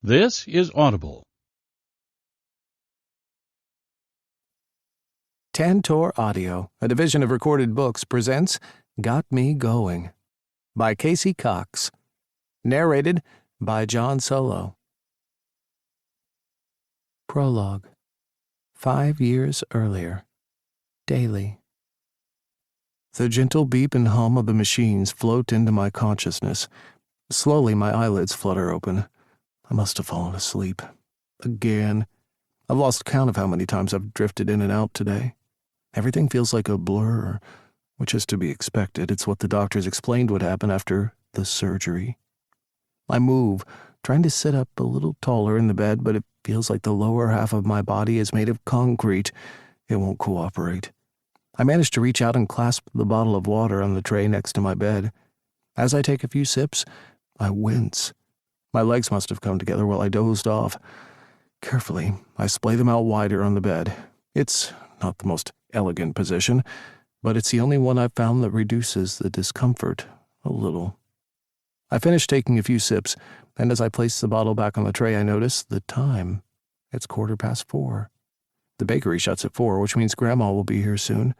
This is Audible. Tantor Audio, a division of Recorded Books, presents Got Me Going by Casey Cox. Narrated by John Solo. Prologue. 5 years earlier. Daily. The gentle beep and hum of the machines float into my consciousness. Slowly my eyelids flutter open. I must have fallen asleep. Again. I've lost count of how many times I've drifted in and out today. Everything feels like a blur, which is to be expected. It's what the doctors explained would happen after the surgery. I move, trying to sit up a little taller in the bed, but it feels like the lower half of my body is made of concrete. It won't cooperate. I manage to reach out and clasp the bottle of water on the tray next to my bed. As I take a few sips, I wince. My legs must have come together while I dozed off. Carefully, I splay them out wider on the bed. It's not the most elegant position, but it's the only one I've found that reduces the discomfort a little. I finish taking a few sips, and as I place the bottle back on the tray, I notice the time. It's 4:15. The bakery shuts at 4, which means Grandma will be here soon,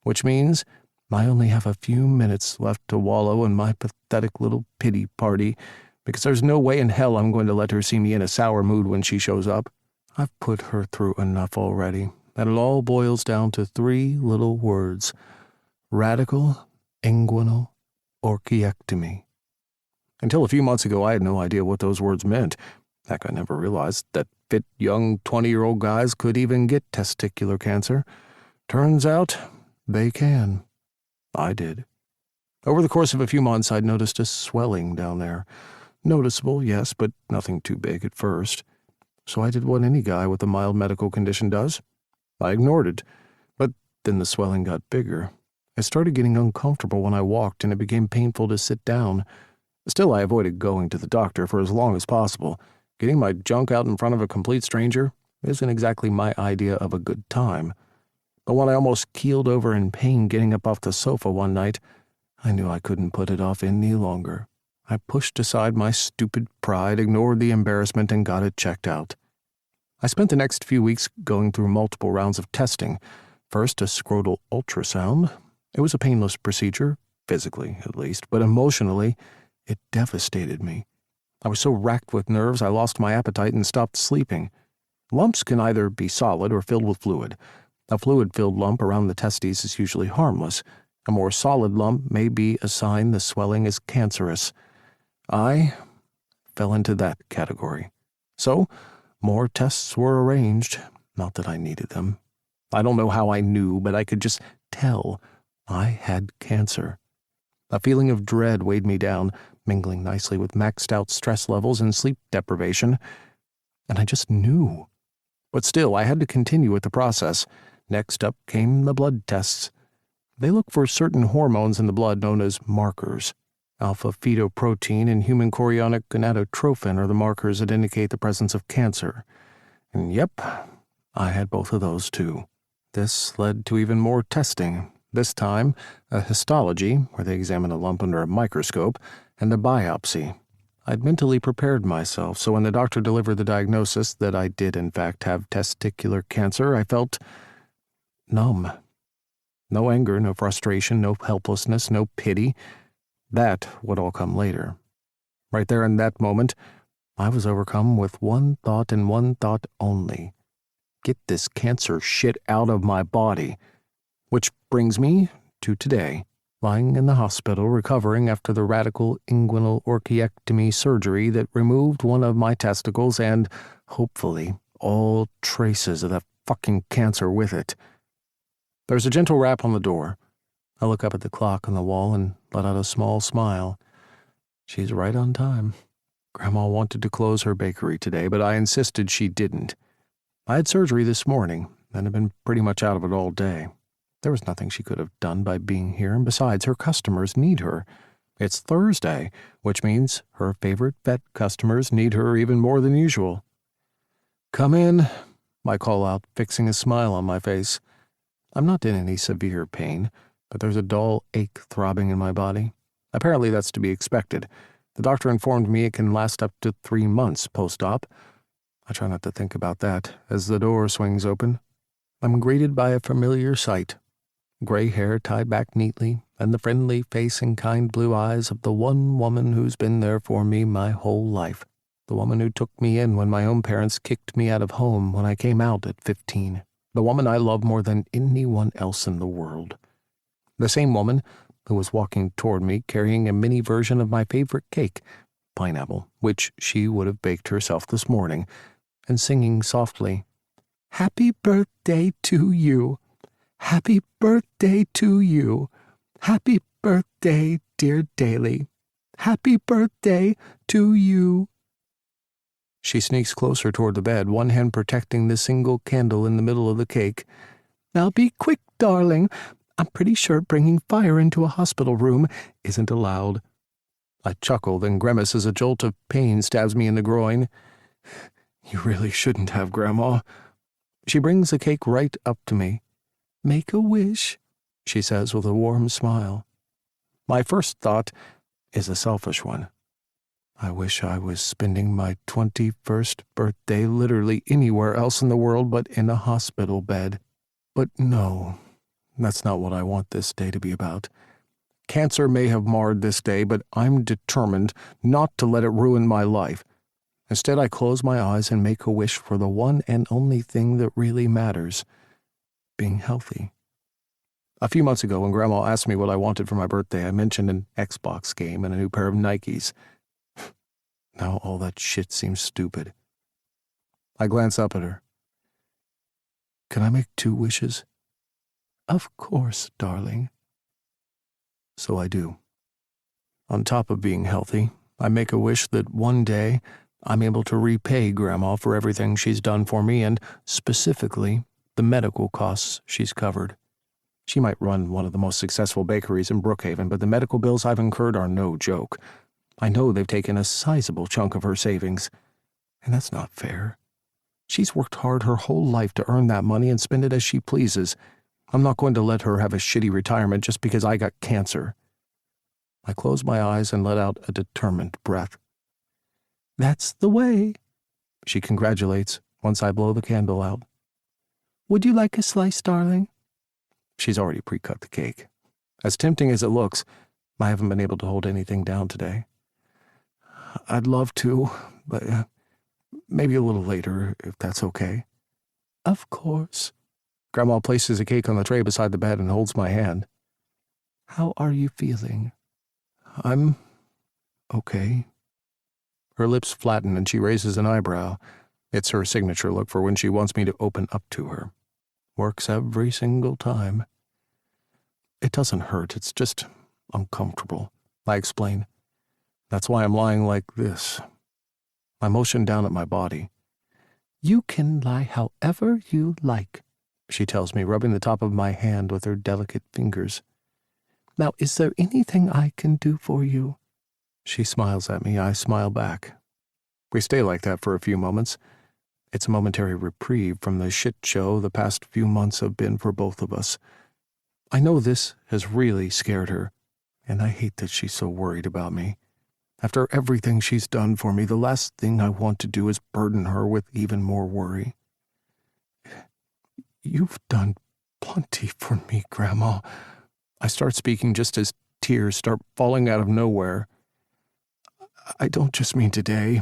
which means I only have a few minutes left to wallow in my pathetic little pity party, because there's no way in hell I'm going to let her see me in a sour mood when she shows up. I've put her through enough already, and it all boils down to 3 little words: radical inguinal orchiectomy. Until a few months ago, I had no idea what those words meant. Heck, I never realized that fit young 20-year-old guys could even get testicular cancer. Turns out, they can. I did. Over the course of a few months, I'd noticed a swelling down there. Noticeable, yes, but nothing too big at first. So I did what any guy with a mild medical condition does. I ignored it. But then the swelling got bigger. I started getting uncomfortable when I walked, and it became painful to sit down. Still, I avoided going to the doctor for as long as possible. Getting my junk out in front of a complete stranger isn't exactly my idea of a good time. But when I almost keeled over in pain getting up off the sofa one night, I knew I couldn't put it off any longer. I pushed aside my stupid pride, ignored the embarrassment, and got it checked out. I spent the next few weeks going through multiple rounds of testing. First, a scrotal ultrasound. It was a painless procedure, physically at least, but emotionally, it devastated me. I was so racked with nerves I lost my appetite and stopped sleeping. Lumps can either be solid or filled with fluid. A fluid-filled lump around the testes is usually harmless. A more solid lump may be a sign the swelling is cancerous. I fell into that category. So, more tests were arranged. Not that I needed them. I don't know how I knew, but I could just tell I had cancer. A feeling of dread weighed me down, mingling nicely with maxed out stress levels and sleep deprivation. And I just knew. But still, I had to continue with the process. Next up came the blood tests. They look for certain hormones in the blood known as markers. Alpha-fetoprotein and human chorionic gonadotrophin are the markers that indicate the presence of cancer. And yep, I had both of those too. This led to even more testing. This time, a histology, where they examine a lump under a microscope, and a biopsy. I'd mentally prepared myself, so when the doctor delivered the diagnosis that I did in fact have testicular cancer, I felt numb. No anger, no frustration, no helplessness, no pity. That would all come later. Right there in that moment, I was overcome with one thought and one thought only. Get this cancer shit out of my body. Which brings me to today, lying in the hospital recovering after the radical inguinal orchiectomy surgery that removed one of my testicles and, hopefully, all traces of that fucking cancer with it. There's a gentle rap on the door. I look up at the clock on the wall and let out a small smile. She's right on time. Grandma wanted to close her bakery today, but I insisted she didn't. I had surgery this morning and have been pretty much out of it all day. There was nothing she could have done by being here, and besides, her customers need her. It's Thursday, which means her favorite vet customers need her even more than usual. "Come in," I call out, fixing a smile on my face. I'm not in any severe pain, but there's a dull ache throbbing in my body. Apparently that's to be expected. The doctor informed me it can last up to 3 months post-op. I try not to think about that as the door swings open. I'm greeted by a familiar sight. Gray hair tied back neatly, and the friendly face and kind blue eyes of the one woman who's been there for me my whole life. The woman who took me in when my own parents kicked me out of home when I came out at 15. The woman I love more than anyone else in the world. The same woman who was walking toward me carrying a mini version of my favorite cake, pineapple, which she would have baked herself this morning, and singing softly, "Happy birthday to you. Happy birthday to you. Happy birthday, dear Daly. Happy birthday to you." She sneaks closer toward the bed, one hand protecting the single candle in the middle of the cake. "Now be quick, darling. I'm pretty sure bringing fire into a hospital room isn't allowed." I chuckle, then grimace as a jolt of pain stabs me in the groin. "You really shouldn't have, Grandma." She brings the cake right up to me. "Make a wish," she says with a warm smile. My first thought is a selfish one. I wish I was spending my 21st birthday literally anywhere else in the world but in a hospital bed. But no, that's not what I want this day to be about. Cancer may have marred this day, but I'm determined not to let it ruin my life. Instead, I close my eyes and make a wish for the one and only thing that really matters: being healthy. A few months ago, when Grandma asked me what I wanted for my birthday, I mentioned an Xbox game and a new pair of Nikes. Now all that shit seems stupid. I glance up at her. "Can I make 2 wishes?" "Of course, darling." So I do. On top of being healthy, I make a wish that one day I'm able to repay Grandma for everything she's done for me and, specifically, the medical costs she's covered. She might run one of the most successful bakeries in Brookhaven, but the medical bills I've incurred are no joke. I know they've taken a sizable chunk of her savings, and that's not fair. She's worked hard her whole life to earn that money and spend it as she pleases. I'm not going to let her have a shitty retirement just because I got cancer. I close my eyes and let out a determined breath. "That's the way," she congratulates once I blow the candle out. "Would you like a slice, darling?" She's already pre-cut the cake. As tempting as it looks, I haven't been able to hold anything down today. "I'd love to, but maybe a little later, if that's okay." "Of course." Grandma places a cake on the tray beside the bed and holds my hand. "How are you feeling?" "I'm okay." Her lips flatten and she raises an eyebrow. It's her signature look for when she wants me to open up to her. Works every single time. "It doesn't hurt, it's just uncomfortable," I explain. "That's why I'm lying like this." I motion down at my body. "You can lie however you like," she tells me, rubbing the top of my hand with her delicate fingers. "Now, is there anything I can do for you?" She smiles at me, I smile back. We stay like that for a few moments. It's a momentary reprieve from the shit show the past few months have been for both of us. I know this has really scared her, and I hate that she's so worried about me. After everything she's done for me, the last thing I want to do is burden her with even more worry. "You've done plenty for me, Grandma." I start speaking just as tears start falling out of nowhere. "I don't just mean today,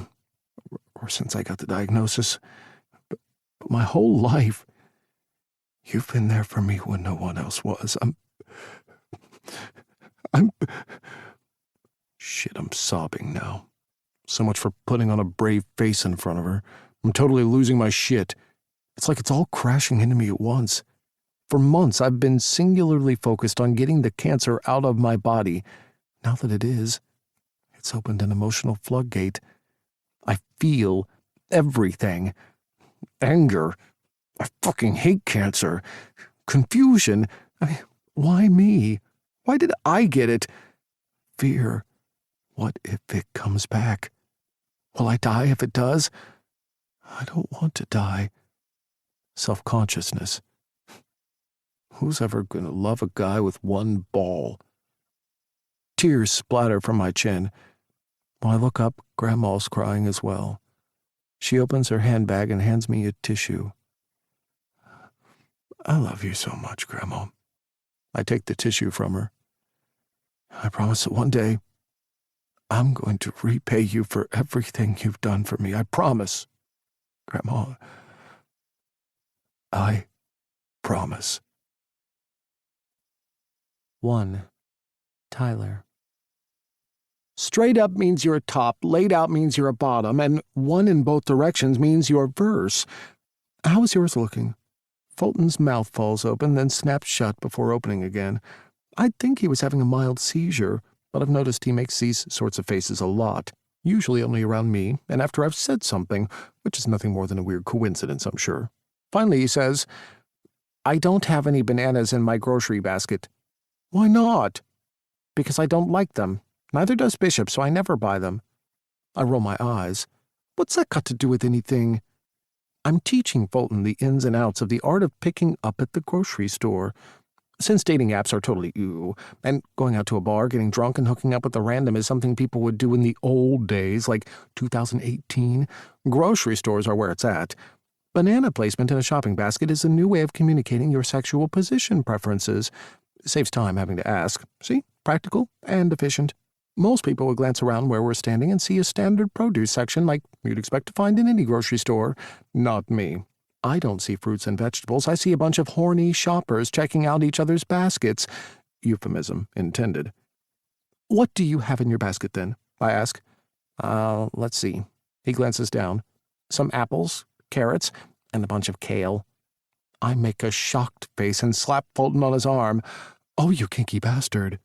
or since I got the diagnosis, but my whole life. You've been there for me when no one else was. Shit, I'm sobbing now. So much for putting on a brave face in front of her. I'm totally losing my shit. It's like it's all crashing into me at once. For months, I've been singularly focused on getting the cancer out of my body. Now that it is, it's opened an emotional floodgate. I feel everything. Anger. I fucking hate cancer. Confusion. Why me? Why did I get it? Fear. What if it comes back? Will I die if it does? I don't want to die. Self-consciousness. Who's ever gonna love a guy with one ball? Tears splatter from my chin. When I look up, Grandma's crying as well. She opens her handbag and hands me a tissue. I love you so much, Grandma. I take the tissue from her. I promise that one day I'm going to repay you for everything you've done for me. I promise. Grandma, I promise. 1. Tyler. Straight up means you're a top, laid out means you're a bottom, and one in both directions means you're verse. How is yours looking? Fulton's mouth falls open, then snaps shut before opening again. I'd think he was having a mild seizure, but I've noticed he makes these sorts of faces a lot, usually only around me, and after I've said something, which is nothing more than a weird coincidence, I'm sure. Finally, he says, I don't have any bananas in my grocery basket. Why not? Because I don't like them. Neither does Bishop, so I never buy them. I roll my eyes. What's that got to do with anything? I'm teaching Fulton the ins and outs of the art of picking up at the grocery store. Since dating apps are totally ew, and going out to a bar, getting drunk, and hooking up with a random is something people would do in the old days, like 2018, grocery stores are where it's at. Banana placement in a shopping basket is a new way of communicating your sexual position preferences. Saves time having to ask. See? Practical and efficient. Most people would glance around where we're standing and see a standard produce section like you'd expect to find in any grocery store. Not me. I don't see fruits and vegetables. I see a bunch of horny shoppers checking out each other's baskets. Euphemism intended. What do you have in your basket, then? I ask. Let's see. He glances down. Some apples, carrots, and a bunch of kale. I make a shocked face and slap Fulton on his arm. Oh, you kinky bastard.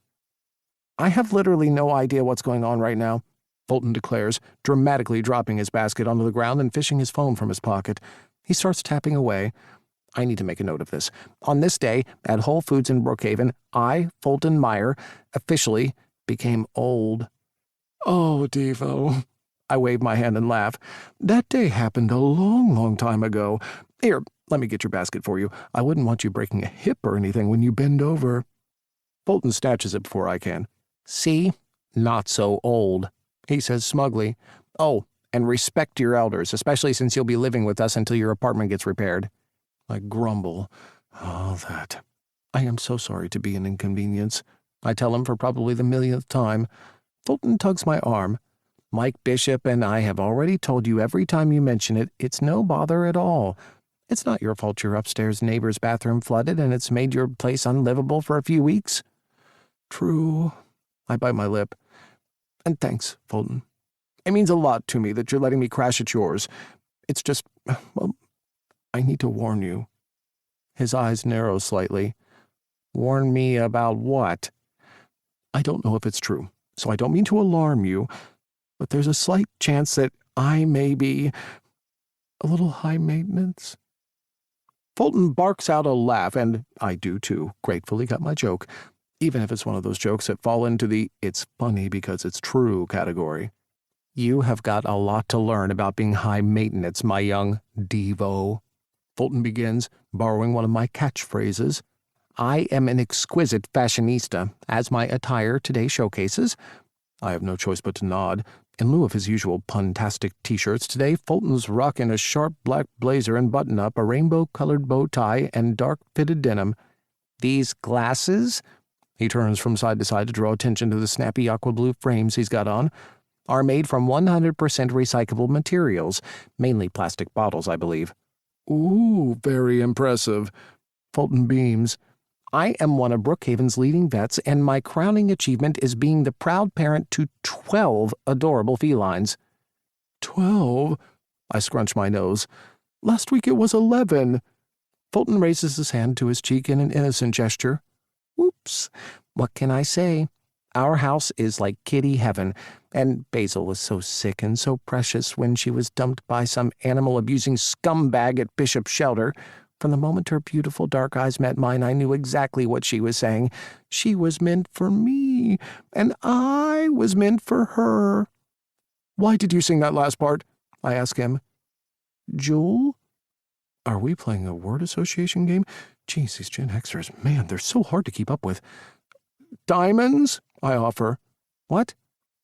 I have literally no idea what's going on right now, Fulton declares, dramatically dropping his basket onto the ground and fishing his phone from his pocket. He starts tapping away. I need to make a note of this. On this day, at Whole Foods in Brookhaven, I, Fulton Meyer, officially became old. Oh, Devo. I wave my hand and laugh. That day happened a long, long time ago. Here, let me get your basket for you. I wouldn't want you breaking a hip or anything when you bend over. Fulton snatches it before I can. See? Not so old, he says smugly. Oh, and respect your elders, especially since you'll be living with us until your apartment gets repaired. I grumble. All that. I am so sorry to be an inconvenience. I tell him for probably the millionth time. Fulton tugs my arm. Mike Bishop and I have already told you every time you mention it, it's no bother at all. It's not your fault your upstairs neighbor's bathroom flooded and it's made your place unlivable for a few weeks. True. I bite my lip. And thanks, Fulton. It means a lot to me that you're letting me crash at yours. It's just, well, I need to warn you. His eyes narrow slightly. Warn me about what? I don't know if it's true, so I don't mean to alarm you, but there's a slight chance that I may be a little high maintenance. Fulton barks out a laugh, and I do too, gratefully got my joke, even if it's one of those jokes that fall into the it's funny because it's true category. You have got a lot to learn about being high maintenance, my young Devo. Fulton begins, borrowing one of my catchphrases. I am an exquisite fashionista, as my attire today showcases. I have no choice but to nod. In lieu of his usual puntastic t-shirts, today Fulton's rocking a sharp black blazer and button-up, a rainbow-colored bow tie, and dark-fitted denim. These glasses? He turns from side to side to draw attention to the snappy aqua-blue frames he's got on. Are made from 100% recyclable materials, mainly plastic bottles, I believe. Ooh, very impressive. Fulton beams. I am one of Brookhaven's leading vets, and my crowning achievement is being the proud parent to 12 adorable felines. 12? I scrunch my nose. Last week it was 11. Fulton raises his hand to his cheek in an innocent gesture. Oops. What can I say? Our house is like kitty heaven, and Basil was so sick and so precious when she was dumped by some animal-abusing scumbag at Bishop's shelter. From the moment her beautiful dark eyes met mine, I knew exactly what she was saying. She was meant for me, and I was meant for her. Why did you sing that last part? I ask him. Jewel? Are we playing a word association game? Geez, these Gen Xers, man, they're so hard to keep up with. Diamonds? I offer. What?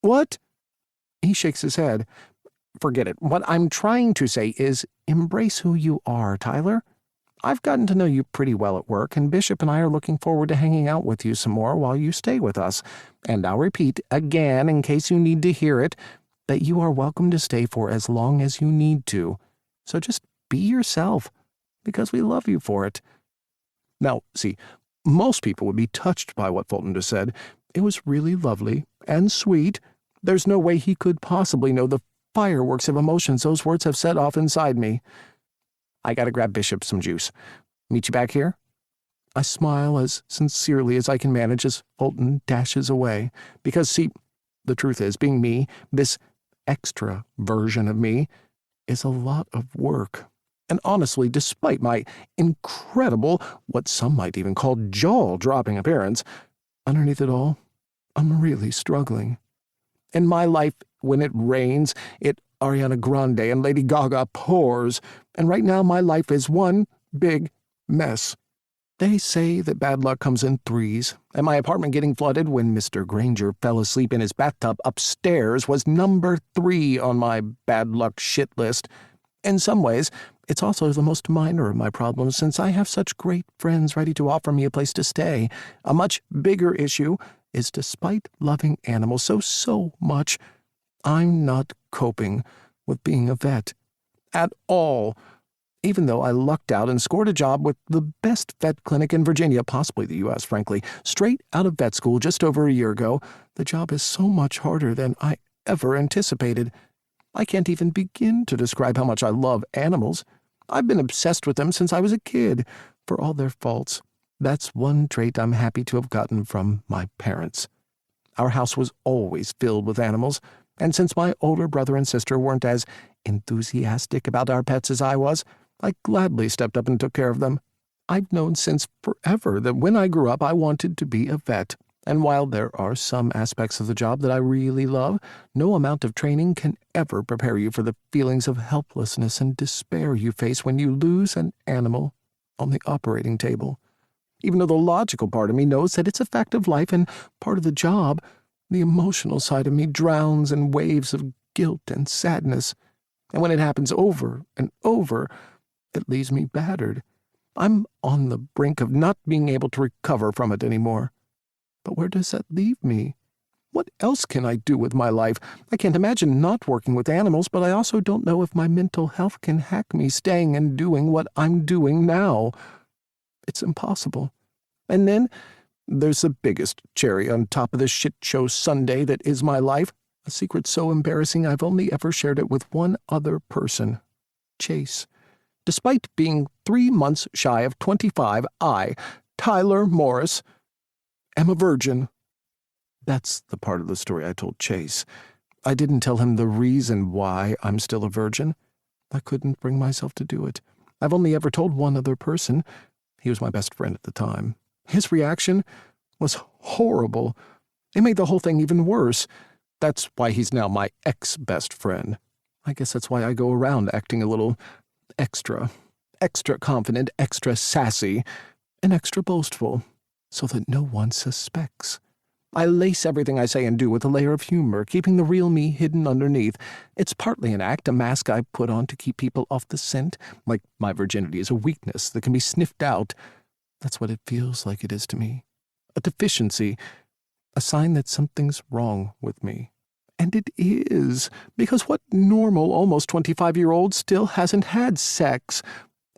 What? He shakes his head. Forget it. What I'm trying to say is embrace who you are, Tyler. I've gotten to know you pretty well at work, and Bishop and I are looking forward to hanging out with you some more while you stay with us. And I'll repeat again, in case you need to hear it, that you are welcome to stay for as long as you need to. So just be yourself, because we love you for it. Now, see, most people would be touched by what Fulton just said. It was really lovely and sweet. There's no way he could possibly know the fireworks of emotions those words have set off inside me. I gotta grab Bishop some juice. Meet you back here? I smile as sincerely as I can manage as Fulton dashes away. Because, see, the truth is, being me, this extra version of me, is a lot of work. And honestly, despite my incredible, what some might even call jaw-dropping appearance, underneath it all, I'm really struggling. In my life, when it rains, Ariana Grande and Lady Gaga pours, and right now my life is one big mess. They say that bad luck comes in threes, and my apartment getting flooded when Mr. Granger fell asleep in his bathtub upstairs was number 3 on my bad luck shit list. In some ways, it's also the most minor of my problems since I have such great friends ready to offer me a place to stay. A much bigger issue is despite loving animals so much, I'm not coping with being a vet. At all. Even though I lucked out and scored a job with the best vet clinic in Virginia, possibly the U.S., frankly, straight out of vet school just over a year ago, the job is so much harder than I ever anticipated. I can't even begin to describe how much I love animals. I've been obsessed with them since I was a kid, for all their faults. That's one trait I'm happy to have gotten from my parents. Our house was always filled with animals, and since my older brother and sister weren't as enthusiastic about our pets as I was, I gladly stepped up and took care of them. I've known since forever that when I grew up I wanted to be a vet, and while there are some aspects of the job that I really love, no amount of training can ever prepare you for the feelings of helplessness and despair you face when you lose an animal on the operating table. Even though the logical part of me knows that it's a fact of life and part of the job, the emotional side of me drowns in waves of guilt and sadness. And when it happens over and over, it leaves me battered. I'm on the brink of not being able to recover from it anymore. But where does that leave me? What else can I do with my life? I can't imagine not working with animals, but I also don't know if my mental health can hack me staying and doing what I'm doing now. It's impossible. And then there's the biggest cherry on top of the shit show sundae that is my life, a secret so embarrassing I've only ever shared it with one other person, Chase. Despite being 3 months shy of 25, I, Tyler Morris, am a virgin. That's the part of the story I told Chase. I didn't tell him the reason why I'm still a virgin. I couldn't bring myself to do it. I've only ever told one other person. He was my best friend at the time. His reaction was horrible. It made the whole thing even worse. That's why he's now my ex-best friend. I guess that's why I go around acting a little extra confident, extra sassy, and extra boastful, so that no one suspects. I lace everything I say and do with a layer of humor, keeping the real me hidden underneath. It's partly an act, a mask I put on to keep people off the scent, like my virginity is a weakness that can be sniffed out. That's what it feels like it is to me. A deficiency, a sign that something's wrong with me. And it is, because what normal, almost 25-year-old still hasn't had sex,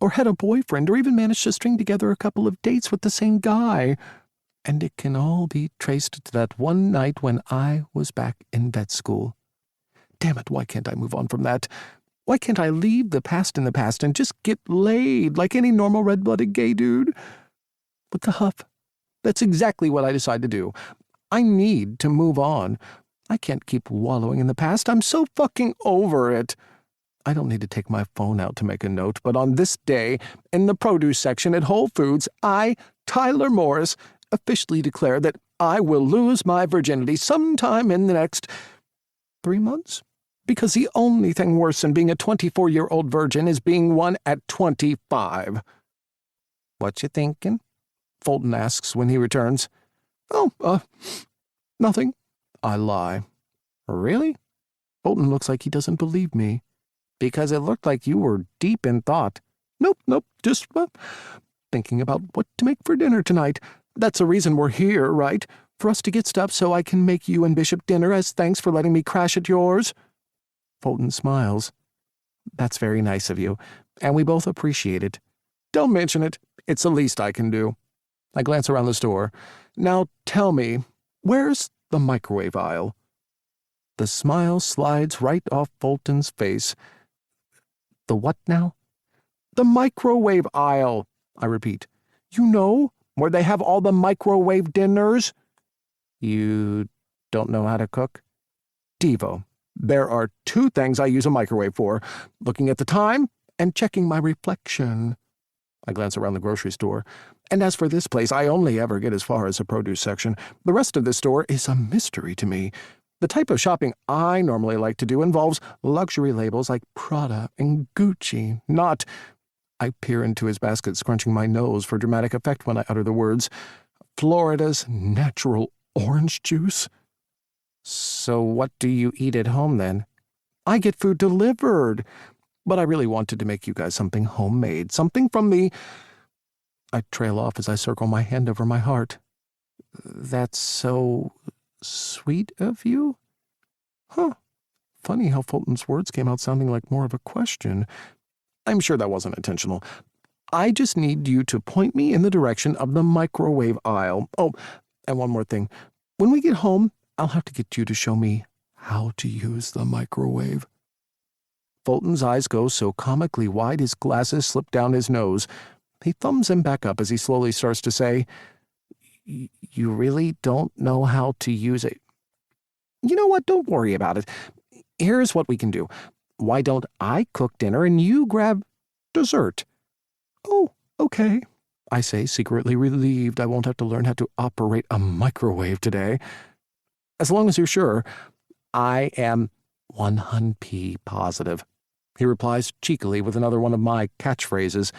or had a boyfriend, or even managed to string together a couple of dates with the same guy? And it can all be traced to that one night when I was back in vet school. Damn it, why can't I move on from that? Why can't I leave the past in the past and just get laid like any normal red-blooded gay dude? With the huff. That's exactly what I decide to do. I need to move on. I can't keep wallowing in the past. I'm so fucking over it. I don't need to take my phone out to make a note, but on this day, in the produce section at Whole Foods, I, Tyler Morris, officially declare that I will lose my virginity sometime in the next 3 months. Because the only thing worse than being a 24-year-old virgin is being one at 25. What you thinking? Fulton asks when he returns. Oh, nothing. I lie. Really? Fulton looks like he doesn't believe me. Because it looked like you were deep in thought. Nope, just thinking about what to make for dinner tonight. That's the reason we're here, right? For us to get stuff so I can make you and Bishop dinner as thanks for letting me crash at yours. Fulton smiles. That's very nice of you, and we both appreciate it. Don't mention it. It's the least I can do. I glance around the store. Now tell me, where's the microwave aisle? The smile slides right off Fulton's face. The what now? The microwave aisle, I repeat. You know, where they have all the microwave dinners? You don't know how to cook? Devo, there are two things I use a microwave for, looking at the time and checking my reflection. I glance around the grocery store. And as for this place, I only ever get as far as the produce section. The rest of the store is a mystery to me. The type of shopping I normally like to do involves luxury labels like Prada and Gucci, not— I peer into his basket, scrunching my nose for dramatic effect when I utter the words, Florida's natural orange juice. So what do you eat at home, then? I get food delivered. But I really wanted to make you guys something homemade, something from the— I trail off as I circle my hand over my heart. That's so sweet of you? Huh. Funny how Fulton's words came out sounding like more of a question. I'm sure that wasn't intentional. I just need you to point me in the direction of the microwave aisle. Oh, and one more thing. When we get home, I'll have to get you to show me how to use the microwave. Fulton's eyes go so comically wide his glasses slip down his nose. He thumbs them back up as he slowly starts to say, You really don't know how to use it. You know what? Don't worry about it. Here's what we can do. Why don't I cook dinner and you grab dessert? Oh, okay, I say, secretly relieved I won't have to learn how to operate a microwave today. As long as you're sure. I am 100% positive, he replies cheekily with another one of my catchphrases.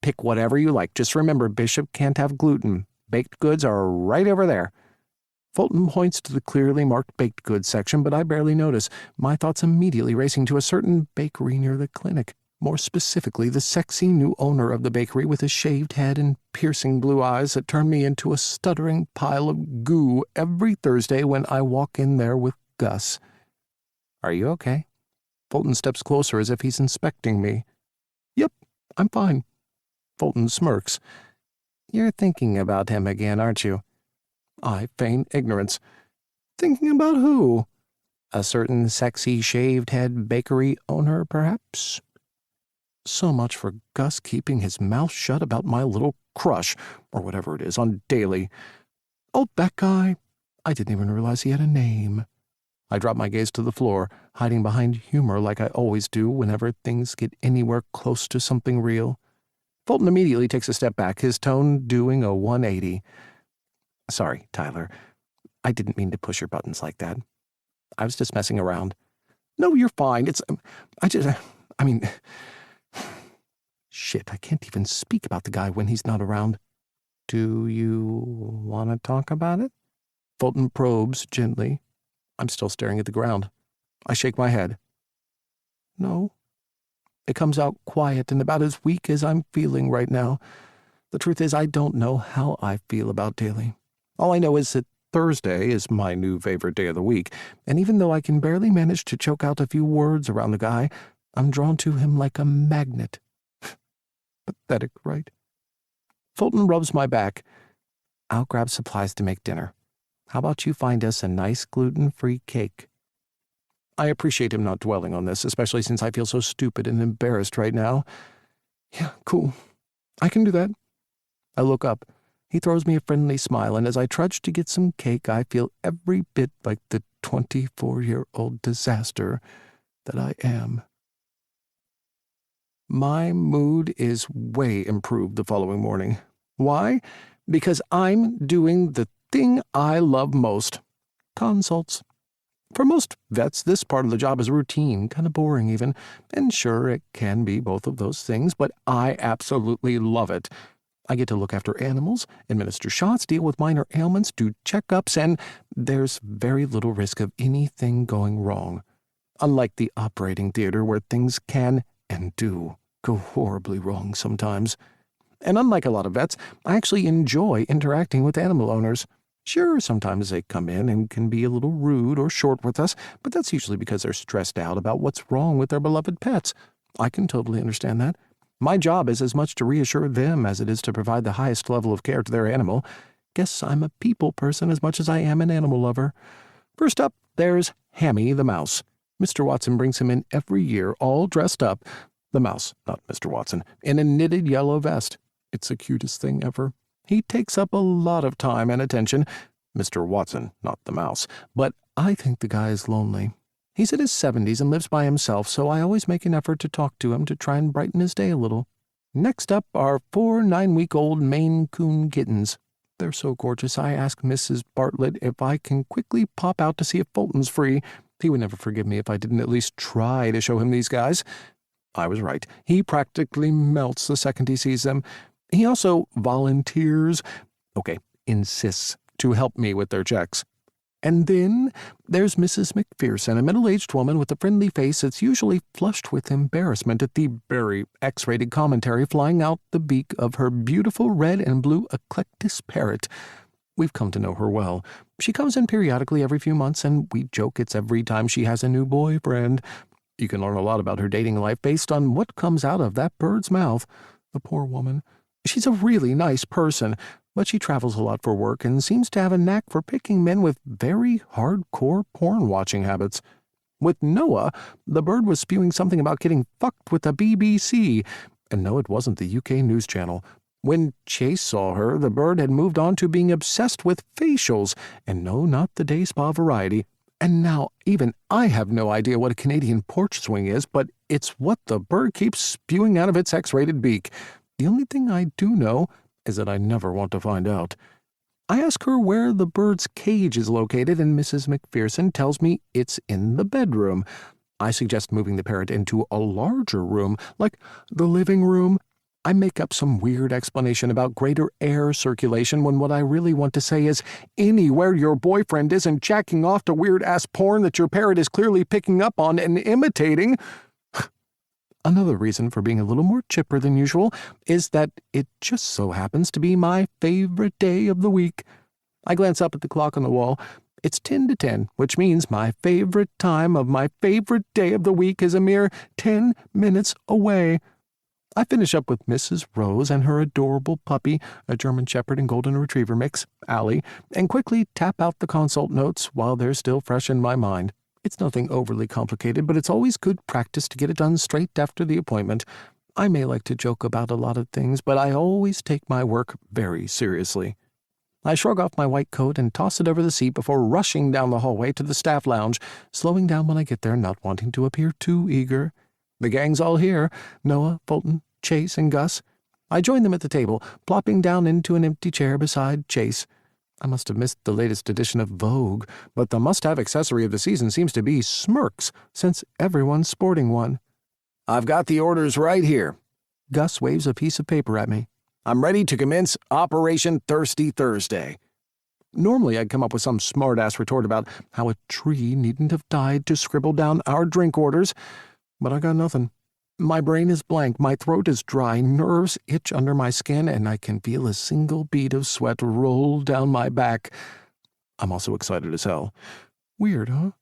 Pick whatever you like. Just remember, Bishop can't have gluten. Baked goods are right over there. Fulton points to the clearly marked baked goods section, but I barely notice, my thoughts immediately racing to a certain bakery near the clinic. More specifically, the sexy new owner of the bakery with a shaved head and piercing blue eyes that turn me into a stuttering pile of goo every Thursday when I walk in there with Gus. Are you okay? Fulton steps closer as if he's inspecting me. Yep, I'm fine. Fulton smirks. You're thinking about him again, aren't you? I feign ignorance. Thinking about who? A certain sexy shaved-head bakery owner, perhaps? So much for Gus keeping his mouth shut about my little crush, or whatever it is, on Daily. Oh, that guy. I didn't even realize he had a name. I drop my gaze to the floor, hiding behind humor like I always do whenever things get anywhere close to something real. Fulton immediately takes a step back, his tone doing a 180. Sorry, Tyler. I didn't mean to push your buttons like that. I was just messing around. No, you're fine. I mean, shit, I can't even speak about the guy when he's not around. Do you want to talk about it? Fulton probes gently. I'm still staring at the ground. I shake my head. No. It comes out quiet and about as weak as I'm feeling right now. The truth is, I don't know how I feel about Daly. All I know is that Thursday is my new favorite day of the week, and even though I can barely manage to choke out a few words around the guy, I'm drawn to him like a magnet. Pathetic, right? Fulton rubs my back. I'll grab supplies to make dinner. How about you find us a nice gluten-free cake? I appreciate him not dwelling on this, especially since I feel so stupid and embarrassed right now. Yeah, cool. I can do that. I look up. He throws me a friendly smile, and as I trudge to get some cake, I feel every bit like the 24-year-old disaster that I am. My mood is way improved the following morning. Why? Because I'm doing the thing I love most. Consults. For most vets, this part of the job is routine, kind of boring even, and sure, it can be both of those things, but I absolutely love it. I get to look after animals, administer shots, deal with minor ailments, do checkups, and there's very little risk of anything going wrong. unlike the operating theater where things can, and do, go horribly wrong sometimes. And unlike a lot of vets, I actually enjoy interacting with animal owners. Sure, sometimes they come in and can be a little rude or short with us, but that's usually because they're stressed out about what's wrong with their beloved pets. I can totally understand that. My job is as much to reassure them as it is to provide the highest level of care to their animal. Guess I'm a people person as much as I am an animal lover. First up, there's Hammy the mouse. Mr. Watson brings him in every year, all dressed up. The mouse, not Mr. Watson, in a knitted yellow vest. It's the cutest thing ever. He takes up a lot of time and attention. Mr. Watson, not the mouse. But I think the guy is lonely. He's in his 70s and lives by himself, so I always make an effort to talk to him to try and brighten his day a little. Next up are 4 9-week-old Maine Coon kittens. They're so gorgeous, I ask Mrs. Bartlett if I can quickly pop out to see if Fulton's free. He would never forgive me if I didn't at least try to show him these guys. I was right. He practically melts the second he sees them. He also insists to help me with their checks. And then there's Mrs. McPherson, a middle-aged woman with a friendly face that's usually flushed with embarrassment at the very X-rated commentary flying out the beak of her beautiful red and blue eclectus parrot. We've come to know her well. She comes in periodically every few months, and we joke it's every time she has a new boyfriend. You can learn a lot about her dating life based on what comes out of that bird's mouth. The poor woman. She's a really nice person, but she travels a lot for work and seems to have a knack for picking men with very hardcore porn-watching habits. With Noah, the bird was spewing something about getting fucked with the BBC, and no, it wasn't the UK news channel. When Chase saw her, the bird had moved on to being obsessed with facials, and no, not the day spa variety. And now even I have no idea what a Canadian porch swing is, but it's what the bird keeps spewing out of its X-rated beak. The only thing I do know is that I never want to find out. I ask her where the bird's cage is located, and Mrs. McPherson tells me it's in the bedroom. I suggest moving the parrot into a larger room, like the living room. I make up some weird explanation about greater air circulation when what I really want to say is anywhere your boyfriend isn't jacking off to weird-ass porn that your parrot is clearly picking up on and imitating. Another reason for being a little more chipper than usual is that it just so happens to be my favorite day of the week. I glance up at the clock on the wall. It's 10 to 10, which means my favorite time of my favorite day of the week is a mere 10 minutes away. I finish up with Mrs. Rose and her adorable puppy, a German Shepherd and Golden Retriever mix, Allie, and quickly tap out the consult notes while they're still fresh in my mind. It's nothing overly complicated, but it's always good practice to get it done straight after the appointment. I may like to joke about a lot of things, but I always take my work very seriously. I shrug off my white coat and toss it over the seat before rushing down the hallway to the staff lounge, slowing down when I get there, not wanting to appear too eager. The gang's all here, Noah, Fulton, Chase, and Gus. I join them at the table, plopping down into an empty chair beside Chase. I must have missed the latest edition of Vogue, but the must-have accessory of the season seems to be smirks, since everyone's sporting one. I've got the orders right here. Gus waves a piece of paper at me. I'm ready to commence Operation Thirsty Thursday. Normally I'd come up with some smart-ass retort about how a tree needn't have died to scribble down our drink orders, but I got nothing. My brain is blank, my throat is dry, nerves itch under my skin, and I can feel a single bead of sweat roll down my back. I'm also excited as hell. Weird, huh?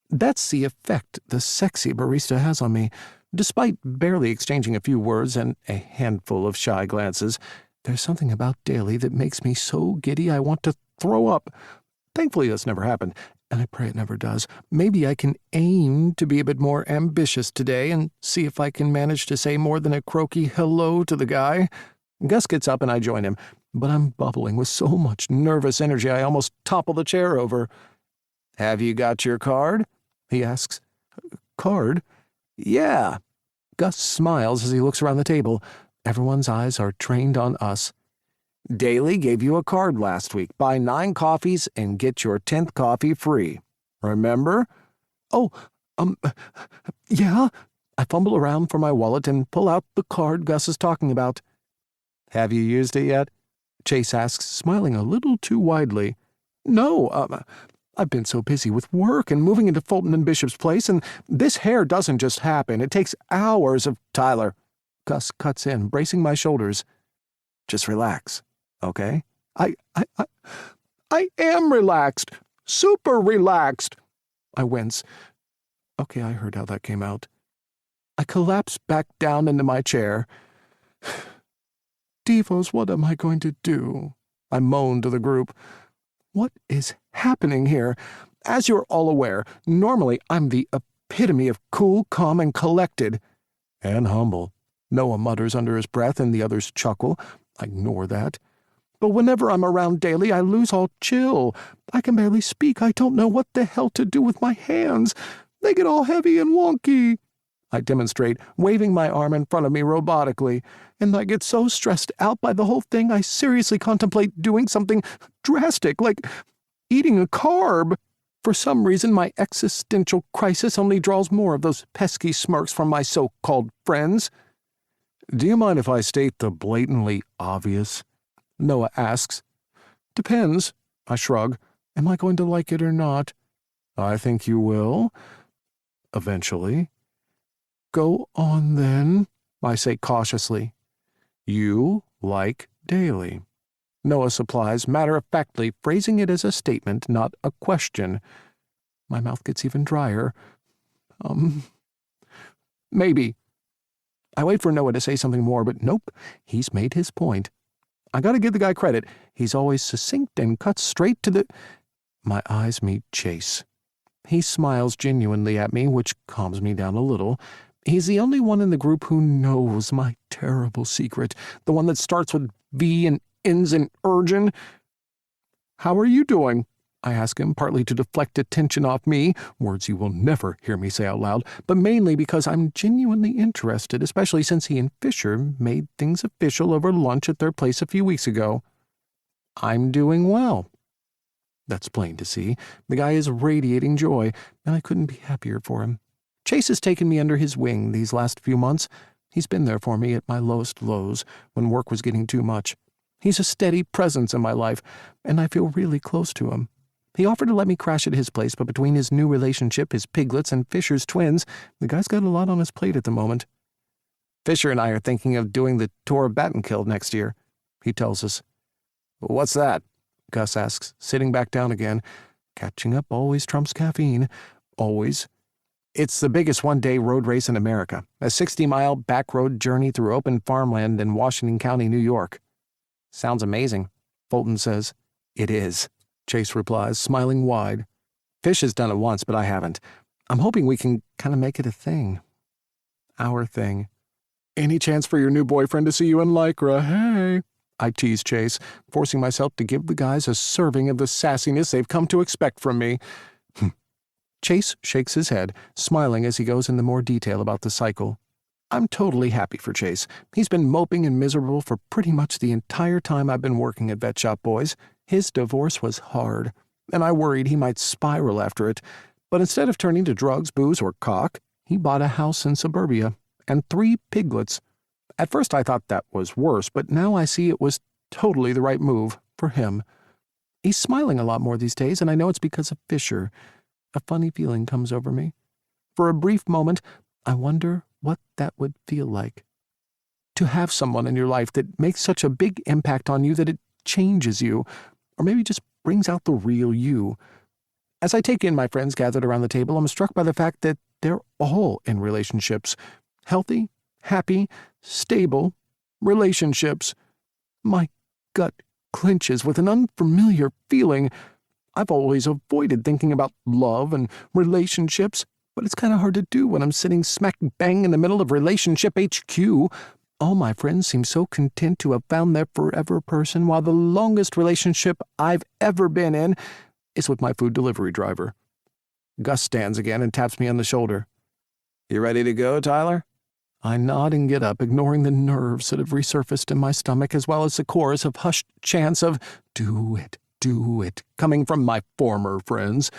That's the effect the sexy barista has on me. Despite barely exchanging a few words and a handful of shy glances, there's something about Daly that makes me so giddy I want to throw up. Thankfully, that's never happened, and I pray it never does. Maybe I can aim to be a bit more ambitious today and see if I can manage to say more than a croaky hello to the guy. Gus gets up and I join him, but I'm bubbling with so much nervous energy I almost topple the chair over. Have you got your card? He asks. Card? Yeah. Gus smiles as he looks around the table. Everyone's eyes are trained on us. Daly gave you a card last week. Buy 9 coffees and get your 10th coffee free. Remember? Oh, yeah. I fumble around for my wallet and pull out the card Gus is talking about. Have you used it yet? Chase asks, smiling a little too widely. No, I've been so busy with work and moving into Fulton and Bishop's Place, and this hair doesn't just happen. It takes hours of— Tyler. Gus cuts in, bracing my shoulders. Just relax, okay? I am relaxed. Super relaxed. I wince. Okay, I heard how that came out. I collapse back down into my chair. Devos, what am I going to do? I moan to the group. What is happening here? As you're all aware, normally I'm the epitome of cool, calm, and collected. And humble. Noah mutters under his breath, and the others chuckle. I ignore that. But whenever I'm around Daly, I lose all chill. I can barely speak. I don't know what the hell to do with my hands. They get all heavy and wonky. I demonstrate, waving my arm in front of me robotically, and I get so stressed out by the whole thing I seriously contemplate doing something drastic, like eating a carb. For some reason, my existential crisis only draws more of those pesky smirks from my so-called friends. Do you mind if I state the blatantly obvious? Noah asks. Depends, I shrug. Am I going to like it or not? I think you will. Eventually. Go on, then, I say cautiously. You like Daly. Noah supplies, matter-of-factly, phrasing it as a statement, not a question. My mouth gets even drier. Maybe. I wait for Noah to say something more, but nope, he's made his point. I gotta give the guy credit. He's always succinct and cuts straight to the— My eyes meet Chase. He smiles genuinely at me, which calms me down a little. He's the only one in the group who knows my terrible secret, the one that starts with V and ends in Urgin. How are you doing? I ask him, partly to deflect attention off me, words you will never hear me say out loud, but mainly because I'm genuinely interested, especially since he and Fisher made things official over lunch at their place a few weeks ago. I'm doing well. That's plain to see. The guy is radiating joy, and I couldn't be happier for him. Chase has taken me under his wing these last few months. He's been there for me at my lowest lows, when work was getting too much. He's a steady presence in my life, and I feel really close to him. He offered to let me crash at his place, but between his new relationship, his piglets, and Fisher's twins, the guy's got a lot on his plate at the moment. Fisher and I are thinking of doing the tour of Battenkill next year, he tells us. What's that? Gus asks, sitting back down again. Catching up always trumps caffeine. Always. It's the biggest one-day road race in America, a 60-mile back-road journey through open farmland in Washington County, New York. Sounds amazing, Fulton says. It is, Chase replies, smiling wide. Fish has done it once, but I haven't. I'm hoping we can kind of make it a thing. Our thing. Any chance for your new boyfriend to see you in Lycra, hey? I tease Chase, forcing myself to give the guys a serving of the sassiness they've come to expect from me. Chase shakes his head, smiling as he goes into more detail about the cycle. I'm totally happy for Chase. He's been moping and miserable for pretty much the entire time I've been working at Vet Shop Boys. His divorce was hard, and I worried he might spiral after it. But instead of turning to drugs, booze, or cock, he bought a house in suburbia and 3 piglets. At first I thought that was worse, but now I see it was totally the right move for him. He's smiling a lot more these days, and I know it's because of Fisher. A funny feeling comes over me. For a brief moment, I wonder what that would feel like. To have someone in your life that makes such a big impact on you that it changes you, or maybe just brings out the real you. As I take in my friends gathered around the table, I'm struck by the fact that they're all in relationships. Healthy, happy, stable relationships. My gut clenches with an unfamiliar feeling. I've always avoided thinking about love and relationships, but it's kind of hard to do when I'm sitting smack bang in the middle of relationship HQ. All my friends seem so content to have found their forever person, while the longest relationship I've ever been in is with my food delivery driver. Gus stands again and taps me on the shoulder. You ready to go, Tyler? I nod and get up, ignoring the nerves that have resurfaced in my stomach, as well as the chorus of hushed chants of, do it, coming from my former friends.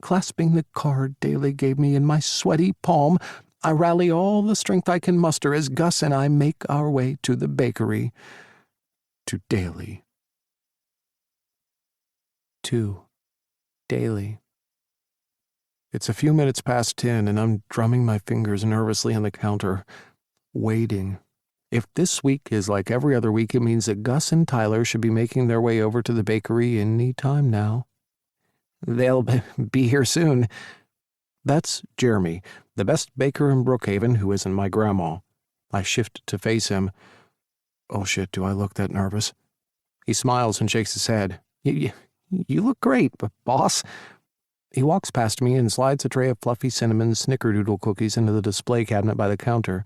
Clasping the card Daly gave me in my sweaty palm, I rally all the strength I can muster as Gus and I make our way to the bakery. To Daly. To Daly. It's a few minutes past 10, and I'm drumming my fingers nervously on the counter, waiting. If this week is like every other week, it means that Gus and Tyler should be making their way over to the bakery any time now. They'll be here soon. That's Jeremy, the best baker in Brookhaven who isn't my grandma. I shift to face him. Oh shit, do I look that nervous? He smiles and shakes his head. You look great, boss. He walks past me and slides a tray of fluffy cinnamon snickerdoodle cookies into the display cabinet by the counter.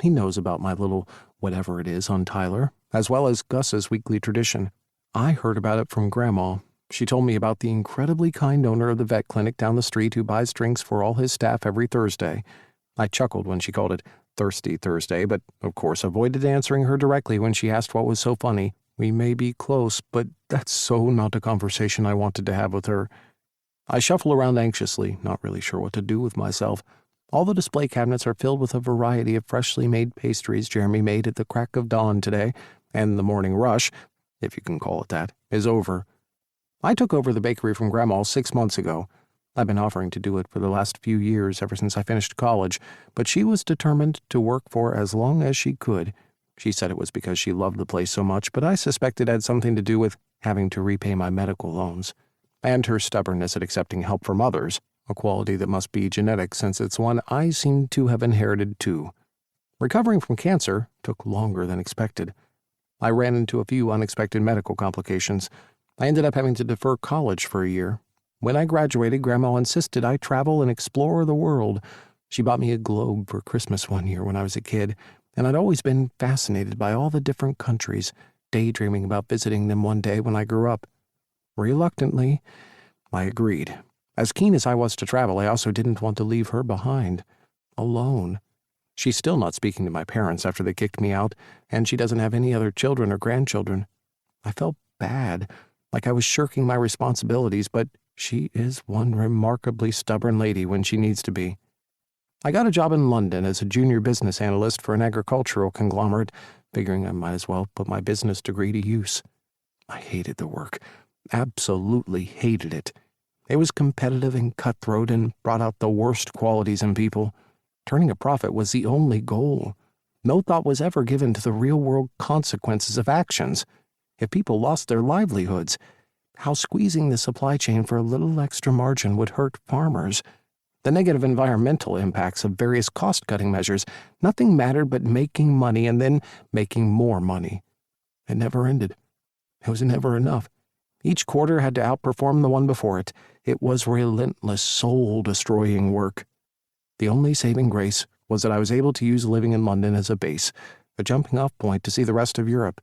He knows about my little whatever it is on Tyler, as well as Gus's weekly tradition. I heard about it from Grandma. She told me about the incredibly kind owner of the vet clinic down the street who buys drinks for all his staff every Thursday. I chuckled when she called it Thirsty Thursday, but of course avoided answering her directly when she asked what was so funny. We may be close, but that's so not a conversation I wanted to have with her. I shuffle around anxiously, not really sure what to do with myself. All the display cabinets are filled with a variety of freshly made pastries Jeremy made at the crack of dawn today, and the morning rush, if you can call it that, is over. I took over the bakery from Grandma 6 months ago. I've been offering to do it for the last few years, ever since I finished college, but she was determined to work for as long as she could. She said it was because she loved the place so much, but I suspect it had something to do with having to repay my medical loans, and her stubbornness at accepting help from others, a quality that must be genetic since it's one I seem to have inherited too. Recovering from cancer took longer than expected. I ran into a few unexpected medical complications. I ended up having to defer college for a year. When I graduated, Grandma insisted I travel and explore the world. She bought me a globe for Christmas one year when I was a kid, and I'd always been fascinated by all the different countries, daydreaming about visiting them one day when I grew up. Reluctantly, I agreed. As keen as I was to travel, I also didn't want to leave her behind, alone. She's still not speaking to my parents after they kicked me out, and she doesn't have any other children or grandchildren. I felt bad, like I was shirking my responsibilities, but she is one remarkably stubborn lady when she needs to be. I got a job in London as a junior business analyst for an agricultural conglomerate, figuring I might as well put my business degree to use. I hated the work. Absolutely hated it. It was competitive and cutthroat and brought out the worst qualities in people. Turning a profit was the only goal. No thought was ever given to the real-world consequences of actions. If people lost their livelihoods, how squeezing the supply chain for a little extra margin would hurt farmers. The negative environmental impacts of various cost-cutting measures. Nothing mattered but making money and then making more money. It never ended. It was never enough. Each quarter had to outperform the one before it. It was relentless, soul-destroying work. The only saving grace was that I was able to use living in London as a base, a jumping-off point to see the rest of Europe.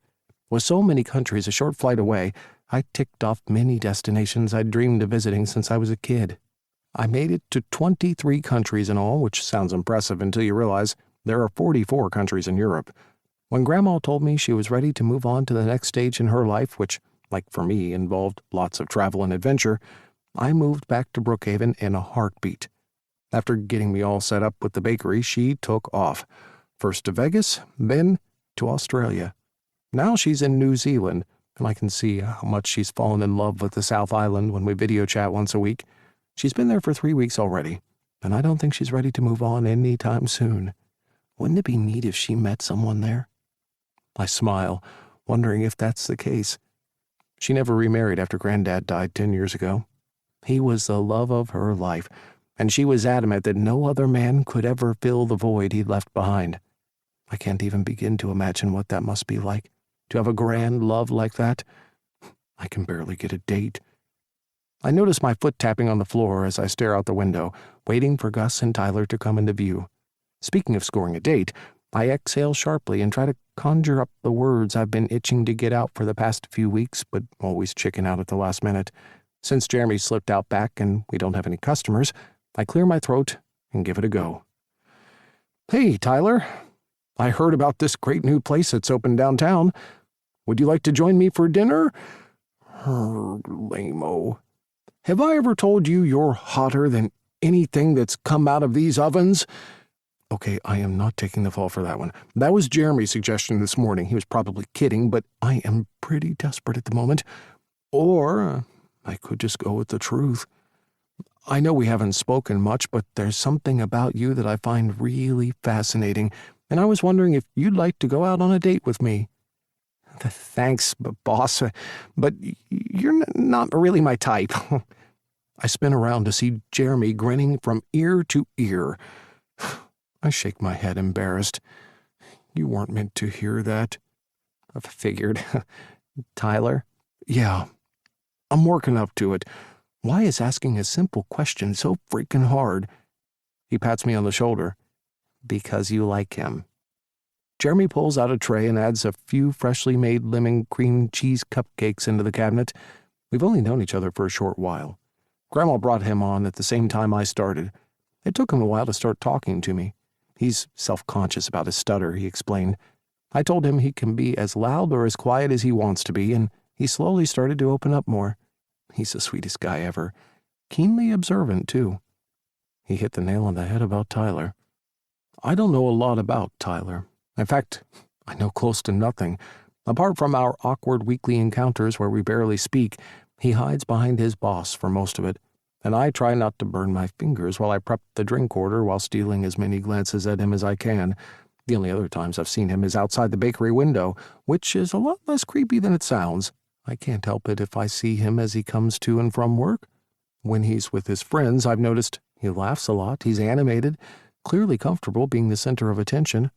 With so many countries a short flight away, I ticked off many destinations I'd dreamed of visiting since I was a kid. I made it to 23 countries in all, which sounds impressive until you realize there are 44 countries in Europe. When Grandma told me she was ready to move on to the next stage in her life, which, like for me, involved lots of travel and adventure, I moved back to Brookhaven in a heartbeat. After getting me all set up with the bakery, she took off. First to Vegas, then to Australia. Now she's in New Zealand, and I can see how much she's fallen in love with the South Island when we video chat once a week. She's been there for 3 weeks already, and I don't think she's ready to move on any time soon. Wouldn't it be neat if she met someone there? I smile, wondering if that's the case. She never remarried after Granddad died 10 years ago. He was the love of her life, and she was adamant that no other man could ever fill the void he'd left behind. I can't even begin to imagine what that must be like, to have a grand love like that. I can barely get a date. I notice my foot tapping on the floor as I stare out the window, waiting for Gus and Tyler to come into view. Speaking of scoring a date, I exhale sharply and try to conjure up the words I've been itching to get out for the past few weeks, but always chicken out at the last minute. Since Jeremy slipped out back and we don't have any customers, I clear my throat and give it a go. Hey, Tyler. I heard about this great new place that's opened downtown. Would you like to join me for dinner? Lame-o. Have I ever told you you're hotter than anything that's come out of these ovens? Okay, I am not taking the fall for that one. That was Jeremy's suggestion this morning. He was probably kidding, but I am pretty desperate at the moment. Or I could just go with the truth. I know we haven't spoken much, but there's something about you that I find really fascinating, and I was wondering if you'd like to go out on a date with me." Thanks, boss, but you're not really my type." I spin around to see Jeremy grinning from ear to ear. I shake my head, embarrassed. "You weren't meant to hear that." I figured. "Tyler?" "Yeah, I'm working up to it. Why is asking a simple question so freaking hard?" He pats me on the shoulder. "Because you like him." Jeremy pulls out a tray and adds a few freshly made lemon cream cheese cupcakes into the cabinet. We've only known each other for a short while. Grandma brought him on at the same time I started. It took him a while to start talking to me. He's self-conscious about his stutter, he explained. I told him he can be as loud or as quiet as he wants to be, and he slowly started to open up more. He's the sweetest guy ever. Keenly observant, too. He hit the nail on the head about Tyler. I don't know a lot about Tyler. In fact, I know close to nothing. Apart from our awkward weekly encounters where we barely speak, he hides behind his boss for most of it, and I try not to burn my fingers while I prep the drink order while stealing as many glances at him as I can. The only other times I've seen him is outside the bakery window, which is a lot less creepy than it sounds. I can't help it if I see him as he comes to and from work. When he's with his friends, I've noticed he laughs a lot, he's animated, clearly comfortable being the center of attention.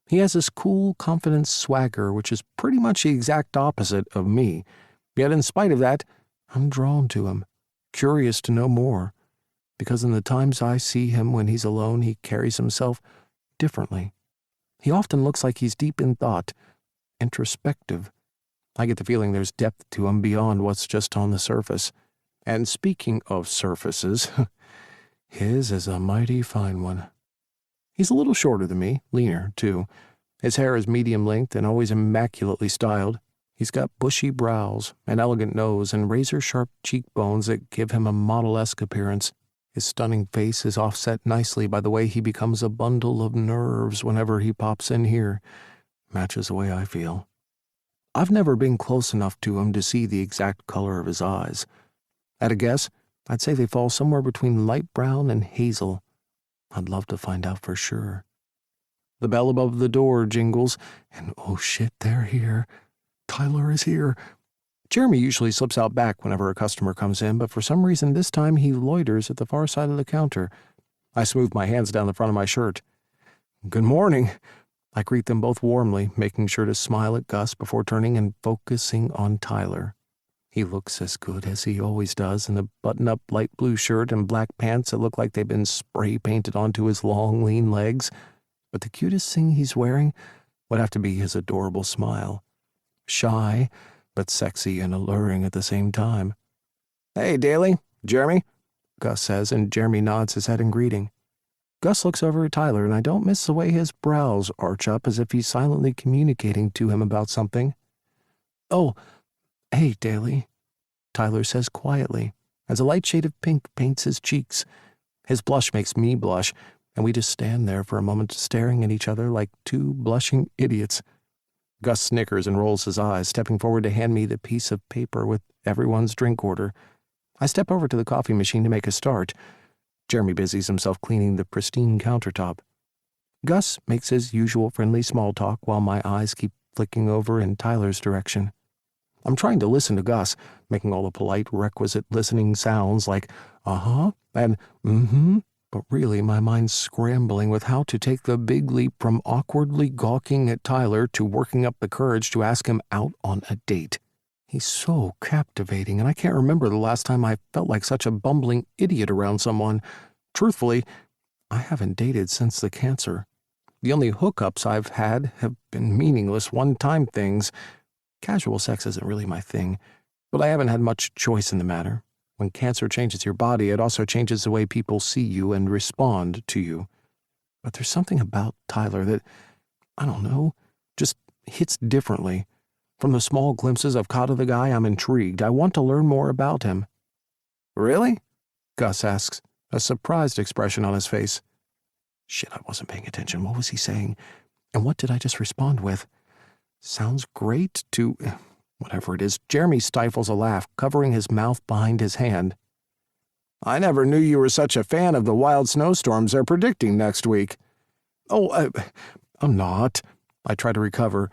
He has this cool, confident swagger, which is pretty much the exact opposite of me. Yet in spite of that, I'm drawn to him, curious to know more, because in the times I see him when he's alone, he carries himself differently. He often looks like he's deep in thought, introspective. I get the feeling there's depth to him beyond what's just on the surface. And speaking of surfaces, his is a mighty fine one. He's a little shorter than me, leaner, too. His hair is medium length and always immaculately styled. He's got bushy brows, an elegant nose, and razor-sharp cheekbones that give him a model-esque appearance. His stunning face is offset nicely by the way he becomes a bundle of nerves whenever he pops in here. Matches the way I feel. I've never been close enough to him to see the exact color of his eyes. At a guess, I'd say they fall somewhere between light brown and hazel. I'd love to find out for sure. The bell above the door jingles, and oh shit, they're here. Tyler is here. Jeremy usually slips out back whenever a customer comes in, but for some reason this time he loiters at the far side of the counter. I smooth my hands down the front of my shirt. "Good morning." I greet them both warmly, making sure to smile at Gus before turning and focusing on Tyler. He looks as good as he always does in a button-up light blue shirt and black pants that look like they've been spray-painted onto his long, lean legs. But the cutest thing he's wearing would have to be his adorable smile. Shy, but sexy and alluring at the same time. "Hey, Daly, Jeremy," Gus says, and Jeremy nods his head in greeting. Gus looks over at Tyler, and I don't miss the way his brows arch up as if he's silently communicating to him about something. "Oh, hey, Daly," Tyler says quietly, as a light shade of pink paints his cheeks. His blush makes me blush, and we just stand there for a moment staring at each other like two blushing idiots. Gus snickers and rolls his eyes, stepping forward to hand me the piece of paper with everyone's drink order. I step over to the coffee machine to make a start. Jeremy busies himself cleaning the pristine countertop. Gus makes his usual friendly small talk while my eyes keep flicking over in Tyler's direction. I'm trying to listen to Gus, making all the polite, requisite listening sounds like uh-huh and mm-hmm, but really my mind's scrambling with how to take the big leap from awkwardly gawking at Tyler to working up the courage to ask him out on a date. He's so captivating, and I can't remember the last time I felt like such a bumbling idiot around someone. Truthfully, I haven't dated since the cancer. The only hookups I've had have been meaningless one-time things. Casual sex isn't really my thing, but I haven't had much choice in the matter. When cancer changes your body, it also changes the way people see you and respond to you. But there's something about Tyler that, I don't know, just hits differently. From the small glimpses I've caught of the guy, I'm intrigued. I want to learn more about him. "Really?" Gus asks, a surprised expression on his face. Shit, I wasn't paying attention. What was he saying? And what did I just respond with? Sounds great to... whatever it is. Jeremy stifles a laugh, covering his mouth behind his hand. I never knew you were such a fan of the wild snowstorms they're predicting next week. Oh, I'm not. I try to recover.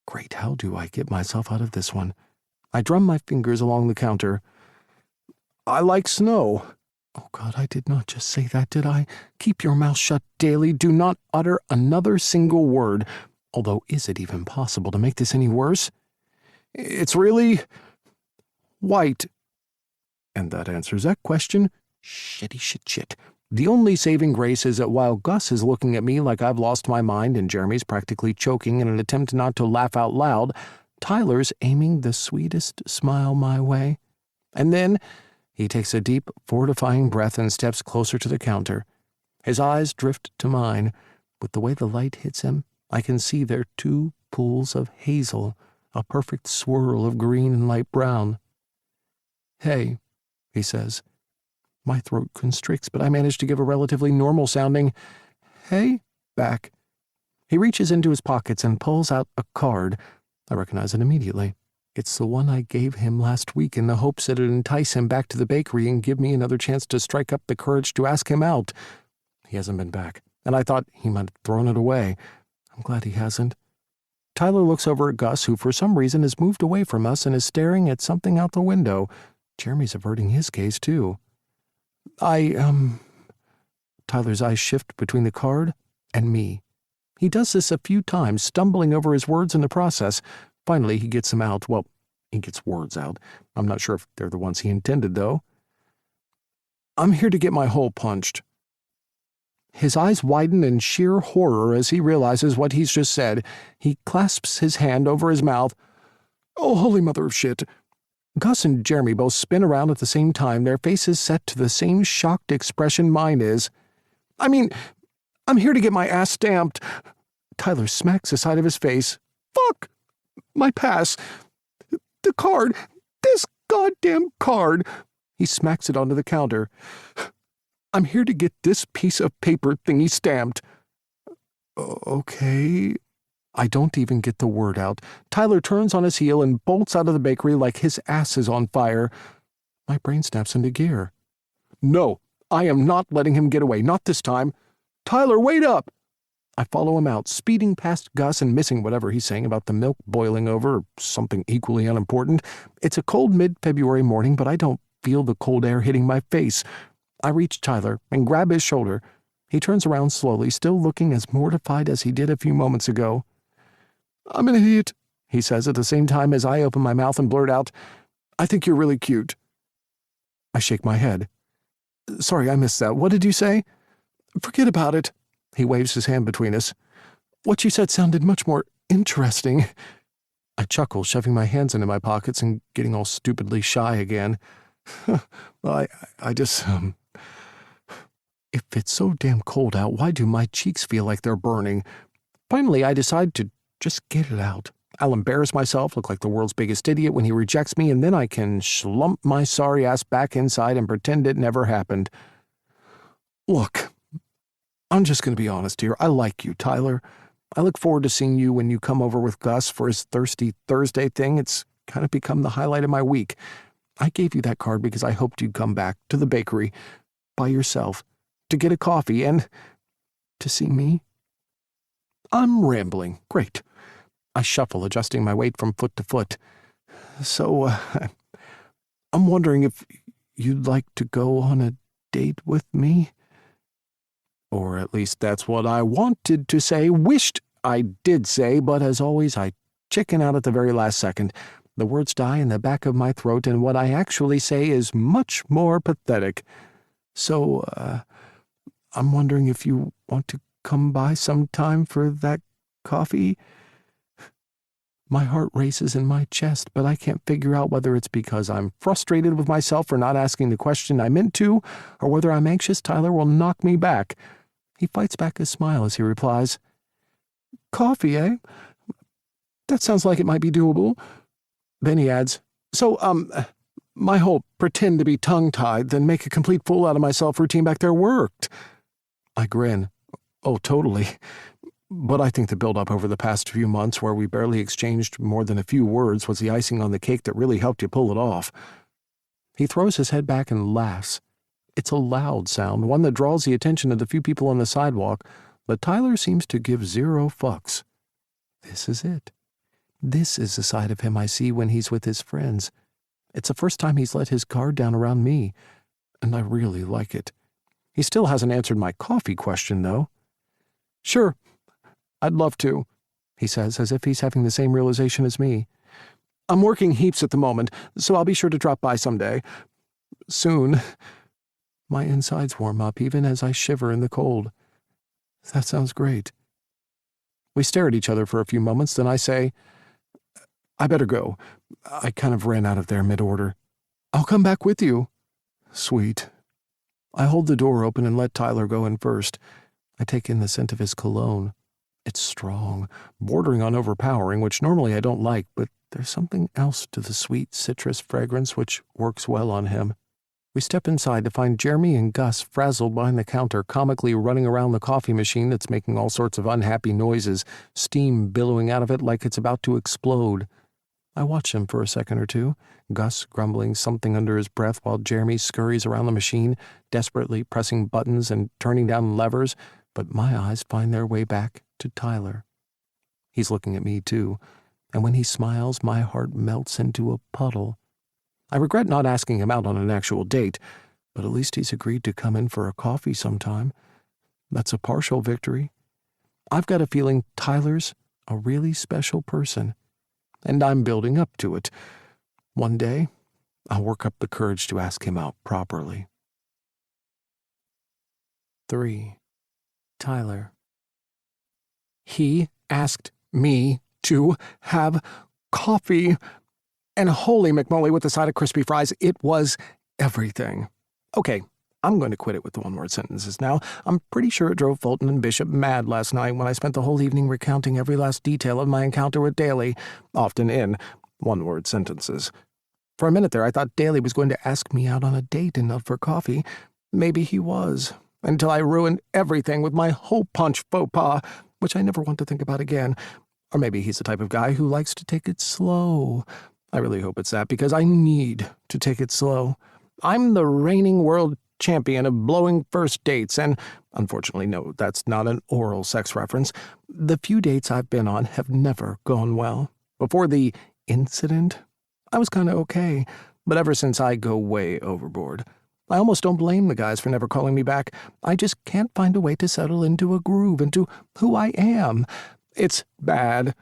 Great, how do I get myself out of this one? I drum my fingers along the counter. I like snow. Oh, God, I did not just say that, did I? Keep your mouth shut, Daly. Do not utter another single word. Although, is it even possible to make this any worse? It's really white. And that answers that question. Shit. The only saving grace is that while Gus is looking at me like I've lost my mind and Jeremy's practically choking in an attempt not to laugh out loud, Tyler's aiming the sweetest smile my way. And then he takes a deep, fortifying breath and steps closer to the counter. His eyes drift to mine. With the way the light hits him, I can see their two pools of hazel, a perfect swirl of green and light brown. Hey, he says. My throat constricts, but I manage to give a relatively normal-sounding, hey, back. He reaches into his pockets and pulls out a card. I recognize it immediately. It's the one I gave him last week in the hopes that it'd entice him back to the bakery and give me another chance to strike up the courage to ask him out. He hasn't been back, and I thought he might have thrown it away. I'm glad he hasn't. Tyler looks over at Gus, who for some reason has moved away from us and is staring at something out the window. Jeremy's averting his gaze, too. Tyler's eyes shift between the card and me. He does this a few times, stumbling over his words in the process. Finally, he gets them out. Well, he gets words out. I'm not sure if they're the ones he intended, though. I'm here to get my hole punched. His eyes widen in sheer horror as he realizes what he's just said. He clasps his hand over his mouth. Oh, holy mother of shit. Gus and Jeremy both spin around at the same time, their faces set to the same shocked expression mine is. I'm here to get my ass stamped. Tyler smacks the side of his face. Fuck! My pass. The card. This goddamn card. He smacks it onto the counter. I'm here to get this piece of paper thingy stamped. Okay. I don't even get the word out. Tyler turns on his heel and bolts out of the bakery like his ass is on fire. My brain snaps into gear. No, I am not letting him get away, not this time. Tyler, wait up! I follow him out, speeding past Gus and missing whatever he's saying about the milk boiling over or something equally unimportant. It's a cold mid-February morning, but I don't feel the cold air hitting my face. I reach Tyler and grab his shoulder. He turns around slowly, still looking as mortified as he did a few moments ago. I'm an idiot, he says at the same time as I open my mouth and blurt out, I think you're really cute. I shake my head. Sorry, I missed that. What did you say? Forget about it. He waves his hand between us. What you said sounded much more interesting. I chuckle, shoving my hands into my pockets and getting all stupidly shy again. Well, I just, If it's so damn cold out, why do my cheeks feel like they're burning? Finally, I decide to just get it out. I'll embarrass myself, look like the world's biggest idiot when he rejects me, and then I can slump my sorry ass back inside and pretend it never happened. Look, I'm just going to be honest here. I like you, Tyler. I look forward to seeing you when you come over with Gus for his Thirsty Thursday thing. It's kind of become the highlight of my week. I gave you that card because I hoped you'd come back to the bakery by yourself to get a coffee and to see me. I'm rambling. Great. I shuffle, adjusting my weight from foot to foot. So, I'm wondering if you'd like to go on a date with me? Or at least that's what I wanted to say, wished I did say, but as always, I chicken out at the very last second. The words die in the back of my throat, and what I actually say is much more pathetic. So, I'm wondering if you want to come by sometime for that coffee? My heart races in my chest, but I can't figure out whether it's because I'm frustrated with myself for not asking the question I meant to, or whether I'm anxious Tyler will knock me back. He fights back a smile as he replies, Coffee, eh? That sounds like it might be doable. Then he adds, So, my whole pretend to be tongue-tied, then make a complete fool out of myself routine back there worked. I grin. Oh, totally. But I think the build-up over the past few months where we barely exchanged more than a few words was the icing on the cake that really helped you pull it off. He throws his head back and laughs. It's a loud sound, one that draws the attention of the few people on the sidewalk, but Tyler seems to give zero fucks. This is it. This is the side of him I see when he's with his friends. It's the first time he's let his guard down around me, and I really like it. He still hasn't answered my coffee question, though. "Sure, I'd love to," he says, as if he's having the same realization as me. "I'm working heaps at the moment, so I'll be sure to drop by someday. Soon." My insides warm up even as I shiver in the cold. That sounds great. We stare at each other for a few moments, then I say, "I better go. I kind of ran out of there mid-order. I'll come back with you." Sweet. I hold the door open and let Tyler go in first. I take in the scent of his cologne. It's strong, bordering on overpowering, which normally I don't like, but there's something else to the sweet citrus fragrance which works well on him. We step inside to find Jeremy and Gus frazzled behind the counter, comically running around the coffee machine that's making all sorts of unhappy noises, steam billowing out of it like it's about to explode. I watch him for a second or two, Gus grumbling something under his breath while Jeremy scurries around the machine, desperately pressing buttons and turning down levers, but my eyes find their way back to Tyler. He's looking at me, too, and when he smiles, my heart melts into a puddle. I regret not asking him out on an actual date, but at least he's agreed to come in for a coffee sometime. That's a partial victory. I've got a feeling Tyler's a really special person, and I'm building up to it. One day, I'll work up the courage to ask him out properly. 3. Tyler. He asked me to have coffee, and holy McMoley with a side of crispy fries, it was everything. Okay, I'm going to quit it with the one-word sentences now. I'm pretty sure it drove Fulton and Bishop mad last night when I spent the whole evening recounting every last detail of my encounter with Daly, often in one-word sentences. For a minute there, I thought Daly was going to ask me out on a date and not for coffee. Maybe he was, until I ruined everything with my hole punch faux pas, which I never want to think about again. Or maybe he's the type of guy who likes to take it slow. I really hope it's that, because I need to take it slow. I'm the reigning world champion of blowing first dates, and unfortunately, no, that's not an oral sex reference. The few dates I've been on have never gone well. Before the incident, I was kind of okay, but ever since I go way overboard. I almost don't blame the guys for never calling me back. I just can't find a way to settle into a groove, into who I am. It's bad.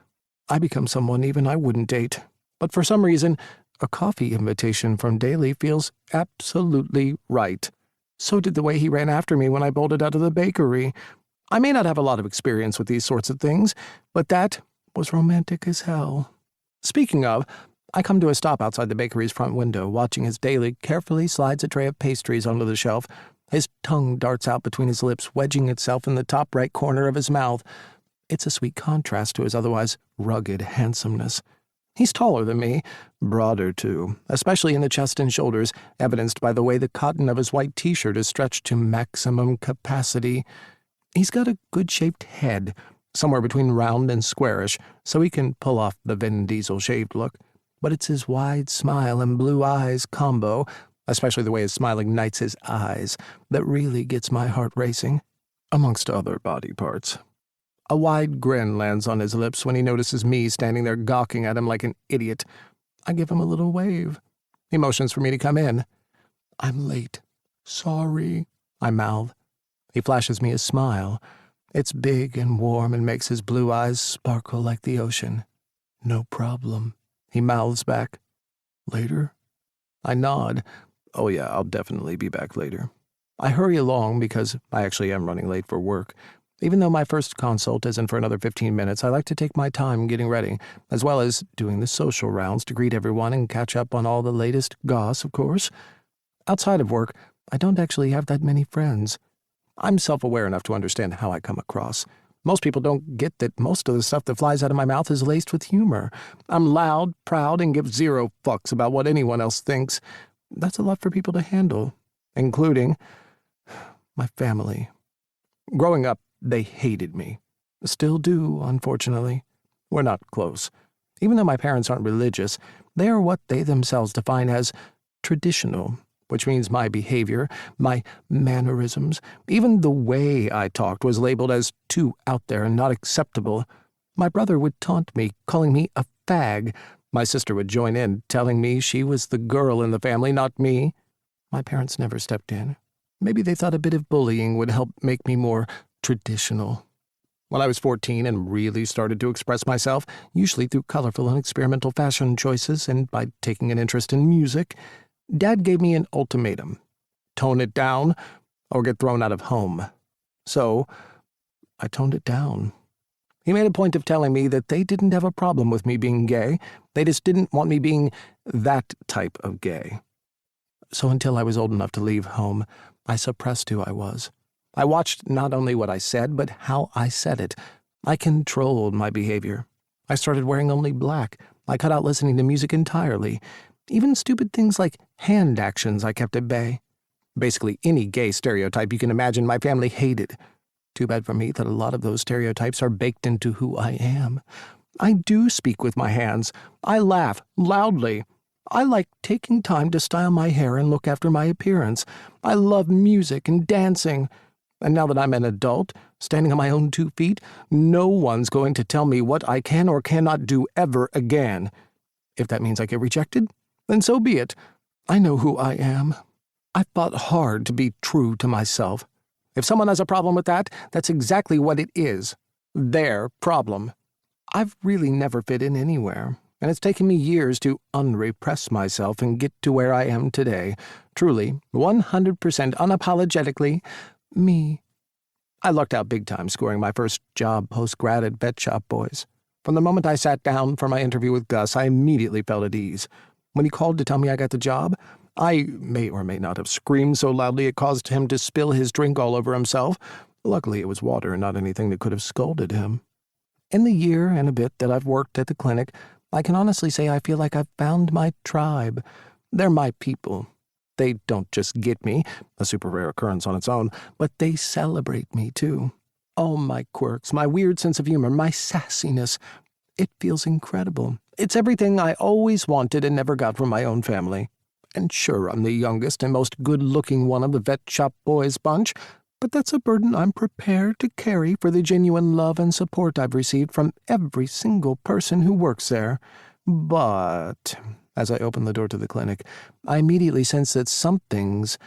I become someone even I wouldn't date. But for some reason, a coffee invitation from Daly feels absolutely right. So did the way he ran after me when I bolted out of the bakery. I may not have a lot of experience with these sorts of things, but that was romantic as hell. Speaking of, I come to a stop outside the bakery's front window, watching as Daly carefully slides a tray of pastries onto the shelf. His tongue darts out between his lips, wedging itself in the top right corner of his mouth. It's a sweet contrast to his otherwise rugged handsomeness. He's taller than me, broader too, especially in the chest and shoulders, evidenced by the way the cotton of his white t-shirt is stretched to maximum capacity. He's got a good-shaped head, somewhere between round and squarish, so he can pull off the Vin Diesel shaved look. But it's his wide smile and blue eyes combo, especially the way his smile ignites his eyes, that really gets my heart racing, amongst other body parts. A wide grin lands on his lips when he notices me standing there gawking at him like an idiot. I give him a little wave. He motions for me to come in. "I'm late. Sorry," I mouth. He flashes me a smile. It's big and warm and makes his blue eyes sparkle like the ocean. "No problem," he mouths back. "Later?" I nod. Oh yeah, I'll definitely be back later. I hurry along because I actually am running late for work. Even though my first consult isn't for another 15 minutes, I like to take my time getting ready, as well as doing the social rounds to greet everyone and catch up on all the latest goss, of course. Outside of work, I don't actually have that many friends. I'm self-aware enough to understand how I come across. Most people don't get that most of the stuff that flies out of my mouth is laced with humor. I'm loud, proud, and give zero fucks about what anyone else thinks. That's a lot for people to handle, including my family. Growing up, they hated me. Still do, unfortunately. We're not close. Even though my parents aren't religious, they are what they themselves define as traditional, which means my behavior, my mannerisms, even the way I talked was labeled as too out there and not acceptable. My brother would taunt me, calling me a fag. My sister would join in, telling me she was the girl in the family, not me. My parents never stepped in. Maybe they thought a bit of bullying would help make me more traditional. When I was 14 and really started to express myself, usually through colorful and experimental fashion choices and by taking an interest in music, Dad gave me an ultimatum: tone it down or get thrown out of home. So I toned it down. He made a point of telling me that they didn't have a problem with me being gay. They just didn't want me being that type of gay. So until I was old enough to leave home, I suppressed who I was. I watched not only what I said, but how I said it. I controlled my behavior. I started wearing only black. I cut out listening to music entirely. Even stupid things like hand actions I kept at bay. Basically any gay stereotype you can imagine my family hated. Too bad for me that a lot of those stereotypes are baked into who I am. I do speak with my hands. I laugh loudly. I like taking time to style my hair and look after my appearance. I love music and dancing. And now that I'm an adult, standing on my own 2 feet, no one's going to tell me what I can or cannot do ever again. If that means I get rejected, then so be it. I know who I am. I fought hard to be true to myself. If someone has a problem with that, that's exactly what it is. Their problem. I've really never fit in anywhere, and it's taken me years to unrepress myself and get to where I am today. Truly, 100% unapologetically, me. I lucked out big time scoring my first job post-grad at Vet Shop Boys. From the moment I sat down for my interview with Gus, I immediately felt at ease. When he called to tell me I got the job, I may or may not have screamed so loudly it caused him to spill his drink all over himself. Luckily, it was water and not anything that could have scalded him. In the year and a bit that I've worked at the clinic, I can honestly say I feel like I've found my tribe. They're my people. They don't just get me, a super rare occurrence on its own, but they celebrate me too. All my quirks, my weird sense of humor, my sassiness. It feels incredible. It's everything I always wanted and never got from my own family. And sure, I'm the youngest and most good-looking one of the Vet Shop Boys bunch, but that's a burden I'm prepared to carry for the genuine love and support I've received from every single person who works there. But as I open the door to the clinic, I immediately sense that something's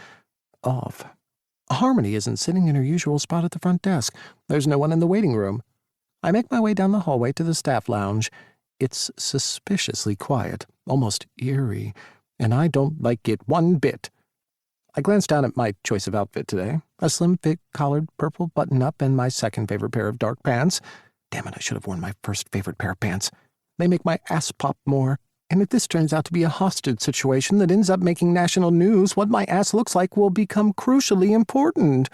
off. Harmony isn't sitting in her usual spot at the front desk. There's no one in the waiting room. I make my way down the hallway to the staff lounge. It's suspiciously quiet, almost eerie, and I don't like it one bit. I glanced down at my choice of outfit today, a slim-fit collared purple button-up and my second favorite pair of dark pants. Damn it, I should have worn my first favorite pair of pants. They make my ass pop more. And if this turns out to be a hostage situation that ends up making national news, what my ass looks like will become crucially important.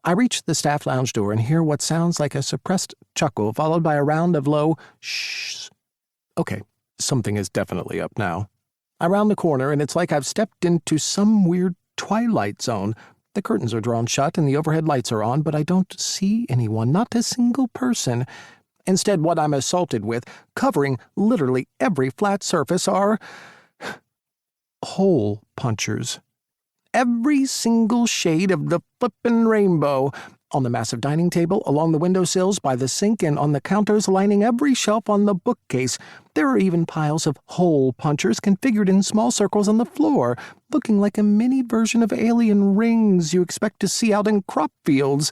I reach the staff lounge door and hear what sounds like a suppressed chuckle followed by a round of low shhs. Okay, something is definitely up now. I round the corner and it's like I've stepped into some weird twilight zone. The curtains are drawn shut and the overhead lights are on, but I don't see anyone, not a single person. Instead, what I'm assaulted with, covering literally every flat surface, are hole punchers. Every single shade of the flippin' rainbow. On the massive dining table, along the windowsills, by the sink, and on the counters lining every shelf on the bookcase. There are even piles of hole punchers configured in small circles on the floor, looking like a mini version of alien rings you expect to see out in crop fields.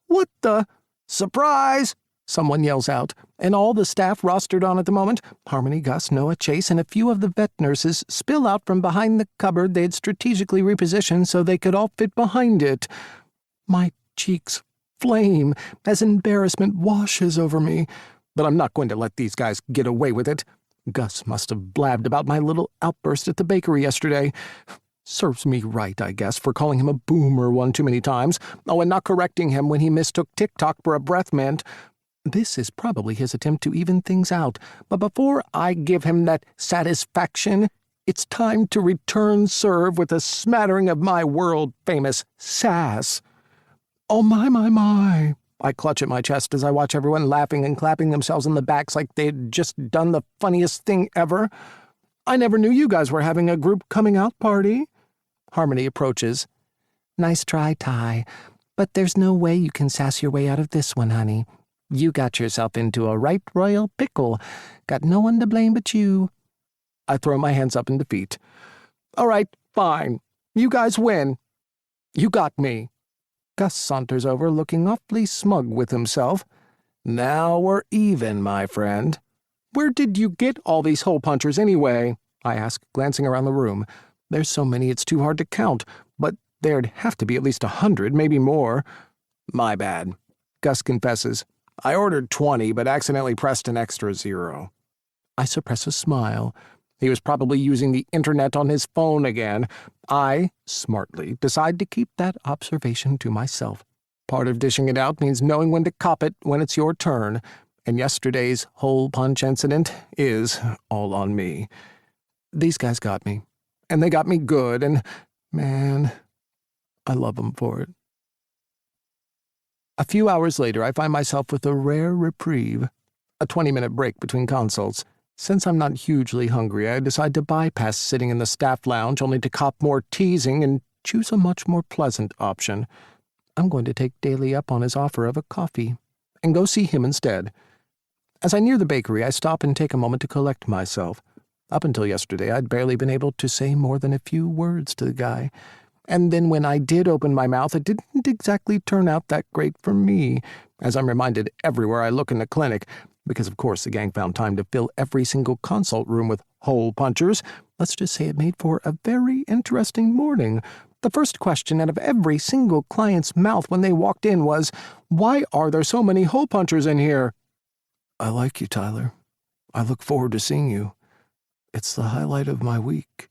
What the? Surprise! Someone yells out, and all the staff rostered on at the moment, Harmony, Gus, Noah, Chase, and a few of the vet nurses, spill out from behind the cupboard they had strategically repositioned so they could all fit behind it. My cheeks flame as embarrassment washes over me, but I'm not going to let these guys get away with it. Gus must have blabbed about my little outburst at the bakery yesterday. Serves me right, I guess, for calling him a boomer one too many times. Oh, and not correcting him when he mistook TikTok for a breath mint. This is probably his attempt to even things out, but before I give him that satisfaction, it's time to return serve with a smattering of my world-famous sass. Oh, my. I clutch at my chest as I watch everyone laughing and clapping themselves on the backs like they'd just done the funniest thing ever. I never knew you guys were having a group coming out party. Harmony approaches. Nice try, Ty. But there's no way you can sass your way out of this one, honey. You got yourself into a right royal pickle. Got no one to blame but you. I throw my hands up in defeat. All right, fine. You guys win. You got me. Gus saunters over, looking awfully smug with himself. Now we're even, my friend. Where did you get all these hole punchers anyway? I ask, glancing around the room. There's so many it's too hard to count, but there'd have to be at least 100, maybe more. My bad. Gus confesses. I ordered 20, but accidentally pressed an extra 0. I suppress a smile. He was probably using the internet on his phone again. I, smartly, decide to keep that observation to myself. Part of dishing it out means knowing when to cop it when it's your turn, and yesterday's hole punch incident is all on me. These guys got me, and they got me good, and, man, I love them for it. A few hours later, I find myself with a rare reprieve, a 20-minute break between consults. Since I'm not hugely hungry, I decide to bypass sitting in the staff lounge only to cop more teasing and choose a much more pleasant option. I'm going to take Daly up on his offer of a coffee and go see him instead. As I near the bakery, I stop and take a moment to collect myself. Up until yesterday, I'd barely been able to say more than a few words to the guy. And then when I did open my mouth, it didn't exactly turn out that great for me, as I'm reminded everywhere I look in the clinic, because of course the gang found time to fill every single consult room with hole punchers. Let's just say it made for a very interesting morning. The first question out of every single client's mouth when they walked in was, "Why are there so many hole punchers in here?" I like you, Tyler. I look forward to seeing you. It's the highlight of my week.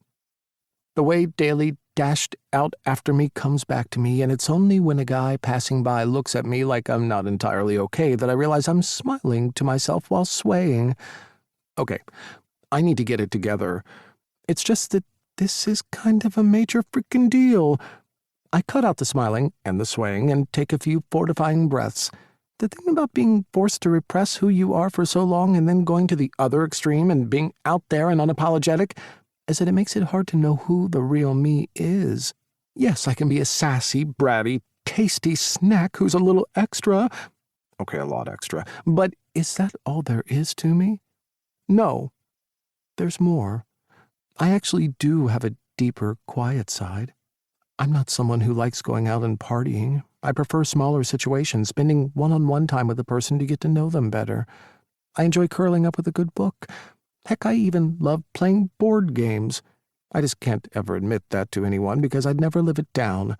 The way Daly dashed out after me comes back to me, and it's only when a guy passing by looks at me like I'm not entirely okay that I realize I'm smiling to myself while swaying. Okay, I need to get it together. It's just that this is kind of a major freaking deal. I cut out the smiling and the swaying and take a few fortifying breaths. The thing about being forced to repress who you are for so long and then going to the other extreme and being out there and unapologetic is that it makes it hard to know who the real me is. Yes, I can be a sassy, bratty, tasty snack who's a little extra. Okay, a lot extra. But is that all there is to me? No. There's more. I actually do have a deeper, quiet side. I'm not someone who likes going out and partying. I prefer smaller situations, spending one-on-one time with a person to get to know them better. I enjoy curling up with a good book. Heck, I even love playing board games. I just can't ever admit that to anyone because I'd never live it down.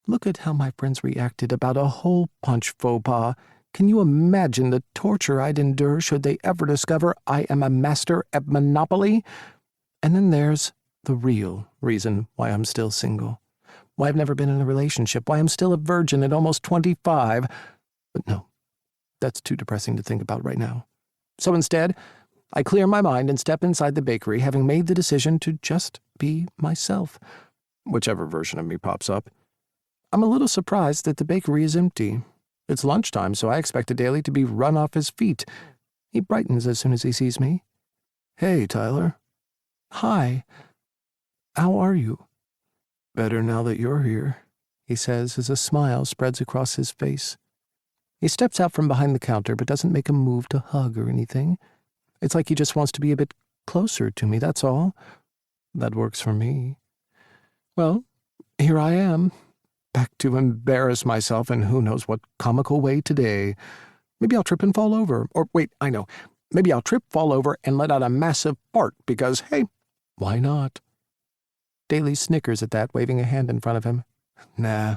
Look at how my friends reacted about a hole punch faux pas. Can you imagine the torture I'd endure should they ever discover I am a master at Monopoly? And then there's the real reason why I'm still single. Why I've never been in a relationship. Why I'm still a virgin at almost 25. But no, that's too depressing to think about right now. So instead, I clear my mind and step inside the bakery, having made the decision to just be myself, whichever version of me pops up. I'm a little surprised that the bakery is empty. It's lunchtime, so I expected Daly to be run off his feet. He brightens as soon as he sees me. Hey, Tyler. Hi. How are you? Better now that you're here, he says as a smile spreads across his face. He steps out from behind the counter but doesn't make a move to hug or anything. It's like he just wants to be a bit closer to me, that's all. That works for me. Well, here I am, back to embarrass myself in who knows what comical way today. Maybe I'll trip and fall over. Or wait, I know. Maybe I'll trip, fall over, and let out a massive fart because, hey, why not? Daly snickers at that, waving a hand in front of him. Nah,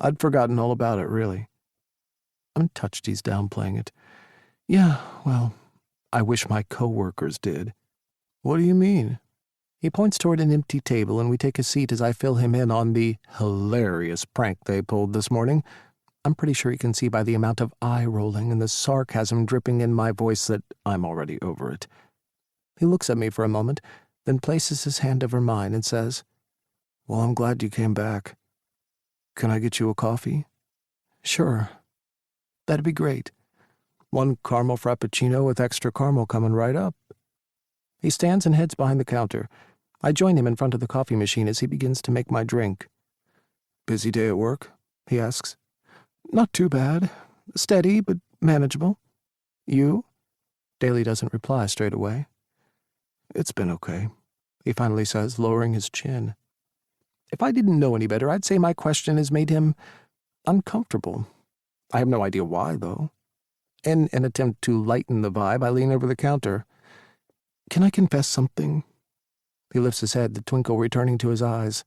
I'd forgotten all about it, really. I'm touched he's downplaying it. Yeah, well, I wish my coworkers did. What do you mean? He points toward an empty table, and we take a seat as I fill him in on the hilarious prank they pulled this morning. I'm pretty sure he can see by the amount of eye rolling and the sarcasm dripping in my voice that I'm already over it. He looks at me for a moment, then places his hand over mine and says, Well, I'm glad you came back. Can I get you a coffee? Sure. That'd be great. 1 caramel frappuccino with extra caramel coming right up. He stands and heads behind the counter. I join him in front of the coffee machine as he begins to make my drink. Busy day at work? He asks. Not too bad. Steady, but manageable. You? Daly doesn't reply straight away. It's been okay, he finally says, lowering his chin. If I didn't know any better, I'd say my question has made him uncomfortable. I have no idea why, though. In an attempt to lighten the vibe, I lean over the counter. Can I confess something? He lifts his head, the twinkle returning to his eyes.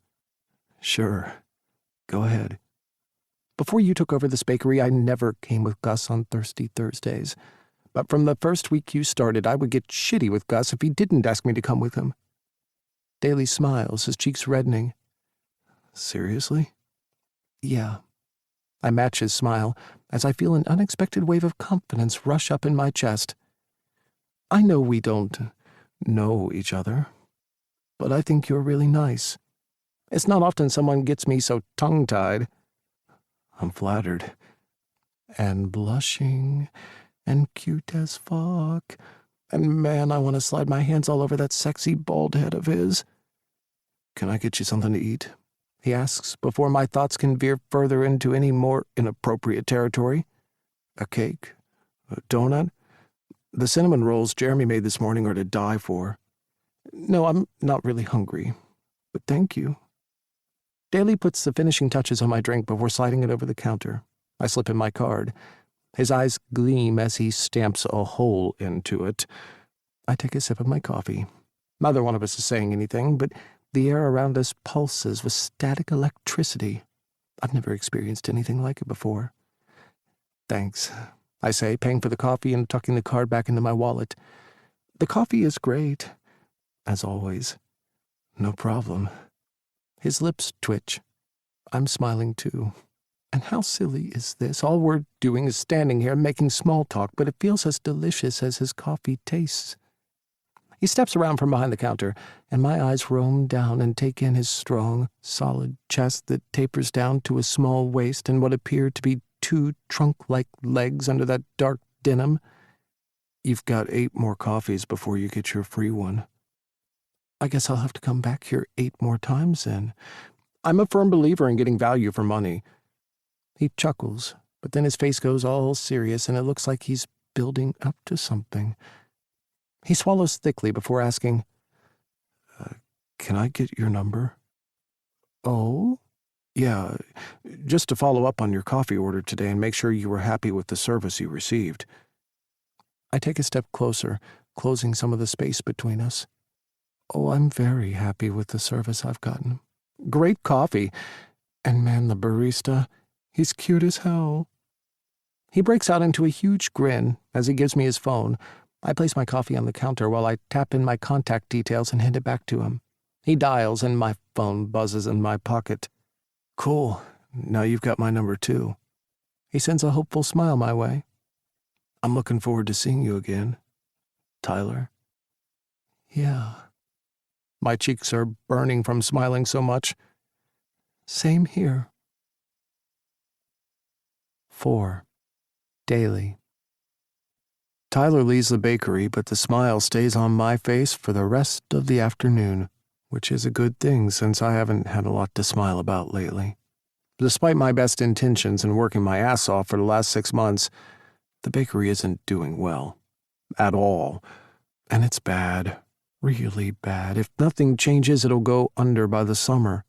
Sure. Go ahead. Before you took over this bakery, I never came with Gus on Thirsty Thursdays. But from the first week you started, I would get shitty with Gus if he didn't ask me to come with him. Daly smiles, his cheeks reddening. Seriously? Yeah. I match his smile as I feel an unexpected wave of confidence rush up in my chest. I know we don't know each other, but I think you're really nice. It's not often someone gets me so tongue-tied. I'm flattered. And blushing, and cute as fuck. And man, I want to slide my hands all over that sexy bald head of his. Can I get you something to eat? He asks, before my thoughts can veer further into any more inappropriate territory. A cake? A donut? The cinnamon rolls Jeremy made this morning are to die for. No, I'm not really hungry, but thank you. Daly puts the finishing touches on my drink before sliding it over the counter. I slip him my card. His eyes gleam as he stamps a hole into it. I take a sip of my coffee. Neither one of us is saying anything, but the air around us pulses with static electricity. I've never experienced anything like it before. Thanks, I say, paying for the coffee and tucking the card back into my wallet. The coffee is great, as always. No problem. His lips twitch. I'm smiling too. And how silly is this? All we're doing is standing here making small talk, but it feels as delicious as his coffee tastes. He steps around from behind the counter, and my eyes roam down and take in his strong, solid chest that tapers down to a small waist and what appear to be 2 trunk-like legs under that dark denim. You've got 8 more coffees before you get your free one. I guess I'll have to come back here 8 more times then. I'm a firm believer in getting value for money. He chuckles, but then his face goes all serious and it looks like he's building up to something. He swallows thickly before asking, Can I get your number? Oh? Yeah, just to follow up on your coffee order today and make sure you were happy with the service you received. I take a step closer, closing some of the space between us. Oh, I'm very happy with the service I've gotten. Great coffee. And man, the barista, he's cute as hell. He breaks out into a huge grin as he gives me his phone. I place my coffee on the counter while I tap in my contact details and hand it back to him. He dials and my phone buzzes in my pocket. Cool. Now you've got my number too. He sends a hopeful smile my way. I'm looking forward to seeing you again. Tyler. Yeah. My cheeks are burning from smiling so much. Same here. 4. Daily. Tyler leaves the bakery, but the smile stays on my face for the rest of the afternoon, which is a good thing since I haven't had a lot to smile about lately. Despite my best intentions and working my ass off for the last 6 months, the bakery isn't doing well. At all. And it's bad. Really bad. If nothing changes, it'll go under by the summer.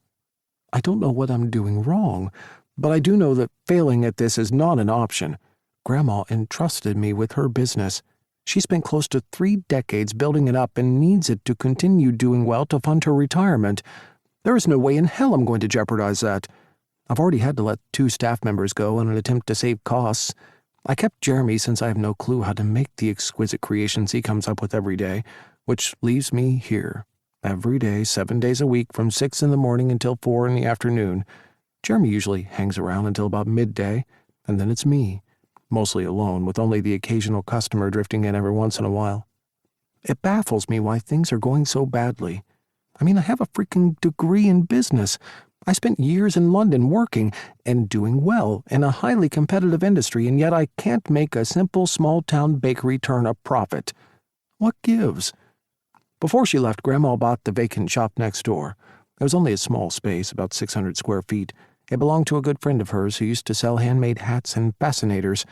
I don't know what I'm doing wrong, but I do know that failing at this is not an option. Grandma entrusted me with her business. She spent close to 3 decades building it up and needs it to continue doing well to fund her retirement. There is no way in hell I'm going to jeopardize that. I've already had to let 2 staff members go in an attempt to save costs. I kept Jeremy since I have no clue how to make the exquisite creations he comes up with every day, which leaves me here, every day, 7 days a week from 6 in the morning until 4 in the afternoon. Jeremy usually hangs around until about midday, and then it's me, mostly alone, with only the occasional customer drifting in every once in a while. It baffles me why things are going so badly. I mean, I have a freaking degree in business. I spent years in London working and doing well in a highly competitive industry, and yet I can't make a simple small-town bakery turn a profit. What gives? Before she left, Grandma bought the vacant shop next door. It was only a small space, about 600 square feet. It belonged to a good friend of hers who used to sell handmade hats and fascinators.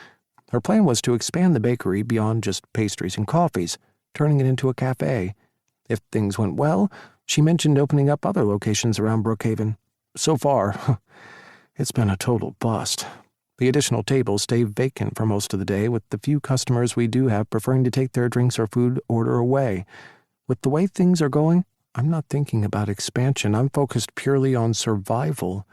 Her plan was to expand the bakery beyond just pastries and coffees, turning it into a cafe. If things went well, she mentioned opening up other locations around Brookhaven. So far, it's been a total bust. The additional tables stay vacant for most of the day, with the few customers we do have preferring to take their drinks or food order away. With the way things are going, I'm not thinking about expansion. I'm focused purely on survival.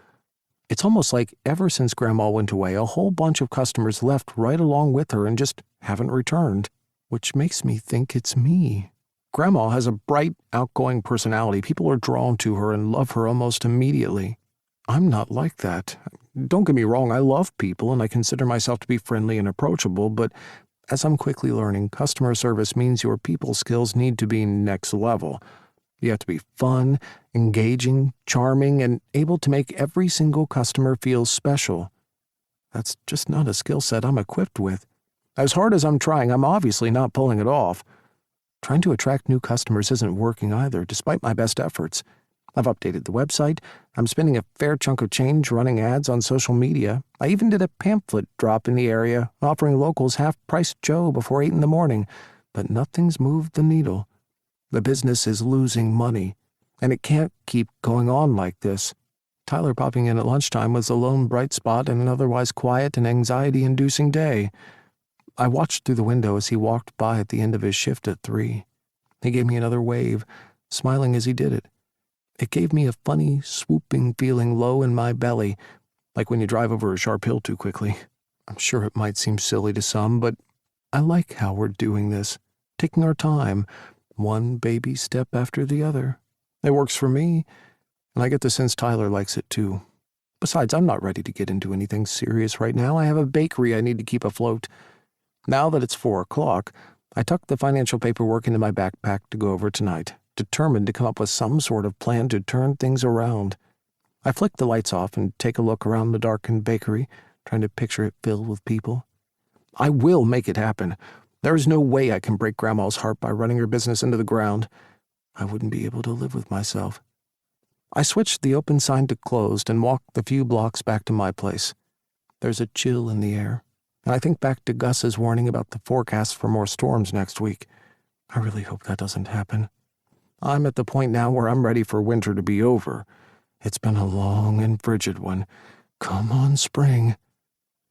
It's almost like ever since Grandma went away, a whole bunch of customers left right along with her and just haven't returned, which makes me think it's me. Grandma has a bright, outgoing personality. People are drawn to her and love her almost immediately. I'm not like that. Don't get me wrong, I love people and I consider myself to be friendly and approachable, but as I'm quickly learning, customer service means your people skills need to be next level. You have to be fun, engaging, charming, and able to make every single customer feel special. That's just not a skill set I'm equipped with. As hard as I'm trying, I'm obviously not pulling it off. Trying to attract new customers isn't working either, despite my best efforts. I've updated the website. I'm spending a fair chunk of change running ads on social media. I even did a pamphlet drop in the area, offering locals half-price Joe before 8 in the morning, but nothing's moved the needle. The business is losing money, and it can't keep going on like this. Tyler popping in at lunchtime was the lone bright spot in an otherwise quiet and anxiety-inducing day. I watched through the window as he walked by at the end of his shift at 3. He gave me another wave, smiling as he did it. It gave me a funny, swooping feeling low in my belly, like when you drive over a sharp hill too quickly. I'm sure it might seem silly to some, but I like how we're doing this, taking our time, one baby step after the other. It works for me, and I get the sense Tyler likes it too. Besides, I'm not ready to get into anything serious right now. I have a bakery I need to keep afloat. Now that it's 4 o'clock, I tucked the financial paperwork into my backpack to go over tonight, determined to come up with some sort of plan to turn things around. I flick the lights off and take a look around the darkened bakery, trying to picture it filled with people. I will make it happen. There is no way I can break Grandma's heart by running her business into the ground. I wouldn't be able to live with myself. I switched the open sign to closed and walked the few blocks back to my place. There's a chill in the air, and I think back to Gus's warning about the forecast for more storms next week. I really hope that doesn't happen. I'm at the point now where I'm ready for winter to be over. It's been a long and frigid one. Come on, spring.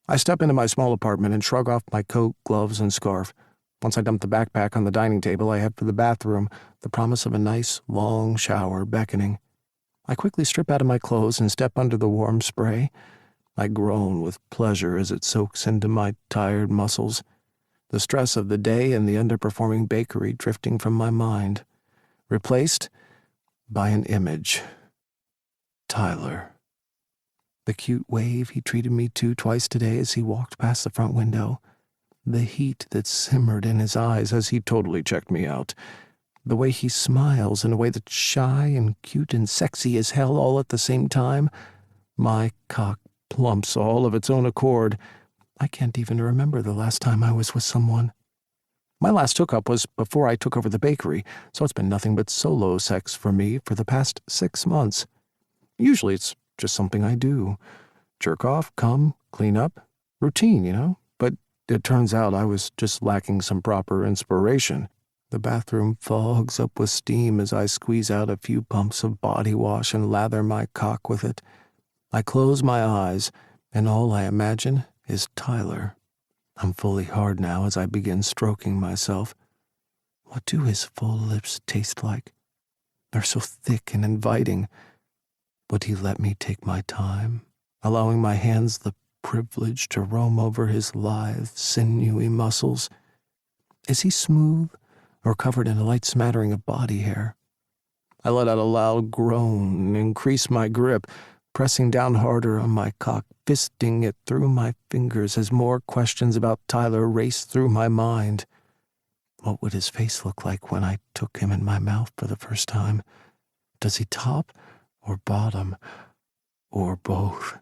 I step into my small apartment and shrug off my coat, gloves, and scarf. Once I dump the backpack on the dining table, I head for the bathroom, the promise of a nice, long shower beckoning. I quickly strip out of my clothes and step under the warm spray. I groan with pleasure as it soaks into my tired muscles, the stress of the day and the underperforming bakery drifting from my mind, replaced by an image. Tyler. The cute wave he treated me to twice today as he walked past the front window. The heat that simmered in his eyes as he totally checked me out. The way he smiles in a way that's shy and cute and sexy as hell all at the same time. My cock plumps all of its own accord. I can't even remember the last time I was with someone. My last hookup was before I took over the bakery, so it's been nothing but solo sex for me for the past 6 months. Usually it's just something I do. Jerk off, come, clean up. Routine, But it turns out I was just lacking some proper inspiration. The bathroom fogs up with steam as I squeeze out a few pumps of body wash and lather my cock with it. I close my eyes, and all I imagine is Tyler. I'm fully hard now as I begin stroking myself. What do his full lips taste like? They're so thick and inviting. Would he let me take my time, allowing my hands the privilege to roam over his lithe, sinewy muscles? Is he smooth or covered in a light smattering of body hair? I let out a loud groan and increase my grip, pressing down harder on my cock, fisting it through my fingers as more questions about Tyler raced through my mind. What would his face look like when I took him in my mouth for the first time? Does he top or bottom, or both?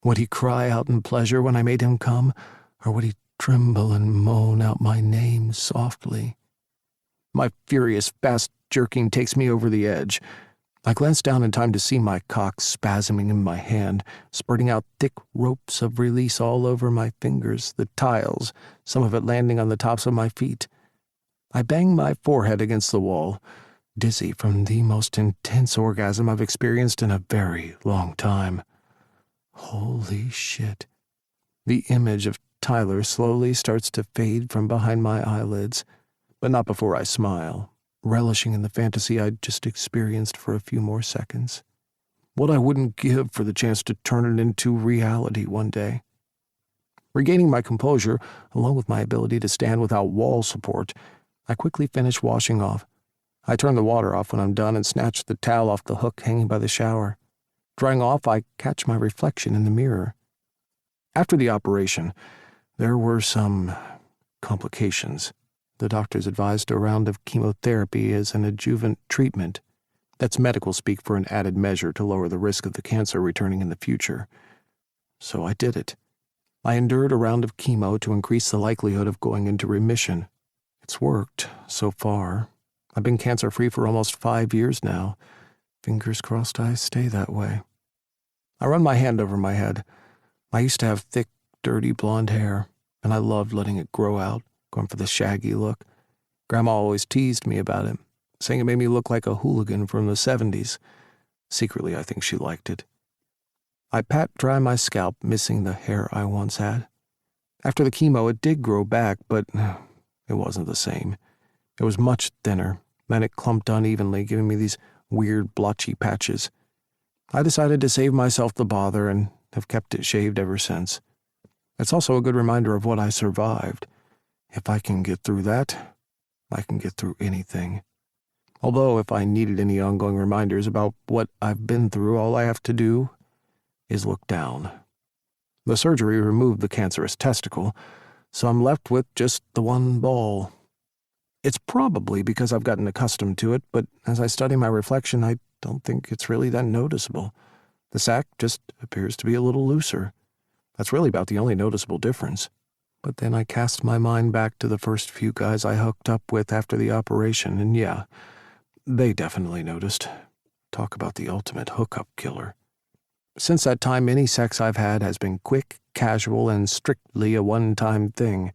Would he cry out in pleasure when I made him come, or would he tremble and moan out my name softly? My furious, fast jerking takes me over the edge. I glance down in time to see my cock spasming in my hand, spurting out thick ropes of release all over my fingers, the tiles, some of it landing on the tops of my feet. I bang my forehead against the wall, dizzy from the most intense orgasm I've experienced in a very long time. Holy shit. The image of Tyler slowly starts to fade from behind my eyelids, but not before I smile, relishing in the fantasy I'd just experienced for a few more seconds. What I wouldn't give for the chance to turn it into reality one day. Regaining my composure, along with my ability to stand without wall support, I quickly finish washing off. I turn the water off when I'm done and snatch the towel off the hook hanging by the shower. Drying off, I catch my reflection in the mirror. After the operation, there were some complications. The doctors advised a round of chemotherapy as an adjuvant treatment. That's medical speak for an added measure to lower the risk of the cancer returning in the future. So I did it. I endured a round of chemo to increase the likelihood of going into remission. It's worked, so far. I've been cancer-free for almost 5 years now. Fingers crossed I stay that way. I run my hand over my head. I used to have thick, dirty blonde hair, and I loved letting it grow out, going for the shaggy look. Grandma always teased me about it, saying it made me look like a hooligan from the 70s. Secretly, I think she liked it. I pat dry my scalp, missing the hair I once had. After the chemo, it did grow back, but it wasn't the same. It was much thinner, and it clumped unevenly, giving me these weird, blotchy patches. I decided to save myself the bother and have kept it shaved ever since. It's also a good reminder of what I survived. If I can get through that, I can get through anything. Although if I needed any ongoing reminders about what I've been through, all I have to do is look down. The surgery removed the cancerous testicle, so I'm left with just the one ball. It's probably because I've gotten accustomed to it, but as I study my reflection, I don't think it's really that noticeable. The sac just appears to be a little looser. That's really about the only noticeable difference. But then I cast my mind back to the first few guys I hooked up with after the operation, and yeah, they definitely noticed. Talk about the ultimate hookup killer. Since that time, any sex I've had has been quick, casual, and strictly a one-time thing.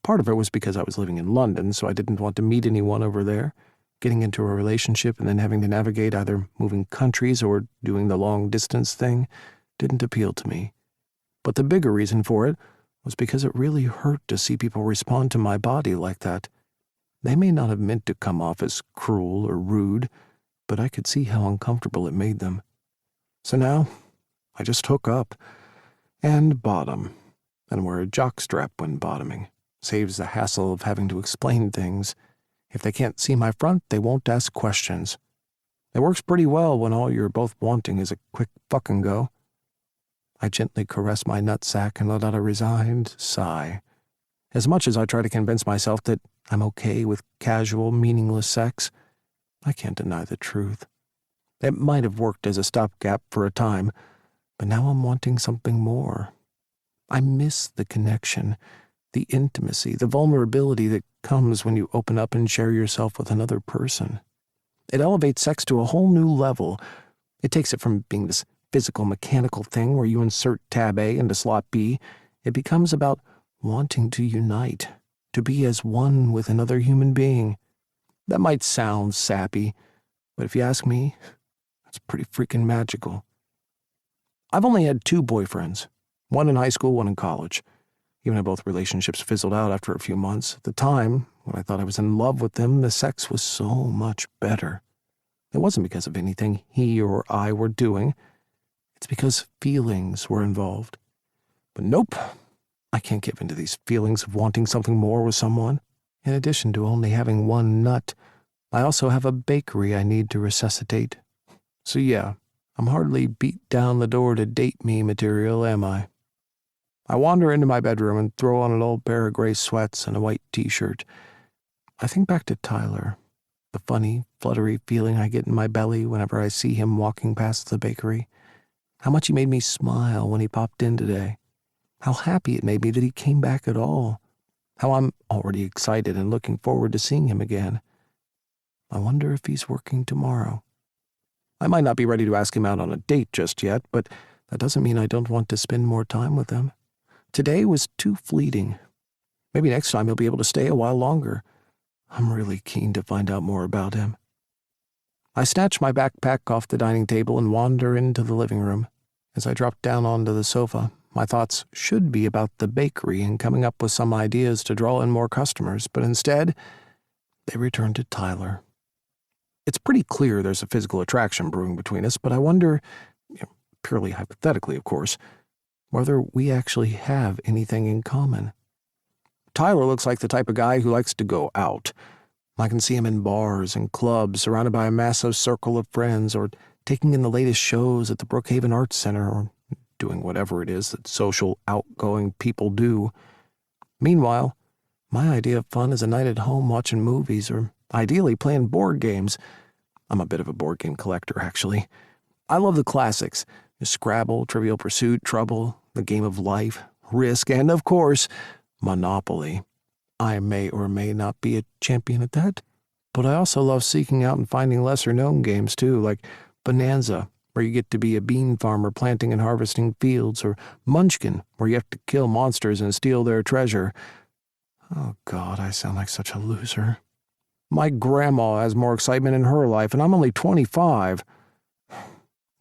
Part of it was because I was living in London, so I didn't want to meet anyone over there. Getting into a relationship and then having to navigate either moving countries or doing the long-distance thing didn't appeal to me. But the bigger reason for it was because it really hurt to see people respond to my body like that. They may not have meant to come off as cruel or rude, but I could see how uncomfortable it made them. So now, I just hook up and bottom, and wear a jockstrap when bottoming. Saves the hassle of having to explain things. If they can't see my front, they won't ask questions. It works pretty well when all you're both wanting is a quick fucking go. I gently caress my nutsack and let out a resigned sigh. As much as I try to convince myself that I'm okay with casual, meaningless sex, I can't deny the truth. It might have worked as a stopgap for a time, but now I'm wanting something more. I miss the connection, the intimacy, the vulnerability that comes when you open up and share yourself with another person. It elevates sex to a whole new level. It takes it from being this physical, mechanical thing where you insert tab A into slot B. It becomes about wanting to unite, to be as one with another human being. That might sound sappy, but if you ask me, it's pretty freaking magical. I've only had 2 boyfriends, one in high school, one in college. Even though both relationships fizzled out after a few months, at the time, when I thought I was in love with them, the sex was so much better. It wasn't because of anything he or I were doing. It's because feelings were involved. But nope, I can't give in to these feelings of wanting something more with someone. In addition to only having one nut, I also have a bakery I need to resuscitate. So yeah, I'm hardly beat down the door to date me material, am I? I wander into my bedroom and throw on an old pair of gray sweats and a white t-shirt. I think back to Tyler, the funny, fluttery feeling I get in my belly whenever I see him walking past the bakery. How much he made me smile when he popped in today. How happy it made me that he came back at all. How I'm already excited and looking forward to seeing him again. I wonder if he's working tomorrow. I might not be ready to ask him out on a date just yet, but that doesn't mean I don't want to spend more time with him. Today was too fleeting. Maybe next time he'll be able to stay a while longer. I'm really keen to find out more about him. I snatch my backpack off the dining table and wander into the living room. As I drop down onto the sofa, my thoughts should be about the bakery and coming up with some ideas to draw in more customers, but instead, they return to Tyler. It's pretty clear there's a physical attraction brewing between us, but I wonder, purely hypothetically, of course, whether we actually have anything in common. Tyler looks like the type of guy who likes to go out. I can see him in bars and clubs, surrounded by a massive circle of friends, or taking in the latest shows at the Brookhaven Arts Center, or doing whatever it is that social, outgoing people do. Meanwhile, my idea of fun is a night at home watching movies, or ideally playing board games. I'm a bit of a board game collector, actually. I love the classics: Scrabble, Trivial Pursuit, Trouble, The Game of Life, Risk, and, of course, Monopoly. I may or may not be a champion at that, but I also love seeking out and finding lesser-known games, too, like Bonanza, where you get to be a bean farmer planting and harvesting fields, or Munchkin, where you have to kill monsters and steal their treasure. Oh, God, I sound like such a loser. My grandma has more excitement in her life, and I'm only 25.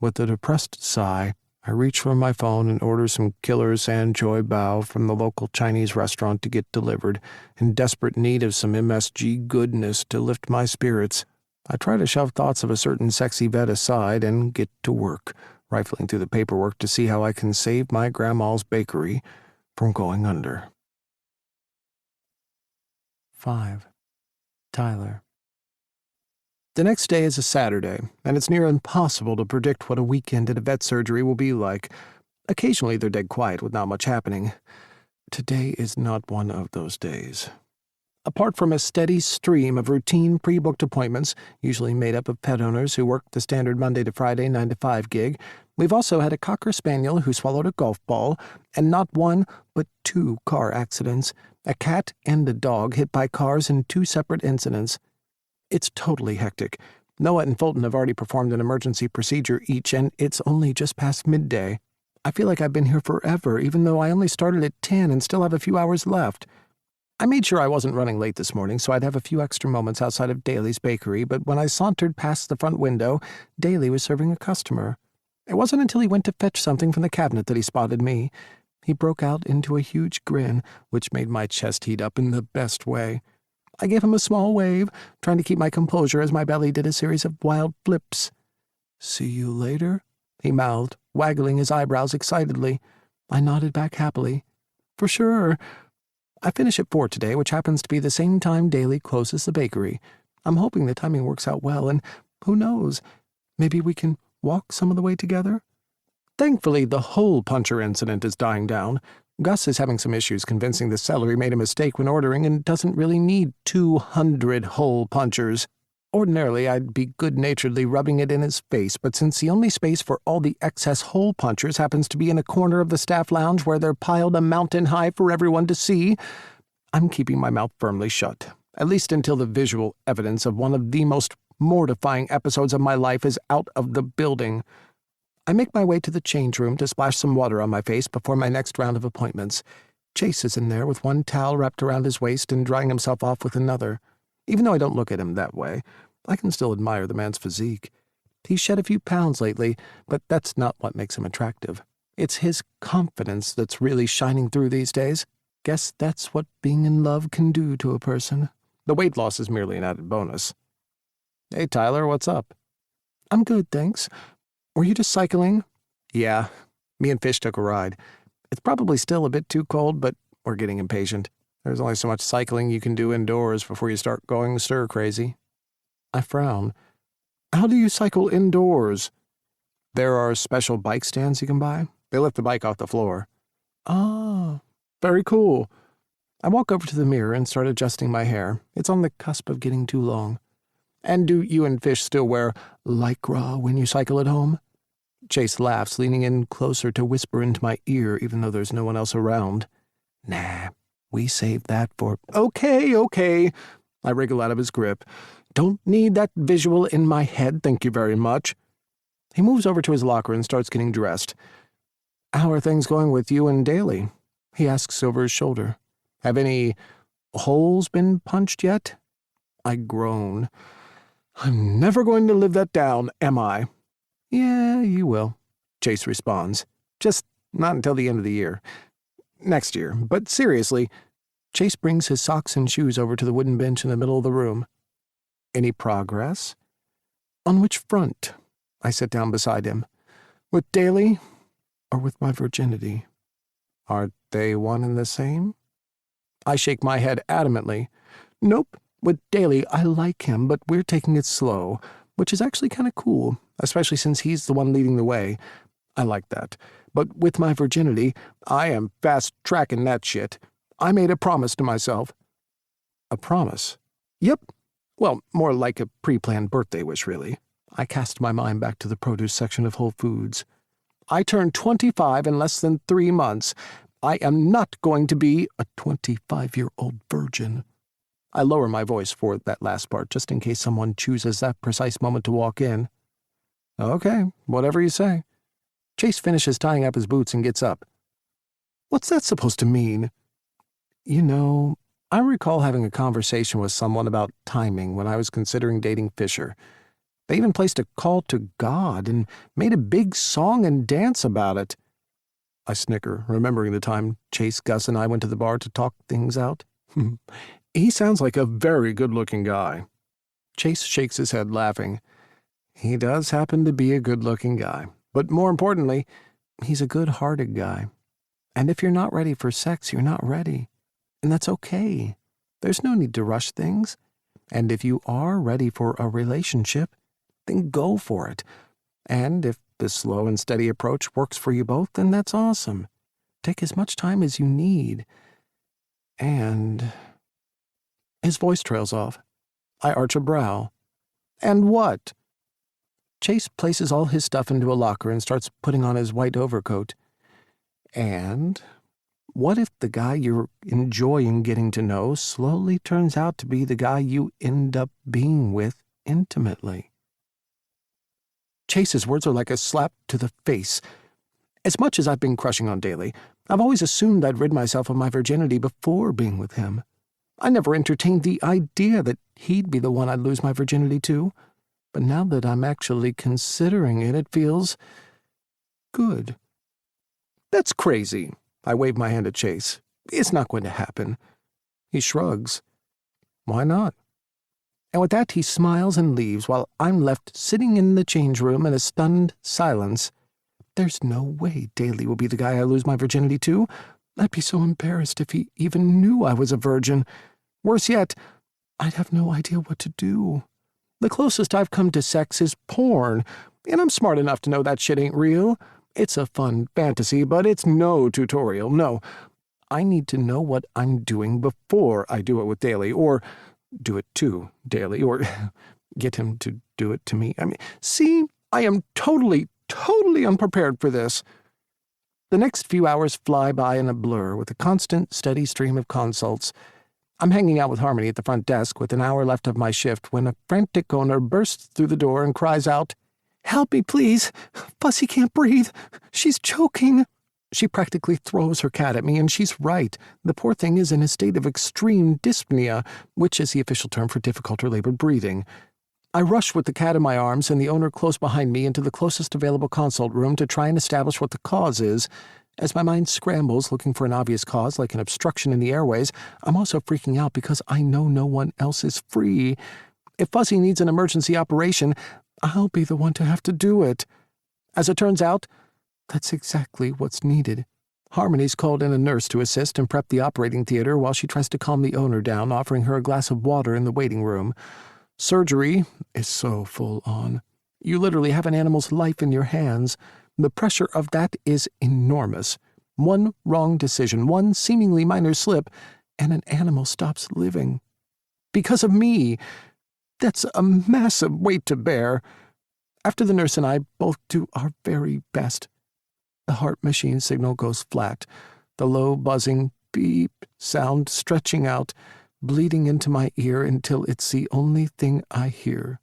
With a depressed sigh, I reach for my phone and order some killer san choy bao from the local Chinese restaurant to get delivered, in desperate need of some MSG goodness to lift my spirits. I try to shove thoughts of a certain sexy vet aside and get to work, rifling through the paperwork to see how I can save my grandma's bakery from going under. 5. Tyler. The next day is a Saturday, and it's near impossible to predict what a weekend at a vet surgery will be like. Occasionally they're dead quiet with not much happening. Today is not one of those days. Apart from a steady stream of routine pre-booked appointments, usually made up of pet owners who work the standard Monday to Friday 9-to-5 gig, we've also had a Cocker Spaniel who swallowed a golf ball, and not one, but 2 car accidents. A cat and a dog hit by cars in 2 separate incidents. It's totally hectic. Noah and Fulton have already performed an emergency procedure each, and it's only just past midday. I feel like I've been here forever, even though I only started at 10 and still have a few hours left. I made sure I wasn't running late this morning, so I'd have a few extra moments outside of Daly's bakery, but when I sauntered past the front window, Daly was serving a customer. It wasn't until he went to fetch something from the cabinet that he spotted me. He broke out into a huge grin, which made my chest heat up in the best way. I gave him a small wave, trying to keep my composure as my belly did a series of wild flips. "See you later?" he mouthed, waggling his eyebrows excitedly. I nodded back happily. "For sure. I finish at 4 today, which happens to be the same time Daly closes the bakery. I'm hoping the timing works out well, and who knows, maybe we can walk some of the way together?" Thankfully, the hole puncher incident is dying down. Gus is having some issues convincing the seller he made a mistake when ordering and doesn't really need 200 hole punchers. Ordinarily, I'd be good-naturedly rubbing it in his face, but since the only space for all the excess hole punchers happens to be in a corner of the staff lounge where they're piled a mountain high for everyone to see, I'm keeping my mouth firmly shut, at least until the visual evidence of one of the most mortifying episodes of my life is out of the building. I make my way to the change room to splash some water on my face before my next round of appointments. Chase is in there with one towel wrapped around his waist and drying himself off with another. Even though I don't look at him that way, I can still admire the man's physique. He's shed a few pounds lately, but that's not what makes him attractive. It's his confidence that's really shining through these days. Guess that's what being in love can do to a person. The weight loss is merely an added bonus. "Hey, Tyler, what's up?" "I'm good, thanks. Were you just cycling?" "Yeah. Me and Fish took a ride. It's probably still a bit too cold, but we're getting impatient. There's only so much cycling you can do indoors before you start going stir-crazy." I frown. "How do you cycle indoors?" "There are special bike stands you can buy. They lift the bike off the floor." "Ah, very cool." I walk over to the mirror and start adjusting my hair. It's on the cusp of getting too long. "And do you and Fish still wear Lycra when you cycle at home?" Chase laughs, leaning in closer to whisper into my ear even though there's no one else around. "Nah, we saved that for—" Okay. I wriggle out of his grip. Don't need that visual in my head, thank you very much. He moves over to his locker and starts getting dressed. How are things going with you and Daly? He asks over his shoulder. Have any holes been punched yet? I groan. I'm never going to live that down, am I? Yeah, you will, Chase responds. Just not until the end of the year. Next year. But seriously, Chase brings his socks and shoes over to the wooden bench in the middle of the room. Any progress? On which front? I sit down beside him. With Daly or with my virginity? Are they one and the same? I shake my head adamantly. Nope. With Daly, I like him, but we're taking it slow, which is actually kind of cool, especially since he's the one leading the way. I like that. But with my virginity, I am fast-tracking that shit. I made a promise to myself. A promise? Yep. Well, more like a pre-planned birthday wish, really. I cast my mind back to the produce section of Whole Foods. I turned 25 in less than 3 months. I am not going to be a 25-year-old virgin. I lower my voice for that last part, just in case someone chooses that precise moment to walk in. Okay, whatever you say. Chase finishes tying up his boots and gets up. What's that supposed to mean? You know, I recall having a conversation with someone about timing when I was considering dating Fisher. They even placed a call to God and made a big song and dance about it. I snicker, remembering the time Chase, Gus, and I went to the bar to talk things out. He sounds like a very good-looking guy. Chase shakes his head, laughing. He does happen to be a good-looking guy. But more importantly, he's a good-hearted guy. And if you're not ready for sex, you're not ready. And that's okay. There's no need to rush things. And if you are ready for a relationship, then go for it. And if the slow and steady approach works for you both, then that's awesome. Take as much time as you need. And... His voice trails off. I arch a brow. And what? Chase places all his stuff into a locker and starts putting on his white overcoat. And what if the guy you're enjoying getting to know slowly turns out to be the guy you end up being with intimately? Chase's words are like a slap to the face. As much as I've been crushing on Daly, I've always assumed I'd rid myself of my virginity before being with him. I never entertained the idea that he'd be the one I'd lose my virginity to. But now that I'm actually considering it, it feels good. That's crazy. I wave my hand at Chase. It's not going to happen. He shrugs. Why not? And with that, he smiles and leaves while I'm left sitting in the change room in a stunned silence. There's no way Daly will be the guy I lose my virginity to. I'd be so embarrassed if he even knew I was a virgin. Worse yet, I'd have no idea what to do. The closest I've come to sex is porn, and I'm smart enough to know that shit ain't real. It's a fun fantasy, but it's no tutorial, no. I need to know what I'm doing before I do it with Daly, or do it to Daly, or get him to do it to me. See, I am totally unprepared for this. The next few hours fly by in a blur with a constant, steady stream of consults. I'm hanging out with Harmony at the front desk with an hour left of my shift when a frantic owner bursts through the door and cries out, "Help me, please! Fussy can't breathe! She's choking!" She practically throws her cat at me, and she's right. The poor thing is in a state of extreme dyspnea, which is the official term for difficult or labored breathing. I rush with the cat in my arms and the owner close behind me into the closest available consult room to try and establish what the cause is. As my mind scrambles, looking for an obvious cause, like an obstruction in the airways, I'm also freaking out because I know no one else is free. If Fuzzy needs an emergency operation, I'll be the one to have to do it. As it turns out, that's exactly what's needed. Harmony's called in a nurse to assist and prep the operating theater while she tries to calm the owner down, offering her a glass of water in the waiting room. Surgery is so full on. You literally have an animal's life in your hands. The pressure of that is enormous. One wrong decision, one seemingly minor slip, and an animal stops living. Because of me. That's a massive weight to bear. After the nurse and I both do our very best, the heart machine signal goes flat, the low buzzing beep sound stretching out, bleeding into my ear until it's the only thing I hear.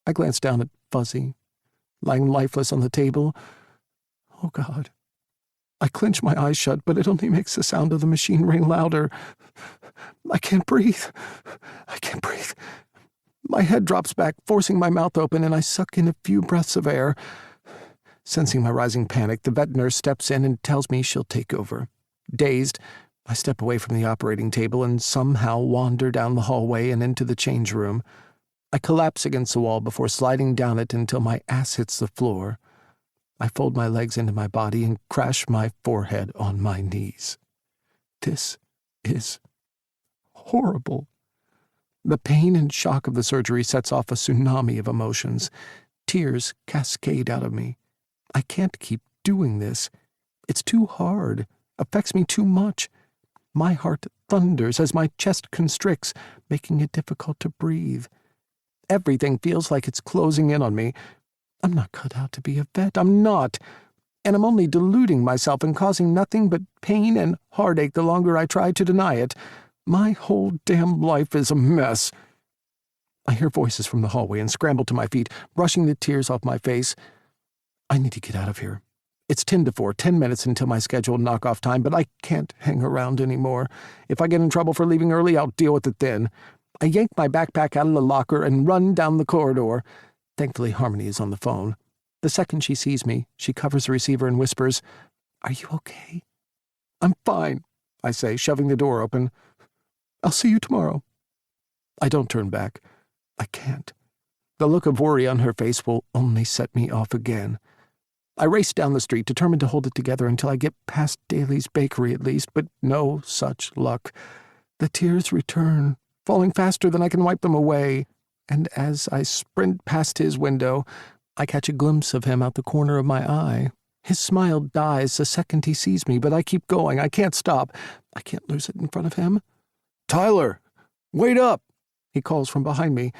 I glance down at Fuzzy, lying lifeless on the table. Oh, God. I clench my eyes shut, but it only makes the sound of the machine ring louder. I can't breathe. I can't breathe. My head drops back, forcing my mouth open, and I suck in a few breaths of air. Sensing my rising panic, the vet nurse steps in and tells me she'll take over. Dazed, I step away from the operating table and somehow wander down the hallway and into the change room. I collapse against the wall before sliding down it until my ass hits the floor. I fold my legs into my body and crash my forehead on my knees. This is horrible. The pain and shock of the surgery sets off a tsunami of emotions. Tears cascade out of me. I can't keep doing this. It's too hard, affects me too much. My heart thunders as my chest constricts, making it difficult to breathe. Everything feels like it's closing in on me. I'm not cut out to be a vet. I'm not. And I'm only deluding myself and causing nothing but pain and heartache the longer I try to deny it. My whole damn life is a mess. I hear voices from the hallway and scramble to my feet, brushing the tears off my face. I need to get out of here. It's 10 to 4, 10 minutes until my scheduled knock-off time, but I can't hang around anymore. If I get in trouble for leaving early, I'll deal with it then. I yank my backpack out of the locker and run down the corridor. Thankfully, Harmony is on the phone. The second she sees me, she covers the receiver and whispers, "Are you okay?" "I'm fine," I say, shoving the door open. "I'll see you tomorrow." I don't turn back. I can't. The look of worry on her face will only set me off again. I race down the street, determined to hold it together until I get past Daly's bakery at least, but no such luck. The tears return, falling faster than I can wipe them away, and as I sprint past his window, I catch a glimpse of him out the corner of my eye. His smile dies the second he sees me, but I keep going. I can't stop. I can't lose it in front of him. "Tyler, wait up!" he calls from behind me.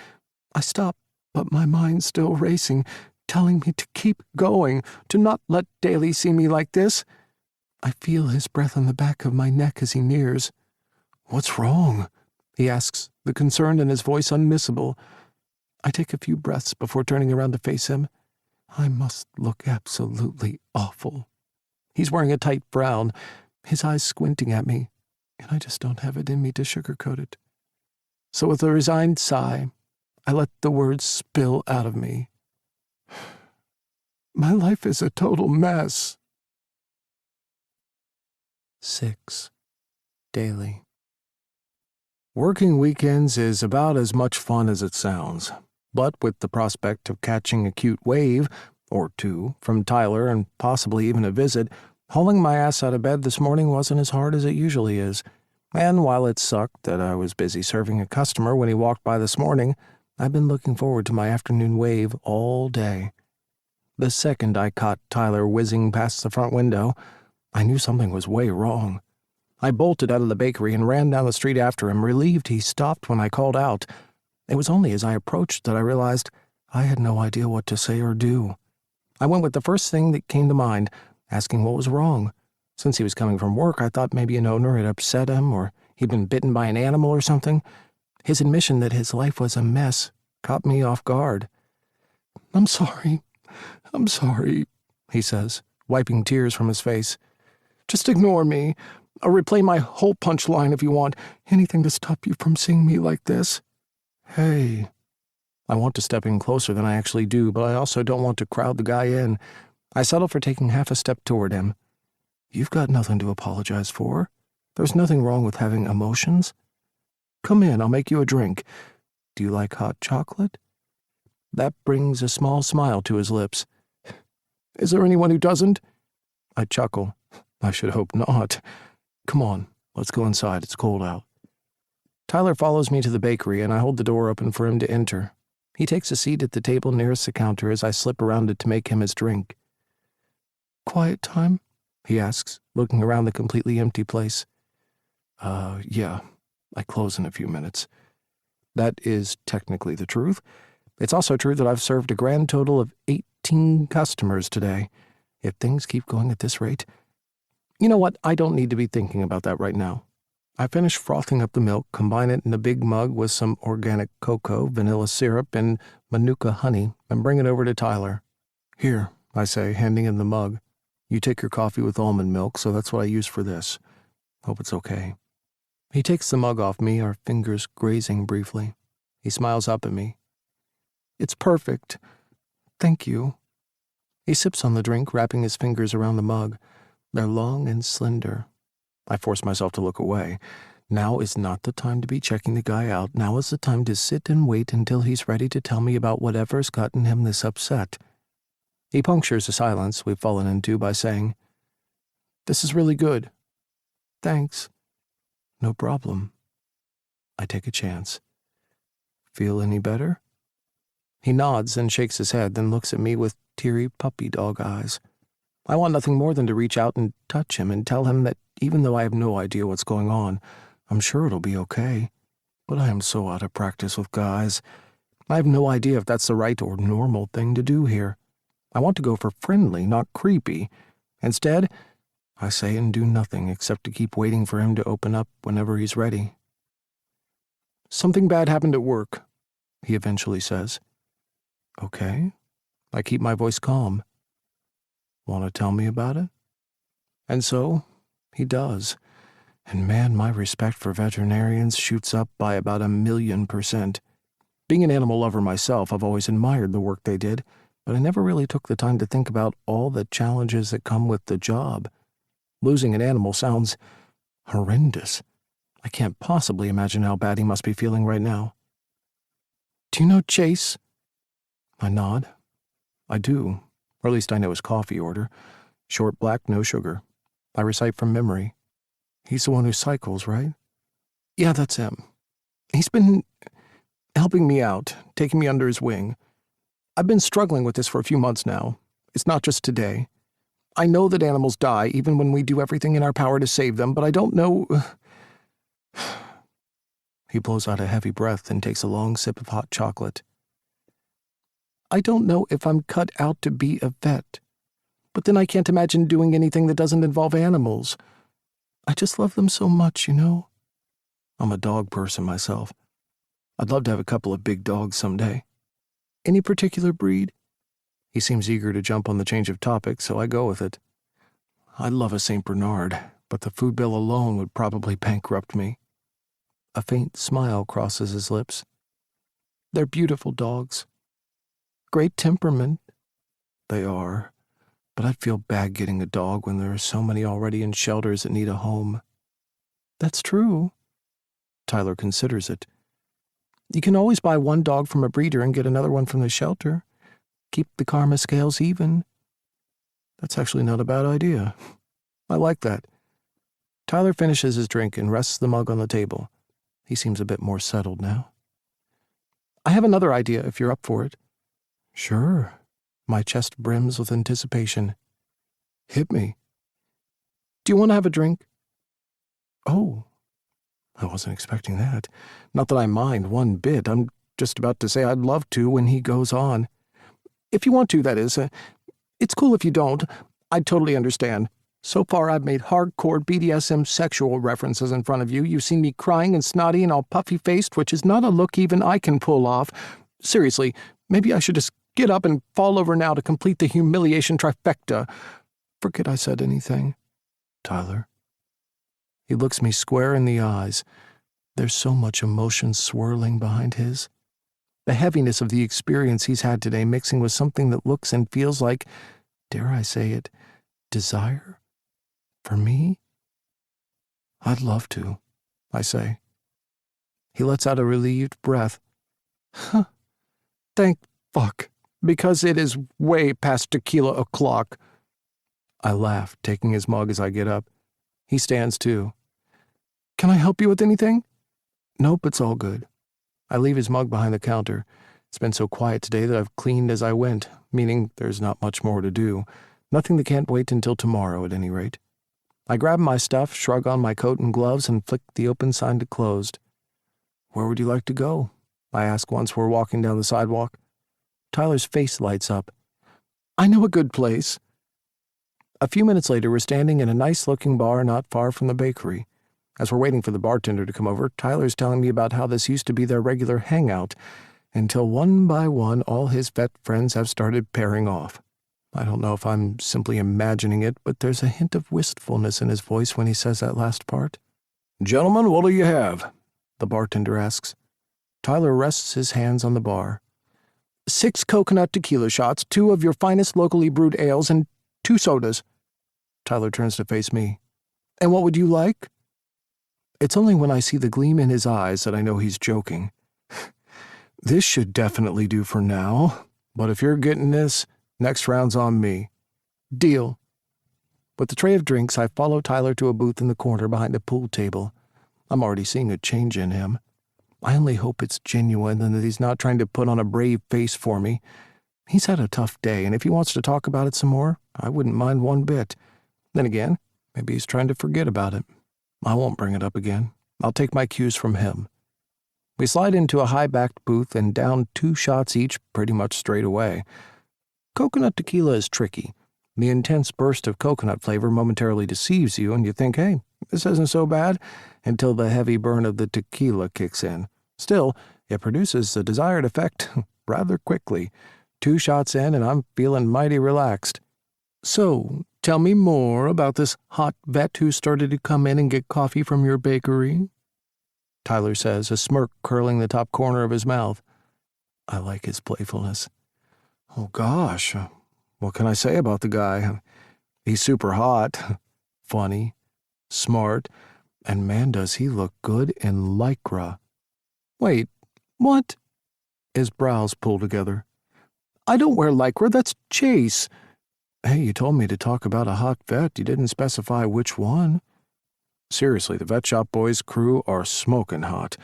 I stop, but my mind's still racing, telling me to keep going, to not let Daly see me like this. I feel his breath on the back of my neck as he nears. "What's wrong?" he asks, the concern in his voice unmissable. I take a few breaths before turning around to face him. I must look absolutely awful. He's wearing a tight frown, his eyes squinting at me, and I just don't have it in me to sugarcoat it. So with a resigned sigh, I let the words spill out of me. My life is a total mess. 6. Daily. Working weekends is about as much fun as it sounds, but with the prospect of catching a cute wave, or two, from Tyler and possibly even a visit, hauling my ass out of bed this morning wasn't as hard as it usually is. And while it sucked that I was busy serving a customer when he walked by this morning, I've been looking forward to my afternoon wave all day. The second I caught Tyler whizzing past the front window, I knew something was way wrong. I bolted out of the bakery and ran down the street after him, relieved he stopped when I called out. It was only as I approached that I realized I had no idea what to say or do. I went with the first thing that came to mind, asking what was wrong. Since he was coming from work, I thought maybe an owner had upset him or he'd been bitten by an animal or something. His admission that his life was a mess caught me off guard. I'm sorry, he says, wiping tears from his face. Just ignore me. I'll replay my whole punchline if you want. Anything to stop you from seeing me like this. Hey. I want to step in closer than I actually do, but I also don't want to crowd the guy in. I settle for taking half a step toward him. You've got nothing to apologize for. There's nothing wrong with having emotions. Come in, I'll make you a drink. Do you like hot chocolate? That brings a small smile to his lips. Is there anyone who doesn't? I chuckle. I should hope not. Come on, let's go inside. It's cold out. Tyler follows me to the bakery, and I hold the door open for him to enter. He takes a seat at the table nearest the counter as I slip around it to make him his drink. Quiet time? He asks, looking around the completely empty place. Yeah. I close in a few minutes. That is technically the truth. It's also true that I've served a grand total of 18 customers today. If things keep going at this rate... You know what? I don't need to be thinking about that right now. I finish frothing up the milk, combine it in a big mug with some organic cocoa, vanilla syrup, and Manuka honey, and bring it over to Tyler. Here, I say, handing him the mug. You take your coffee with almond milk, so that's what I use for this. Hope it's okay. He takes the mug off me, our fingers grazing briefly. He smiles up at me. It's perfect. Thank you. He sips on the drink, wrapping his fingers around the mug. They're long and slender. I force myself to look away. Now is not the time to be checking the guy out. Now is the time to sit and wait until he's ready to tell me about whatever's gotten him this upset. He punctures the silence we've fallen into by saying, This is really good. Thanks. No problem. I take a chance. Feel any better? He nods and shakes his head, then looks at me with teary puppy dog eyes. I want nothing more than to reach out and touch him and tell him that even though I have no idea what's going on, I'm sure it'll be okay. But I am so out of practice with guys. I have no idea if that's the right or normal thing to do here. I want to go for friendly, not creepy. Instead, I say and do nothing except to keep waiting for him to open up whenever he's ready. Something bad happened at work, he eventually says. Okay. I keep my voice calm. Want to tell me about it? And so, he does. And man, my respect for veterinarians shoots up by about 1,000,000%. Being an animal lover myself, I've always admired the work they did, but I never really took the time to think about all the challenges that come with the job. Losing an animal sounds horrendous. I can't possibly imagine how bad he must be feeling right now. Do you know Chase? I nod. I do, or at least I know his coffee order. Short black, no sugar. I recite from memory. He's the one who cycles, right? Yeah, that's him. He's been helping me out, taking me under his wing. I've been struggling with this for a few months now. It's not just today. I know that animals die even when we do everything in our power to save them, but I don't know... He blows out a heavy breath and takes a long sip of hot chocolate. I don't know if I'm cut out to be a vet, but then I can't imagine doing anything that doesn't involve animals. I just love them so much, you know? I'm a dog person myself. I'd love to have a couple of big dogs someday. Any particular breed? He seems eager to jump on the change of topic, so I go with it. I'd love a St. Bernard, but the food bill alone would probably bankrupt me. A faint smile crosses his lips. They're beautiful dogs. Great temperament. They are, but I'd feel bad getting a dog when there are so many already in shelters that need a home. That's true. Tyler considers it. You can always buy one dog from a breeder and get another one from the shelter. Keep the karma scales even. That's actually not a bad idea. I like that. Tyler finishes his drink and rests the mug on the table. He seems a bit more settled now. I have another idea if you're up for it. Sure. My chest brims with anticipation. Hit me. Do you want to have a drink? Oh, I wasn't expecting that. Not that I mind one bit. I'm just about to say I'd love to when he goes on. If you want to, that is. It's cool if you don't. I'd totally understand. So far, I've made hardcore BDSM sexual references in front of you. You've seen me crying and snotty and all puffy-faced, which is not a look even I can pull off. Seriously, maybe I should just get up and fall over now to complete the humiliation trifecta. Forget I said anything. Tyler. He looks me square in the eyes. There's so much emotion swirling behind his. The heaviness of the experience he's had today mixing with something that looks and feels like, dare I say it, desire? For me? I'd love to, I say. He lets out a relieved breath. Huh. Thank fuck, because it is way past tequila o'clock. I laugh, taking his mug as I get up. He stands too. Can I help you with anything? Nope, it's all good. I leave his mug behind the counter. It's been so quiet today that I've cleaned as I went, meaning there's not much more to do. Nothing that can't wait until tomorrow, at any rate. I grab my stuff, shrug on my coat and gloves, and flick the open sign to closed. Where would you like to go? I ask once we're walking down the sidewalk. Tyler's face lights up. I know a good place. A few minutes later, we're standing in a nice-looking bar not far from the bakery. As we're waiting for the bartender to come over, Tyler's telling me about how this used to be their regular hangout, until one by one all his vet friends have started pairing off. I don't know if I'm simply imagining it, but there's a hint of wistfulness in his voice when he says that last part. "Gentlemen, what'll you have?" the bartender asks. Tyler rests his hands on the bar. 6 coconut tequila shots, 2 of your finest locally brewed ales, and 2 sodas. Tyler turns to face me. "And what would you like?" It's only when I see the gleam in his eyes that I know he's joking. "This should definitely do for now, but if you're getting this, next round's on me." "Deal." With the tray of drinks, I follow Tyler to a booth in the corner behind a pool table. I'm already seeing a change in him. I only hope it's genuine and that he's not trying to put on a brave face for me. He's had a tough day, and if he wants to talk about it some more, I wouldn't mind one bit. Then again, maybe he's trying to forget about it. I won't bring it up again. I'll take my cues from him. We slide into a high-backed booth and down 2 shots each pretty much straight away. Coconut tequila is tricky. The intense burst of coconut flavor momentarily deceives you, and you think, hey, this isn't so bad, until the heavy burn of the tequila kicks in. Still, it produces the desired effect rather quickly. 2 shots in, and I'm feeling mighty relaxed. "So, tell me more about this hot vet who started to come in and get coffee from your bakery," Tyler says, a smirk curling the top corner of his mouth. I like his playfulness. Oh gosh, what can I say about the guy? He's super hot, funny, smart, and man does he look good in Lycra. Wait, what? His brows pull together. "I don't wear Lycra, that's Chase." "Hey, you told me to talk about a hot vet. You didn't specify which one." Seriously, the vet shop boys' crew are smoking hot.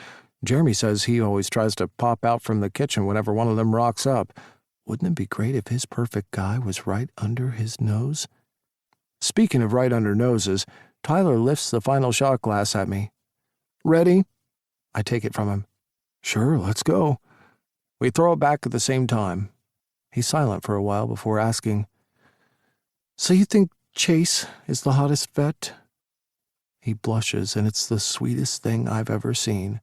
Jeremy says he always tries to pop out from the kitchen whenever one of them rocks up. Wouldn't it be great if his perfect guy was right under his nose? Speaking of right under noses, Tyler lifts the final shot glass at me. "Ready?" I take it from him. "Sure, let's go." We throw it back at the same time. He's silent for a while before asking, "So you think Chase is the hottest vet?" He blushes, and it's the sweetest thing I've ever seen.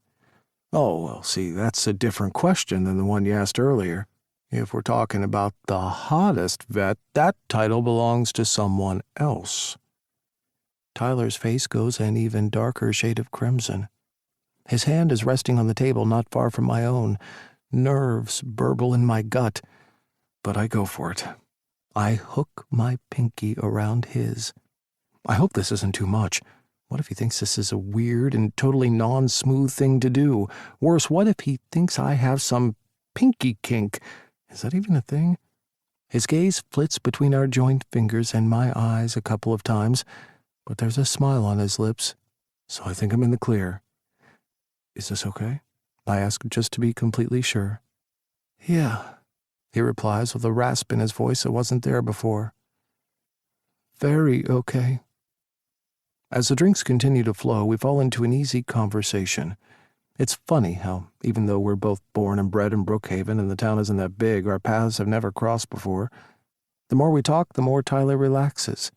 "Oh, well, see, that's a different question than the one you asked earlier. If we're talking about the hottest vet, that title belongs to someone else." Tyler's face goes an even darker shade of crimson. His hand is resting on the table not far from my own. Nerves burble in my gut, but I go for it. I hook my pinky around his. I hope this isn't too much. What if he thinks this is a weird and totally non-smooth thing to do? Worse, what if he thinks I have some pinky kink? Is that even a thing? His gaze flits between our joined fingers and my eyes a couple of times, but there's a smile on his lips, so I think I'm in the clear. "Is this okay?" I ask just to be completely sure. "Yeah," he replies with a rasp in his voice that wasn't there before. "Very okay." As the drinks continue to flow, we fall into an easy conversation. It's funny how, even though we're both born and bred in Brookhaven and the town isn't that big, our paths have never crossed before. The more we talk, the more Tyler relaxes.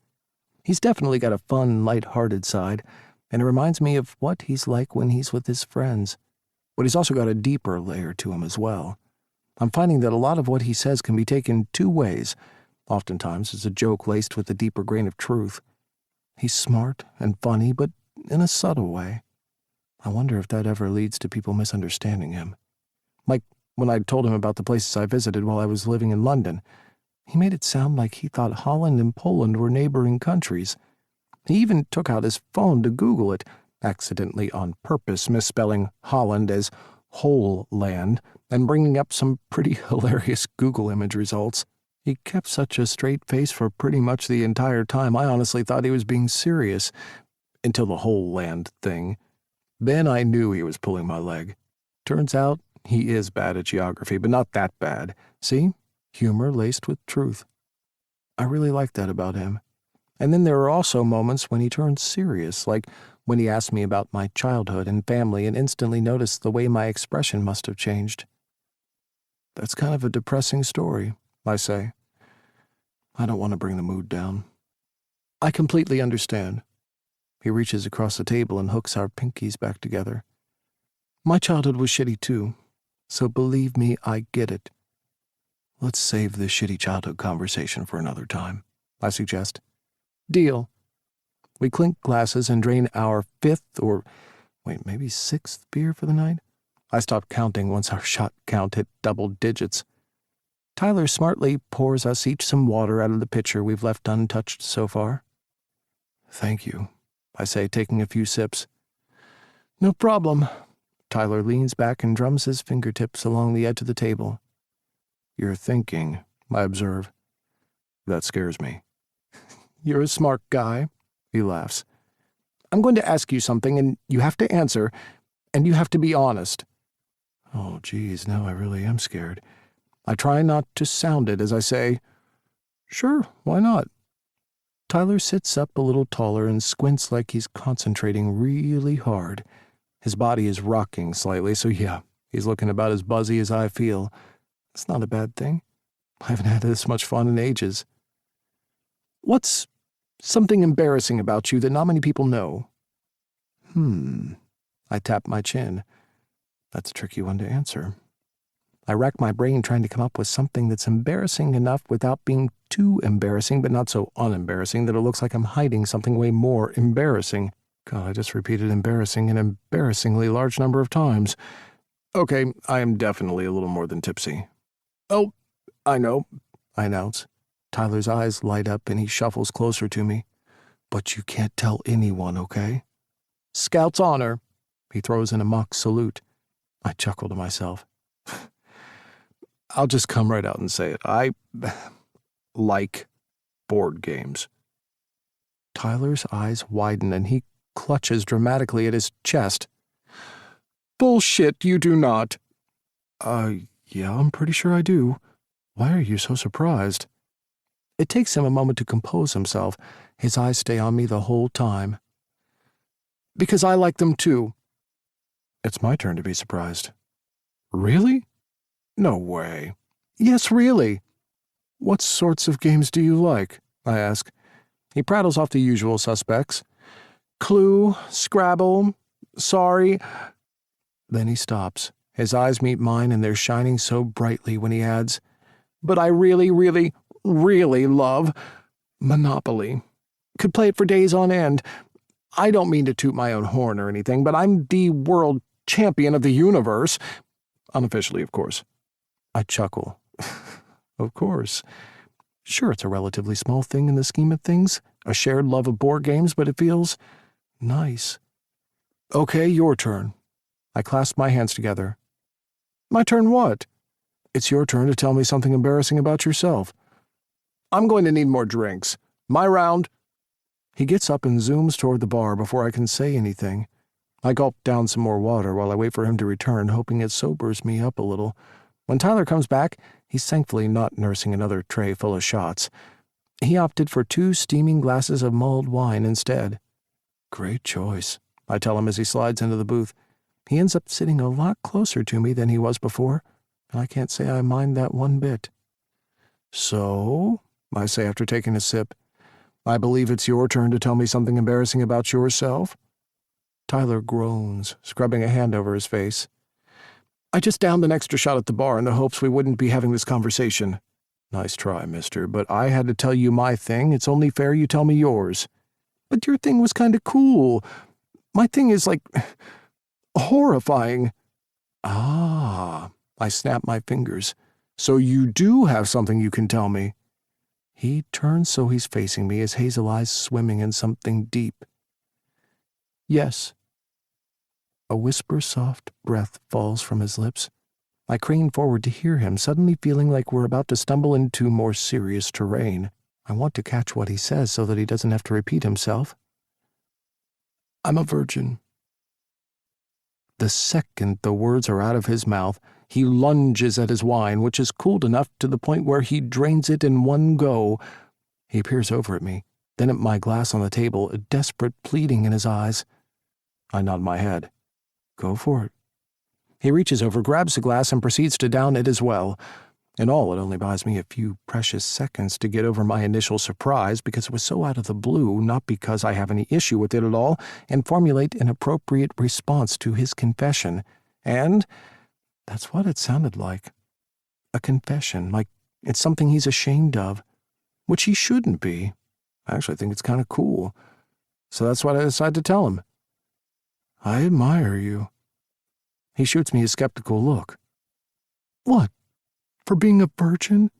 He's definitely got a fun, light-hearted side, and it reminds me of what he's like when he's with his friends. But he's also got a deeper layer to him as well. I'm finding that a lot of what he says can be taken 2 ways. Oftentimes it's a joke laced with a deeper grain of truth. He's smart and funny, but in a subtle way. I wonder if that ever leads to people misunderstanding him. Like when I told him about the places I visited while I was living in London. He made it sound like he thought Holland and Poland were neighboring countries. He even took out his phone to Google it, accidentally on purpose misspelling Holland as whole land and bringing up some pretty hilarious Google image results. He kept such a straight face for pretty much the entire time. I honestly thought he was being serious, until the whole land thing. Then I knew he was pulling my leg. Turns out he is bad at geography, but not that bad. See? Humor laced with truth. I really like that about him. And then there are also moments when he turns serious, like when he asked me about my childhood and family and instantly noticed the way my expression must have changed. "That's kind of a depressing story," I say. I don't want to bring the mood down. "I completely understand." He reaches across the table and hooks our pinkies back together. My childhood was shitty too, so believe me, I get it. Let's save this shitty childhood conversation for another time, I suggest. Deal. We clink glasses and drain our maybe sixth beer for the night? I stopped counting once our shot count hit double digits. Tyler smartly pours us each some water out of the pitcher we've left untouched so far. Thank you, I say, taking a few sips. No problem. Tyler leans back and drums his fingertips along the edge of the table. You're thinking, I observe. That scares me. You're a smart guy, he laughs. I'm going to ask you something, and you have to answer, and you have to be honest. Oh, geez, now I really am scared. I try not to sound it as I say, Sure, why not? Tyler sits up a little taller and squints like he's concentrating really hard. His body is rocking slightly, so yeah, he's looking about as buzzy as I feel. It's not a bad thing. I haven't had this much fun in ages. What's something embarrassing about you that not many people know? I tap my chin. That's a tricky one to answer. I rack my brain trying to come up with something that's embarrassing enough without being too embarrassing, but not so unembarrassing that it looks like I'm hiding something way more embarrassing. God, I just repeated embarrassing an embarrassingly large number of times. Okay, I am definitely a little more than tipsy. Oh, I know, I announce. Tyler's eyes light up and he shuffles closer to me. But you can't tell anyone, okay? Scout's honor. He throws in a mock salute. I chuckle to myself. I'll just come right out and say it. I like board games. Tyler's eyes widen and he clutches dramatically at his chest. Bullshit, you do not. Yeah, I'm pretty sure I do. Why are you so surprised? It takes him a moment to compose himself. His eyes stay on me the whole time. Because I like them too. It's my turn to be surprised. Really? No way. Yes, really. What sorts of games do you like? I ask. He prattles off the usual suspects. Clue, Scrabble, Sorry. Then he stops. His eyes meet mine and they're shining so brightly when he adds, But I really, really, really love Monopoly. Could play it for days on end. I don't mean to toot my own horn or anything, but I'm the world champion of the universe. Unofficially, of course. I chuckle. Of course. Sure, it's a relatively small thing in the scheme of things, a shared love of board games, but it feels nice. Okay, your turn. I clasp my hands together. My turn what? It's your turn to tell me something embarrassing about yourself. I'm going to need more drinks. My round. He gets up and zooms toward the bar before I can say anything. I gulp down some more water while I wait for him to return, hoping it sobers me up a little. When Tyler comes back, he's thankfully not nursing another tray full of shots. He opted for 2 steaming glasses of mulled wine instead. Great choice, I tell him as he slides into the booth. He ends up sitting a lot closer to me than he was before, and I can't say I mind that one bit. So, I say after taking a sip, I believe it's your turn to tell me something embarrassing about yourself. Tyler groans, scrubbing a hand over his face. I just downed an extra shot at the bar in the hopes we wouldn't be having this conversation. Nice try, mister, but I had to tell you my thing. It's only fair you tell me yours. But your thing was kind of cool. My thing is, horrifying. Ah, I snap my fingers. So you do have something you can tell me. He turns so he's facing me, his hazel eyes swimming in something deep. Yes. A whisper-soft breath falls from his lips. I crane forward to hear him, suddenly feeling like we're about to stumble into more serious terrain. I want to catch what he says so that he doesn't have to repeat himself. I'm a virgin. The second the words are out of his mouth, he lunges at his wine, which is cooled enough to the point where he drains it in one go. He peers over at me, then at my glass on the table, a desperate pleading in his eyes. I nod my head. Go for it. He reaches over, grabs the glass, and proceeds to down it as well. In all, it only buys me a few precious seconds to get over my initial surprise because it was so out of the blue, not because I have any issue with it at all, and formulate an appropriate response to his confession. And that's what it sounded like. A confession, like it's something he's ashamed of, which he shouldn't be. I actually think it's kind of cool. So that's what I decided to tell him. I admire you. He shoots me a skeptical look. What? For being a virgin?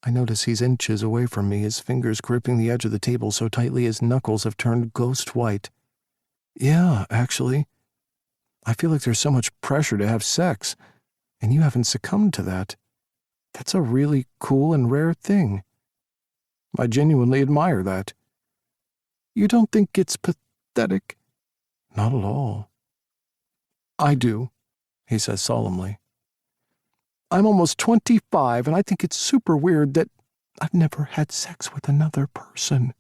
I notice he's inches away from me, his fingers gripping the edge of the table so tightly his knuckles have turned ghost white. Yeah, actually. I feel like there's so much pressure to have sex, and you haven't succumbed to that. That's a really cool and rare thing. I genuinely admire that. You don't think it's pathetic? Not at all. I do, he says solemnly. I'm almost 25, and I think it's super weird that I've never had sex with another person.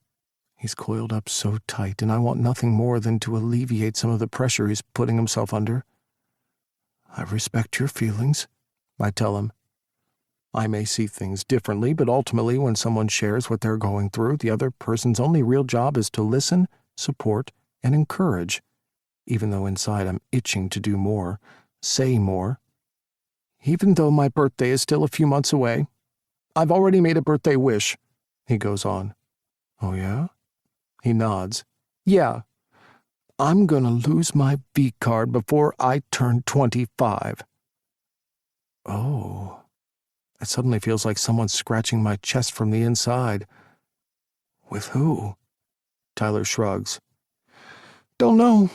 He's coiled up so tight, and I want nothing more than to alleviate some of the pressure he's putting himself under. I respect your feelings, I tell him. I may see things differently, but ultimately when someone shares what they're going through, the other person's only real job is to listen, support, and encourage, even though inside I'm itching to do more, say more. Even though my birthday is still a few months away, I've already made a birthday wish, he goes on. Oh yeah? He nods. Yeah. I'm gonna lose my V card before I turn 25. Oh. It suddenly feels like someone's scratching my chest from the inside. With who? Tyler shrugs. Don't know.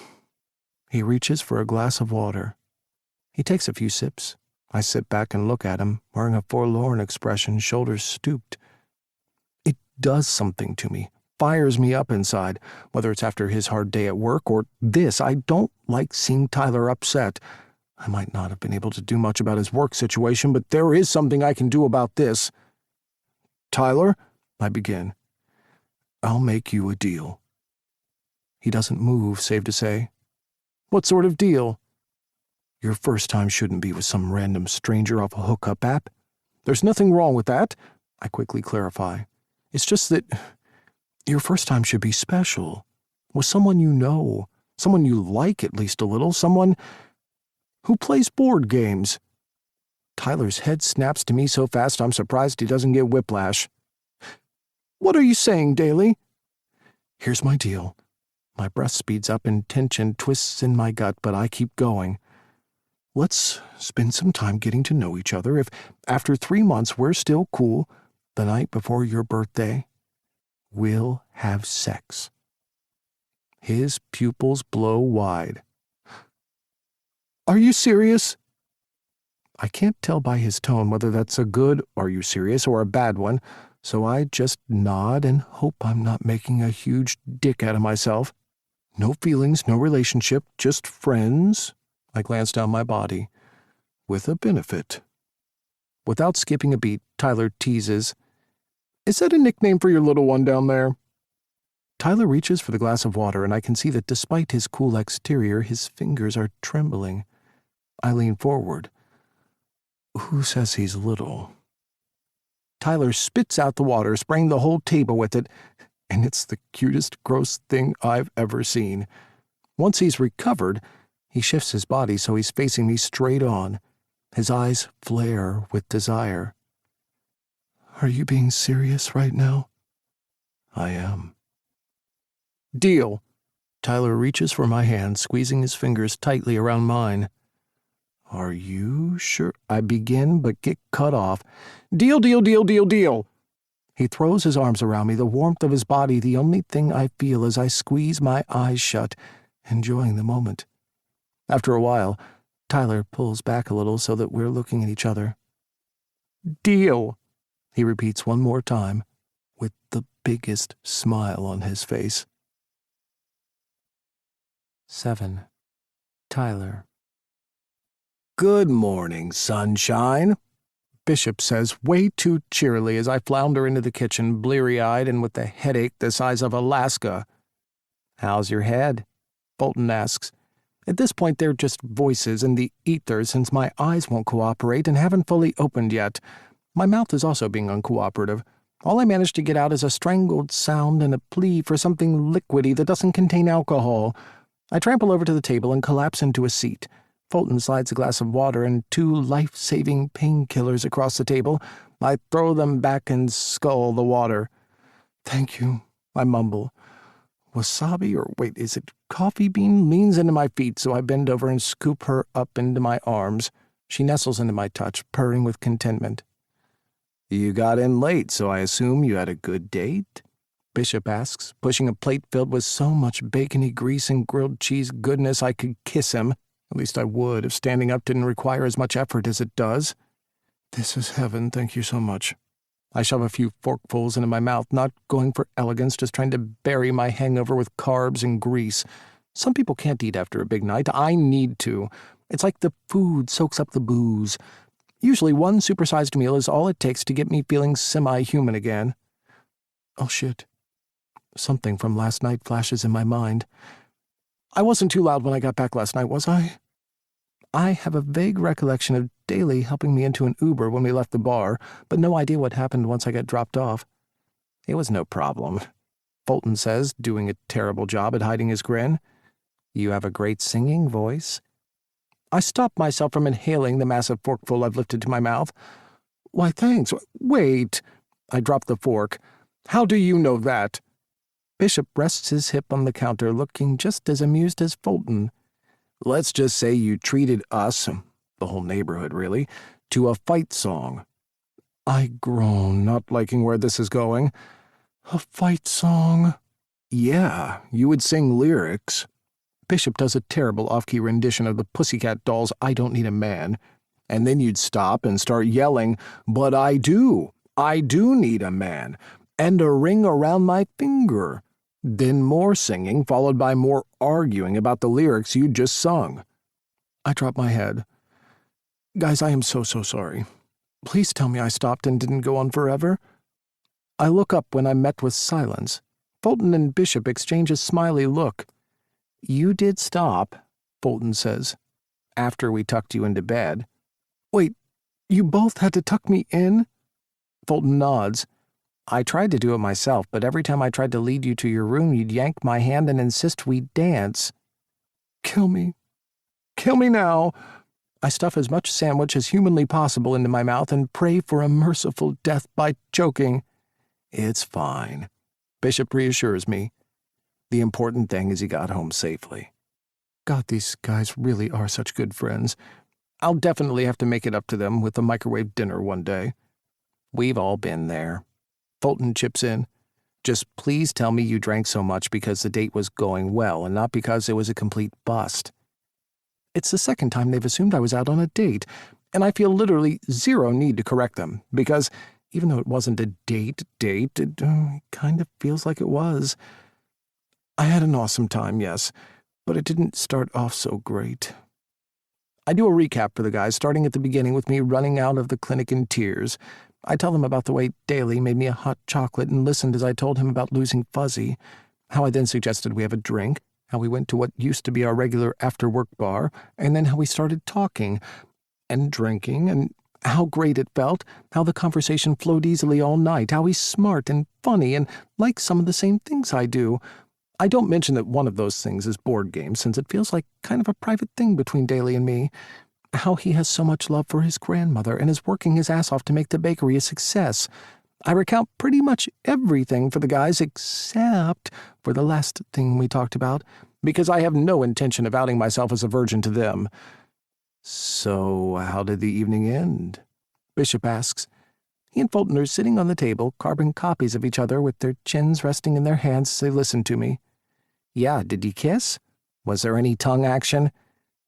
He reaches for a glass of water. He takes a few sips. I sit back and look at him, wearing a forlorn expression, shoulders stooped. It does something to me, fires me up inside, whether it's after his hard day at work or this. I don't like seeing Tyler upset. I might not have been able to do much about his work situation, but there is something I can do about this. Tyler, I begin. I'll make you a deal. He doesn't move, save to say. What sort of deal? Your first time shouldn't be with some random stranger off a hookup app. There's nothing wrong with that, I quickly clarify. It's just that your first time should be special. With someone you know, someone you like at least a little, someone who plays board games. Tyler's head snaps to me so fast I'm surprised he doesn't get whiplash. What are you saying, Daly? Here's my deal. My breath speeds up and tension twists in my gut, but I keep going. Let's spend some time getting to know each other. If after 3 months we're still cool, the night before your birthday, we'll have sex. His pupils blow wide. Are you serious? I can't tell by his tone whether that's a good "are you serious" or a bad one, so I just nod and hope I'm not making a huge dick out of myself. No feelings, no relationship, just friends. I glance down my body. With a benefit. Without skipping a beat, Tyler teases, Is that a nickname for your little one down there? Tyler reaches for the glass of water, and I can see that despite his cool exterior, his fingers are trembling. I lean forward. Who says he's little? Tyler spits out the water, spraying the whole table with it, and it's the cutest, gross thing I've ever seen. Once he's recovered, he shifts his body so he's facing me straight on. His eyes flare with desire. Are you being serious right now? I am. Deal. Tyler reaches for my hand, squeezing his fingers tightly around mine. Are you sure? I begin, but get cut off. Deal, deal, deal, deal, deal. He throws his arms around me, the warmth of his body the only thing I feel as I squeeze my eyes shut, enjoying the moment. After a while, Tyler pulls back a little so that we're looking at each other. Deal, he repeats one more time, with the biggest smile on his face. 7. Tyler. Good morning, sunshine, Bishop says way too cheerily as I flounder into the kitchen, bleary-eyed and with a headache the size of Alaska. How's your head? Bolton asks. At this point, they're just voices in the ether since my eyes won't cooperate and haven't fully opened yet. My mouth is also being uncooperative. All I manage to get out is a strangled sound and a plea for something liquidy that doesn't contain alcohol. I trample over to the table and collapse into a seat. Fulton slides a glass of water and 2 life-saving painkillers across the table. I throw them back and scull the water. "Thank you," I mumble. Wasabi, or wait, is it coffee bean, leans into my feet, so I bend over and scoop her up into my arms. She nestles into my touch, purring with contentment. "You got in late, so I assume you had a good date?" Bishop asks, pushing a plate filled with so much bacony grease and grilled cheese goodness I could kiss him. At least I would if standing up didn't require as much effort as it does. "This is heaven, thank you so much." I shove a few forkfuls into my mouth, not going for elegance, just trying to bury my hangover with carbs and grease. Some people can't eat after a big night. I need to. It's like the food soaks up the booze. Usually 1 supersized meal is all it takes to get me feeling semi-human again. Oh shit. Something from last night flashes in my mind. I wasn't too loud when I got back last night, was I? I have a vague recollection of Daly helping me into an Uber when we left the bar, but no idea what happened once I got dropped off. "It was no problem," Fulton says, doing a terrible job at hiding his grin. "You have a great singing voice." I stop myself from inhaling the massive forkful I've lifted to my mouth. "Why, thanks. Wait." I drop the fork. "How do you know that?" Bishop rests his hip on the counter, looking just as amused as Fulton. "Let's just say you treated us, the whole neighborhood really, to a fight song." I groan, not liking where this is going. "A fight song?" "Yeah, you would sing lyrics." Bishop does a terrible off-key rendition of the Pussycat Dolls' "I Don't Need a Man." "And then you'd stop and start yelling, 'But I do need a man, and a ring around my finger.' Then more singing, followed by more arguing about the lyrics you'd just sung." I drop my head. "Guys, I am so sorry. Please tell me I stopped and didn't go on forever." I look up when I'm met with silence. Fulton and Bishop exchange a smiley look. "You did stop," Fulton says, "after we tucked you into bed." "Wait, you both had to tuck me in?" Fulton nods. "I tried to do it myself, but every time I tried to lead you to your room, you'd yank my hand and insist we dance." "Kill me. Kill me now." I stuff as much sandwich as humanly possible into my mouth and pray for a merciful death by choking. "It's fine," Bishop reassures me. "The important thing is he got home safely." God, these guys really are such good friends. I'll definitely have to make it up to them with a microwave dinner one day. "We've all been there." Fulton chips in. "Just please tell me you drank so much because the date was going well and not because it was a complete bust." It's the second time they've assumed I was out on a date, and I feel literally zero need to correct them, because even though it wasn't a date, it kind of feels like it was. I had an awesome time, yes, but it didn't start off so great. I do a recap for the guys, starting at the beginning with me running out of the clinic in tears. I tell them about the way Daly made me a hot chocolate and listened as I told him about losing Fuzzy, how I then suggested we have a drink, how we went to what used to be our regular after-work bar, and then how we started talking and drinking, and how great it felt, how the conversation flowed easily all night, how he's smart and funny and likes some of the same things I do. I don't mention that one of those things is board games, since it feels like kind of a private thing between Daly and me. How he has so much love for his grandmother and is working his ass off to make the bakery a success. I recount pretty much everything for the guys except for the last thing we talked about, because I have no intention of outing myself as a virgin to them. "So, how did the evening end?" Bishop asks. He and Fulton are sitting on the table, carbon copies of each other with their chins resting in their hands as they listen to me. "Yeah, did you kiss? Was there any tongue action?"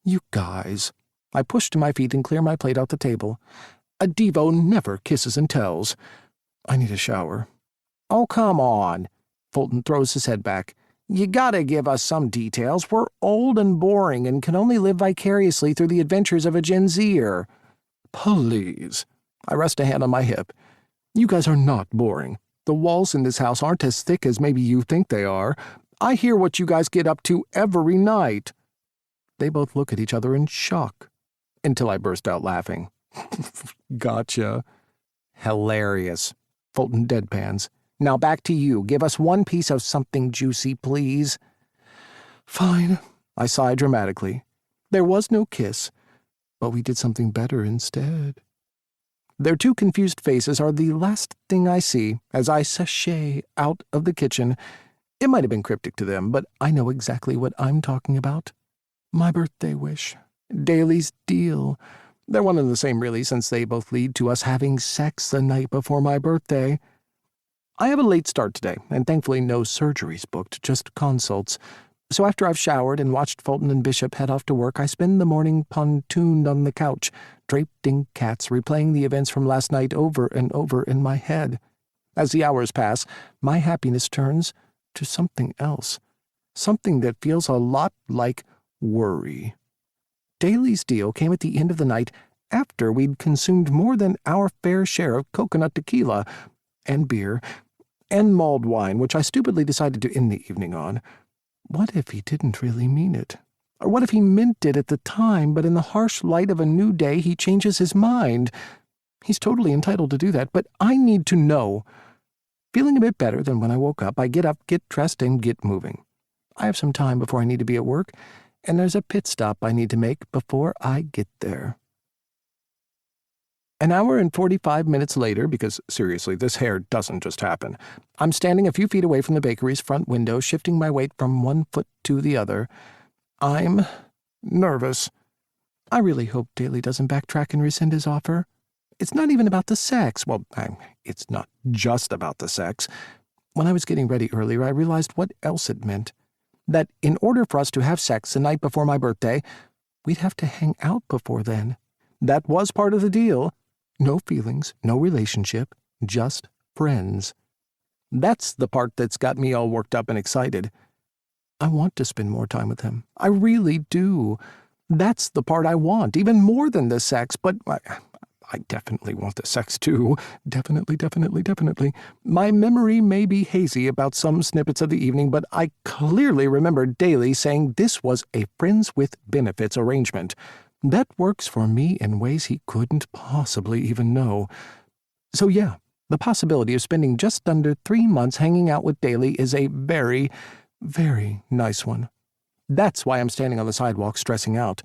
"You guys." I push to my feet and clear my plate off the table. "A Devo never kisses and tells. I need a shower." "Oh, come on." Fulton throws his head back. "You gotta give us some details. We're old and boring and can only live vicariously through the adventures of a Gen Zer." "Please." I rest a hand on my hip. "You guys are not boring. The walls in this house aren't as thick as maybe you think they are. I hear what you guys get up to every night." They both look at each other in shock, until I burst out laughing. "Gotcha." Hilarious. Fulton deadpans. Now back to you. Give us one piece of something juicy, please. Fine, I sighed dramatically. There was no kiss, but we did something better instead. Their two confused faces are the last thing I see as I sashay out of the kitchen. It might have been cryptic to them, but I know exactly what I'm talking about. My birthday wish. Daly's deal. They're one and the same, really, since they both lead to us having sex the night before my birthday. I have a late start today, and thankfully no surgeries booked, just consults. So after I've showered and watched Fulton and Bishop head off to work, I spend the morning pontooned on the couch, draped in cats, replaying the events from last night over and over in my head. As the hours pass, my happiness turns to something else, something that feels a lot like worry. Daly's deal came at the end of the night after we'd consumed more than our fair share of coconut tequila and beer and mulled wine, which I stupidly decided to end the evening on. What if he didn't really mean it? Or what if he meant it at the time, but in the harsh light of a new day he changes his mind? He's totally entitled to do that, but I need to know. Feeling a bit better than when I woke up, I get up, get dressed, and get moving. I have some time before I need to be at work, and there's a pit stop I need to make before I get there. An hour and 45 minutes later, because seriously, this hair doesn't just happen, I'm standing a few feet away from the bakery's front window, shifting my weight from one foot to the other. I'm nervous. I really hope Daly doesn't backtrack and rescind his offer. It's not even about the sex. Well, it's not just about the sex. When I was getting ready earlier, I realized what else it meant. That in order for us to have sex the night before my birthday, we'd have to hang out before then. That was part of the deal. No feelings, no relationship, just friends. That's the part that's got me all worked up and excited. I want to spend more time with him. I really do. That's the part I want, even more than the sex, but I definitely want the sex too. Definitely. My memory may be hazy about some snippets of the evening, but I clearly remember Daly saying this was a friends with benefits arrangement. That works for me in ways he couldn't possibly even know. So yeah, the possibility of spending just under 3 months hanging out with Daly is a very, very nice one. That's why I'm standing on the sidewalk stressing out.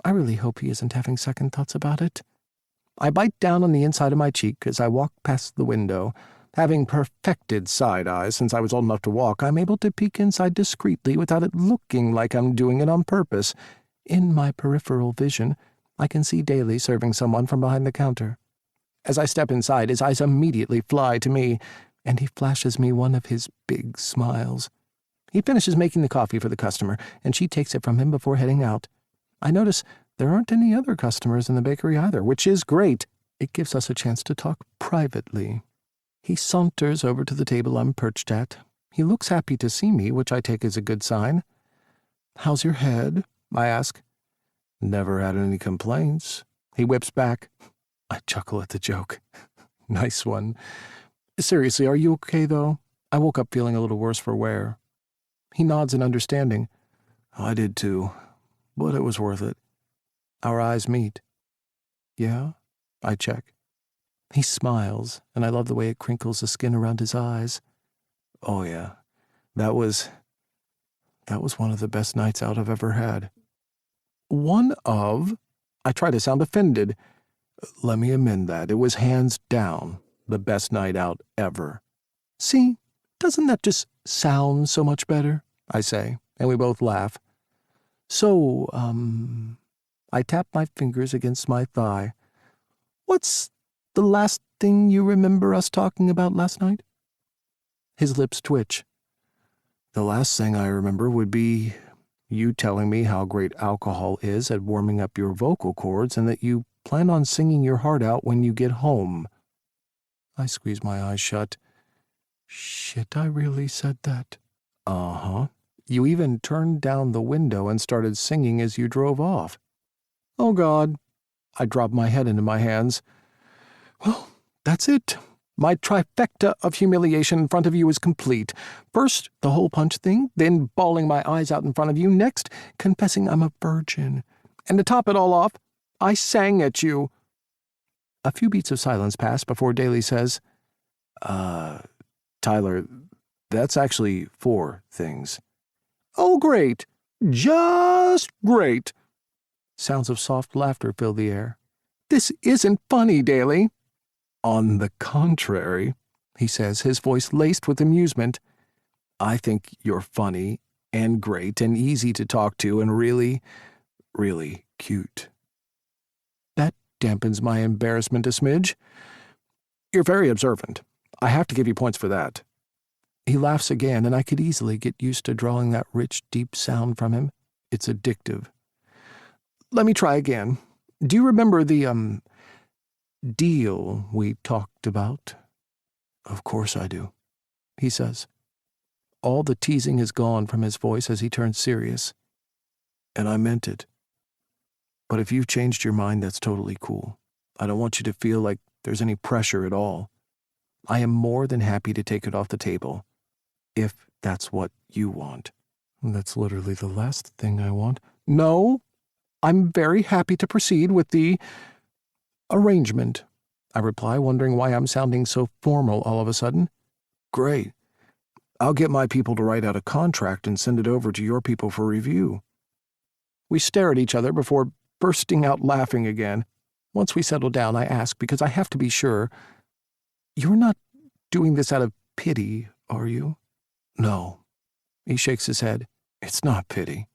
I really hope he isn't having second thoughts about it. I bite down on the inside of my cheek as I walk past the window. Having perfected side eyes since I was old enough to walk, I'm able to peek inside discreetly without it looking like I'm doing it on purpose. In my peripheral vision, I can see Daly serving someone from behind the counter. As I step inside, his eyes immediately fly to me, and he flashes me one of his big smiles. He finishes making the coffee for the customer, and she takes it from him before heading out. I notice there aren't any other customers in the bakery either, which is great. It gives us a chance to talk privately. He saunters over to the table I'm perched at. He looks happy to see me, which I take as a good sign. "How's your head?" I ask. "Never had any complaints," he whips back. I chuckle at the joke. Nice one. "Seriously, are you okay, though? I woke up feeling a little worse for wear." He nods in understanding. "I did too, but it was worth it." Our eyes meet. "Yeah?" I check. He smiles, and I love the way it crinkles the skin around his eyes. "Oh yeah, that was one of the best nights out I've ever had." "One of?" I try to sound offended. "Let me amend that. It was hands down the best night out ever." "See, doesn't that just sound so much better?" I say, and we both laugh. "So, I tap my fingers against my thigh. What's the last thing you remember us talking about last night?" His lips twitch. "The last thing I remember would be you telling me how great alcohol is at warming up your vocal cords and that you plan on singing your heart out when you get home." I squeeze my eyes shut. "Shit, I really said that." "Uh-huh. You even turned down the window and started singing as you drove off." "Oh, God." I drop my head into my hands. "Well, that's it. My trifecta of humiliation in front of you is complete. First, the hole punch thing, then bawling my eyes out in front of you, next, confessing I'm a virgin. And to top it all off, I sang at you." A few beats of silence pass before Daly says, Tyler, that's actually 4 things. Oh, great. Just great. Sounds of soft laughter fill the air. This isn't funny, Daly. On the contrary, he says, his voice laced with amusement. I think you're funny and great and easy to talk to and really, really cute. That dampens my embarrassment a smidge. You're very observant. I have to give you points for that. He laughs again, and I could easily get used to drawing that rich, deep sound from him. It's addictive. Let me try again. Do you remember the, deal we talked about? Of course I do, he says. All the teasing is gone from his voice as he turns serious. And I meant it. But if you've changed your mind, that's totally cool. I don't want you to feel like there's any pressure at all. I am more than happy to take it off the table, if that's what you want. That's literally the last thing I want. No, I'm very happy to proceed with the arrangement, I reply, wondering why I'm sounding so formal all of a sudden. Great. I'll get my people to write out a contract and send it over to your people for review. We stare at each other before bursting out laughing again. Once we settle down, I ask, because I have to be sure, you're not doing this out of pity, are you? No. He shakes his head. It's not pity.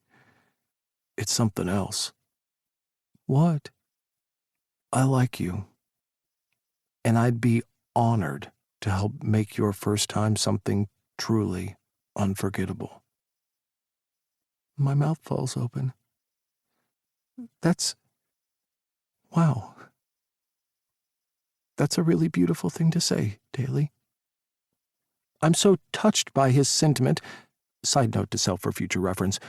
It's something else. What? I like you. And I'd be honored to help make your first time something truly unforgettable. My mouth falls open. Wow. That's a really beautiful thing to say, Daly. I'm so touched by his sentiment. Side note to self for future reference.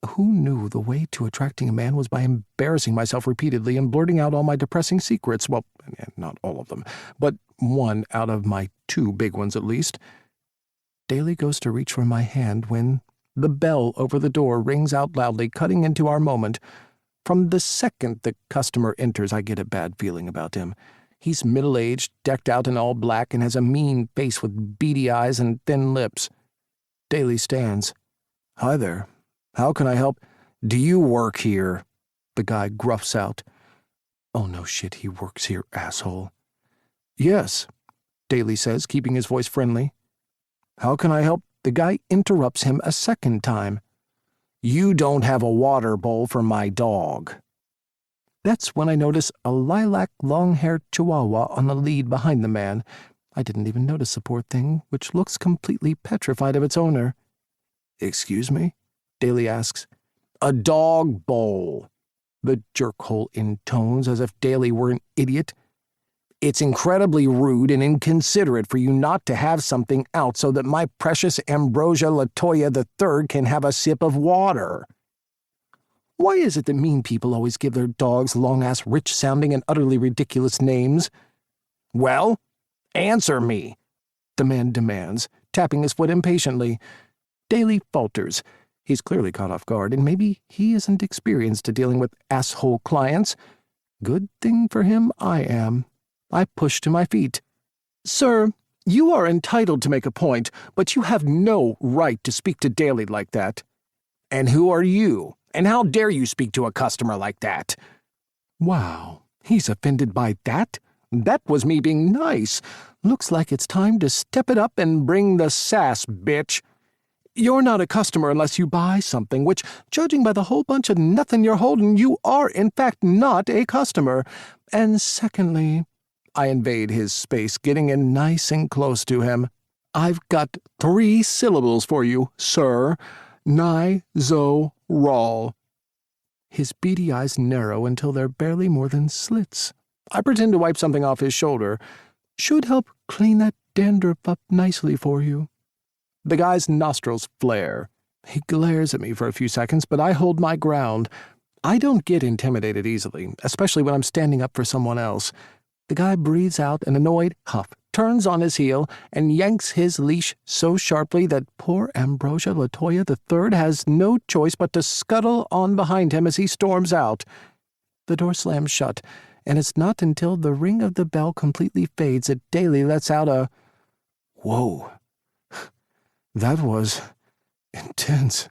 Who knew the way to attracting a man was by embarrassing myself repeatedly and blurting out all my depressing secrets? Well, not all of them, but one out of my 2 big ones at least. Daly goes to reach for my hand when the bell over the door rings out loudly, cutting into our moment. From the second the customer enters, I get a bad feeling about him. He's middle-aged, decked out in all black, and has a mean face with beady eyes and thin lips. Daly stands. Hi there. How can I help? Do you work here? The guy gruffs out. Oh, no shit, he works here, asshole. Yes, Daly says, keeping his voice friendly. How can I help? The guy interrupts him a second time. You don't have a water bowl for my dog. That's when I notice a lilac long-haired chihuahua on the lead behind the man. I didn't even notice the poor thing, which looks completely petrified of its owner. Excuse me? Daly asks. A dog bowl, the jerkhole intones as if Daly were an idiot. It's incredibly rude and inconsiderate for you not to have something out so that my precious Ambrosia Latoya III can have a sip of water. Why is it that mean people always give their dogs long-ass, rich-sounding and utterly ridiculous names? Well, answer me, the man demands, tapping his foot impatiently. Daly falters. He's clearly caught off guard, and maybe he isn't experienced to dealing with asshole clients. Good thing for him I am. I push to my feet. Sir, you are entitled to make a point, but you have no right to speak to Daly like that. And who are you? And how dare you speak to a customer like that? Wow, he's offended by that? That was me being nice. Looks like it's time to step it up and bring the sass, bitch. You're not a customer unless you buy something, which, judging by the whole bunch of nothing you're holding, you are in fact not a customer. And secondly, I invade his space, getting in nice and close to him. I've got 3 syllables for you, sir. Ni-zo-ral. His beady eyes narrow until they're barely more than slits. I pretend to wipe something off his shoulder. Should help clean that dandruff up nicely for you. The guy's nostrils flare. He glares at me for a few seconds, but I hold my ground. I don't get intimidated easily, especially when I'm standing up for someone else. The guy breathes out an annoyed huff, turns on his heel, and yanks his leash so sharply that poor Ambrosia Latoya III has no choice but to scuttle on behind him as he storms out. The door slams shut, and it's not until the ring of the bell completely fades that Daly lets out a, "Whoa, that was intense.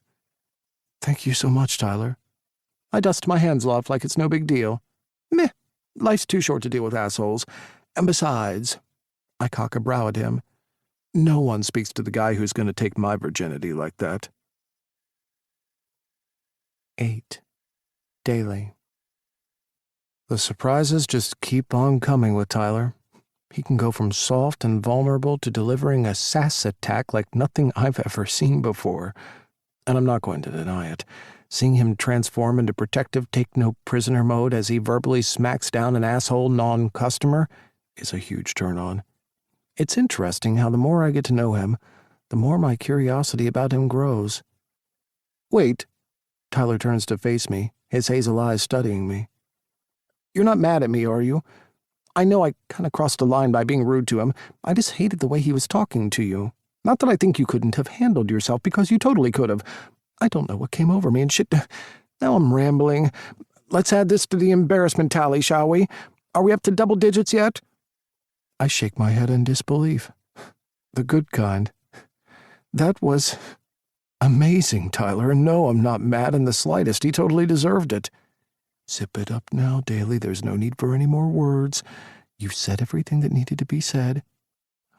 Thank you so much, Tyler." I dust my hands off like it's no big deal. Meh, life's too short to deal with assholes. And besides, I cock a brow at him, no one speaks to the guy who's going to take my virginity like that. 8. Daily. The surprises just keep on coming with Tyler. He can go from soft and vulnerable to delivering a sass attack like nothing I've ever seen before. And I'm not going to deny it. Seeing him transform into protective take-no-prisoner mode as he verbally smacks down an asshole non-customer is a huge turn-on. It's interesting how the more I get to know him, the more my curiosity about him grows. "Wait." Tyler turns to face me, his hazel eyes studying me. "You're not mad at me, are you? I know I kind of crossed a line by being rude to him. I just hated the way he was talking to you. Not that I think you couldn't have handled yourself, because you totally could have. I don't know what came over me and shit. Now I'm rambling. Let's add this to the embarrassment tally, shall we? Are we up to double digits yet?" I shake my head in disbelief. The good kind. That was amazing, Tyler, and no, I'm not mad in the slightest. He totally deserved it. Zip it up now, Daly. There's no need for any more words. You've said everything that needed to be said.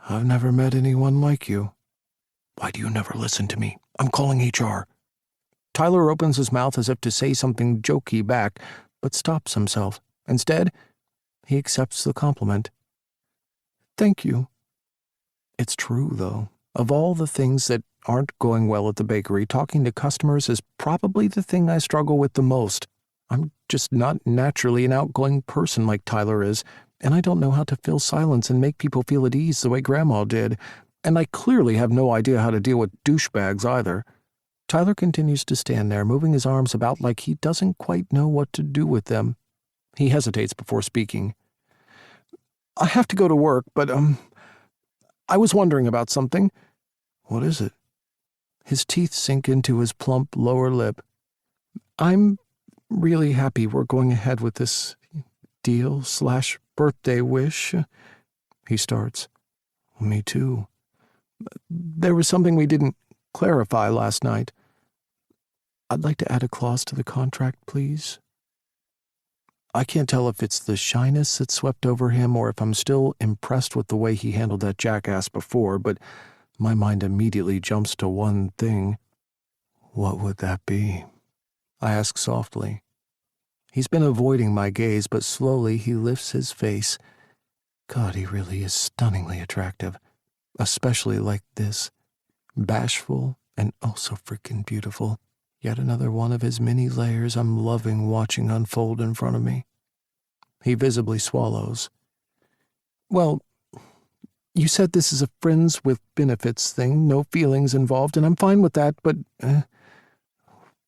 I've never met anyone like you. Why do you never listen to me? I'm calling HR. Tyler opens his mouth as if to say something jokey back, but stops himself. Instead, he accepts the compliment. Thank you. It's true, though. Of all the things that aren't going well at the bakery, talking to customers is probably the thing I struggle with the most. I'm just not naturally an outgoing person like Tyler is, and I don't know how to fill silence and make people feel at ease the way Grandma did, and I clearly have no idea how to deal with douchebags either. Tyler continues to stand there, moving his arms about like he doesn't quite know what to do with them. He hesitates before speaking. I have to go to work, but, I was wondering about something. What is it? His teeth sink into his plump lower lip. I'm really happy we're going ahead with this deal/birthday wish. He starts. Me too. There was something we didn't clarify last night. I'd like to add a clause to the contract, please. I can't tell if it's the shyness that swept over him or if I'm still impressed with the way he handled that jackass before, but my mind immediately jumps to one thing. What would that be? I ask softly. He's been avoiding my gaze, but slowly he lifts his face. God, he really is stunningly attractive, especially like this. Bashful and oh so freaking beautiful. Yet another one of his many layers I'm loving watching unfold in front of me. He visibly swallows. Well, you said this is a friends with benefits thing, no feelings involved, and I'm fine with that, but,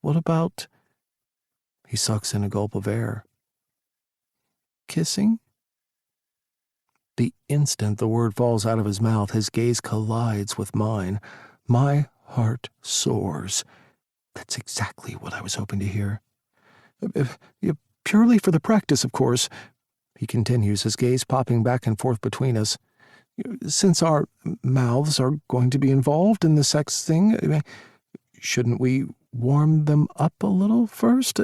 what about... He sucks in a gulp of air. Kissing? The instant the word falls out of his mouth, his gaze collides with mine. My heart soars. That's exactly what I was hoping to hear. Purely for the practice, of course, he continues, his gaze popping back and forth between us. Since our mouths are going to be involved in the sex thing, shouldn't we warm them up a little first?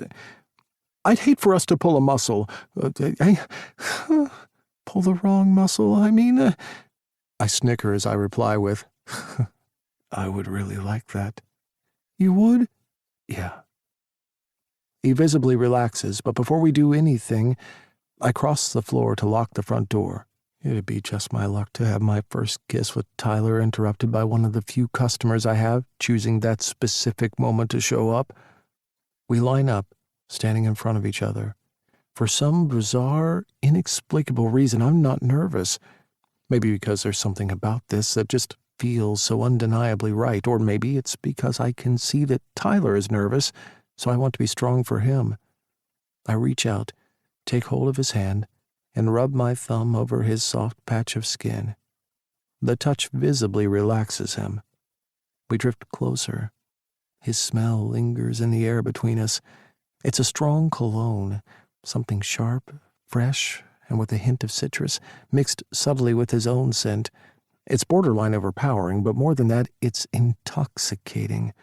I'd hate for us to pull a muscle. Pull the wrong muscle, I mean? I snicker as I reply with, I would really like that. You would? Yeah. He visibly relaxes, but before we do anything, I cross the floor to lock the front door. It'd be just my luck to have my first kiss with Tyler interrupted by one of the few customers I have choosing that specific moment to show up. We line up, standing in front of each other. For some bizarre, inexplicable reason, I'm not nervous. Maybe because there's something about this that just feels so undeniably right, or maybe it's because I can see that Tyler is nervous, so I want to be strong for him. I reach out, take hold of his hand, and rub my thumb over his soft patch of skin. The touch visibly relaxes him. We drift closer. His smell lingers in the air between us. It's a strong cologne, something sharp, fresh and with a hint of citrus, mixed subtly with his own scent. It's borderline overpowering, but more than that, it's intoxicating,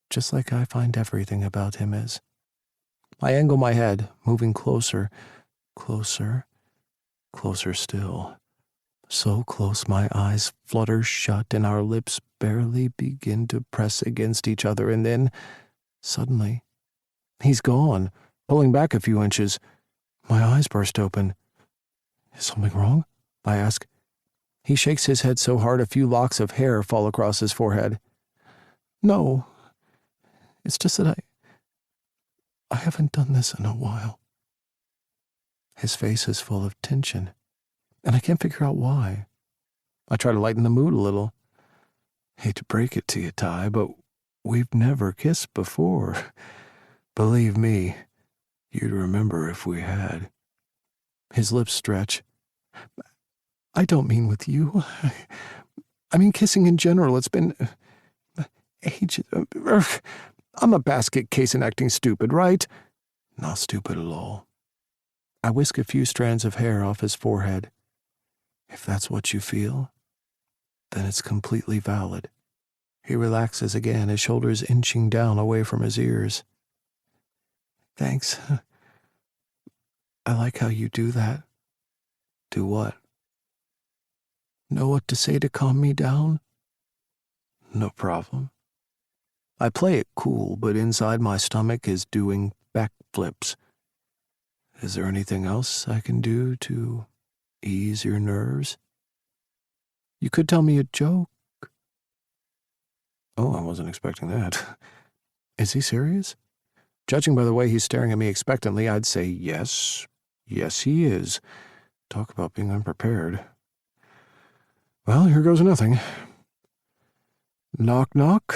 just like I find everything about him is. I angle my head, moving closer, closer, closer still. So close my eyes flutter shut and our lips barely begin to press against each other, and then, suddenly, he's gone, pulling back a few inches. My eyes burst open. Is something wrong? I ask. He shakes his head so hard a few locks of hair fall across his forehead. No, it's just that I haven't done this in a while. His face is full of tension, and I can't figure out why. I try to lighten the mood a little. Hate to break it to you, Ty, but we've never kissed before. Believe me, you'd remember if we had. His lips stretch. I don't mean with you. I mean kissing in general. It's been ages. I'm a basket case in acting stupid, right? Not stupid at all. I whisk a few strands of hair off his forehead. If that's what you feel, then it's completely valid. He relaxes again, his shoulders inching down away from his ears. Thanks. I like how you do that. Do what? Know what to say to calm me down? No problem. I play it cool, but inside my stomach is doing backflips. Is there anything else I can do to ease your nerves? You could tell me a joke. Oh, I wasn't expecting that. Is he serious? Judging by the way he's staring at me expectantly, I'd say yes. Yes, he is. Talk about being unprepared. Well, here goes nothing. Knock, knock,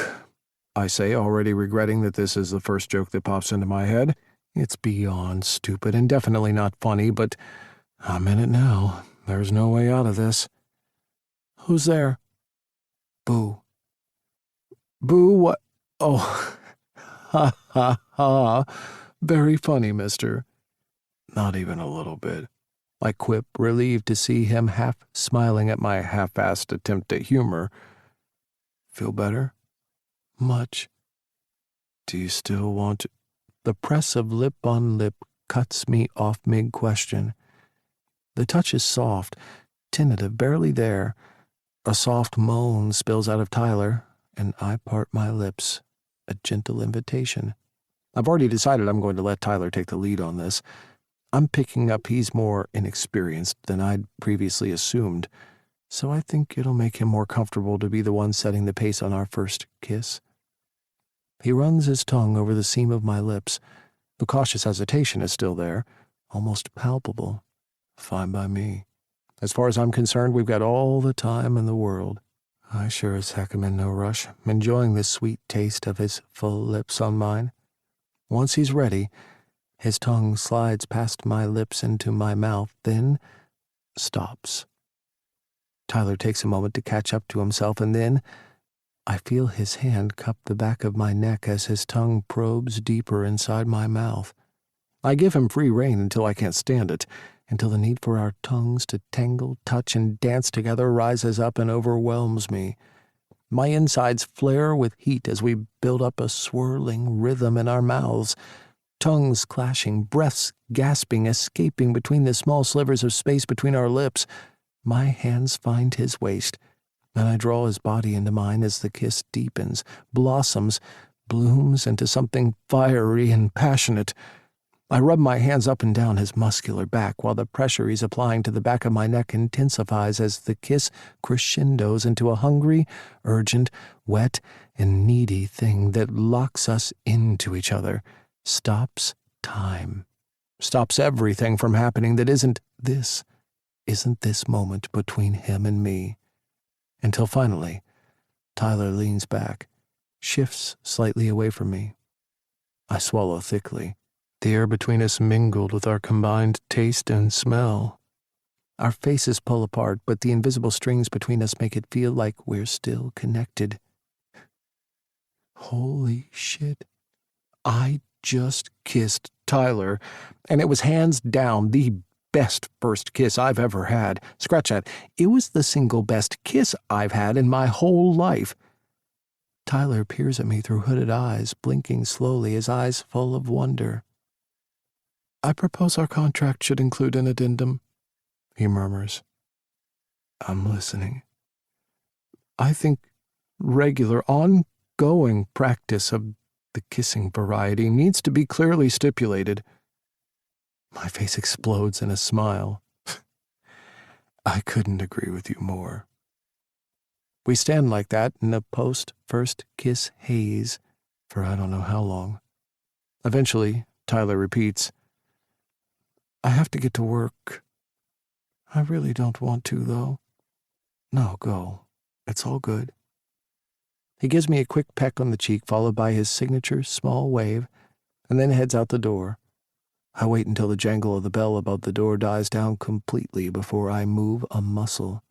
I say, already regretting that this is the first joke that pops into my head. It's beyond stupid and definitely not funny, but I'm in it now. There's no way out of this. Who's there? Boo. Boo, what? Oh, ha, ha, ha. Very funny, mister. Not even a little bit. I quip, relieved to see him half smiling at my half-assed attempt at humor. Feel better? Much. Do you still want to? The press of lip on lip cuts me off mid-question. The touch is soft, tentative, barely there. A soft moan spills out of Tyler, and I part my lips, a gentle invitation. I've already decided I'm going to let Tyler take the lead on this. I'm picking up he's more inexperienced than I'd previously assumed, so I think it'll make him more comfortable to be the one setting the pace on our first kiss. He runs his tongue over the seam of my lips. The cautious hesitation is still there, almost palpable. Fine by me. As far as I'm concerned, we've got all the time in the world. I sure as heck am in no rush, enjoying the sweet taste of his full lips on mine. Once he's ready, his tongue slides past my lips into my mouth, then stops. Tyler takes a moment to catch up to himself, and then I feel his hand cup the back of my neck as his tongue probes deeper inside my mouth. I give him free rein until I can't stand it, until the need for our tongues to tangle, touch, and dance together rises up and overwhelms me. My insides flare with heat as we build up a swirling rhythm in our mouths, tongues clashing, breaths gasping, escaping between the small slivers of space between our lips. My hands find his waist, and I draw his body into mine as the kiss deepens, blossoms, blooms into something fiery and passionate. I rub my hands up and down his muscular back while the pressure he's applying to the back of my neck intensifies as the kiss crescendos into a hungry, urgent, wet, and needy thing that locks us into each other, stops time, stops everything from happening that isn't this moment between him and me. Until finally, Tyler leans back, shifts slightly away from me. I swallow thickly. The air between us mingled with our combined taste and smell. Our faces pull apart, but the invisible strings between us make it feel like we're still connected. Holy shit. I just kissed Tyler, and it was hands down the best first kiss I've ever had. Scratch that. It was the single best kiss I've had in my whole life. Tyler peers at me through hooded eyes, blinking slowly, his eyes full of wonder. I propose our contract should include an addendum, he murmurs. I'm listening. I think regular, ongoing practice of the kissing variety needs to be clearly stipulated. My face explodes in a smile. I couldn't agree with you more. We stand like that in a post-first kiss haze for I don't know how long. Eventually, Tyler repeats, I have to get to work. I really don't want to, though. No, go. It's all good. He gives me a quick peck on the cheek, followed by his signature small wave, and then heads out the door. I wait until the jangle of the bell above the door dies down completely before I move a muscle.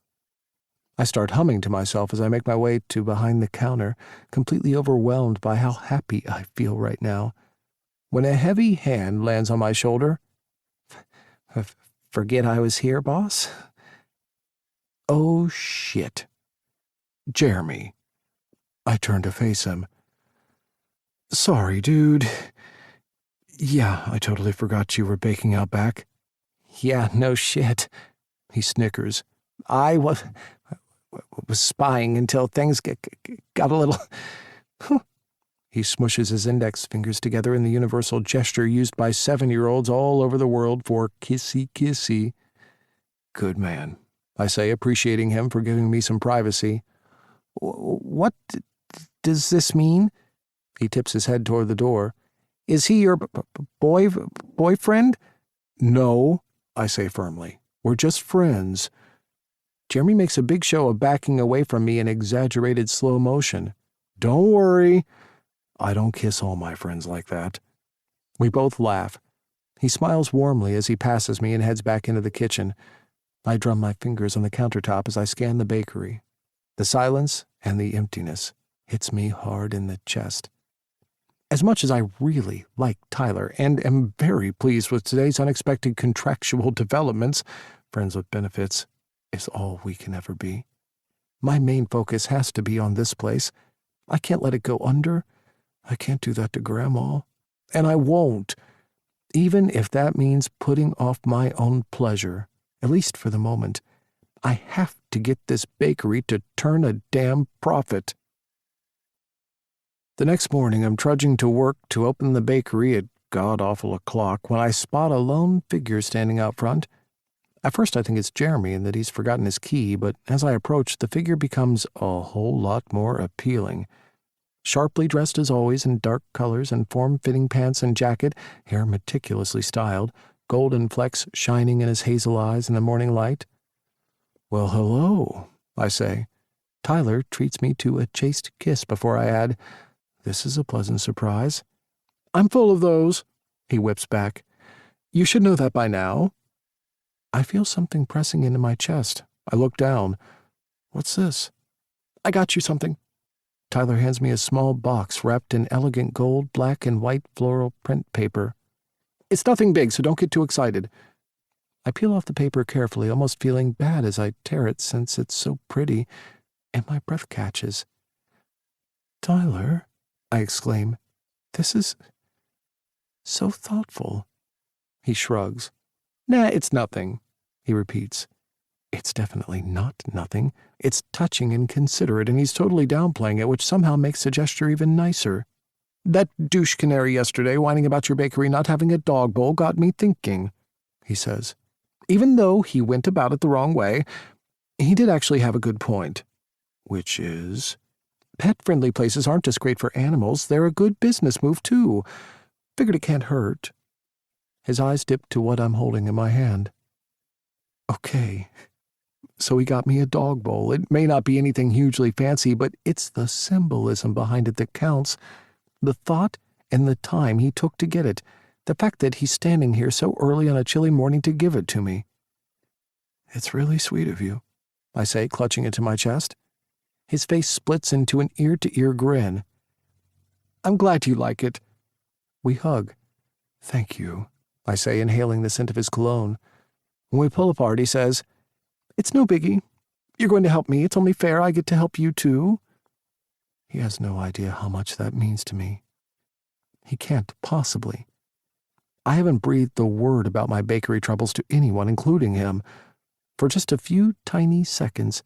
I start humming to myself as I make my way to behind the counter, completely overwhelmed by how happy I feel right now, when a heavy hand lands on my shoulder. Forget I was here, boss? Oh, shit. Jeremy. I turn to face him. Sorry, dude. Yeah, I totally forgot you were baking out back. Yeah, no shit. He snickers. I was spying until things got a little... He smushes his index fingers together in the universal gesture used by 7-year-olds all over the world for kissy-kissy. Good man, I say, appreciating him for giving me some privacy. What does this mean? He tips his head toward the door. Is he your boyfriend? No, I say firmly. We're just friends. Jeremy makes a big show of backing away from me in exaggerated slow motion. Don't worry. I don't kiss all my friends like that. We both laugh. He smiles warmly as he passes me and heads back into the kitchen. I drum my fingers on the countertop as I scan the bakery. The silence and the emptiness hits me hard in the chest. As much as I really like Tyler and am very pleased with today's unexpected contractual developments, friends with benefits is all we can ever be. My main focus has to be on this place. I can't let it go under. I can't do that to Grandma. And I won't, even if that means putting off my own pleasure, at least for the moment. I have to get this bakery to turn a damn profit. The next morning, I'm trudging to work to open the bakery at god-awful o'clock when I spot a lone figure standing out front. At first, I think it's Jeremy and that he's forgotten his key, but as I approach, the figure becomes a whole lot more appealing. Sharply dressed as always in dark colors and form-fitting pants and jacket, hair meticulously styled, golden flecks shining in his hazel eyes in the morning light. Well, hello, I say. Tyler treats me to a chaste kiss before I add, this is a pleasant surprise. I'm full of those, he whips back. You should know that by now. I feel something pressing into my chest. I look down. What's this? I got you something. Tyler hands me a small box wrapped in elegant gold, black, and white floral print paper. It's nothing big, so don't get too excited. I peel off the paper carefully, almost feeling bad as I tear it since it's so pretty, and my breath catches. Tyler, I exclaim, this is so thoughtful. He shrugs. Nah, it's nothing, he repeats. It's definitely not nothing. It's touching and considerate, and he's totally downplaying it, which somehow makes the gesture even nicer. That douche canary yesterday whining about your bakery not having a dog bowl got me thinking, he says. Even though he went about it the wrong way, he did actually have a good point. Which is? Pet-friendly places aren't just great for animals, they're a good business move, too. Figured it can't hurt. His eyes dip to what I'm holding in my hand. Okay. So he got me a dog bowl. It may not be anything hugely fancy, but it's the symbolism behind it that counts. The thought and the time he took to get it. The fact that he's standing here so early on a chilly morning to give it to me. It's really sweet of you, I say, clutching it to my chest. His face splits into an ear-to-ear grin. I'm glad you like it. We hug. Thank you, I say, inhaling the scent of his cologne. When we pull apart, he says, "It's no biggie. You're going to help me. It's only fair I get to help you too." He has no idea how much that means to me. He can't possibly. I haven't breathed a word about my bakery troubles to anyone, including him. For just a few tiny seconds,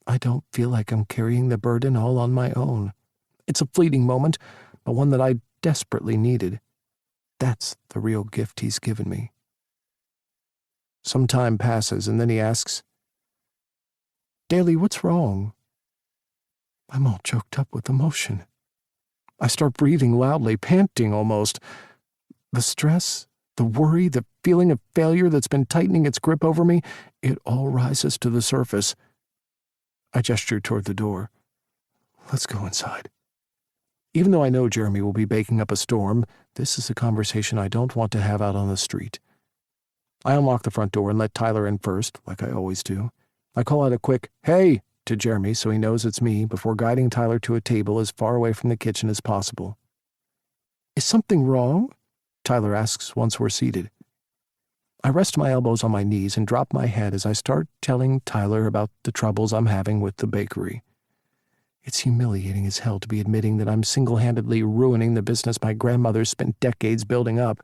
I don't feel like I'm carrying the burden all on my own. It's a fleeting moment, but one that I desperately needed. That's the real gift he's given me. Some time passes, and then he asks, "Daly, what's wrong?" I'm all choked up with emotion. I start breathing loudly, panting almost. The stress, the worry, the feeling of failure that's been tightening its grip over me, it all rises to the surface. I gesture toward the door. Let's go inside. Even though I know Jeremy will be baking up a storm, this is a conversation I don't want to have out on the street. I unlock the front door and let Tyler in first, like I always do. I call out a quick, "Hey!" to Jeremy so he knows it's me before guiding Tyler to a table as far away from the kitchen as possible. "Is something wrong?" Tyler asks once we're seated. I rest my elbows on my knees and drop my head as I start telling Tyler about the troubles I'm having with the bakery. It's humiliating as hell to be admitting that I'm single-handedly ruining the business my grandmother spent decades building up.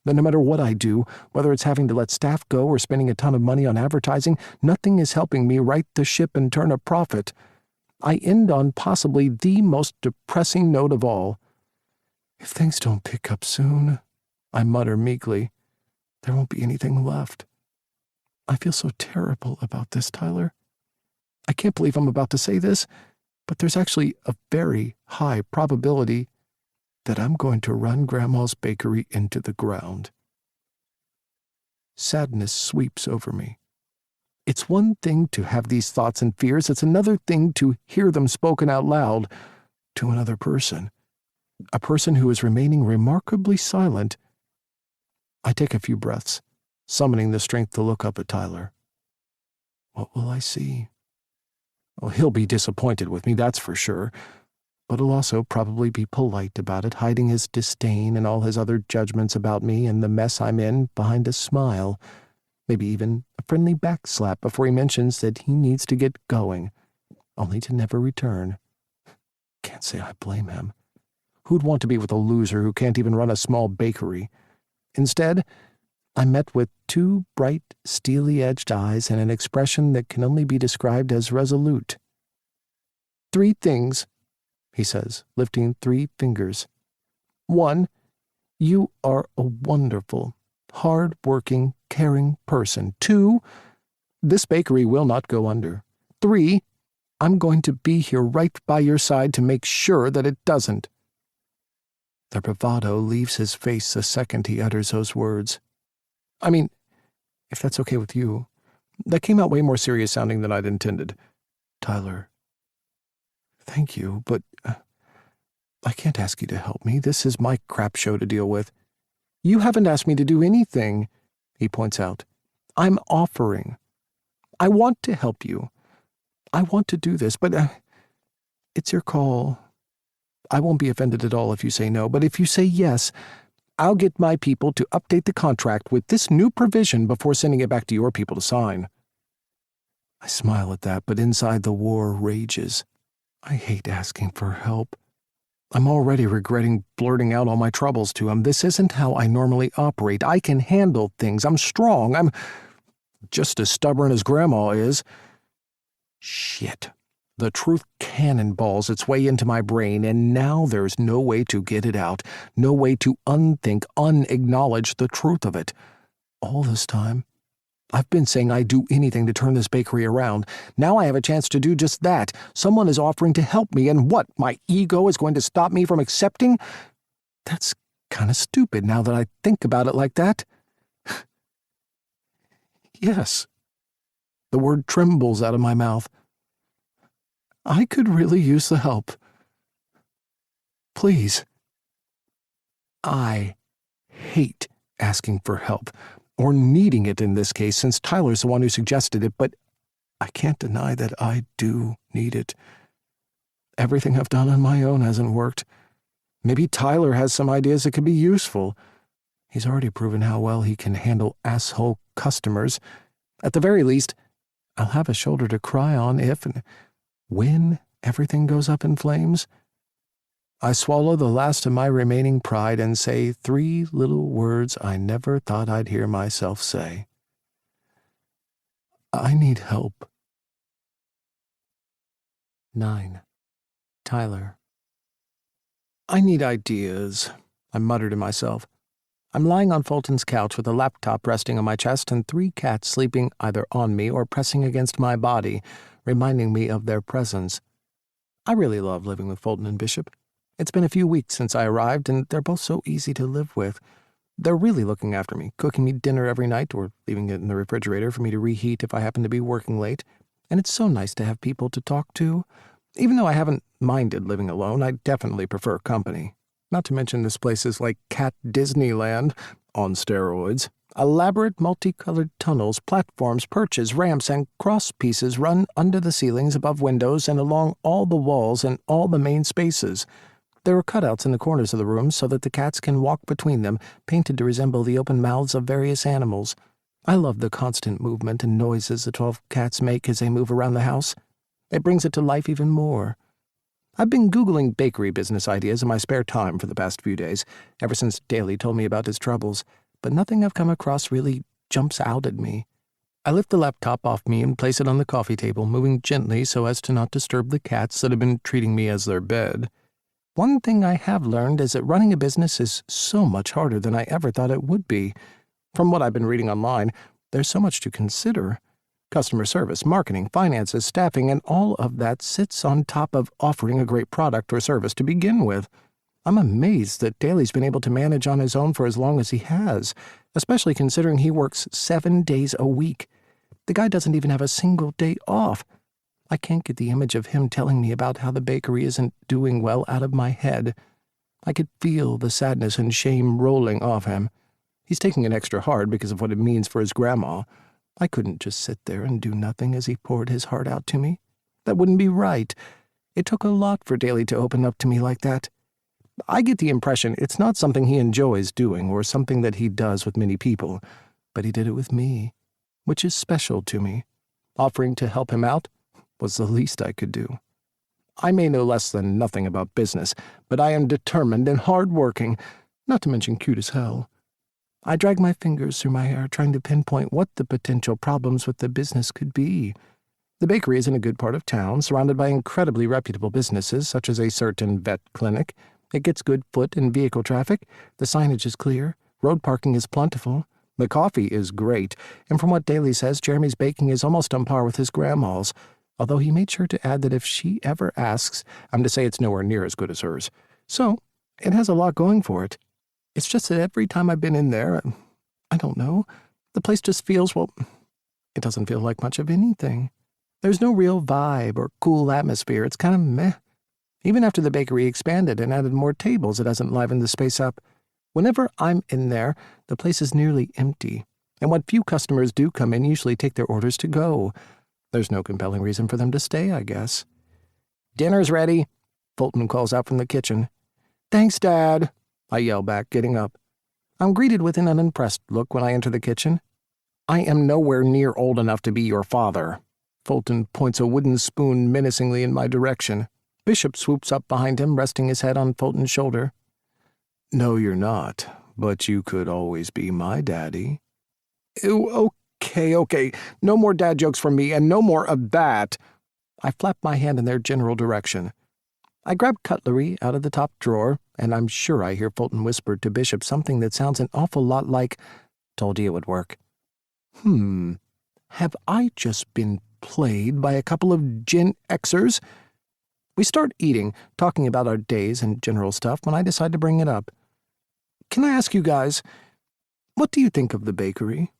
That no matter what I do, whether it's having to let staff go or spending a ton of money on advertising, nothing is helping me right the ship and turn a profit. I end on possibly the most depressing note of all. If things don't pick up soon, I mutter meekly, there won't be anything left. I feel so terrible about this, Tyler. I can't believe I'm about to say this, but there's actually a very high probability that I'm going to run Grandma's bakery into the ground. Sadness sweeps over me. It's one thing to have these thoughts and fears, it's another thing to hear them spoken out loud to another person, a person who is remaining remarkably silent. I take a few breaths, summoning the strength to look up at Tyler. What will I see? Well, he'll be disappointed with me, that's for sure, but he'll also probably be polite about it, hiding his disdain and all his other judgments about me and the mess I'm in behind a smile, maybe even a friendly backslap before he mentions that he needs to get going, only to never return. Can't say I blame him. Who'd want to be with a loser who can't even run a small bakery? Instead, I'm met with two bright, steely-edged eyes and an expression that can only be described as resolute. "3 things," he says, lifting 3 fingers. 1, you are a wonderful, hard-working, caring person. 2, this bakery will not go under. 3, I'm going to be here right by your side to make sure that it doesn't. The bravado leaves his face the second he utters those words. I mean, if that's okay with you, that came out way more serious sounding than I'd intended. Tyler. Thank you, but I can't ask you to help me. This is my crap show to deal with. You haven't asked me to do anything, he points out. I'm offering. I want to help you. I want to do this, but it's your call. I won't be offended at all if you say no, but if you say yes, I'll get my people to update the contract with this new provision before sending it back to your people to sign. I smile at that, but inside the war rages. I hate asking for help. I'm already regretting blurting out all my troubles to him. This isn't how I normally operate. I can handle things. I'm strong. I'm just as stubborn as Grandma is. Shit. The truth cannonballs its way into my brain, and now there's no way to get it out, no way to unacknowledge the truth of it. All this time, I've been saying I'd do anything to turn this bakery around. Now I have a chance to do just that. Someone is offering to help me, and what, my ego is going to stop me from accepting? That's kind of stupid now that I think about it like that. Yes. The word trembles out of my mouth. I could really use the help. Please. I hate asking for help, or needing it in this case, since Tyler's the one who suggested it, but I can't deny that I do need it. Everything I've done on my own hasn't worked. Maybe Tyler has some ideas that could be useful. He's already proven how well he can handle asshole customers. At the very least, I'll have a shoulder to cry on if and when everything goes up in flames. I swallow the last of my remaining pride and say 3 little words I never thought I'd hear myself say. I need help. 9. Tyler. I need ideas, I muttered to myself. I'm lying on Fulton's couch with a laptop resting on my chest and 3 cats sleeping either on me or pressing against my body, reminding me of their presence. I really love living with Fulton and Bishop. It's been a few weeks since I arrived, and they're both so easy to live with. They're really looking after me, cooking me dinner every night or leaving it in the refrigerator for me to reheat if I happen to be working late. And it's so nice to have people to talk to. Even though I haven't minded living alone, I definitely prefer company. Not to mention this place is like Cat Disneyland, on steroids. Elaborate multicolored tunnels, platforms, perches, ramps, and cross pieces run under the ceilings, above windows, and along all the walls and all the main spaces. There are cutouts in the corners of the rooms so that the cats can walk between them, painted to resemble the open mouths of various animals. I love the constant movement and noises the 12 cats make as they move around the house. It brings it to life even more. I've been Googling bakery business ideas in my spare time for the past few days, ever since Daly told me about his troubles, but nothing I've come across really jumps out at me. I lift the laptop off me and place it on the coffee table, moving gently so as to not disturb the cats that have been treating me as their bed. One thing I have learned is that running a business is so much harder than I ever thought it would be. From what I've been reading online, there's so much to consider. Customer service, marketing, finances, staffing, and all of that sits on top of offering a great product or service to begin with. I'm amazed that Daly's been able to manage on his own for as long as he has, especially considering he works 7 days a week. The guy doesn't even have a single day off. I can't get the image of him telling me about how the bakery isn't doing well out of my head. I could feel the sadness and shame rolling off him. He's taking it extra hard because of what it means for his grandma. I couldn't just sit there and do nothing as he poured his heart out to me. That wouldn't be right. It took a lot for Daly to open up to me like that. I get the impression it's not something he enjoys doing or something that he does with many people, but he did it with me, which is special to me. Offering to help him out was the least I could do. I may know less than nothing about business, but I am determined and hard-working, not to mention cute as hell. I drag my fingers through my hair, trying to pinpoint what the potential problems with the business could be. The bakery is in a good part of town, surrounded by incredibly reputable businesses, such as a certain vet clinic. It gets good foot and vehicle traffic, the signage is clear, road parking is plentiful, the coffee is great, and from what Daly says, Jeremy's baking is almost on par with his grandma's, although he made sure to add that if she ever asks, I'm to say it's nowhere near as good as hers. So, it has a lot going for it. It's just that every time I've been in there, I don't know, the place just feels, well, it doesn't feel like much of anything. There's no real vibe or cool atmosphere. It's kind of meh. Even after the bakery expanded and added more tables, it hasn't livened the space up. Whenever I'm in there, the place is nearly empty, and what few customers do come in usually take their orders to go. There's no compelling reason for them to stay, I guess. "Dinner's ready," Fulton calls out from the kitchen. "Thanks, Dad," I yell back, getting up. I'm greeted with an unimpressed look when I enter the kitchen. "I am nowhere near old enough to be your father." Fulton points a wooden spoon menacingly in my direction. Bishop swoops up behind him, resting his head on Fulton's shoulder. "No, you're not, but you could always be my daddy." Ew, okay. No more dad jokes from me, and no more of that. I flap my hand in their general direction. I grab cutlery out of the top drawer, and I'm sure I hear Fulton whisper to Bishop something that sounds an awful lot like, "Told you it would work." Have I just been played by a couple of Gen Xers? We start eating, talking about our days and general stuff when I decide to bring it up. "Can I ask you guys, what do you think of the bakery?"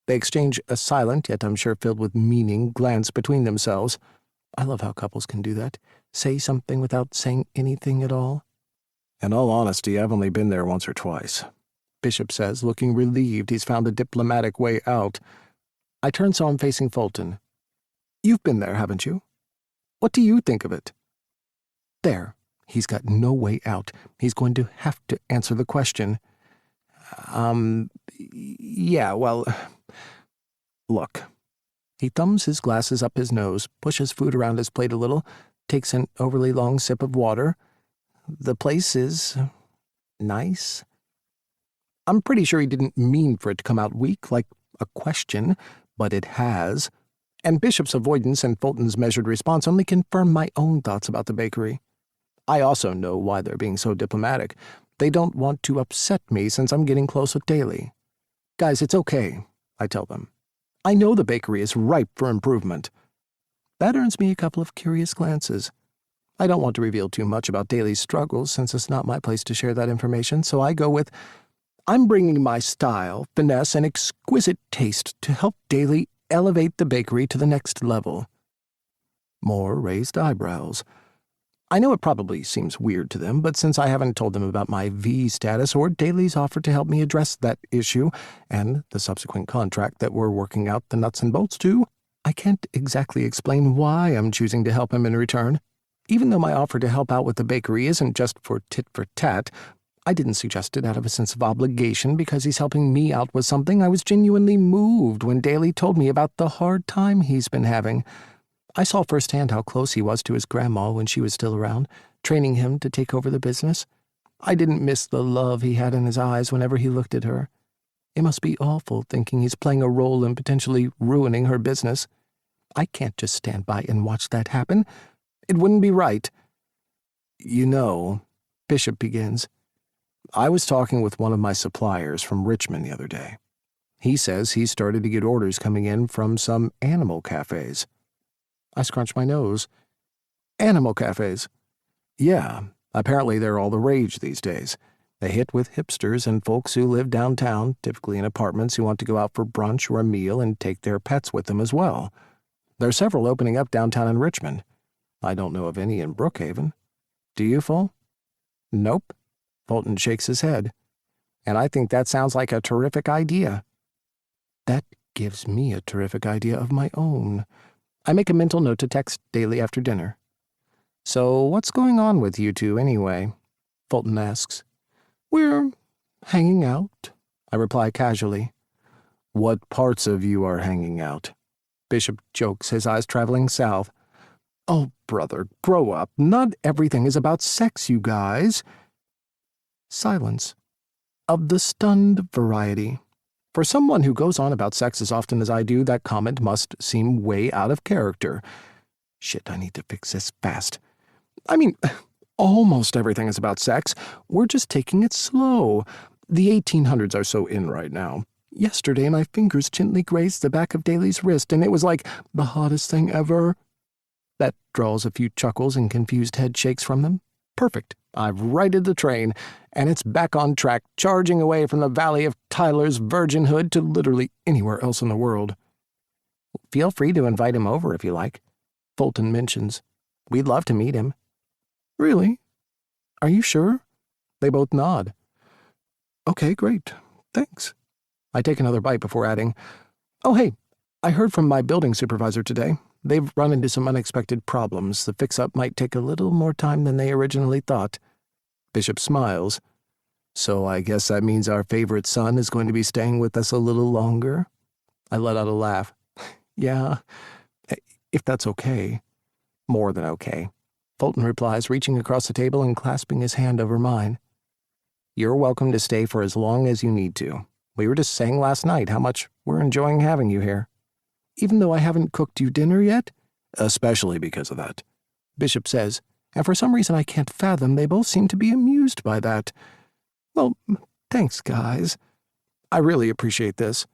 They exchange a silent, yet I'm sure filled with meaning, glance between themselves. I love how couples can do that. Say something without saying anything at all. "In all honesty, I've only been there once or twice," Bishop says, looking relieved he's found a diplomatic way out. I turn so I'm facing Fulton. "You've been there, haven't you? What do you think of it?" There. He's got no way out. He's going to have to answer the question. Yeah, well, look. He thumbs his glasses up his nose, pushes food around his plate a little, takes an overly long sip of water. The place is nice. I'm pretty sure he didn't mean for it to come out weak, like a question, but it has. And Bishop's avoidance and Fulton's measured response only confirm my own thoughts about the bakery. I also know why they're being so diplomatic. They don't want to upset me since I'm getting close with Daly. Guys, it's okay, I tell them. I know the bakery is ripe for improvement. That earns me a couple of curious glances. I don't want to reveal too much about Daly's struggles since it's not my place to share that information, so I go with, I'm bringing my style, finesse, and exquisite taste to help Daly elevate the bakery to the next level. More raised eyebrows. I know it probably seems weird to them, but since I haven't told them about my V status or Daly's offer to help me address that issue and the subsequent contract that we're working out the nuts and bolts to, I can't exactly explain why I'm choosing to help him in return. Even though my offer to help out with the bakery isn't just for tit-for-tat, I didn't suggest it out of a sense of obligation because he's helping me out with something. I was genuinely moved when Daly told me about the hard time he's been having. I saw firsthand how close he was to his grandma when she was still around, training him to take over the business. I didn't miss the love he had in his eyes whenever he looked at her. It must be awful thinking he's playing a role in potentially ruining her business. I can't just stand by and watch that happen. It wouldn't be right. You know, Bishop begins, I was talking with one of my suppliers from Richmond the other day. He says he started to get orders coming in from some animal cafes. I scrunch my nose. Animal cafes? Yeah, apparently they're all the rage these days. They hit with hipsters and folks who live downtown, typically in apartments, who want to go out for brunch or a meal and take their pets with them as well. There are several opening up downtown in Richmond. I don't know of any in Brookhaven. Do you, Full? Nope. Fulton shakes his head. And I think that sounds like a terrific idea. That gives me a terrific idea of my own. I make a mental note to text Daly after dinner. So what's going on with you two anyway? Fulton asks. We're hanging out, I reply casually. What parts of you are hanging out? Bishop jokes, his eyes traveling south. Oh, brother, grow up. Not everything is about sex, you guys. Silence. Of the stunned variety. For someone who goes on about sex as often as I do, that comment must seem way out of character. Shit, I need to fix this fast. I mean, almost everything is about sex. We're just taking it slow. The 1800s are so in right now. Yesterday, my fingers gently grazed the back of Daly's wrist, and it was like the hottest thing ever. That draws a few chuckles and confused head shakes from them. Perfect. I've righted the train, and it's back on track, charging away from the valley of Tyler's virginhood to literally anywhere else in the world. Feel free to invite him over if you like, Fulton mentions. We'd love to meet him. Really? Are you sure? They both nod. Okay, great. Thanks. I take another bite before adding, oh, hey, I heard from my building supervisor today. They've run into some unexpected problems. The fix-up might take a little more time than they originally thought. Bishop smiles. So I guess that means our favorite son is going to be staying with us a little longer? I let out a laugh. Yeah, if that's okay. More than okay. Fulton replies, reaching across the table and clasping his hand over mine. You're welcome to stay for as long as you need to. We were just saying last night how much we're enjoying having you here. Even though I haven't cooked you dinner yet? Especially because of that, Bishop says, and for some reason I can't fathom, they both seem to be amused by that. Well, thanks, guys. I really appreciate this.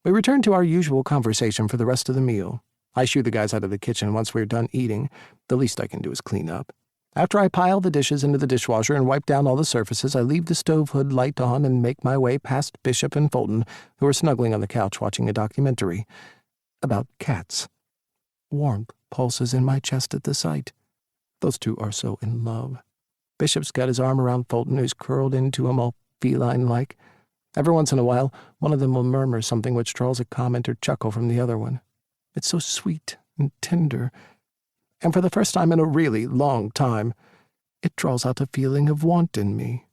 We return to our usual conversation for the rest of the meal. I shoo the guys out of the kitchen once we're done eating. The least I can do is clean up. After I pile the dishes into the dishwasher and wipe down all the surfaces, I leave the stove hood light on and make my way past Bishop and Fulton, who are snuggling on the couch watching a documentary about cats. Warmth pulses in my chest at the sight. Those two are so in love. Bishop's got his arm around Fulton, who's curled into him all feline-like. Every once in a while, one of them will murmur something which draws a comment or chuckle from the other one. It's so sweet and tender. And for the first time in a really long time, it draws out a feeling of want in me.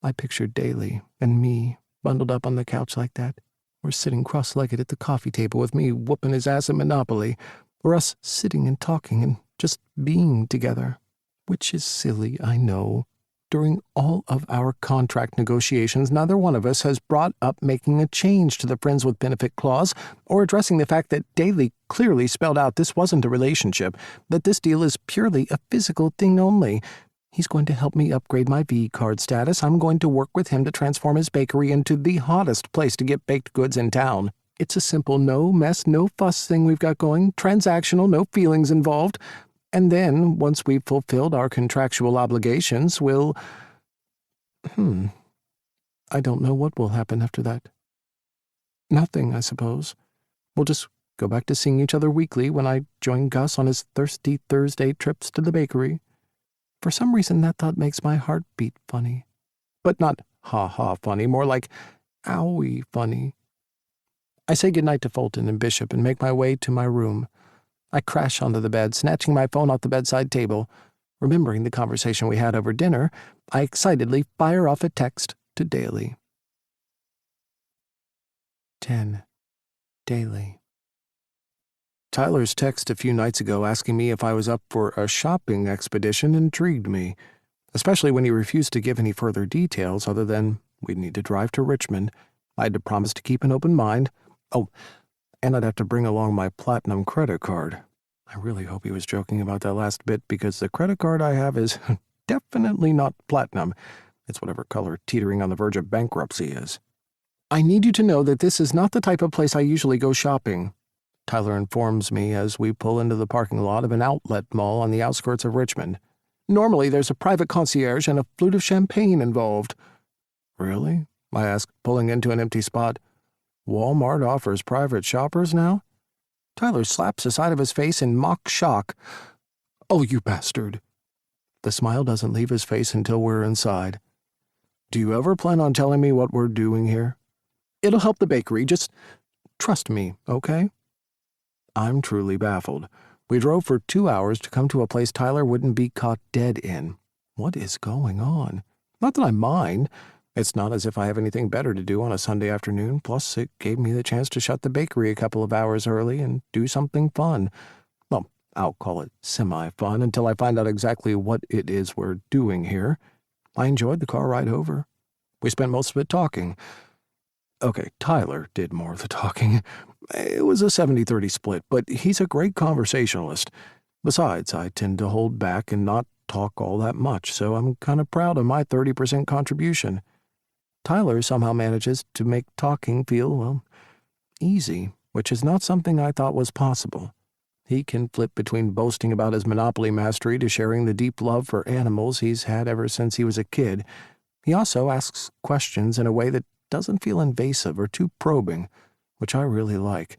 I pictured Daly and me bundled up on the couch like that. We're sitting cross-legged at the coffee table with me whooping his ass at Monopoly, or us sitting and talking and just being together. Which is silly, I know. During all of our contract negotiations, neither one of us has brought up making a change to the Friends with Benefit clause or addressing the fact that Daly clearly spelled out this wasn't a relationship, that this deal is purely a physical thing only. He's going to help me upgrade my V-card status. I'm going to work with him to transform his bakery into the hottest place to get baked goods in town. It's a simple no mess, no fuss thing we've got going, transactional, no feelings involved. And then, once we've fulfilled our contractual obligations, we'll... I don't know what will happen after that. Nothing, I suppose. We'll just go back to seeing each other weekly when I join Gus on his thirsty Thursday trips to the bakery. For some reason, that thought makes my heart beat funny. But not ha-ha funny, more like owie funny. I say goodnight to Fulton and Bishop and make my way to my room. I crash onto the bed, snatching my phone off the bedside table. Remembering the conversation we had over dinner, I excitedly fire off a text to Daly. 10. Daly. Tyler's text a few nights ago asking me if I was up for a shopping expedition intrigued me, especially when he refused to give any further details other than we'd need to drive to Richmond. I had to promise to keep an open mind. Oh, and I'd have to bring along my platinum credit card. I really hope he was joking about that last bit because the credit card I have is definitely not platinum. It's whatever color teetering on the verge of bankruptcy is. I need you to know that this is not the type of place I usually go shopping, Tyler informs me as we pull into the parking lot of an outlet mall on the outskirts of Richmond. Normally there's a private concierge and a flute of champagne involved. Really? I ask, pulling into an empty spot. Walmart offers private shoppers now? Tyler slaps the side of his face in mock shock. Oh, you bastard. The smile doesn't leave his face until we're inside. Do you ever plan on telling me what we're doing here? It'll help the bakery. Just trust me, okay? I'm truly baffled. We drove for 2 hours to come to a place Tyler wouldn't be caught dead in. What is going on? Not that I mind. It's not as if I have anything better to do on a Sunday afternoon, plus it gave me the chance to shut the bakery a couple of hours early and do something fun. Well, I'll call it semi-fun until I find out exactly what it is we're doing here. I enjoyed the car ride over. We spent most of it talking. Okay, Tyler did more of the talking. It was a 70-30 split, but he's a great conversationalist. Besides, I tend to hold back and not talk all that much, so I'm kind of proud of my 30% contribution. Tyler somehow manages to make talking feel, well, easy, which is not something I thought was possible. He can flip between boasting about his Monopoly mastery to sharing the deep love for animals he's had ever since he was a kid. He also asks questions in a way that doesn't feel invasive or too probing, which I really like.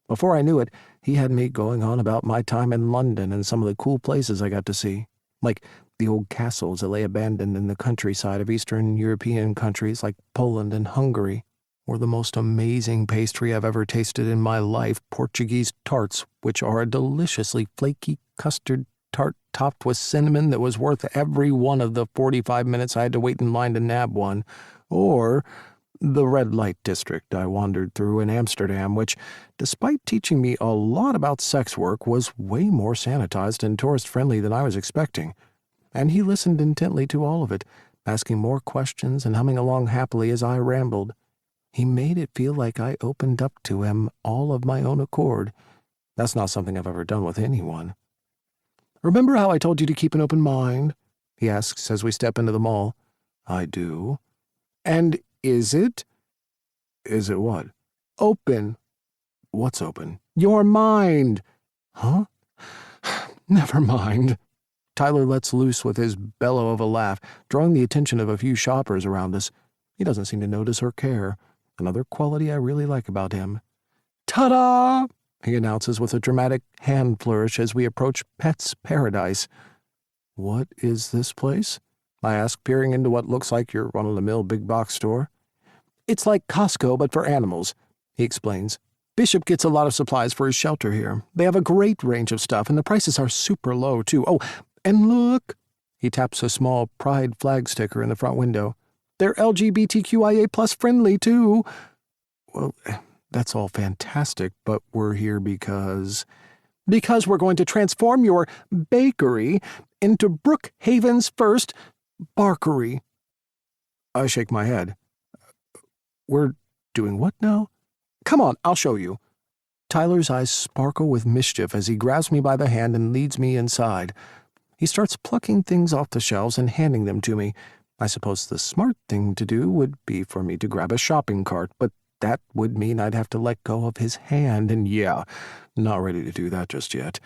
Before I knew it, he had me going on about my time in London and some of the cool places I got to see, like the old castles that lay abandoned in the countryside of Eastern European countries like Poland and Hungary, or the most amazing pastry I've ever tasted in my life, Portuguese tarts, which are a deliciously flaky custard tart topped with cinnamon that was worth every one of the 45 minutes I had to wait in line to nab one, or the red light district I wandered through in Amsterdam, which, despite teaching me a lot about sex work, was way more sanitized and tourist-friendly than I was expecting. And he listened intently to all of it, asking more questions and humming along happily as I rambled. He made it feel like I opened up to him all of my own accord. That's not something I've ever done with anyone. Remember how I told you to keep an open mind? He asks as we step into the mall. I do. And is it? Is it what? Open. What's open? Your mind. Huh? Never mind. Tyler lets loose with his bellow of a laugh, drawing the attention of a few shoppers around us. He doesn't seem to notice or care. Another quality I really like about him. Ta-da! He announces with a dramatic hand flourish as we approach Pet's Paradise. What is this place? I ask, peering into what looks like your run-of-the-mill big-box store. It's like Costco, but for animals, he explains. Bishop gets a lot of supplies for his shelter here. They have a great range of stuff, and the prices are super low, too. Oh, and look! He taps a small pride flag sticker in the front window. They're LGBTQIA plus friendly, too. Well, that's all fantastic, but we're here because we're going to transform your bakery into Brookhaven's first barkery. I shake my head. We're doing what now? Come on, I'll show you. Tyler's eyes sparkle with mischief as he grabs me by the hand and leads me inside. He starts plucking things off the shelves and handing them to me. I suppose the smart thing to do would be for me to grab a shopping cart, but that would mean I'd have to let go of his hand, and yeah, not ready to do that just yet.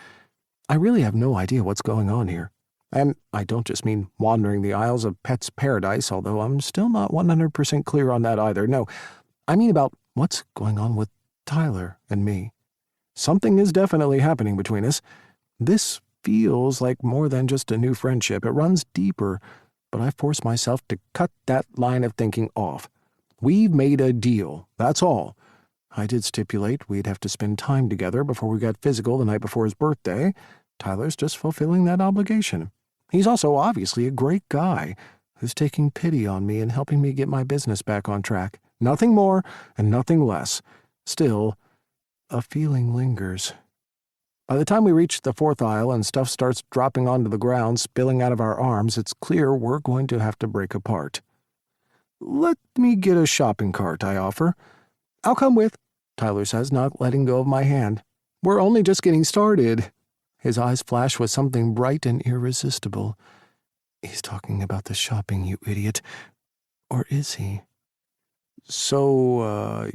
I really have no idea what's going on here. And I don't just mean wandering the aisles of Pet's Paradise, although I'm still not 100% clear on that either. No, I mean about what's going on with Tyler and me. Something is definitely happening between us. This feels like more than just a new friendship. It runs deeper, but I force myself to cut that line of thinking off. We've made a deal, that's all. I did stipulate we'd have to spend time together before we got physical the night before his birthday. Tyler's just fulfilling that obligation. He's also obviously a great guy who's taking pity on me and helping me get my business back on track. Nothing more and nothing less. Still, a feeling lingers. By the time we reach the fourth aisle and stuff starts dropping onto the ground, spilling out of our arms, it's clear we're going to have to break apart. "Let me get a shopping cart," I offer. "I'll come with," Tyler says, not letting go of my hand. "We're only just getting started." His eyes flash with something bright and irresistible. He's talking about the shopping, you idiot. Or is he? So,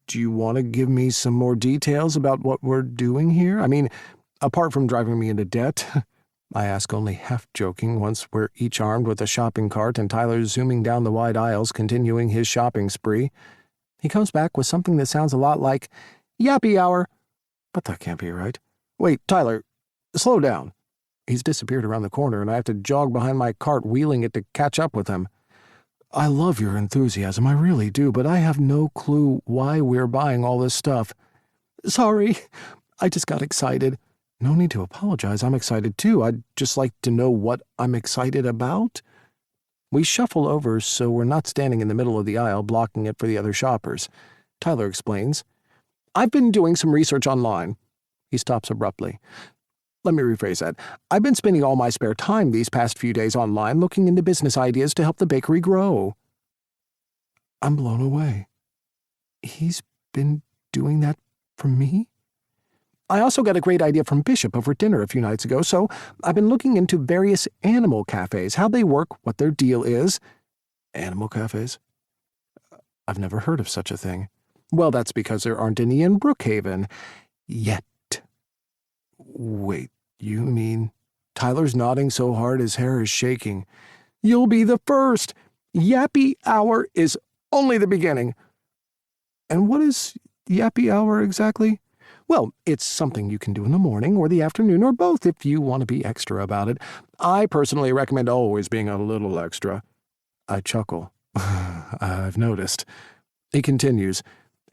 do you want to give me some more details about what we're doing here? I mean, apart from driving me into debt? I ask, only half joking, once we're each armed with a shopping cart and Tyler's zooming down the wide aisles, continuing his shopping spree. He comes back with something that sounds a lot like, "Yappy hour." But that can't be right. Wait, Tyler, slow down. He's disappeared around the corner, and I have to jog behind my cart, wheeling it to catch up with him. I love your enthusiasm, I really do, but I have no clue why we're buying all this stuff. Sorry, I just got excited. No need to apologize. I'm excited too. I'd just like to know what I'm excited about. We shuffle over so we're not standing in the middle of the aisle, blocking it for the other shoppers. Tyler explains. "I've been doing some research online." He stops abruptly. Let me rephrase that. "I've been spending all my spare time these past few days online looking into business ideas to help the bakery grow." I'm blown away. He's been doing that for me? "I also got a great idea from Bishop over dinner a few nights ago, so I've been looking into various animal cafes, how they work, what their deal is." Animal cafes? I've never heard of such a thing. "Well, that's because there aren't any in Brookhaven. Yet." Wait, you mean... Tyler's nodding so hard his hair is shaking. "You'll be the first. Yappy hour is only the beginning." "And what is yappy hour exactly?" "Well, it's something you can do in the morning or the afternoon or both if you want to be extra about it. I personally recommend always being a little extra." I chuckle. I've noticed. He continues.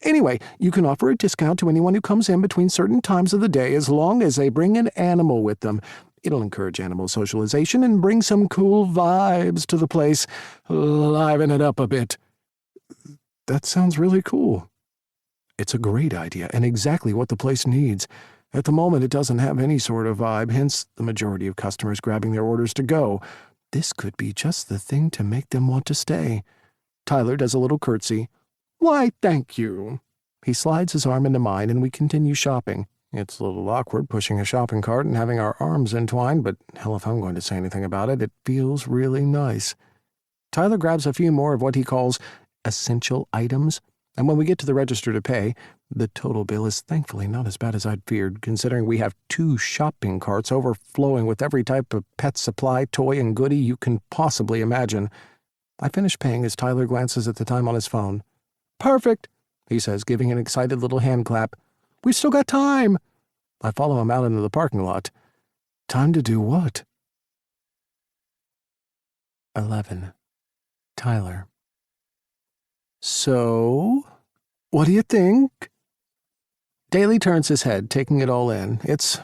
"Anyway, you can offer a discount to anyone who comes in between certain times of the day as long as they bring an animal with them. It'll encourage animal socialization and bring some cool vibes to the place. Liven it up a bit." That sounds really cool. It's a great idea and exactly what the place needs. At the moment, it doesn't have any sort of vibe, hence the majority of customers grabbing their orders to go. This could be just the thing to make them want to stay. Tyler does a little curtsy. "Why, thank you." He slides his arm into mine and we continue shopping. It's a little awkward pushing a shopping cart and having our arms entwined, but hell if I'm going to say anything about it, it feels really nice. Tyler grabs a few more of what he calls essential items, and when we get to the register to pay, the total bill is thankfully not as bad as I'd feared, considering we have 2 shopping carts overflowing with every type of pet supply, toy, and goodie you can possibly imagine. I finish paying as Tyler glances at the time on his phone. "Perfect," he says, giving an excited little hand clap. "We've still got time." I follow him out into the parking lot. Time to do what? 11. Tyler. "So, what do you think?" Daly turns his head, taking it all in. It's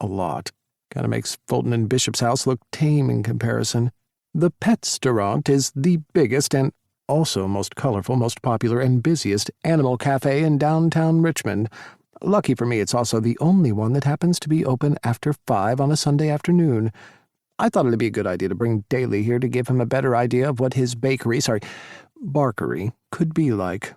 a lot. Kind of makes Fulton and Bishop's house look tame in comparison. The Pet-Restaurant is the biggest and Also most colorful, most popular, and busiest animal cafe in downtown Richmond. Lucky for me, it's also the only one that happens to be open after 5 on a Sunday afternoon. I thought it'd be a good idea to bring Daly here to give him a better idea of what his barkery, could be like.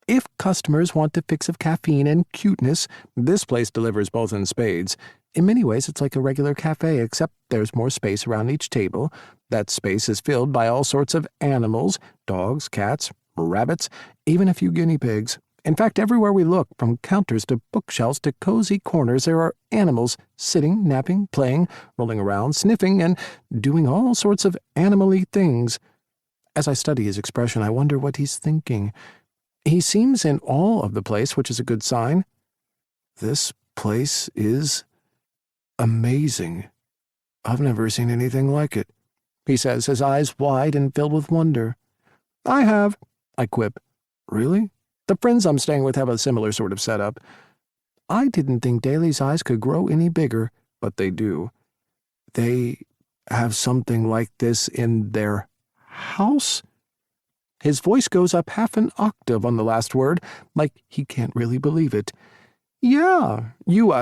If customers want a fix of caffeine and cuteness, this place delivers both in spades. In many ways, it's like a regular cafe, except there's more space around each table. That space is filled by all sorts of animals, dogs, cats, rabbits, even a few guinea pigs. In fact, everywhere we look, from counters to bookshelves to cozy corners, there are animals sitting, napping, playing, rolling around, sniffing, and doing all sorts of animal-y things. As I study his expression, I wonder what he's thinking. He seems in awe of the place, which is a good sign. This place is amazing. I've never seen anything like it, he says, his eyes wide and filled with wonder. I have, I quip. Really? The friends I'm staying with have a similar sort of setup. I didn't think Daly's eyes could grow any bigger, but they do. They have something like this in their house? His voice goes up half an octave on the last word, like he can't really believe it. Yeah, you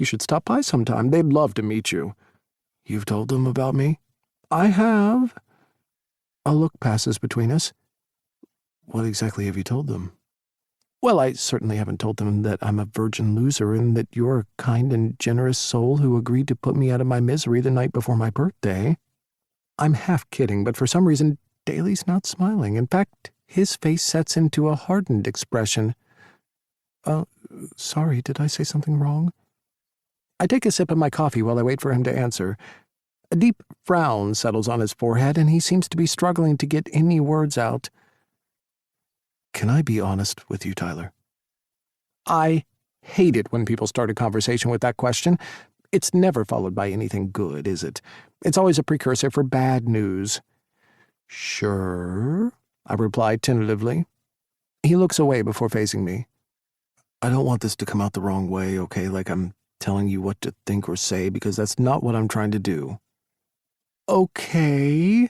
should stop by sometime. They'd love to meet you. You've told them about me? I have. A look passes between us. What exactly have you told them? Well, I certainly haven't told them that I'm a virgin loser and that you're a kind and generous soul who agreed to put me out of my misery the night before my birthday. I'm half kidding, but for some reason, Daly's not smiling. In fact, his face sets into a hardened expression. Sorry, did I say something wrong? I take a sip of my coffee while I wait for him to answer. A deep frown settles on his forehead, and he seems to be struggling to get any words out. Can I be honest with you, Tyler? I hate it when people start a conversation with that question. It's never followed by anything good, is it? It's always a precursor for bad news. Sure, I reply tentatively. He looks away before facing me. I don't want this to come out the wrong way, okay? Like I'm telling you what to think or say, because that's not what I'm trying to do. Okay.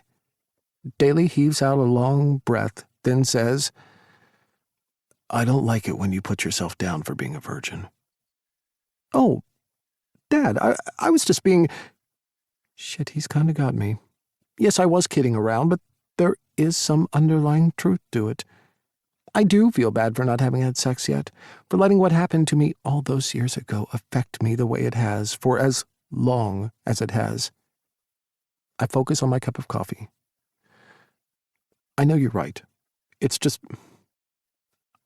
Daly heaves out a long breath, then says, I don't like it when you put yourself down for being a virgin. Oh, Dad, I was just being... Shit, he's kind of got me. Yes, I was kidding around, but there is some underlying truth to it. I do feel bad for not having had sex yet, for letting what happened to me all those years ago affect me the way it has, for as long as it has. I focus on my cup of coffee. I know you're right. It's just...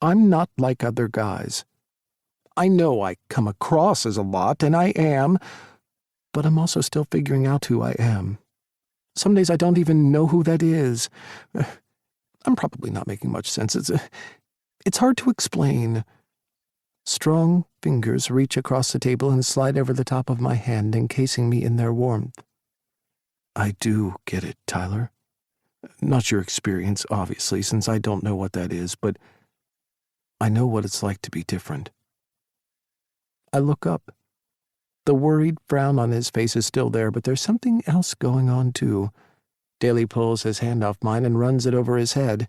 I'm not like other guys. I know I come across as a lot, and I am, but I'm also still figuring out who I am. Some days I don't even know who that is. I'm probably not making much sense. It's hard to explain. Strong fingers reach across the table and slide over the top of my hand, encasing me in their warmth. I do get it, Tyler. Not your experience, obviously, since I don't know what that is, but I know what it's like to be different. I look up. The worried frown on his face is still there, but there's something else going on, too. Daly pulls his hand off mine and runs it over his head.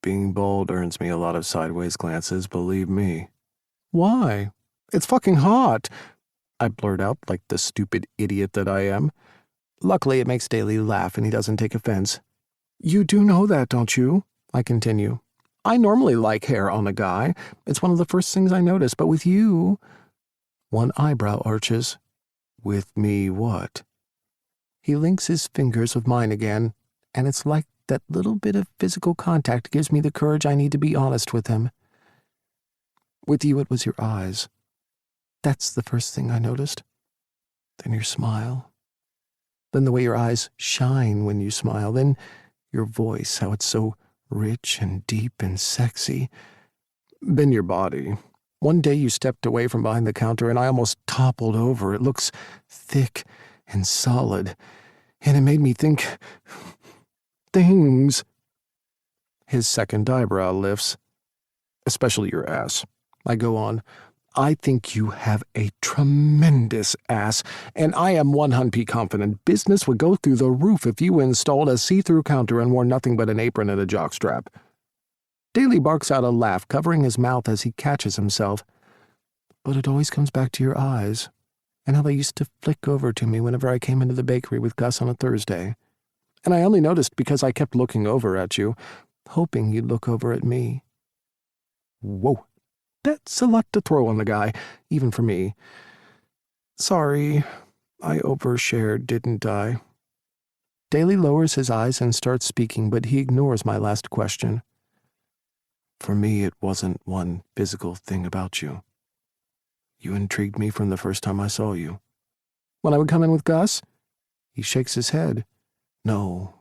Being bald earns me a lot of sideways glances, believe me. Why? It's fucking hot, I blurt out like the stupid idiot that I am. Luckily, it makes Daly laugh and he doesn't take offense. You do know that, don't you? I continue. I normally like hair on a guy. It's one of the first things I notice, but with you... One eyebrow arches. With me what? He links his fingers with mine again, and it's like that little bit of physical contact gives me the courage I need to be honest with him. With you it was your eyes. That's the first thing I noticed. Then your smile. Then the way your eyes shine when you smile. Then your voice, how it's so rich and deep and sexy. Then your body. One day you stepped away from behind the counter and I almost toppled over. It looks thick and solid, and it made me think... things. His second eyebrow lifts. Especially your ass. I go on. I think you have a tremendous ass, and I am 100% confident business would go through the roof if you installed a see-through counter and wore nothing but an apron and a jockstrap. Daly barks out a laugh, covering his mouth as he catches himself. But it always comes back to your eyes, and how they used to flick over to me whenever I came into the bakery with Gus on a Thursday. And I only noticed because I kept looking over at you, hoping you'd look over at me. Whoa. That's a lot to throw on the guy, even for me. Sorry, I overshared, didn't I? Daly lowers his eyes and starts speaking, but he ignores my last question. For me, it wasn't one physical thing about you. You intrigued me from the first time I saw you. When I would come in with Gus? He shakes his head. No,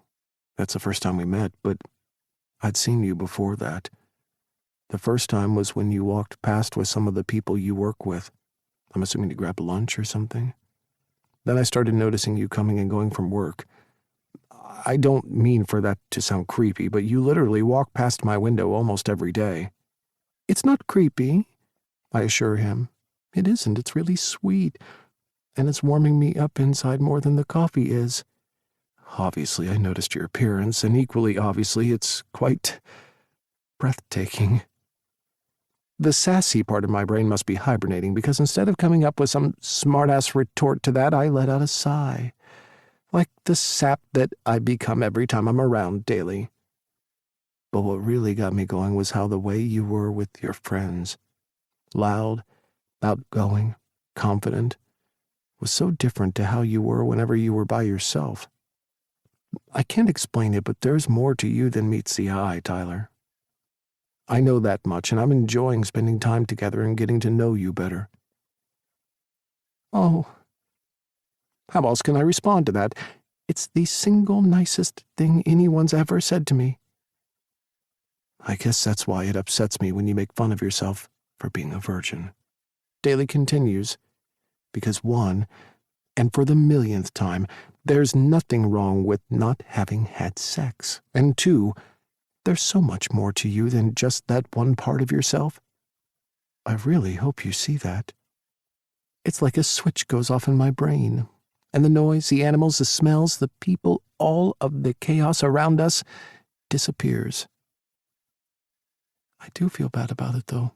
that's the first time we met, but I'd seen you before that. The first time was when you walked past with some of the people you work with. I'm assuming to grab lunch or something. Then I started noticing you coming and going from work. I don't mean for that to sound creepy, but you literally walk past my window almost every day. It's not creepy, I assure him. It isn't. It's really sweet, and it's warming me up inside more than the coffee is. Obviously, I noticed your appearance, and equally obviously, it's quite breathtaking. The sassy part of my brain must be hibernating, because instead of coming up with some smart-ass retort to that, I let out a sigh, like the sap that I become every time I'm around Daly. But what really got me going was how the way you were with your friends, loud, outgoing, confident, was so different to how you were whenever you were by yourself. I can't explain it, but there's more to you than meets the eye, Tyler. I know that much, and I'm enjoying spending time together and getting to know you better. Oh, how else can I respond to that? It's the single nicest thing anyone's ever said to me. I guess that's why it upsets me when you make fun of yourself for being a virgin. Daly continues, because one, and for the millionth time, there's nothing wrong with not having had sex, and two, there's so much more to you than just that one part of yourself. I really hope you see that. It's like a switch goes off in my brain, and the noise, the animals, the smells, the people, all of the chaos around us disappears. I do feel bad about it, though.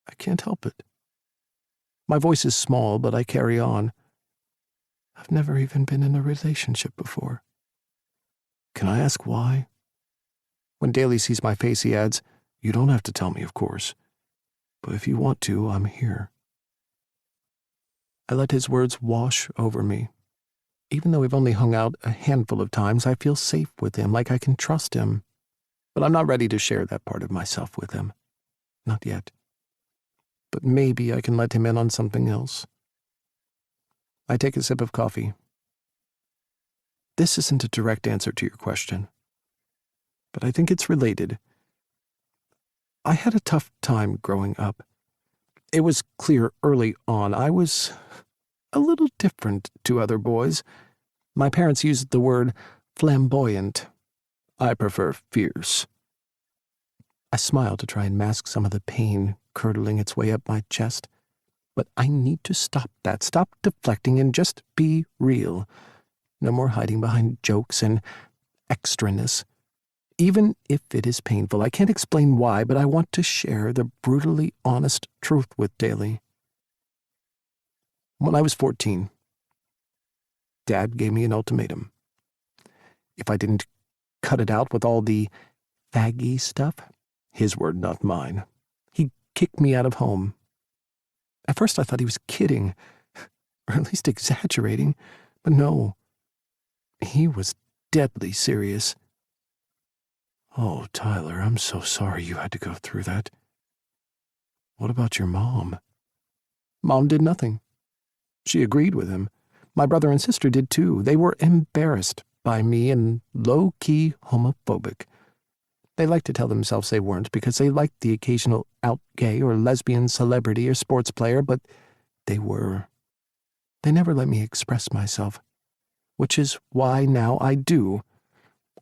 I can't help it. My voice is small, but I carry on. I've never even been in a relationship before. Can I ask why? When Daly sees my face, he adds, You don't have to tell me, of course. But if you want to, I'm here. I let his words wash over me. Even though we've only hung out a handful of times, I feel safe with him, like I can trust him. But I'm not ready to share that part of myself with him. Not yet. But maybe I can let him in on something else. I take a sip of coffee. This isn't a direct answer to your question, but I think it's related. I had a tough time growing up. It was clear early on I was a little different to other boys. My parents used the word flamboyant. I prefer fierce. I smiled to try and mask some of the pain curdling its way up my chest. But I need to stop that, stop deflecting, and just be real. No more hiding behind jokes and extraness. Even if it is painful, I can't explain why, but I want to share the brutally honest truth with Daly. When I was 14, Dad gave me an ultimatum. If I didn't cut it out with all the faggy stuff, his word, not mine, he'd kick me out of home. At first I thought he was kidding, or at least exaggerating, but no, he was deadly serious. Oh, Tyler, I'm so sorry you had to go through that. What about your mom? Mom did nothing. She agreed with him. My brother and sister did too. They were embarrassed by me and low-key homophobic. They liked to tell themselves they weren't because they liked the occasional out-gay or lesbian celebrity or sports player, but they were. They never let me express myself, which is why now I do.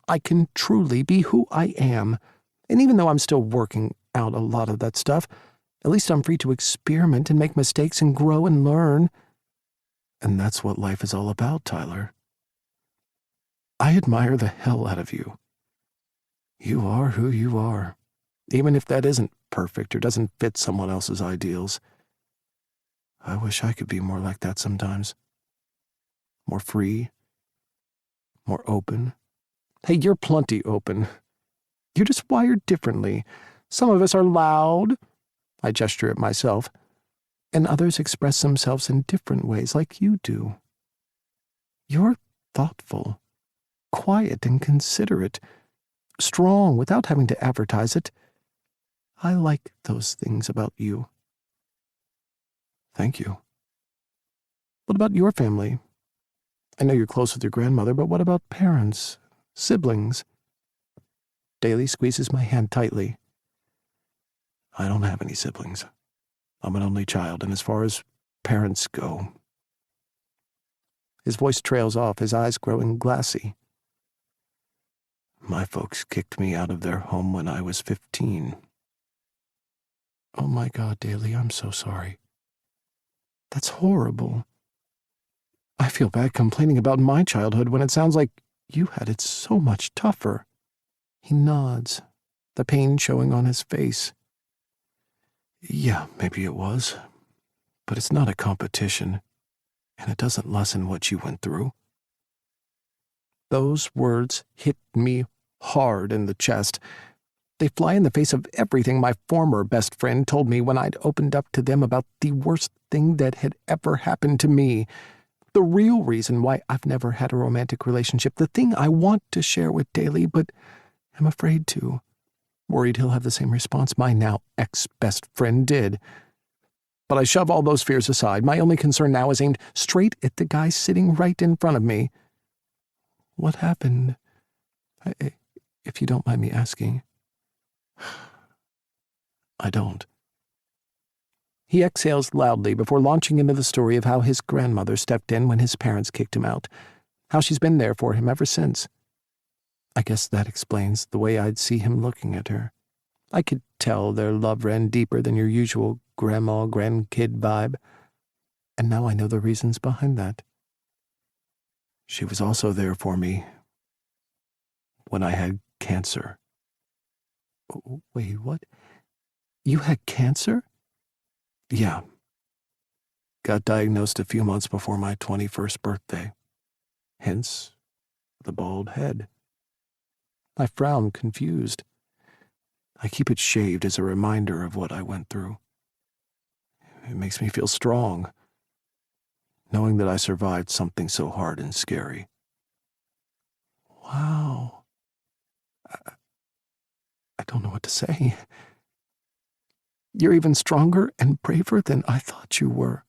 I can truly be who I am, and even though I'm still working out a lot of that stuff, At least I'm free to experiment and make mistakes and grow and learn. And that's what life is all about, Tyler. I admire the hell out of you. You are who you are, even if that isn't perfect or doesn't fit someone else's ideals. I wish I could be more like that sometimes. More free, more open. Hey, you're plenty open. You're just wired differently. Some of us are loud, I gesture at myself, and others express themselves in different ways like you do. You're thoughtful, quiet and considerate, strong without having to advertise it. I like those things about you. Thank you. What about your family? I know you're close with your grandmother, but what about parents, siblings? Daly squeezes my hand tightly. I don't have any siblings. I'm an only child, and as far as parents go... His voice trails off, his eyes growing glassy. My folks kicked me out of their home when I was 15. Oh my God, Daly, I'm so sorry. That's horrible. I feel bad complaining about my childhood when it sounds like you had it so much tougher. He nods, the pain showing on his face. Yeah, maybe it was, but it's not a competition, and it doesn't lessen what you went through. Those words hit me hard in the chest. They fly in the face of everything my former best friend told me when I'd opened up to them about the worst thing that had ever happened to me. The real reason why I've never had a romantic relationship, the thing I want to share with Daly, but am afraid to. Worried he'll have the same response my now ex-best friend did. But I shove all those fears aside. My only concern now is aimed straight at the guy sitting right in front of me. What happened? If you don't mind me asking. I don't. He exhales loudly before launching into the story of how his grandmother stepped in when his parents kicked him out, how she's been there for him ever since. I guess that explains the way I'd see him looking at her. I could tell their love ran deeper than your usual grandma-grandkid vibe, and now I know the reasons behind that. She was also there for me when I had cancer. Wait, what? You had cancer? Yeah. Got diagnosed a few months before my 21st birthday. Hence, the bald head. I frown, confused. I keep it shaved as a reminder of what I went through. It makes me feel strong, knowing that I survived something so hard and scary. Wow. I don't know what to say. You're even stronger and braver than I thought you were.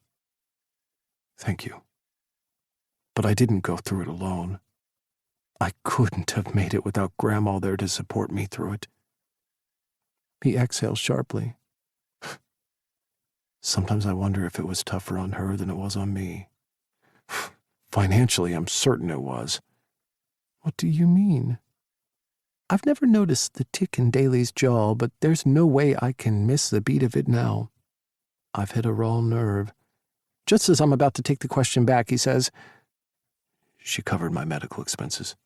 Thank you. But I didn't go through it alone. I couldn't have made it without Grandma there to support me through it. He exhales sharply. Sometimes I wonder if it was tougher on her than it was on me. Financially, I'm certain it was. What do you mean? I've never noticed the tick in Daly's jaw, but there's no way I can miss the beat of it now. I've hit a raw nerve. Just as I'm about to take the question back, he says, She covered my medical expenses.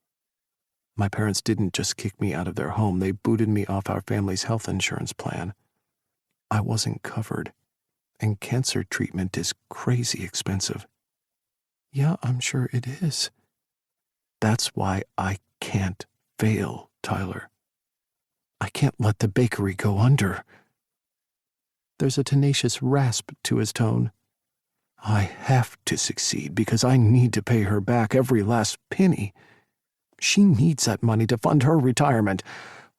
My parents didn't just kick me out of their home, they booted me off our family's health insurance plan. I wasn't covered, and cancer treatment is crazy expensive. Yeah, I'm sure it is. That's why I can't fail, Tyler. I can't let the bakery go under. There's a tenacious rasp to his tone. I have to succeed because I need to pay her back every last penny. She needs that money to fund her retirement.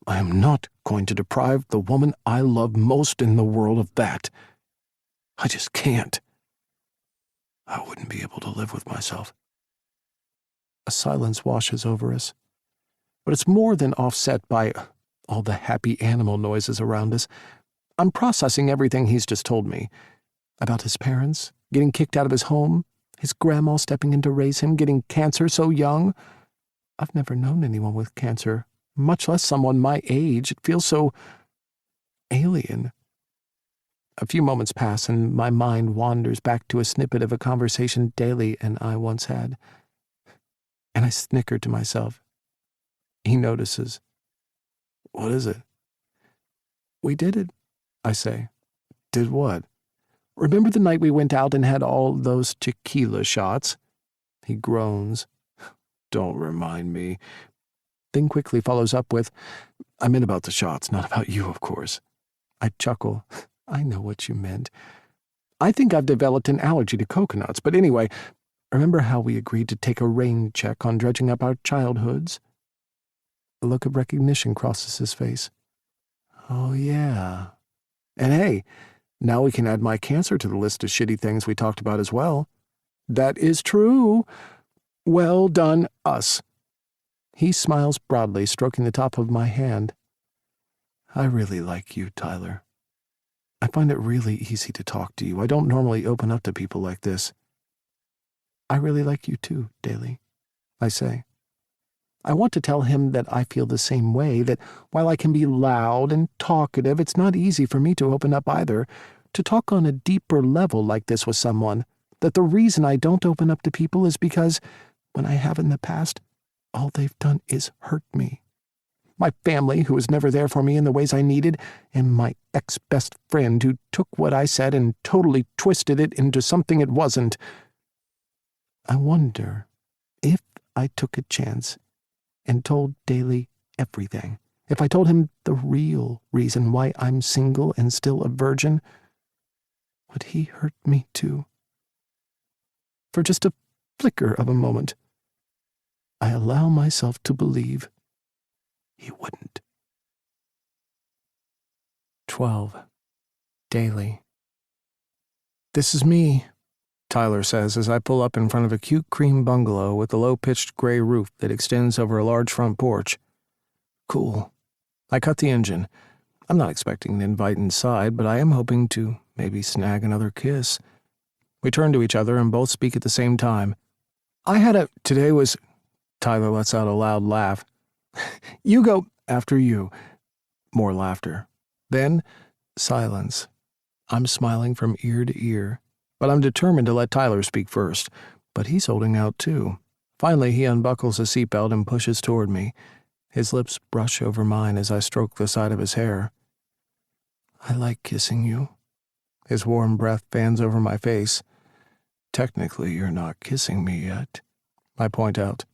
I am not going to deprive the woman I love most in the world of that. I just can't. I wouldn't be able to live with myself. A silence washes over us, but it's more than offset by all the happy animal noises around us. I'm processing everything he's just told me. About his parents, getting kicked out of his home, his grandma stepping in to raise him, getting cancer so young. I've never known anyone with cancer, much less someone my age. It feels so alien. A few moments pass, and my mind wanders back to a snippet of a conversation Daly and I once had. And I snicker to myself. He notices. What is it? We did it, I say. Did what? Remember the night we went out and had all those tequila shots? He groans. Don't remind me. Then quickly follows up with, I meant about the shots, not about you, of course. I chuckle. I know what you meant. I think I've developed an allergy to coconuts, but anyway, remember how we agreed to take a rain check on dredging up our childhoods? A look of recognition crosses his face. Oh, yeah. And hey, now we can add my cancer to the list of shitty things we talked about as well. That is true. Well done, us. He smiles broadly, stroking the top of my hand. I really like you, Tyler. I find it really easy to talk to you. I don't normally open up to people like this. I really like you too, Daly, I say. I want to tell him that I feel the same way, that while I can be loud and talkative, it's not easy for me to open up either, to talk on a deeper level like this with someone, that the reason I don't open up to people is because, when I have in the past, all they've done is hurt me. My family, who was never there for me in the ways I needed, and my ex-best friend who took what I said and totally twisted it into something it wasn't. I wonder if I took a chance and told Daly everything, if I told him the real reason why I'm single and still a virgin, would he hurt me too? For just a flicker of a moment, I allow myself to believe he wouldn't. 12. Daly. This is me, Tyler says as I pull up in front of a cute cream bungalow with a low-pitched gray roof that extends over a large front porch. Cool. I cut the engine. I'm not expecting an invite inside, but I am hoping to maybe snag another kiss. We turn to each other and both speak at the same time. Today was... Tyler lets out a loud laugh. You go after you. More laughter. Then, silence. I'm smiling from ear to ear, but I'm determined to let Tyler speak first. But he's holding out too. Finally, he unbuckles his seatbelt and pushes toward me. His lips brush over mine as I stroke the side of his hair. I like kissing you. His warm breath fans over my face. Technically, you're not kissing me yet, I point out.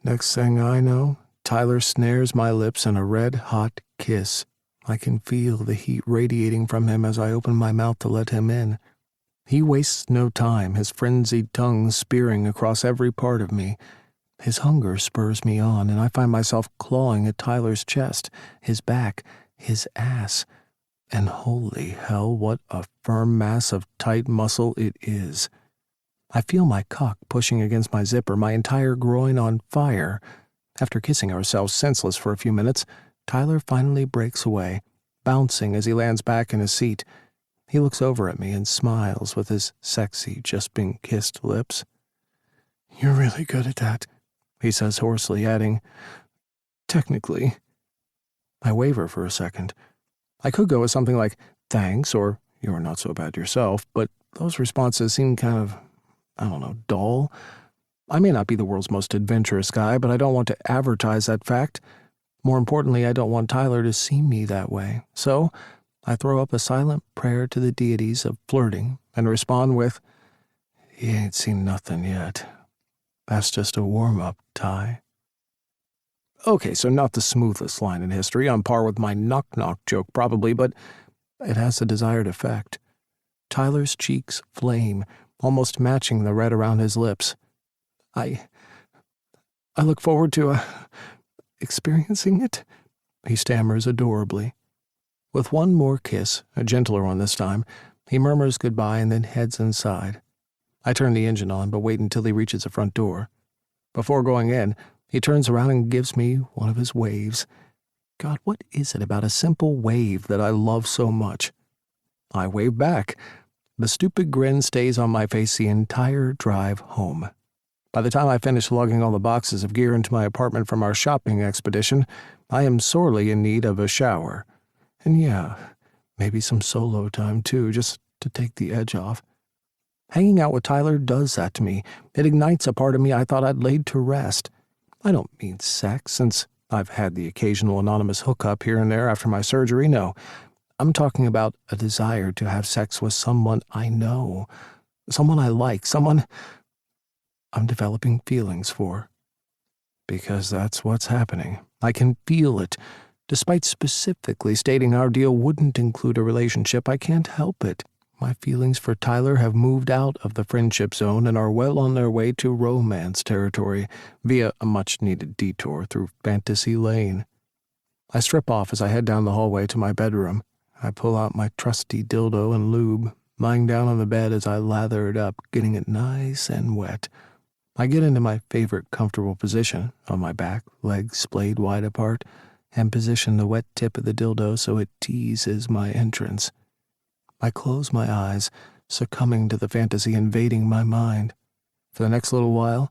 Next thing I know, Tyler snares my lips in a red-hot kiss. I can feel the heat radiating from him as I open my mouth to let him in. He wastes no time, his frenzied tongue spearing across every part of me. His hunger spurs me on, and I find myself clawing at Tyler's chest, his back, his ass. And holy hell, what a firm mass of tight muscle it is. I feel my cock pushing against my zipper, my entire groin on fire. After kissing ourselves senseless for a few minutes, Tyler finally breaks away, bouncing as he lands back in his seat. He looks over at me and smiles with his sexy, just-been-kissed lips. You're really good at that, he says hoarsely, adding, technically. I waver for a second. I could go with something like, thanks, or you're not so bad yourself, but those responses seem kind of, dull. I may not be the world's most adventurous guy, but I don't want to advertise that fact. More importantly, I don't want Tyler to see me that way. So, I throw up a silent prayer to the deities of flirting and respond with, "You ain't seen nothing yet. That's just a warm-up, Ty." Okay, so not the smoothest line in history, on par with my knock-knock joke probably, but it has the desired effect. Tyler's cheeks flame, almost matching the red around his lips. I look forward to, experiencing it, he stammers adorably. With one more kiss, a gentler one this time, he murmurs goodbye and then heads inside. I turn the engine on, but wait until he reaches the front door. Before going in, he turns around and gives me one of his waves. God, what is it about a simple wave that I love so much? I wave back. The stupid grin stays on my face the entire drive home. By the time I finish lugging all the boxes of gear into my apartment from our shopping expedition, I am sorely in need of a shower. And yeah, Maybe some solo time, too, just to take the edge off. Hanging out with Tyler does that to me. It ignites a part of me I thought I'd laid to rest. I don't mean sex, since I've had the occasional anonymous hookup here and there after my surgery, no. I'm talking about a desire to have sex with someone I know, someone I like, someone I'm developing feelings for. Because that's what's happening. I can feel it. Despite specifically stating our deal wouldn't include a relationship, I can't help it. My feelings for Tyler have moved out of the friendship zone and are well on their way to romance territory via a much-needed detour through Fantasy Lane. I strip off as I head down the hallway to my bedroom. I pull out my trusty dildo and lube, lying down on the bed as I lather it up, getting it nice and wet. I get into my favorite comfortable position, on my back, legs splayed wide apart, and position the wet tip of the dildo so it teases my entrance. I close my eyes, succumbing to the fantasy invading my mind. For the next little while,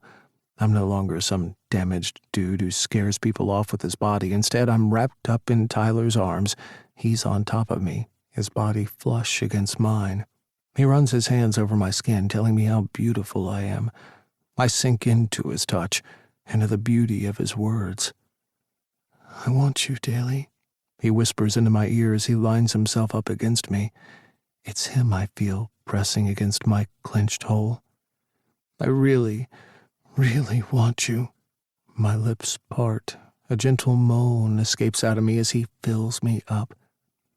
I'm no longer some damaged dude who scares people off with his body. Instead, I'm wrapped up in Tyler's arms. He's on top of me, his body flush against mine. He runs his hands over my skin, telling me how beautiful I am. I sink into his touch, into the beauty of his words. "I want you, Daly," he whispers into my ear as he lines himself up against me. It's him I feel pressing against my clenched hole. "I really, really want you." My lips part. A gentle moan escapes out of me as he fills me up.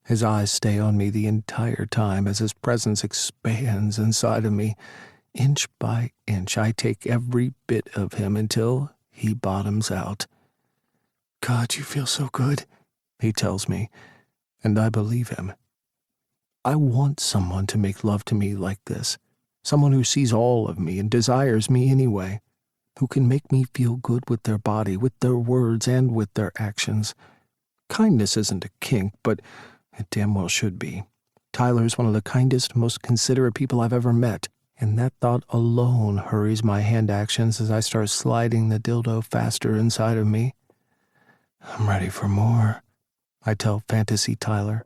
His eyes stay on me the entire time as his presence expands inside of me. Inch by inch, I take every bit of him until he bottoms out. "God, you feel so good," he tells me, and I believe him. I want someone to make love to me like this, someone who sees all of me and desires me anyway, who can make me feel good with their body, with their words, and with their actions. Kindness isn't a kink, but it damn well should be. Tyler's one of the kindest, most considerate people I've ever met, and that thought alone hurries my hand actions as I start sliding the dildo faster inside of me. "I'm ready for more," I tell Fantasy Tyler.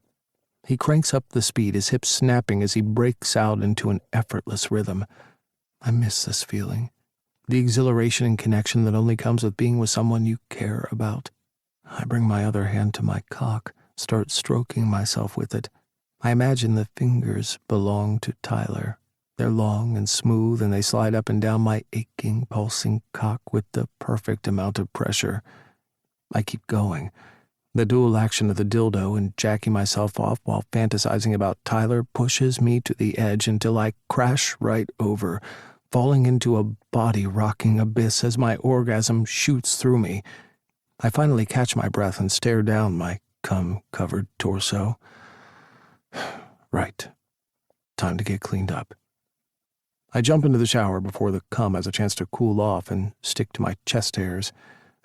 He cranks up the speed, his hips snapping as he breaks out into an effortless rhythm. I miss this feeling, the exhilaration and connection that only comes with being with someone you care about. I bring my other hand to my cock, start stroking myself with it. I imagine the fingers belong to Tyler. They're long and smooth, and they slide up and down my aching, pulsing cock with the perfect amount of pressure. I keep going. The dual action of the dildo and jacking myself off while fantasizing about Tyler pushes me to the edge until I crash right over, falling into a body-rocking abyss as my orgasm shoots through me. I finally catch my breath and stare down my cum-covered torso. Right. Time to get cleaned up. I jump into the shower before the cum has a chance to cool off and stick to my chest hairs.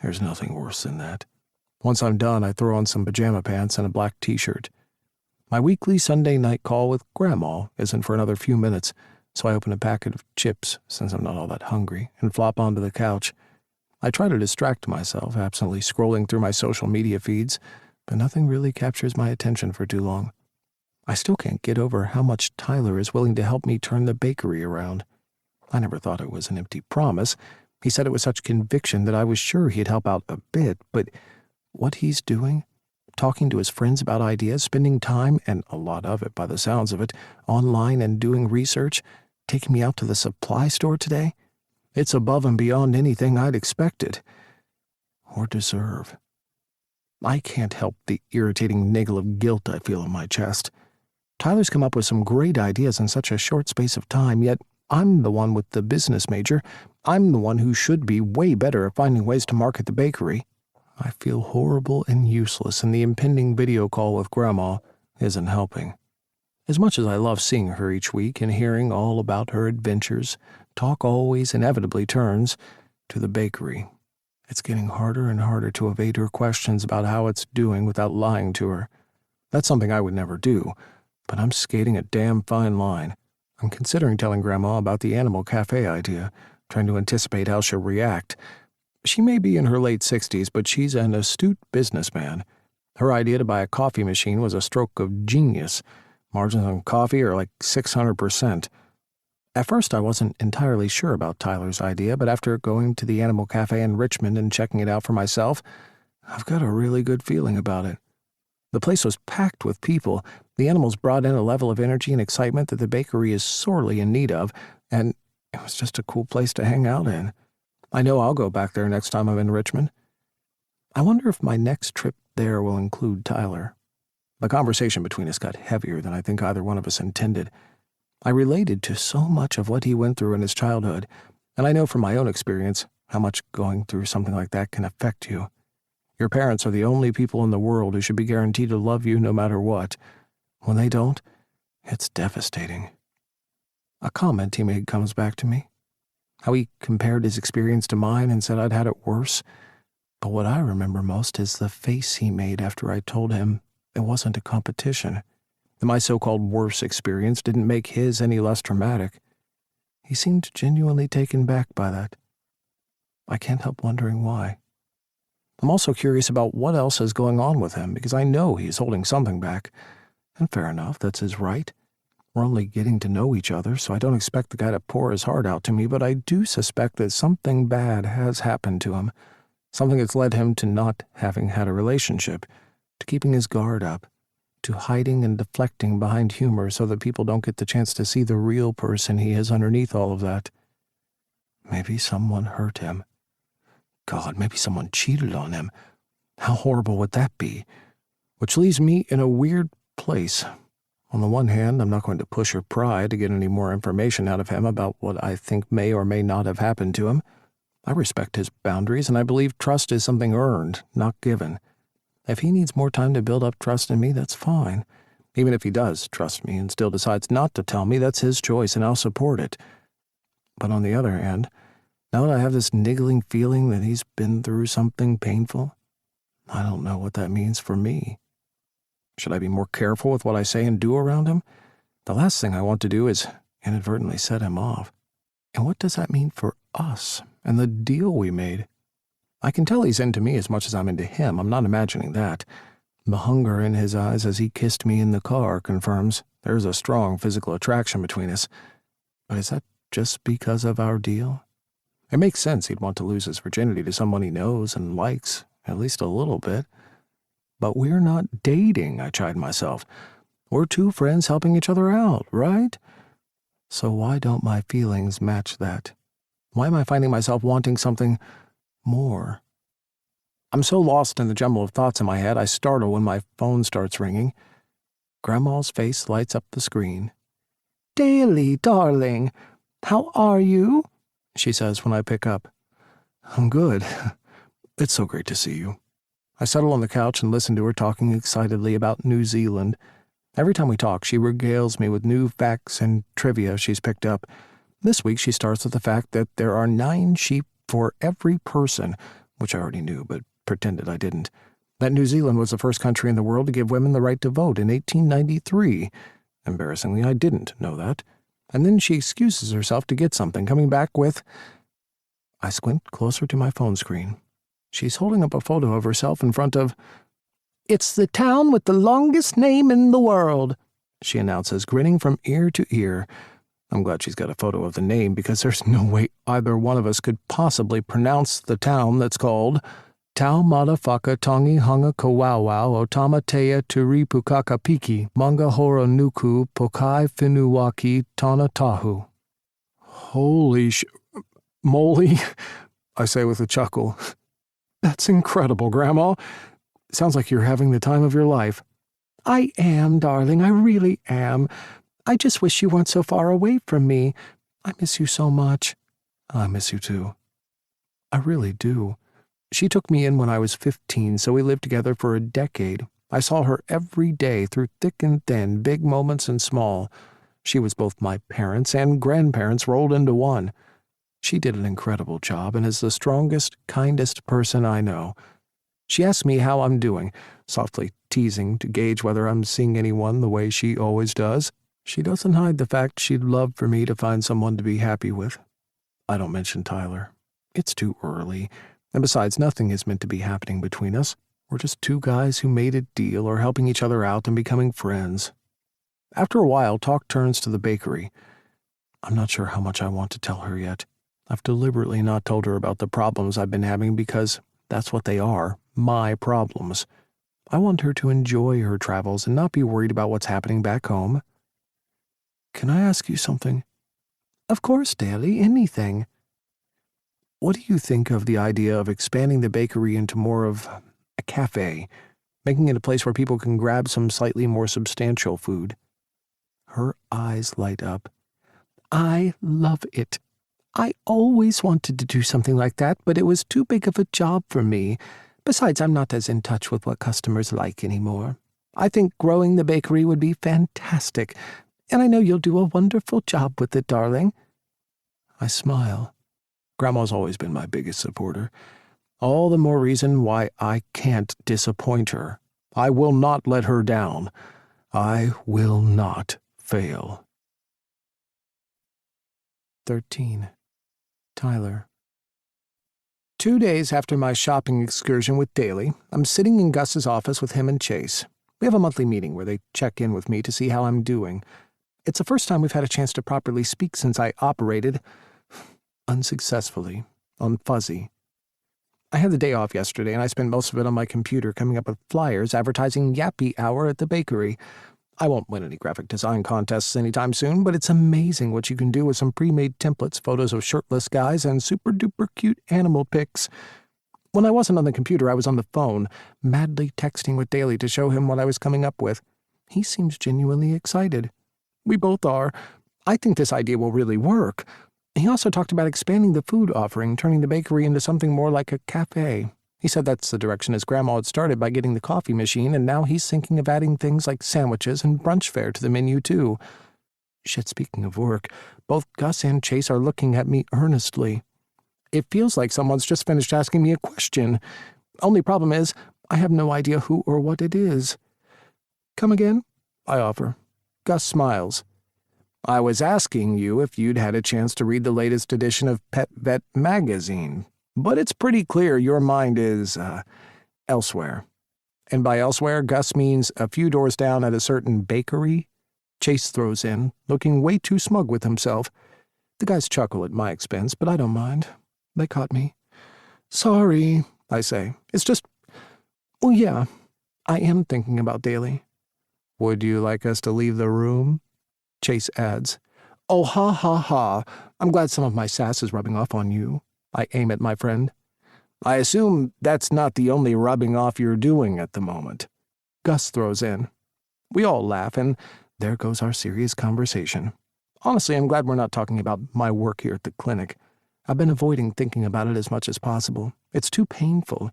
There's nothing worse than that. Once I'm done, I throw on some pajama pants and a black t-shirt. My weekly Sunday night call with Grandma isn't for another few minutes, so I open a packet of chips, since I'm not all that hungry, and flop onto the couch. I try to distract myself, absently scrolling through my social media feeds, but nothing really captures my attention for too long. I still can't get over how much Tyler is willing to help me turn the bakery around. I never thought it was an empty promise. He said it with such conviction that I was sure he'd help out a bit, but what he's doing, talking to his friends about ideas, spending time, and a lot of it by the sounds of it, online and doing research, taking me out to the supply store today, it's above and beyond anything I'd expected or deserve. I can't help the irritating niggle of guilt I feel in my chest. Tyler's come up with some great ideas in such a short space of time, yet I'm the one with the business major. I'm the one who should be way better at finding ways to market the bakery. I feel horrible and useless, and the impending video call with Grandma isn't helping. As much as I love seeing her each week and hearing all about her adventures, talk always inevitably turns to the bakery. It's getting harder and harder to evade her questions about how it's doing without lying to her. That's something I would never do, but I'm skating a damn fine line. I'm considering telling Grandma about the animal cafe idea, trying to anticipate how she'll react. She may be in her late 60s, but she's an astute businessman. Her idea to buy a coffee machine was a stroke of genius. Margins on coffee are like 600%. At first, I wasn't entirely sure about Tyler's idea, but after going to the Animal Cafe in Richmond and checking it out for myself, I've got a really good feeling about it. The place was packed with people. The animals brought in a level of energy and excitement that the bakery is sorely in need of, and it was just a cool place to hang out in. I know I'll go back there next time I'm in Richmond. I wonder if my next trip there will include Tyler. The conversation between us got heavier than I think either one of us intended. I related to so much of what he went through in his childhood, and I know from my own experience how much going through something like that can affect you. Your parents are the only people in the world who should be guaranteed to love you no matter what. When they don't, it's devastating. A comment he made comes back to me. How he compared his experience to mine and said I'd had it worse. But what I remember most is the face he made after I told him it wasn't a competition, that my so-called worse experience didn't make his any less traumatic. He seemed genuinely taken back by that. I can't help wondering why. I'm also curious about what else is going on with him, because I know he's holding something back. And fair enough, that's his right. We're only getting to know each other, so I don't expect the guy to pour his heart out to me, but I do suspect that something bad has happened to him. Something that's led him to not having had a relationship, to keeping his guard up, to hiding and deflecting behind humor so that people don't get the chance to see the real person he is underneath all of that. Maybe someone hurt him. God, maybe someone cheated on him. How horrible would that be? Which leaves me in a weird place. On the one hand, I'm not going to push or pry to get any more information out of him about what I think may or may not have happened to him. I respect his boundaries, and I believe trust is something earned, not given. If he needs more time to build up trust in me, that's fine. Even if he does trust me and still decides not to tell me, that's his choice, and I'll support it. But on the other hand, now that I have this niggling feeling that he's been through something painful, I don't know what that means for me. Should I be more careful with what I say and do around him? The last thing I want to do is inadvertently set him off. And what does that mean for us and the deal we made? I can tell he's into me as much as I'm into him. I'm not imagining that. The hunger in his eyes as he kissed me in the car confirms there's a strong physical attraction between us. But is that just because of our deal? It makes sense he'd want to lose his virginity to someone he knows and likes, at least a little bit. But we're not dating, I chide myself. We're two friends helping each other out, right? So why don't my feelings match that? Why am I finding myself wanting something more? I'm so lost in the jumble of thoughts in my head, I startle when my phone starts ringing. Grandma's face lights up the screen. "Daly, darling, how are you?" she says when I pick up. "I'm good. It's so great to see you." I settle on the couch and listen to her talking excitedly about New Zealand. Every time we talk, she regales me with new facts and trivia she's picked up. This week she starts with the fact that there are 9 sheep for every person, which I already knew but pretended I didn't. That New Zealand was the first country in the world to give women the right to vote in 1893. Embarrassingly, I didn't know that. And then she excuses herself to get something, coming back with... I squint closer to my phone screen. She's holding up a photo of herself in front of... "It's the town with the longest name in the world," she announces, grinning from ear to ear. I'm glad she's got a photo of the name, because there's no way either one of us could possibly pronounce the town that's called Tau Madafaka Tongi Hunga Kawawau Otamatea Turi Pukakapiki Manga Horo Nuku Pokai Finuwaki Tana Tahu. Holy moly, I say with a chuckle. That's incredible, Grandma. Sounds like you're having the time of your life. I am, darling, I really am. I just wish you weren't so far away from me. I miss you so much. I miss you too. I really do. She took me in when I was 15, so we lived together for a decade. I saw her every day through thick and thin, big moments and small. She was both my parents and grandparents rolled into one. She did an incredible job and is the strongest, kindest person I know. She asks me how I'm doing, softly teasing to gauge whether I'm seeing anyone the way she always does. She doesn't hide the fact she'd love for me to find someone to be happy with. I don't mention Tyler. It's too early, and besides, nothing is meant to be happening between us. We're just two guys who made a deal or helping each other out and becoming friends. After a while, talk turns to the bakery. I'm not sure how much I want to tell her yet. I've deliberately not told her about the problems I've been having because that's what they are, my problems. I want her to enjoy her travels and not be worried about what's happening back home. Can I ask you something? Of course, Daly, anything. What do you think of the idea of expanding the bakery into more of a cafe, making it a place where people can grab some slightly more substantial food? Her eyes light up. I love it. I always wanted to do something like that, but it was too big of a job for me. Besides, I'm not as in touch with what customers like anymore. I think growing the bakery would be fantastic, and I know you'll do a wonderful job with it, darling. I smile. Grandma's always been my biggest supporter. All the more reason why I can't disappoint her. I will not let her down. I will not fail. 13. Tyler. 2 days after my shopping excursion with Daly, I'm sitting in Gus's office with him and Chase. We have a monthly meeting where they check in with me to see how I'm doing. It's the first time we've had a chance to properly speak since I operated, unsuccessfully, on Fuzzy. I had the day off yesterday, and I spent most of it on my computer coming up with flyers advertising Yappy Hour at the bakery. I won't win any graphic design contests anytime soon, but it's amazing what you can do with some pre-made templates, photos of shirtless guys, and super-duper cute animal pics. When I wasn't on the computer, I was on the phone, madly texting with Daly to show him what I was coming up with. He seems genuinely excited. We both are. I think this idea will really work. He also talked about expanding the food offering, turning the bakery into something more like a cafe. He said that's the direction his grandma had started by getting the coffee machine, and now he's thinking of adding things like sandwiches and brunch fare to the menu, too. Shit, speaking of work, both Gus and Chase are looking at me earnestly. It feels like someone's just finished asking me a question. Only problem is, I have no idea who or what it is. Come again? I offer. Gus smiles. I was asking you if you'd had a chance to read the latest edition of Pet Vet magazine. But it's pretty clear your mind is, elsewhere. And by elsewhere, Gus means a few doors down at a certain bakery. Chase throws in, looking way too smug with himself. The guys chuckle at my expense, but I don't mind. They caught me. Sorry, I say. It's just, well, yeah, I am thinking about Daly. Would you like us to leave the room? Chase adds. Oh, ha, ha, ha. I'm glad some of my sass is rubbing off on you. I aim at my friend. I assume that's not the only rubbing off you're doing at the moment. Gus throws in. We all laugh, and there goes our serious conversation. Honestly, I'm glad we're not talking about my work here at the clinic. I've been avoiding thinking about it as much as possible. It's too painful.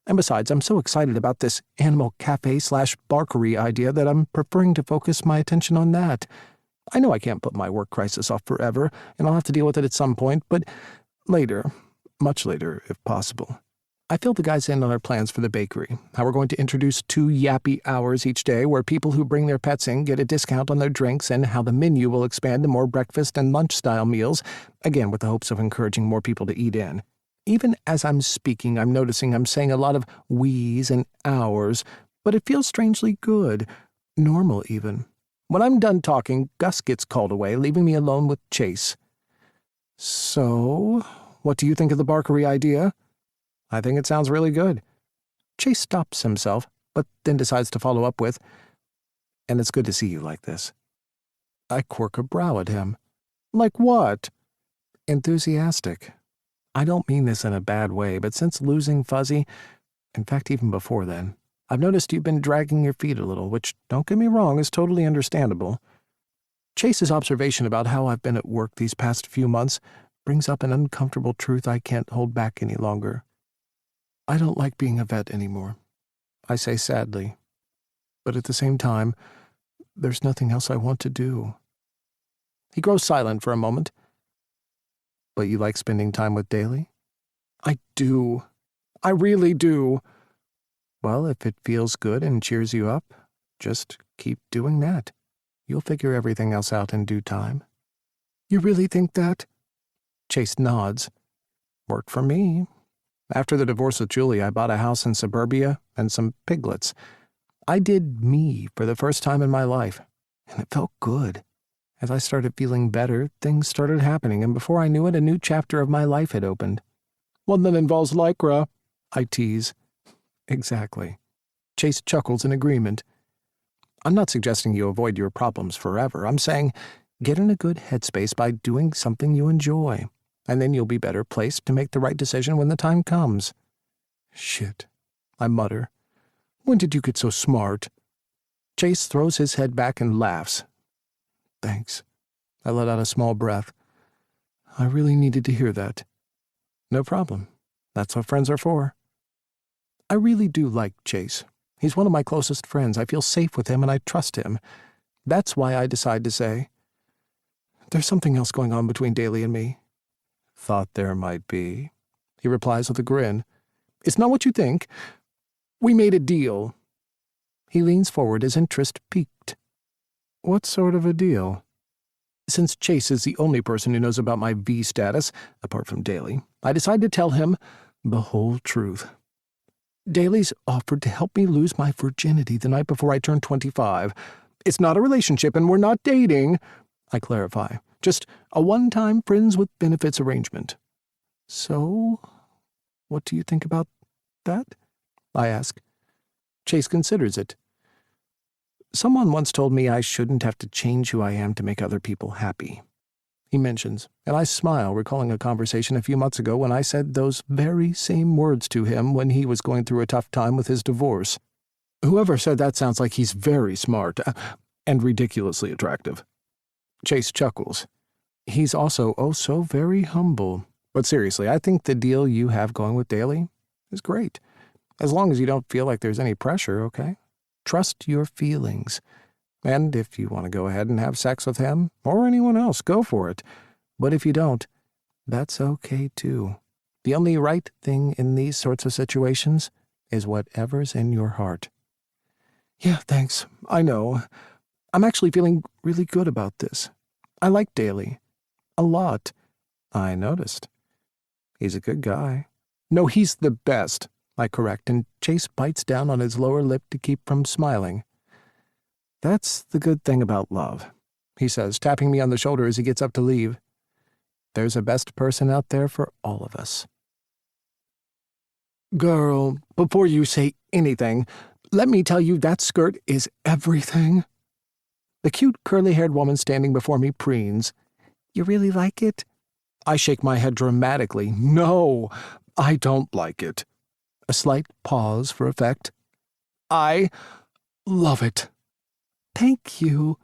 And besides, I'm so excited about this animal cafe/barkery idea that I'm preferring to focus my attention on that. I know I can't put my work crisis off forever, and I'll have to deal with it at some point, but later, much later, if possible. I filled the guys in on our plans for the bakery, how we're going to introduce 2 Yappy Hours each day where people who bring their pets in get a discount on their drinks, and how the menu will expand to more breakfast and lunch-style meals, again with the hopes of encouraging more people to eat in. Even as I'm speaking, I'm noticing I'm saying a lot of we's and hours, but it feels strangely good, normal even. When I'm done talking, Gus gets called away, leaving me alone with Chase. So, what do you think of the barkery idea? I think it sounds really good. Chase stops himself, but then decides to follow up with, and it's good to see you like this. I quirk a brow at him. Like what? Enthusiastic. I don't mean this in a bad way, but since losing Fuzzy, in fact even before then, I've noticed you've been dragging your feet a little, which, don't get me wrong, is totally understandable. Chase's observation about how I've been at work these past few months brings up an uncomfortable truth I can't hold back any longer. I don't like being a vet anymore, I say sadly. But at the same time, there's nothing else I want to do. He grows silent for a moment. But you like spending time with Daly? I do. I really do. Well, if it feels good and cheers you up, just keep doing that. You'll figure everything else out in due time. You really think that? Chase nods. Worked for me. After the divorce with Julie, I bought a house in suburbia and some piglets. I did me for the first time in my life, and it felt good. As I started feeling better, things started happening, and before I knew it, a new chapter of my life had opened. One that involves Lycra, I tease. Exactly. Chase chuckles in agreement. I'm not suggesting you avoid your problems forever. I'm saying get in a good headspace by doing something you enjoy, and then you'll be better placed to make the right decision when the time comes. Shit, I mutter. When did you get so smart? Chase throws his head back and laughs. Thanks. I let out a small breath. I really needed to hear that. No problem. That's what friends are for. I really do like Chase. He's one of my closest friends. I feel safe with him and I trust him. That's why I decide to say, there's something else going on between Daly and me. Thought there might be, he replies with a grin. It's not what you think. We made a deal. He leans forward, his interest piqued. What sort of a deal? Since Chase is the only person who knows about my V status, apart from Daly, I decide to tell him the whole truth. Daly's offered to help me lose my virginity the night before I turn 25. It's not a relationship and we're not dating, I clarify. Just a one-time friends with benefits arrangement. So, what do you think about that? I ask. Chase considers it. Someone once told me I shouldn't have to change who I am to make other people happy. He mentions, and I smile, recalling a conversation a few months ago when I said those very same words to him when he was going through a tough time with his divorce. Whoever said that sounds like he's very smart and ridiculously attractive. Chase chuckles. He's also oh so very humble. But seriously, I think the deal you have going with Daly is great. As long as you don't feel like there's any pressure, okay? Trust your feelings. And if you want to go ahead and have sex with him, or anyone else, go for it. But if you don't, that's okay too. The only right thing in these sorts of situations is whatever's in your heart. Yeah, thanks. I know. I'm actually feeling really good about this. I like Daly. A lot. I noticed. He's a good guy. No, he's the best, I correct, and Chase bites down on his lower lip to keep from smiling. That's the good thing about love, he says, tapping me on the shoulder as he gets up to leave. There's a best person out there for all of us. Girl, before you say anything, let me tell you that skirt is everything. The cute curly-haired woman standing before me preens. You really like it? I shake my head dramatically. No, I don't like it. A slight pause for effect. I love it. Thank you.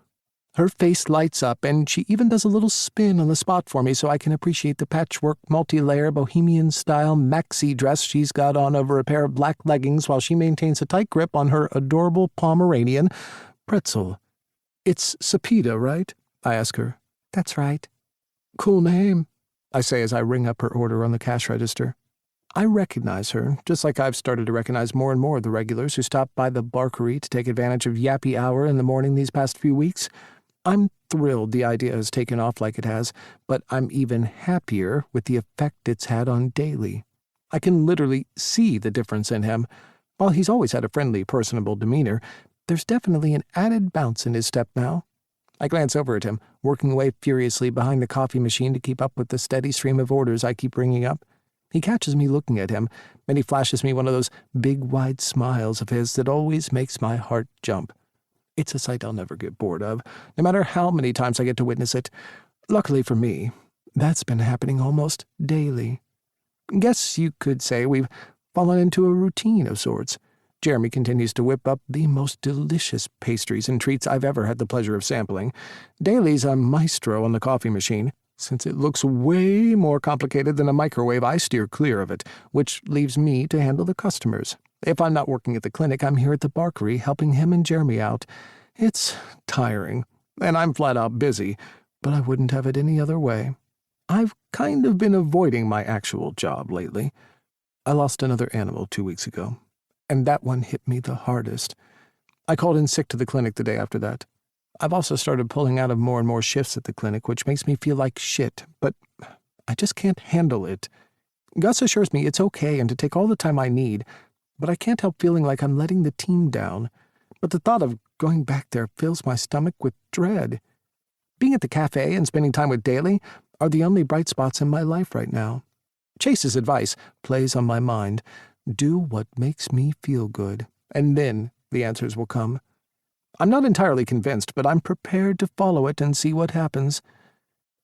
Her face lights up, and she even does a little spin on the spot for me so I can appreciate the patchwork, multi-layer, bohemian-style maxi dress she's got on over a pair of black leggings while she maintains a tight grip on her adorable Pomeranian, Pretzel. It's Sapita, right? I ask her. That's right. Cool name, I say as I ring up her order on the cash register. I recognize her, just like I've started to recognize more and more of the regulars who stop by the Barkery to take advantage of Yappy Hour in the morning these past few weeks. I'm thrilled the idea has taken off like it has, but I'm even happier with the effect it's had on Daly. I can literally see the difference in him. While he's always had a friendly, personable demeanor, there's definitely an added bounce in his step now. I glance over at him, working away furiously behind the coffee machine to keep up with the steady stream of orders I keep bringing up. He catches me looking at him, and he flashes me one of those big, wide smiles of his that always makes my heart jump. It's a sight I'll never get bored of, no matter how many times I get to witness it. Luckily for me, that's been happening almost daily. Guess you could say we've fallen into a routine of sorts. Jeremy continues to whip up the most delicious pastries and treats I've ever had the pleasure of sampling. Daly's a maestro on the coffee machine. Since it looks way more complicated than a microwave, I steer clear of it, which leaves me to handle the customers. If I'm not working at the clinic, I'm here at the Barkery helping him and Jeremy out. It's tiring, and I'm flat out busy, but I wouldn't have it any other way. I've kind of been avoiding my actual job lately. I lost another animal 2 weeks ago, and that one hit me the hardest. I called in sick to the clinic the day after that. I've also started pulling out of more and more shifts at the clinic, which makes me feel like shit, but I just can't handle it. Gus assures me it's okay and to take all the time I need, but I can't help feeling like I'm letting the team down. But the thought of going back there fills my stomach with dread. Being at the cafe and spending time with Daly are the only bright spots in my life right now. Chase's advice plays on my mind. Do what makes me feel good, and then the answers will come. I'm not entirely convinced, but I'm prepared to follow it and see what happens.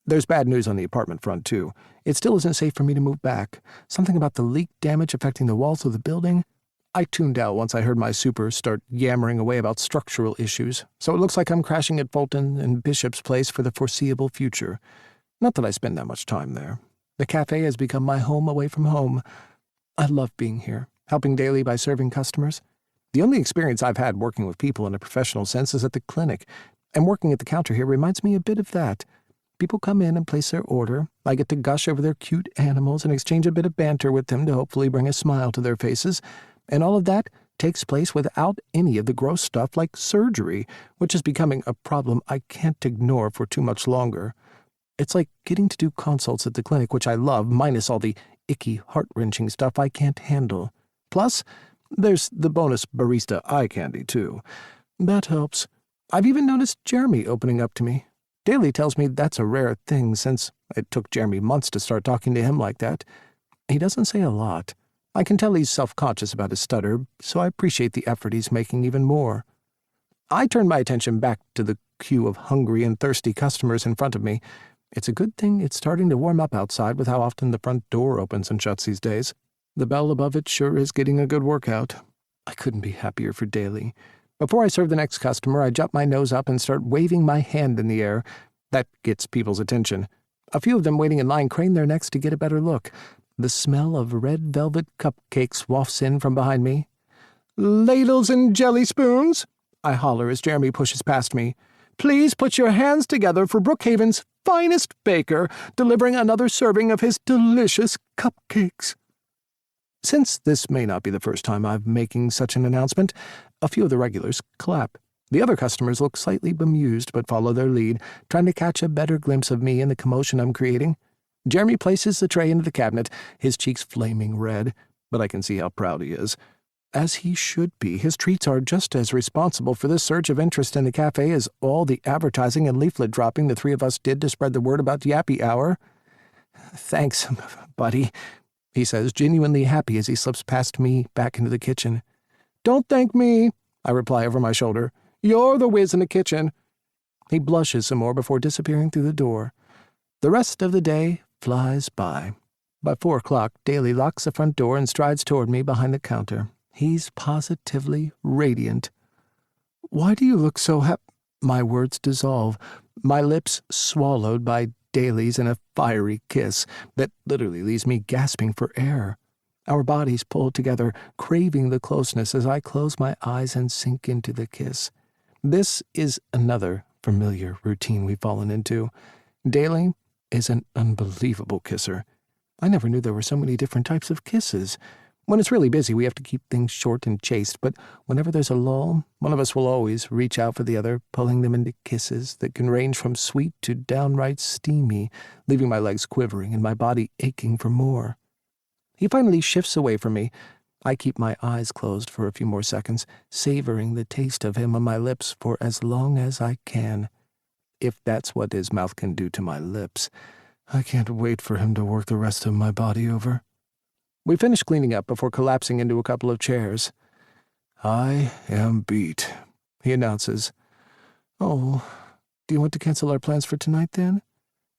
There's bad news on the apartment front, too. It still isn't safe for me to move back. Something about the leak damage affecting the walls of the building. I tuned out once I heard my super start yammering away about structural issues, so it looks like I'm crashing at Fulton and Bishop's place for the foreseeable future. Not that I spend that much time there. The cafe has become my home away from home. I love being here, helping Daly by serving customers. The only experience I've had working with people in a professional sense is at the clinic, and working at the counter here reminds me a bit of that. People come in and place their order. I get to gush over their cute animals and exchange a bit of banter with them to hopefully bring a smile to their faces, and all of that takes place without any of the gross stuff like surgery, which is becoming a problem I can't ignore for too much longer. It's like getting to do consults at the clinic, which I love, minus all the icky, heart-wrenching stuff I can't handle. Plus, there's the bonus barista eye candy, too. That helps. I've even noticed Jeremy opening up to me. Daly tells me that's a rare thing since it took Jeremy months to start talking to him like that. He doesn't say a lot. I can tell he's self-conscious about his stutter, so I appreciate the effort he's making even more. I turn my attention back to the queue of hungry and thirsty customers in front of me. It's a good thing it's starting to warm up outside with how often the front door opens and shuts these days. The bell above it sure is getting a good workout. I couldn't be happier for Daly. Before I serve the next customer, I jut my nose up and start waving my hand in the air. That gets people's attention. A few of them waiting in line crane their necks to get a better look. The smell of red velvet cupcakes wafts in from behind me. "Ladles and jelly spoons!" I holler as Jeremy pushes past me. "Please put your hands together for Brookhaven's finest baker, delivering another serving of his delicious cupcakes." Since this may not be the first time I'm making such an announcement, a few of the regulars clap. The other customers look slightly bemused but follow their lead, trying to catch a better glimpse of me and the commotion I'm creating. Jeremy places the tray into the cabinet, his cheeks flaming red, but I can see how proud he is. As he should be. His treats are just as responsible for this surge of interest in the cafe as all the advertising and leaflet dropping the three of us did to spread the word about Yappy Hour. "Thanks, buddy," he says, genuinely happy as he slips past me back into the kitchen. "Don't thank me," I reply over my shoulder. "You're the whiz in the kitchen." He blushes some more before disappearing through the door. The rest of the day flies by. By 4 o'clock, Daly locks the front door and strides toward me behind the counter. He's positively radiant. "Why do you look so My words dissolve, my lips swallowed by Daly's in a fiery kiss that literally leaves me gasping for air. Our bodies pull together, craving the closeness as I close my eyes and sink into the kiss. This is another familiar routine we've fallen into. Daly is an unbelievable kisser. I never knew there were so many different types of kisses. When it's really busy, we have to keep things short and chaste, but whenever there's a lull, one of us will always reach out for the other, pulling them into kisses that can range from sweet to downright steamy, leaving my legs quivering and my body aching for more. He finally shifts away from me. I keep my eyes closed for a few more seconds, savoring the taste of him on my lips for as long as I can. If that's what his mouth can do to my lips, I can't wait for him to work the rest of my body over. We finish cleaning up before collapsing into a couple of chairs. "I am beat," he announces. "Oh, do you want to cancel our plans for tonight, then?"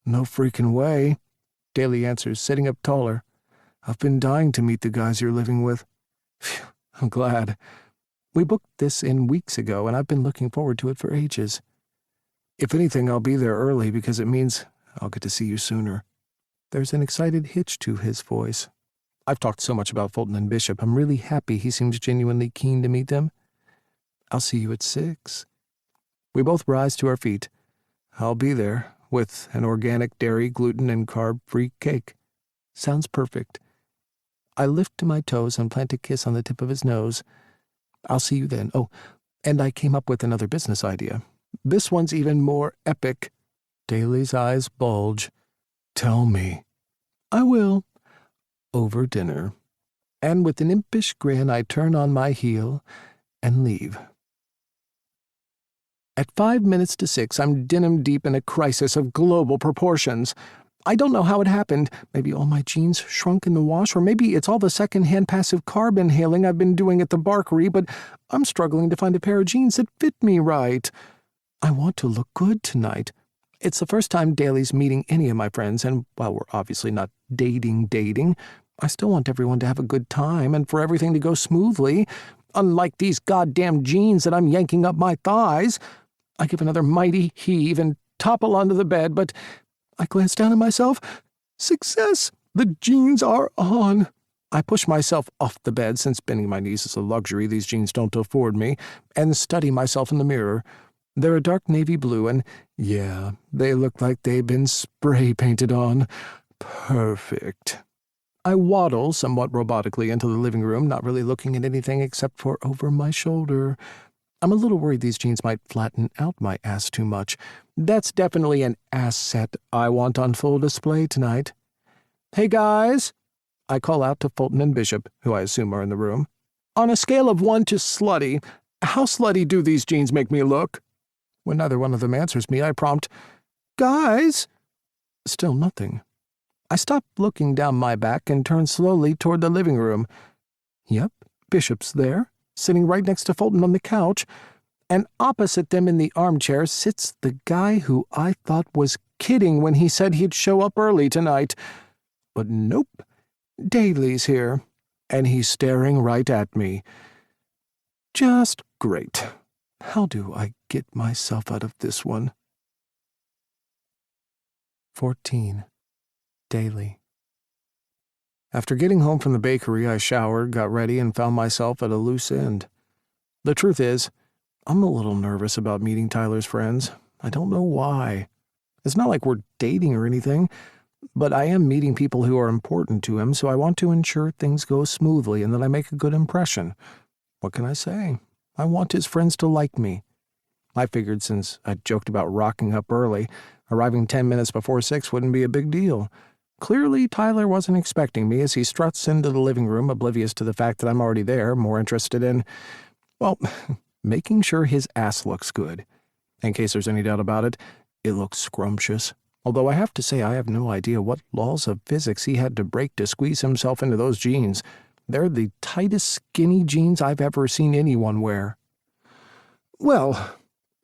"No freaking way," Daly answers, sitting up taller. "I've been dying to meet the guys you're living with." "Phew, I'm glad. We booked this in weeks ago, and I've been looking forward to it for ages. If anything, I'll be there early because it means I'll get to see you sooner." There's an excited hitch to his voice. I've talked so much about Fulton and Bishop, I'm really happy he seems genuinely keen to meet them. "I'll see you at 6. We both rise to our feet. "I'll be there, with an organic dairy, gluten, and carb-free cake." Sounds perfect. I lift to my toes and plant a kiss on the tip of his nose. "I'll see you then. Oh, and I came up with another business idea. This one's even more epic." Daly's eyes bulge. "Tell me." "I will. over dinner. And with an impish grin, I turn on my heel and leave. At 5 minutes to 6, I'm denim-deep in a crisis of global proportions. I don't know how it happened. Maybe all my jeans shrunk in the wash, or maybe it's all the second-hand passive carb inhaling I've been doing at the Barkery, but I'm struggling to find a pair of jeans that fit me right. I want to look good tonight. It's the first time Daly's meeting any of my friends, and while we're obviously not dating, I still want everyone to have a good time and for everything to go smoothly. Unlike these goddamn jeans that I'm yanking up my thighs. I give another mighty heave and topple onto the bed, but I glance down at myself. Success! The jeans are on. I push myself off the bed, since bending my knees is a luxury these jeans don't afford me, and study myself in the mirror. They're a dark navy blue, and yeah, they look like they've been spray painted on. Perfect. I waddle somewhat robotically into the living room, not really looking at anything except for over my shoulder. I'm a little worried these jeans might flatten out my ass too much. That's definitely an ass set I want on full display tonight. Hey, guys! I call out to Fulton and Bishop, who I assume are in the room. On a scale of 1 to slutty, how slutty do these jeans make me look? When neither one of them answers me, I prompt, Guys! Still nothing. I stop looking down my back and turn slowly toward the living room. Yep, Bishop's there, sitting right next to Fulton on the couch, and opposite them in the armchair sits the guy who I thought was kidding when he said he'd show up early tonight. But nope, Daly's here, and he's staring right at me. Just great. How do I get myself out of this one? 14. Daily. After getting home from the bakery, I showered, got ready, and found myself at a loose end. The truth is, I'm a little nervous about meeting Tyler's friends. I don't know why. It's not like we're dating or anything, but I am meeting people who are important to him, so I want to ensure things go smoothly and that I make a good impression. What can I say? I want his friends to like me. I figured since I joked about rocking up early, arriving 10 minutes before 6 wouldn't be a big deal. Clearly, Tyler wasn't expecting me as he struts into the living room, oblivious to the fact that I'm already there, more interested in, well, making sure his ass looks good. In case there's any doubt about it, it looks scrumptious. Although I have to say I have no idea what laws of physics he had to break to squeeze himself into those jeans. They're the tightest skinny jeans I've ever seen anyone wear. Well,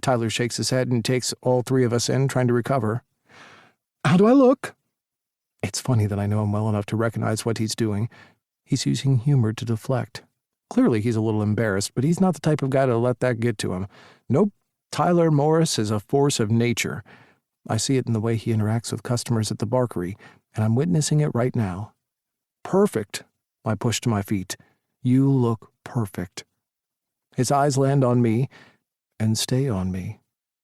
Tyler shakes his head and takes all three of us in, trying to recover. How do I look? It's funny that I know him well enough to recognize what he's doing. He's using humor to deflect. Clearly he's a little embarrassed, but he's not the type of guy to let that get to him. Nope, Tyler Morris is a force of nature. I see it in the way he interacts with customers at the Barkery, and I'm witnessing it right now. Perfect. I push to my feet. You look perfect. His eyes land on me and stay on me.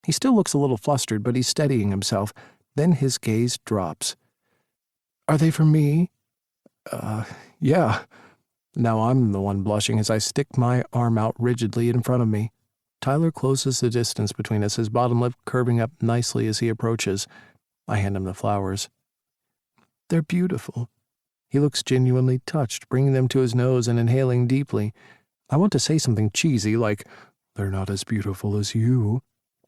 He still looks a little flustered, but he's steadying himself. Then his gaze drops. Are they for me? Yeah. Now I'm the one blushing as I stick my arm out rigidly in front of me. Tyler closes the distance between us, his bottom lip curving up nicely as he approaches. I hand him the flowers. They're beautiful. He looks genuinely touched, bringing them to his nose and inhaling deeply. I want to say something cheesy like, they're not as beautiful as you.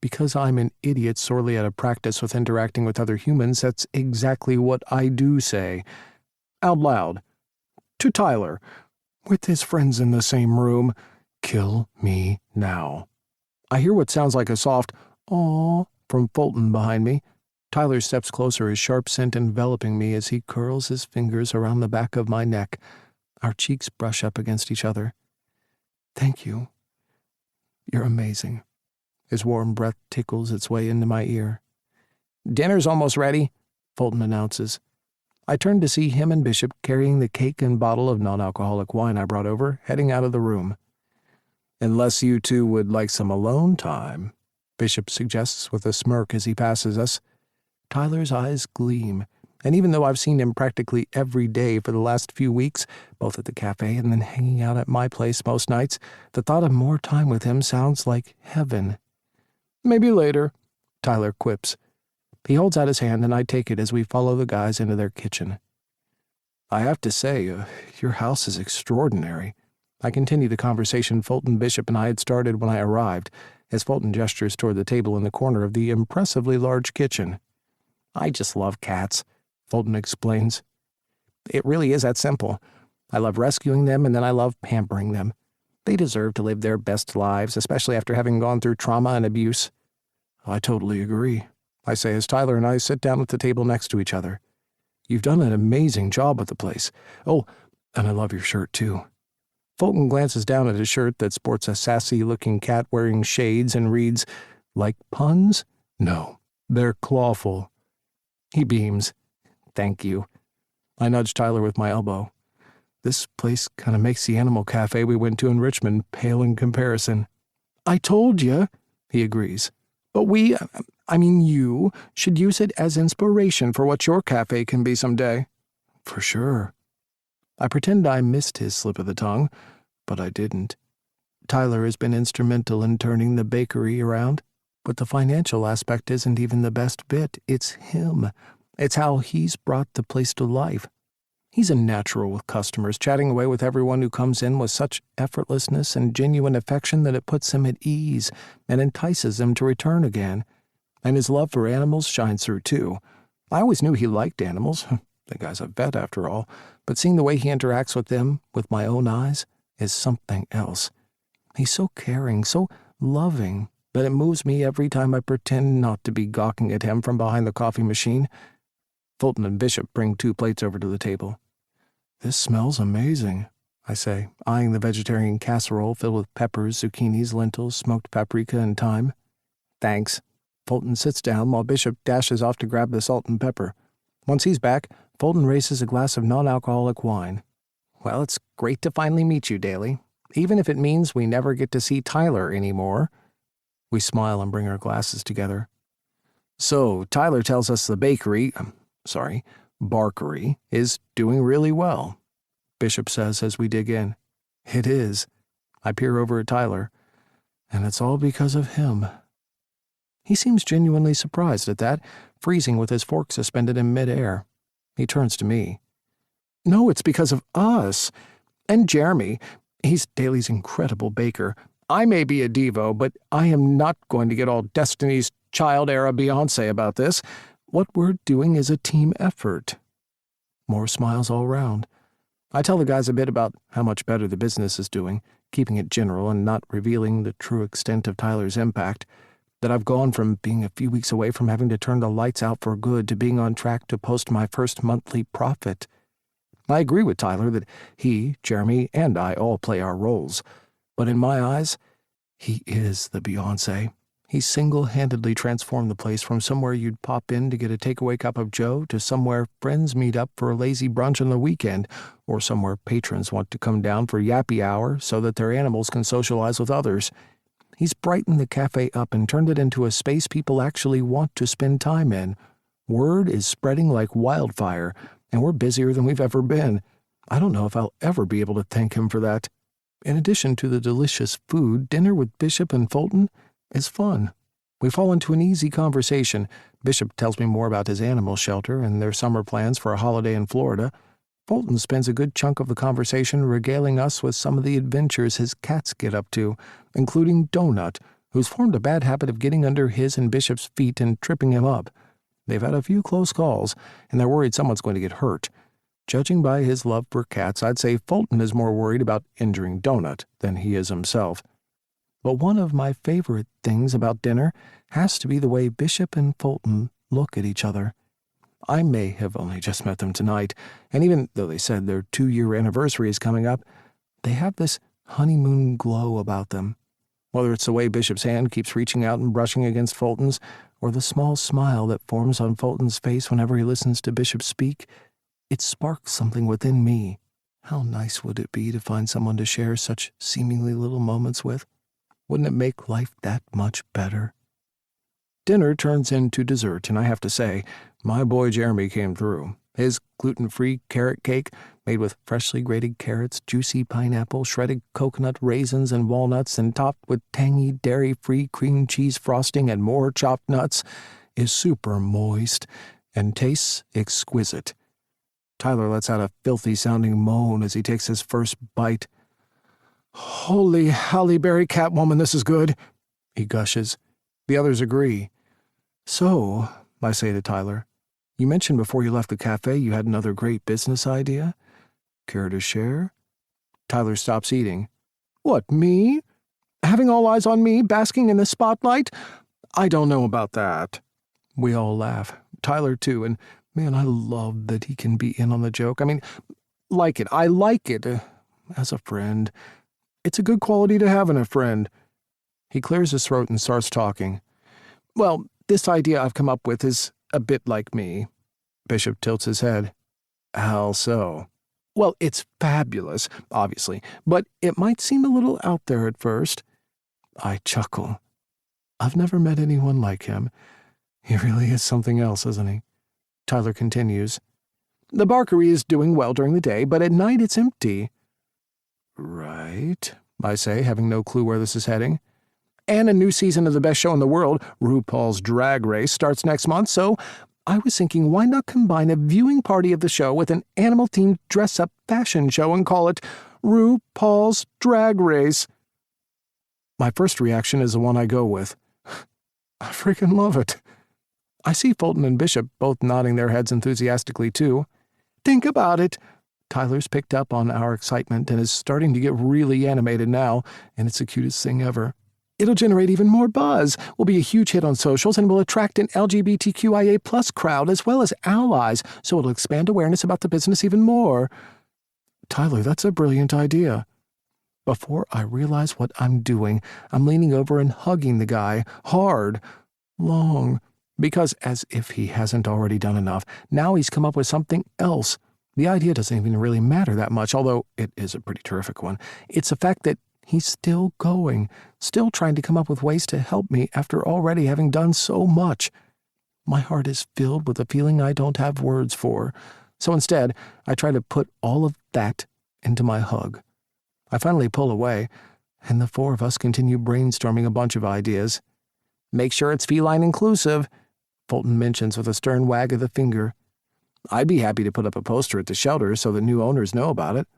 Because I'm an idiot sorely out of practice with interacting with other humans, that's exactly what I do say. Out loud. To Tyler. With his friends in the same room. Kill me now. I hear what sounds like a soft, "Aw," from Fulton behind me. Tyler steps closer, his sharp scent enveloping me as he curls his fingers around the back of my neck. Our cheeks brush up against each other. Thank you. You're amazing. His warm breath tickles its way into my ear. Dinner's almost ready, Fulton announces. I turn to see him and Bishop carrying the cake and bottle of non-alcoholic wine I brought over, heading out of the room. Unless you two would like some alone time, Bishop suggests with a smirk as he passes us. Tyler's eyes gleam, and even though I've seen him practically every day for the last few weeks, both at the cafe and then hanging out at my place most nights, the thought of more time with him sounds like heaven. Maybe later, Tyler quips. He holds out his hand and I take it as we follow the guys into their kitchen. I have to say, your house is extraordinary. I continue the conversation Fulton Bishop and I had started when I arrived, as Fulton gestures toward the table in the corner of the impressively large kitchen. I just love cats, Fulton explains. It really is that simple. I love rescuing them, and then I love pampering them. They deserve to live their best lives, especially after having gone through trauma and abuse. I totally agree, I say as Tyler and I sit down at the table next to each other. You've done an amazing job with the place. Oh, and I love your shirt, too. Fulton glances down at his shirt that sports a sassy-looking cat wearing shades and reads, "Like puns? No, they're clawful." He beams. Thank you. I nudge Tyler with my elbow. This place kind of makes the animal cafe we went to in Richmond pale in comparison. I told you, he agrees. But you, should use it as inspiration for what your cafe can be someday. For sure. I pretend I missed his slip of the tongue, but I didn't. Tyler has been instrumental in turning the bakery around, but the financial aspect isn't even the best bit. It's him. It's how he's brought the place to life. He's a natural with customers, chatting away with everyone who comes in with such effortlessness and genuine affection that it puts him at ease and entices them to return again. And his love for animals shines through, too. I always knew he liked animals. The guy's a vet, after all. But seeing the way he interacts with them, with my own eyes, is something else. He's so caring, so loving, that it moves me every time I pretend not to be gawking at him from behind the coffee machine. Fulton and Bishop bring 2 plates over to the table. This smells amazing, I say, eyeing the vegetarian casserole filled with peppers, zucchinis, lentils, smoked paprika, and thyme. Thanks. Fulton sits down while Bishop dashes off to grab the salt and pepper. Once he's back, Fulton raises a glass of non-alcoholic wine. Well, it's great to finally meet you, Daly, even if it means we never get to see Tyler anymore. We smile and bring our glasses together. So, Tyler tells us the Barkery is doing really well, Bishop says as we dig in. It is. I peer over at Tyler, and it's all because of him. He seems genuinely surprised at that, freezing with his fork suspended in midair. He turns to me. No, it's because of us. And Jeremy. He's Daly's incredible baker. I may be a divo, but I am not going to get all Destiny's Child-era Beyoncé about this. What we're doing is a team effort. More smiles all round. I tell the guys a bit about how much better the business is doing, keeping it general and not revealing the true extent of Tyler's impact, that I've gone from being a few weeks away from having to turn the lights out for good to being on track to post my first monthly profit. I agree with Tyler that he, Jeremy, and I all play our roles, but in my eyes, he is the Beyoncé. He single-handedly transformed the place from somewhere you'd pop in to get a takeaway cup of joe to somewhere friends meet up for a lazy brunch on the weekend, or somewhere patrons want to come down for yappy hour so that their animals can socialize with others. He's brightened the cafe up and turned it into a space people actually want to spend time in. Word is spreading like wildfire, and we're busier than we've ever been. I don't know if I'll ever be able to thank him for that. In addition to the delicious food, dinner with Bishop and Fulton is fun. We fall into an easy conversation. Bishop tells me more about his animal shelter and their summer plans for a holiday in Florida. Fulton spends a good chunk of the conversation regaling us with some of the adventures his cats get up to, including Donut, who's formed a bad habit of getting under his and Bishop's feet and tripping him up. They've had a few close calls, and they're worried someone's going to get hurt. Judging by his love for cats, I'd say Fulton is more worried about injuring Donut than he is himself. But one of my favorite things about dinner has to be the way Bishop and Fulton look at each other. I may have only just met them tonight, and even though they said their 2-year anniversary is coming up, they have this honeymoon glow about them. Whether it's the way Bishop's hand keeps reaching out and brushing against Fulton's, or the small smile that forms on Fulton's face whenever he listens to Bishop speak, it sparks something within me. How nice would it be to find someone to share such seemingly little moments with? Wouldn't it make life that much better? Dinner turns into dessert, and I have to say, my boy Jeremy came through. His gluten-free carrot cake, made with freshly grated carrots, juicy pineapple, shredded coconut, raisins, and walnuts, and topped with tangy dairy-free cream cheese frosting and more chopped nuts, is super moist and tastes exquisite. Tyler lets out a filthy-sounding moan as he takes his first bite. "Holy Halle Berry Catwoman, this is good," he gushes. The others agree. "So," I say to Tyler, "you mentioned before you left the cafe you had another great business idea? Care to share?" Tyler stops eating. "What, me? Having all eyes on me, basking in the spotlight? I don't know about that." We all laugh. Tyler, too, and man, I love that he can be in on the joke. I mean, I like it as a friend. It's a good quality to have in a friend. He clears his throat and starts talking. "Well, this idea I've come up with is a bit like me." Bishop tilts his head. "How so?" "Well, it's fabulous, obviously, but it might seem a little out there at first." I chuckle. I've never met anyone like him. He really is something else, isn't he? Tyler continues. "The Barkery is doing well during the day, but at night it's empty." "Right," I say, having no clue where this is heading. "And a new season of the best show in the world, RuPaul's Drag Race, starts next month, so I was thinking why not combine a viewing party of the show with an animal-themed dress-up fashion show and call it RuPaul's Drag Race." My first reaction is the one I go with. I freaking love it. I see Fulton and Bishop both nodding their heads enthusiastically, too. "Think about it." Tyler's picked up on our excitement and is starting to get really animated now, and it's the cutest thing ever. "It'll generate even more buzz, will be a huge hit on socials, and will attract an LGBTQIA+ crowd as well as allies, so it'll expand awareness about the business even more." Tyler, that's a brilliant idea. Before I realize what I'm doing, I'm leaning over and hugging the guy, hard, long, because as if he hasn't already done enough, now he's come up with something else. The idea doesn't even really matter that much, although it is a pretty terrific one. It's the fact that he's still going, still trying to come up with ways to help me after already having done so much. My heart is filled with a feeling I don't have words for, so instead, I try to put all of that into my hug. I finally pull away, and the four of us continue brainstorming a bunch of ideas. "Make sure it's feline inclusive," Fulton mentions with a stern wag of the finger. "I'd be happy to put up a poster at the shelter so the new owners know about it,"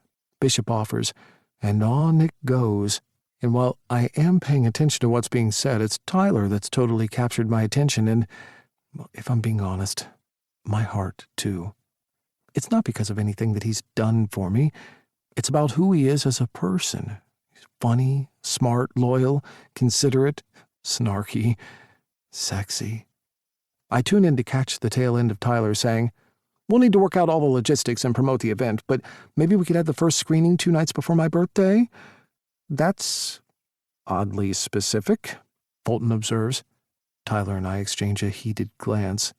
Bishop offers, and on it goes. And while I am paying attention to what's being said, it's Tyler that's totally captured my attention and, well, if I'm being honest, my heart, too. It's not because of anything that he's done for me. It's about who he is as a person. He's funny, smart, loyal, considerate, snarky, sexy. I tune in to catch the tail end of Tyler saying, "We'll need to work out all the logistics and promote the event, but maybe we could have the first screening 2 nights before my birthday?" "That's oddly specific," Fulton observes. Tyler and I exchange a heated glance.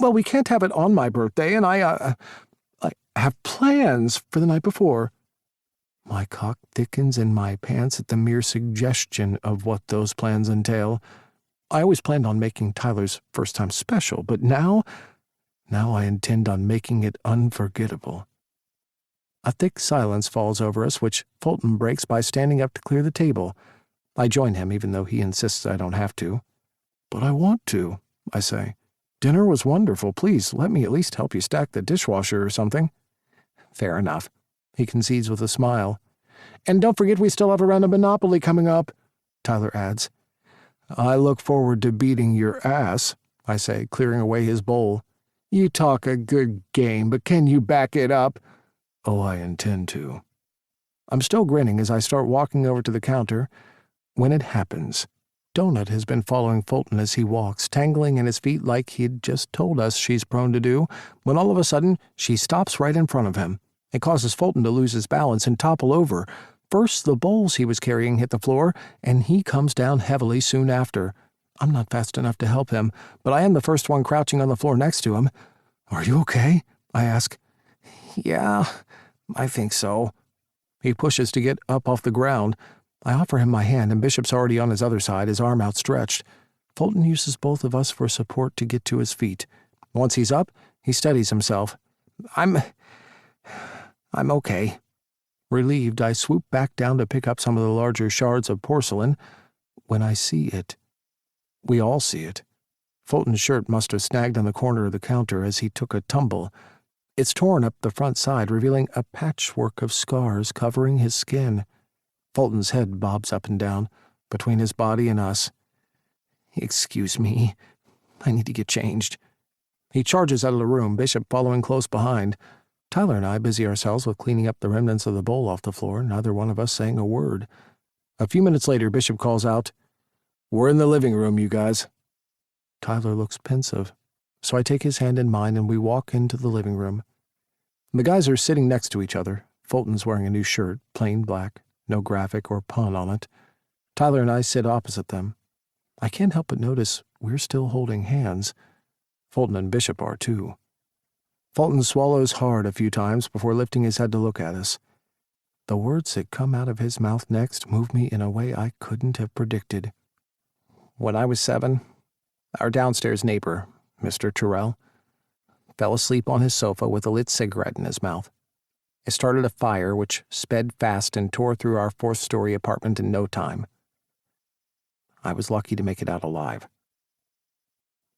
"Well, we can't have it on my birthday, and I have plans for the night before." My cock thickens in my pants at the mere suggestion of what those plans entail. I always planned on making Tyler's first time special, but now I intend on making it unforgettable. A thick silence falls over us, which Fulton breaks by standing up to clear the table. I join him, even though he insists I don't have to. "But I want to," I say. "Dinner was wonderful. Please, let me at least help you stack the dishwasher or something." "Fair enough," he concedes with a smile. "And don't forget we still have a round of Monopoly coming up," Tyler adds. "I look forward to beating your ass," I say, clearing away his bowl. "You talk a good game, but can you back it up?" "Oh, I intend to." I'm still grinning as I start walking over to the counter when it happens. Donut has been following Fulton as he walks, tangling in his feet like he'd just told us she's prone to do, when all of a sudden she stops right in front of him. It causes Fulton to lose his balance and topple over. First, the bowls he was carrying hit the floor, and he comes down heavily soon after. I'm not fast enough to help him, but I am the first one crouching on the floor next to him. "Are you okay?" I ask. "Yeah, I think so." He pushes to get up off the ground. I offer him my hand, and Bishop's already on his other side, his arm outstretched. Fulton uses both of us for support to get to his feet. Once he's up, he steadies himself. I'm okay." Relieved, I swoop back down to pick up some of the larger shards of porcelain when I see it. We all see it. Fulton's shirt must have snagged on the corner of the counter as he took a tumble. It's torn up the front side, revealing a patchwork of scars covering his skin. Fulton's head bobs up and down, between his body and us. "Excuse me. I need to get changed." He charges out of the room, Bishop following close behind. Tyler and I busy ourselves with cleaning up the remnants of the bowl off the floor, neither one of us saying a word. A few minutes later, Bishop calls out, "We're in the living room, you guys." Tyler looks pensive, so I take his hand in mine and we walk into the living room. The guys are sitting next to each other. Fulton's wearing a new shirt, plain black, no graphic or pun on it. Tyler and I sit opposite them. I can't help but notice we're still holding hands. Fulton and Bishop are too. Fulton swallows hard a few times before lifting his head to look at us. The words that come out of his mouth next move me in a way I couldn't have predicted. "When I was 7, our downstairs neighbor, Mr. Terrell, fell asleep on his sofa with a lit cigarette in his mouth. It started a fire which sped fast and tore through our 4th-story apartment in no time. I was lucky to make it out alive."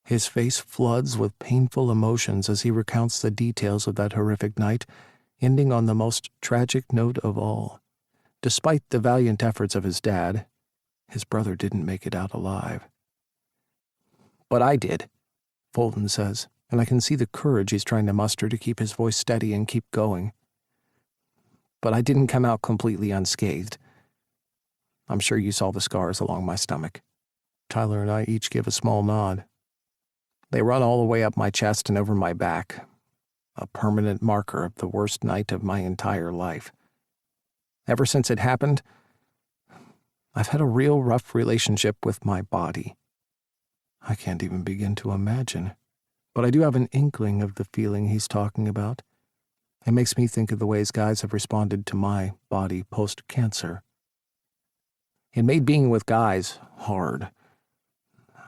His face floods with painful emotions as he recounts the details of that horrific night, ending on the most tragic note of all. Despite the valiant efforts of his dad, his brother didn't make it out alive. "But I did," Fulton says, and I can see the courage he's trying to muster to keep his voice steady and keep going. "But I didn't come out completely unscathed. I'm sure you saw the scars along my stomach." Tyler and I each give a small nod. "They run all the way up my chest and over my back, a permanent marker of the worst night of my entire life. Ever since it happened, I've had a real rough relationship with my body. I can't even begin to imagine, but I do have an inkling of the feeling he's talking about. It makes me think of the ways guys have responded to my body post-cancer. It made being with guys hard.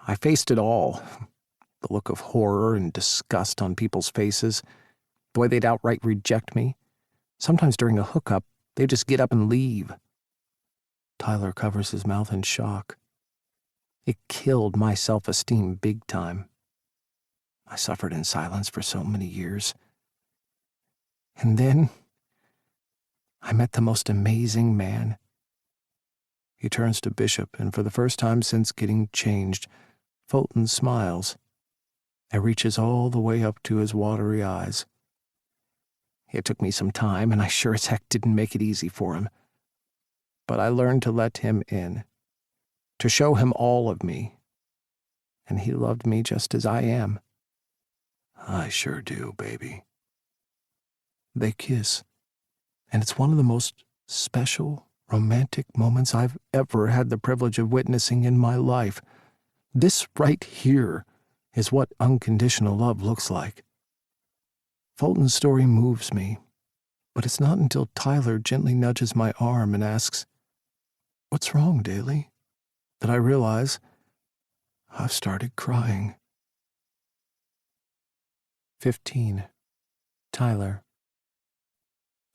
I faced it all. The look of horror and disgust on people's faces, the way they'd outright reject me. Sometimes during a hookup, they'd just get up and leave." Tyler covers his mouth in shock. "It killed my self-esteem big time. I suffered in silence for so many years. And then I met the most amazing man." He turns to Bishop, and for the first time since getting changed, Fulton smiles. It reaches all the way up to his watery eyes. "It took me some time, and I sure as heck didn't make it easy for him. But I learned to let him in, to show him all of me. And he loved me just as I am." "I sure do, baby." They kiss, and it's one of the most special, romantic moments I've ever had the privilege of witnessing in my life. This right here is what unconditional love looks like. Fulton's story moves me, but it's not until Tyler gently nudges my arm and asks, "What's wrong, Daly?" that I realize I've started crying. 15. Tyler.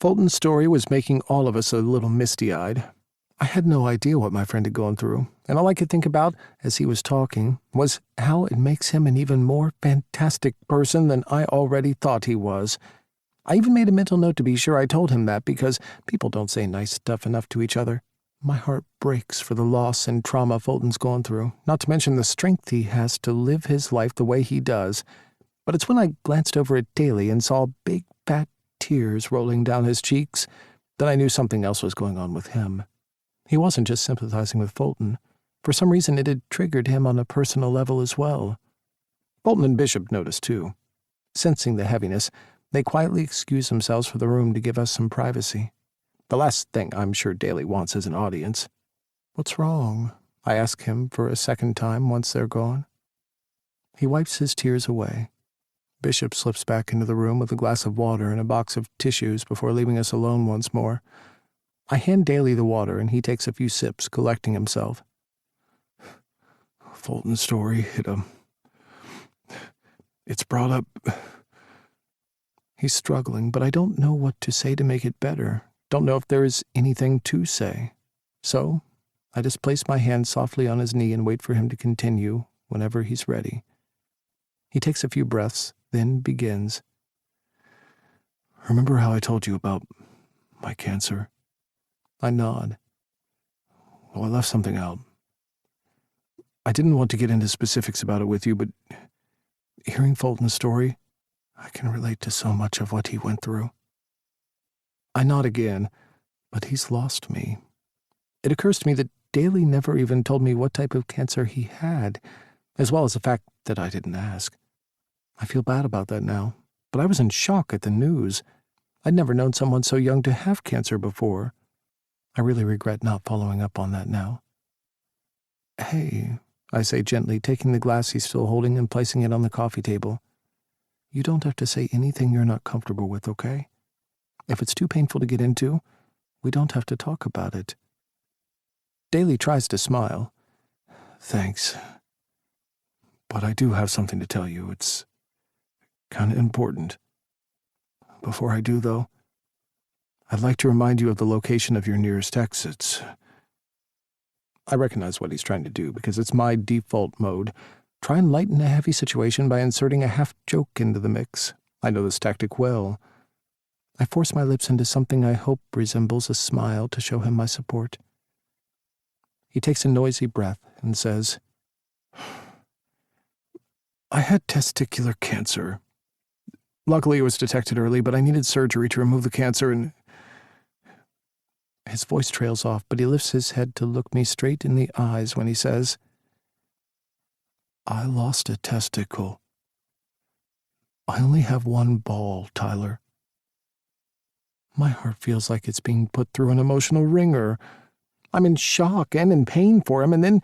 Fulton's story was making all of us a little misty-eyed. I had no idea what my friend had gone through, and all I could think about, as he was talking, was how it makes him an even more fantastic person than I already thought he was. I even made a mental note to be sure I told him that, because people don't say nice stuff enough to each other. My heart breaks for the loss and trauma Fulton's gone through, not to mention the strength he has to live his life the way he does. But it's when I glanced over at Daly and saw big, fat tears rolling down his cheeks that I knew something else was going on with him. He wasn't just sympathizing with Fulton. For some reason, it had triggered him on a personal level as well. Fulton and Bishop noticed, too. Sensing the heaviness, they quietly excused themselves for the room to give us some privacy. The last thing I'm sure Daly wants is an audience. "What's wrong?" I ask him for a second time once they're gone. He wipes his tears away. Bishop slips back into the room with a glass of water and a box of tissues before leaving us alone once more. I hand Daly the water, and he takes a few sips, collecting himself. "Fulton's story, it's brought up..." He's struggling, but I don't know what to say to make it better. Don't know if there is anything to say. So, I just place my hand softly on his knee and wait for him to continue whenever he's ready. He takes a few breaths, then begins. Remember how I told you about my cancer? I nod. Well, I left something out. I didn't want to get into specifics about it with you, but hearing Fulton's story, I can relate to so much of what he went through. I nod again, but he's lost me. It occurs to me that Daly never even told me what type of cancer he had, as well as the fact that I didn't ask. I feel bad about that now, but I was in shock at the news. I'd never known someone so young to have cancer before. I really regret not following up on that now. Hey, I say gently, taking the glass he's still holding and placing it on the coffee table. You don't have to say anything you're not comfortable with, okay? If it's too painful to get into, we don't have to talk about it. Daly tries to smile. Thanks. But I do have something to tell you. It's kind of important. Before I do, though, I'd like to remind you of the location of your nearest exits. I recognize what he's trying to do because it's my default mode. Try and lighten a heavy situation by inserting a half-joke into the mix. I know this tactic well. I force my lips into something I hope resembles a smile to show him my support. He takes a noisy breath and says, I had testicular cancer. Luckily, it was detected early, but I needed surgery to remove the cancer and... His voice trails off, but he lifts his head to look me straight in the eyes when he says, I lost a testicle. I only have one ball, Tyler. My heart feels like it's being put through an emotional wringer. I'm in shock and in pain for him, and then,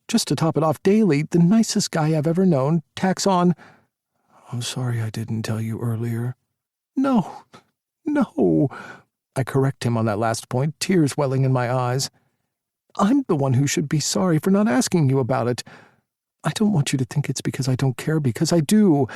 just to top it off, Daly, the nicest guy I've ever known, tacks on, I'm sorry I didn't tell you earlier. No. I correct him on that last point, tears welling in my eyes. I'm the one who should be sorry for not asking you about it. I don't want you to think it's because I don't care, because I do.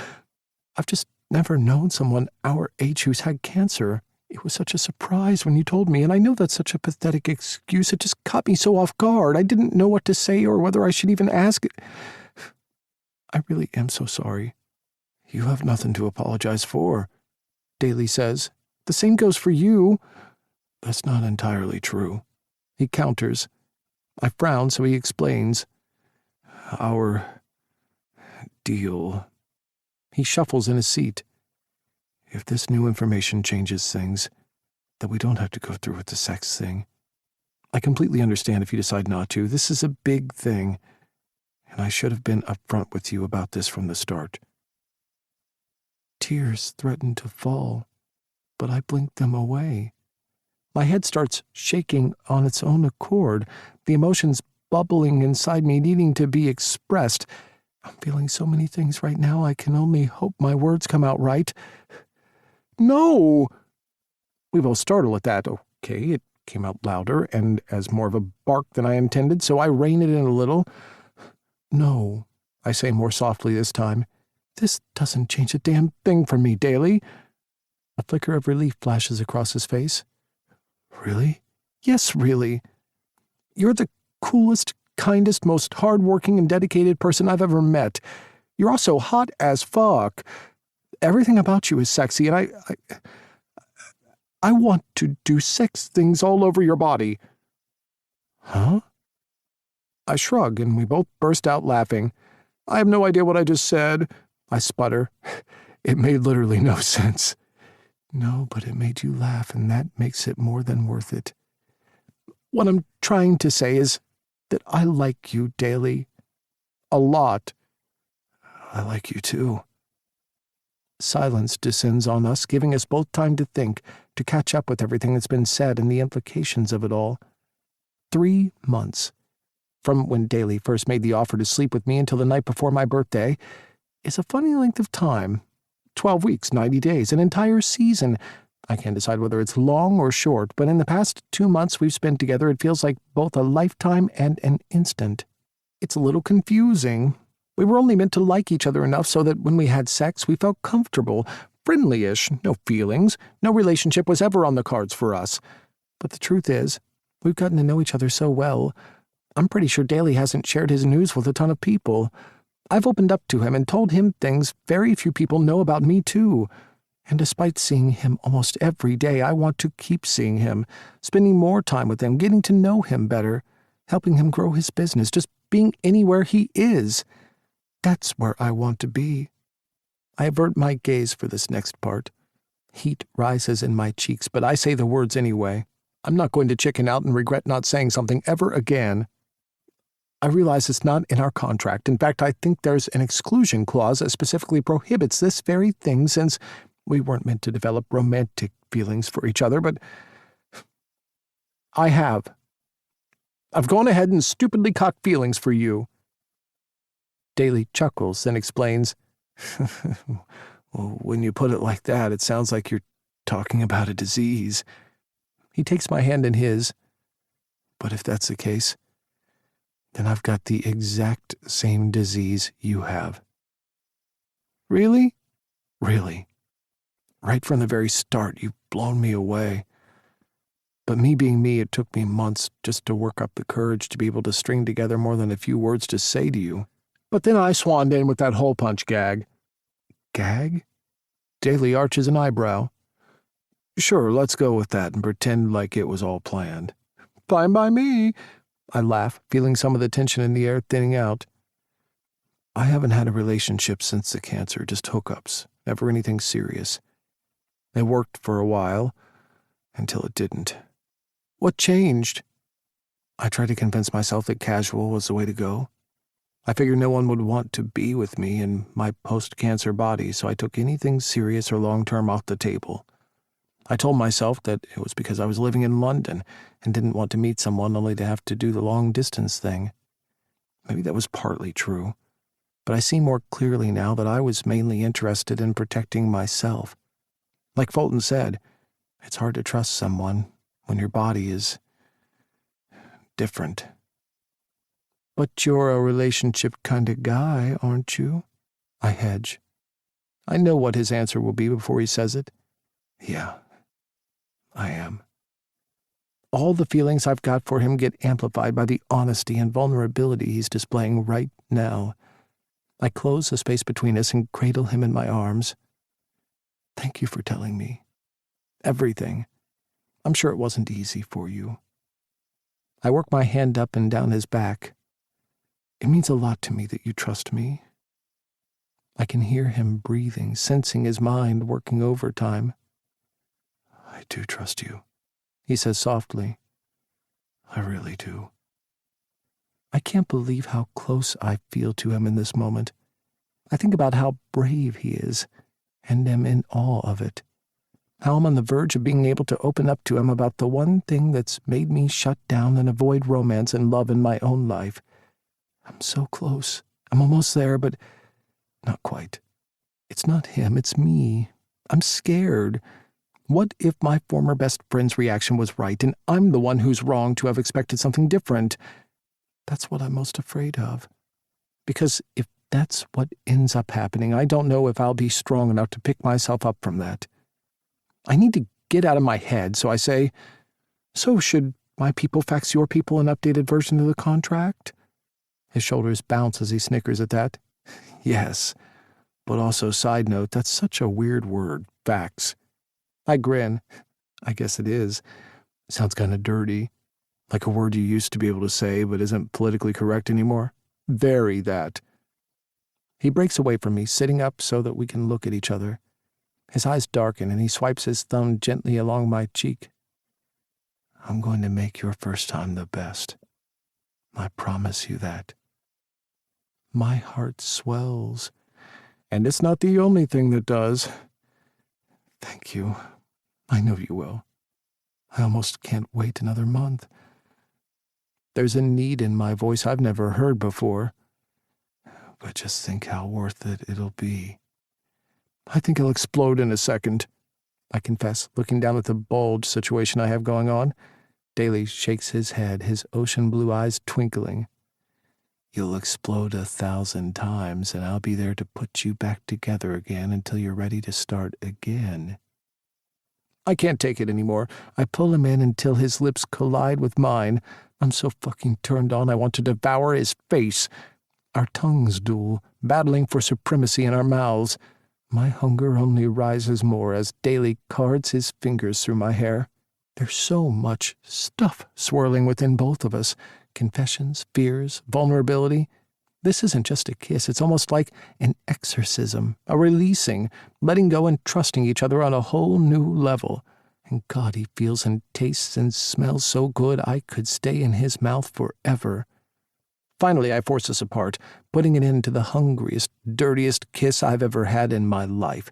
I've just never known someone our age who's had cancer. It was such a surprise when you told me, and I know that's such a pathetic excuse. It just caught me so off guard. I didn't know what to say or whether I should even ask. I really am so sorry. You have nothing to apologize for, Daly says. The same goes for you. That's not entirely true. He counters. I frown, so he explains. Our deal. He shuffles in his seat. If this new information changes things, then we don't have to go through with the sex thing. I completely understand if you decide not to. This is a big thing, and I should have been upfront with you about this from the start. Tears threaten to fall, but I blink them away. My head starts shaking on its own accord, the emotions bubbling inside me, needing to be expressed. I'm feeling so many things right now, I can only hope my words come out right. No! We both startle at that. Okay, it came out louder and as more of a bark than I intended, so I rein it in a little. No, I say more softly this time. This doesn't change a damn thing for me, Daly. A flicker of relief flashes across his face. Really? Yes, really. You're the coolest, kindest, most hard-working and dedicated person I've ever met. You're also hot as fuck. Everything about you is sexy, and I want to do sex things all over your body. Huh? I shrug, and we both burst out laughing. I have no idea what I just said. I sputter. It made literally no sense. No, but it made you laugh, and that makes it more than worth it. What I'm trying to say is that I like you, Daly. A lot. I like you too. Silence descends on us, giving us both time to think, to catch up with everything that's been said and the implications of it all. 3 months. From when Daly first made the offer to sleep with me until the night before my birthday is a funny length of time. 12 weeks, 90 days, an entire season. I can't decide whether it's long or short, but in the past 2 months we've spent together, it feels like both a lifetime and an instant. It's a little confusing. We were only meant to like each other enough so that when we had sex, we felt comfortable, friendly-ish, no feelings. No relationship was ever on the cards for us. But the truth is, we've gotten to know each other so well. I'm pretty sure Daly hasn't shared his news with a ton of people. I've opened up to him and told him things very few people know about me, too. And despite seeing him almost every day, I want to keep seeing him, spending more time with him, getting to know him better, helping him grow his business, just being anywhere he is. That's where I want to be. I avert my gaze for this next part. Heat rises in my cheeks, but I say the words anyway. I'm not going to chicken out and regret not saying something ever again. I realize it's not in our contract. In fact, I think there's an exclusion clause that specifically prohibits this very thing, since we weren't meant to develop romantic feelings for each other, but I have. I've gone ahead and stupidly caught feelings for you. Daly chuckles, then explains, Well, when you put it like that, it sounds like you're talking about a disease. He takes my hand in his. But if that's the case, then I've got the exact same disease you have. Really? Really. Right from the very start, you've blown me away. But me being me, it took me months just to work up the courage to be able to string together more than a few words to say to you. But then I swanned in with that hole punch gag. Gag? Daly arches an eyebrow. Sure, let's go with that and pretend like it was all planned. Fine by me. I laugh, feeling some of the tension in the air thinning out. I haven't had a relationship since the cancer, just hookups, never anything serious. It worked for a while, until it didn't. What changed? I tried to convince myself that casual was the way to go. I figured no one would want to be with me in my post-cancer body, so I took anything serious or long-term off the table. I told myself that it was because I was living in London and didn't want to meet someone only to have to do the long-distance thing. Maybe that was partly true, but I see more clearly now that I was mainly interested in protecting myself. Like Fulton said, it's hard to trust someone when your body is different. But you're a relationship kind of guy, aren't you? I hedge. I know what his answer will be before he says it. Yeah, I am. All the feelings I've got for him get amplified by the honesty and vulnerability he's displaying right now. I close the space between us and cradle him in my arms. Thank you for telling me. Everything. I'm sure it wasn't easy for you. I work my hand up and down his back. It means a lot to me that you trust me. I can hear him breathing, sensing his mind working overtime. I do trust you, he says softly. I really do. I can't believe how close I feel to him in this moment. I think about how brave he is, and am in awe of it. How I'm on the verge of being able to open up to him about the one thing that's made me shut down and avoid romance and love in my own life. I'm so close. I'm almost there, but not quite. It's not him, it's me. I'm scared. What if my former best friend's reaction was right, and I'm the one who's wrong to have expected something different? That's what I'm most afraid of. Because if that's what ends up happening, I don't know if I'll be strong enough to pick myself up from that. I need to get out of my head, so I say, so should my people fax your people an updated version of the contract? His shoulders bounce as he snickers at that. Yes, but also, side note, that's such a weird word, fax. I grin. I guess it is. Sounds kind of dirty. Like a word you used to be able to say but isn't politically correct anymore. Very that. He breaks away from me, sitting up so that we can look at each other. His eyes darken and he swipes his thumb gently along my cheek. I'm going to make your first time the best. I promise you that. My heart swells. And it's not the only thing that does. Thank you. I know you will. I almost can't wait another month. There's a need in my voice I've never heard before. But just think how worth it it'll be. I think I'll explode in a second, I confess, looking down at the bulge situation I have going on. Daly shakes his head, his ocean blue eyes twinkling. You'll explode 1,000 times, and I'll be there to put you back together again until you're ready to start again. I can't take it anymore. I pull him in until his lips collide with mine. I'm so fucking turned on I want to devour his face. Our tongues duel, battling for supremacy in our mouths. My hunger only rises more as Daly cards his fingers through my hair. There's so much stuff swirling within both of us. Confessions, fears, vulnerability. This isn't just a kiss, it's almost like an exorcism, a releasing, letting go and trusting each other on a whole new level. And God, he feels and tastes and smells so good I could stay in his mouth forever. Finally, I force us apart, putting an end to the hungriest, dirtiest kiss I've ever had in my life.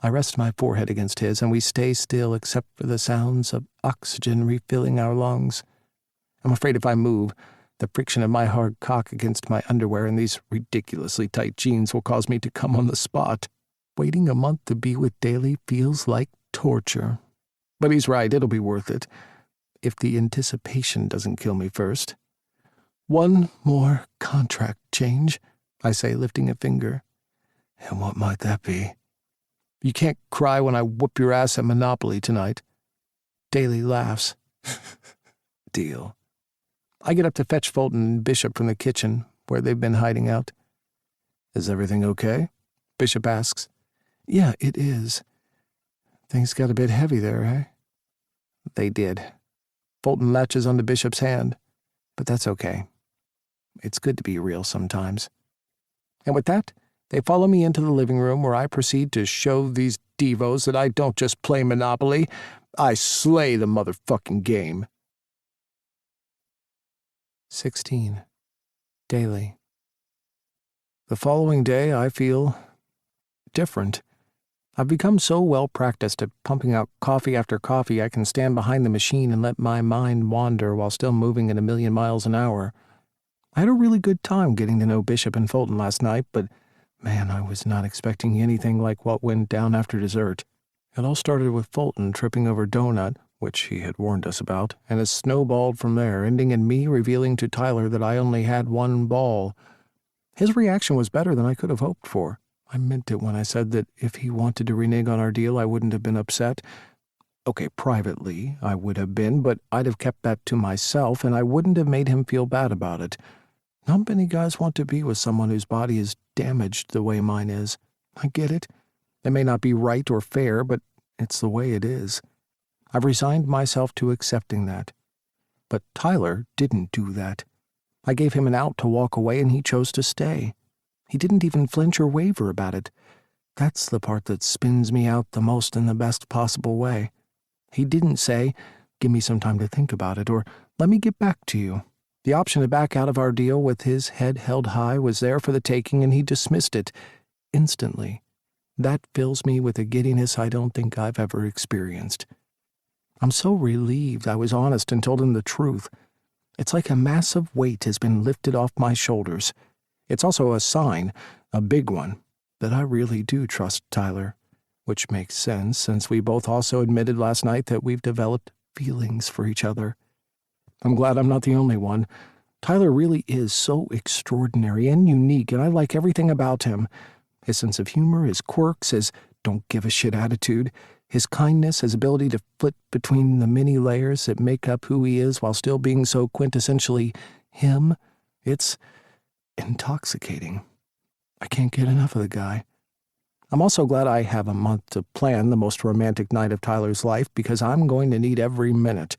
I rest my forehead against his, and we stay still except for the sounds of oxygen refilling our lungs. I'm afraid if I move, the friction of my hard cock against my underwear and these ridiculously tight jeans will cause me to come on the spot. Waiting a month to be with Daly feels like torture. But he's right, it'll be worth it, if the anticipation doesn't kill me first. One more contract change, I say, lifting a finger. And what might that be? You can't cry when I whoop your ass at Monopoly tonight. Daly laughs. Deal. I get up to fetch Fulton and Bishop from the kitchen, where they've been hiding out. Is everything okay? Bishop asks. Yeah, it is. Things got a bit heavy there, eh? They did. Fulton latches onto Bishop's hand, but that's okay. It's good to be real sometimes. And with that, they follow me into the living room where I proceed to show these devos that I don't just play Monopoly, I slay the motherfucking game. 16. Daily. The following day, I feel different. I've become so well practiced at pumping out coffee after coffee I can stand behind the machine and let my mind wander while still moving at 1,000,000 miles an hour. I had a really good time getting to know Bishop and Fulton last night, but man, I was not expecting anything like what went down after dessert. It all started with Fulton tripping over Donut, which he had warned us about, and it snowballed from there, ending in me revealing to Tyler that I only had one ball. His reaction was better than I could have hoped for. I meant it when I said that if he wanted to renege on our deal, I wouldn't have been upset. Okay, privately, I would have been, but I'd have kept that to myself, and I wouldn't have made him feel bad about it. Not many guys want to be with someone whose body is damaged the way mine is. I get it. It may not be right or fair, but it's the way it is. I've resigned myself to accepting that. But Tyler didn't do that. I gave him an out to walk away, and he chose to stay. He didn't even flinch or waver about it. That's the part that spins me out the most in the best possible way. He didn't say, give me some time to think about it, or let me get back to you. The option to back out of our deal with his head held high was there for the taking, and he dismissed it instantly. That fills me with a giddiness I don't think I've ever experienced. I'm so relieved I was honest and told him the truth. It's like a massive weight has been lifted off my shoulders. It's also a sign, a big one, that I really do trust Tyler, which makes sense since we both also admitted last night that we've developed feelings for each other. I'm glad I'm not the only one. Tyler really is so extraordinary and unique, and I like everything about him. His sense of humor, his quirks, his don't-give-a-shit attitude, his kindness, his ability to flip between the many layers that make up who he is while still being so quintessentially him. It's intoxicating. I can't get enough of the guy. I'm also glad I have a month to plan the most romantic night of Tyler's life because I'm going to need every minute.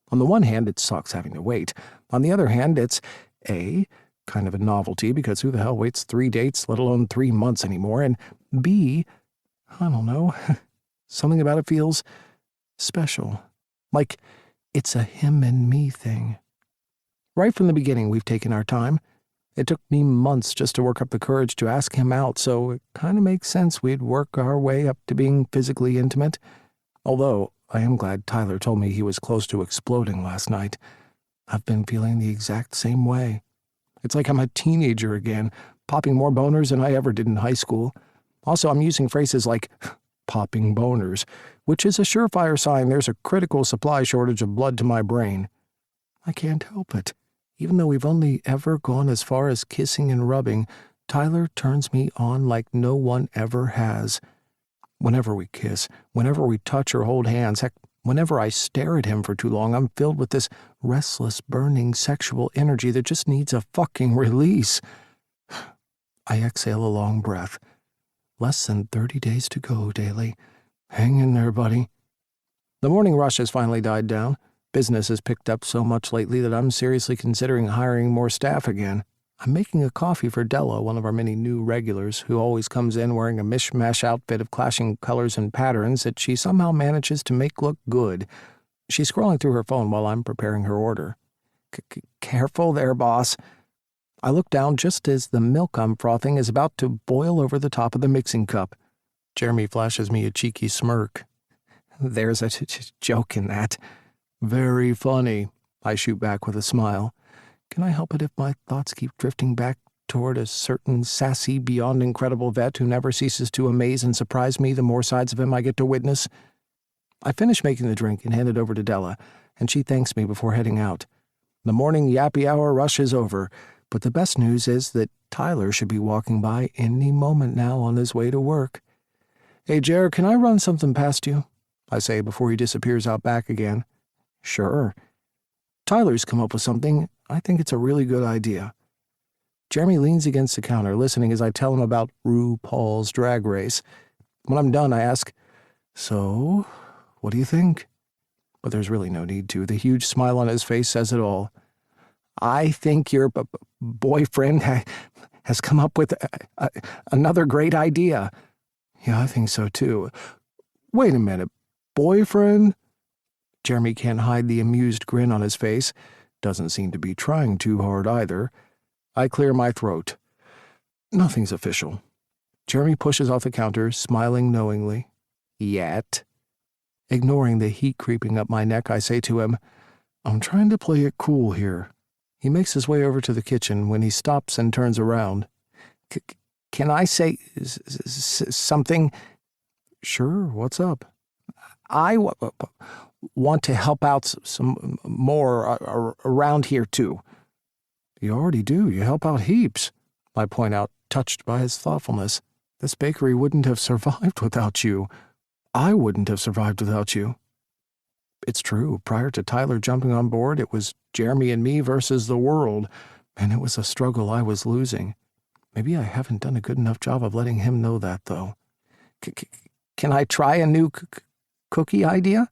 On the one hand, it sucks having to wait. On the other hand, it's A, kind of a novelty because who the hell waits 3 dates, let alone 3 months anymore, and B, I don't know, something about it feels special. Like it's a him and me thing. Right from the beginning, we've taken our time. It took me months just to work up the courage to ask him out, so it kind of makes sense we'd work our way up to being physically intimate. Although, I am glad Tyler told me he was close to exploding last night. I've been feeling the exact same way. It's like I'm a teenager again, popping more boners than I ever did in high school. Also, I'm using phrases like popping boners, which is a surefire sign there's a critical supply shortage of blood to my brain. I can't help it. Even though we've only ever gone as far as kissing and rubbing, Tyler turns me on like no one ever has. Whenever we kiss, whenever we touch or hold hands, heck, whenever I stare at him for too long, I'm filled with this restless, burning sexual energy that just needs a fucking release. I exhale a long breath. Less than 30 days to go, Daly. Hang in there, buddy. The morning rush has finally died down. Business has picked up so much lately that I'm seriously considering hiring more staff again. I'm making a coffee for Della, one of our many new regulars, who always comes in wearing a mishmash outfit of clashing colors and patterns that she somehow manages to make look good. She's scrolling through her phone while I'm preparing her order. Careful there, boss. I look down just as the milk I'm frothing is about to boil over the top of the mixing cup. Jeremy flashes me a cheeky smirk. There's a joke in that. Very funny, I shoot back with a smile. Can I help it if my thoughts keep drifting back toward a certain sassy, beyond incredible vet who never ceases to amaze and surprise me the more sides of him I get to witness? I finish making the drink and hand it over to Della, and she thanks me before heading out. The morning yappy hour rush is over, but the best news is that Tyler should be walking by any moment now on his way to work. Hey, Jer, can I run something past you? I say before he disappears out back again. Sure. Tyler's come up with something. I think it's a really good idea. Jeremy leans against the counter, listening as I tell him about RuPaul's Drag Race. When I'm done, I ask, So, what do you think? But there's really no need to. The huge smile on his face says it all. I think your boyfriend has come up with another great idea. Yeah, I think so too. Wait a minute. Boyfriend? Jeremy can't hide the amused grin on his face. Doesn't seem to be trying too hard either. I clear my throat. Nothing's official. Jeremy pushes off the counter, smiling knowingly. Yet. Ignoring the heat creeping up my neck, I say to him, I'm trying to play it cool here. He makes his way over to the kitchen when he stops and turns around. Can I say something? Sure, what's up? I want to help out some more around here, too. You already do. You help out heaps, I point out, touched by his thoughtfulness. This bakery wouldn't have survived without you. I wouldn't have survived without you. It's true. Prior to Tyler jumping on board, it was Jeremy and me versus the world, and it was a struggle I was losing. Maybe I haven't done a good enough job of letting him know that, though. Can I try a new cookie idea?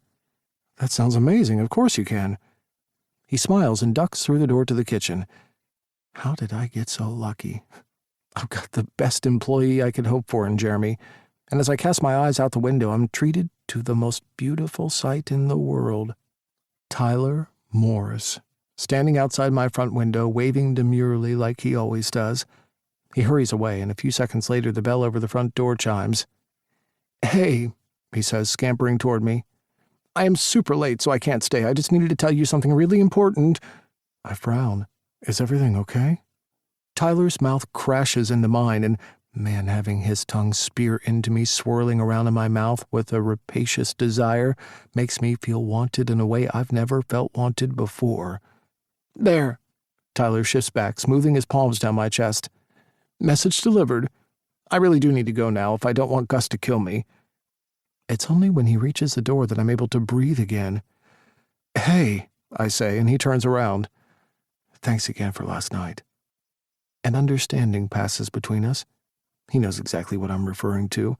That sounds amazing. Of course you can. He smiles and ducks through the door to the kitchen. How did I get so lucky? I've got the best employee I could hope for in Jeremy, and as I cast my eyes out the window, I'm treated to the most beautiful sight in the world. Tyler Morris, standing outside my front window, waving demurely like he always does. He hurries away, and a few seconds later the bell over the front door chimes. Hey, he says, scampering toward me. I am super late, so I can't stay. I just needed to tell you something really important. I frown. Is everything okay? Tyler's mouth crashes into mine, and man, having his tongue spear into me, swirling around in my mouth with a rapacious desire, makes me feel wanted in a way I've never felt wanted before. There. Tyler shifts back, smoothing his palms down my chest. Message delivered. I really do need to go now if I don't want Gus to kill me. It's only when he reaches the door that I'm able to breathe again. Hey, I say, and he turns around. Thanks again for last night. An understanding passes between us. He knows exactly what I'm referring to.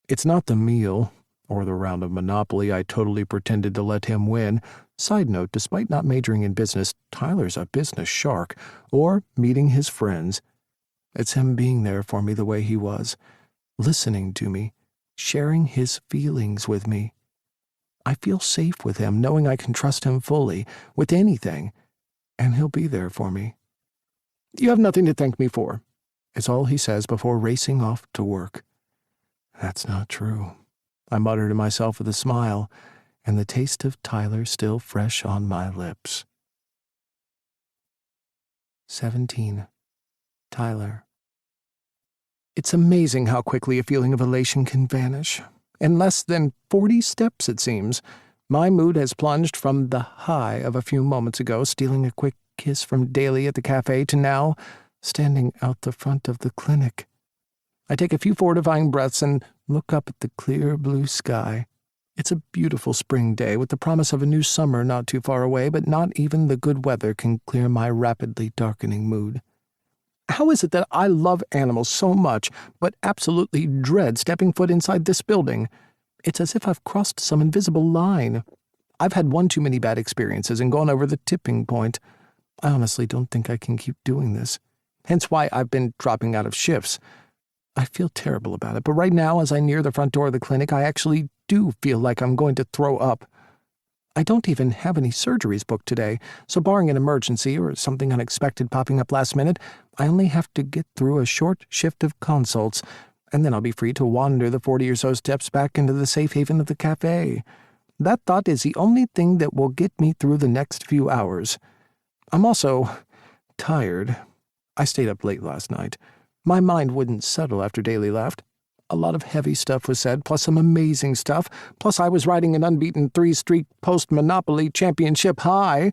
It's not the meal, or the round of Monopoly I totally pretended to let him win. Side note, despite not majoring in business, Tyler's a business shark, or meeting his friends. It's him being there for me the way he was, listening to me, sharing his feelings with me. I feel safe with him, knowing I can trust him fully, with anything, and he'll be there for me. You have nothing to thank me for, is all he says before racing off to work. That's not true, I mutter to myself with a smile, and the taste of Tyler still fresh on my lips. 17. Tyler. It's amazing how quickly a feeling of elation can vanish. In less than 40 steps, it seems. My mood has plunged from the high of a few moments ago, stealing a quick kiss from Daly at the cafe, to now standing out the front of the clinic. I take a few fortifying breaths and look up at the clear blue sky. It's a beautiful spring day with the promise of a new summer not too far away, but not even the good weather can clear my rapidly darkening mood. How is it that I love animals so much, but absolutely dread stepping foot inside this building? It's as if I've crossed some invisible line. I've had one too many bad experiences and gone over the tipping point. I honestly don't think I can keep doing this. Hence why I've been dropping out of shifts. I feel terrible about it, but right now, as I near the front door of the clinic, I actually do feel like I'm going to throw up. I don't even have any surgeries booked today, so barring an emergency or something unexpected popping up last minute, I only have to get through a short shift of consults, and then I'll be free to wander the 40 or so steps back into the safe haven of the cafe. That thought is the only thing that will get me through the next few hours. I'm also tired. I stayed up late last night. My mind wouldn't settle after Daly left. A lot of heavy stuff was said, plus some amazing stuff, plus I was riding an unbeaten 3-streak post-Monopoly championship high.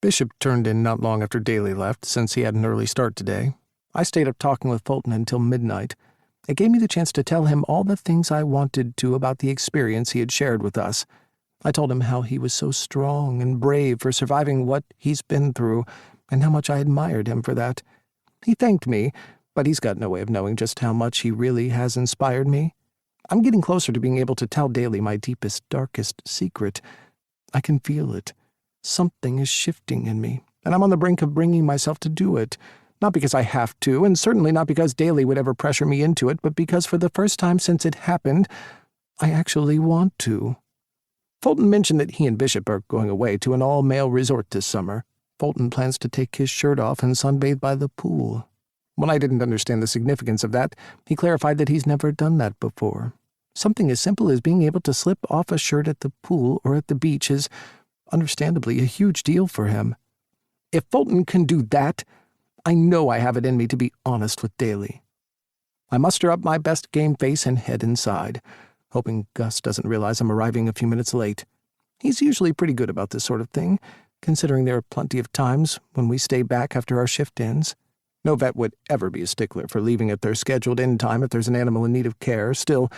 Bishop turned in not long after Daly left, since he had an early start today. I stayed up talking with Fulton until midnight. It gave me the chance to tell him all the things I wanted to about the experience he had shared with us. I told him how he was so strong and brave for surviving what he's been through, and how much I admired him for that. He thanked me, but he's got no way of knowing just how much he really has inspired me. I'm getting closer to being able to tell Daly my deepest, darkest secret. I can feel it. Something is shifting in me, and I'm on the brink of bringing myself to do it. Not because I have to, and certainly not because Daly would ever pressure me into it, but because for the first time since it happened, I actually want to. Fulton mentioned that he and Bishop are going away to an all-male resort this summer. Fulton plans to take his shirt off and sunbathe by the pool. When I didn't understand the significance of that, he clarified that he's never done that before. Something as simple as being able to slip off a shirt at the pool or at the beach is, understandably, a huge deal for him. If Fulton can do that, I know I have it in me to be honest with Daly. I muster up my best game face and head inside, hoping Gus doesn't realize I'm arriving a few minutes late. He's usually pretty good about this sort of thing, considering there are plenty of times when we stay back after our shift ends. No vet would ever be a stickler for leaving at their scheduled end time if there's an animal in need of care. Still,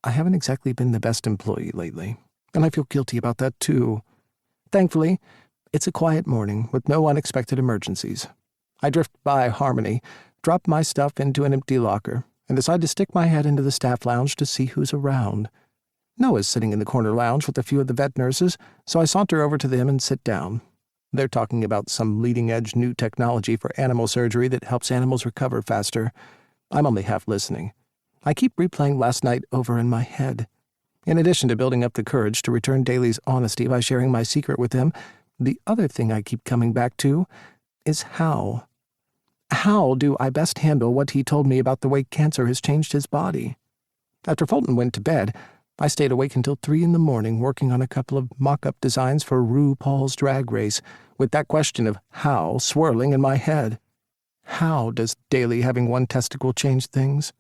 I haven't exactly been the best employee lately, and I feel guilty about that too. Thankfully, it's a quiet morning with no unexpected emergencies. I drift by Harmony, drop my stuff into an empty locker, and decide to stick my head into the staff lounge to see who's around. Noah's sitting in the corner lounge with a few of the vet nurses, so I saunter over to them and sit down. They're talking about some leading-edge new technology for animal surgery that helps animals recover faster. I'm only half listening. I keep replaying last night over in my head. In addition to building up the courage to return Daly's honesty by sharing my secret with him, the other thing I keep coming back to is how. How do I best handle what he told me about the way cancer has changed his body? After Fulton went to bed, I stayed awake until 3 a.m. working on a couple of mock-up designs for RuPaul's Drag Race, with that question of how swirling in my head. How does Daly having one testicle change things?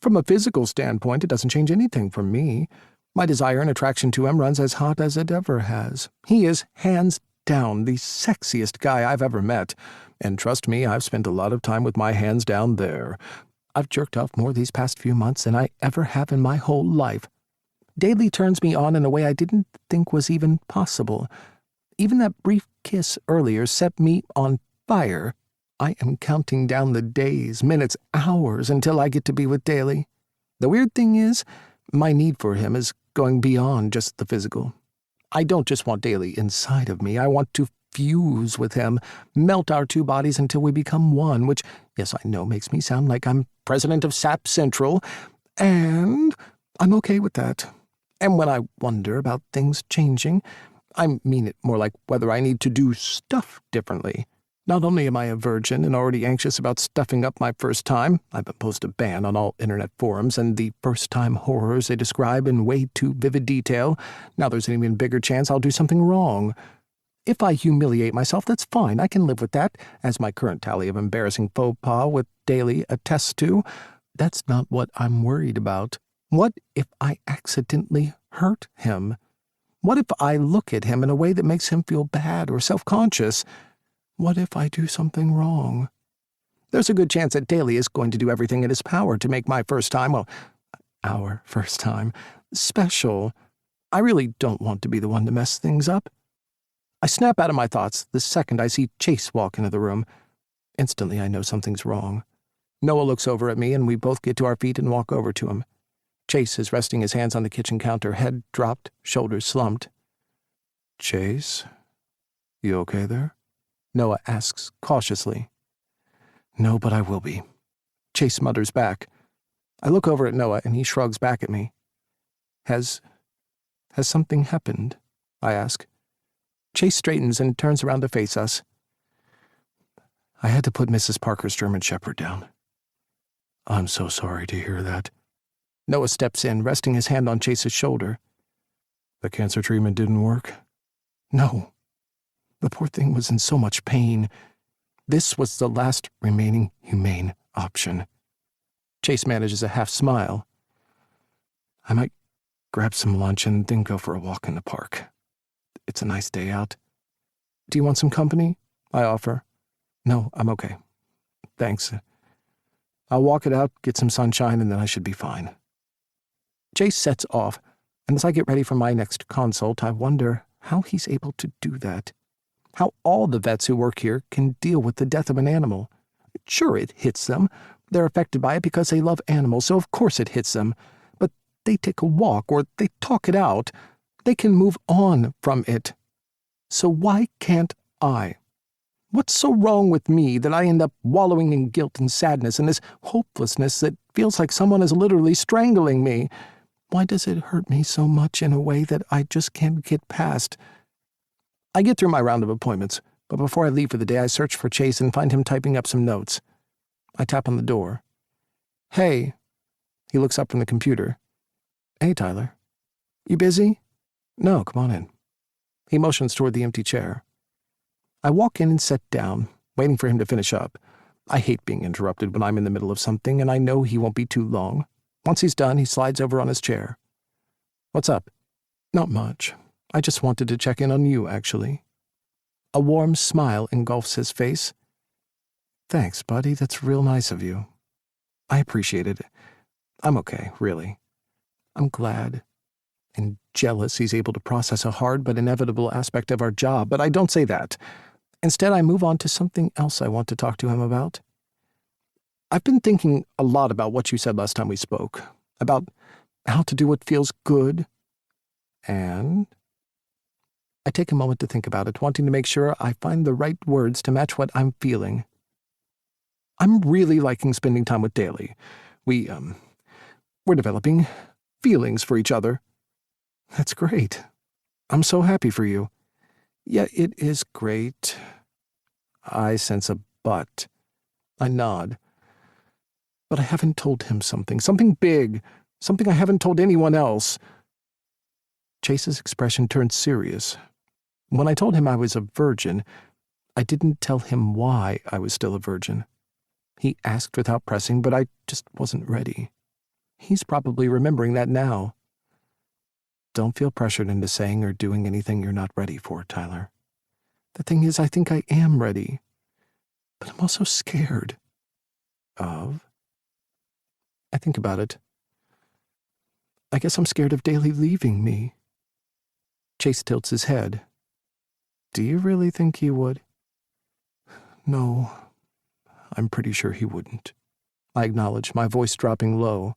From a physical standpoint, it doesn't change anything for me. My desire and attraction to him runs as hot as it ever has. He is, hands down, the sexiest guy I've ever met, and trust me, I've spent a lot of time with my hands down there. I've jerked off more these past few months than I ever have in my whole life. Daly turns me on in a way I didn't think was even possible. Even that brief kiss earlier set me on fire. I am counting down the days, minutes, hours until I get to be with Daly. The weird thing is, my need for him is going beyond just the physical. I don't just want Daly inside of me. I want to fuse with him, melt our two bodies until we become one, which, yes, I know makes me sound like I'm president of SAP Central, and I'm okay with that. And when I wonder about things changing, I mean it more like whether I need to do stuff differently. Not only am I a virgin and already anxious about stuffing up my first time, I've imposed a ban on all internet forums and the first-time horrors they describe in way too vivid detail. Now there's an even bigger chance I'll do something wrong. If I humiliate myself, that's fine. I can live with that, as my current tally of embarrassing faux pas with Daly attests to. That's not what I'm worried about. What if I accidentally hurt him? What if I look at him in a way that makes him feel bad or self-conscious? What if I do something wrong? There's a good chance that Daly is going to do everything in his power to make my first time, well, our first time, special. I really don't want to be the one to mess things up. I snap out of my thoughts the second I see Chase walk into the room. Instantly, I know something's wrong. Noah looks over at me, and we both get to our feet and walk over to him. Chase is resting his hands on the kitchen counter, head dropped, shoulders slumped. Chase? You okay there? Noah asks cautiously. No, but I will be. Chase mutters back. I look over at Noah, and he shrugs back at me. Has something happened? I ask. Chase straightens and turns around to face us. I had to put Mrs. Parker's German Shepherd down. I'm so sorry to hear that. Noah steps in, resting his hand on Chase's shoulder. The cancer treatment didn't work? No. The poor thing was in so much pain. This was the last remaining humane option. Chase manages a half smile. I might grab some lunch and then go for a walk in the park. It's a nice day out. Do you want some company? I offer. No, I'm okay. Thanks. I'll walk it out, get some sunshine, and then I should be fine. Chase sets off, and as I get ready for my next consult, I wonder how he's able to do that. How all the vets who work here can deal with the death of an animal. Sure, it hits them. They're affected by it because they love animals, so of course it hits them. But they take a walk, or they talk it out. They can move on from it. So why can't I? What's so wrong with me that I end up wallowing in guilt and sadness and this hopelessness that feels like someone is literally strangling me? Why does it hurt me so much in a way that I just can't get past? I get through my round of appointments, but before I leave for the day, I search for Chase and find him typing up some notes. I tap on the door. Hey. He looks up from the computer. Hey, Tyler. You busy? No, come on in. He motions toward the empty chair. I walk in and sit down, waiting for him to finish up. I hate being interrupted when I'm in the middle of something, and I know he won't be too long. Once he's done, he slides over on his chair. What's up? Not much. I just wanted to check in on you, actually. A warm smile engulfs his face. Thanks, buddy. That's real nice of you. I appreciate it. I'm okay, really. I'm glad and jealous he's able to process a hard but inevitable aspect of our job, but I don't say that. Instead, I move on to something else I want to talk to him about. I've been thinking a lot about what you said last time we spoke, about how to do what feels good, and I take a moment to think about it, wanting to make sure I find the right words to match what I'm feeling. I'm really liking spending time with Daly. We're developing feelings for each other. That's great. I'm so happy for you. Yeah, it is great. I sense a but. I nod. But I haven't told him something big, something I haven't told anyone else. Chase's expression turned serious. When I told him I was a virgin, I didn't tell him why I was still a virgin. He asked without pressing, but I just wasn't ready. He's probably remembering that now. Don't feel pressured into saying or doing anything you're not ready for, Tyler. The thing is, I think I am ready. But I'm also scared. Of? I think about it. I guess I'm scared of Daly leaving me. Chase tilts his head. Do you really think he would? No, I'm pretty sure he wouldn't. I acknowledge, my voice dropping low.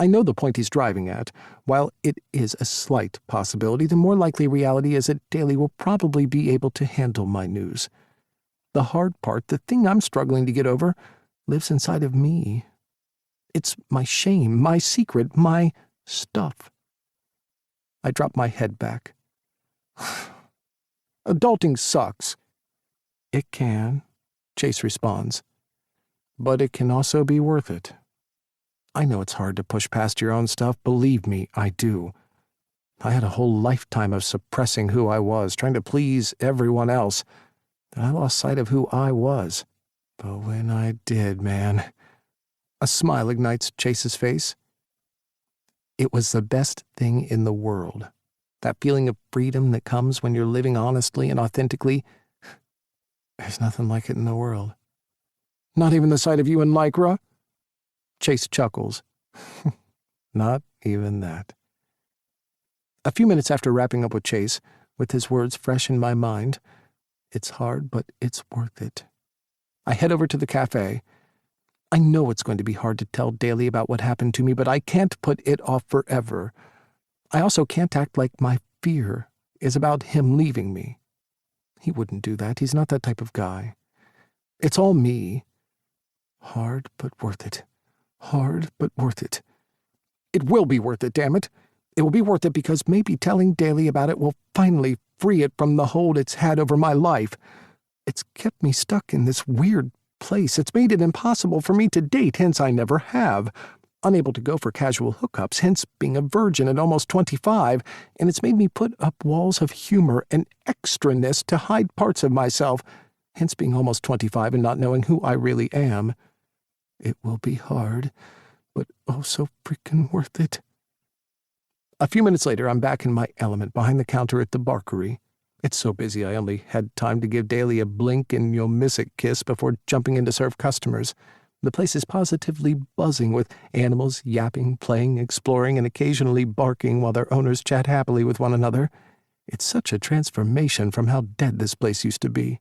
I know the point he's driving at. While it is a slight possibility, the more likely reality is that Daly will probably be able to handle my news. The hard part, the thing I'm struggling to get over, lives inside of me. It's my shame, my secret, my stuff. I drop my head back. Adulting sucks. It can, Chase responds. But it can also be worth it. I know it's hard to push past your own stuff. Believe me, I do. I had a whole lifetime of suppressing who I was, trying to please everyone else. Then I lost sight of who I was. But when I did, man... A smile ignites Chase's face. It was the best thing in the world. That feeling of freedom that comes when you're living honestly and authentically. There's nothing like it in the world. Not even the sight of you in Lycra? Chase chuckles. Not even that. A few minutes after wrapping up with Chase, with his words fresh in my mind, it's hard, but it's worth it. I head over to the cafe. I know it's going to be hard to tell Daly about what happened to me, but I can't put it off forever. I also can't act like my fear is about him leaving me. He wouldn't do that. He's not that type of guy. It's all me. Hard, but worth it. Hard, but worth it. It will be worth it, damn it. It will be worth it because maybe telling Daly about it will finally free it from the hold it's had over my life. It's kept me stuck in this weird place. It's made it impossible for me to date, hence I never have. Unable to go for casual hookups, hence being a virgin at almost 25, and it's made me put up walls of humor and extraness to hide parts of myself, hence being almost 25 and not knowing who I really am. It will be hard, but oh so freaking worth it. A few minutes later, I'm back in my element behind the counter at the Barkery. It's so busy I only had time to give Daly a blink and you'll miss it kiss before jumping in to serve customers. The place is positively buzzing with animals yapping, playing, exploring, and occasionally barking while their owners chat happily with one another. It's such a transformation from how dead this place used to be.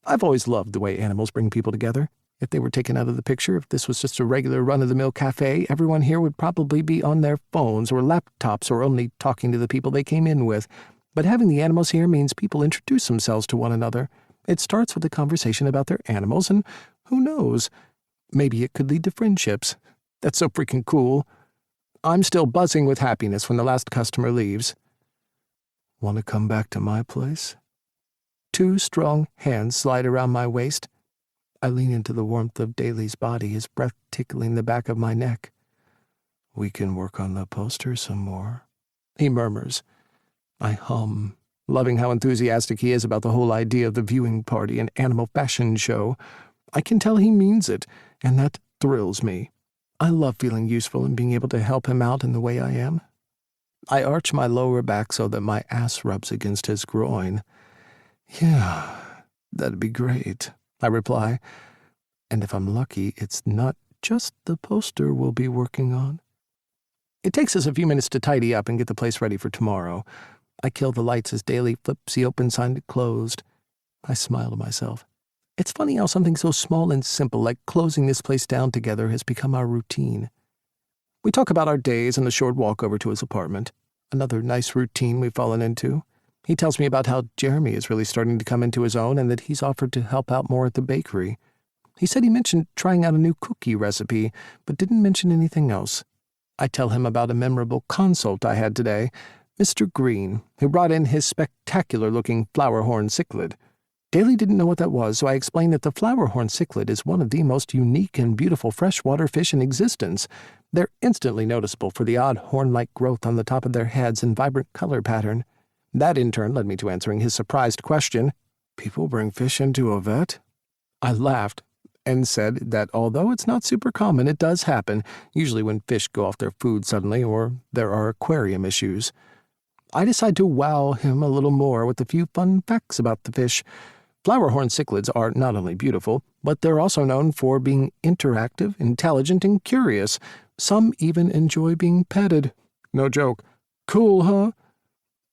I've always loved the way animals bring people together. If they were taken out of the picture, if this was just a regular run-of-the-mill cafe, everyone here would probably be on their phones or laptops or only talking to the people they came in with. But having the animals here means people introduce themselves to one another. It starts with a conversation about their animals, and who knows? Maybe it could lead to friendships. That's so freaking cool. I'm still buzzing with happiness when the last customer leaves. Want to come back to my place? 2 strong hands slide around my waist. I lean into the warmth of Daly's body, his breath tickling the back of my neck. We can work on the poster some more, he murmurs. I hum, loving how enthusiastic he is about the whole idea of the viewing party and animal fashion show. I can tell he means it, and that thrills me. I love feeling useful and being able to help him out in the way I am. I arch my lower back so that my ass rubs against his groin. Yeah, that'd be great, I reply. And if I'm lucky, it's not just the poster we'll be working on. It takes us a few minutes to tidy up and get the place ready for tomorrow. I kill the lights as Daly flips the open sign to closed. I smile to myself. It's funny how something so small and simple like closing this place down together has become our routine. We talk about our days and the short walk over to his apartment. Another nice routine we've fallen into. He tells me about how Jeremy is really starting to come into his own and that he's offered to help out more at the bakery. He said he mentioned trying out a new cookie recipe, but didn't mention anything else. I tell him about a memorable consult I had today, Mr. Green, who brought in his spectacular-looking flower-horn cichlid. Daly didn't know what that was, so I explained that the flower-horn cichlid is one of the most unique and beautiful freshwater fish in existence. They're instantly noticeable for the odd horn-like growth on the top of their heads and vibrant color pattern. That, in turn, led me to answering his surprised question, "People bring fish into a vet?" I laughed and said that although it's not super common, it does happen, usually when fish go off their food suddenly or there are aquarium issues. I decide to wow him a little more with a few fun facts about the fish. Flower-horn cichlids are not only beautiful, but they're also known for being interactive, intelligent, and curious. Some even enjoy being petted. No joke. Cool, huh?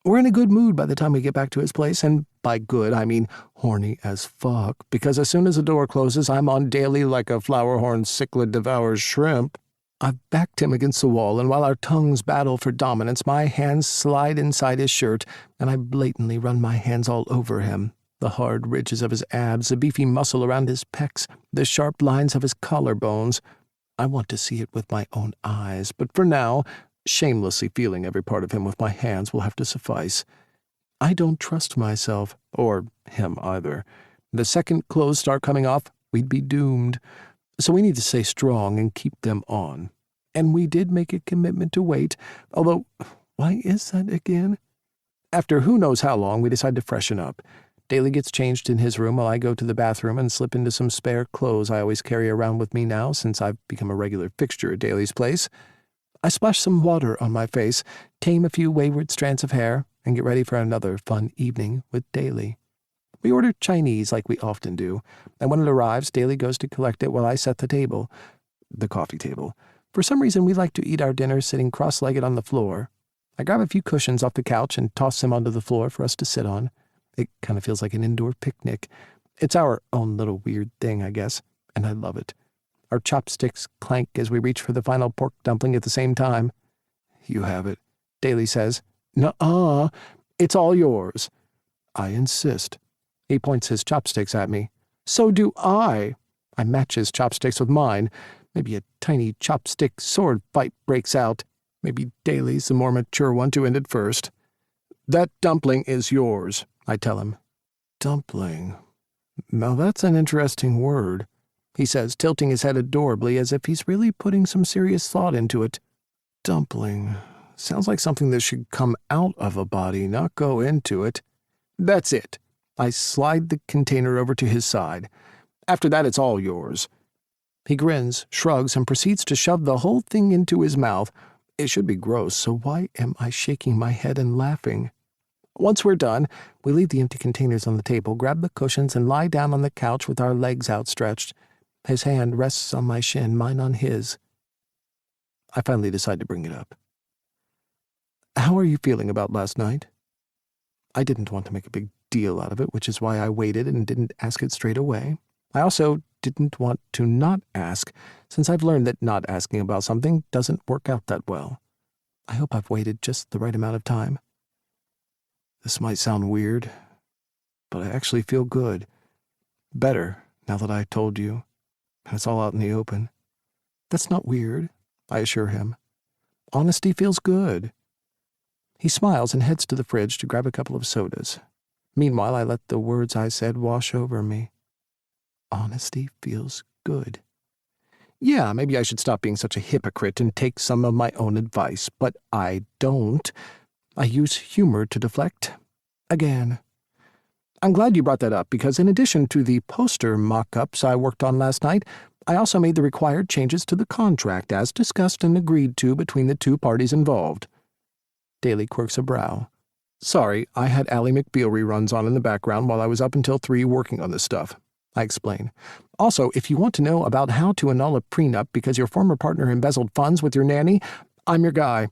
We're in a good mood by the time we get back to his place, and by good, I mean horny as fuck, because as soon as the door closes, I'm on Daly like a flower-horn cichlid devours shrimp. I've backed him against the wall, and while our tongues battle for dominance, my hands slide inside his shirt, and I blatantly run my hands all over him. The hard ridges of his abs, the beefy muscle around his pecs, the sharp lines of his collarbones. I want to see it with my own eyes, but for now, shamelessly feeling every part of him with my hands will have to suffice. I don't trust myself, or him either. The second clothes start coming off, we'd be doomed. So we need to stay strong and keep them on. And we did make a commitment to wait, although, why is that again? After who knows how long, we decide to freshen up. Daly gets changed in his room while I go to the bathroom and slip into some spare clothes I always carry around with me now since I've become a regular fixture at Daly's place. I splash some water on my face, tame a few wayward strands of hair, and get ready for another fun evening with Daly. We order Chinese like we often do, and when it arrives, Daly goes to collect it while I set the table. The coffee table. For some reason, we like to eat our dinner sitting cross-legged on the floor. I grab a few cushions off the couch and toss them onto the floor for us to sit on. It kind of feels like an indoor picnic. It's our own little weird thing, I guess, and I love it. Our chopsticks clank as we reach for the final pork dumpling at the same time. You have it, Daly says. Nuh-uh, it's all yours. I insist. He points his chopsticks at me. So do I. I match his chopsticks with mine. Maybe a tiny chopstick sword fight breaks out. Maybe Daly's the more mature one to end it first. That dumpling is yours, I tell him. Dumpling. Now that's an interesting word, he says, tilting his head adorably as if he's really putting some serious thought into it. Dumpling. Sounds like something that should come out of a body, not go into it. That's it. I slide the container over to his side. After that, it's all yours. He grins, shrugs, and proceeds to shove the whole thing into his mouth. It should be gross, so why am I shaking my head and laughing? Once we're done, we leave the empty containers on the table, grab the cushions, and lie down on the couch with our legs outstretched. His hand rests on my shin, mine on his. I finally decide to bring it up. How are you feeling about last night? I didn't want to make a big deal out of it, which is why I waited and didn't ask it straight away. I also didn't want to not ask, since I've learned that not asking about something doesn't work out that well. I hope I've waited just the right amount of time. This might sound weird, but I actually feel good. Better, now that I told you, and it's all out in the open. That's not weird, I assure him. Honesty feels good. He smiles and heads to the fridge to grab a couple of sodas. Meanwhile, I let the words I said wash over me. Honesty feels good. Yeah, maybe I should stop being such a hypocrite and take some of my own advice, but I don't. I use humor to deflect. Again. I'm glad you brought that up, because in addition to the poster mock-ups I worked on last night, I also made the required changes to the contract as discussed and agreed to between the two parties involved. Daly quirks a brow. Sorry, I had Ally McBeal reruns on in the background while I was up until 3 working on this stuff, I explain. Also, if you want to know about how to annul a prenup because your former partner embezzled funds with your nanny, I'm your guy.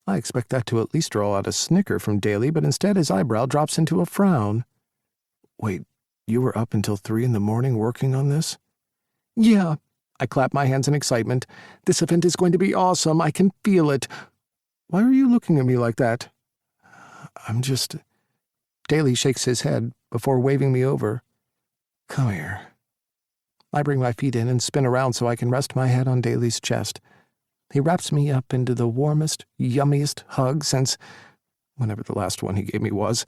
I expect that to at least draw out a snicker from Daly, but instead his eyebrow drops into a frown. Wait, you were up until 3 in the morning working on this? Yeah. I clap my hands in excitement. This event is going to be awesome. I can feel it. Why are you looking at me like that? I'm just... Daly shakes his head before waving me over. Come here. I bring my feet in and spin around so I can rest my head on Daly's chest. He wraps me up into the warmest, yummiest hug since whenever the last one he gave me was.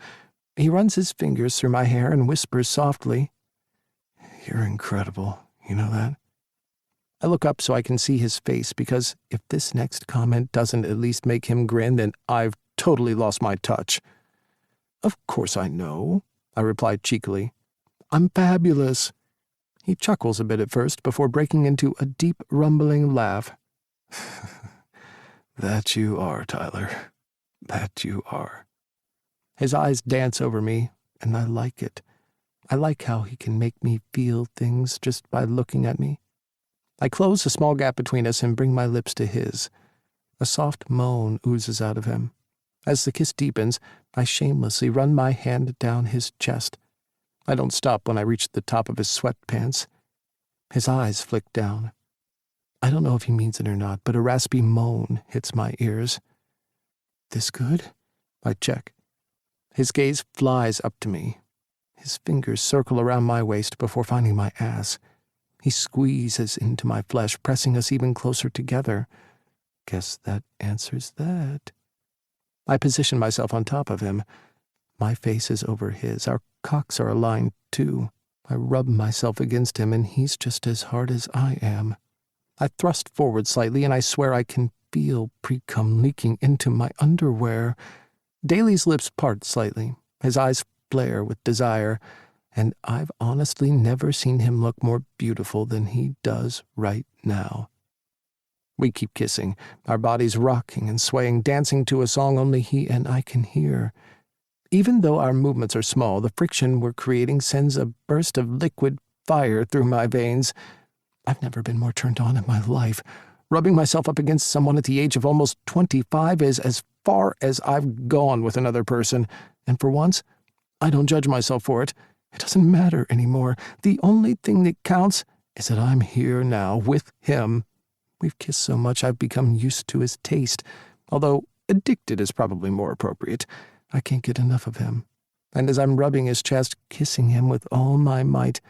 He runs his fingers through my hair and whispers softly, You're incredible, you know that? I look up so I can see his face, because if this next comment doesn't at least make him grin, then I've totally lost my touch. Of course I know, I replied cheekily. I'm fabulous. He chuckles a bit at first before breaking into a deep, rumbling laugh. That you are, Tyler. That you are. His eyes dance over me, and I like it. I like how he can make me feel things just by looking at me. I close a small gap between us and bring my lips to his. A soft moan oozes out of him. As the kiss deepens, I shamelessly run my hand down his chest. I don't stop when I reach the top of his sweatpants. His eyes flick down. I don't know if he means it or not, but a raspy moan hits my ears. This good? I check. His gaze flies up to me. His fingers circle around my waist before finding my ass. He squeezes into my flesh, pressing us even closer together. Guess that answers that. I position myself on top of him. My face is over his. Our cocks are aligned, too. I rub myself against him, and he's just as hard as I am. I thrust forward slightly, and I swear I can feel pre-cum leaking into my underwear. Daly's lips part slightly. His eyes flare with desire, and I've honestly never seen him look more beautiful than he does right now. We keep kissing, our bodies rocking and swaying, dancing to a song only he and I can hear. Even though our movements are small, the friction we're creating sends a burst of liquid fire through my veins. I've never been more turned on in my life. Rubbing myself up against someone at the age of almost 25 is as far as I've gone with another person, and for once, I don't judge myself for it. It doesn't matter anymore. The only thing that counts is that I'm here now with him. We've kissed so much I've become used to his taste, although addicted is probably more appropriate. I can't get enough of him. And as I'm rubbing his chest, kissing him with all my might,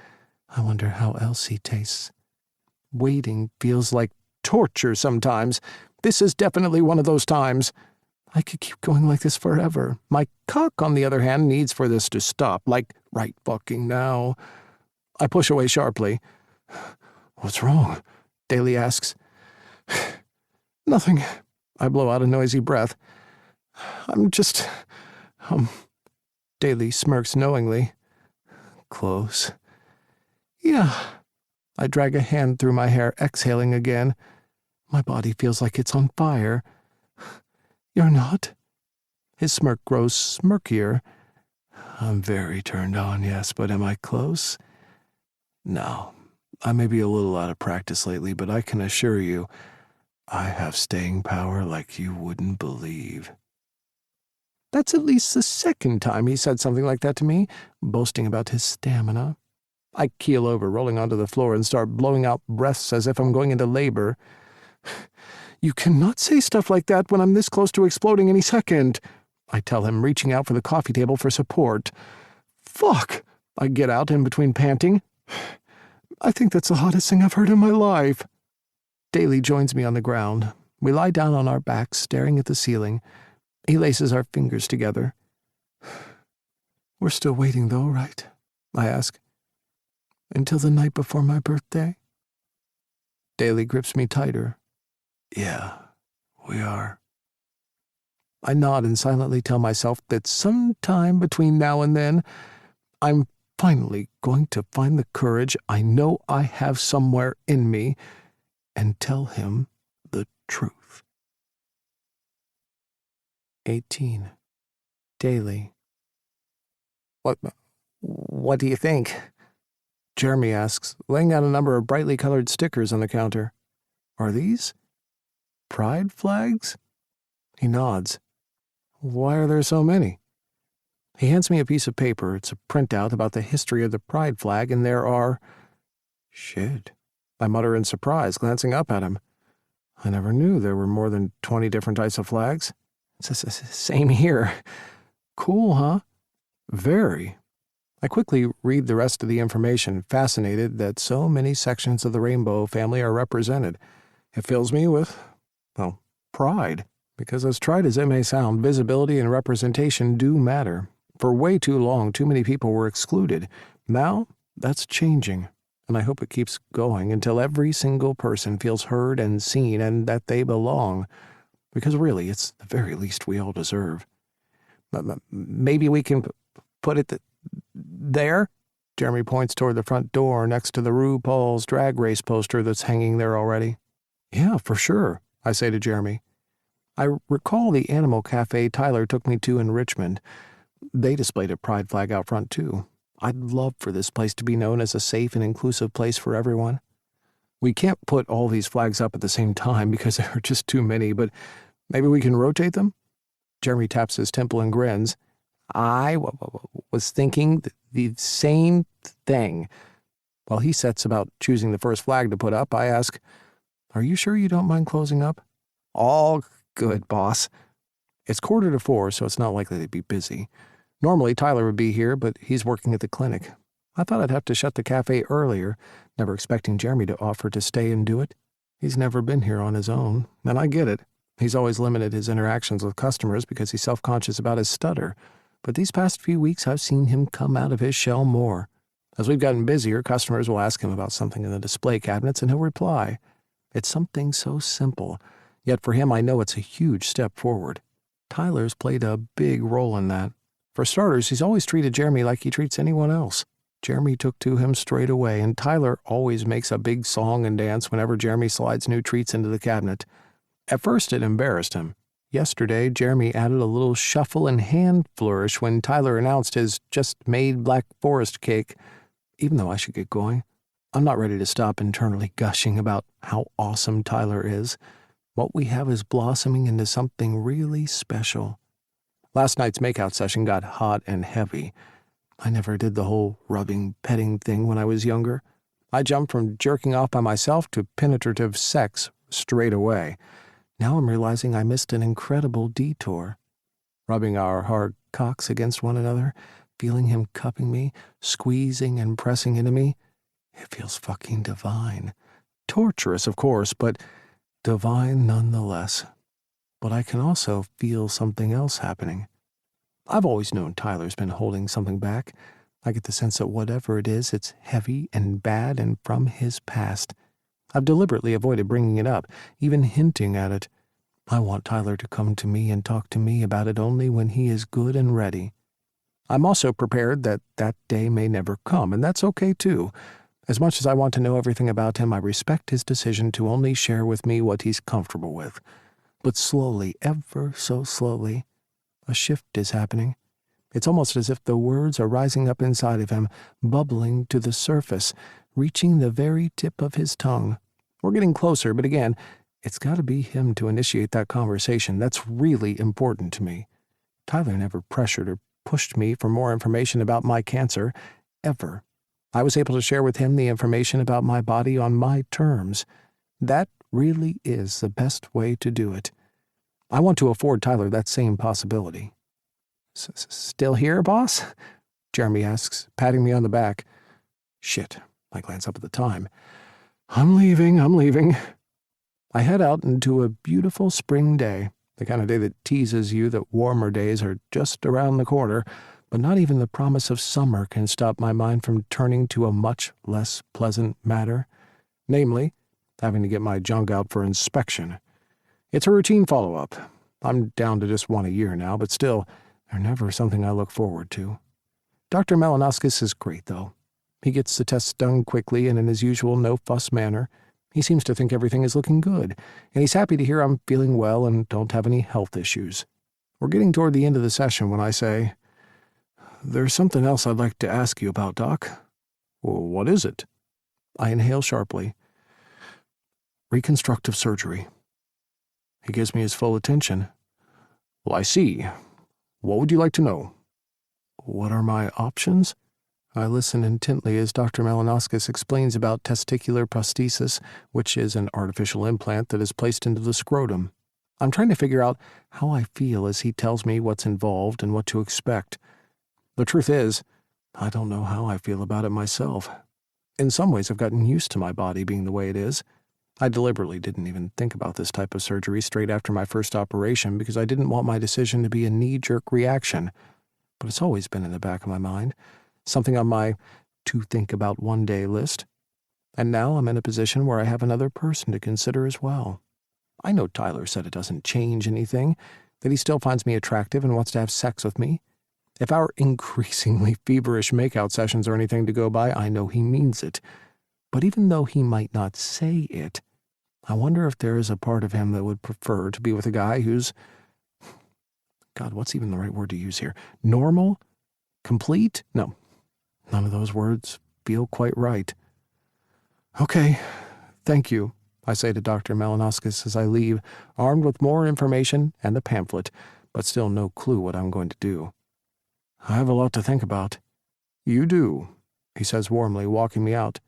I wonder how else he tastes. Waiting feels like torture sometimes. This is definitely one of those times. I could keep going like this forever. My cock, on the other hand, needs for this to stop, like right fucking now. I push away sharply. "What's wrong?" Daly asks. "Nothing." I blow out a noisy breath. "I'm just... Daly smirks knowingly. "Close." "Yeah." I drag a hand through my hair, exhaling again. My body feels like it's on fire. "You're not?" His smirk grows smirkier. "I'm very turned on, yes, but am I close?" "No. I may be a little out of practice lately, but I can assure you, I have staying power like you wouldn't believe." That's at least the second time he said something like that to me, boasting about his stamina. I keel over, rolling onto the floor, and start blowing out breaths as if I'm going into labor. "You cannot say stuff like that when I'm this close to exploding any second," I tell him, reaching out for the coffee table for support. "Fuck!" I get out in between panting. "I think that's the hottest thing I've heard in my life." Daly joins me on the ground. We lie down on our backs, staring at the ceiling. He laces our fingers together. "We're still waiting, though, right?" I ask. "Until the night before my birthday?" Daly grips me tighter. "Yeah, we are." I nod and silently tell myself that sometime between now and then, I'm finally going to find the courage I know I have somewhere in me and tell him the truth. 18. Daily. What do you think?" Jeremy asks, laying out a number of brightly colored stickers on the counter. "Are these pride flags?" He nods. "Why are there so many?" He hands me a piece of paper. It's a printout about the history of the pride flag, and there are... Shit, I mutter in surprise, glancing up at him. I never knew there were more than 20 different types of flags. Same here. Cool, huh? Very. I quickly read the rest of the information, fascinated that so many sections of the rainbow family are represented. It fills me with, pride. Because as trite as it may sound, visibility and representation do matter. For way too long, too many people were excluded. Now, that's changing. And I hope it keeps going until every single person feels heard and seen and that they belong. Because really, it's the very least we all deserve. Maybe we can put it there? Jeremy points toward the front door next to the RuPaul's Drag Race poster that's hanging there already. "Yeah, for sure," I say to Jeremy. I recall the animal cafe Tyler took me to in Richmond. They displayed a pride flag out front, too. I'd love for this place to be known as a safe and inclusive place for everyone. We can't put all these flags up at the same time because there are just too many, but maybe we can rotate them? Jeremy taps his temple and grins. I was thinking the same thing. While he sets about choosing the first flag to put up, I ask, "Are you sure you don't mind closing up?" "All good, boss." It's 3:45, so it's not likely to be busy. Normally, Tyler would be here, but he's working at the clinic. I thought I'd have to shut the cafe earlier, never expecting Jeremy to offer to stay and do it. He's never been here on his own, and I get it. He's always limited his interactions with customers because he's self-conscious about his stutter. But these past few weeks, I've seen him come out of his shell more. As we've gotten busier, customers will ask him about something in the display cabinets, and he'll reply. It's something so simple, yet for him I know it's a huge step forward. Tyler's played a big role in that. For starters, he's always treated Jeremy like he treats anyone else. Jeremy took to him straight away, and Tyler always makes a big song and dance whenever Jeremy slides new treats into the cabinet. At first, it embarrassed him. Yesterday, Jeremy added a little shuffle and hand flourish when Tyler announced his just-made Black Forest cake. Even though I should get going, I'm not ready to stop internally gushing about how awesome Tyler is. What we have is blossoming into something really special. Last night's makeout session got hot and heavy. I never did the whole rubbing, petting thing when I was younger. I jumped from jerking off by myself to penetrative sex straight away. Now I'm realizing I missed an incredible detour. Rubbing our hard cocks against one another, feeling him cupping me, squeezing and pressing into me. It feels fucking divine. Torturous, of course, but divine nonetheless. But I can also feel something else happening. I've always known Tyler's been holding something back. I get the sense that whatever it is, it's heavy and bad and from his past. I've deliberately avoided bringing it up, even hinting at it. I want Tyler to come to me and talk to me about it only when he is good and ready. I'm also prepared that that day may never come, and that's okay too. As much as I want to know everything about him, I respect his decision to only share with me what he's comfortable with. But slowly, ever so slowly, a shift is happening. It's almost as if the words are rising up inside of him, bubbling to the surface, reaching the very tip of his tongue. We're getting closer, but again, it's got to be him to initiate that conversation. That's really important to me. Tyler never pressured or pushed me for more information about my cancer, ever. I was able to share with him the information about my body on my terms. That really is the best way to do it. I want to afford Tyler that same possibility. Still here, boss? Jeremy asks, patting me on the back. Shit, I glance up at the time. I'm leaving. I head out into a beautiful spring day, the kind of day that teases you that warmer days are just around the corner, but not even the promise of summer can stop my mind from turning to a much less pleasant matter, namely, having to get my junk out for inspection. It's a routine follow-up. I'm down to just one a year now, but still, they're never something I look forward to. Dr. Malinauskas is great, though. He gets the tests done quickly and in his usual no-fuss manner. He seems to think everything is looking good, and he's happy to hear I'm feeling well and don't have any health issues. We're getting toward the end of the session when I say, "There's something else I'd like to ask you about, Doc." "Well, what is it?" I inhale sharply. "Reconstructive surgery." He gives me his full attention. "Well, I see. What would you like to know?" "What are my options?" I listen intently as Dr. Malinauskas explains about testicular prosthesis, which is an artificial implant that is placed into the scrotum. I'm trying to figure out how I feel as he tells me what's involved and what to expect. The truth is, I don't know how I feel about it myself. In some ways, I've gotten used to my body being the way it is. I deliberately didn't even think about this type of surgery straight after my first operation because I didn't want my decision to be a knee-jerk reaction. But it's always been in the back of my mind, something on my to-think-about one-day list. And now I'm in a position where I have another person to consider as well. I know Tyler said it doesn't change anything, that he still finds me attractive and wants to have sex with me. If our increasingly feverish makeout sessions are anything to go by, I know he means it. But even though he might not say it, I wonder if there is a part of him that would prefer to be with a guy who's, God, what's even the right word to use here? Normal? Complete? No, none of those words feel quite right. "Okay, thank you," I say to Dr. Malinauskas as I leave, armed with more information and a pamphlet, but still no clue what I'm going to do. "I have a lot to think about." "You do," he says warmly, walking me out.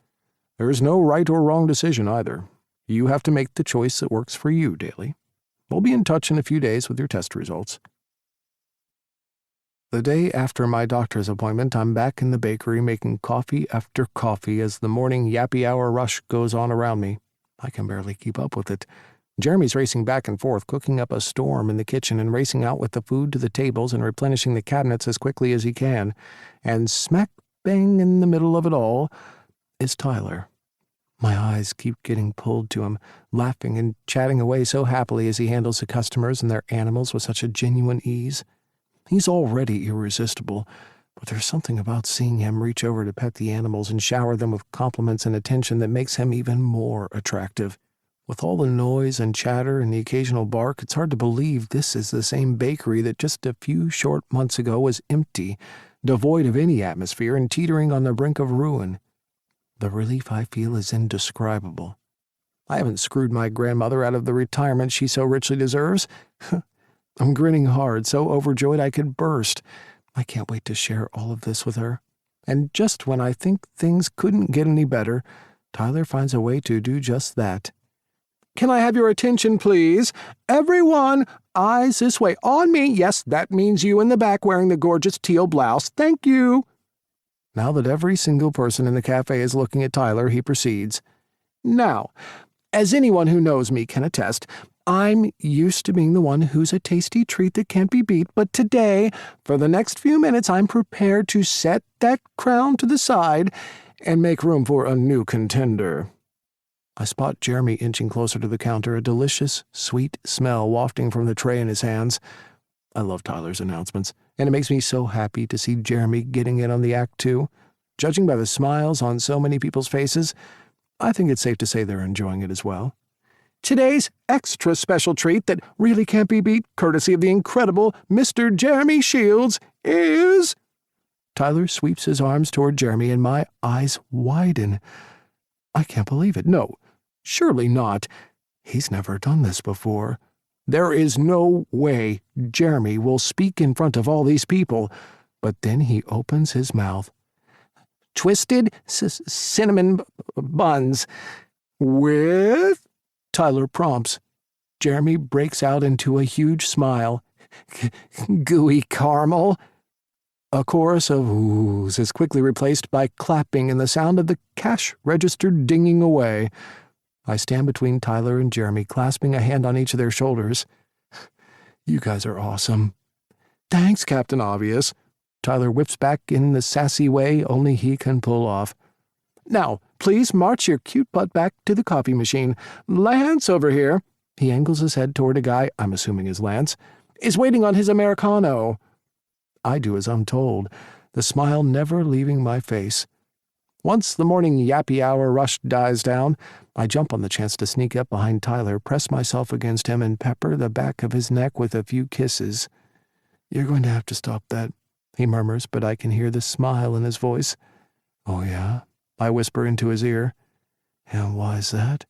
"There is no right or wrong decision either. You have to make the choice that works for you, Daly. We'll be in touch in a few days with your test results." The day after my doctor's appointment, I'm back in the bakery making coffee after coffee as the morning yappy hour rush goes on around me. I can barely keep up with it. Jeremy's racing back and forth, cooking up a storm in the kitchen and racing out with the food to the tables and replenishing the cabinets as quickly as he can. And smack bang in the middle of it all is Tyler. My eyes keep getting pulled to him, laughing and chatting away so happily as he handles the customers and their animals with such a genuine ease. He's already irresistible, but there's something about seeing him reach over to pet the animals and shower them with compliments and attention that makes him even more attractive. With all the noise and chatter and the occasional bark, it's hard to believe this is the same bakery that just a few short months ago was empty, devoid of any atmosphere and teetering on the brink of ruin. The relief I feel is indescribable. I haven't screwed my grandmother out of the retirement she so richly deserves. I'm grinning hard, so overjoyed I could burst. I can't wait to share all of this with her. And just when I think things couldn't get any better, Tyler finds a way to do just that. Can I have your attention, please? Everyone, eyes this way. On me. Yes, that means you in the back wearing the gorgeous teal blouse. Thank you. Now that every single person in the cafe is looking at Tyler, he proceeds. Now, as anyone who knows me can attest, I'm used to being the one who's a tasty treat that can't be beat, but today, for the next few minutes, I'm prepared to set that crown to the side and make room for a new contender. I spot Jeremy inching closer to the counter, a delicious, sweet smell wafting from the tray in his hands. I love Tyler's announcements, and it makes me so happy to see Jeremy getting in on the act too. Judging by the smiles on so many people's faces, I think it's safe to say they're enjoying it as well. Today's extra special treat that really can't be beat, courtesy of the incredible Mr. Jeremy Shields, is... Tyler sweeps his arms toward Jeremy, and my eyes widen. I can't believe it. No, surely not. He's never done this before. There is no way Jeremy will speak in front of all these people. But then he opens his mouth. Twisted cinnamon buns with... Tyler prompts. Jeremy breaks out into a huge smile. Gooey caramel. A chorus of oohs is quickly replaced by clapping and the sound of the cash register dinging away. I stand between Tyler and Jeremy, clasping a hand on each of their shoulders. You guys are awesome. Thanks, Captain Obvious. Tyler whips back in the sassy way only he can pull off. Now, please march your cute butt back to the coffee machine. Lance over here, he angles his head toward a guy, I'm assuming is Lance, is waiting on his Americano. I do as I'm told, the smile never leaving my face. Once the morning yappy hour rush dies down, I jump on the chance to sneak up behind Tyler, press myself against him, and pepper the back of his neck with a few kisses. You're going to have to stop that, he murmurs, but I can hear the smile in his voice. Oh, yeah? I whisper into his ear. And why's that?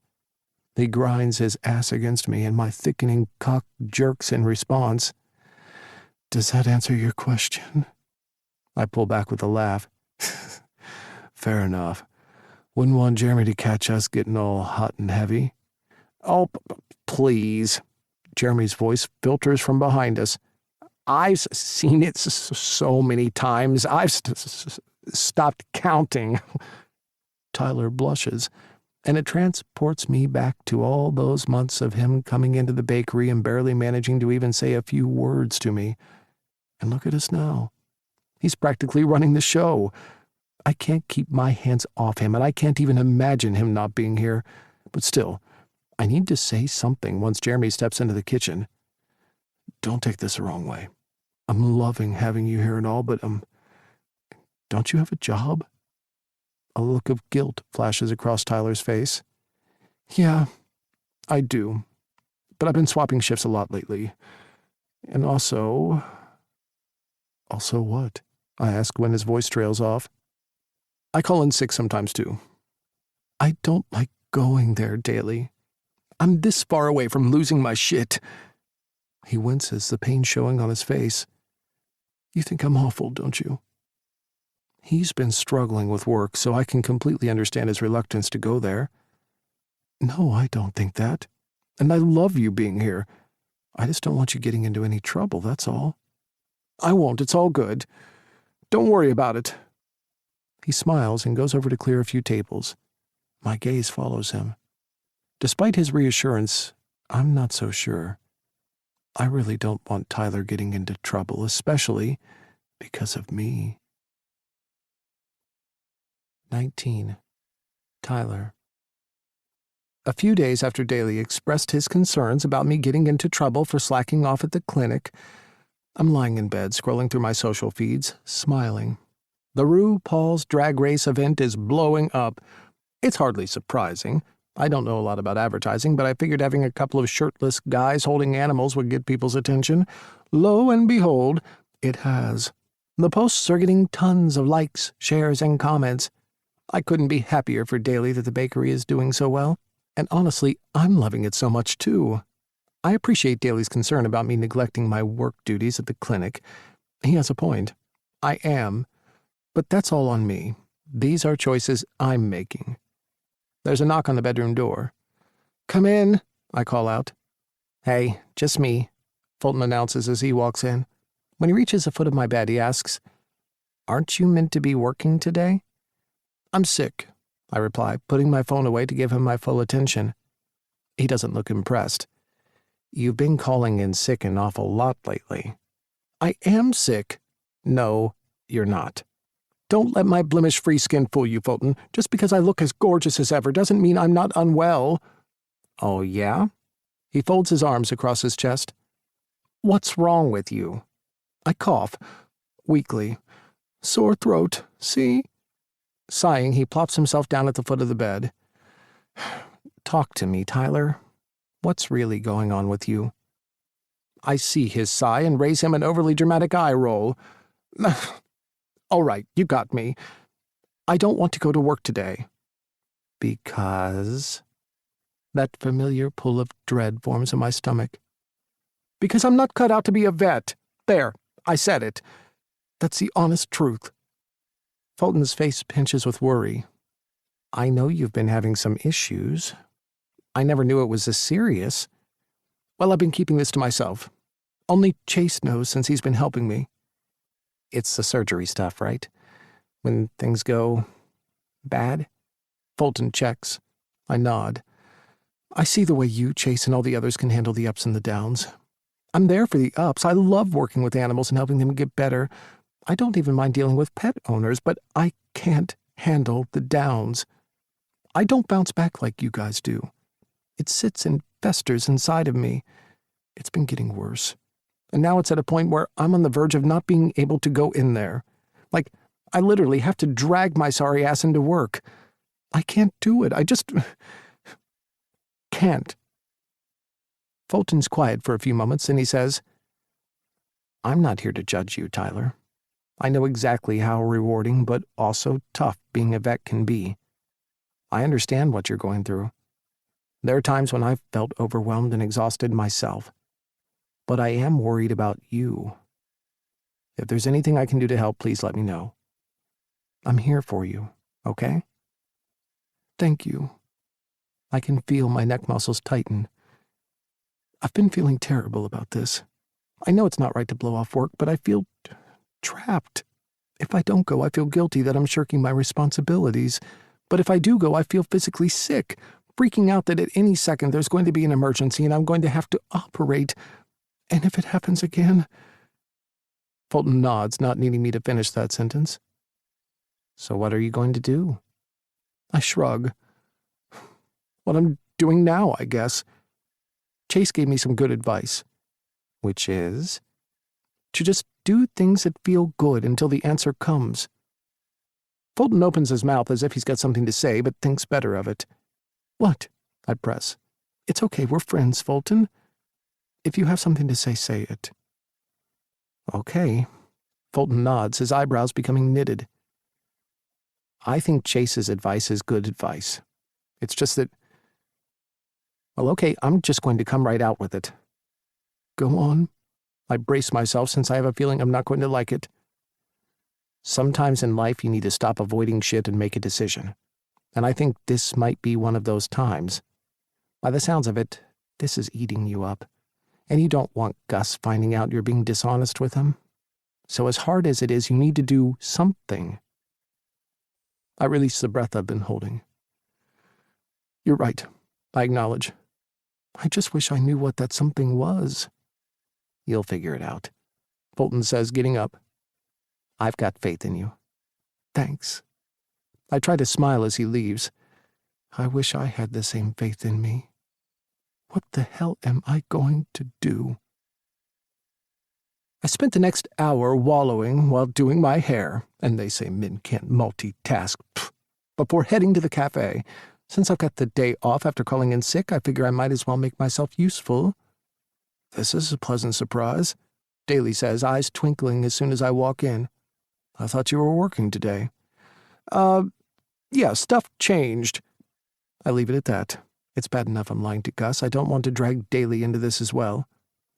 He grinds his ass against me, and my thickening cock jerks in response. Does that answer your question? I pull back with a laugh. Fair enough. Wouldn't want Jeremy to catch us getting all hot and heavy. Oh, please. Jeremy's voice filters from behind us. I've seen it so many times. I've stopped counting. Tyler blushes, and it transports me back to all those months of him coming into the bakery and barely managing to even say a few words to me. And look at us now. He's practically running the show. I can't keep my hands off him, and I can't even imagine him not being here. But still, I need to say something once Jeremy steps into the kitchen. Don't take this the wrong way. I'm loving having you here and all, but, don't you have a job? A look of guilt flashes across Tyler's face. Yeah, I do. But I've been swapping shifts a lot lately. And also... Also what? I ask when his voice trails off. I call in sick sometimes too. I don't like going there daily. I'm this far away from losing my shit. He winces, the pain showing on his face. You think I'm awful, don't you? He's been struggling with work, so I can completely understand his reluctance to go there. No, I don't think that. And I love you being here. I just don't want you getting into any trouble, that's all. I won't, it's all good. Don't worry about it. He smiles and goes over to clear a few tables. My gaze follows him. Despite his reassurance, I'm not so sure. I really don't want Tyler getting into trouble, especially because of me. 19. Tyler. A few days after Daly expressed his concerns about me getting into trouble for slacking off at the clinic, I'm lying in bed, scrolling through my social feeds, smiling. The RuPaul's Drag Race event is blowing up. It's hardly surprising. I don't know a lot about advertising, but I figured having a couple of shirtless guys holding animals would get people's attention. Lo and behold, it has. The posts are getting tons of likes, shares, and comments. I couldn't be happier for Daly that the bakery is doing so well. And honestly, I'm loving it so much too. I appreciate Daly's concern about me neglecting my work duties at the clinic. He has a point. I am, but that's all on me. These are choices I'm making. There's a knock on the bedroom door. "Come in," I call out. "Hey, just me," Fulton announces as he walks in. When he reaches the foot of my bed, he asks, "Aren't you meant to be working today?" "I'm sick," I reply, putting my phone away to give him my full attention. He doesn't look impressed. "You've been calling in sick an awful lot lately." "I am sick." "No, you're not." "Don't let my blemish-free skin fool you, Fulton. Just because I look as gorgeous as ever doesn't mean I'm not unwell." "Oh, yeah?" He folds his arms across his chest. "What's wrong with you?" I cough, weakly. "Sore throat, see?" Sighing, he plops himself down at the foot of the bed. "Talk to me, Tyler. What's really going on with you?" I see his sigh and raise him an overly dramatic eye roll. "All right, you got me. I don't want to go to work today." "Because?" That familiar pull of dread forms in my stomach. "Because I'm not cut out to be a vet. There, I said it. That's the honest truth." Fulton's face pinches with worry. "I know you've been having some issues. I never knew it was this serious." "Well, I've been keeping this to myself. Only Chase knows since he's been helping me." "It's the surgery stuff, right? When things go bad?" Fulton checks. I nod. "I see the way you, Chase, and all the others can handle the ups and the downs. I'm there for the ups. I love working with animals and helping them get better. I don't even mind dealing with pet owners, but I can't handle the downs. I don't bounce back like you guys do. It sits and festers inside of me. It's been getting worse. And now it's at a point where I'm on the verge of not being able to go in there. Like, I literally have to drag my sorry ass into work. I can't do it. I just can't." Fulton's quiet for a few moments, and he says, "I'm not here to judge you, Tyler. I know exactly how rewarding but also tough being a vet can be. I understand what you're going through. There are times when I've felt overwhelmed and exhausted myself. But I am worried about you. If there's anything I can do to help, please let me know. I'm here for you, okay?" "Thank you." I can feel my neck muscles tighten. I've been feeling terrible about this. I know it's not right to blow off work, but I feel trapped. If I don't go, I feel guilty that I'm shirking my responsibilities. But if I do go, I feel physically sick, freaking out that at any second there's going to be an emergency and I'm going to have to operate. And if it happens again... Fulton nods, not needing me to finish that sentence. "So what are you going to do?" I shrug. "What I'm doing now, I guess. Chase gave me some good advice." "Which is?" "To just do things that feel good until the answer comes." Fulton opens his mouth as if he's got something to say, but thinks better of it. "What?" I press. "It's okay, we're friends, Fulton. If you have something to say, say it." "Okay." Fulton nods, his eyebrows becoming knitted. "I think Chase's advice is good advice. It's just that... Well, okay, I'm just going to come right out with it." "Go on." I brace myself since I have a feeling I'm not going to like it. "Sometimes in life you need to stop avoiding shit and make a decision. And I think this might be one of those times. By the sounds of it, this is eating you up. And you don't want Gus finding out you're being dishonest with him. So as hard as it is, you need to do something." I release the breath I've been holding. "You're right," I acknowledge. "I just wish I knew what that something was." "You'll figure it out," Fulton says, getting up. "I've got faith in you." "Thanks." I try to smile as he leaves. I wish I had the same faith in me. What the hell am I going to do? I spent the next hour wallowing while doing my hair, and they say men can't multitask, before heading to the cafe. Since I've got the day off after calling in sick, I figure I might as well make myself useful. "This is a pleasant surprise," Daly says, eyes twinkling as soon as I walk in. "I thought you were working today." Yeah, stuff changed." I leave it at that. It's bad enough I'm lying to Gus. I don't want to drag Daly into this as well.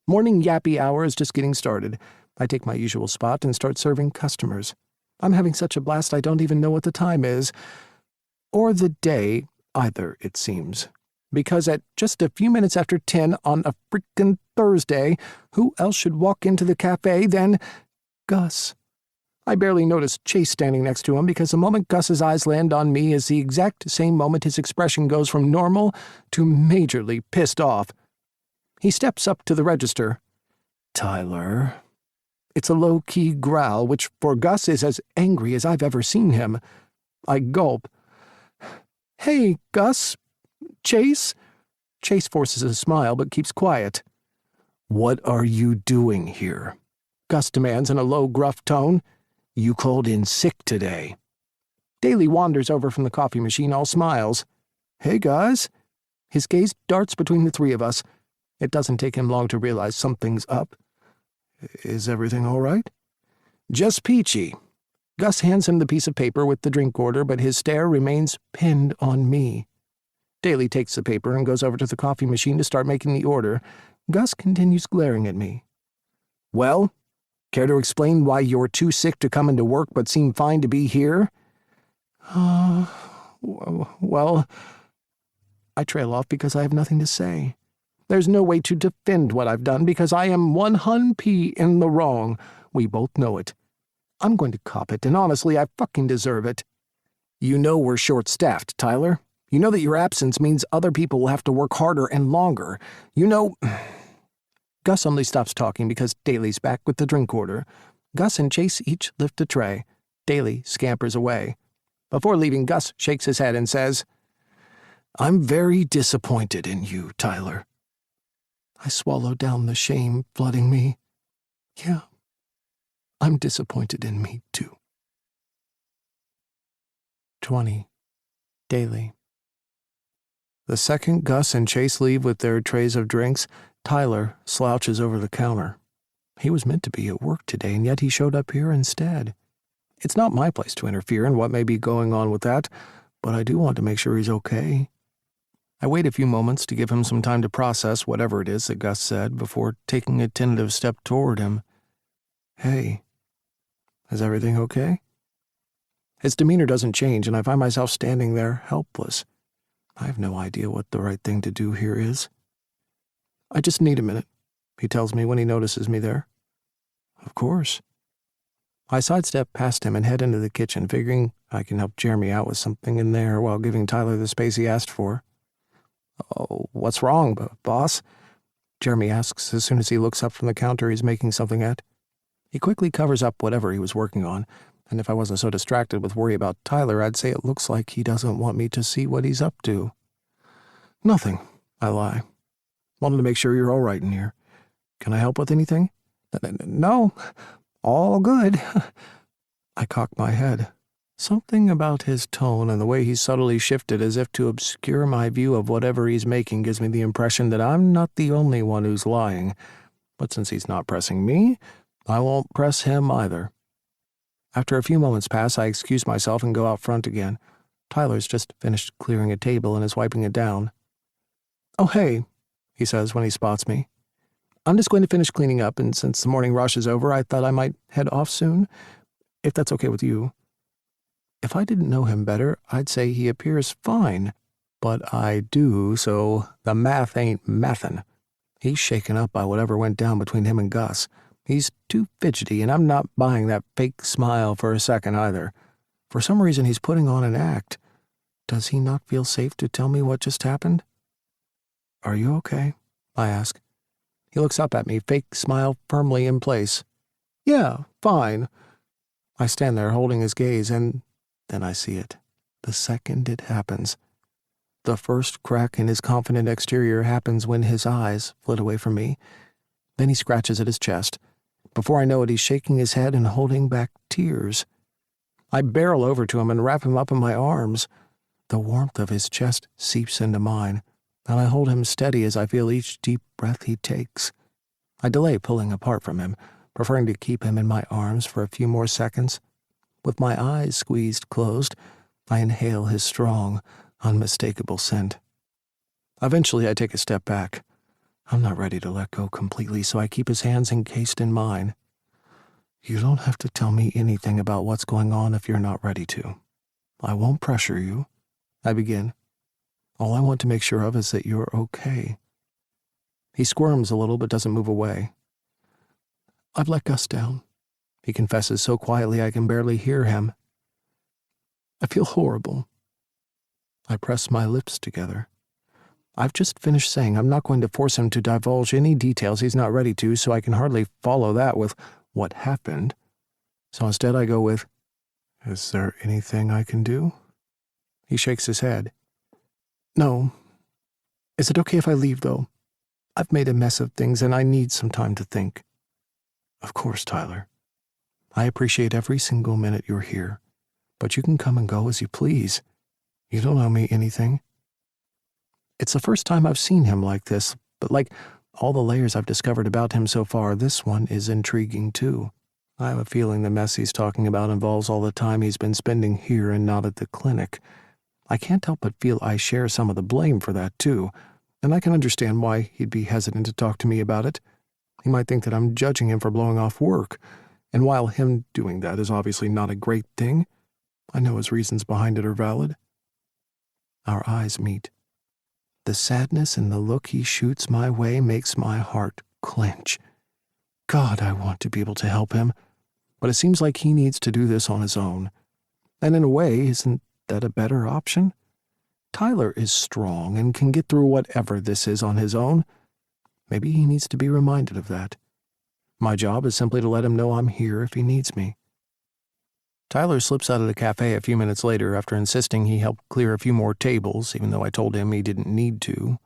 Morning yappy hour is just getting started. I take my usual spot and start serving customers. I'm having such a blast I don't even know what the time is. Or the day, either, it seems. Because at just a few minutes after 10 on a frickin' Thursday, who else should walk into the cafe than Gus? I barely notice Chase standing next to him because the moment Gus's eyes land on me is the exact same moment his expression goes from normal to majorly pissed off. He steps up to the register. "Tyler." It's a low-key growl, which for Gus is as angry as I've ever seen him. I gulp. "Hey, Gus. Chase?" Chase forces a smile but keeps quiet. "What are you doing here?" Gus demands in a low, gruff tone. "You called in sick today." Daly wanders over from the coffee machine, all smiles. "Hey, guys." His gaze darts between the three of us. It doesn't take him long to realize something's up. "Is everything all right?" "Just peachy." Gus hands him the piece of paper with the drink order, but his stare remains pinned on me. Daly takes the paper and goes over to the coffee machine to start making the order. Gus continues glaring at me. "Well, care to explain why you're too sick to come into work but seem fine to be here?" Well, I trail off because I have nothing to say. There's no way to defend what I've done because I am 100% in the wrong. We both know it. I'm going to cop it, and honestly, I fucking deserve it. You know we're short-staffed, Tyler. You know that your absence means other people will have to work harder and longer. You know... Gus only stops talking because Daly's back with the drink order. Gus and Chase each lift a tray. Daly scampers away. Before leaving, Gus shakes his head and says, "I'm very disappointed in you, Tyler." I swallow down the shame flooding me. Yeah, I'm disappointed in me, too. 20. Daily. The second Gus and Chase leave with their trays of drinks, Tyler slouches over the counter. He was meant to be at work today, and yet he showed up here instead. It's not my place to interfere in what may be going on with that, but I do want to make sure he's okay. I wait a few moments to give him some time to process whatever it is that Gus said before taking a tentative step toward him. "Hey, is everything okay?" His demeanor doesn't change, and I find myself standing there, helpless. I have no idea what the right thing to do here is. "I just need a minute," he tells me when he notices me there. "Of course." I sidestep past him and head into the kitchen, figuring I can help Jeremy out with something in there while giving Tyler the space he asked for. "Oh, what's wrong, boss?" Jeremy asks as soon as he looks up from the counter he's making something at. He quickly covers up whatever he was working on, and if I wasn't so distracted with worry about Tyler, I'd say it looks like he doesn't want me to see what he's up to. "Nothing," I lie. "Wanted to make sure you're all right in here. Can I help with anything?" "No, all good." I cock my head. Something about his tone and the way he subtly shifted as if to obscure my view of whatever he's making gives me the impression that I'm not the only one who's lying. But since he's not pressing me, I won't press him either. After a few moments pass, I excuse myself and go out front again. Tyler's just finished clearing a table and is wiping it down. "Oh, hey," he says when he spots me. "I'm just going to finish cleaning up, and since the morning rush is over, I thought I might head off soon, if that's okay with you." If I didn't know him better, I'd say he appears fine, but I do, so the math ain't mathin'. He's shaken up by whatever went down between him and Gus. He's too fidgety, and I'm not buying that fake smile for a second either. For some reason, he's putting on an act. Does he not feel safe to tell me what just happened? "Are you okay?" I ask. He looks up at me, fake smile firmly in place. "Yeah, fine." I stand there holding his gaze, and then I see it. The second it happens. The first crack in his confident exterior happens when his eyes flit away from me. Then he scratches at his chest. Before I know it, he's shaking his head and holding back tears. I barrel over to him and wrap him up in my arms. The warmth of his chest seeps into mine, and I hold him steady as I feel each deep breath he takes. I delay pulling apart from him, preferring to keep him in my arms for a few more seconds. With my eyes squeezed closed, I inhale his strong, unmistakable scent. Eventually, I take a step back. I'm not ready to let go completely, so I keep his hands encased in mine. You don't have to tell me anything about what's going on if you're not ready to. I won't pressure you. I begin. All I want to make sure of is that you're okay. He squirms a little but doesn't move away. I've let Gus down. He confesses so quietly I can barely hear him. I feel horrible. I press my lips together. I've just finished saying I'm not going to force him to divulge any details he's not ready to, so I can hardly follow that with what happened. So instead I go with, is there anything I can do? He shakes his head. No. Is it okay if I leave, though? I've made a mess of things and I need some time to think. Of course, Tyler. I appreciate every single minute you're here, but you can come and go as you please. You don't owe me anything. It's the first time I've seen him like this, but like all the layers I've discovered about him so far, this one is intriguing too. I have a feeling the mess he's talking about involves all the time he's been spending here and not at the clinic. I can't help but feel I share some of the blame for that too, and I can understand why he'd be hesitant to talk to me about it. He might think that I'm judging him for blowing off work, and while him doing that is obviously not a great thing, I know his reasons behind it are valid. Our eyes meet. The sadness in the look he shoots my way makes my heart clench. God, I want to be able to help him, but it seems like he needs to do this on his own. And in a way, isn't that a better option? Tyler is strong and can get through whatever this is on his own. Maybe he needs to be reminded of that. My job is simply to let him know I'm here if he needs me. Tyler slips out of the cafe a few minutes later after insisting he help clear a few more tables, even though I told him he didn't need to.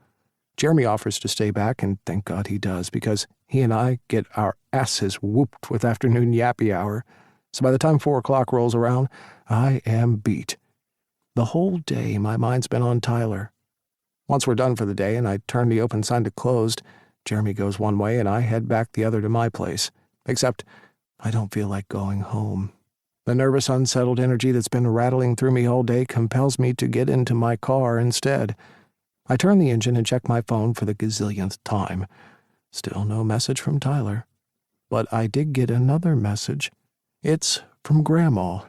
Jeremy offers to stay back, and thank God he does, because he and I get our asses whooped with afternoon yappy hour. So by the time 4 o'clock rolls around, I am beat. The whole day my mind's been on Tyler. Once we're done for the day and I turn the open sign to closed, Jeremy goes one way and I head back the other to my place. Except I don't feel like going home. The nervous, unsettled energy that's been rattling through me all day compels me to get into my car instead. I turn the engine and check my phone for the gazillionth time. Still no message from Tyler. But I did get another message. It's from Grandma,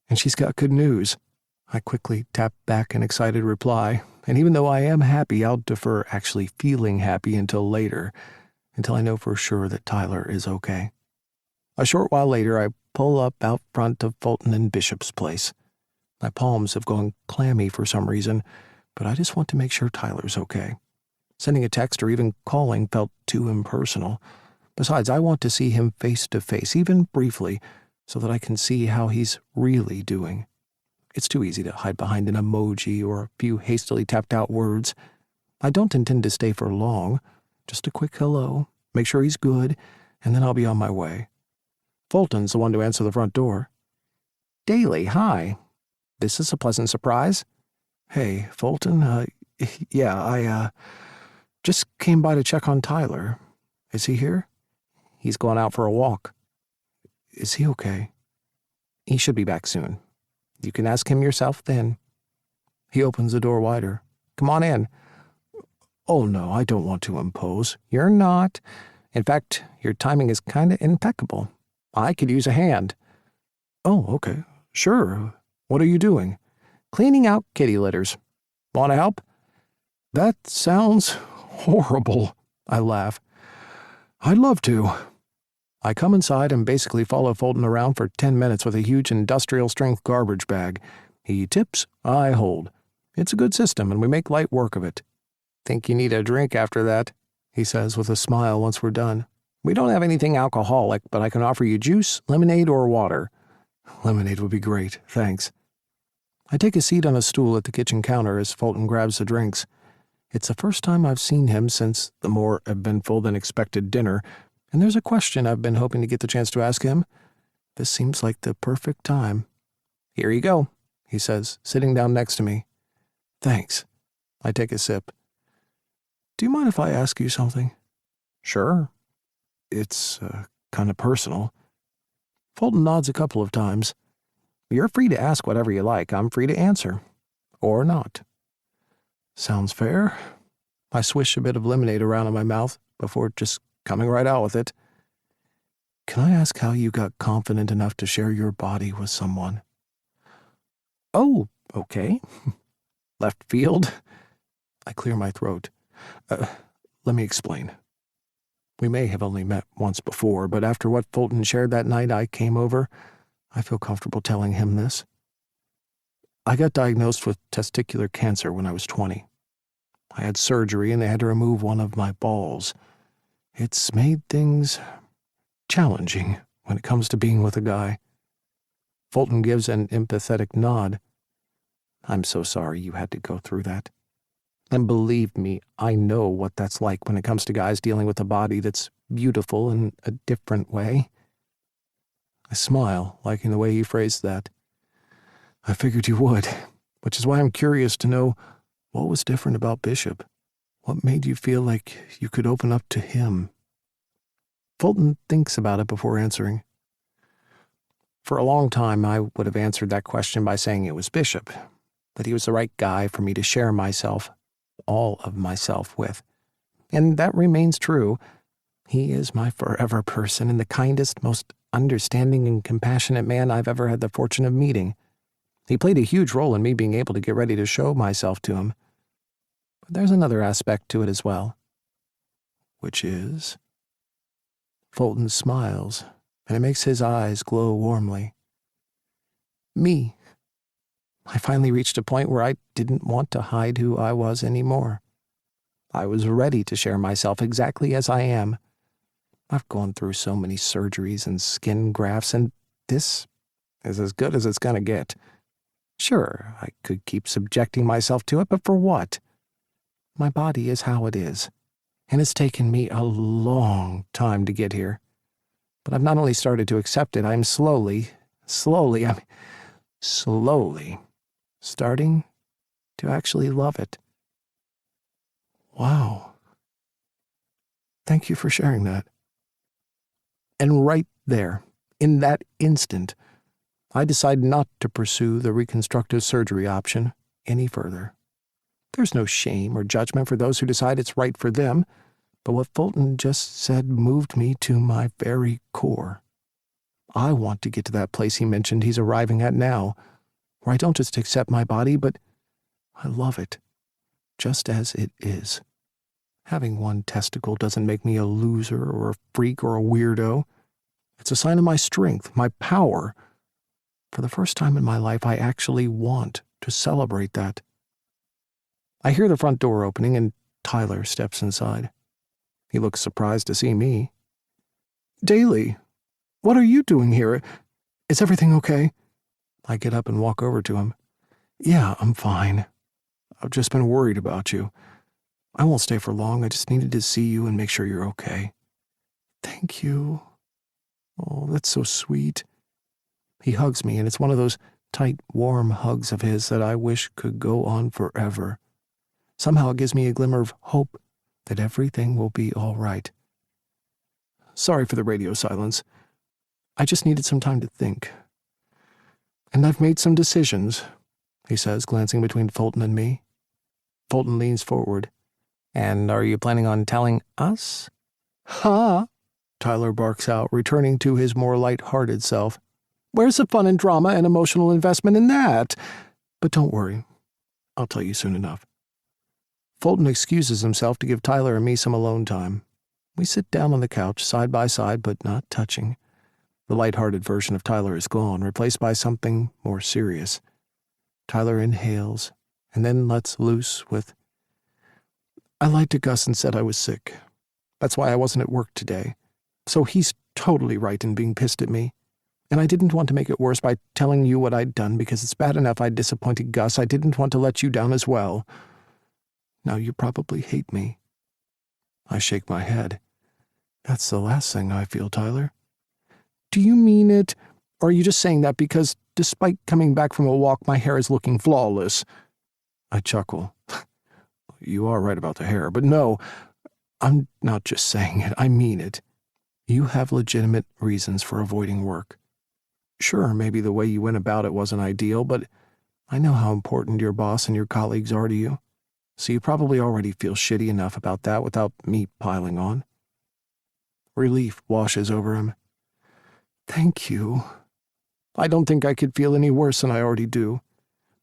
and she's got good news. I quickly tap back an excited reply, and even though I am happy, I'll defer actually feeling happy until later, until I know for sure that Tyler is okay. A short while later, I pull up out front of Fulton and Bishop's place. My palms have gone clammy for some reason, but I just want to make sure Tyler's okay. Sending a text or even calling felt too impersonal. Besides, I want to see him face to face, even briefly, so that I can see how he's really doing. It's too easy to hide behind an emoji or a few hastily tapped out words. I don't intend to stay for long. Just a quick hello, make sure he's good, and then I'll be on my way. Fulton's the one to answer the front door. Daly, hi. This is a pleasant surprise. Hey, Fulton, I just came by to check on Tyler. Is he here? He's gone out for a walk. Is he okay? He should be back soon. You can ask him yourself then. He opens the door wider. Come on in. Oh no, I don't want to impose. You're not. In fact, your timing is kind of impeccable. I could use a hand. Oh, okay. Sure. What are you doing? Cleaning out kitty litters. Want to help? That sounds horrible, I laugh. I'd love to. I come inside and basically follow Fulton around for 10 minutes with a huge industrial-strength garbage bag. He tips, I hold. It's a good system, and we make light work of it. Think you need a drink after that, he says with a smile once we're done. We don't have anything alcoholic, but I can offer you juice, lemonade, or water. Lemonade would be great, thanks. I take a seat on a stool at the kitchen counter as Fulton grabs the drinks. It's the first time I've seen him since the more eventful-than-expected dinner, and there's a question I've been hoping to get the chance to ask him. This seems like the perfect time. Here you go, he says, sitting down next to me. Thanks. I take a sip. Do you mind if I ask you something? Sure. It's kind of personal. Fulton nods a couple of times. You're free to ask whatever you like. I'm free to answer. Or not. Sounds fair. I swish a bit of lemonade around in my mouth before just coming right out with it. Can I ask how you got confident enough to share your body with someone? Oh, okay. Left field? I clear my throat. Let me explain. We may have only met once before, but after what Fulton shared that night I came over, I feel comfortable telling him this. I got diagnosed with testicular cancer when I was 20. I had surgery and they had to remove one of my balls. It's made things challenging when it comes to being with a guy. Fulton gives an empathetic nod. I'm so sorry you had to go through that. And believe me, I know what that's like when it comes to guys dealing with a body that's beautiful in a different way. I smile, liking the way he phrased that. I figured you would, which is why I'm curious to know what was different about Bishop. What made you feel like you could open up to him? Fulton thinks about it before answering. For a long time, I would have answered that question by saying it was Bishop, that he was the right guy for me to share myself, all of myself, with. And that remains true. He is my forever person and the kindest, most understanding and compassionate man I've ever had the fortune of meeting. He played a huge role in me being able to get ready to show myself to him. But there's another aspect to it as well. Which is? Fulton smiles, and it makes his eyes glow warmly. Me. I finally reached a point where I didn't want to hide who I was anymore. I was ready to share myself exactly as I am. I've gone through so many surgeries and skin grafts, and this is as good as it's gonna get. Sure, I could keep subjecting myself to it, but for what? My body is how it is, and it's taken me a long time to get here. But I've not only started to accept it, I'm slowly starting to actually love it. Wow. Thank you for sharing that. And right there, in that instant, I decide not to pursue the reconstructive surgery option any further. There's no shame or judgment for those who decide it's right for them, but what Fulton just said moved me to my very core. I want to get to that place he mentioned he's arriving at now, where I don't just accept my body, but I love it, just as it is. Having one testicle doesn't make me a loser or a freak or a weirdo. It's a sign of my strength, my power. For the first time in my life, I actually want to celebrate that. I hear the front door opening and Tyler steps inside. He looks surprised to see me. Daly, what are you doing here? Is everything okay? I get up and walk over to him. Yeah, I'm fine. I've just been worried about you. I won't stay for long. I just needed to see you and make sure you're okay. Thank you. Oh, that's so sweet. He hugs me, and it's one of those tight, warm hugs of his that I wish could go on forever. Somehow it gives me a glimmer of hope that everything will be all right. Sorry for the radio silence. I just needed some time to think. And I've made some decisions, he says, glancing between Fulton and me. Fulton leans forward. And are you planning on telling us? Huh? Tyler barks out, returning to his more light-hearted self. Where's the fun and drama and emotional investment in that? But don't worry. I'll tell you soon enough. Fulton excuses himself to give Tyler and me some alone time. We sit down on the couch, side by side, but not touching. The light-hearted version of Tyler is gone, replaced by something more serious. Tyler inhales, and then lets loose with, I lied to Gus and said I was sick. That's why I wasn't at work today. So he's totally right in being pissed at me. And I didn't want to make it worse by telling you what I'd done because it's bad enough I'd disappointed Gus. I didn't want to let you down as well. Now you probably hate me. I shake my head. That's the last thing I feel, Tyler. Do you mean it? Or are you just saying that because, despite coming back from a walk, my hair is looking flawless? I chuckle. You are right about the hair, but no, I'm not just saying it, I mean it. You have legitimate reasons for avoiding work. Sure, maybe the way you went about it wasn't ideal, but I know how important your boss and your colleagues are to you, so you probably already feel shitty enough about that without me piling on. Relief washes over him. Thank you. I don't think I could feel any worse than I already do.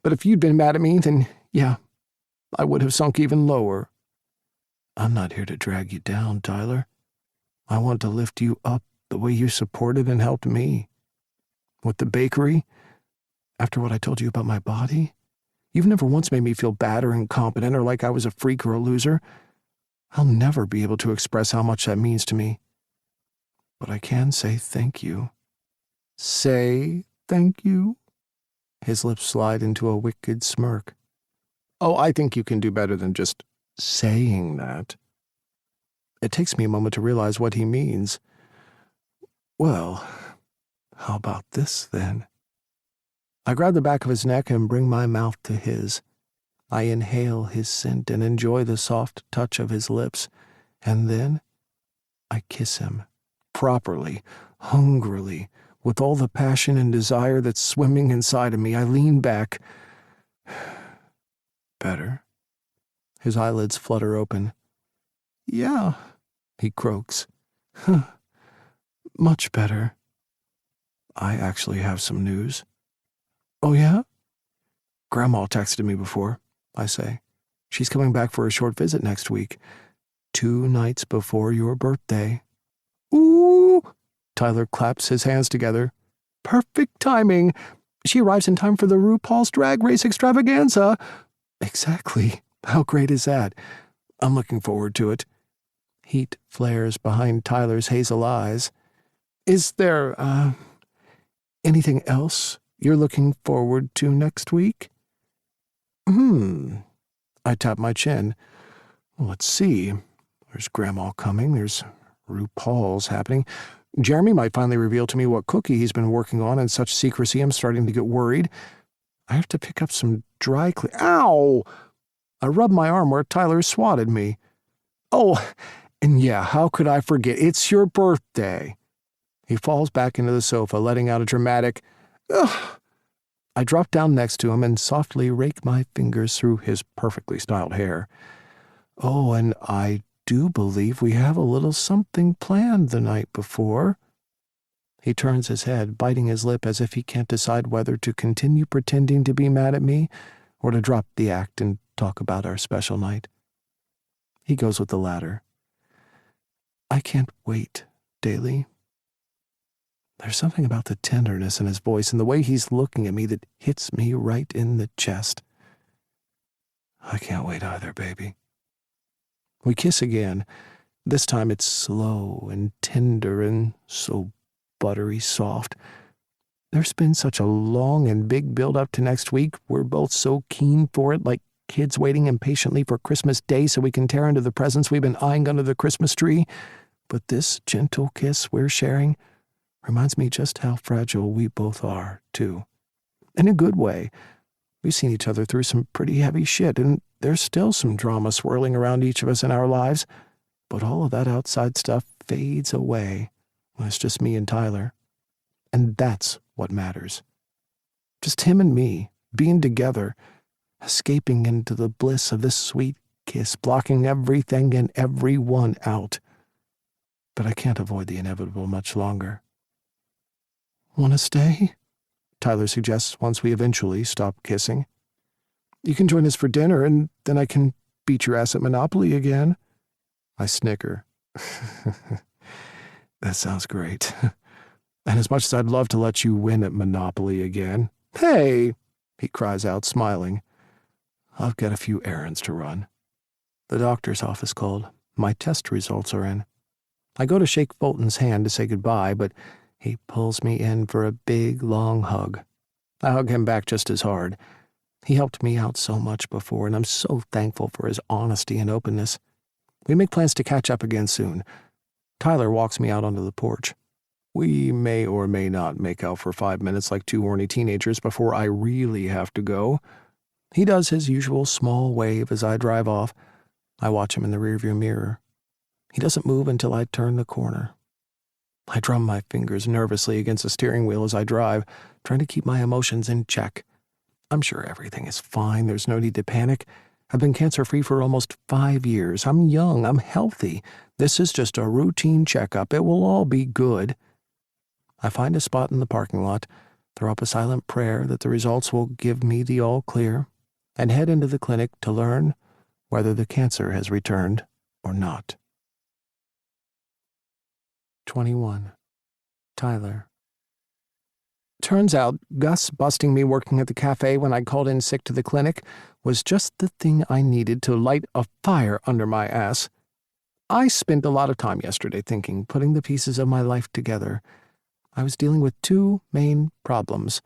But if you'd been mad at me, then, yeah, I would have sunk even lower. I'm not here to drag you down, Tyler. I want to lift you up the way you supported and helped me. With the bakery, after what I told you about my body, you've never once made me feel bad or incompetent or like I was a freak or a loser. I'll never be able to express how much that means to me. But I can say thank you. Say thank you? His lips slide into a wicked smirk. Oh, I think you can do better than just saying that. It takes me a moment to realize what he means. Well, how about this, then? I grab the back of his neck and bring my mouth to his. I inhale his scent and enjoy the soft touch of his lips, and then I kiss him, properly, hungrily, with all the passion and desire that's swimming inside of me. I lean back. Better? His eyelids flutter open. Yeah, he croaks. Much better. I actually have some news. Oh, yeah? Grandma texted me before, I say. She's coming back for a short visit next week, 2 nights before your birthday. Ooh! Tyler claps his hands together. Perfect timing. She arrives in time for the RuPaul's Drag Race extravaganza. Exactly. How great is that? I'm looking forward to it. Heat flares behind Tyler's hazel eyes. Is there, anything else you're looking forward to next week? I tap my chin. Well, let's see. There's Grandma coming. There's RuPaul's happening. Jeremy might finally reveal to me what cookie he's been working on in such secrecy I'm starting to get worried. I have to pick up some dry clean. Ow! I rubbed my arm where Tyler swatted me. Oh, and yeah, how could I forget? It's your birthday. He falls back into the sofa, letting out a dramatic, ugh. I drop down next to him and softly rake my fingers through his perfectly styled hair. Oh, and I do believe we have a little something planned the night before. He turns his head, biting his lip as if he can't decide whether to continue pretending to be mad at me or to drop the act and talk about our special night. He goes with the latter. I can't wait, Daly. There's something about the tenderness in his voice and the way he's looking at me that hits me right in the chest. I can't wait either, baby. We kiss again. This time it's slow and tender and so buttery soft. There's been such a long and big build-up to next week. We're both so keen for it, like kids waiting impatiently for Christmas Day so we can tear into the presents we've been eyeing under the Christmas tree. But this gentle kiss we're sharing reminds me just how fragile we both are, too. In a good way. We've seen each other through some pretty heavy shit, and there's still some drama swirling around each of us in our lives, but all of that outside stuff fades away when it's just me and Tyler. And that's what matters. Just him and me, being together, escaping into the bliss of this sweet kiss, blocking everything and everyone out. But I can't avoid the inevitable much longer. Want to stay? Tyler suggests once we eventually stop kissing. You can join us for dinner, and then I can beat your ass at Monopoly again. I snicker. That sounds great. And as much as I'd love to let you win at Monopoly again, hey, he cries out, smiling. I've got a few errands to run. The doctor's office called. My test results are in. I go to shake Fulton's hand to say goodbye, but he pulls me in for a big, long hug. I hug him back just as hard. He helped me out so much before, and I'm so thankful for his honesty and openness. We make plans to catch up again soon. Tyler walks me out onto the porch. We may or may not make out for 5 minutes like 2 horny teenagers before I really have to go. He does his usual small wave as I drive off. I watch him in the rearview mirror. He doesn't move until I turn the corner. I drum my fingers nervously against the steering wheel as I drive, trying to keep my emotions in check. I'm sure everything is fine. There's no need to panic. I've been cancer-free for almost 5 years. I'm young. I'm healthy. This is just a routine checkup. It will all be good. I find a spot in the parking lot, throw up a silent prayer that the results will give me the all clear, and head into the clinic to learn whether the cancer has returned or not. 21. Tyler. Turns out Gus busting me working at the cafe when I called in sick to the clinic was just the thing I needed to light a fire under my ass. I spent a lot of time yesterday thinking, putting the pieces of my life together. I was dealing with two main problems: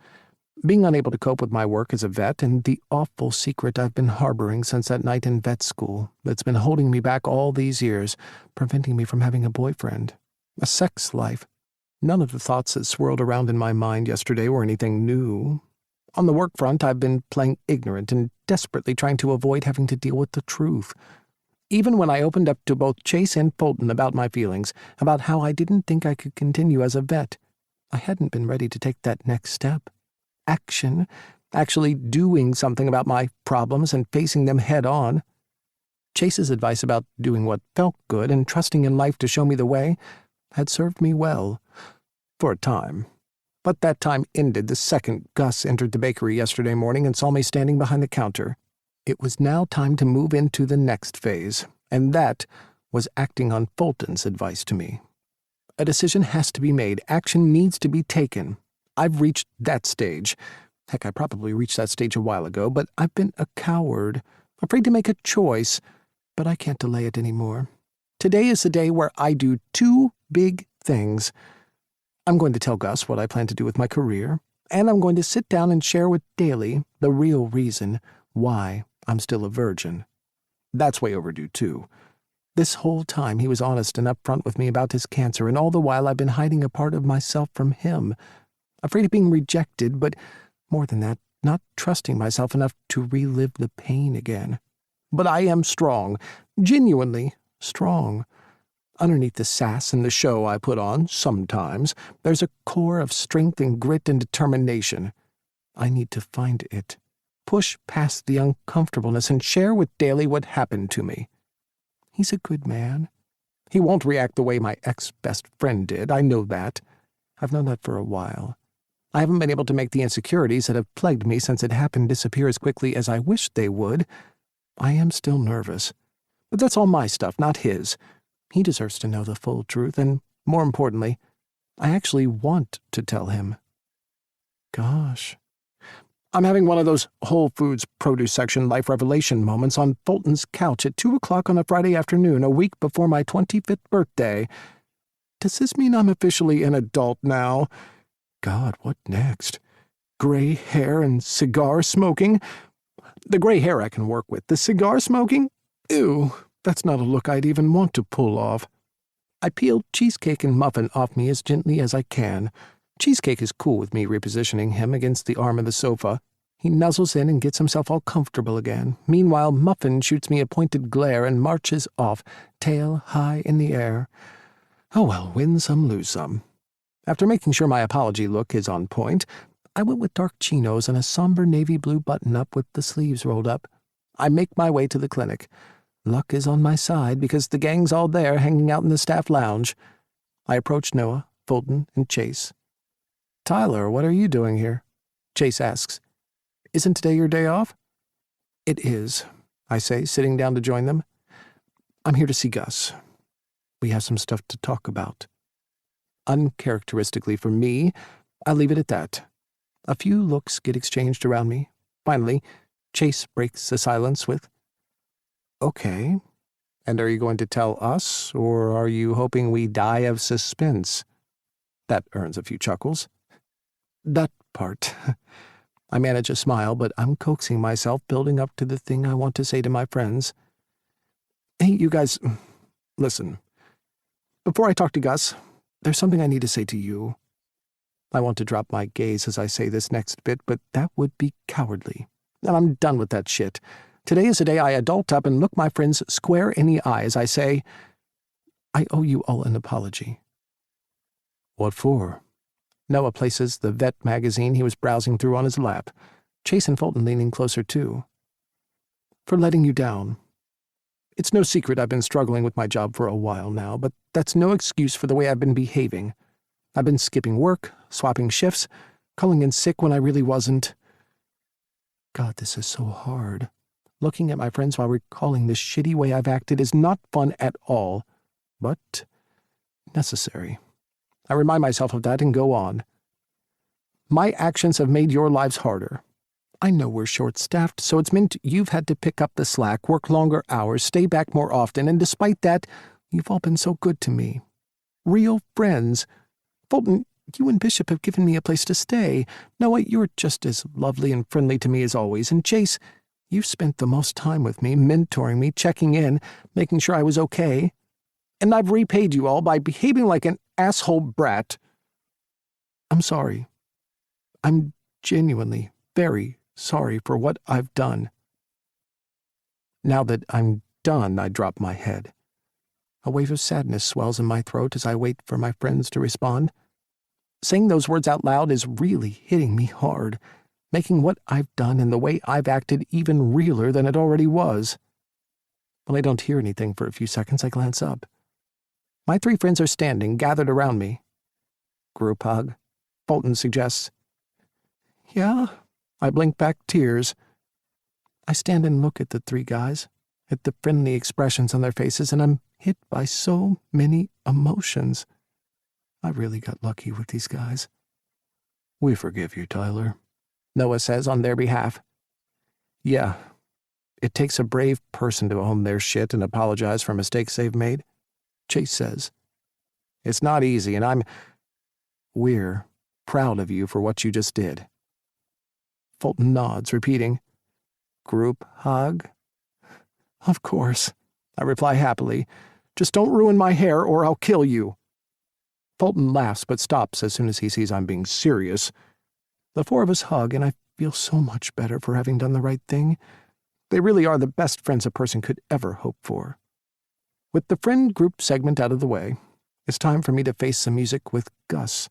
being unable to cope with my work as a vet and the awful secret I've been harboring since that night in vet school that's been holding me back all these years, preventing me from having a boyfriend, a sex life. None of the thoughts that swirled around in my mind yesterday were anything new. On the work front, I've been playing ignorant and desperately trying to avoid having to deal with the truth. Even when I opened up to both Chase and Fulton about my feelings, about how I didn't think I could continue as a vet, I hadn't been ready to take that next step. Action, actually doing something about my problems and facing them head on. Chase's advice about doing what felt good and trusting in life to show me the way had served me well, for a time. But that time ended the second Gus entered the bakery yesterday morning and saw me standing behind the counter. It was now time to move into the next phase, and that was acting on Fulton's advice to me. A decision has to be made. Action needs to be taken. I've reached that stage. Heck, I probably reached that stage a while ago, but I've been a coward, afraid to make a choice, but I can't delay it anymore. Today is the day where I do two big things. I'm going to tell Gus what I plan to do with my career, and I'm going to sit down and share with Daly the real reason why I'm still a virgin. That's way overdue, too. This whole time he was honest and upfront with me about his cancer, and all the while I've been hiding a part of myself from him, afraid of being rejected, but more than that, not trusting myself enough to relive the pain again. But I am strong, genuinely strong. Underneath the sass and the show I put on, sometimes, there's a core of strength and grit and determination. I need to find it, push past the uncomfortableness, and share with Daly what happened to me. He's a good man. He won't react the way my ex-best friend did, I know that. I've known that for a while. I haven't been able to make the insecurities that have plagued me since it happened disappear as quickly as I wished they would. I am still nervous. But that's all my stuff, not his. He deserves to know the full truth, and, more importantly, I actually want to tell him. Gosh. I'm having one of those Whole Foods produce section life revelation moments on Fulton's couch at 2 o'clock on a Friday afternoon, a week before my 25th birthday. Does this mean I'm officially an adult now? God, what next? Gray hair and cigar smoking? The gray hair I can work with. The cigar smoking? Ew, that's not a look I'd even want to pull off. I peel cheesecake and muffin off me as gently as I can. Cheesecake is cool with me repositioning him against the arm of the sofa. He nuzzles in and gets himself all comfortable again. Meanwhile, Muffin shoots me a pointed glare and marches off, tail high in the air. Oh well, win some, lose some. After making sure my apology look is on point, I went with dark chinos and a somber navy blue button-up with the sleeves rolled up. I make my way to the clinic. Luck is on my side because the gang's all there hanging out in the staff lounge. I approach Noah, Fulton, and Chase. "Tyler, what are you doing here?" Chase asks. "Isn't today your day off?" "It is," I say, sitting down to join them. "I'm here to see Gus. We have some stuff to talk about." Uncharacteristically for me, I leave it at that. A few looks get exchanged around me. Finally, Chase breaks the silence with, "Okay, and are you going to tell us, or are you hoping we die of suspense?" That earns a few chuckles. That part. I manage a smile, but I'm coaxing myself, building up to the thing I want to say to my friends. "Hey, you guys, listen. Before I talk to Gus, there's something I need to say to you." I want to drop my gaze as I say this next bit, but that would be cowardly. And I'm done with that shit. Today is the day I adult up and look my friends square in the eye as I say, I owe you all an apology. "What for?" Noah places the vet magazine he was browsing through on his lap, Chase and Fulton leaning closer too. "For letting you down. It's no secret I've been struggling with my job for a while now, but that's no excuse for the way I've been behaving. I've been skipping work, swapping shifts, calling in sick when I really wasn't. God, this is so hard. Looking at my friends while recalling this shitty way I've acted is not fun at all, but necessary. I remind myself of that and go on. My actions have made your lives harder. I know we're short-staffed, so it's meant you've had to pick up the slack, work longer hours, stay back more often, and despite that, you've all been so good to me. Real friends. Fulton, you and Bishop have given me a place to stay. Noah, you're just as lovely and friendly to me as always. And Chase, you've spent the most time with me, mentoring me, checking in, making sure I was okay. And I've repaid you all by behaving like an asshole brat. I'm sorry. I'm genuinely very sorry for what I've done. Now that I'm done, I drop my head. A wave of sadness swells in my throat as I wait for my friends to respond. Saying those words out loud is really hitting me hard, making what I've done and the way I've acted even realer than it already was. When I don't hear anything for a few seconds, I glance up. My 3 friends are standing, gathered around me. Group hug, Fulton suggests. Yeah, I blink back tears. I stand and look at the 3 guys, at the friendly expressions on their faces, and I'm hit by so many emotions. I really got lucky with these guys. We forgive you, Tyler, Noah says on their behalf. Yeah, it takes a brave person to own their shit and apologize for mistakes they've made, Chase says. It's not easy, and we're proud of you for what you just did. Fulton nods, repeating, Group hug? Of course, I reply happily. Just don't ruin my hair or I'll kill you. Fulton laughs but stops as soon as he sees I'm being serious. The 4 of us hug, and I feel so much better for having done the right thing. They really are the best friends a person could ever hope for. With the friend group segment out of the way, it's time for me to face some music with Gus.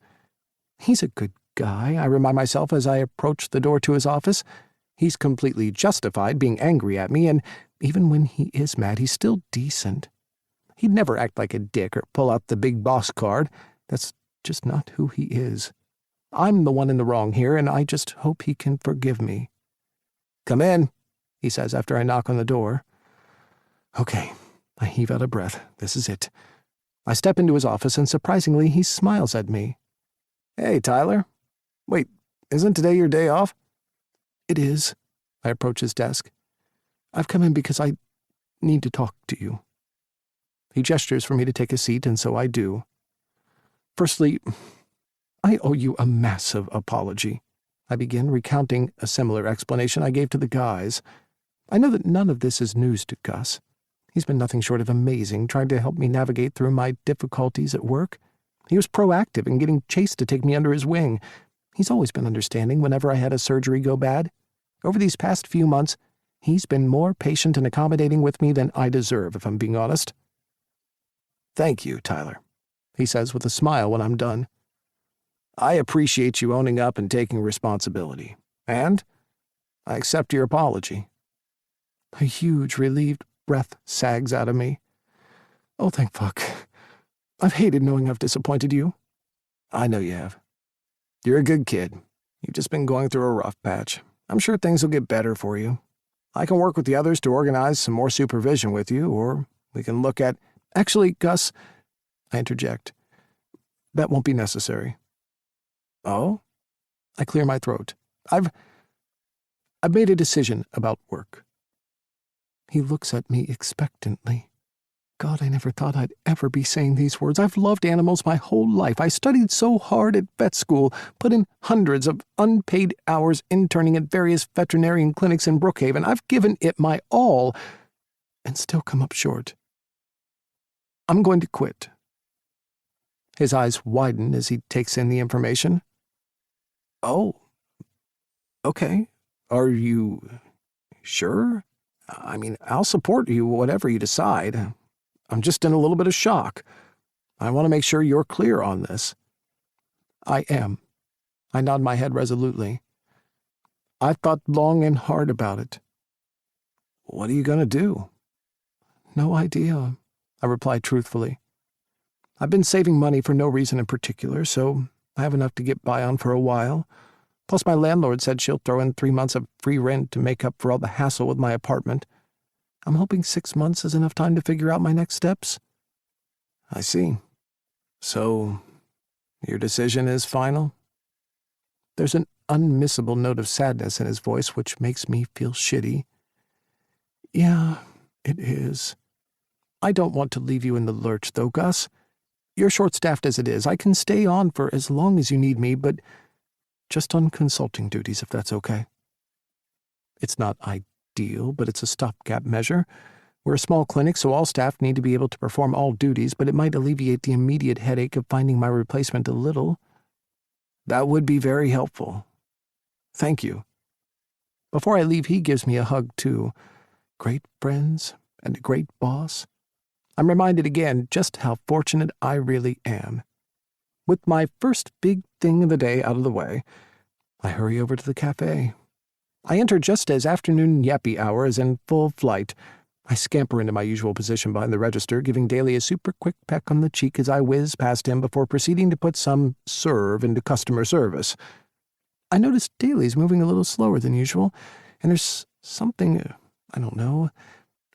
He's a good guy, I remind myself as I approach the door to his office. He's completely justified being angry at me, and even when he is mad, he's still decent. He'd never act like a dick or pull out the big boss card. That's just not who he is. I'm the one in the wrong here, and I just hope he can forgive me. Come in, he says after I knock on the door. Okay, I heave out a breath. This is it. I step into his office, and surprisingly, he smiles at me. Hey, Tyler. Wait, isn't today your day off? It is. I approach his desk. I've come in because I need to talk to you. He gestures for me to take a seat, and so I do. Firstly, I owe you a massive apology. I begin recounting a similar explanation I gave to the guys. I know that none of this is news to Gus. He's been nothing short of amazing, trying to help me navigate through my difficulties at work. He was proactive in getting Chase to take me under his wing. He's always been understanding whenever I had a surgery go bad. Over these past few months, he's been more patient and accommodating with me than I deserve, if I'm being honest. Thank you, Tyler, he says with a smile when I'm done. I appreciate you owning up and taking responsibility, and I accept your apology. A huge, relieved breath sags out of me. Oh, thank fuck. I've hated knowing I've disappointed you. I know you have. You're a good kid. You've just been going through a rough patch. I'm sure things will get better for you. I can work with the others to organize some more supervision with you, or we can look at— Actually, Gus, I interject. That won't be necessary. Oh? I clear my throat. I've made a decision about work. He looks at me expectantly. God, I never thought I'd ever be saying these words. I've loved animals my whole life. I studied so hard at vet school, put in hundreds of unpaid hours interning at various veterinarian clinics in Brookhaven. I've given it my all, and still come up short. I'm going to quit. His eyes widen as he takes in the information. Oh, okay. Are you sure? I mean, I'll support you whatever you decide. I'm just in a little bit of shock. I want to make sure you're clear on this. I am. I nod my head resolutely. I've thought long and hard about it. What are you going to do? No idea, I reply truthfully. I've been saving money for no reason in particular, so I have enough to get by on for a while. Plus my landlord said she'll throw in 3 months of free rent to make up for all the hassle with my apartment. I'm hoping 6 months is enough time to figure out my next steps." "I see. So, your decision is final?" There's an unmissable note of sadness in his voice which makes me feel shitty. "Yeah, it is. I don't want to leave you in the lurch, though, Gus. You're short-staffed as it is. I can stay on for as long as you need me, but just on consulting duties, if that's okay. It's not ideal, but it's a stopgap measure. We're a small clinic, so all staff need to be able to perform all duties, but it might alleviate the immediate headache of finding my replacement a little." "That would be very helpful. Thank you." Before I leave, he gives me a hug, too. Great friends and a great boss. I'm reminded again just how fortunate I really am. With my first big thing of the day out of the way, I hurry over to the cafe. I enter just as afternoon yappy hour is in full flight. I scamper into my usual position behind the register, giving Daly a super quick peck on the cheek as I whiz past him before proceeding to put some serve into customer service. I notice Daly's moving a little slower than usual, and there's something, I don't know,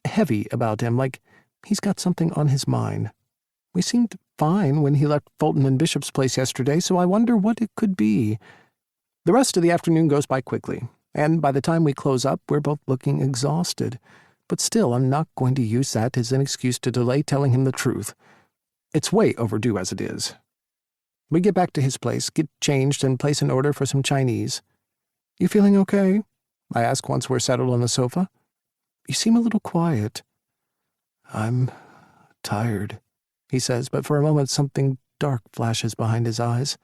heavy about him, like he's got something on his mind. We seemed fine when he left Fulton and Bishop's place yesterday, so I wonder what it could be. The rest of the afternoon goes by quickly, and by the time we close up, we're both looking exhausted. But still, I'm not going to use that as an excuse to delay telling him the truth. It's way overdue as it is. We get back to his place, get changed, and place an order for some Chinese. "You feeling okay?" I ask once we're settled on the sofa. "You seem a little quiet." "I'm tired," he says, but for a moment something dark flashes behind his eyes.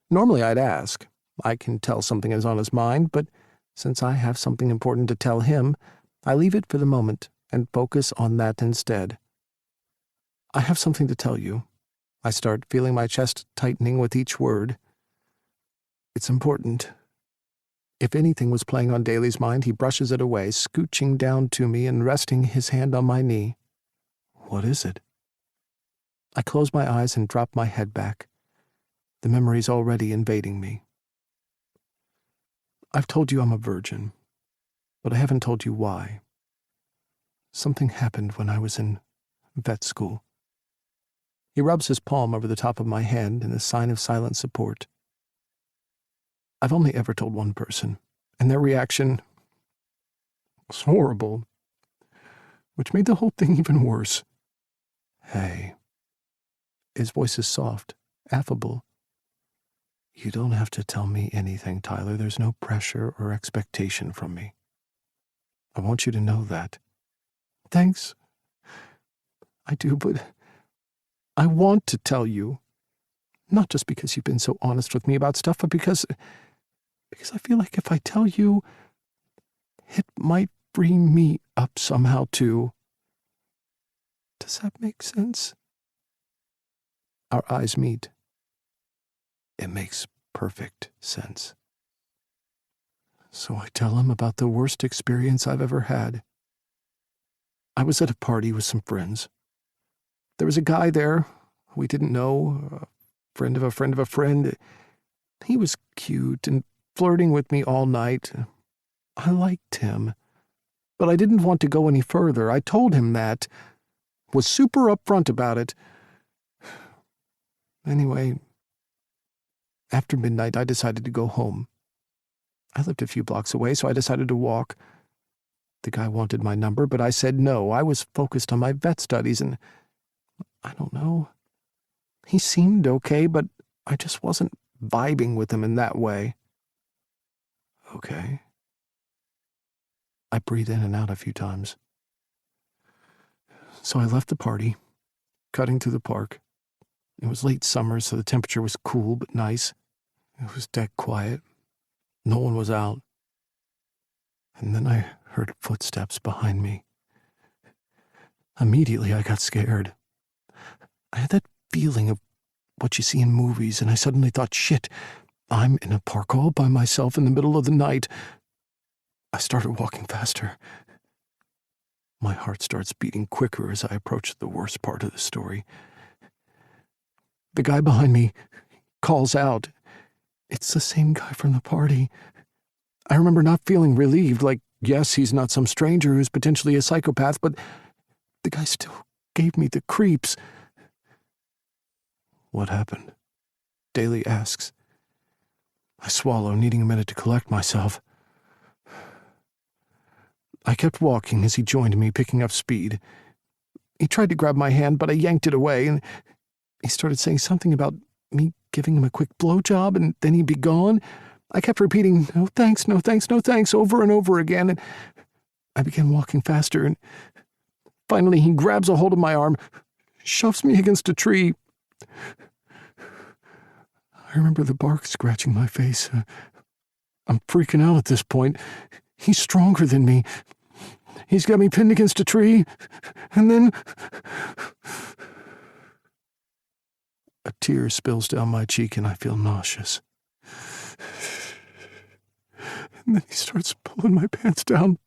Normally I'd ask. I can tell something is on his mind, but since I have something important to tell him, I leave it for the moment and focus on that instead. "I have something to tell you." I start, feeling my chest tightening with each word. "It's important." If anything was playing on Daly's mind, he brushes it away, scooching down to me and resting his hand on my knee. "What is it?" I close my eyes and drop my head back. The memory's already invading me. "I've told you I'm a virgin, but I haven't told you why. Something happened when I was in vet school." He rubs his palm over the top of my head in a sign of silent support. "I've only ever told one person, and their reaction was horrible, which made the whole thing even worse." "Hey." His voice is soft, affable. "You don't have to tell me anything, Tyler. There's no pressure or expectation from me. I want you to know that." "Thanks. I do, but I want to tell you. Not just because you've been so honest with me about stuff, but because I feel like if I tell you, it might free me up somehow, too. Does that make sense?" Our eyes meet. It makes perfect sense. So I tell him about the worst experience I've ever had. I was at a party with some friends. There was a guy there we didn't know, a friend of a friend of a friend. He was cute and flirting with me all night. I liked him, but I didn't want to go any further. I told him that, was super upfront about it. Anyway, after midnight, I decided to go home. I lived a few blocks away, so I decided to walk. The guy wanted my number, but I said no. I was focused on my vet studies, and I don't know. He seemed okay, but I just wasn't vibing with him in that way. Okay. I breathe in and out a few times. So I left the party, cutting through the park. It was late summer, so the temperature was cool but nice. It was dead quiet. No one was out. And then I heard footsteps behind me. Immediately I got scared. I had that feeling of what you see in movies, and I suddenly thought, shit, I'm in a park all by myself in the middle of the night. I started walking faster. My heart starts beating quicker as I approach the worst part of the story. The guy behind me calls out. It's the same guy from the party. I remember not feeling relieved, like, yes, he's not some stranger who's potentially a psychopath, but the guy still gave me the creeps. What happened? Daly asks. I swallow, needing a minute to collect myself. I kept walking as he joined me, picking up speed. He tried to grab my hand, but I yanked it away, and he started saying something about me giving him a quick blowjob, and then he'd be gone. I kept repeating, no thanks, no thanks, no thanks, over and over again, and I began walking faster, and finally he grabs a hold of my arm, shoves me against a tree. I remember the bark scratching my face. I'm freaking out at this point. He's stronger than me. He's got me pinned against a tree, and then a tear spills down my cheek and I feel nauseous. And then he starts pulling my pants down,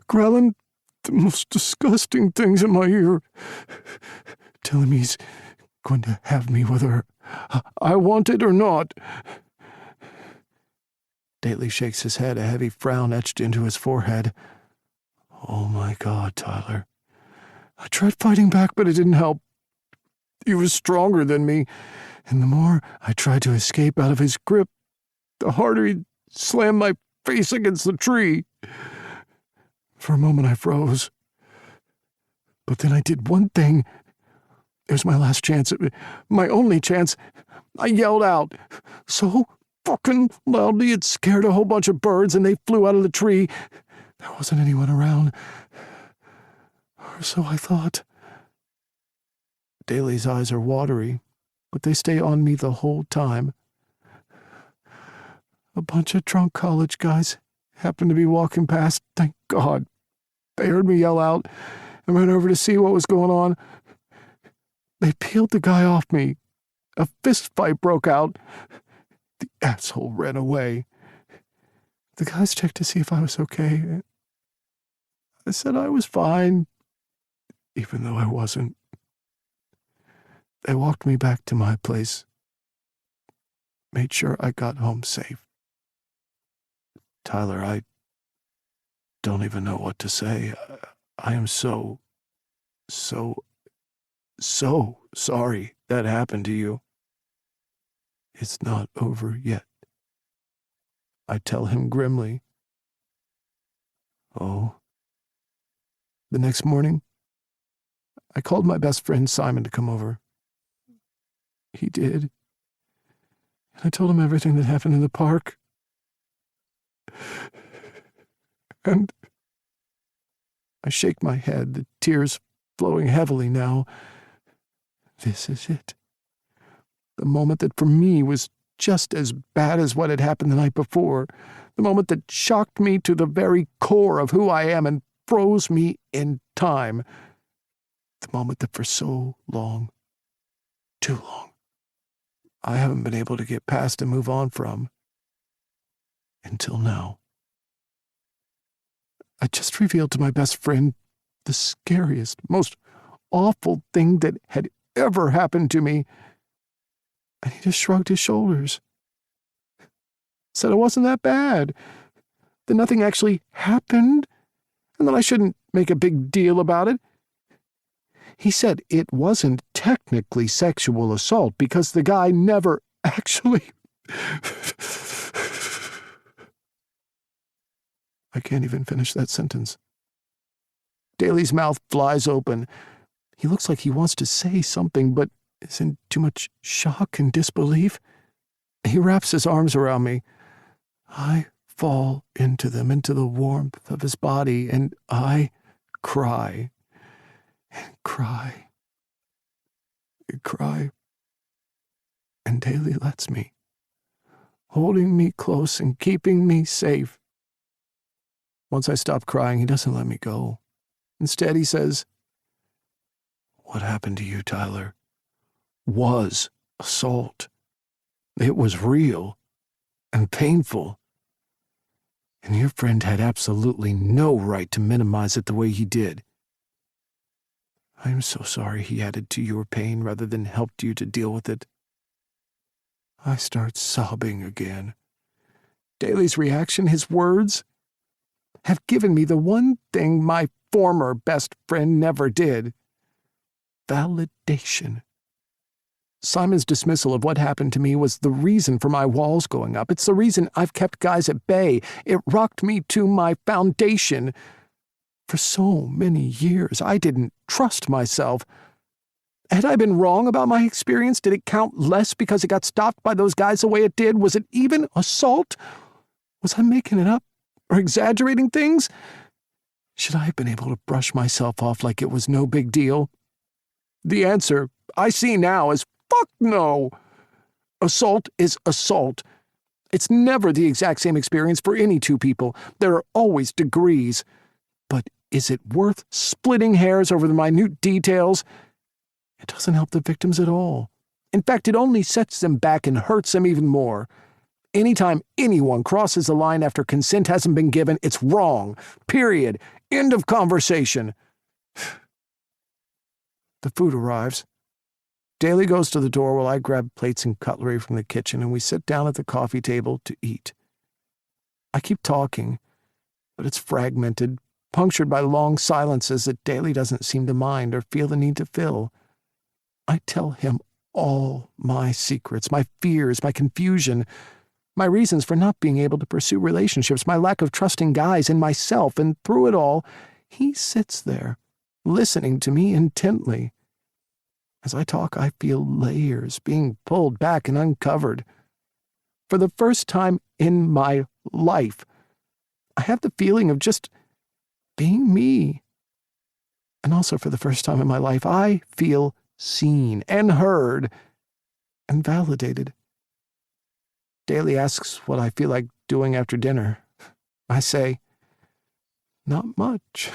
growling the most disgusting things in my ear, telling me he's going to have me whether I want it or not. Daly shakes his head, a heavy frown etched into his forehead. Oh my God, Tyler. I tried fighting back, but it didn't help. He was stronger than me, and the more I tried to escape out of his grip, the harder he slammed my face against the tree. For a moment I froze. But then I did one thing. It was my last chance, my only chance. I yelled out so fucking loudly it scared a whole bunch of birds and they flew out of the tree. There wasn't anyone around. Or so I thought. Daly's eyes are watery, but they stay on me the whole time. A bunch of drunk college guys happened to be walking past. Thank God. They heard me yell out and ran over to see what was going on. They peeled the guy off me. A fist fight broke out. The asshole ran away. The guys checked to see if I was okay. I said I was fine, even though I wasn't. They walked me back to my place, made sure I got home safe. Tyler, I don't even know what to say. I am so sorry that happened to you. It's not over yet, I tell him grimly. Oh. The next morning, I called my best friend Simon to come over. He did. And I told him everything that happened in the park. And I shake my head, the tears flowing heavily now. This is it. The moment that for me was just as bad as what had happened the night before. The moment that shocked me to the very core of who I am and froze me in time. The moment that for so long, too long, I haven't been able to get past and move on from. Until now. I just revealed to my best friend the scariest, most awful thing that had ever happened to me. And he just shrugged his shoulders. Said it wasn't that bad. That nothing actually happened. And that I shouldn't make a big deal about it. He said it wasn't technically sexual assault because the guy never actually... I can't even finish that sentence. Daly's mouth flies open. He looks like he wants to say something, but is in too much shock and disbelief. He wraps his arms around me. I fall into them, into the warmth of his body, and I cry. And cry. And cry. And Daly lets me, holding me close and keeping me safe. Once I stop crying, he doesn't let me go. Instead, he says, "What happened to you, Tyler, was assault. It was real and painful. And your friend had absolutely no right to minimize it the way he did. I'm so sorry he added to your pain rather than helped you to deal with it. I start sobbing again. Daly's reaction, his words, have given me the one thing my former best friend never did: validation. Simon's dismissal of what happened to me was the reason for my walls going up. It's the reason I've kept guys at bay. It rocked me to my foundation. For so many years, I didn't trust myself. Had I been wrong about my experience? Did it count less because it got stopped by those guys the way it did? Was it even assault? Was I making it up or exaggerating things? Should I have been able to brush myself off like it was no big deal? The answer I see now is fuck no. Assault is assault. It's never the exact same experience for any two people. There are always degrees. But is it worth splitting hairs over the minute details? It doesn't help the victims at all. In fact, it only sets them back and hurts them even more. Anytime anyone crosses the line after consent hasn't been given, it's wrong. Period. End of conversation. The food arrives. Daly goes to the door while I grab plates and cutlery from the kitchen, and we sit down at the coffee table to eat. I keep talking, but it's fragmented, punctured by long silences that Daly doesn't seem to mind or feel the need to fill. I tell him all my secrets, my fears, my confusion, my reasons for not being able to pursue relationships, my lack of trusting guys and myself, and through it all, he sits there, listening to me intently. As I talk, I feel layers being pulled back and uncovered. For the first time in my life, I have the feeling of just being me. And also for the first time in my life, I feel seen and heard and validated. Daly asks what I feel like doing after dinner. I say, not much.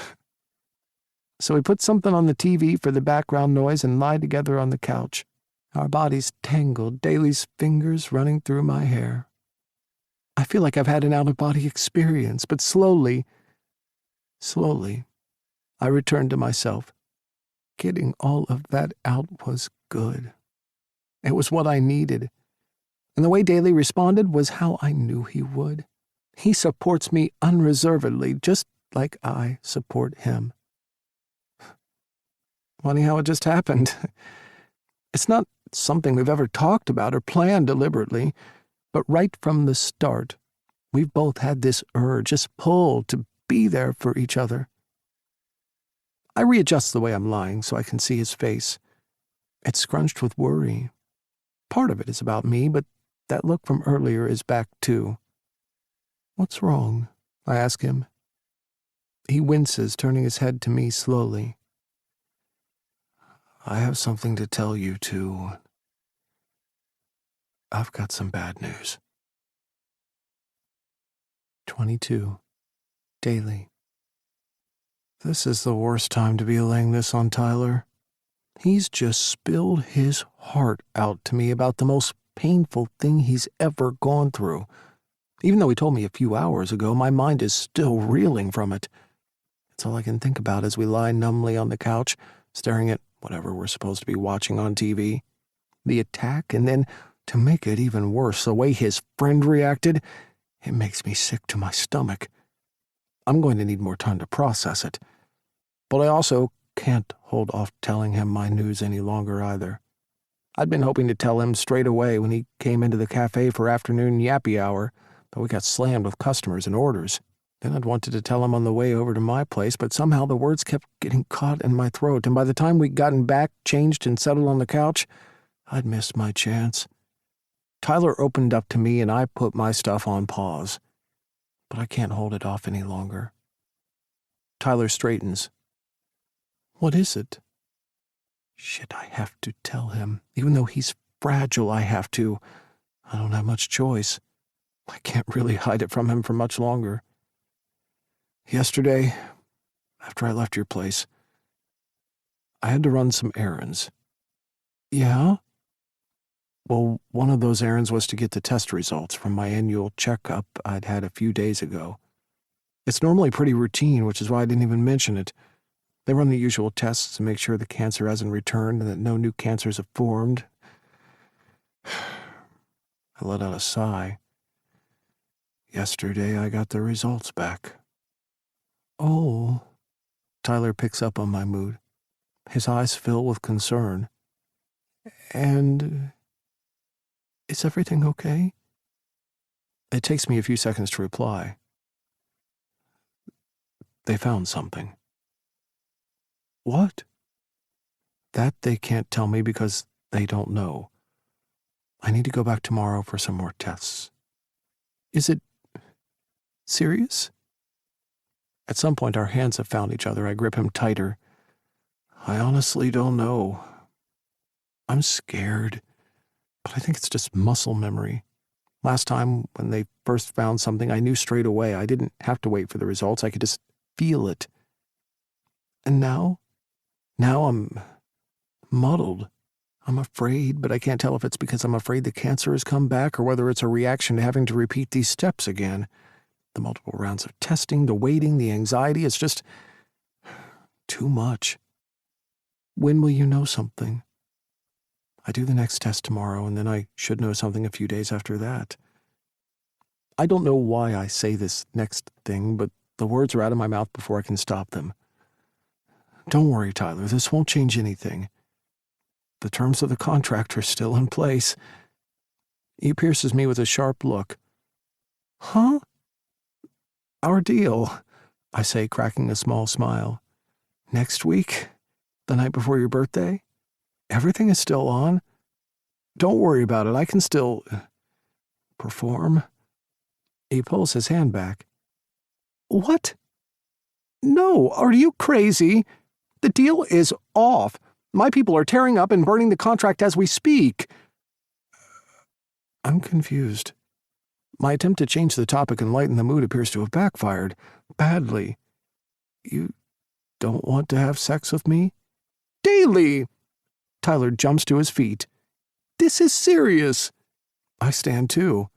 So we put something on the TV for the background noise and lie together on the couch, our bodies tangled, Daly's fingers running through my hair. I feel like I've had an out-of-body experience, but slowly, I return to myself. Getting all of that out was good. It was what I needed. And the way Daly responded was how I knew he would. He supports me unreservedly, just like I support him. Funny how it just happened. It's not something we've ever talked about or planned deliberately, but right from the start, we've both had this urge, this pull to be there for each other. I readjust the way I'm lying so I can see his face. It's scrunched with worry. Part of it is about me, but that look from earlier is back too. What's wrong? I ask him. He winces, turning his head to me slowly. I have something to tell you, too. I've got some bad news. 22. Daly. This is the worst time to be laying this on Tyler. He's just spilled his heart out to me about the most painful thing he's ever gone through. Even though he told me a few hours ago, my mind is still reeling from it. It's all I can think about as we lie numbly on the couch, staring at whatever we're supposed to be watching on TV. The attack, and then, to make it even worse, the way his friend reacted, it makes me sick to my stomach. I'm going to need more time to process it. But I also can't hold off telling him my news any longer either. I'd been hoping to tell him straight away when he came into the cafe for afternoon yappy hour, but we got slammed with customers and orders. Then I'd wanted to tell him on the way over to my place, but somehow the words kept getting caught in my throat, and by the time we'd gotten back, changed, and settled on the couch, I'd missed my chance. Tyler opened up to me, and I put my stuff on pause. But I can't hold it off any longer. Tyler straightens. What is it? Shit, I have to tell him. Even though he's fragile, I have to. I don't have much choice. I can't really hide it from him for much longer. Yesterday, after I left your place, I had to run some errands. Yeah? Well, one of those errands was to get the test results from my annual checkup I'd had a few days ago. It's normally pretty routine, which is why I didn't even mention it. They run the usual tests to make sure the cancer hasn't returned and that no new cancers have formed. I let out a sigh. Yesterday I got the results back. Oh, Tyler picks up on my mood. His eyes fill with concern. And is everything okay? It takes me a few seconds to reply. They found something. What? That they can't tell me because they don't know. I need to go back tomorrow for some more tests. Is it serious? At some point our hands have found each other. I grip him tighter. I honestly don't know. I'm scared, but I think it's just muscle memory. Last time, when they first found something, I knew straight away. I didn't have to wait for the results. I could just feel it. And now I'm muddled. I'm afraid, but I can't tell if it's because I'm afraid the cancer has come back or whether it's a reaction to having to repeat these steps again. The multiple rounds of testing, the waiting, the anxiety, it's just too much. When will you know something? I do the next test tomorrow, and then I should know something a few days after that. I don't know why I say this next thing, but the words are out of my mouth before I can stop them. Don't worry, Tyler, this won't change anything. The terms of the contract are still in place. He pierces me with a sharp look. Huh? Our deal, I say, cracking a small smile. Next week? The night before your birthday? Everything is still on? Don't worry about it. I can still perform. He pulls his hand back. What? No, are you crazy? The deal is off. My people are tearing up and burning the contract as we speak. I'm confused. My attempt to change the topic and lighten the mood appears to have backfired. Badly. You don't want to have sex with me? Daily! Tyler jumps to his feet. This is serious. I stand too.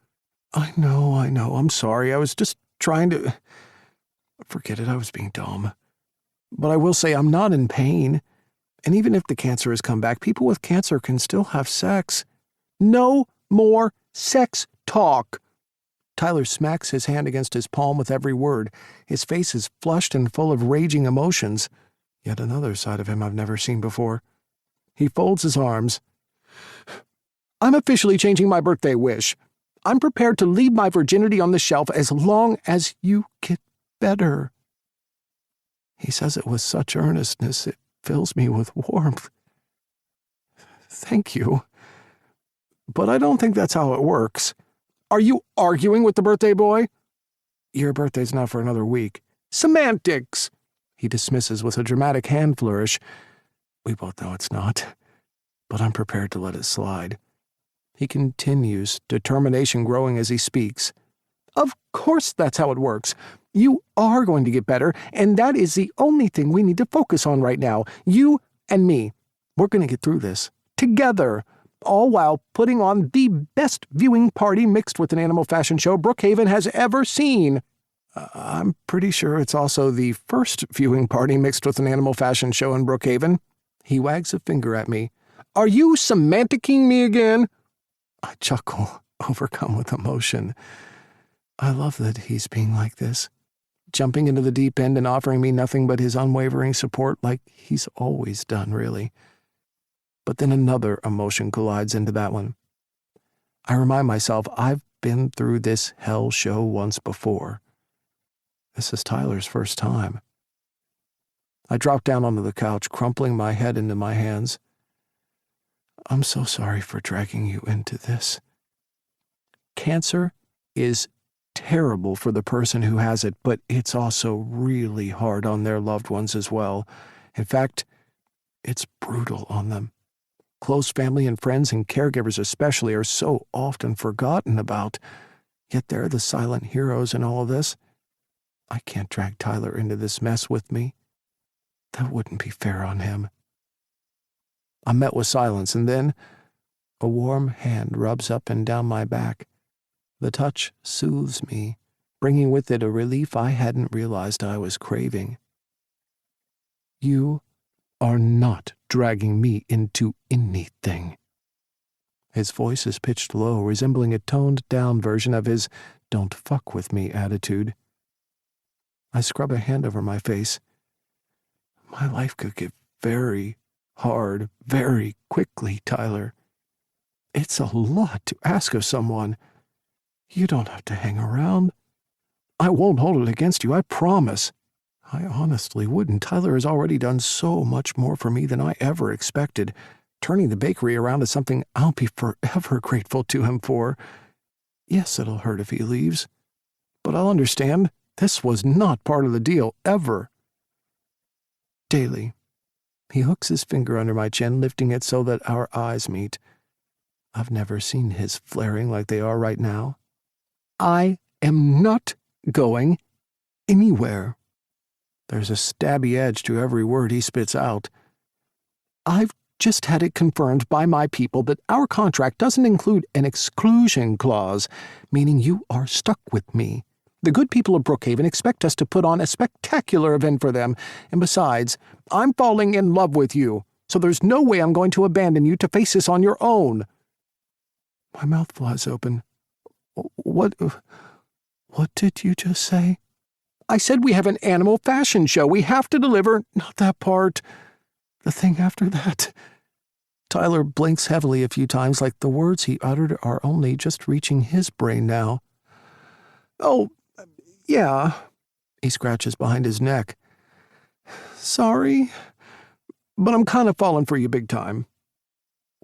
I know. I'm sorry. I was just trying to... Forget it, I was being dumb. But I will say I'm not in pain. And even if the cancer has come back, people with cancer can still have sex. No more sex talk. Tyler smacks his hand against his palm with every word. His face is flushed and full of raging emotions. Yet another side of him I've never seen before. He folds his arms. I'm officially changing my birthday wish. I'm prepared to leave my virginity on the shelf as long as you get better. He says it with such earnestness, it fills me with warmth. Thank you. But I don't think that's how it works. Are you arguing with the birthday boy? Your birthday's not for another week. Semantics! He dismisses with a dramatic hand flourish. We both know it's not, but I'm prepared to let it slide. He continues, determination growing as he speaks. Of course that's how it works. You are going to get better, and that is the only thing we need to focus on right now. You and me. We're going to get through this. Together. All while putting on the best viewing party mixed with an animal fashion show Brookhaven has ever seen. I'm pretty sure it's also the first viewing party mixed with an animal fashion show in Brookhaven. He wags a finger at me. Are you semanticking me again? I chuckle, overcome with emotion. I love that he's being like this, jumping into the deep end and offering me nothing but his unwavering support like he's always done, really. But then another emotion collides into that one. I remind myself I've been through this hell show once before. This is Tyler's first time. I drop down onto the couch, crumpling my head into my hands. I'm so sorry for dragging you into this. Cancer is terrible for the person who has it, but it's also really hard on their loved ones as well. In fact, it's brutal on them. Close family and friends and caregivers especially are so often forgotten about, yet they're the silent heroes in all of this. I can't drag Tyler into this mess with me. That wouldn't be fair on him. I'm met with silence, and then a warm hand rubs up and down my back. The touch soothes me, bringing with it a relief I hadn't realized I was craving. You are not dragging me into anything. His voice is pitched low, resembling a toned-down version of his "don't fuck with me" attitude. I scrub a hand over my face. My life could get very hard very quickly, Tyler. It's a lot to ask of someone. You don't have to hang around. I won't hold it against you, I promise. I honestly wouldn't. Tyler has already done so much more for me than I ever expected. Turning the bakery around is something I'll be forever grateful to him for. Yes, it'll hurt if he leaves, but I'll understand. This was not part of the deal, ever. Daily. He hooks his finger under my chin, lifting it so that our eyes meet. I've never seen his flaring like they are right now. I am not going anywhere. There's a stabby edge to every word he spits out. I've just had it confirmed by my people that our contract doesn't include an exclusion clause, meaning you are stuck with me. The good people of Brookhaven expect us to put on a spectacular event for them, and besides, I'm falling in love with you, so there's no way I'm going to abandon you to face this on your own. My mouth flies open. What did you just say? I said we have an animal fashion show. We have to deliver, not that part, the thing after that. Tyler blinks heavily a few times, like the words he uttered are only just reaching his brain now. Oh, yeah, he scratches behind his neck. Sorry, but I'm kind of falling for you big time.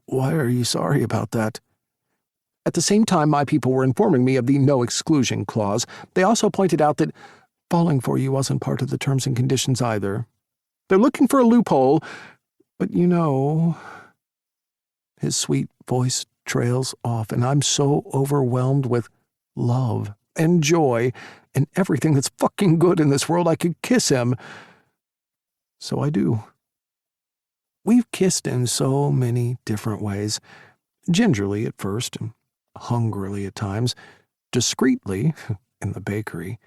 Why are you sorry about that? At the same time my people were informing me of the no exclusion clause, they also pointed out that falling for you wasn't part of the terms and conditions either. They're looking for a loophole, but you know... His sweet voice trails off, and I'm so overwhelmed with love and joy and everything that's fucking good in this world I could kiss him. So I do. We've kissed in so many different ways. Gingerly at first, and hungrily at times, discreetly in the bakery.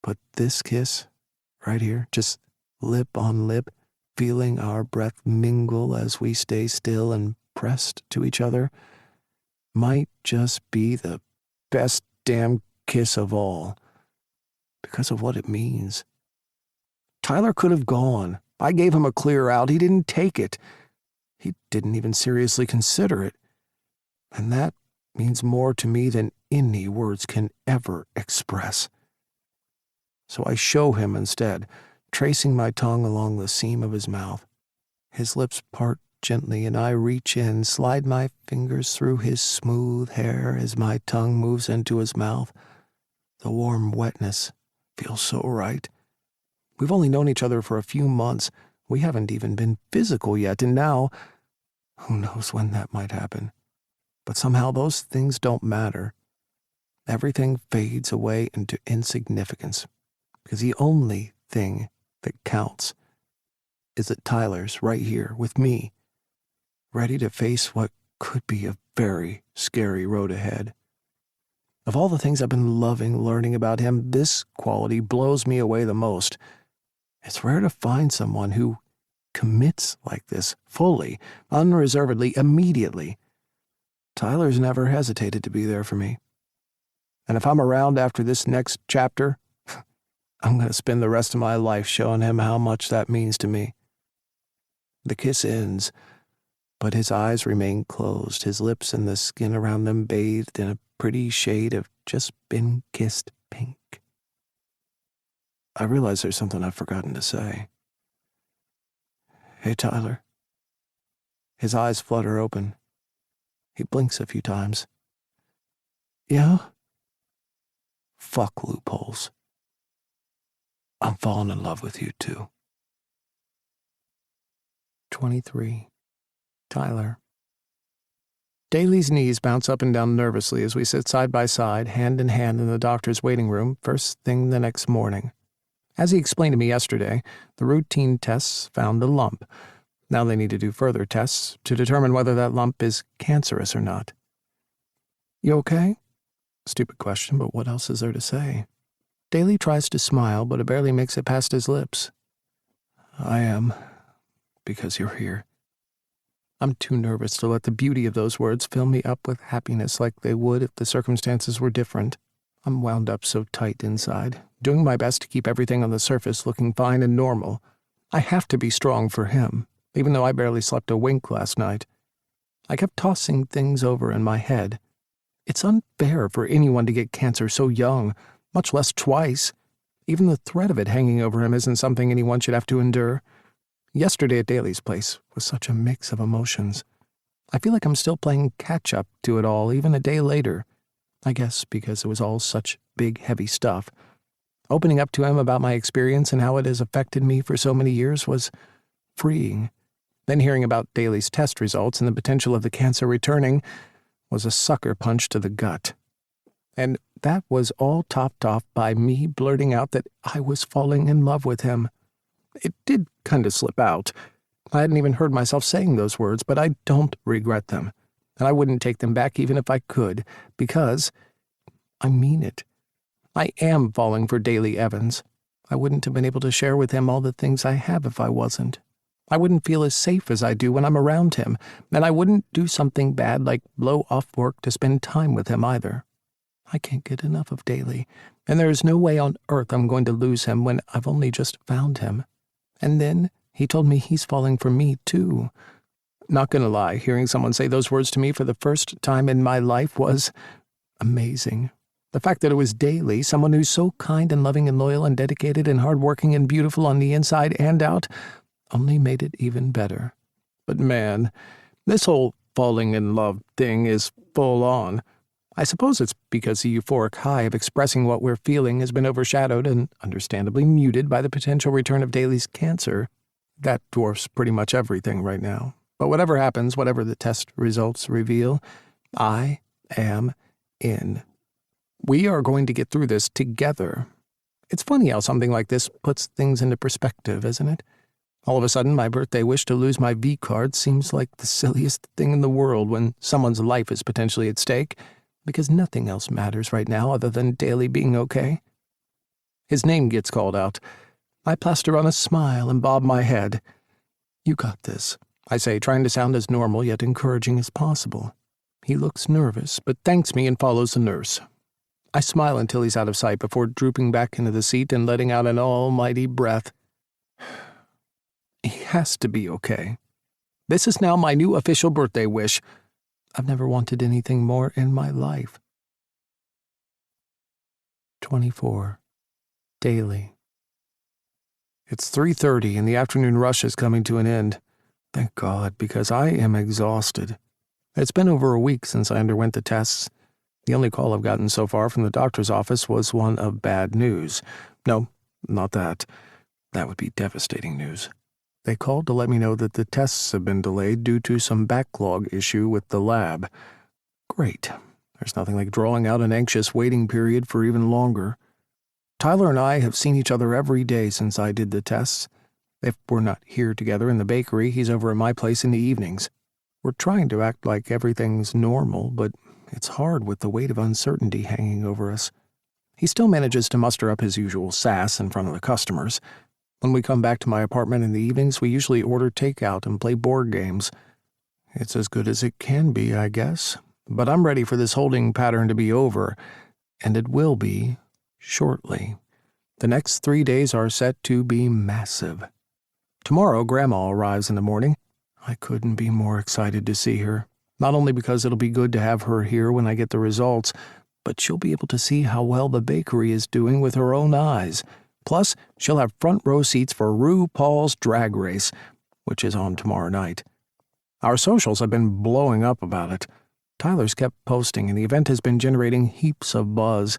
But this kiss, right here, just lip on lip, feeling our breath mingle as we stay still and pressed to each other, might just be the best damn kiss of all, because of what it means. Tyler could have gone. I gave him a clear out. He didn't take it. He didn't even seriously consider it. And that means more to me than any words can ever express. So I show him instead, tracing my tongue along the seam of his mouth. His lips part gently, and I reach in, slide my fingers through his smooth hair as my tongue moves into his mouth. The warm wetness feels so right. We've only known each other for a few months. We haven't even been physical yet, and now, who knows when that might happen. But somehow those things don't matter. Everything fades away into insignificance, because the only thing that counts is that Tyler's right here with me, ready to face what could be a very scary road ahead. Of all the things I've been loving learning about him, this quality blows me away the most. It's rare to find someone who commits like this, fully, unreservedly, immediately. Tyler's never hesitated to be there for me. And if I'm around after this next chapter, I'm going to spend the rest of my life showing him how much that means to me. The kiss ends, but his eyes remain closed, his lips and the skin around them bathed in a pretty shade of just been kissed pink. I realize there's something I've forgotten to say. Hey, Tyler. His eyes flutter open. He blinks a few times. Yeah? Fuck loopholes. I'm falling in love with you, too. 23. Tyler. Daly's knees bounce up and down nervously as we sit side by side, hand in hand in the doctor's waiting room, first thing the next morning. As he explained to me yesterday, the routine tests found a lump. Now they need to do further tests to determine whether that lump is cancerous or not. You okay? Stupid question, but what else is there to say? Daly tries to smile, but it barely makes it past his lips. I am, because you're here. I'm too nervous to let the beauty of those words fill me up with happiness like they would if the circumstances were different. I'm wound up so tight inside, doing my best to keep everything on the surface looking fine and normal. I have to be strong for him, even though I barely slept a wink last night. I kept tossing things over in my head. It's unfair for anyone to get cancer so young, much less twice. Even the threat of it hanging over him isn't something anyone should have to endure. Yesterday at Daly's place was such a mix of emotions. I feel like I'm still playing catch-up to it all, even a day later. I guess because it was all such big, heavy stuff. Opening up to him about my experience and how it has affected me for so many years was freeing. Then hearing about Daly's test results and the potential of the cancer returning was a sucker punch to the gut. And that was all topped off by me blurting out that I was falling in love with him. It did kind of slip out. I hadn't even heard myself saying those words, but I don't regret them. And I wouldn't take them back even if I could, because I mean it. I am falling for Daly Evans. I wouldn't have been able to share with him all the things I have if I wasn't. I wouldn't feel as safe as I do when I'm around him, and I wouldn't do something bad like blow off work to spend time with him either. I can't get enough of Daly, and there is no way on earth I'm going to lose him when I've only just found him. And then he told me he's falling for me, too. Not gonna lie, hearing someone say those words to me for the first time in my life was amazing. The fact that it was Daly, someone who's so kind and loving and loyal and dedicated and hardworking and beautiful on the inside and out, only made it even better. But man, this whole falling in love thing is full on. I suppose it's because the euphoric high of expressing what we're feeling has been overshadowed and understandably muted by the potential return of Daly's cancer. That dwarfs pretty much everything right now. But whatever happens, whatever the test results reveal, I am in. We are going to get through this together. It's funny how something like this puts things into perspective, isn't it? All of a sudden, my birthday wish to lose my V-card seems like the silliest thing in the world when someone's life is potentially at stake, because nothing else matters right now other than Daly being okay. His name gets called out. I plaster on a smile and bob my head. You got this, I say, trying to sound as normal yet encouraging as possible. He looks nervous, but thanks me and follows the nurse. I smile until he's out of sight before drooping back into the seat and letting out an almighty breath. He has to be okay. This is now my new official birthday wish. I've never wanted anything more in my life. 24. Daily. It's 3:30 and the afternoon rush is coming to an end. Thank God, because I am exhausted. It's been over a week since I underwent the tests. The only call I've gotten so far from the doctor's office was one of bad news. No, not that. That would be devastating news. They called to let me know that the tests have been delayed due to some backlog issue with the lab. Great. There's nothing like drawing out an anxious waiting period for even longer. Tyler and I have seen each other every day since I did the tests. If we're not here together in the bakery, he's over at my place in the evenings. We're trying to act like everything's normal, but it's hard with the weight of uncertainty hanging over us. He still manages to muster up his usual sass in front of the customers. When we come back to my apartment in the evenings, we usually order takeout and play board games. It's as good as it can be, I guess. But I'm ready for this holding pattern to be over, and it will be shortly. The next 3 days are set to be massive. Tomorrow, Grandma arrives in the morning. I couldn't be more excited to see her. Not only because it'll be good to have her here when I get the results, but she'll be able to see how well the bakery is doing with her own eyes. Plus, she'll have front row seats for RuPaul's Drag Race, which is on tomorrow night. Our socials have been blowing up about it. Tyler's kept posting, and the event has been generating heaps of buzz.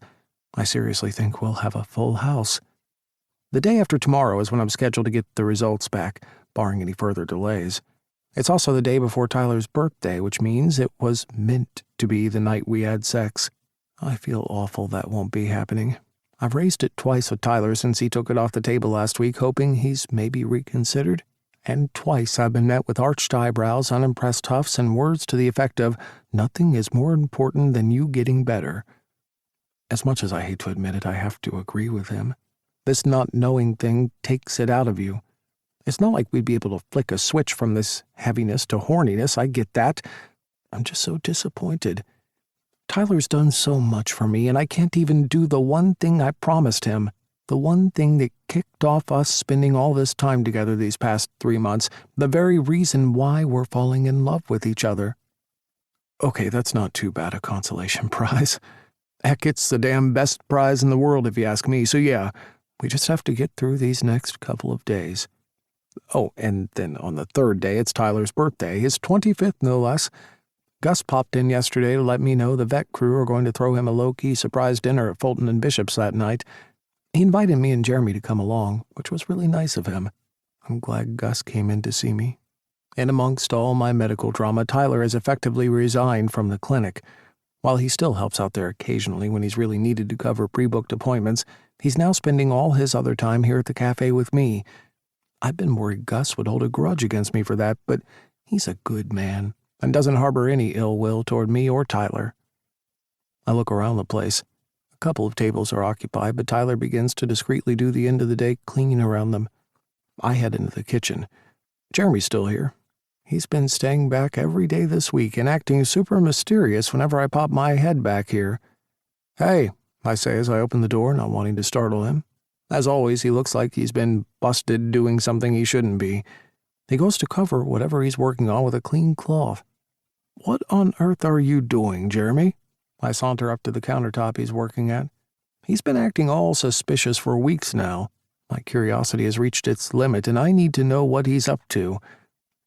I seriously think we'll have a full house. The day after tomorrow is when I'm scheduled to get the results back, barring any further delays. It's also the day before Tyler's birthday, which means it was meant to be the night we had sex. I feel awful that won't be happening. I've raised it twice with Tyler since he took it off the table last week, hoping he's maybe reconsidered. And twice I've been met with arched eyebrows, unimpressed huffs, and words to the effect of, "Nothing is more important than you getting better." As much as I hate to admit it, I have to agree with him. This not knowing thing takes it out of you. It's not like we'd be able to flick a switch from this heaviness to horniness. I get that. I'm just so disappointed. Tyler's done so much for me, and I can't even do the one thing I promised him. The one thing that kicked off us spending all this time together these past 3 months. The very reason why we're falling in love with each other. Okay, that's not too bad a consolation prize. Heck, it's the damn best prize in the world if you ask me. So yeah, we just have to get through these next couple of days. Oh, and then on the third day, it's Tyler's birthday, his 25th no less. Gus popped in yesterday to let me know the vet crew are going to throw him a low-key surprise dinner at Fulton and Bishop's that night. He invited me and Jeremy to come along, which was really nice of him. I'm glad Gus came in to see me. And amongst all my medical drama, Tyler has effectively resigned from the clinic. While he still helps out there occasionally when he's really needed to cover pre-booked appointments, he's now spending all his other time here at the cafe with me. I've been worried Gus would hold a grudge against me for that, but he's a good man and doesn't harbor any ill will toward me or Tyler. I look around the place. A couple of tables are occupied, but Tyler begins to discreetly do the end of the day cleaning around them. I head into the kitchen. Jeremy's still here. He's been staying back every day this week and acting super mysterious whenever I pop my head back here. "Hey," I say as I open the door, not wanting to startle him. As always, he looks like he's been busted doing something he shouldn't be. He goes to cover whatever he's working on with a clean cloth. "What on earth are you doing, Jeremy?" I saunter up to the countertop he's working at. He's been acting all suspicious for weeks now. My curiosity has reached its limit, and I need to know what he's up to.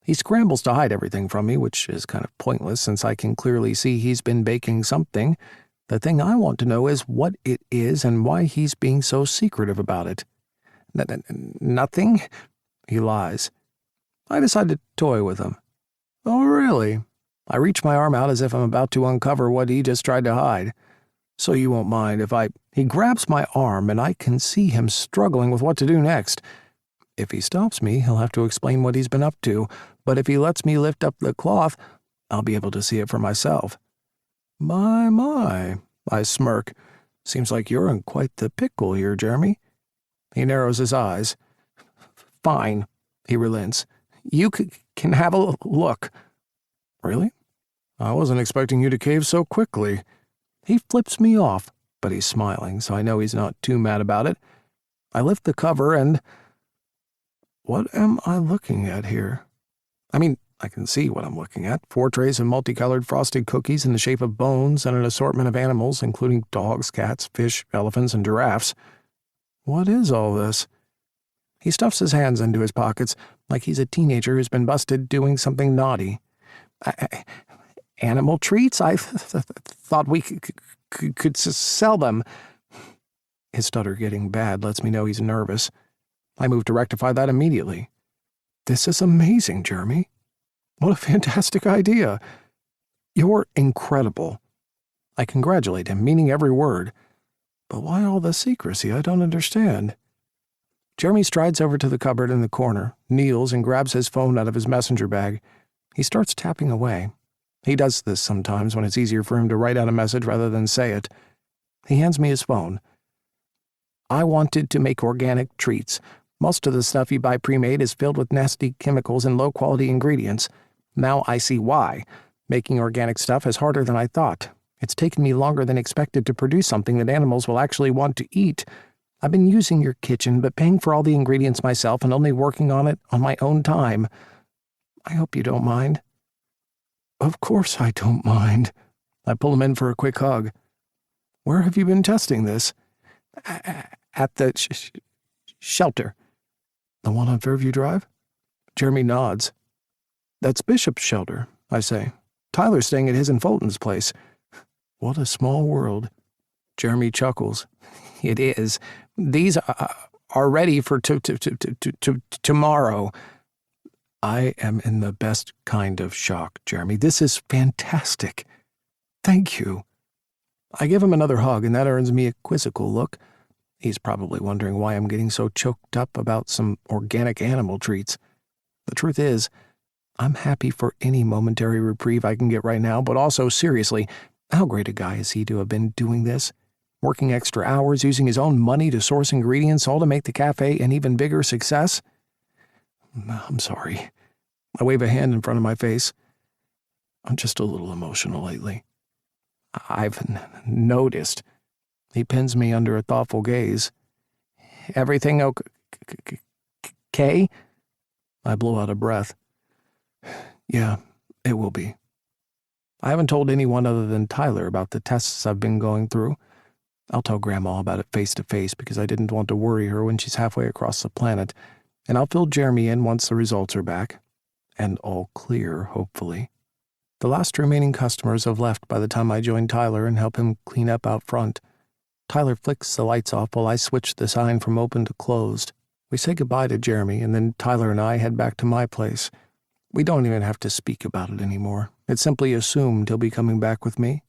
He scrambles to hide everything from me, which is kind of pointless since I can clearly see he's been baking something. The thing I want to know is what it is and why he's being so secretive about it. "Nothing?" He lies. I decide to toy with him. "Oh, really?" I reach my arm out as if I'm about to uncover what he just tried to hide. "So you won't mind if I—" He grabs my arm, and I can see him struggling with what to do next. If he stops me, he'll have to explain what he's been up to, but if he lets me lift up the cloth, I'll be able to see it for myself. My, I smirk. "Seems like you're in quite the pickle here, Jeremy." He narrows his eyes. "Fine," he relents. "You can have a look." "Really? I wasn't expecting you to cave so quickly." He flips me off, but he's smiling, so I know he's not too mad about it. I lift the cover and... What am I looking at here? I mean, I can see what I'm looking at. 4 trays of multicolored frosted cookies in the shape of bones and an assortment of animals, including dogs, cats, fish, elephants, and giraffes. What is all this? He stuffs his hands into his pockets like he's a teenager who's been busted doing something naughty. Animal treats? I thought we could sell them. His stutter getting bad lets me know he's nervous. I move to rectify that immediately. "This is amazing, Jeremy. What a fantastic idea. You're incredible." I congratulate him, meaning every word. But why all the secrecy? I don't understand. Jeremy strides over to the cupboard in the corner, kneels, and grabs his phone out of his messenger bag. He starts tapping away. He does this sometimes when it's easier for him to write out a message rather than say it. He hands me his phone. "I wanted to make organic treats. Most of the stuff you buy pre-made is filled with nasty chemicals and low-quality ingredients. Now I see why. Making organic stuff is harder than I thought. It's taken me longer than expected to produce something that animals will actually want to eat. I've been using your kitchen, but paying for all the ingredients myself and only working on it on my own time. I hope you don't mind." "Of course I don't mind." I pull him in for a quick hug. "Where have you been testing this?" "At the shelter." "The one on Fairview Drive?" Jeremy nods. "That's Bishop's shelter," I say. "Tyler's staying at his and Fulton's place." What a small world. Jeremy chuckles. "It is. These are ready for tomorrow." I am in the best kind of shock, Jeremy. This is fantastic. Thank you. I give him another hug, and that earns me a quizzical look. He's probably wondering why I'm getting so choked up about some organic animal treats. The truth is, I'm happy for any momentary reprieve I can get right now, but also, seriously, how great a guy is he to have been doing this? Working extra hours, using his own money to source ingredients, all to make the cafe an even bigger success? I'm sorry. I wave a hand in front of my face. I'm just a little emotional lately. I've noticed. He pins me under a thoughtful gaze. Everything okay? I blow out a breath. Yeah, it will be. I haven't told anyone other than Tyler about the tests I've been going through. I'll tell Grandma about it face to face because I didn't want to worry her when she's halfway across the planet, and I'll fill Jeremy in once the results are back. And all clear, hopefully. The last remaining customers have left by the time I join Tyler and help him clean up out front. Tyler flicks the lights off while I switch the sign from open to closed. We say goodbye to Jeremy, and then Tyler and I head back to my place. We don't even have to speak about it anymore. It's simply assumed he'll be coming back with me.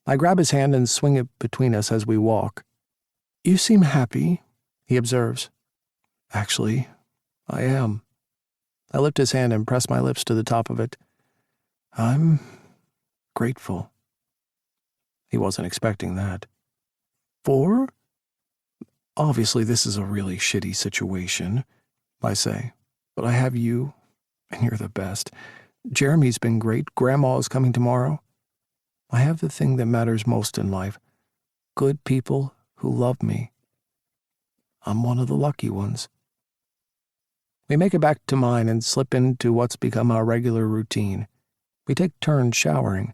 I grab his hand and swing it between us as we walk. You seem happy, he observes. Actually, I am. I lift his hand and press my lips to the top of it. I'm grateful. He wasn't expecting that. For? Obviously, this is a really shitty situation, I say, but I have you, and you're the best. Jeremy's been great. Grandma is coming tomorrow. I have the thing that matters most in life. Good people who love me. I'm one of the lucky ones. We make it back to mine and slip into what's become our regular routine. We take turns showering.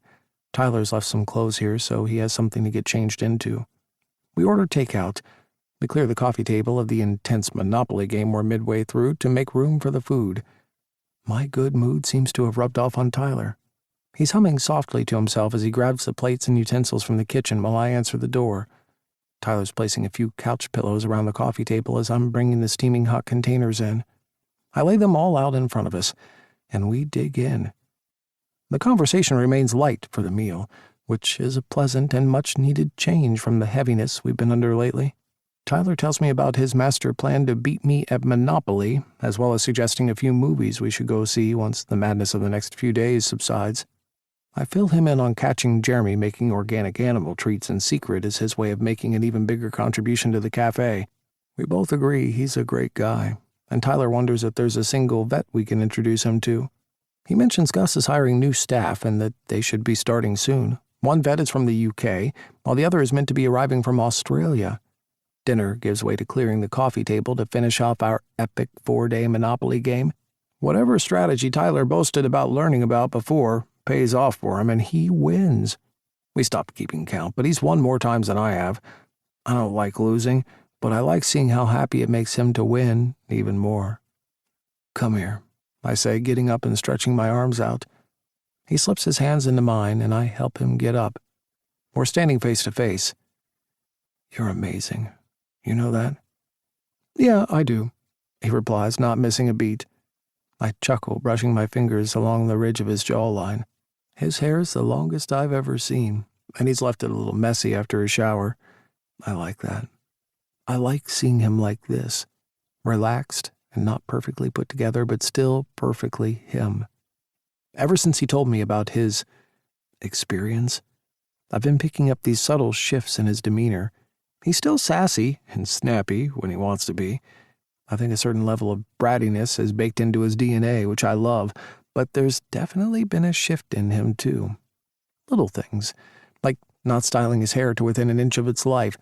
Tyler's left some clothes here, so he has something to get changed into. We order takeout. We clear the coffee table of the intense Monopoly game we're midway through to make room for the food. My good mood seems to have rubbed off on Tyler. He's humming softly to himself as he grabs the plates and utensils from the kitchen while I answer the door. Tyler's placing a few couch pillows around the coffee table as I'm bringing the steaming hot containers in. I lay them all out in front of us, and we dig in. The conversation remains light for the meal, which is a pleasant and much-needed change from the heaviness we've been under lately. Tyler tells me about his master plan to beat me at Monopoly, as well as suggesting a few movies we should go see once the madness of the next few days subsides. I fill him in on catching Jeremy making organic animal treats in secret as his way of making an even bigger contribution to the cafe. We both agree he's a great guy, and Tyler wonders if there's a single vet we can introduce him to. He mentions Gus is hiring new staff and that they should be starting soon. One vet is from the UK, while the other is meant to be arriving from Australia. Dinner gives way to clearing the coffee table to finish off our epic 4-day Monopoly game. Whatever strategy Tyler boasted about learning about before pays off for him, and he wins. We stopped keeping count, but he's won more times than I have. I don't like losing, but I like seeing how happy it makes him to win even more. Come here, I say, getting up and stretching my arms out. He slips his hands into mine, and I help him get up. We're standing face to face. You're amazing. You know that? Yeah, I do, he replies, not missing a beat. I chuckle, brushing my fingers along the ridge of his jawline. His hair's the longest I've ever seen, and he's left it a little messy after his shower. I like that. I like seeing him like this, relaxed and not perfectly put together, but still perfectly him. Ever since he told me about his experience, I've been picking up these subtle shifts in his demeanor. He's still sassy and snappy when he wants to be. I think a certain level of brattiness is baked into his DNA, which I love, but there's definitely been a shift in him, too. Little things, like not styling his hair to within an inch of its life,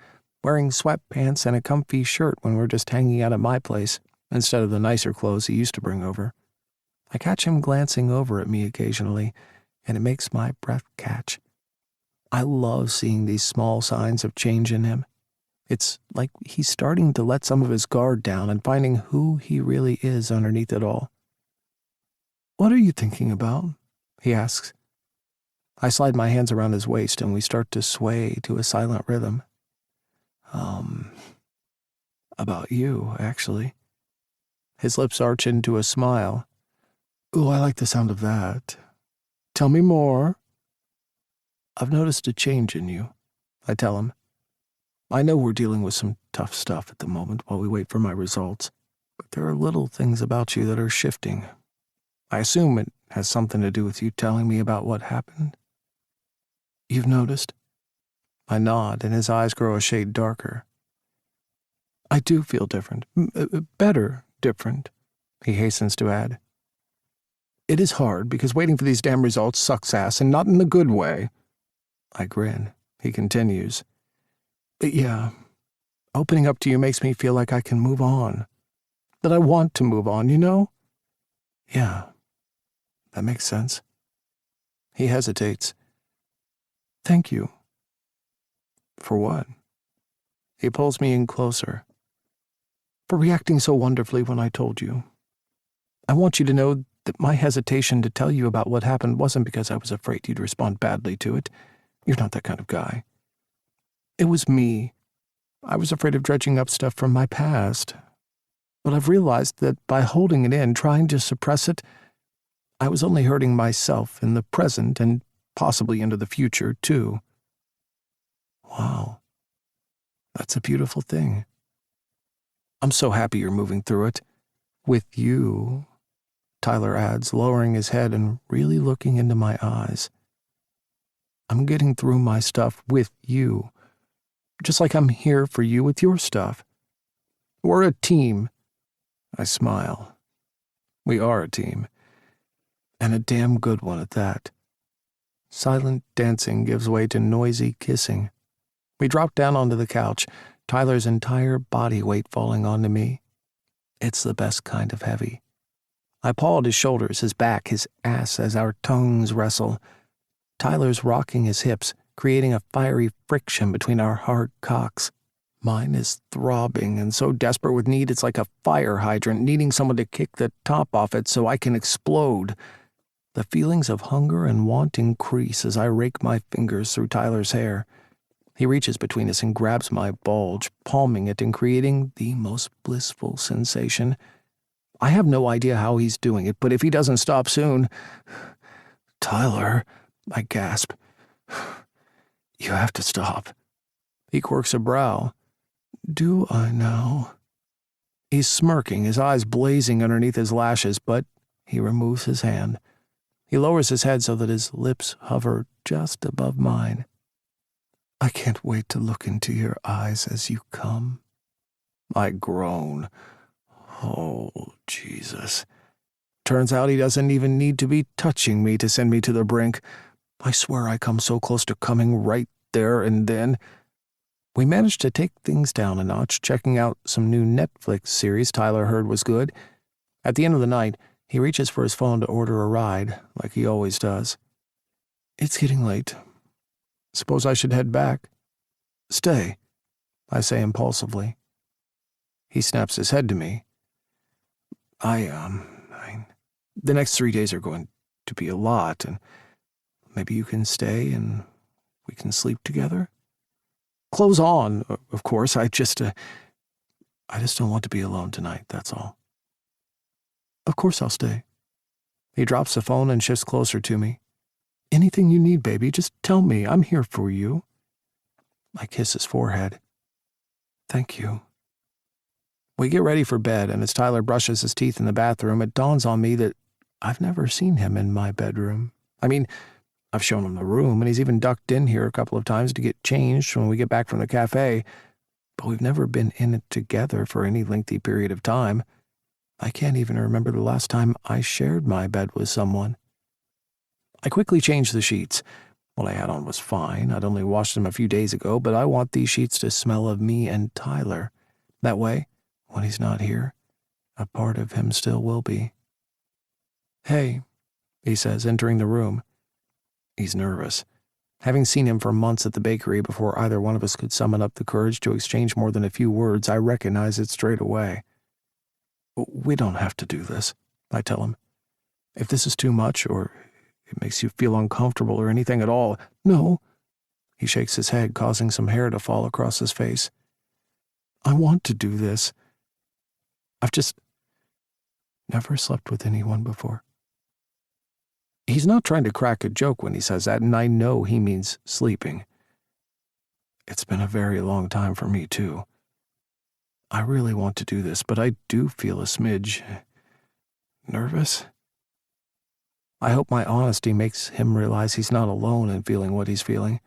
wearing sweatpants and a comfy shirt when we're just hanging out at my place, instead of the nicer clothes he used to bring over. I catch him glancing over at me occasionally, and it makes my breath catch. I love seeing these small signs of change in him. It's like he's starting to let some of his guard down and finding who he really is underneath it all. What are you thinking about? He asks. I slide my hands around his waist and we start to sway to a silent rhythm. About you, actually. His lips arch into a smile. Ooh, I like the sound of that. Tell me more. I've noticed a change in you, I tell him. I know we're dealing with some tough stuff at the moment while we wait for my results, but there are little things about you that are shifting. I assume it has something to do with you telling me about what happened. You've noticed? I nod, and his eyes grow a shade darker. I do feel different. Better different. he hastens to add. It is hard because waiting for these damn results sucks ass, and not in the good way. I grin. He continues. But yeah, opening up to you makes me feel like I can move on. That I want to move on, you know? Yeah, that makes sense. He hesitates. Thank you. For what? He pulls me in closer. For reacting so wonderfully when I told you. I want you to know that my hesitation to tell you about what happened wasn't because I was afraid you'd respond badly to it. You're not that kind of guy. It was me. I was afraid of dredging up stuff from my past. But I've realized that by holding it in, trying to suppress it, I was only hurting myself in the present and possibly into the future, too. Wow. That's a beautiful thing. I'm so happy you're moving through it. With you, Tyler adds, lowering his head and really looking into my eyes. I'm getting through my stuff with you, just like I'm here for you with your stuff. We're a team. I smile. We are a team. And a damn good one at that. Silent dancing gives way to noisy kissing. We drop down onto the couch, Tyler's entire body weight falling onto me. It's the best kind of heavy. I paw at his shoulders, his back, his ass as our tongues wrestle. Tyler's rocking his hips, creating a fiery friction between our hard cocks. Mine is throbbing and so desperate with need it's like a fire hydrant needing someone to kick the top off it so I can explode. The feelings of hunger and want increase as I rake my fingers through Tyler's hair. He reaches between us and grabs my bulge, palming it and creating the most blissful sensation. I have no idea how he's doing it, but if he doesn't stop soon... Tyler, I gasp. You have to stop. He quirks a brow. Do I now? He's smirking, his eyes blazing underneath his lashes, but he removes his hand. He lowers his head so that his lips hover just above mine. I can't wait to look into your eyes as you come. I groan. Oh, Jesus. Turns out he doesn't even need to be touching me to send me to the brink. I swear I come so close to coming right there and then. We managed to take things down a notch, checking out some new Netflix series Tyler heard was good. At the end of the night, he reaches for his phone to order a ride, like he always does. It's getting late. Suppose I should head back. Stay, I say impulsively. He snaps his head to me. The next 3 days are going to be a lot, and maybe you can stay and we can sleep together? Clothes on, of course. I just don't want to be alone tonight, that's all. Of course I'll stay. He drops the phone and shifts closer to me. Anything you need, baby, just tell me. I'm here for you. I kiss his forehead. Thank you. We get ready for bed, and as Tyler brushes his teeth in the bathroom, it dawns on me that I've never seen him in my bedroom. I mean, I've shown him the room, and he's even ducked in here a couple of times to get changed when we get back from the cafe, but we've never been in it together for any lengthy period of time. I can't even remember the last time I shared my bed with someone. I quickly changed the sheets. What I had on was fine. I'd only washed them a few days ago, but I want these sheets to smell of me and Tyler. That way, when he's not here, a part of him still will be. Hey, he says, entering the room. He's nervous. Having seen him for months at the bakery before either one of us could summon up the courage to exchange more than a few words, I recognize it straight away. We don't have to do this, I tell him. If this is too much, or it makes you feel uncomfortable or anything at all, no. He shakes his head, causing some hair to fall across his face. I want to do this. I've just never slept with anyone before. He's not trying to crack a joke when he says that, and I know he means sleeping. It's been a very long time for me, too. I really want to do this, but I do feel a smidge nervous. I hope my honesty makes him realize he's not alone in feeling what he's feeling.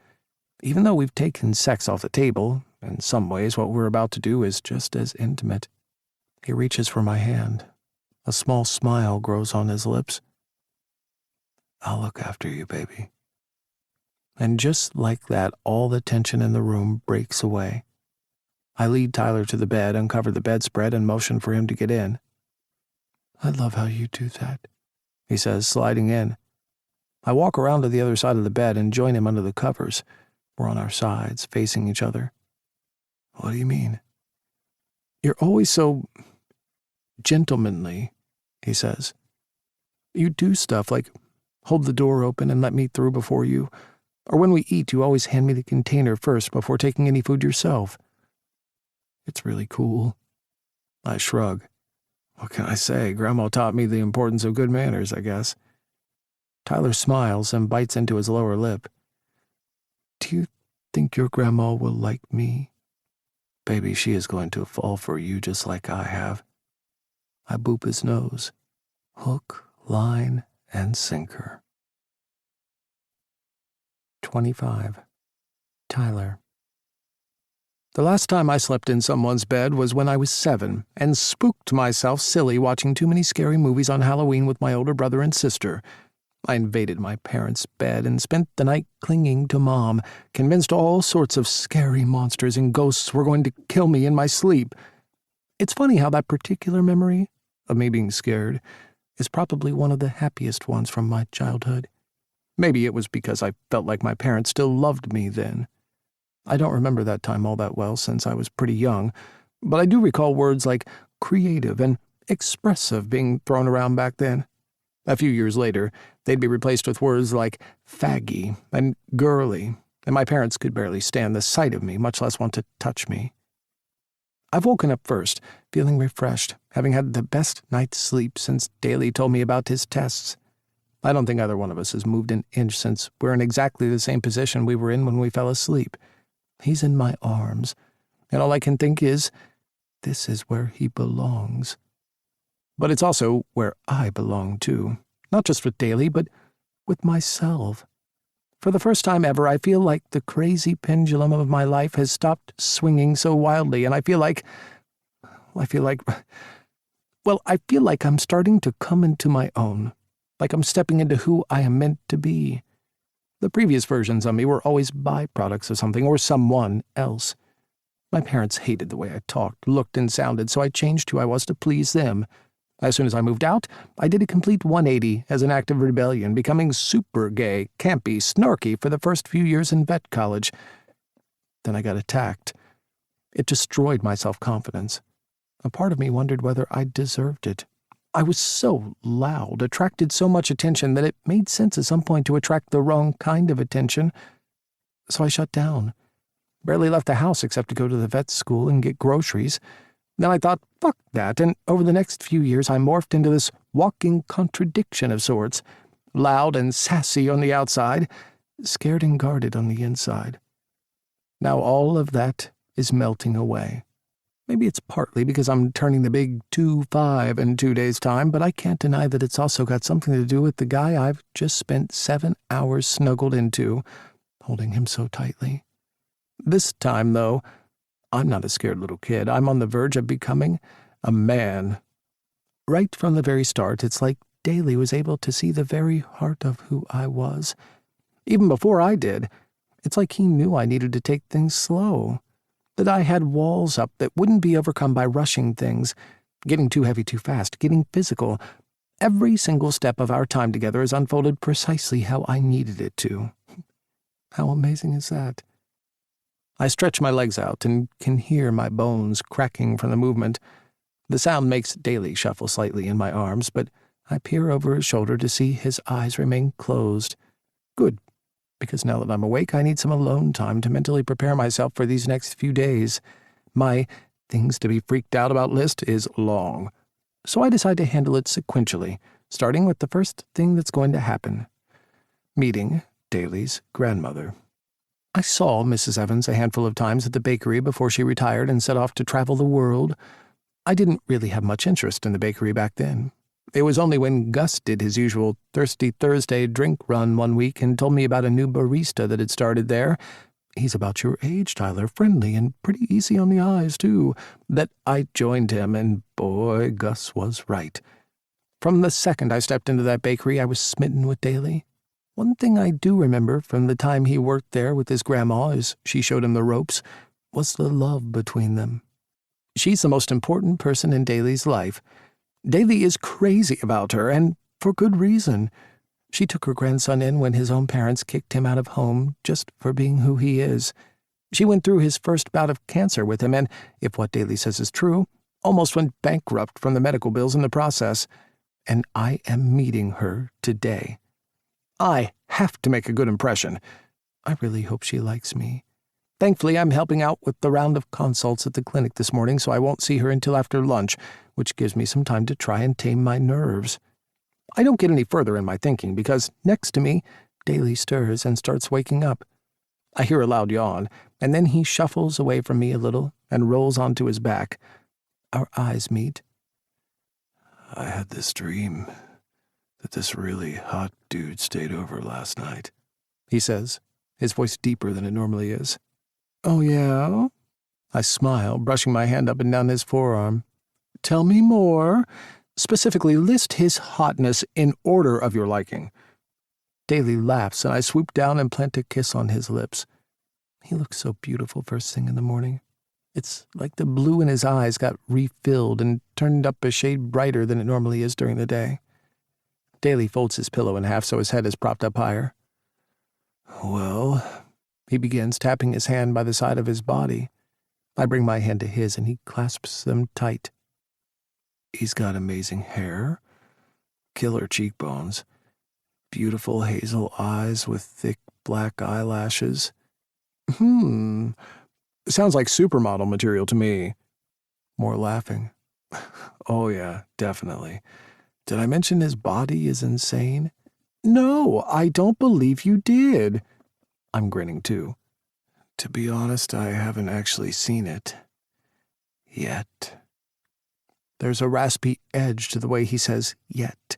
Even though we've taken sex off the table, in some ways what we're about to do is just as intimate. He reaches for my hand. A small smile grows on his lips. I'll look after you, baby. And just like that, all the tension in the room breaks away. I lead Tyler to the bed, uncover the bedspread, and motion for him to get in. I love how you do that, he says, sliding in. I walk around to the other side of the bed and join him under the covers. We're on our sides, facing each other. What do you mean? You're always so gentlemanly, he says. You do stuff like hold the door open and let me through before you, or when we eat, you always hand me the container first before taking any food yourself. It's really cool. I shrug. What can I say? Grandma taught me the importance of good manners, I guess. Tyler smiles and bites into his lower lip. Do you think your grandma will like me? Baby, she is going to fall for you just like I have. I boop his nose. Hook, line, and sinker. 25. Tyler. The last time I slept in someone's bed was when I was 7 and spooked myself silly watching too many scary movies on Halloween with my older brother and sister. I invaded my parents' bed and spent the night clinging to Mom, convinced all sorts of scary monsters and ghosts were going to kill me in my sleep. It's funny how that particular memory of me being scared is probably one of the happiest ones from my childhood. Maybe it was because I felt like my parents still loved me then. I don't remember that time all that well since I was pretty young, but I do recall words like creative and expressive being thrown around back then. A few years later, they'd be replaced with words like faggy and girly, and my parents could barely stand the sight of me, much less want to touch me. I've woken up first, feeling refreshed, having had the best night's sleep since Daly told me about his tests. I don't think either one of us has moved an inch since we're in exactly the same position we were in when we fell asleep. He's in my arms, and all I can think is, this is where he belongs. But it's also where I belong, too. Not just with Daly, but with myself. For the first time ever, I feel like the crazy pendulum of my life has stopped swinging so wildly, and I feel like I'm starting to come into my own, like I'm stepping into who I am meant to be. The previous versions of me were always byproducts of something or someone else. My parents hated the way I talked, looked, and sounded, so I changed who I was to please them. As soon as I moved out, I did a complete 180 as an act of rebellion, becoming super gay, campy, snarky for the first few years in vet college. Then I got attacked. It destroyed my self-confidence. A part of me wondered whether I deserved it. I was so loud, attracted so much attention that it made sense at some point to attract the wrong kind of attention. So I shut down. Barely left the house except to go to the vet school and get groceries. Then I thought, fuck that, and over the next few years I morphed into this walking contradiction of sorts. Loud and sassy on the outside, scared and guarded on the inside. Now all of that is melting away. Maybe it's partly because I'm turning the big 2-5 in 2 days' time, but I can't deny that it's also got something to do with the guy I've just spent 7 hours snuggled into, holding him so tightly. This time, though, I'm not a scared little kid. I'm on the verge of becoming a man. Right from the very start, it's like Daly was able to see the very heart of who I was. Even before I did, it's like he knew I needed to take things slow, that I had walls up that wouldn't be overcome by rushing things, getting too heavy too fast, getting physical. Every single step of our time together has unfolded precisely how I needed it to. How amazing is that? I stretch my legs out and can hear my bones cracking from the movement. The sound makes Daly shuffle slightly in my arms, but I peer over his shoulder to see his eyes remain closed. Good, because now that I'm awake, I need some alone time to mentally prepare myself for these next few days. My things to be freaked out about list is long, so I decide to handle it sequentially, starting with the first thing that's going to happen. Meeting Daly's grandmother. I saw Mrs. Evans a handful of times at the bakery before she retired and set off to travel the world. I didn't really have much interest in the bakery back then. It was only when Gus did his usual Thirsty Thursday drink run one week and told me about a new barista that had started there. He's about your age, Tyler, friendly and pretty easy on the eyes, too. That I joined him, and boy, Gus was right. From the second I stepped into that bakery, I was smitten with Daly. One thing I do remember from the time he worked there with his grandma as she showed him the ropes was the love between them. She's the most important person in Daly's life. Daly is crazy about her, and for good reason. She took her grandson in when his own parents kicked him out of home just for being who he is. She went through his first bout of cancer with him and, if what Daly says is true, almost went bankrupt from the medical bills in the process. And I am meeting her today. I have to make a good impression. I really hope she likes me. Thankfully, I'm helping out with the round of consults at the clinic this morning, so I won't see her until after lunch, which gives me some time to try and tame my nerves. I don't get any further in my thinking because next to me, Daly stirs and starts waking up. I hear a loud yawn, and then he shuffles away from me a little and rolls onto his back. Our eyes meet. I had this dream that this really hot dude stayed over last night, he says, his voice deeper than it normally is. Oh, yeah? I smile, brushing my hand up and down his forearm. Tell me more. Specifically, list his hotness in order of your liking. Daly laughs, and I swoop down and plant a kiss on his lips. He looks so beautiful first thing in the morning. It's like the blue in his eyes got refilled and turned up a shade brighter than it normally is during the day. Daly folds his pillow in half so his head is propped up higher. Well, he begins, tapping his hand by the side of his body. I bring my hand to his, and he clasps them tight. He's got amazing hair, killer cheekbones, beautiful hazel eyes with thick black eyelashes. Sounds like supermodel material to me. More laughing. Oh yeah, definitely. Did I mention his body is insane? No, I don't believe you did. I'm grinning too. To be honest, I haven't actually seen it. Yet. There's a raspy edge to the way he says yet.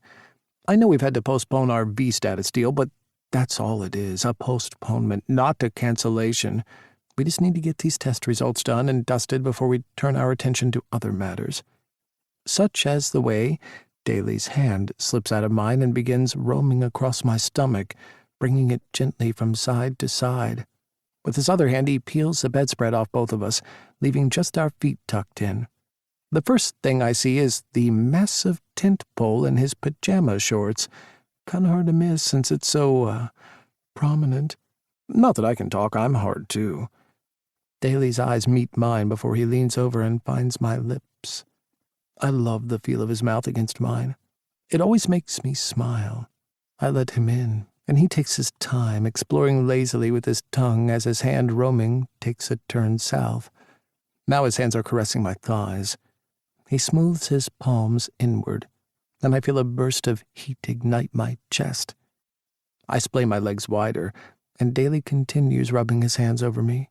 I know we've had to postpone our V-status deal, but that's all it is, a postponement, not a cancellation. We just need to get these test results done and dusted before we turn our attention to other matters. Such as the way Daly's hand slips out of mine and begins roaming across my stomach, bringing it gently from side to side. With his other hand, he peels the bedspread off both of us, leaving just our feet tucked in. The first thing I see is the massive tent pole in his pajama shorts. Kinda hard to miss since it's so, prominent. Not that I can talk, I'm hard too. Daly's eyes meet mine before he leans over and finds my lips. I love the feel of his mouth against mine. It always makes me smile. I let him in, and he takes his time, exploring lazily with his tongue as his hand roaming takes a turn south. Now his hands are caressing my thighs. He smooths his palms inward, and I feel a burst of heat ignite my chest. I splay my legs wider, and Daly continues rubbing his hands over me,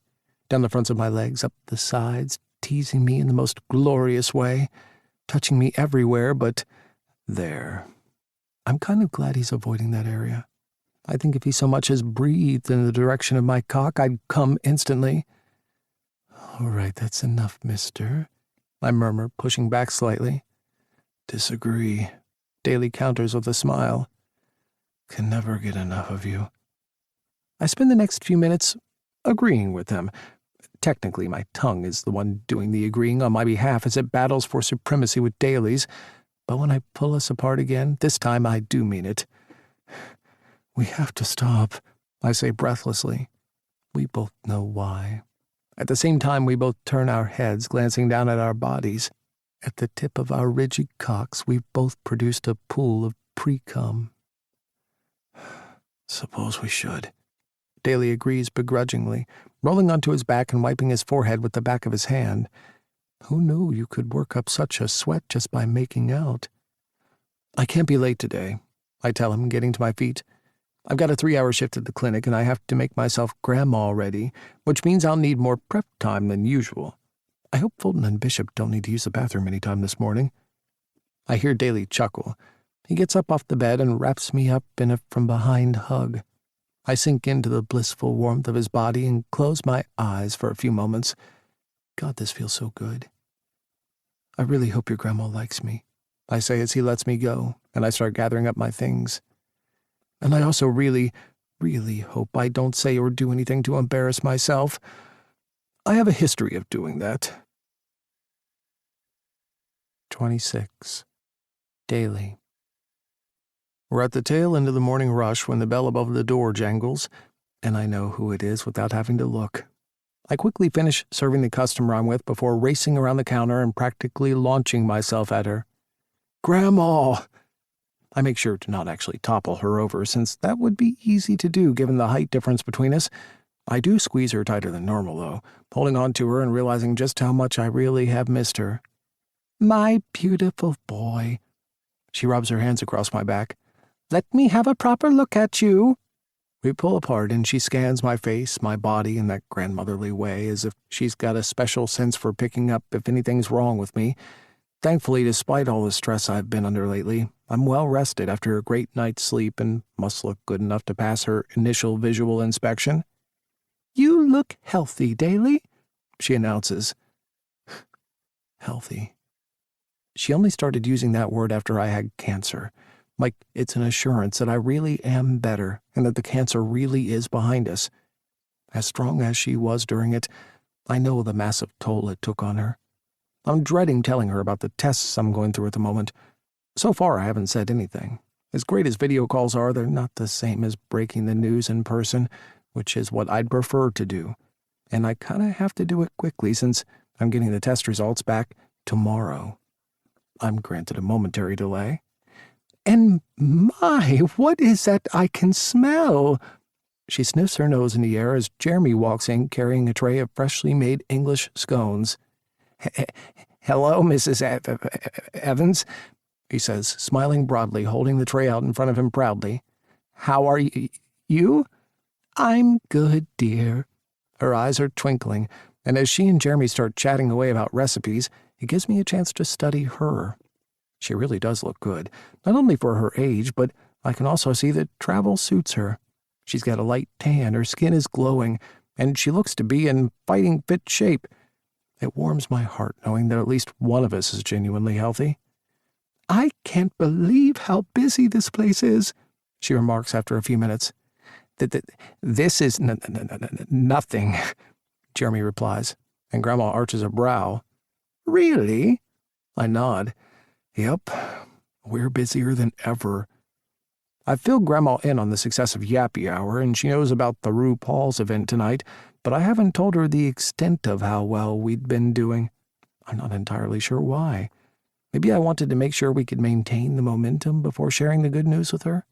down the fronts of my legs, up the sides, teasing me in the most glorious way, touching me everywhere but there. I'm kind of glad he's avoiding that area. I think if he so much as breathed in the direction of my cock, I'd come instantly. All right, that's enough, mister, I murmur, pushing back slightly. Disagree. Daly counters with a smile. Can never get enough of you. I spend the next few minutes agreeing with him. Technically, my tongue is the one doing the agreeing on my behalf as it battles for supremacy with Daly's, but when I pull us apart again, this time I do mean it. We have to stop, I say breathlessly. We both know why. At the same time, we both turn our heads, glancing down at our bodies. At the tip of our rigid cocks, we've both produced a pool of pre-cum. Suppose we should. Daly agrees begrudgingly, rolling onto his back and wiping his forehead with the back of his hand. Who knew you could work up such a sweat just by making out? I can't be late today, I tell him, getting to my feet. I've got a 3-hour shift at the clinic, and I have to make myself grandma ready, which means I'll need more prep time than usual. I hope Fulton and Bishop don't need to use the bathroom any time this morning. I hear Daly chuckle. He gets up off the bed and wraps me up in a from-behind hug. I sink into the blissful warmth of his body and close my eyes for a few moments. God, this feels so good. I really hope your grandma likes me. I say as he lets me go, and I start gathering up my things. And I also really, really hope I don't say or do anything to embarrass myself. I have a history of doing that. 26. Daily. We're at the tail end of the morning rush when the bell above the door jangles, and I know who it is without having to look. I quickly finish serving the customer I'm with before racing around the counter and practically launching myself at her. Grandma! I make sure to not actually topple her over, since that would be easy to do given the height difference between us. I do squeeze her tighter than normal, though, holding on to her and realizing just how much I really have missed her. My beautiful boy. She rubs her hands across my back. Let me have a proper look at you. We pull apart and she scans my face, my body in that grandmotherly way, as if she's got a special sense for picking up if anything's wrong with me. Thankfully, despite all the stress I've been under lately, I'm well rested after a great night's sleep and must look good enough to pass her initial visual inspection. You look healthy, Daly, she announces. Healthy. She only started using that word after I had cancer. Like it's an assurance that I really am better and that the cancer really is behind us. As strong as she was during it, I know the massive toll it took on her. I'm dreading telling her about the tests I'm going through at the moment. So far, I haven't said anything. As great as video calls are, they're not the same as breaking the news in person, which is what I'd prefer to do. And I kind of have to do it quickly since I'm getting the test results back tomorrow. I'm granted a momentary delay. And my, what is that I can smell? She sniffs her nose in the air as Jeremy walks in carrying a tray of freshly made English scones. Hello, Mrs. Evans, he says, smiling broadly, holding the tray out in front of him proudly. How are you? I'm good, dear. Her eyes are twinkling, and as she and Jeremy start chatting away about recipes, it gives me a chance to study her. She really does look good, not only for her age, but I can also see that travel suits her. She's got a light tan, her skin is glowing, and she looks to be in fighting fit shape. It warms my heart knowing that at least one of us is genuinely healthy. I can't believe how busy this place is, she remarks after a few minutes. This is nothing, Jeremy replies, and Grandma arches a brow. Really? I nod. Yep, we're busier than ever. I've filled Grandma in on the success of Yappy Hour, and she knows about the RuPaul's event tonight, but I haven't told her the extent of how well we'd been doing. I'm not entirely sure why. Maybe I wanted to make sure we could maintain the momentum before sharing the good news with her.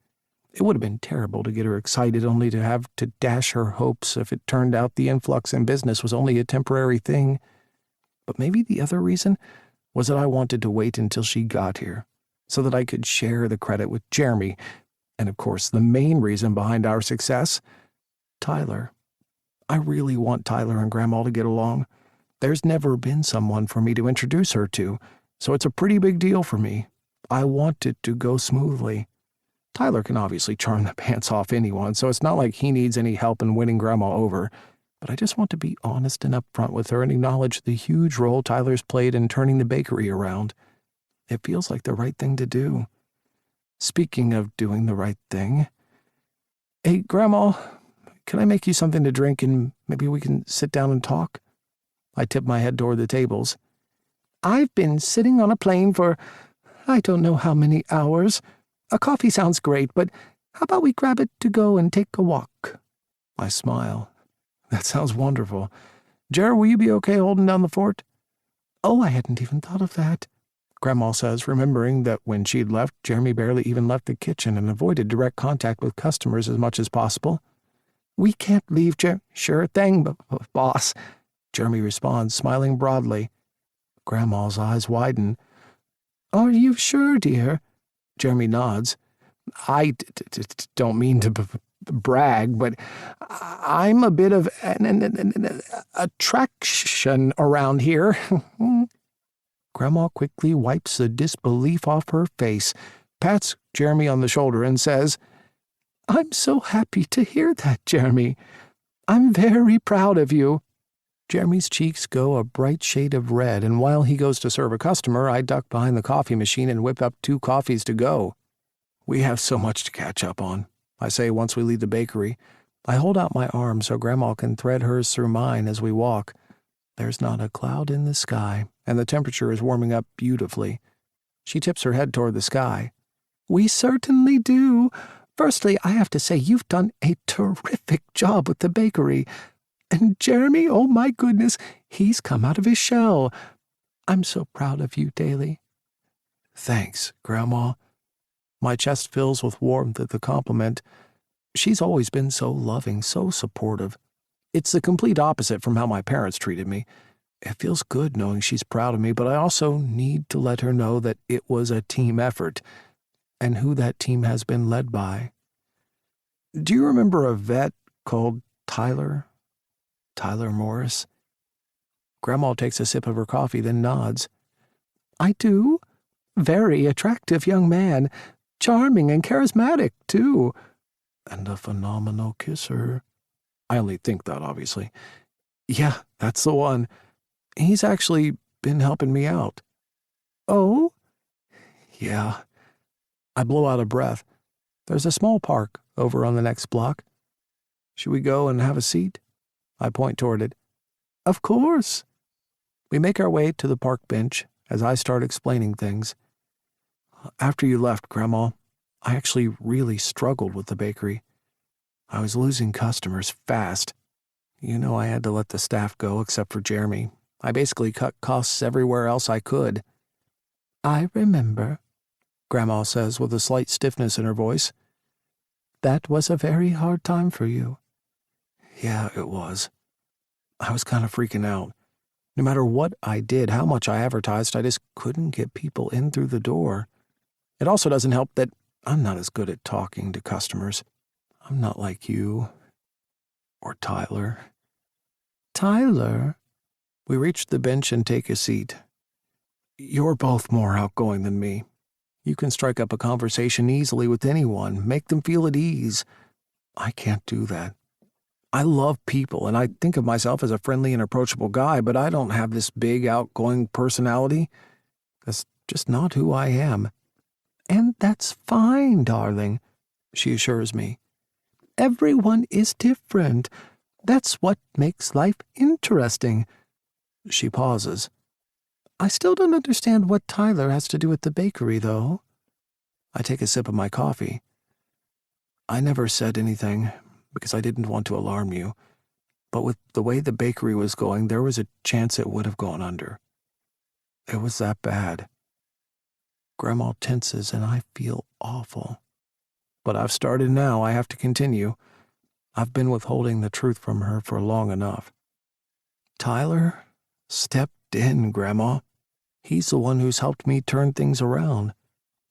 It would have been terrible to get her excited only to have to dash her hopes if it turned out the influx in business was only a temporary thing. But maybe the other reason was that I wanted to wait until she got here, so that I could share the credit with Jeremy, and of course the main reason behind our success, Tyler. I really want Tyler and Grandma to get along. There's never been someone for me to introduce her to, so it's a pretty big deal for me. I want it to go smoothly. Tyler can obviously charm the pants off anyone, so it's not like he needs any help in winning Grandma over. But I just want to be honest and upfront with her and acknowledge the huge role Tyler's played in turning the bakery around. It feels like the right thing to do. Speaking of doing the right thing, hey, Grandma, can I make you something to drink and maybe we can sit down and talk? I tip my head toward the tables. I've been sitting on a plane for I don't know how many hours. A coffee sounds great, but how about we grab it to go and take a walk? I smile. That sounds wonderful. Jer, will you be okay holding down the fort? Oh, I hadn't even thought of that, Grandma says, remembering that when she'd left, Jeremy barely even left the kitchen and avoided direct contact with customers as much as possible. We can't leave, Sure thing, boss, Jeremy responds, smiling broadly. Grandma's eyes widen. Are you sure, dear? Jeremy nods. I don't mean to brag, but I'm a bit of an attraction around here. Grandma quickly wipes the disbelief off her face, pats Jeremy on the shoulder, and says, I'm so happy to hear that, Jeremy. I'm very proud of you. Jeremy's cheeks go a bright shade of red, and while he goes to serve a customer, I duck behind the coffee machine and whip up 2 coffees to go. We have so much to catch up on, I say once we leave the bakery. I hold out my arm so Grandma can thread hers through mine as we walk. There's not a cloud in the sky, and the temperature is warming up beautifully. She tips her head toward the sky. We certainly do. Firstly, I have to say you've done a terrific job with the bakery. And Jeremy, oh my goodness, he's come out of his shell. I'm so proud of you, Daly. Thanks, Grandma. My chest fills with warmth at the compliment. She's always been so loving, so supportive. It's the complete opposite from how my parents treated me. It feels good knowing she's proud of me, but I also need to let her know that it was a team effort, and who that team has been led by. Do you remember a vet called Tyler? Tyler Morris? Grandma takes a sip of her coffee, then nods. I do. Very attractive young man. Charming and charismatic, too. And a phenomenal kisser. I only think that, obviously. Yeah, that's the one. He's actually been helping me out. Oh? Yeah. I blow out a breath. There's a small park over on the next block. Should we go and have a seat? I point toward it. Of course. We make our way to the park bench as I start explaining things. After you left, Grandma, I actually really struggled with the bakery. I was losing customers fast. You know, I had to let the staff go except for Jeremy. I basically cut costs everywhere else I could. I remember, Grandma says with a slight stiffness in her voice. That was a very hard time for you. Yeah, it was. I was kind of freaking out. No matter what I did, how much I advertised, I just couldn't get people in through the door. It also doesn't help that I'm not as good at talking to customers. I'm not like you. Or Tyler. Tyler? We reach the bench and take a seat. You're both more outgoing than me. You can strike up a conversation easily with anyone, make them feel at ease. I can't do that. I love people, and I think of myself as a friendly and approachable guy, but I don't have this big, outgoing personality. That's just not who I am. And that's fine, darling, she assures me. Everyone is different. That's what makes life interesting. She pauses. I still don't understand what Tyler has to do with the bakery, though. I take a sip of my coffee. I never said anything, because I didn't want to alarm you, but with the way the bakery was going, there was a chance it would have gone under. It was that bad. Grandma tenses and I feel awful. But I've started now, I have to continue. I've been withholding the truth from her for long enough. Tyler stepped in, Grandma. He's the one who's helped me turn things around.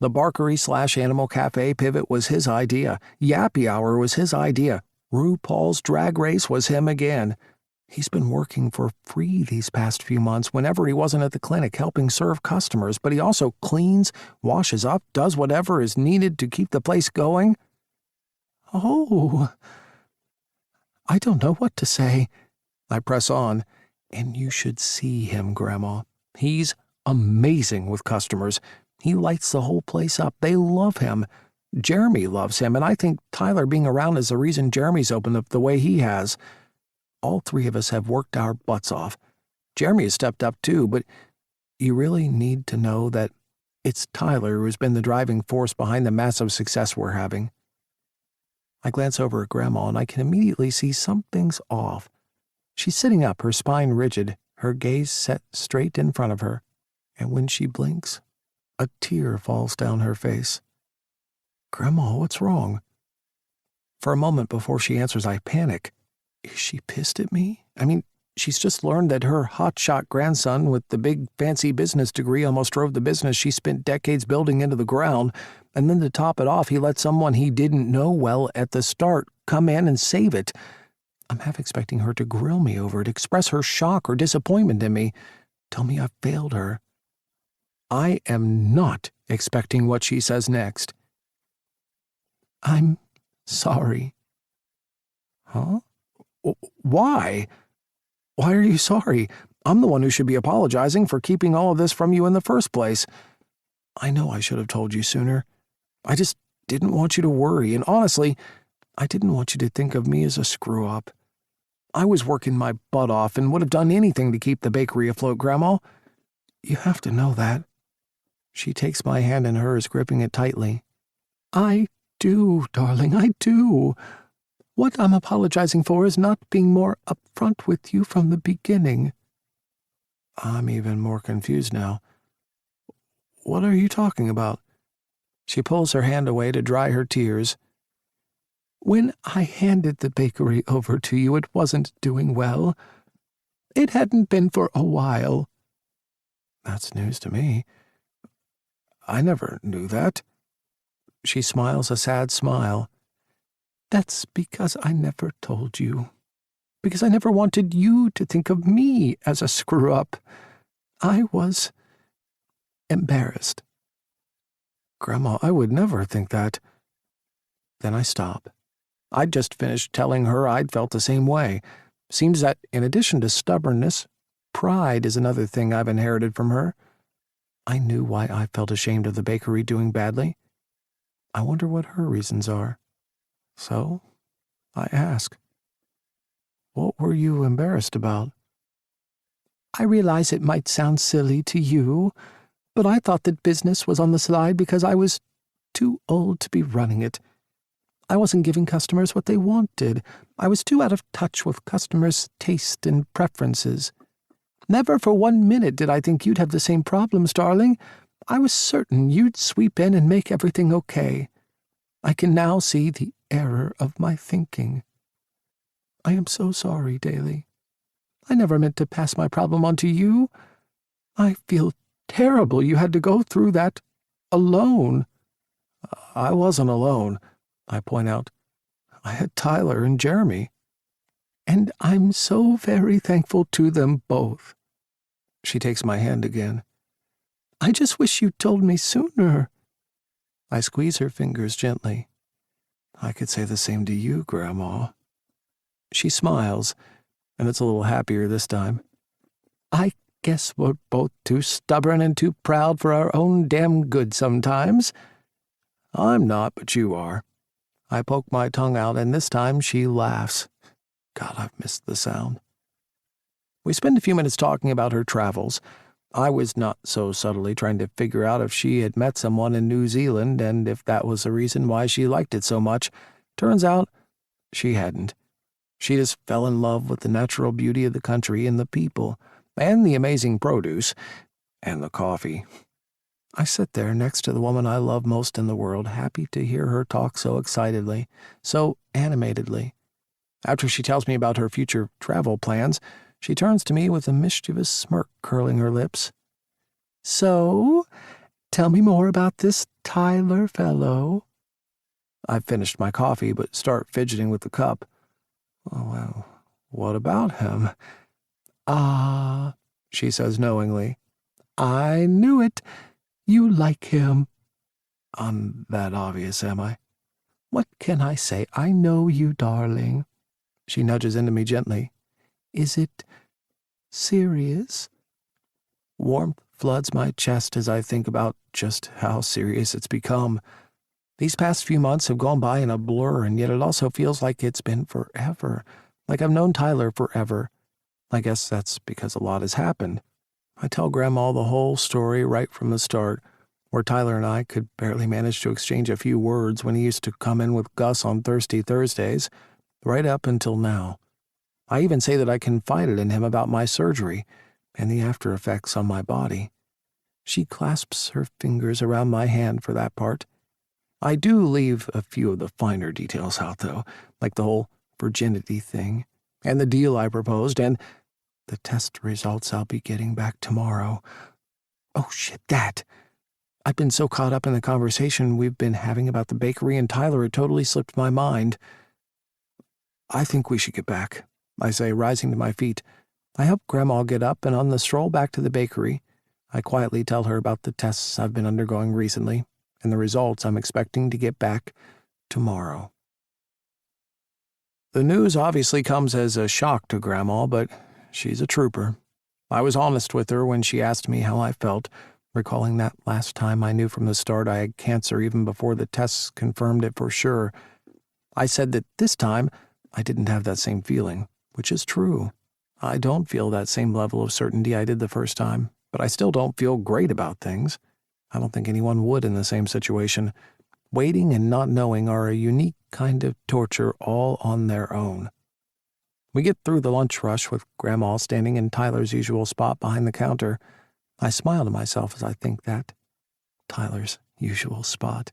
The Barkery/Animal Cafe pivot was his idea. Yappy Hour was his idea. RuPaul's Drag Race was him again. He's been working for free these past few months whenever he wasn't at the clinic helping serve customers, but he also cleans, washes up, does whatever is needed to keep the place going. Oh, I don't know what to say. I press on. And you should see him, Grandma. He's amazing with customers. He lights the whole place up. They love him. Jeremy loves him, and I think Tyler being around is the reason Jeremy's opened up the way he has. All 3 of us have worked our butts off. Jeremy has stepped up too, but you really need to know that it's Tyler who's been the driving force behind the massive success we're having. I glance over at Grandma, and I can immediately see something's off. She's sitting up, her spine rigid, her gaze set straight in front of her, and when she blinks, a tear falls down her face. Grandma, what's wrong? For a moment before she answers, I panic. Is she pissed at me? I mean, she's just learned that her hotshot grandson with the big fancy business degree almost drove the business she spent decades building into the ground, and then to top it off, he let someone he didn't know well at the start come in and save it. I'm half expecting her to grill me over it, express her shock or disappointment in me, tell me I've failed her. I am not expecting what she says next. I'm sorry. Huh? Why? Why are you sorry? I'm the one who should be apologizing for keeping all of this from you in the first place. I know I should have told you sooner. I just didn't want you to worry, and honestly, I didn't want you to think of me as a screw-up. I was working my butt off and would have done anything to keep the bakery afloat, Grandma. You have to know that. She takes my hand in hers, gripping it tightly. I do, darling, I do. What I'm apologizing for is not being more upfront with you from the beginning. I'm even more confused now. What are you talking about? She pulls her hand away to dry her tears. When I handed the bakery over to you, it wasn't doing well. It hadn't been for a while. That's news to me. I never knew that. She smiles a sad smile. That's because I never told you. Because I never wanted you to think of me as a screw-up. I was embarrassed. Grandma, I would never think that. Then I stop. I'd just finished telling her I'd felt the same way. Seems that in addition to stubbornness, pride is another thing I've inherited from her. I knew why I felt ashamed of the bakery doing badly. I wonder what her reasons are. So, I ask, what were you embarrassed about? I realize it might sound silly to you, but I thought that business was on the slide because I was too old to be running it. I wasn't giving customers what they wanted. I was too out of touch with customers' taste and preferences. Never for 1 minute did I think you'd have the same problems, darling. I was certain you'd sweep in and make everything okay. I can now see the error of my thinking. I am so sorry, Daly. I never meant to pass my problem on to you. I feel terrible you had to go through that alone. I wasn't alone, I point out. I had Tyler and Jeremy. And I'm so very thankful to them both. She takes my hand again. I just wish you'd told me sooner. I squeeze her fingers gently. I could say the same to you, Grandma. She smiles, and it's a little happier this time. I guess we're both too stubborn and too proud for our own damn good sometimes. I'm not, but you are. I poke my tongue out, and this time she laughs. God, I've missed the sound. We spend a few minutes talking about her travels. I was not so subtly trying to figure out if she had met someone in New Zealand and if that was the reason why she liked it so much. Turns out, she hadn't. She just fell in love with the natural beauty of the country and the people, and the amazing produce, and the coffee. I sit there next to the woman I love most in the world, happy to hear her talk so excitedly, so animatedly. After she tells me about her future travel plans, she turns to me with a mischievous smirk curling her lips. So, tell me more about this Tyler fellow. I've finished my coffee, but start fidgeting with the cup. Oh, well, what about him? Ah, she says knowingly. I knew it. You like him. I'm that obvious, am I? What can I say? I know you, darling. She nudges into me gently. Is it serious? Warmth floods my chest as I think about just how serious it's become. These past few months have gone by in a blur, and yet it also feels like it's been forever, like I've known Tyler forever. I guess that's because a lot has happened. I tell Grandma the whole story right from the start, where Tyler and I could barely manage to exchange a few words when he used to come in with Gus on Thirsty Thursdays, right up until now. I even say that I confided in him about my surgery and the after effects on my body. She clasps her fingers around my hand for that part. I do leave a few of the finer details out, though, like the whole virginity thing, and the deal I proposed, and the test results I'll be getting back tomorrow. Oh, shit, that! I've been so caught up in the conversation we've been having about the bakery and Tyler it totally slipped my mind. I think we should get back, I say, rising to my feet. I help Grandma get up, and on the stroll back to the bakery, I quietly tell her about the tests I've been undergoing recently, and the results I'm expecting to get back tomorrow. The news obviously comes as a shock to Grandma, but she's a trooper. I was honest with her when she asked me how I felt, recalling that last time I knew from the start I had cancer even before the tests confirmed it for sure. I said that this time I didn't have that same feeling, which is true. I don't feel that same level of certainty I did the first time, but I still don't feel great about things. I don't think anyone would in the same situation. Waiting and not knowing are a unique kind of torture all on their own. We get through the lunch rush with Grandma standing in Tyler's usual spot behind the counter. I smile to myself as I think that. Tyler's usual spot.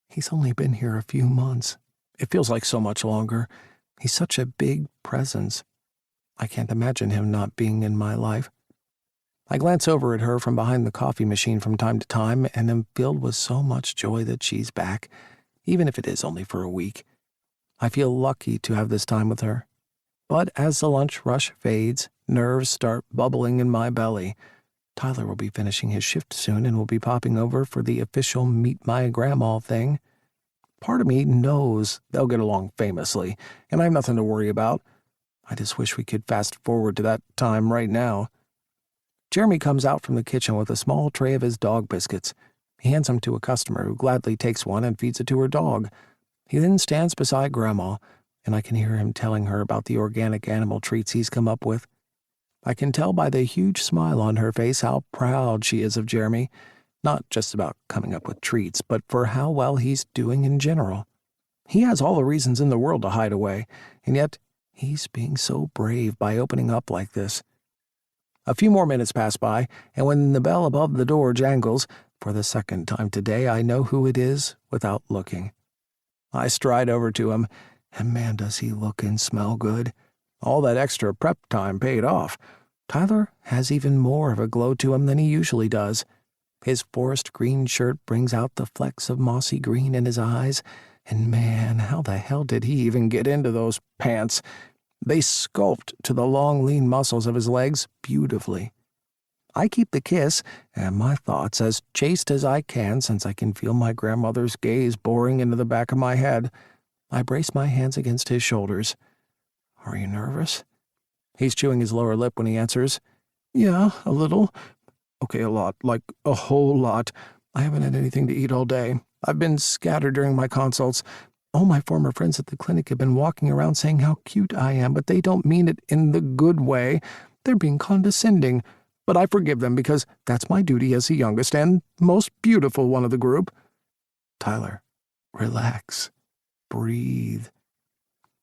He's only been here a few months. It feels like so much longer. He's such a big presence. I can't imagine him not being in my life. I glance over at her from behind the coffee machine from time to time and am filled with so much joy that she's back, even if it is only for a week. I feel lucky to have this time with her. But as the lunch rush fades, nerves start bubbling in my belly. Tyler will be finishing his shift soon and will be popping over for the official meet my grandma thing. Part of me knows they'll get along famously, and I have nothing to worry about. I just wish we could fast forward to that time right now. Jeremy comes out from the kitchen with a small tray of his dog biscuits. He hands them to a customer who gladly takes one and feeds it to her dog. He then stands beside Grandma, and I can hear him telling her about the organic animal treats he's come up with. I can tell by the huge smile on her face how proud she is of Jeremy, not just about coming up with treats, but for how well he's doing in general. He has all the reasons in the world to hide away, and yet he's being so brave by opening up like this. A few more minutes pass by, and when the bell above the door jangles, for the second time today I know who it is without looking. I stride over to him, and man does he look and smell good. All that extra prep time paid off. Tyler has even more of a glow to him than he usually does. His forest green shirt brings out the flecks of mossy green in his eyes, and man, how the hell did he even get into those pants? They sculpt to the long, lean muscles of his legs beautifully. I keep the kiss and my thoughts as chaste as I can since I can feel my grandmother's gaze boring into the back of my head. I brace my hands against his shoulders. Are you nervous? He's chewing his lower lip when he answers. Yeah, a little. Okay, a lot, like a whole lot. I haven't had anything to eat all day. I've been scattered during my consults. All my former friends at the clinic have been walking around saying how cute I am, but they don't mean it in the good way. They're being condescending. But I forgive them because that's my duty as the youngest and most beautiful one of the group. Tyler, relax. Breathe.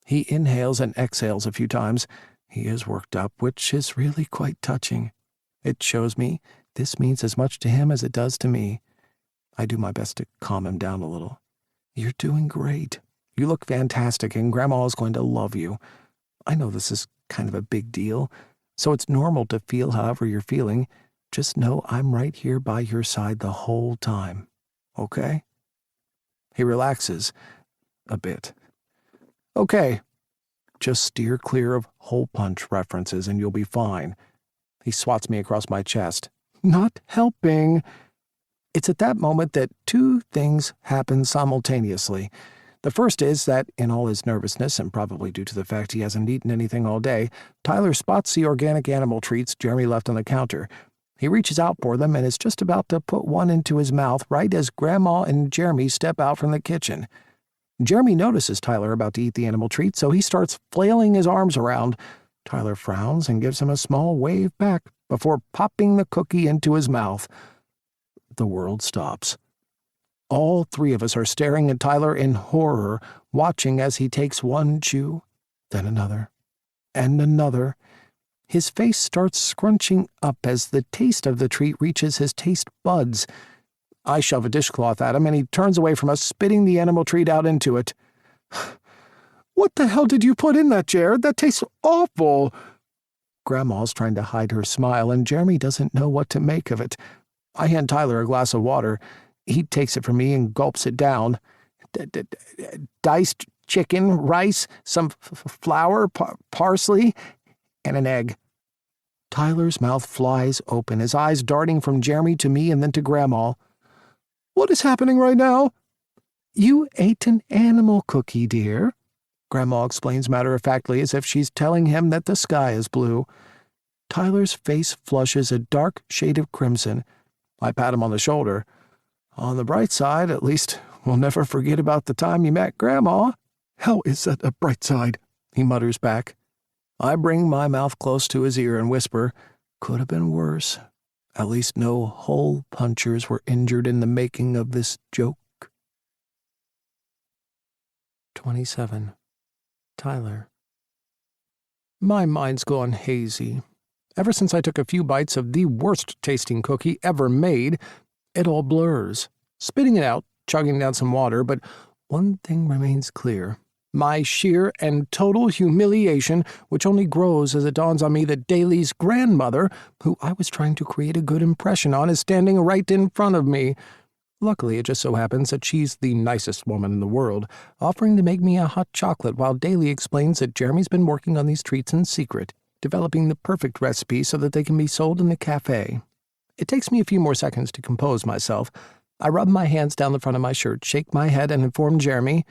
He inhales and exhales a few times. He is worked up, which is really quite touching. It shows me this means as much to him as it does to me. I do my best to calm him down a little. You're doing great. You look fantastic, and Grandma is going to love you. I know this is kind of a big deal, so it's normal to feel however you're feeling. Just know I'm right here by your side the whole time. Okay? He relaxes a bit. Okay. Just steer clear of hole punch references and you'll be fine. He swats me across my chest. Not helping. It's at that moment that two things happen simultaneously. The first is that, in all his nervousness, and probably due to the fact he hasn't eaten anything all day, Tyler spots the organic animal treats Jeremy left on the counter. He reaches out for them and is just about to put one into his mouth right as Grandma and Jeremy step out from the kitchen. Jeremy notices Tyler about to eat the animal treat, so he starts flailing his arms around. Tyler frowns and gives him a small wave back before popping the cookie into his mouth. The world stops. All three of us are staring at Tyler in horror, watching as he takes one chew, then another, and another. His face starts scrunching up as the taste of the treat reaches his taste buds. I shove a dishcloth at him, and he turns away from us, spitting the animal treat out into it. What the hell did you put in that, Jared? That tastes awful. Grandma's trying to hide her smile, and Jeremy doesn't know what to make of it. I hand Tyler a glass of water. He takes it from me and gulps it down. Diced chicken, rice, some flour, parsley, and an egg. Tyler's mouth flies open, his eyes darting from Jeremy to me and then to Grandma. What is happening right now? You ate an animal cookie, dear. Grandma explains matter-of-factly as if she's telling him that the sky is blue. Tyler's face flushes a dark shade of crimson. I pat him on the shoulder. On the bright side, at least we'll never forget about the time you met Grandma. How is that a bright side? He mutters back. I bring my mouth close to his ear and whisper, could have been worse. At least no hole punchers were injured in the making of this joke. 27. Tyler. My mind's gone hazy. Ever since I took a few bites of the worst-tasting cookie ever made, it all blurs. Spitting it out, chugging down some water, but one thing remains clear. My sheer and total humiliation, which only grows as it dawns on me that Daly's grandmother, who I was trying to create a good impression on, is standing right in front of me. Luckily, it just so happens that she's the nicest woman in the world, offering to make me a hot chocolate while Daly explains that Jeremy's been working on these treats in secret, developing the perfect recipe so that they can be sold in the cafe. It takes me a few more seconds to compose myself. I rub my hands down the front of my shirt, shake my head, and inform Jeremy,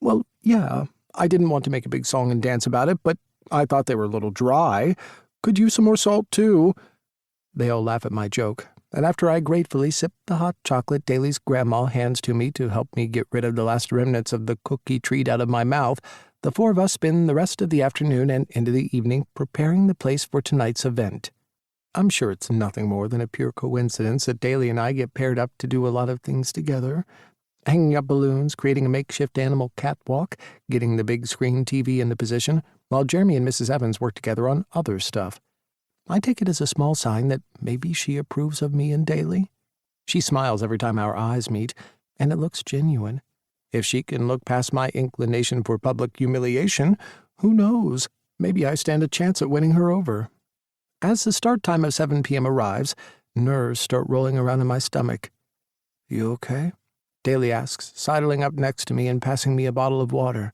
well, yeah, I didn't want to make a big song and dance about it, but I thought they were a little dry. Could use some more salt, too. They all laugh at my joke, and after I gratefully sip the hot chocolate Daly's grandma hands to me to help me get rid of the last remnants of the cookie treat out of my mouth, the four of us spend the rest of the afternoon and into the evening preparing the place for tonight's event. I'm sure it's nothing more than a pure coincidence that Daly and I get paired up to do a lot of things together. Hanging up balloons, creating a makeshift animal catwalk, getting the big screen TV into position, while Jeremy and Mrs. Evans work together on other stuff. I take it as a small sign that maybe she approves of me and Daly. She smiles every time our eyes meet, and it looks genuine. If she can look past my inclination for public humiliation, who knows? Maybe I stand a chance at winning her over. As the start time of 7 p.m. arrives, nerves start rolling around in my stomach. You okay? Daly asks, sidling up next to me and passing me a bottle of water.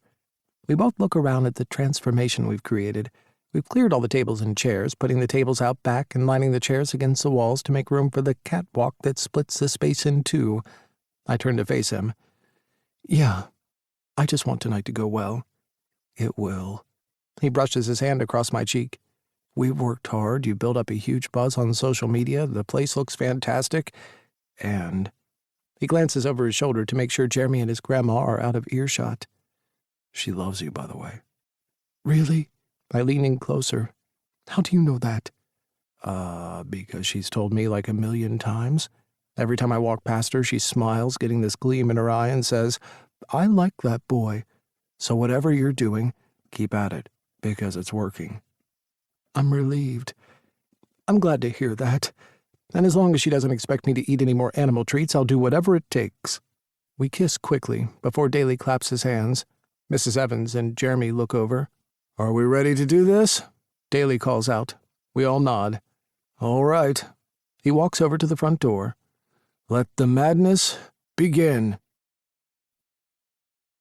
We both look around at the transformation we've created. We've cleared all the tables and chairs, putting the tables out back and lining the chairs against the walls to make room for the catwalk that splits the space in two. I turn to face him. Yeah, I just want tonight to go well. It will. He brushes his hand across my cheek. We've worked hard. You built up a huge buzz on social media. The place looks fantastic. And he glances over his shoulder to make sure Jeremy and his grandma are out of earshot. She loves you, by the way. Really? I lean in closer. How do you know that? Because she's told me like 1,000,000 times. Every time I walk past her, she smiles, getting this gleam in her eye, and says, I like that boy. So whatever you're doing, keep at it, because it's working. I'm relieved. I'm glad to hear that. And as long as she doesn't expect me to eat any more animal treats, I'll do whatever it takes. We kiss quickly before Daly claps his hands. Mrs. Evans and Jeremy look over. Are we ready to do this? Daly calls out. We all nod. All right. He walks over to the front door. Let the madness begin.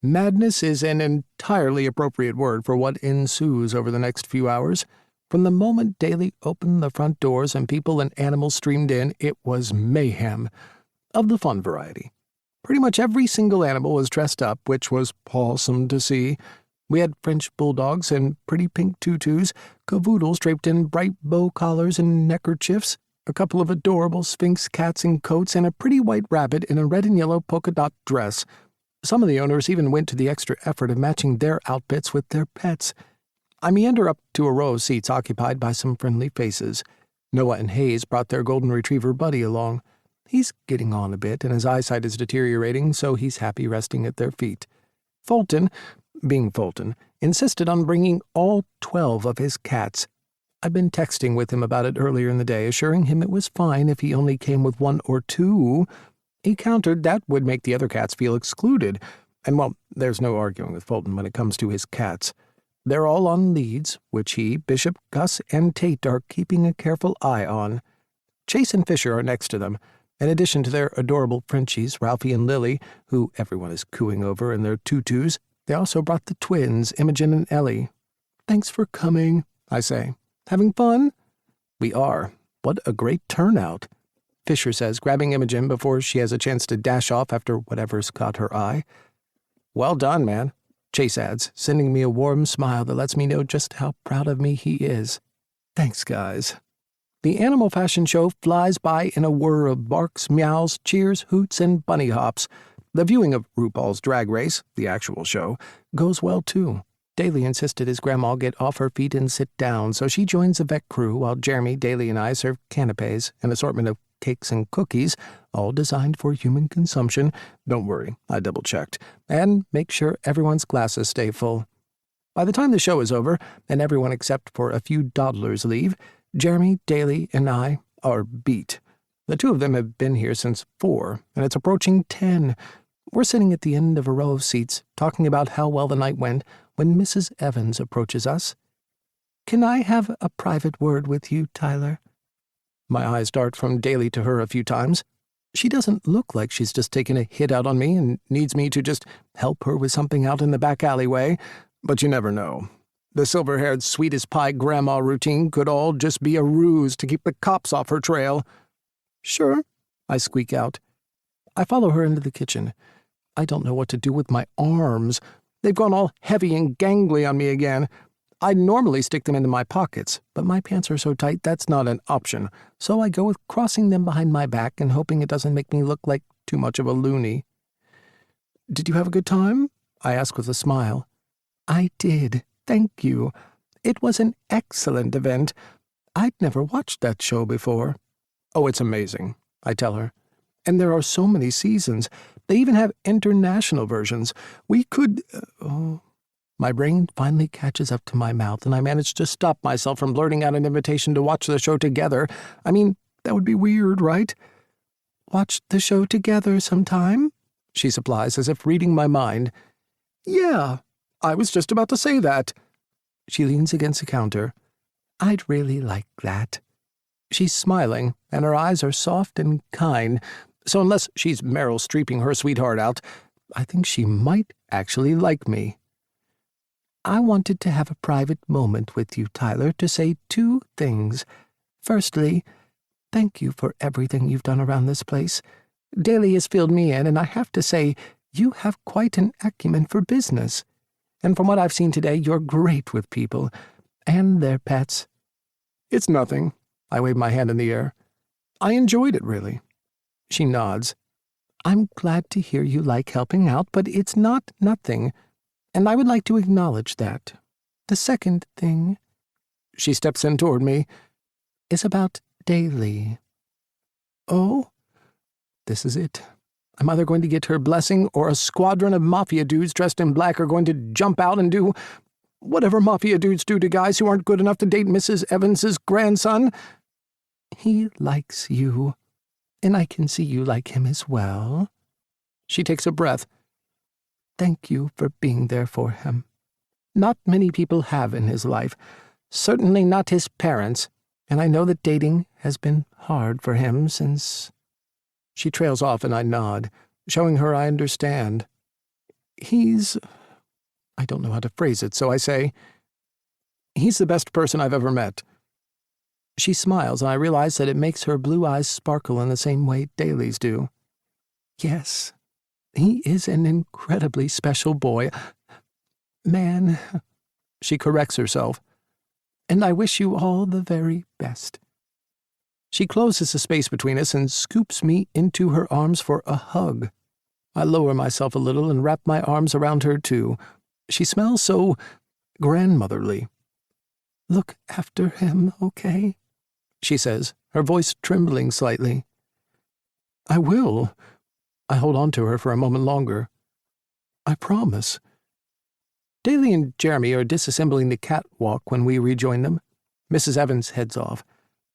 Madness is an entirely appropriate word for what ensues over the next few hours. From the moment Daly opened the front doors and people and animals streamed in, it was mayhem, of the fun variety. Pretty much every single animal was dressed up, which was awesome to see. We had French bulldogs and pretty pink tutus, cavoodles draped in bright bow collars and neckerchiefs, a couple of adorable Sphinx cats in coats, and a pretty white rabbit in a red and yellow polka dot dress. Some of the owners even went to the extra effort of matching their outfits with their pets. I meander up to a row of seats occupied by some friendly faces. Noah and Hayes brought their golden retriever Buddy along. He's getting on a bit, and his eyesight is deteriorating, so he's happy resting at their feet. Fulton, being Fulton, insisted on bringing all 12 of his cats. I'd been texting with him about it earlier in the day, assuring him it was fine if he only came with 1 or 2. He countered that would make the other cats feel excluded, and well, there's no arguing with Fulton when it comes to his cats. They're all on leads, which he, Bishop, Gus, and Tate are keeping a careful eye on. Chase and Fisher are next to them. In addition to their adorable Frenchies, Ralphie and Lily, who everyone is cooing over in their tutus, they also brought the twins, Imogen and Ellie. Thanks for coming, I say. Having fun? We are. What a great turnout, Fisher says, grabbing Imogen before she has a chance to dash off after whatever's caught her eye. Well done, man, Chase adds, sending me a warm smile that lets me know just how proud of me he is. Thanks, guys. The animal fashion show flies by in a whir of barks, meows, cheers, hoots, and bunny hops. The viewing of RuPaul's Drag Race, the actual show, goes well, too. Daly insisted his grandma get off her feet and sit down, so she joins the vet crew while Jeremy, Daly, and I serve canapes, an assortment of cakes and cookies, all designed for human consumption. Don't worry, I double-checked. And make sure everyone's glasses stay full. By the time the show is over, and everyone except for a few dawdlers leave, Jeremy, Daly, and I are beat. The two of them have been here since 4, and it's approaching 10. We're sitting at the end of a row of seats, talking about how well the night went, when Mrs. Evans approaches us. "Can I have a private word with you, Tyler?" My eyes dart from Daly to her a few times. She doesn't look like she's just taken a hit out on me and needs me to just help her with something out in the back alleyway, but you never know. The silver-haired sweet-as-pie grandma routine could all just be a ruse to keep the cops off her trail. "Sure," I squeak out. I follow her into the kitchen. I don't know what to do with my arms. They've gone all heavy and gangly on me again. I'd normally stick them into my pockets, but my pants are so tight that's not an option, so I go with crossing them behind my back and hoping it doesn't make me look like too much of a loony. "Did you have a good time?" I ask with a smile. "I did. Thank you. It was an excellent event. I'd never watched that show before." "Oh, it's amazing," I tell her. "And there are so many seasons. They even have international versions. We could... My brain finally catches up to my mouth, and I manage to stop myself from blurting out an invitation to watch the show together. I mean, that would be weird, right? "Watch the show together sometime?" she supplies, as if reading my mind. "Yeah, I was just about to say that." She leans against the counter. "I'd really like that." She's smiling, and her eyes are soft and kind, so unless she's Meryl Streeping her sweetheart out, I think she might actually like me. "I wanted to have a private moment with you, Tyler, to say 2 things. Firstly, thank you for everything you've done around this place. Daly has filled me in, and I have to say, you have quite an acumen for business. And from what I've seen today, you're great with people, and their pets." "It's nothing." I wave my hand in the air. "I enjoyed it, really." She nods. "I'm glad to hear you like helping out, but it's not nothing, and I would like to acknowledge that. The second thing," she steps in toward me, "is about Daly." "Oh?" This is it. I'm either going to get her blessing, or a squadron of mafia dudes dressed in black are going to jump out and do whatever mafia dudes do to guys who aren't good enough to date Mrs. Evans's grandson. "He likes you, and I can see you like him as well." She takes a breath. "Thank you for being there for him. Not many people have in his life, certainly not his parents, and I know that dating has been hard for him since—" She trails off and I nod, showing her I understand. I don't know how to phrase it, so I say, "He's the best person I've ever met." She smiles, and I realize that it makes her blue eyes sparkle in the same way Daly's do. "Yes, he is an incredibly special boy. Man," she corrects herself, "and I wish you all the very best." She closes the space between us and scoops me into her arms for a hug. I lower myself a little and wrap my arms around her, too. She smells so grandmotherly. "Look after him, okay?" she says, her voice trembling slightly. "I will." I hold on to her for a moment longer. "I promise." Daly and Jeremy are disassembling the catwalk when we rejoin them. Mrs. Evans heads off.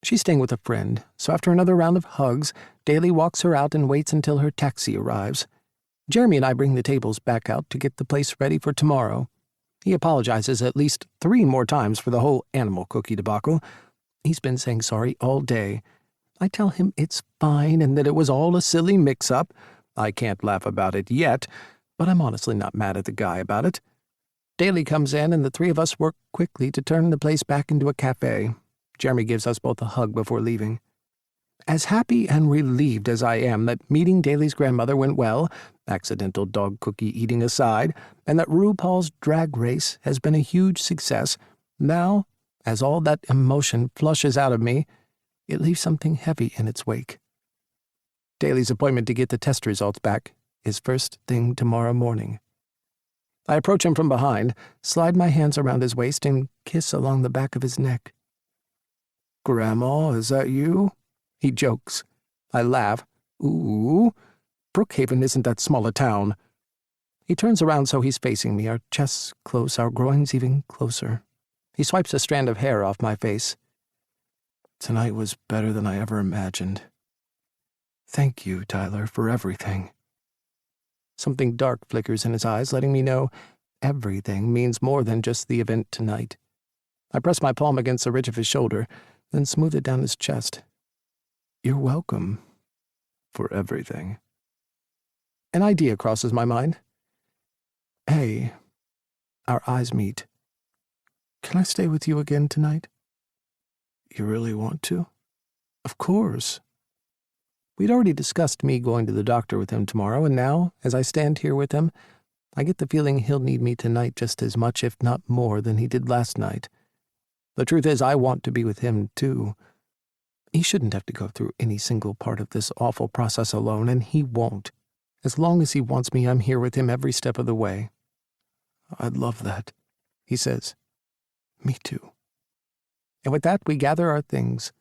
She's staying with a friend, so after another round of hugs, Daly walks her out and waits until her taxi arrives. Jeremy and I bring the tables back out to get the place ready for tomorrow. He apologizes at least 3 more times for the whole animal cookie debacle. He's been saying sorry all day. I tell him it's fine and that it was all a silly mix-up. I can't laugh about it yet, but I'm honestly not mad at the guy about it. Daly comes in, and the 3 of us work quickly to turn the place back into a cafe. Jeremy gives us both a hug before leaving. As happy and relieved as I am that meeting Daly's grandmother went well, accidental dog cookie eating aside, and that RuPaul's Drag Race has been a huge success, now As all that emotion flushes out of me, it leaves something heavy in its wake. Daly's appointment to get the test results back is first thing tomorrow morning. I approach him from behind, slide my hands around his waist, and kiss along the back of his neck. "Grandma, is that you?" He jokes. I laugh. "Ooh, Brookhaven isn't that small a town." He turns around so he's facing me, our chests close, our groins even closer. He swipes a strand of hair off my face. "Tonight was better than I ever imagined. Thank you, Tyler, for everything." Something dark flickers in his eyes, letting me know everything means more than just the event tonight. I press my palm against the ridge of his shoulder, then smooth it down his chest. "You're welcome for everything." An idea crosses my mind. "Hey," our eyes meet. "Can I stay with you again tonight?" "You really want to?" "Of course." We'd already discussed me going to the doctor with him tomorrow, and now, as I stand here with him, I get the feeling he'll need me tonight just as much, if not more, than he did last night. The truth is, I want to be with him, too. He shouldn't have to go through any single part of this awful process alone, and he won't. As long as he wants me, I'm here with him every step of the way. "I'd love that," he says. "Me too." And with that, we gather our things.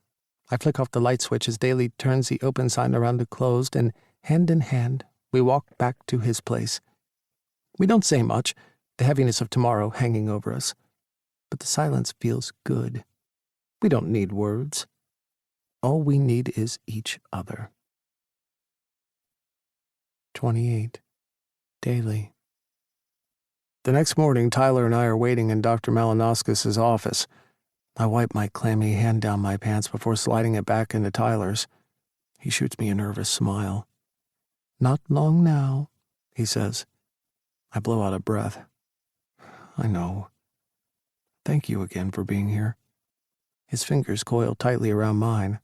I flick off the light switch as Daly turns the open sign around to closed, and hand in hand, we walk back to his place. We don't say much, the heaviness of tomorrow hanging over us. But the silence feels good. We don't need words. All we need is each other. 28. Daily. The next morning, Tyler and I are waiting in Dr. Malinoskis' office. I wipe my clammy hand down my pants before sliding it back into Tyler's. He shoots me a nervous smile. "Not long now," he says. I blow out a breath. "I know. Thank you again for being here." His fingers coil tightly around mine.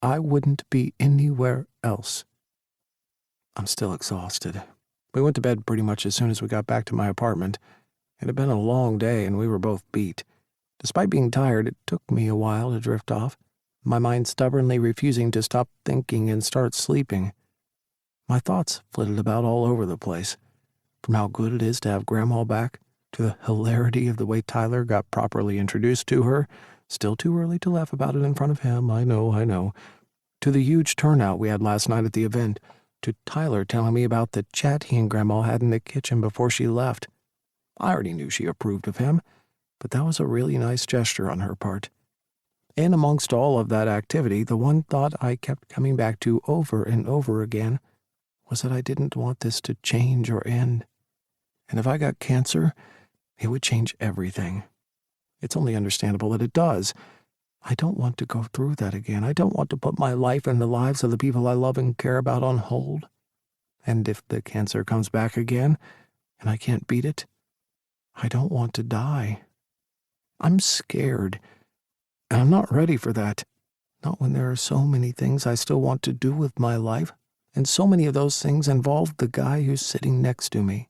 "I wouldn't be anywhere else." I'm still exhausted. We went to bed pretty much as soon as we got back to my apartment. It had been a long day, and we were both beat. Despite being tired, it took me a while to drift off, my mind stubbornly refusing to stop thinking and start sleeping. My thoughts flitted about all over the place, from how good it is to have Grandma back, to the hilarity of the way Tyler got properly introduced to her, still too early to laugh about it in front of him, I know, to the huge turnout we had last night at the event, to Tyler telling me about the chat he and Grandma had in the kitchen before she left. I already knew she approved of him, but that was a really nice gesture on her part. And amongst all of that activity, the one thought I kept coming back to over and over again was that I didn't want this to change or end. And if I got cancer, it would change everything. It's only understandable that it does. I don't want to go through that again. I don't want to put my life and the lives of the people I love and care about on hold. And if the cancer comes back again, and I can't beat it, I don't want to die. I'm scared, and I'm not ready for that. Not when there are so many things I still want to do with my life, and so many of those things involve the guy who's sitting next to me,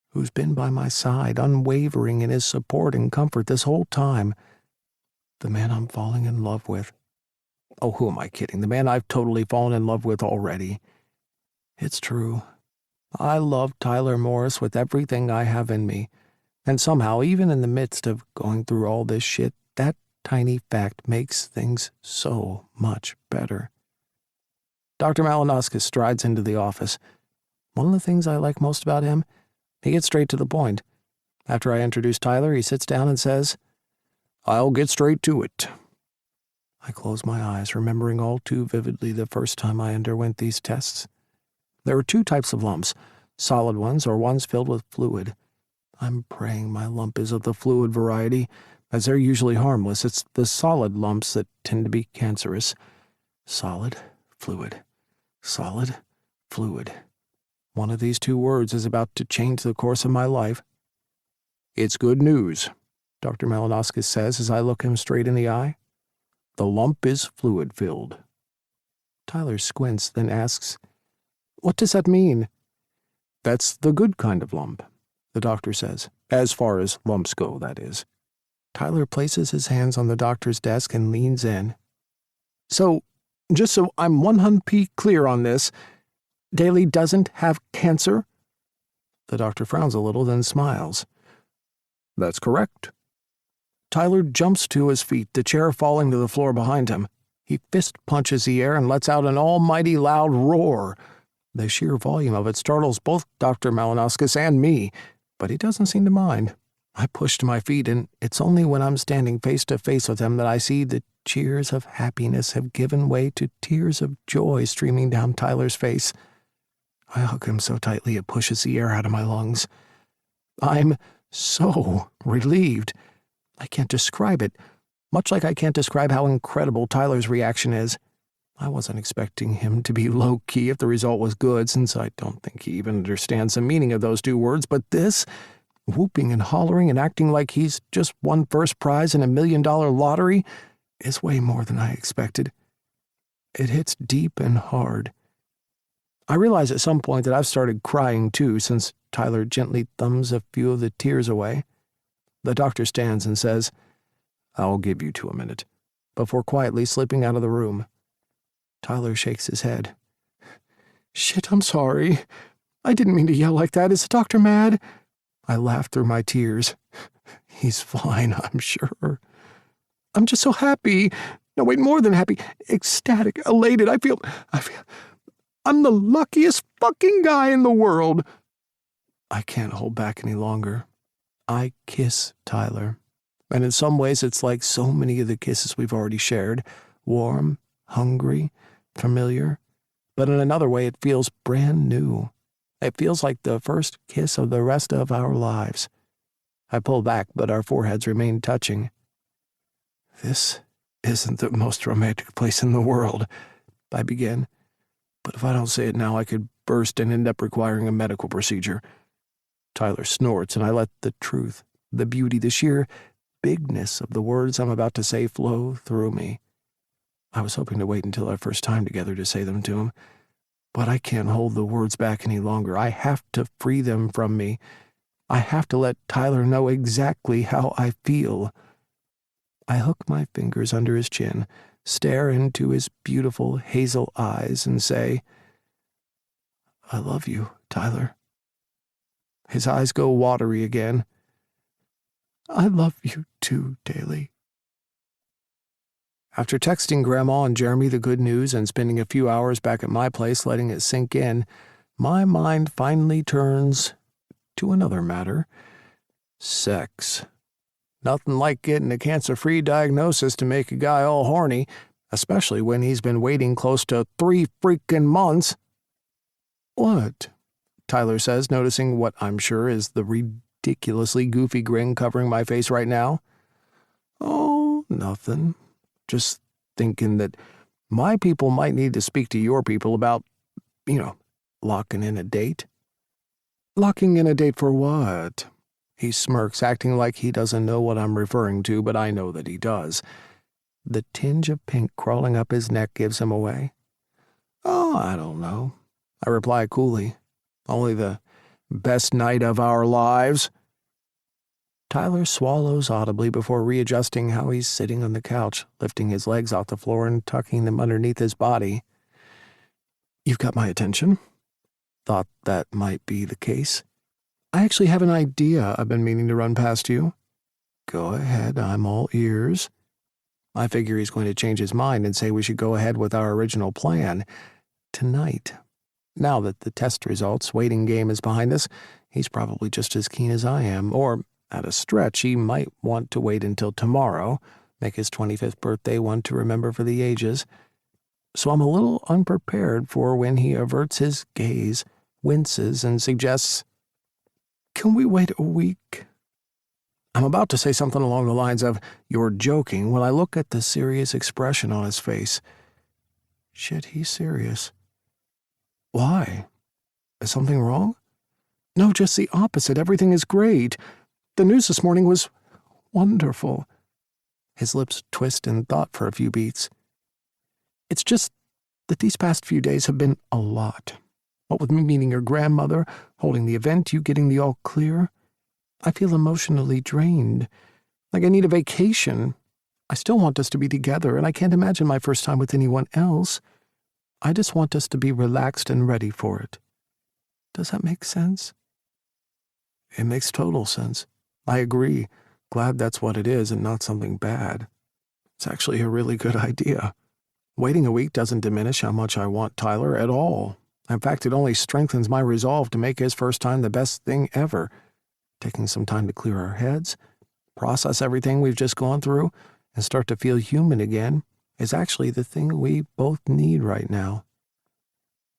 who's been by my side, unwavering in his support and comfort this whole time. The man I'm falling in love with. Oh, who am I kidding? The man I've totally fallen in love with already. It's true. I love Tyler Morris with everything I have in me. And somehow, even in the midst of going through all this shit, that tiny fact makes things so much better. Dr. Malinoskis strides into the office. One of the things I like most about him, he gets straight to the point. After I introduce Tyler, he sits down and says, "I'll get straight to it." I close my eyes, remembering all too vividly the first time I underwent these tests. There are two types of lumps, solid ones or ones filled with fluid. I'm praying my lump is of the fluid variety, as they're usually harmless. It's the solid lumps that tend to be cancerous. Solid, fluid. Solid, fluid. One of these two words is about to change the course of my life. "It's good news," Dr. Malinoskis says as I look him straight in the eye. "The lump is fluid-filled." Tyler squints, then asks, "What does that mean?" "That's the good kind of lump," the doctor says. "As far as lumps go, that is." Tyler places his hands on the doctor's desk and leans in. So, just so I'm 100% clear on this, Daly doesn't have cancer? The doctor frowns a little, then smiles. That's correct. Tyler jumps to his feet, the chair falling to the floor behind him. He fist punches the air and lets out an almighty loud roar. The sheer volume of it startles both Dr. Malinauskas and me, but he doesn't seem to mind. I push to my feet, and it's only when I'm standing face to face with him that I see the cheers of happiness have given way to tears of joy streaming down Tyler's face. I hug him so tightly it pushes the air out of my lungs. I'm so relieved. I can't describe it, much like I can't describe how incredible Tyler's reaction is. I wasn't expecting him to be low-key if the result was good, since I don't think he even understands the meaning of those two words, but this, whooping and hollering and acting like he's just won first prize in $1 million lottery, is way more than I expected. It hits deep and hard. I realize at some point that I've started crying too, since Tyler gently thumbs a few of the tears away. The doctor stands and says, "I'll give you 2 minutes," before quietly slipping out of the room. Tyler shakes his head. "Shit, I'm sorry. I didn't mean to yell like that. Is the doctor mad?" I laugh through my tears. "He's fine, I'm sure. I'm just so happy. No, wait, more than happy. Ecstatic, elated. I feel I'm the luckiest fucking guy in the world." I can't hold back any longer. I kiss Tyler. And in some ways it's like so many of the kisses we've already shared. Warm, hungry, familiar. But in another way it feels brand new. It feels like the first kiss of the rest of our lives. I pull back, but our foreheads remain touching. "This isn't the most romantic place in the world," I begin. But if I don't say it now, I could burst and end up requiring a medical procedure. Tyler snorts, and I let the truth, the beauty, the sheer bigness of the words I'm about to say flow through me. I was hoping to wait until our first time together to say them to him, but I can't hold the words back any longer. I have to free them from me. I have to let Tyler know exactly how I feel. I hook my fingers under his chin, stare into his beautiful hazel eyes, and say, "I love you, Tyler." His eyes go watery again. "I love you too, Daly." After texting Grandma and Jeremy the good news and spending a few hours back at my place letting it sink in, my mind finally turns to another matter. Sex. Nothing like getting a cancer-free diagnosis to make a guy all horny, especially when he's been waiting close to 3 freaking months. "What?" Tyler says, noticing what I'm sure is the ridiculously goofy grin covering my face right now. "Oh, nothing. Just thinking that my people might need to speak to your people about, locking in a date." "Locking in a date for what?" He smirks, acting like he doesn't know what I'm referring to, but I know that he does. The tinge of pink crawling up his neck gives him away. "Oh, I don't know," I reply coolly. "Only the best night of our lives." Tyler swallows audibly before readjusting how he's sitting on the couch, lifting his legs off the floor and tucking them underneath his body. "You've got my attention." "Thought that might be the case." "I actually have an idea I've been meaning to run past you." "Go ahead, I'm all ears." I figure he's going to change his mind and say we should go ahead with our original plan. Tonight. Now that the test results waiting game is behind us, he's probably just as keen as I am, or, at a stretch, he might want to wait until tomorrow, make his 25th birthday one to remember for the ages. So I'm a little unprepared for when he averts his gaze, winces, and suggests, "Can we wait a week?" I'm about to say something along the lines of, "You're joking," when I look at the serious expression on his face. Shit, he's serious. "Why? Is something wrong?" "No, just the opposite. Everything is great. The news this morning was wonderful." His lips twist in thought for a few beats. "It's just that these past few days have been a lot. What with me meeting your grandmother, holding the event, you getting the all clear. I feel emotionally drained. Like I need a vacation. I still want us to be together, and I can't imagine my first time with anyone else. I just want us to be relaxed and ready for it. Does that make sense? It makes total sense. I agree. Glad that's what it is and not something bad. It's actually a really good idea. Waiting a week doesn't diminish how much I want Tyler at all. In fact, it only strengthens my resolve to make his first time the best thing ever. Taking some time to clear our heads, process everything we've just gone through, and start to feel human again is actually the thing we both need right now.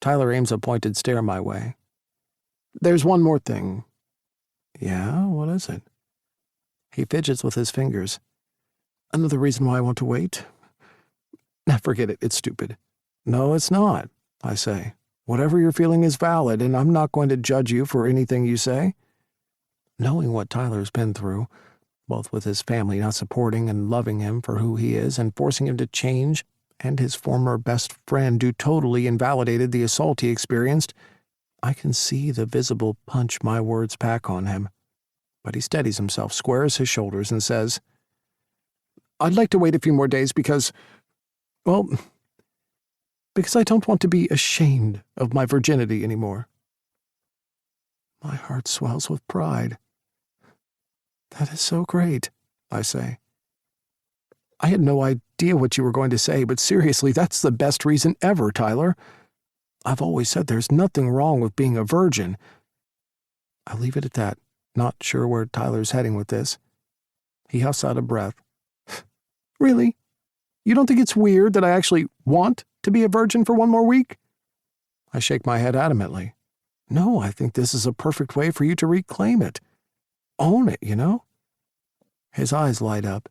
Tyler aims a pointed stare my way. There's one more thing. Yeah, what is it? He fidgets with his fingers. Another reason why I want to wait? Nah, forget it, it's stupid. No, it's not, I say. Whatever you're feeling is valid, and I'm not going to judge you for anything you say. Knowing what Tyler's been through, both with his family not supporting and loving him for who he is and forcing him to change, and his former best friend who totally invalidated the assault he experienced, I can see the visible punch my words pack on him. But he steadies himself, squares his shoulders, and says, I'd like to wait a few more days because I don't want to be ashamed of my virginity anymore. My heart swells with pride. That is so great, I say. I had no idea what you were going to say, but seriously, that's the best reason ever, Tyler. I've always said there's nothing wrong with being a virgin. I'll leave it at that, not sure where Tyler's heading with this. He huffs out a breath. Really? You don't think it's weird that I actually want to be a virgin for one more week? I shake my head adamantly. No, I think this is a perfect way for you to reclaim it. Own it, you know? His eyes light up.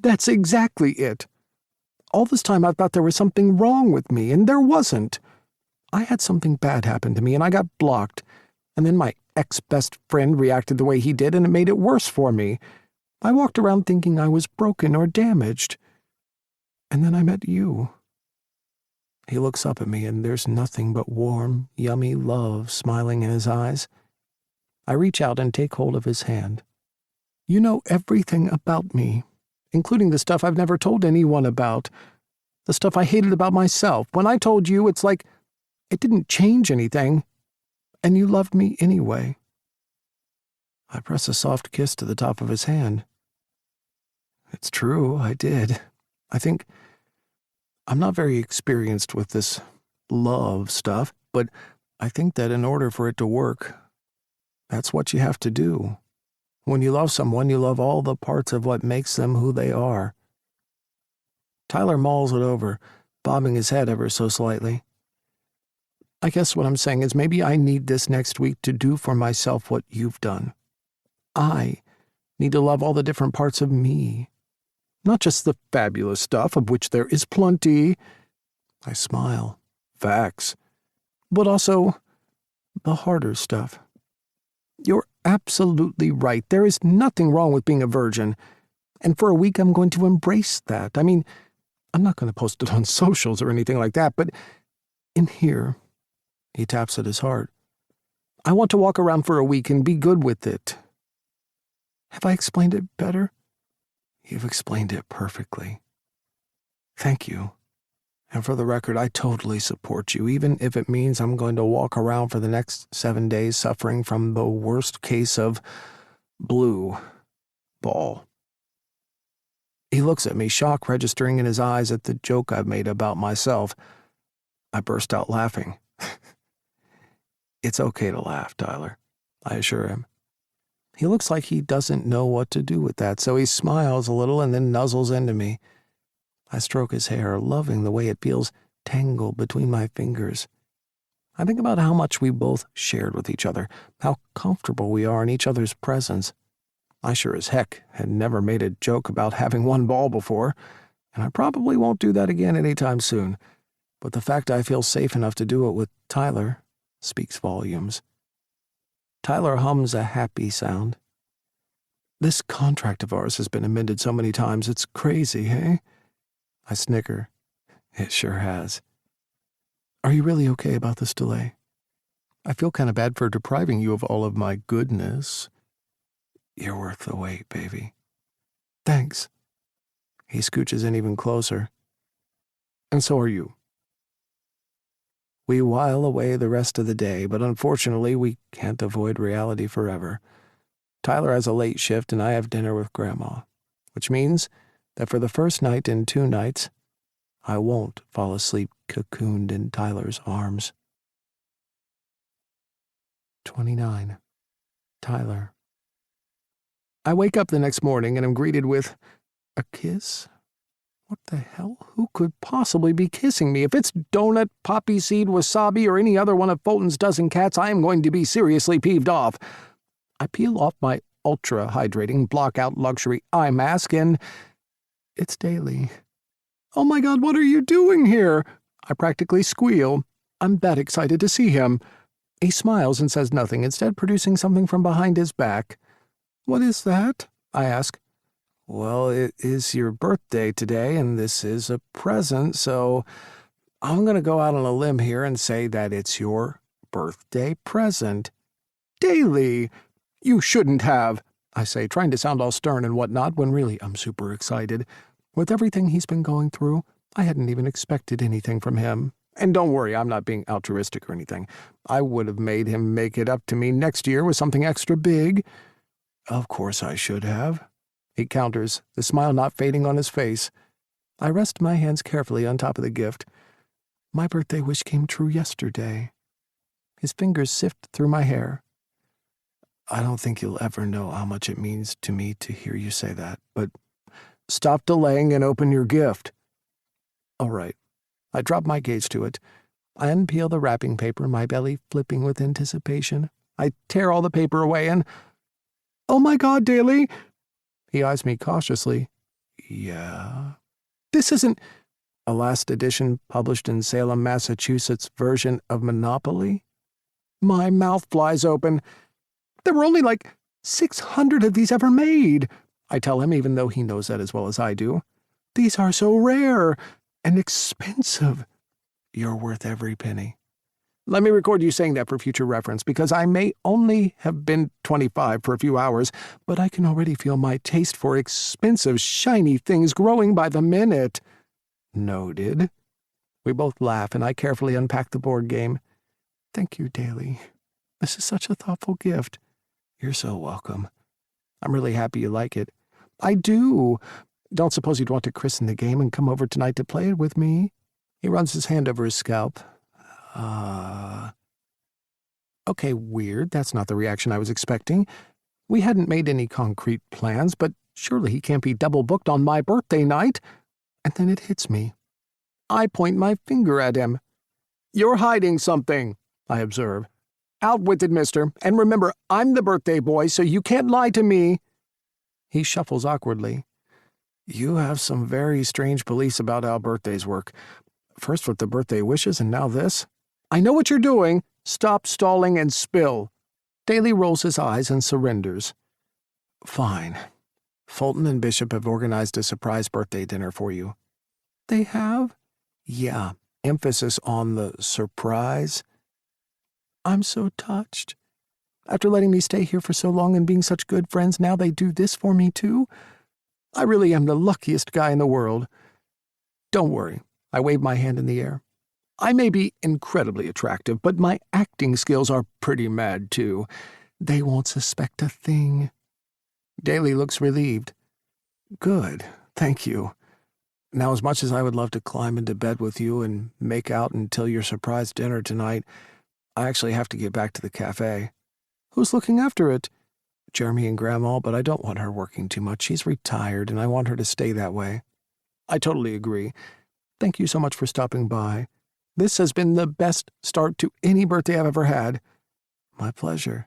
That's exactly it. All this time I thought there was something wrong with me, and there wasn't. I had something bad happen to me, and I got blocked. And then my ex-best friend reacted the way he did, and it made it worse for me. I walked around thinking I was broken or damaged. And then I met you. He looks up at me, and there's nothing but warm, yummy love smiling in his eyes. I reach out and take hold of his hand. You know everything about me, including the stuff I've never told anyone about, the stuff I hated about myself. When I told you, it's like it didn't change anything, and you loved me anyway. I press a soft kiss to the top of his hand. It's true, I did. I think I'm not very experienced with this love stuff, but I think that in order for it to work, that's what you have to do. When you love someone, you love all the parts of what makes them who they are. Tyler mulls it over, bobbing his head ever so slightly. I guess what I'm saying is maybe I need this next week to do for myself what you've done. I need to love all the different parts of me. Not just the fabulous stuff, of which there is plenty. I smile. Facts. But also the harder stuff. You're absolutely right. There is nothing wrong with being a virgin. And for a week, I'm going to embrace that. I mean, I'm not going to post it on socials or anything like that, but in here, he taps at his heart. I want to walk around for a week and be good with it. Have I explained it better? You've explained it perfectly. Thank you. And for the record, I totally support you, even if it means I'm going to walk around for the next 7 days suffering from the worst case of blue ball. He looks at me, shock registering in his eyes at the joke I've made about myself. I burst out laughing. It's okay to laugh, Tyler, I assure him. He looks like he doesn't know what to do with that, so he smiles a little and then nuzzles into me. I stroke his hair, loving the way it feels tangled between my fingers. I think about how much we both shared with each other, how comfortable we are in each other's presence. I sure as heck had never made a joke about having one ball before, and I probably won't do that again anytime soon, but the fact I feel safe enough to do it with Tyler speaks volumes. Tyler hums a happy sound. This contract of ours has been amended so many times, it's crazy, eh? I snicker. It sure has. Are you really okay about this delay? I feel kind of bad for depriving you of all of my goodness. You're worth the wait, baby. Thanks. He scooches in even closer. And so are you. We while away the rest of the day, but unfortunately we can't avoid reality forever. Tyler has a late shift and I have dinner with Grandma, which means that for the first night in 2 nights, I won't fall asleep cocooned in Tyler's arms. 29. Tyler. I wake up the next morning and am greeted with a kiss. What the hell? Who could possibly be kissing me? If it's donut, poppy seed, wasabi, or any other one of Fulton's dozen cats, I am going to be seriously peeved off. I peel off my ultra-hydrating, block-out luxury eye mask and it's Daly. Oh my God, what are you doing here? I practically squeal. I'm that excited to see him. He smiles and says nothing, instead producing something from behind his back. What is that? I ask. Well, it is your birthday today, and this is a present, so I'm going to go out on a limb here and say that it's your birthday present. Daly, you shouldn't have, I say, trying to sound all stern and whatnot, when really I'm super excited. With everything he's been going through, I hadn't even expected anything from him. And don't worry, I'm not being altruistic or anything. I would have made him make it up to me next year with something extra big. Of course I should have. He counters, the smile not fading on his face. I rest my hands carefully on top of the gift. My birthday wish came true yesterday. His fingers sift through my hair. I don't think you'll ever know how much it means to me to hear you say that, but stop delaying and open your gift. All right. I drop my gaze to it. I unpeel the wrapping paper, my belly flipping with anticipation. I tear all the paper away and... Oh my God, Daly! He eyes me cautiously. Yeah? This isn't a last edition published in Salem, Massachusetts version of Monopoly? My mouth flies open. There were only like 600 of these ever made, I tell him, even though he knows that as well as I do. These are so rare and expensive. You're worth every penny. Let me record you saying that for future reference, because I may only have been 25 for a few hours, but I can already feel my taste for expensive, shiny things growing by the minute. Noted. We both laugh, and I carefully unpack the board game. Thank you, Daly. This is such a thoughtful gift. You're so welcome. I'm really happy you like it. I do. Don't suppose you'd want to christen the game and come over tonight to play it with me? He runs his hand over his scalp. Okay, weird. That's not the reaction I was expecting. We hadn't made any concrete plans, but surely he can't be double-booked on my birthday night. And then it hits me. I point my finger at him. You're hiding something, I observe. Out with it, mister. And remember, I'm the birthday boy, so you can't lie to me. He shuffles awkwardly. You have some very strange beliefs about how birthdays work. First with the birthday wishes, and now this. I know what you're doing. Stop stalling and spill. Daly rolls his eyes and surrenders. Fine. Fulton and Bishop have organized a surprise birthday dinner for you. They have? Yeah, emphasis on the surprise. I'm so touched. After letting me stay here for so long and being such good friends, now they do this for me too? I really am the luckiest guy in the world. Don't worry. I wave my hand in the air. I may be incredibly attractive, but my acting skills are pretty mad, too. They won't suspect a thing. Daly looks relieved. Good, thank you. Now, as much as I would love to climb into bed with you and make out until your surprise dinner tonight, I actually have to get back to the cafe. Who's looking after it? Jeremy and Grandma, but I don't want her working too much. She's retired, and I want her to stay that way. I totally agree. Thank you so much for stopping by. This has been the best start to any birthday I've ever had. My pleasure.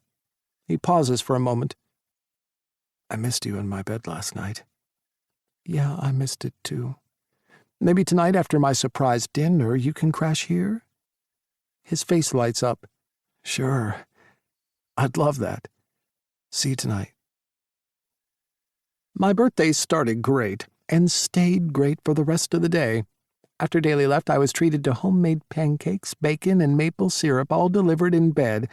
He pauses for a moment. I missed you in my bed last night. Yeah, I missed it too. Maybe tonight after my surprise dinner you can crash here? His face lights up. Sure. I'd love that. See you tonight. My birthday started great and stayed great for the rest of the day. After Daly left, I was treated to homemade pancakes, bacon, and maple syrup, all delivered in bed.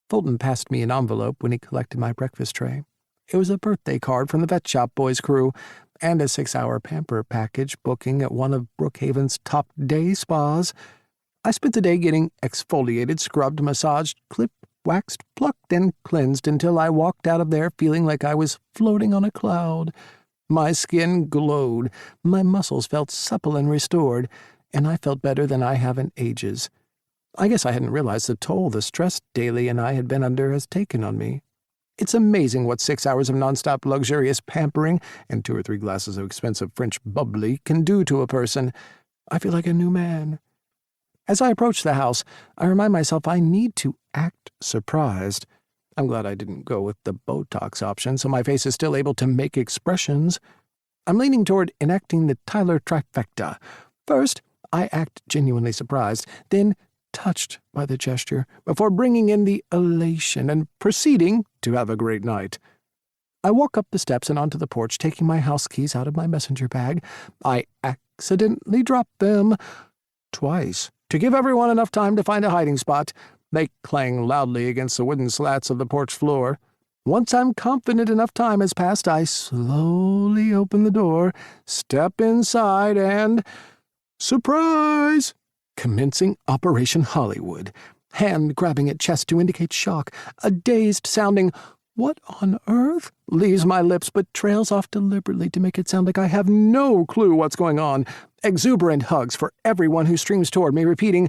Fulton passed me an envelope when he collected my breakfast tray. It was a birthday card from the Vet Shop Boys crew. and a 6-hour pamper package booking at one of Brookhaven's top day spas. I spent the day getting exfoliated, scrubbed, massaged, clipped, waxed, plucked, and cleansed until I walked out of there feeling like I was floating on a cloud. My skin glowed, my muscles felt supple and restored, and I felt better than I have in ages. I guess I hadn't realized the toll the stress Daly and I had been under has taken on me. It's amazing what 6 hours of nonstop luxurious pampering and 2 or 3 glasses of expensive French bubbly can do to a person. I feel like a new man. As I approach the house, I remind myself I need to act surprised. I'm glad I didn't go with the Botox option, so my face is still able to make expressions. I'm leaning toward enacting the Tyler trifecta. First, I act genuinely surprised, then touched by the gesture, before bringing in the elation and proceeding to have a great night. I walk up the steps and onto the porch, taking my house keys out of my messenger bag. I accidentally drop them twice, to give everyone enough time to find a hiding spot. They clang loudly against the wooden slats of the porch floor. Once I'm confident enough time has passed, I slowly open the door, step inside, and— surprise! Commencing Operation Hollywood. Hand grabbing at chest to indicate shock. A dazed-sounding "What on earth?" leaves my lips but trails off deliberately to make it sound like I have no clue what's going on. Exuberant hugs for everyone who streams toward me, repeating,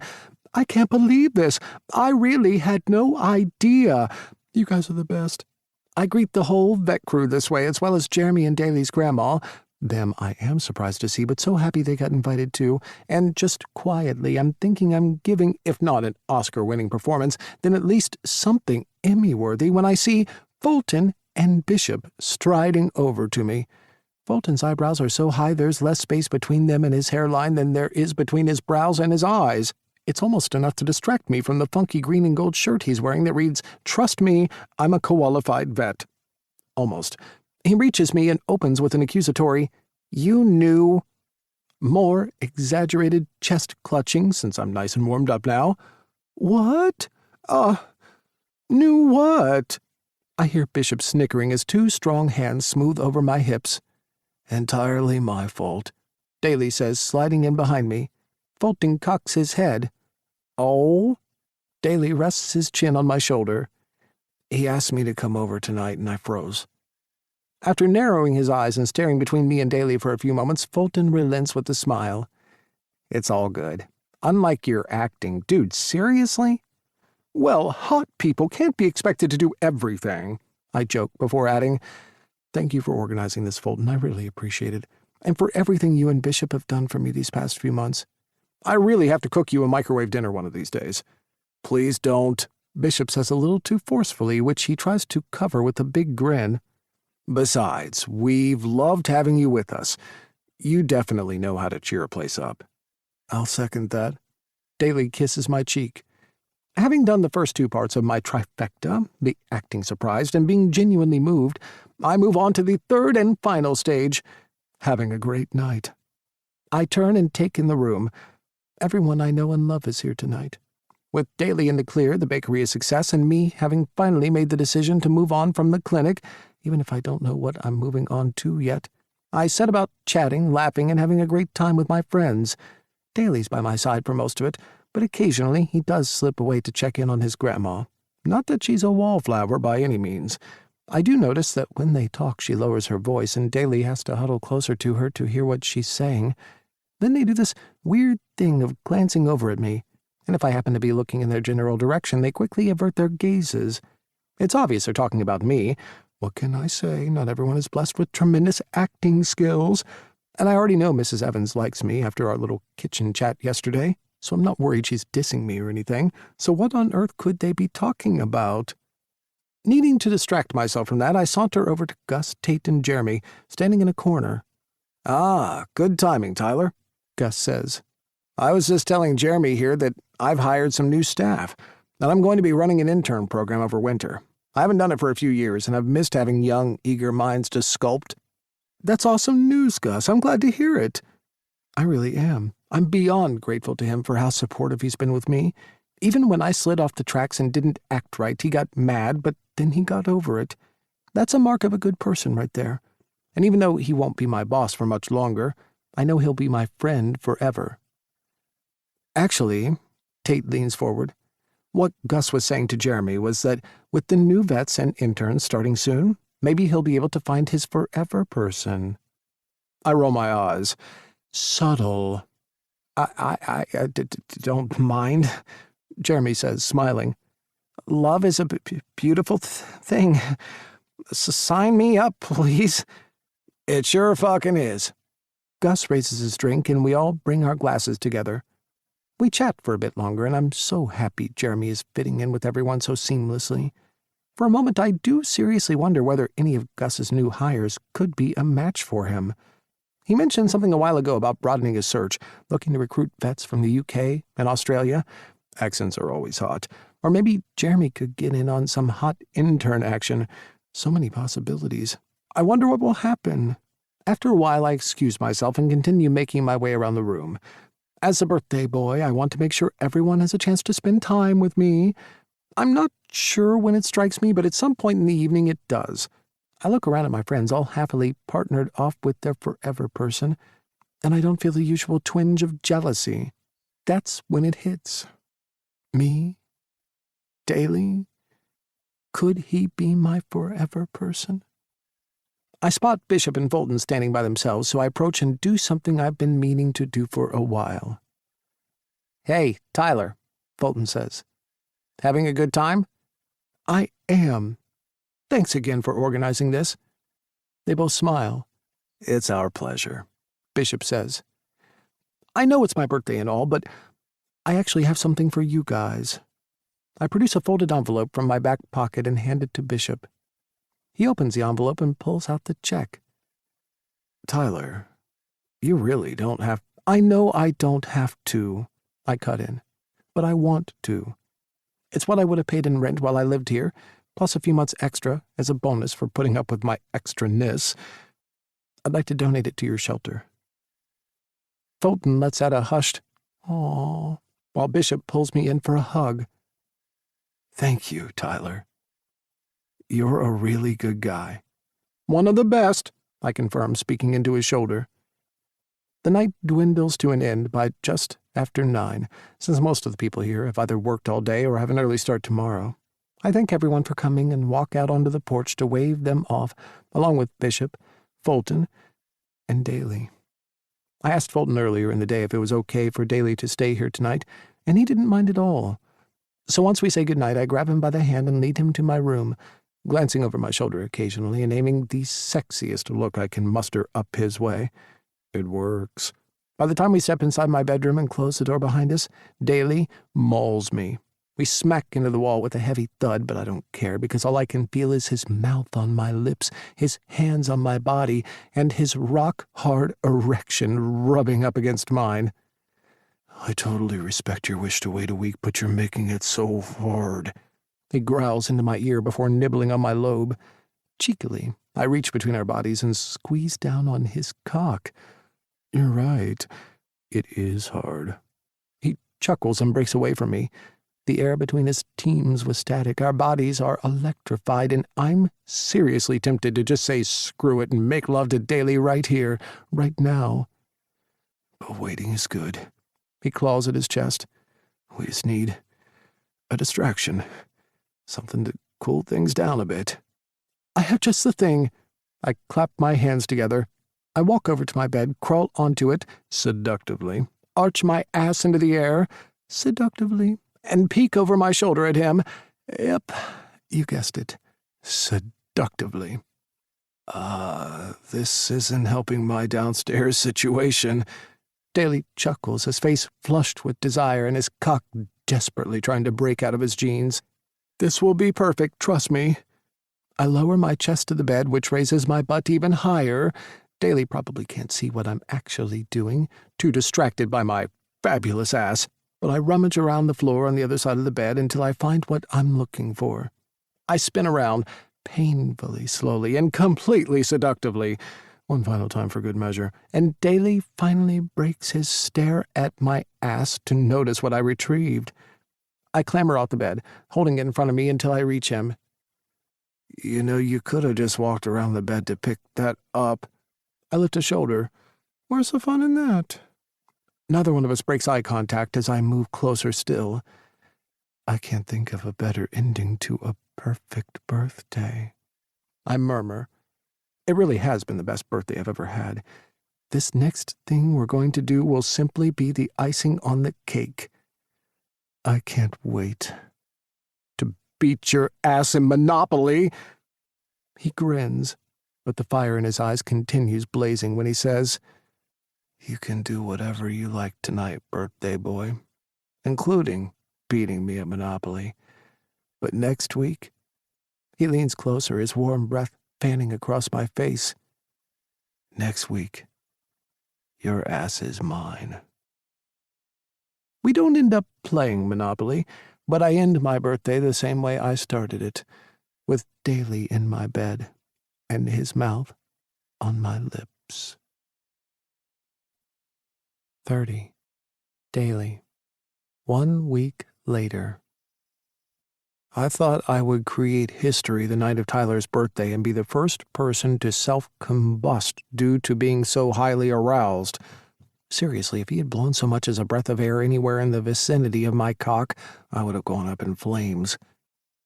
"I can't believe this. I really had no idea. You guys are the best." I greet the whole vet crew this way, as well as Jeremy and Daly's grandma. Them I am surprised to see, but so happy they got invited too. And just quietly, I'm thinking I'm giving, if not an Oscar-winning performance, then at least something Emmy-worthy when I see Fulton and Bishop striding over to me. Fulton's eyebrows are so high there's less space between them and his hairline than there is between his brows and his eyes. It's almost enough to distract me from the funky green and gold shirt he's wearing that reads, "Trust me, I'm a qualified vet." Almost. He reaches me and opens with an accusatory, "You knew?" More exaggerated chest clutching, since I'm nice and warmed up now. "What? Knew what?" I hear Bishop snickering as 2 strong hands smooth over my hips. "Entirely my fault," Daly says, sliding in behind me. Fulton cocks his head. "Oh?" Daly rests his chin on my shoulder. "He asked me to come over tonight, and I froze." After narrowing his eyes and staring between me and Daly for a few moments, Fulton relents with a smile. "It's all good. Unlike your acting. Dude, seriously?" "Well, hot people can't be expected to do everything," I joke before adding, "Thank you for organizing this, Fulton. I really appreciate it. And for everything you and Bishop have done for me these past few months. I really have to cook you a microwave dinner one of these days." "Please don't," Bishop says a little too forcefully, which he tries to cover with a big grin. "Besides, we've loved having you with us. You definitely know how to cheer a place up." "I'll second that." Daly kisses my cheek. Having done the first 2 parts of my trifecta, the acting surprised and being genuinely moved, I move on to the 3rd and final stage, having a great night. I turn and take in the room. Everyone I know and love is here tonight. With Daly in the clear, the bakery a success, and me having finally made the decision to move on from the clinic, even if I don't know what I'm moving on to yet, I set about chatting, laughing, and having a great time with my friends. Daly's by my side for most of it, but occasionally he does slip away to check in on his grandma. Not that she's a wallflower by any means. I do notice that when they talk she lowers her voice, and Daly has to huddle closer to her to hear what she's saying. Then they do this weird thing of glancing over at me, and if I happen to be looking in their general direction, they quickly avert their gazes. It's obvious they're talking about me. What can I say? Not everyone is blessed with tremendous acting skills. And I already know Mrs. Evans likes me after our little kitchen chat yesterday, so I'm not worried she's dissing me or anything. So what on earth could they be talking about? Needing to distract myself from that, I saunter over to Gus, Tate, and Jeremy, standing in a corner. "Ah, good timing, Tyler," Gus says. "I was just telling Jeremy here that I've hired some new staff, and I'm going to be running an intern program over winter. I haven't done it for a few years, and I've missed having young, eager minds to sculpt." "That's awesome news, Gus. I'm glad to hear it." I really am. I'm beyond grateful to him for how supportive he's been with me. Even when I slid off the tracks and didn't act right, he got mad, but then he got over it. That's a mark of a good person right there. And even though he won't be my boss for much longer, I know he'll be my friend forever. Actually, Tate leans forward, what Gus was saying to Jeremy was that with the new vets and interns starting soon, maybe he'll be able to find his forever person. I roll my eyes. Subtle. I don't mind, Jeremy says, smiling. Love is a beautiful thing. Sign me up, please. It sure fucking is. Gus raises his drink and we all bring our glasses together. We chat for a bit longer, and I'm so happy Jeremy is fitting in with everyone so seamlessly. For a moment, I do seriously wonder whether any of Gus's new hires could be a match for him. He mentioned something a while ago about broadening his search, looking to recruit vets from the UK and Australia. Accents are always hot. Or maybe Jeremy could get in on some hot intern action. So many possibilities. I wonder what will happen. After a while, I excuse myself and continue making my way around the room. As a birthday boy, I want to make sure everyone has a chance to spend time with me. I'm not sure when it strikes me, but at some point in the evening it does. I look around at my friends, all happily partnered off with their forever person, and I don't feel the usual twinge of jealousy. That's when it hits. Me? Daly? Could he be my forever person? I spot Bishop and Fulton standing by themselves, so I approach and do something I've been meaning to do for a while. Hey, Tyler, Fulton says. Having a good time? I am. Thanks again for organizing this. They both smile. It's our pleasure, Bishop says. I know it's my birthday and all, but I actually have something for you guys. I produce a folded envelope from my back pocket and hand it to Bishop. He opens the envelope and pulls out the check. Tyler, you really don't have... I know I don't have to, I cut in, but I want to. It's what I would have paid in rent while I lived here, plus a few months extra as a bonus for putting up with my extraness. I'd like to donate it to your shelter. Fulton lets out a hushed, "Aw," while Bishop pulls me in for a hug. Thank you, Tyler. You're a really good guy. One of the best, I confirm, speaking into his shoulder. The night dwindles to an end by just after 9, since most of the people here have either worked all day or have an early start tomorrow. I thank everyone for coming and walk out onto the porch to wave them off, along with Bishop, Fulton, and Daly. I asked Fulton earlier in the day if it was okay for Daly to stay here tonight, and he didn't mind at all. So once we say goodnight, I grab him by the hand and lead him to my room, glancing over my shoulder occasionally and aiming the sexiest look I can muster up his way. It works. By the time we step inside my bedroom and close the door behind us, Daly mauls me. We smack into the wall with a heavy thud, but I don't care because all I can feel is his mouth on my lips, his hands on my body, and his rock-hard erection rubbing up against mine. I totally respect your wish to wait a week, but you're making it so hard. He growls into my ear before nibbling on my lobe. Cheekily, I reach between our bodies and squeeze down on his cock. You're right. It is hard. He chuckles and breaks away from me. The air between us teems with static. Our bodies are electrified, and I'm seriously tempted to just say screw it and make love to Daly right here, right now. But waiting is good. He claws at his chest. We just need a distraction. Something to cool things down a bit. I have just the thing. I clap my hands together. I walk over to my bed, crawl onto it, seductively, arch my ass into the air, seductively, and peek over my shoulder at him. Yep, you guessed it. Seductively. This isn't helping my downstairs situation. Daly chuckles, his face flushed with desire and his cock desperately trying to break out of his jeans. This will be perfect, trust me. I lower my chest to the bed, which raises my butt even higher. Daly probably can't see what I'm actually doing, too distracted by my fabulous ass, but I rummage around the floor on the other side of the bed until I find what I'm looking for. I spin around, painfully slowly and completely seductively, one final time for good measure, and Daly finally breaks his stare at my ass to notice what I retrieved. I clamber off the bed, holding it in front of me until I reach him. You know, you could have just walked around the bed to pick that up. I lift a shoulder. Where's the fun in that? Neither one of us breaks eye contact as I move closer still. I can't think of a better ending to a perfect birthday, I murmur. It really has been the best birthday I've ever had. This next thing we're going to do will simply be the icing on the cake. I can't wait to beat your ass in Monopoly. He grins, but the fire in his eyes continues blazing when he says, You can do whatever you like tonight, birthday boy, including beating me at Monopoly. But next week, he leans closer, his warm breath fanning across my face. Next week, your ass is mine. We don't end up playing Monopoly, but I end my birthday the same way I started it, with Daly in my bed and his mouth on my lips. 30. Daly. 1 week later. I thought I would create history the night of Tyler's birthday and be the first person to self-combust due to being so highly aroused. Seriously, if he had blown so much as a breath of air anywhere in the vicinity of my cock, I would have gone up in flames.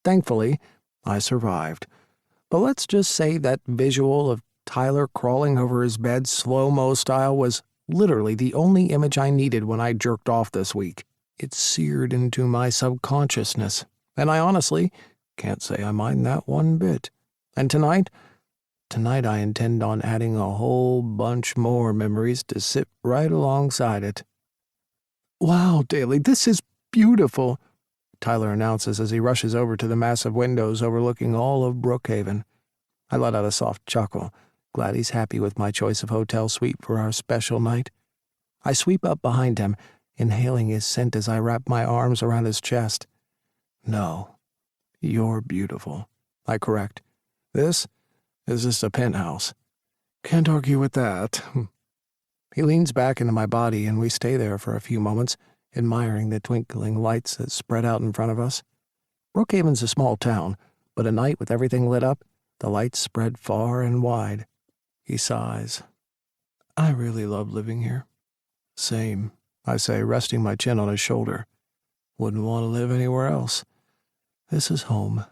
Thankfully, I survived. But let's just say that visual of Tyler crawling over his bed slow-mo style was literally the only image I needed when I jerked off this week. It seared into my subconsciousness, and I honestly can't say I mind that one bit. And tonight I intend on adding a whole bunch more memories to sit right alongside it. Wow, Daly, this is beautiful, Tyler announces as he rushes over to the massive windows overlooking all of Brookhaven. I let out a soft chuckle, glad he's happy with my choice of hotel suite for our special night. I sweep up behind him, inhaling his scent as I wrap my arms around his chest. No, you're beautiful, I correct. This is just a penthouse. Can't argue with that. He leans back into my body, and we stay there for a few moments, admiring the twinkling lights that spread out in front of us. Brookhaven's a small town, but at night with everything lit up, the lights spread far and wide. He sighs. I really love living here. Same, I say, resting my chin on his shoulder. Wouldn't want to live anywhere else. This is home.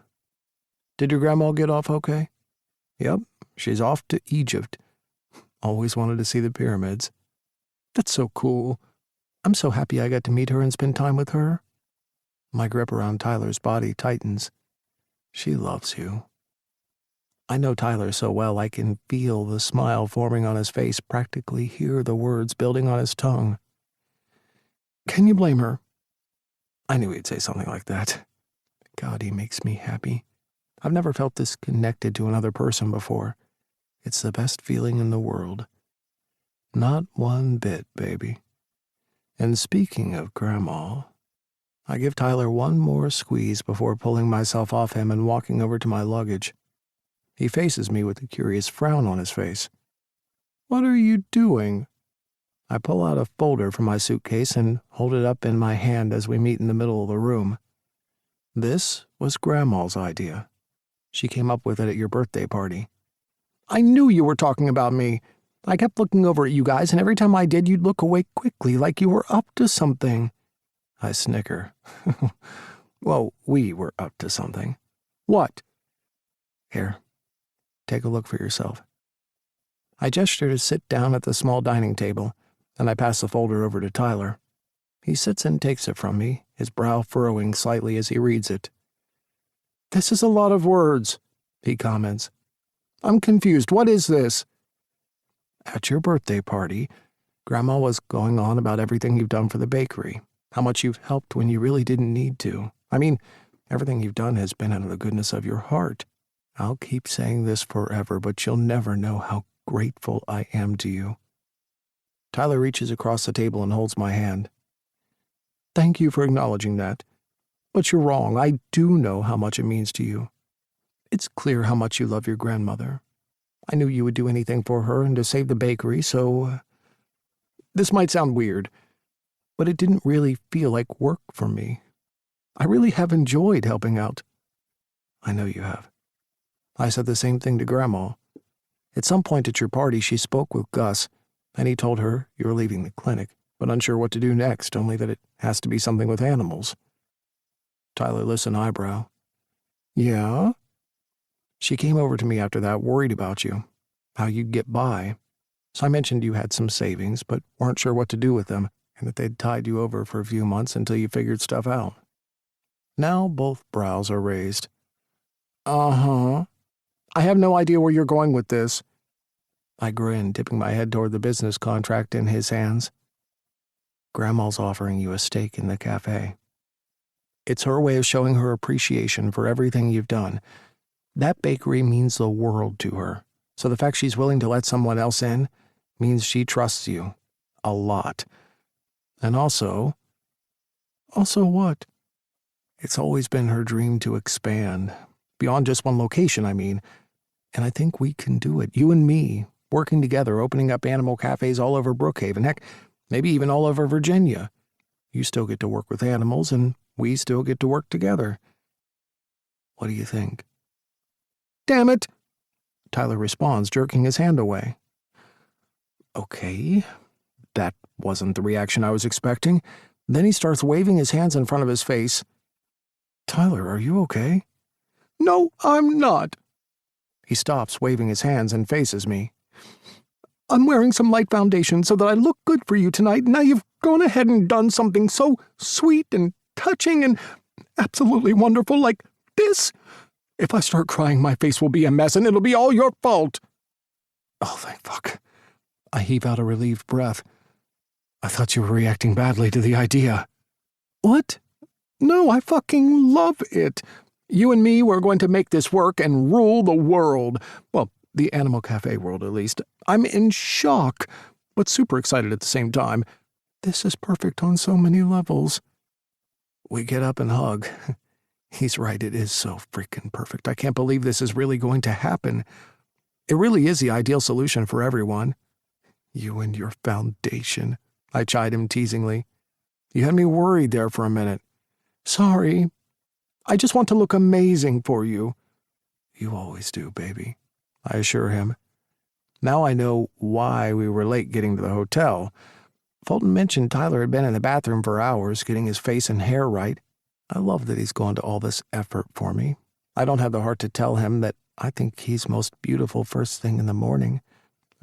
Did your grandma get off okay? Yep, she's off to Egypt. Always wanted to see the pyramids. That's so cool. I'm so happy I got to meet her and spend time with her. My grip around Tyler's body tightens. She loves you. I know Tyler so well I can feel the smile forming on his face, practically hear the words building on his tongue. Can you blame her? I knew he'd say something like that. God, he makes me happy. I've never felt this connected to another person before. It's the best feeling in the world. Not one bit, baby. And speaking of Grandma, I give Tyler one more squeeze before pulling myself off him and walking over to my luggage. He faces me with a curious frown on his face. What are you doing? I pull out a folder from my suitcase and hold it up in my hand as we meet in the middle of the room. This was Grandma's idea. She came up with it at your birthday party. I knew you were talking about me. I kept looking over at you guys, and every time I did, you'd look away quickly, like you were up to something. I snicker. Well, we were up to something. What? Here, take a look for yourself. I gesture to sit down at the small dining table, and I pass the folder over to Tyler. He sits and takes it from me, his brow furrowing slightly as he reads it. This is a lot of words, he comments. I'm confused. What is this? At your birthday party, Grandma was going on about everything you've done for the bakery, how much you've helped when you really didn't need to. I mean, everything you've done has been out of the goodness of your heart. I'll keep saying this forever, but you'll never know how grateful I am to you. Tyler reaches across the table and holds my hand. Thank you for acknowledging that. But you're wrong. I do know how much it means to you. It's clear how much you love your grandmother. I knew you would do anything for her and to save the bakery, so... This might sound weird, but it didn't really feel like work for me. I really have enjoyed helping out. I know you have. I said the same thing to Grandma. At some point at your party, she spoke with Gus, and he told her you were leaving the clinic, but unsure what to do next, only that it has to be something with animals. Tyler lifts an eyebrow. Yeah? She came over to me after that, worried about you, how you'd get by. So I mentioned you had some savings, but weren't sure what to do with them, and that they'd tied you over for a few months until you figured stuff out. Now both brows are raised. Uh-huh. I have no idea where you're going with this. I grinned, tipping my head toward the business contract in his hands. Grandma's offering you a stake in the cafe. It's her way of showing her appreciation for everything you've done. That bakery means the world to her, so the fact she's willing to let someone else in means she trusts you. A lot. And also what? It's always been her dream to expand. Beyond just one location, I mean. And I think we can do it. You and me, working together, opening up animal cafes all over Brookhaven. Heck, maybe even all over Virginia. You still get to work with animals, and we still get to work together. What do you think? Damn it! Tyler responds, jerking his hand away. Okay. That wasn't the reaction I was expecting. Then he starts waving his hands in front of his face. Tyler, are you okay? No, I'm not. He stops, waving his hands, and faces me. I'm wearing some light foundation so that I look good for you tonight. Now you've gone ahead and done something so sweet and touching and absolutely wonderful like this. If I start crying, my face will be a mess, and it'll be all your fault. Oh, thank fuck. I heave out a relieved breath. I thought you were reacting badly to the idea. What? No, I fucking love it. You and me, we're going to make this work and rule the world. Well, the animal cafe world, at least. I'm in shock, but super excited at the same time. This is perfect on so many levels. We get up and hug. He's right, it is so freaking perfect. I can't believe this is really going to happen. It really is the ideal solution for everyone. You and your foundation, I chide him teasingly. You had me worried there for a minute. Sorry. I just want to look amazing for you. You always do, baby, I assure him. Now I know why we were late getting to the hotel. Fulton mentioned Tyler had been in the bathroom for hours, getting his face and hair right. I love that he's gone to all this effort for me. I don't have the heart to tell him that I think he's most beautiful first thing in the morning.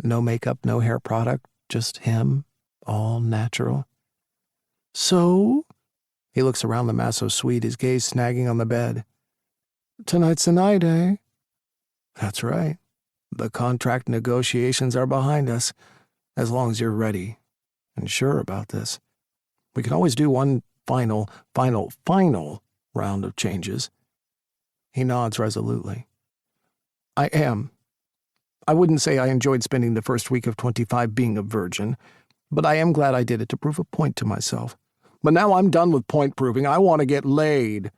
No makeup, no hair product, just him, all natural. So? He looks around the massive suite, his gaze snagging on the bed. Tonight's the night, eh? That's right. The contract negotiations are behind us, as long as you're ready and sure about this. We can always do one final round of changes. He nods resolutely. I am. I wouldn't say I enjoyed spending the first week of 25 being a virgin, but I am glad I did it to prove a point to myself. But now I'm done with point proving. I want to get laid.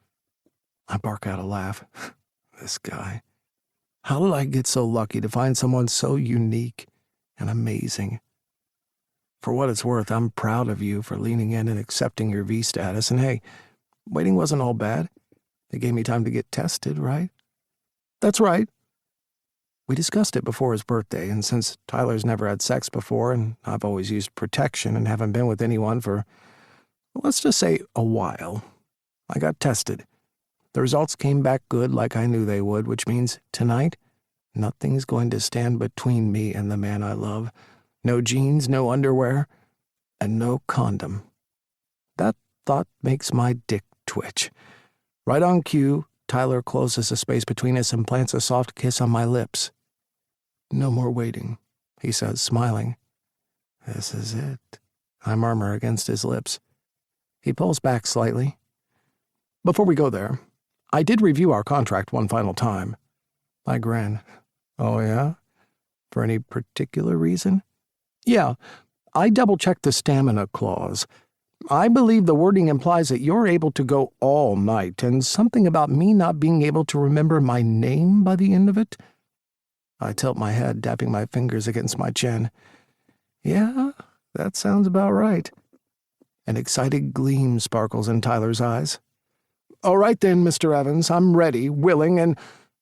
I bark out a laugh. This guy. How did I get so lucky to find someone so unique and amazing? For what it's worth, I'm proud of you for leaning in and accepting your V status. And hey, waiting wasn't all bad. It gave me time to get tested, right? That's right. We discussed it before his birthday, and since Tyler's never had sex before, and I've always used protection and haven't been with anyone for, let's just say, a while, I got tested. The results came back good like I knew they would, which means tonight, nothing's going to stand between me and the man I love. No jeans, no underwear, and no condom. That thought makes my dick twitch. Right on cue, Tyler closes the space between us and plants a soft kiss on my lips. No more waiting, he says, smiling. This is it, I murmur against his lips. He pulls back slightly. Before we go there, I did review our contract one final time. I grin. Oh, yeah? For any particular reason? Yeah, I double-checked the stamina clause. I believe the wording implies that you're able to go all night, and something about me not being able to remember my name by the end of it. I tilt my head, dapping my fingers against my chin. Yeah, that sounds about right. An excited gleam sparkles in Tyler's eyes. All right then, Mr. Evans, I'm ready, willing, and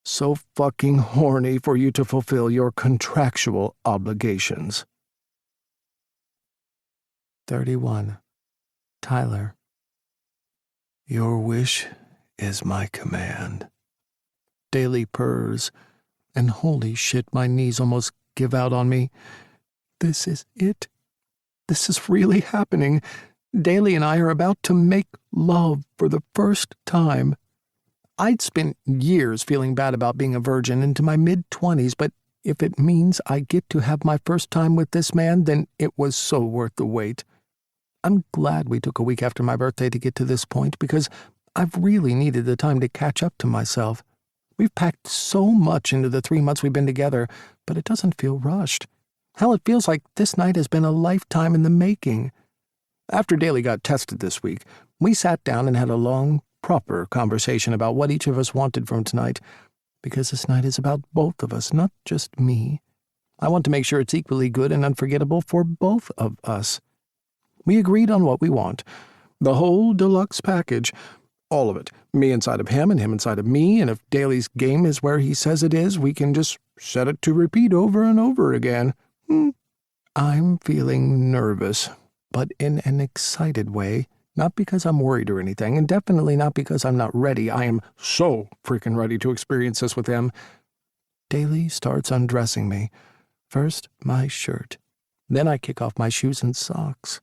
So fucking horny for you to fulfill your contractual obligations. 31. Tyler. Your wish is my command. Daily purrs, and holy shit, my knees almost give out on me. This is it. This is really happening. Daly and I are about to make love for the first time. I'd spent years feeling bad about being a virgin into my mid-20s, but if it means I get to have my first time with this man, then it was so worth the wait. I'm glad we took a week after my birthday to get to this point, because I've really needed the time to catch up to myself. We've packed so much into the 3 months we've been together, but it doesn't feel rushed. Hell, it feels like this night has been a lifetime in the making. After Daly got tested this week, we sat down and had a long, proper conversation about what each of us wanted from tonight, because this night is about both of us, not just me. I want to make sure it's equally good and unforgettable for both of us. We agreed on what we want. The whole deluxe package. All of it. Me inside of him and him inside of me, and if Daly's game is where he says it is, we can just set it to repeat over and over again. I'm feeling nervous, but in an excited way. Not because I'm worried or anything, and definitely not because I'm not ready. I am so freaking ready to experience this with him. Daly starts undressing me. First, my shirt. Then I kick off my shoes and socks.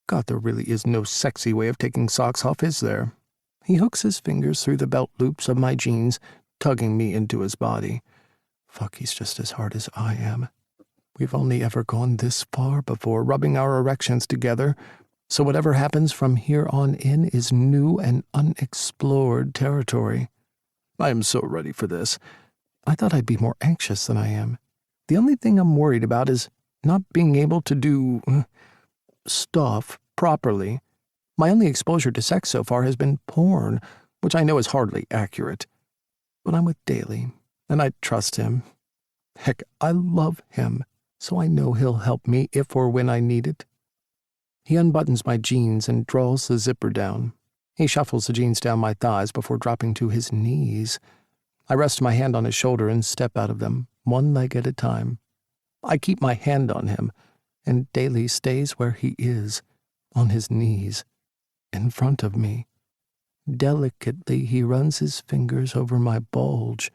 God, there really is no sexy way of taking socks off, is there? He hooks his fingers through the belt loops of my jeans, tugging me into his body. Fuck, he's just as hard as I am. We've only ever gone this far before, rubbing our erections together, so whatever happens from here on in is new and unexplored territory. I am so ready for this. I thought I'd be more anxious than I am. The only thing I'm worried about is not being able to do stuff properly. My only exposure to sex so far has been porn, which I know is hardly accurate. But I'm with Daly, and I trust him. Heck, I love him, so I know he'll help me if or when I need it. He unbuttons my jeans and draws the zipper down. He shuffles the jeans down my thighs before dropping to his knees. I rest my hand on his shoulder and step out of them, one leg at a time. I keep my hand on him, and Daly stays where he is, on his knees, in front of me. Delicately, he runs his fingers over my bulge.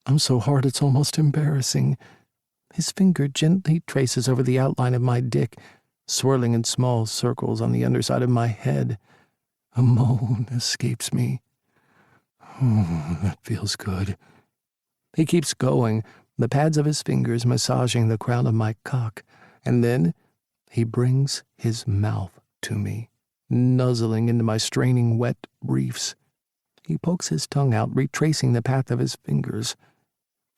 I'm so hard it's almost embarrassing. His finger gently traces over the outline of my dick, swirling in small circles on the underside of my head. A moan escapes me. Oh, that feels good. He keeps going, the pads of his fingers massaging the crown of my cock, and then he brings his mouth to me, nuzzling into my straining wet briefs. He pokes his tongue out, retracing the path of his fingers.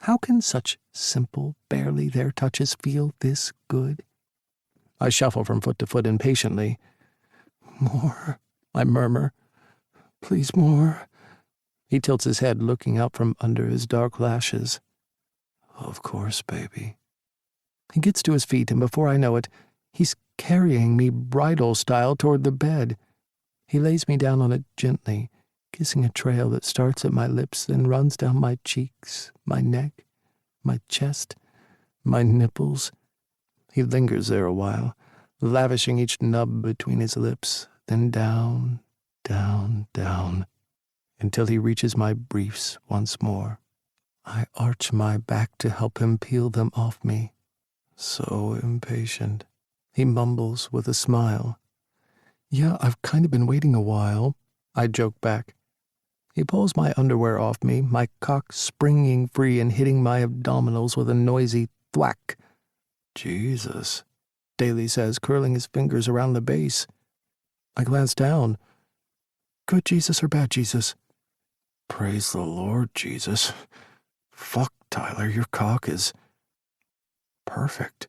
How can such simple, barely there touches feel this good? I shuffle from foot to foot impatiently. More, I murmur. Please, more. He tilts his head, looking out from under his dark lashes. Of course, baby. He gets to his feet, and before I know it, he's carrying me bridal style toward the bed. He lays me down on it gently, kissing a trail that starts at my lips, then runs down my cheeks, my neck, my chest, my nipples. He lingers there a while, lavishing each nub between his lips, then down, down, down, until he reaches my briefs once more. I arch my back to help him peel them off me. So impatient. He mumbles with a smile. Yeah, I've kind of been waiting a while, I joke back. He pulls my underwear off me, my cock springing free and hitting my abdominals with a noisy thwack. Jesus, Daly says, curling his fingers around the base. I glance down. Good Jesus or bad Jesus? Praise the Lord, Jesus. Fuck, Tyler, your cock is perfect.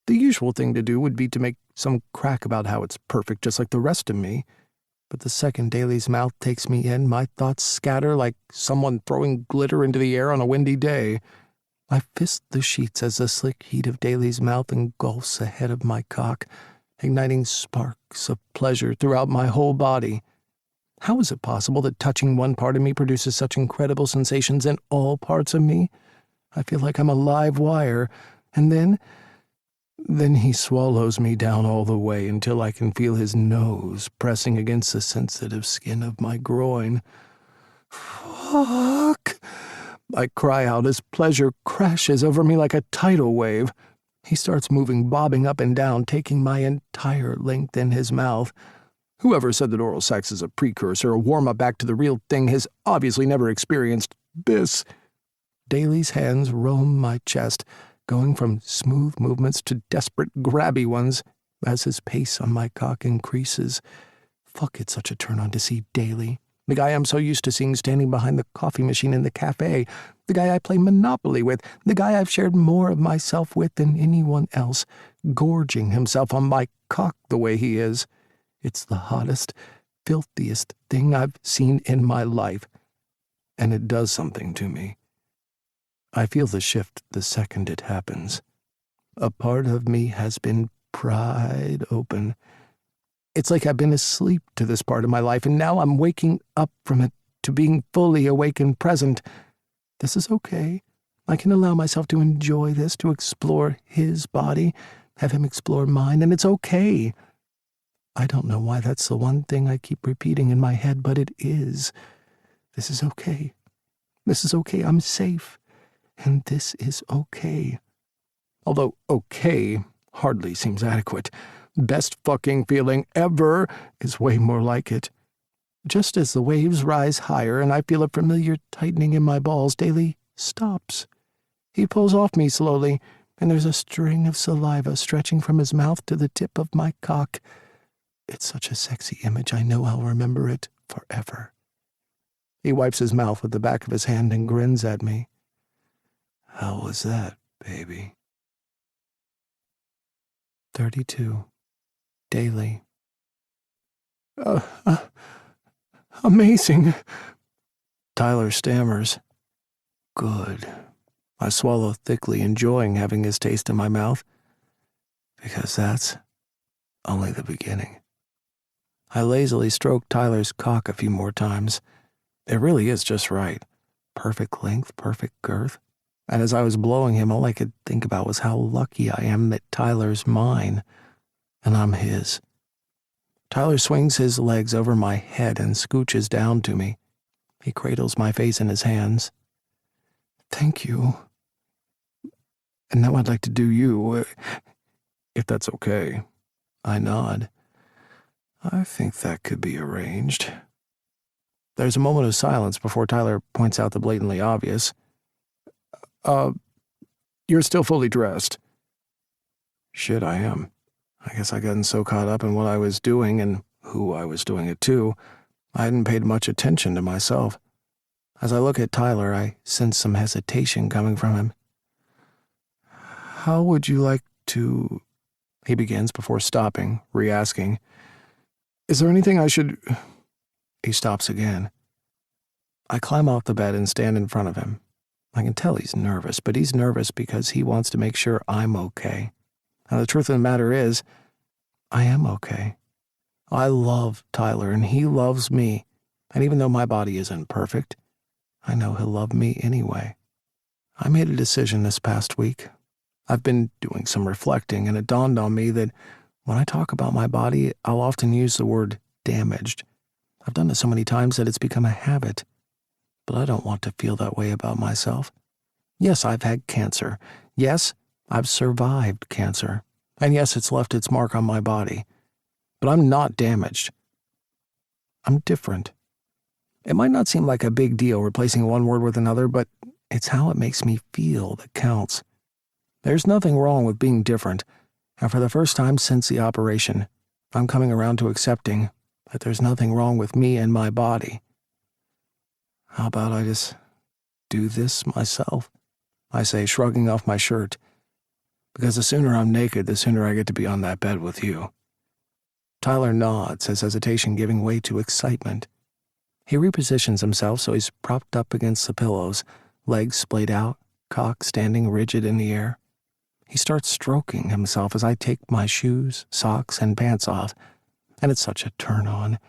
The usual thing to do would be to make some crack about how it's perfect, just like the rest of me. But the second Daly's mouth takes me in, my thoughts scatter like someone throwing glitter into the air on a windy day. I fist the sheets as the slick heat of Daly's mouth engulfs the head of my cock, igniting sparks of pleasure throughout my whole body. How is it possible that touching one part of me produces such incredible sensations in all parts of me? I feel like I'm a live wire, and then he swallows me down all the way until I can feel his nose pressing against the sensitive skin of my groin. Fuck! I cry out as pleasure crashes over me like a tidal wave. He starts moving, bobbing up and down, taking my entire length in his mouth. Whoever said that oral sex is a precursor, a warm-up back to the real thing, has obviously never experienced this. Daly's hands roam my chest, going from smooth movements to desperate, grabby ones as his pace on my cock increases. Fuck, it's such a turn-on to see Daly. The guy I'm so used to seeing standing behind the coffee machine in the cafe. The guy I play Monopoly with. The guy I've shared more of myself with than anyone else, gorging himself on my cock the way he is. It's the hottest, filthiest thing I've seen in my life, and it does something to me. I feel the shift the second it happens. A part of me has been pried open. It's like I've been asleep to this part of my life, and now I'm waking up from it to being fully awake and present. This is okay. I can allow myself to enjoy this, to explore his body, have him explore mine, and it's okay. I don't know why that's the one thing I keep repeating in my head, but it is. This is okay. This is okay. I'm safe. And this is okay. Although okay hardly seems adequate. Best fucking feeling ever is way more like it. Just as the waves rise higher and I feel a familiar tightening in my balls, Daly stops. He pulls off me slowly, and there's a string of saliva stretching from his mouth to the tip of my cock. It's such a sexy image, I know I'll remember it forever. He wipes his mouth with the back of his hand and grins at me. How was that, baby? 32. Daily. Amazing. Tyler stammers. Good. I swallow thickly, enjoying having his taste in my mouth, because that's only the beginning. I lazily stroke Tyler's cock a few more times. It really is just right. Perfect length, perfect girth. And as I was blowing him, all I could think about was how lucky I am that Tyler's mine, and I'm his. Tyler swings his legs over my head and scooches down to me. He cradles my face in his hands. Thank you. And now I'd like to do you, if that's okay. I nod. I think that could be arranged. There's a moment of silence before Tyler points out the blatantly obvious. You're still fully dressed. Shit, I am. I guess I gotten so caught up in what I was doing and who I was doing it to, I hadn't paid much attention to myself. As I look at Tyler, I sense some hesitation coming from him. How would you like to... He begins before stopping, re-asking. Is there anything I should... He stops again. I climb off the bed and stand in front of him. I can tell he's nervous, but he's nervous because he wants to make sure I'm okay. And the truth of the matter is, I am okay. I love Tyler, and he loves me. And even though my body isn't perfect, I know he'll love me anyway. I made a decision this past week. I've been doing some reflecting, and it dawned on me that when I talk about my body, I'll often use the word damaged. I've done it so many times that it's become a habit. But I don't want to feel that way about myself. Yes, I've had cancer. Yes, I've survived cancer. And yes, it's left its mark on my body. But I'm not damaged. I'm different. It might not seem like a big deal replacing one word with another, but it's how it makes me feel that counts. There's nothing wrong with being different, and for the first time since the operation, I'm coming around to accepting that there's nothing wrong with me and my body. How about I just do this myself? I say, shrugging off my shirt, because the sooner I'm naked, the sooner I get to be on that bed with you. Tyler nods, his hesitation giving way to excitement. He repositions himself so he's propped up against the pillows, legs splayed out, cock standing rigid in the air. He starts stroking himself as I take my shoes, socks, and pants off, and it's such a turn-on.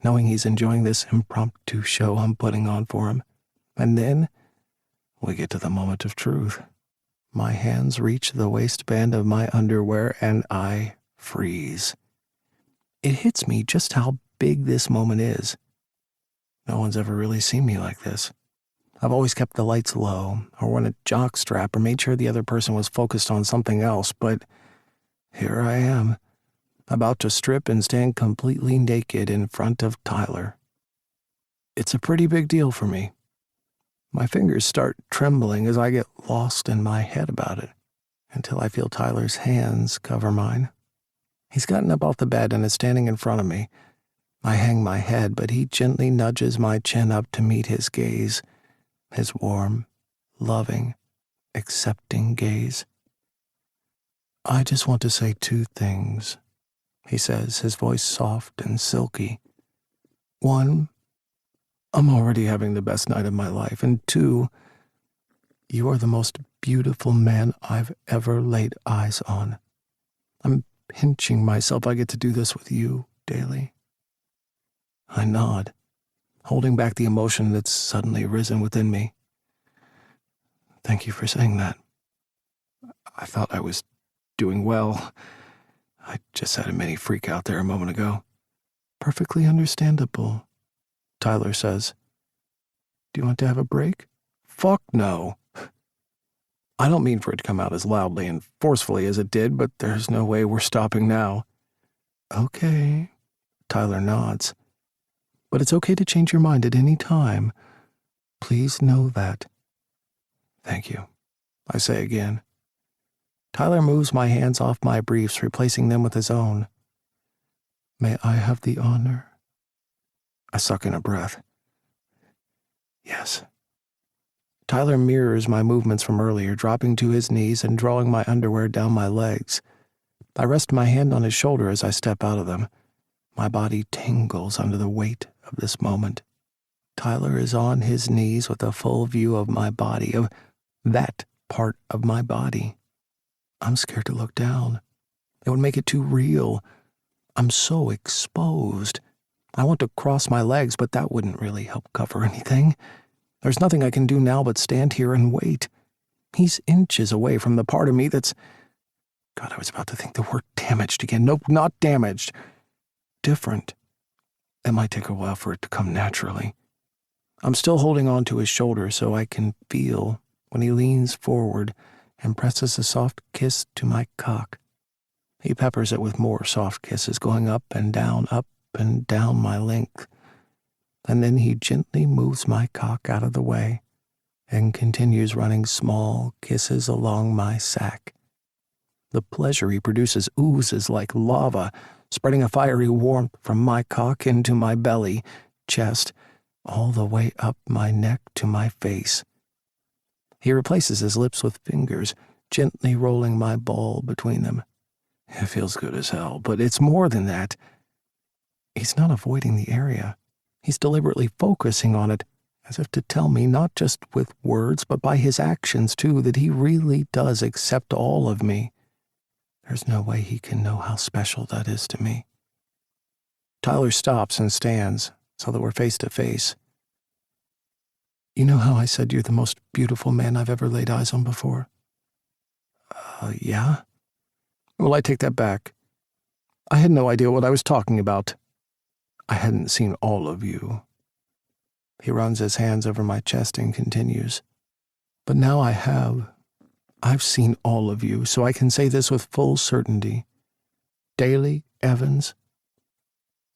knowing he's enjoying this impromptu show I'm putting on for him. And then we get to the moment of truth. My hands reach the waistband of my underwear and I freeze. It hits me just how big this moment is. No one's ever really seen me like this. I've always kept the lights low, or worn a jock strap, or made sure the other person was focused on something else, but here I am, about to strip and stand completely naked in front of Tyler. It's a pretty big deal for me. My fingers start trembling as I get lost in my head about it, until I feel Tyler's hands cover mine. He's gotten up off the bed and is standing in front of me. I hang my head, but he gently nudges my chin up to meet his gaze, his warm, loving, accepting gaze. "I just want to say 2 things," he says, his voice soft and silky. 1, I'm already having the best night of my life, and 2, you are the most beautiful man I've ever laid eyes on. I'm pinching myself I get to do this with you daily. I nod, holding back the emotion that's suddenly risen within me. Thank you for saying that. I thought I was doing well. I just had a mini freak out there a moment ago. Perfectly understandable, Tyler says. Do you want to have a break? Fuck no. I don't mean for it to come out as loudly and forcefully as it did, but there's no way we're stopping now. Okay, Tyler nods. But it's okay to change your mind at any time. Please know that. Thank you, I say again. Tyler moves my hands off my briefs, replacing them with his own. May I have the honor? I suck in a breath. Yes. Tyler mirrors my movements from earlier, dropping to his knees and drawing my underwear down my legs. I rest my hand on his shoulder as I step out of them. My body tingles under the weight of this moment. Tyler is on his knees with a full view of my body, of that part of my body. I'm scared to look down. It would make it too real. I'm so exposed. I want to cross my legs, but that wouldn't really help cover anything. There's nothing I can do now but stand here and wait. He's inches away from the part of me that's... God, I was about to think the word damaged again. Nope, not damaged. Different. It might take a while for it to come naturally. I'm still holding on to his shoulder so I can feel when he leans forward and presses a soft kiss to my cock. He peppers it with more soft kisses, going up and down my length. And then he gently moves my cock out of the way and continues running small kisses along my sack. The pleasure he produces oozes like lava, spreading a fiery warmth from my cock into my belly, chest, all the way up my neck to my face. He replaces his lips with fingers, gently rolling my ball between them. It feels good as hell, but it's more than that. He's not avoiding the area. He's deliberately focusing on it, as if to tell me, not just with words, but by his actions too, that he really does accept all of me. There's no way he can know how special that is to me. Tyler stops and stands, so that we're face to face. You know how I said you're the most beautiful man I've ever laid eyes on before? Yeah? Well, I take that back. I had no idea what I was talking about. I hadn't seen all of you. He runs his hands over my chest and continues. But now I have. I've seen all of you, so I can say this with full certainty. Daly Evans,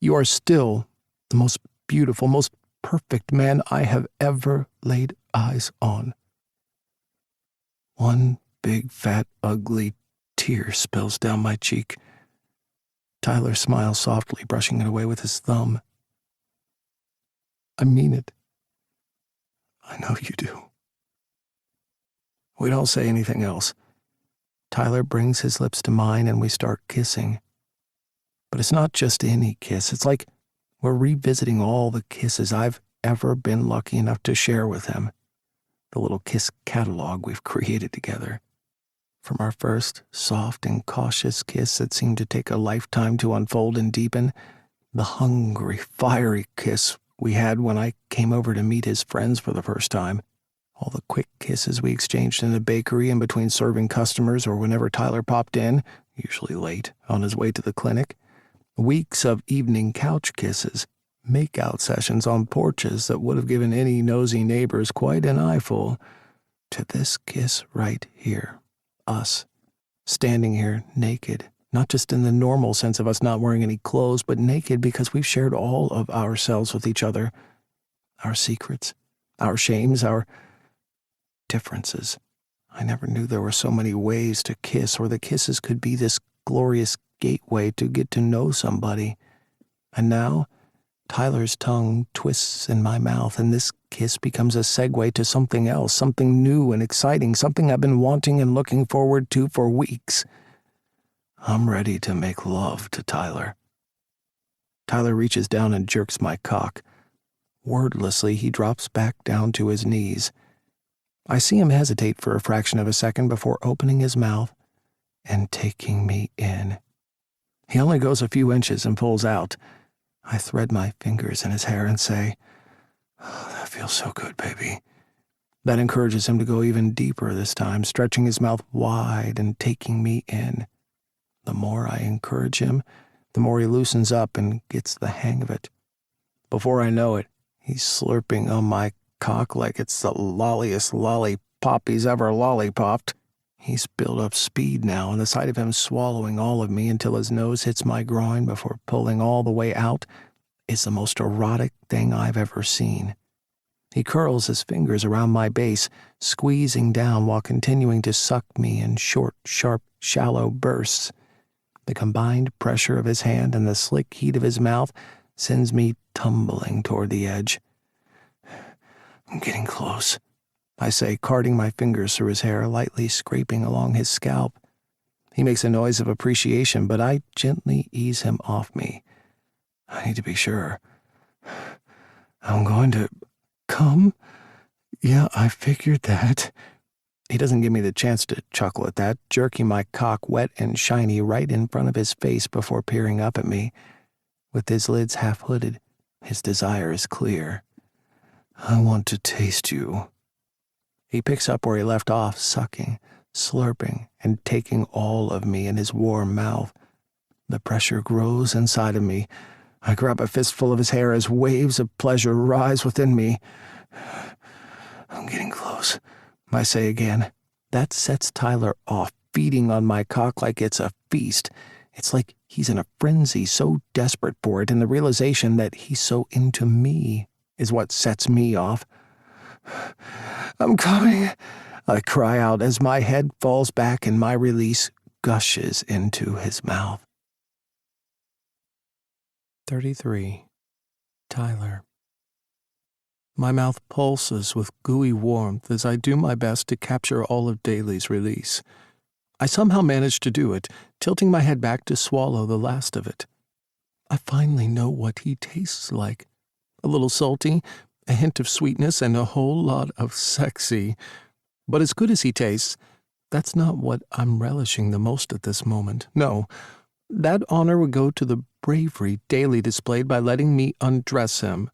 you are still the most beautiful, most perfect man I have ever laid eyes on. One big, fat, ugly tear spills down my cheek. Tyler smiles softly, brushing it away with his thumb. I mean it. I know you do. We don't say anything else. Tyler brings his lips to mine and we start kissing. But it's not just any kiss. It's like we're revisiting all the kisses I've ever been lucky enough to share with him. The little kiss catalog we've created together. From our first soft and cautious kiss that seemed to take a lifetime to unfold and deepen, The hungry, fiery kiss we had when I came over to meet his friends for the first time. All the quick kisses we exchanged in the bakery in between serving customers or whenever Tyler popped in, usually late, on his way to the clinic. Weeks of evening couch kisses, make-out sessions on porches that would have given any nosy neighbors quite an eyeful, to this kiss right here. Us, standing here naked, not just in the normal sense of us not wearing any clothes, but naked because we've shared all of ourselves with each other. Our secrets, our shames, our differences. I never knew there were so many ways to kiss, or the kisses could be this glorious gateway to get to know somebody. And now, Tyler's tongue twists in my mouth, and this kiss becomes a segue to something else, something new and exciting, something I've been wanting and looking forward to for weeks. I'm ready to make love to Tyler. Tyler reaches down and jerks my cock. Wordlessly, he drops back down to his knees. I see him hesitate for a fraction of a second before opening his mouth and taking me in. He only goes a few inches and pulls out. I thread my fingers in his hair and say, "Oh, that feels so good, baby." That encourages him to go even deeper this time, stretching his mouth wide and taking me in. The more I encourage him, the more he loosens up and gets the hang of it. Before I know it, he's slurping on my cock like it's the lolliest lollipop he's ever lollipopped. He's built up speed now, and the sight of him swallowing all of me until his nose hits my groin before pulling all the way out is the most erotic thing I've ever seen. He curls his fingers around my base, squeezing down while continuing to suck me in short, sharp, shallow bursts. The combined pressure of his hand and the slick heat of his mouth sends me tumbling toward the edge. "I'm getting close," I say, carting my fingers through his hair, lightly scraping along his scalp. He makes a noise of appreciation, but I gently ease him off me. I need to be sure. "I'm going to come?" "Yeah, I figured that." He doesn't give me the chance to chuckle at that, jerking my cock wet and shiny right in front of his face before peering up at me. With his lids half hooded, his desire is clear. "I want to taste you." He picks up where he left off, sucking, slurping, and taking all of me in his warm mouth. The pressure grows inside of me. I grab a fistful of his hair as waves of pleasure rise within me. "I'm getting close," I say again. That sets Tyler off, feeding on my cock like it's a feast. It's like he's in a frenzy, so desperate for it, and the realization that he's so into me is what sets me off. "I'm coming," I cry out as my head falls back and my release gushes into his mouth. 33. Tyler. My mouth pulses with gooey warmth as I do my best to capture all of Daly's release. I somehow manage to do it, tilting my head back to swallow the last of it. I finally know what he tastes like. A little salty, a hint of sweetness, and a whole lot of sexy. But as good as he tastes, that's not what I'm relishing the most at this moment. No, that honor would go to the bravery Daly displayed by letting me undress him.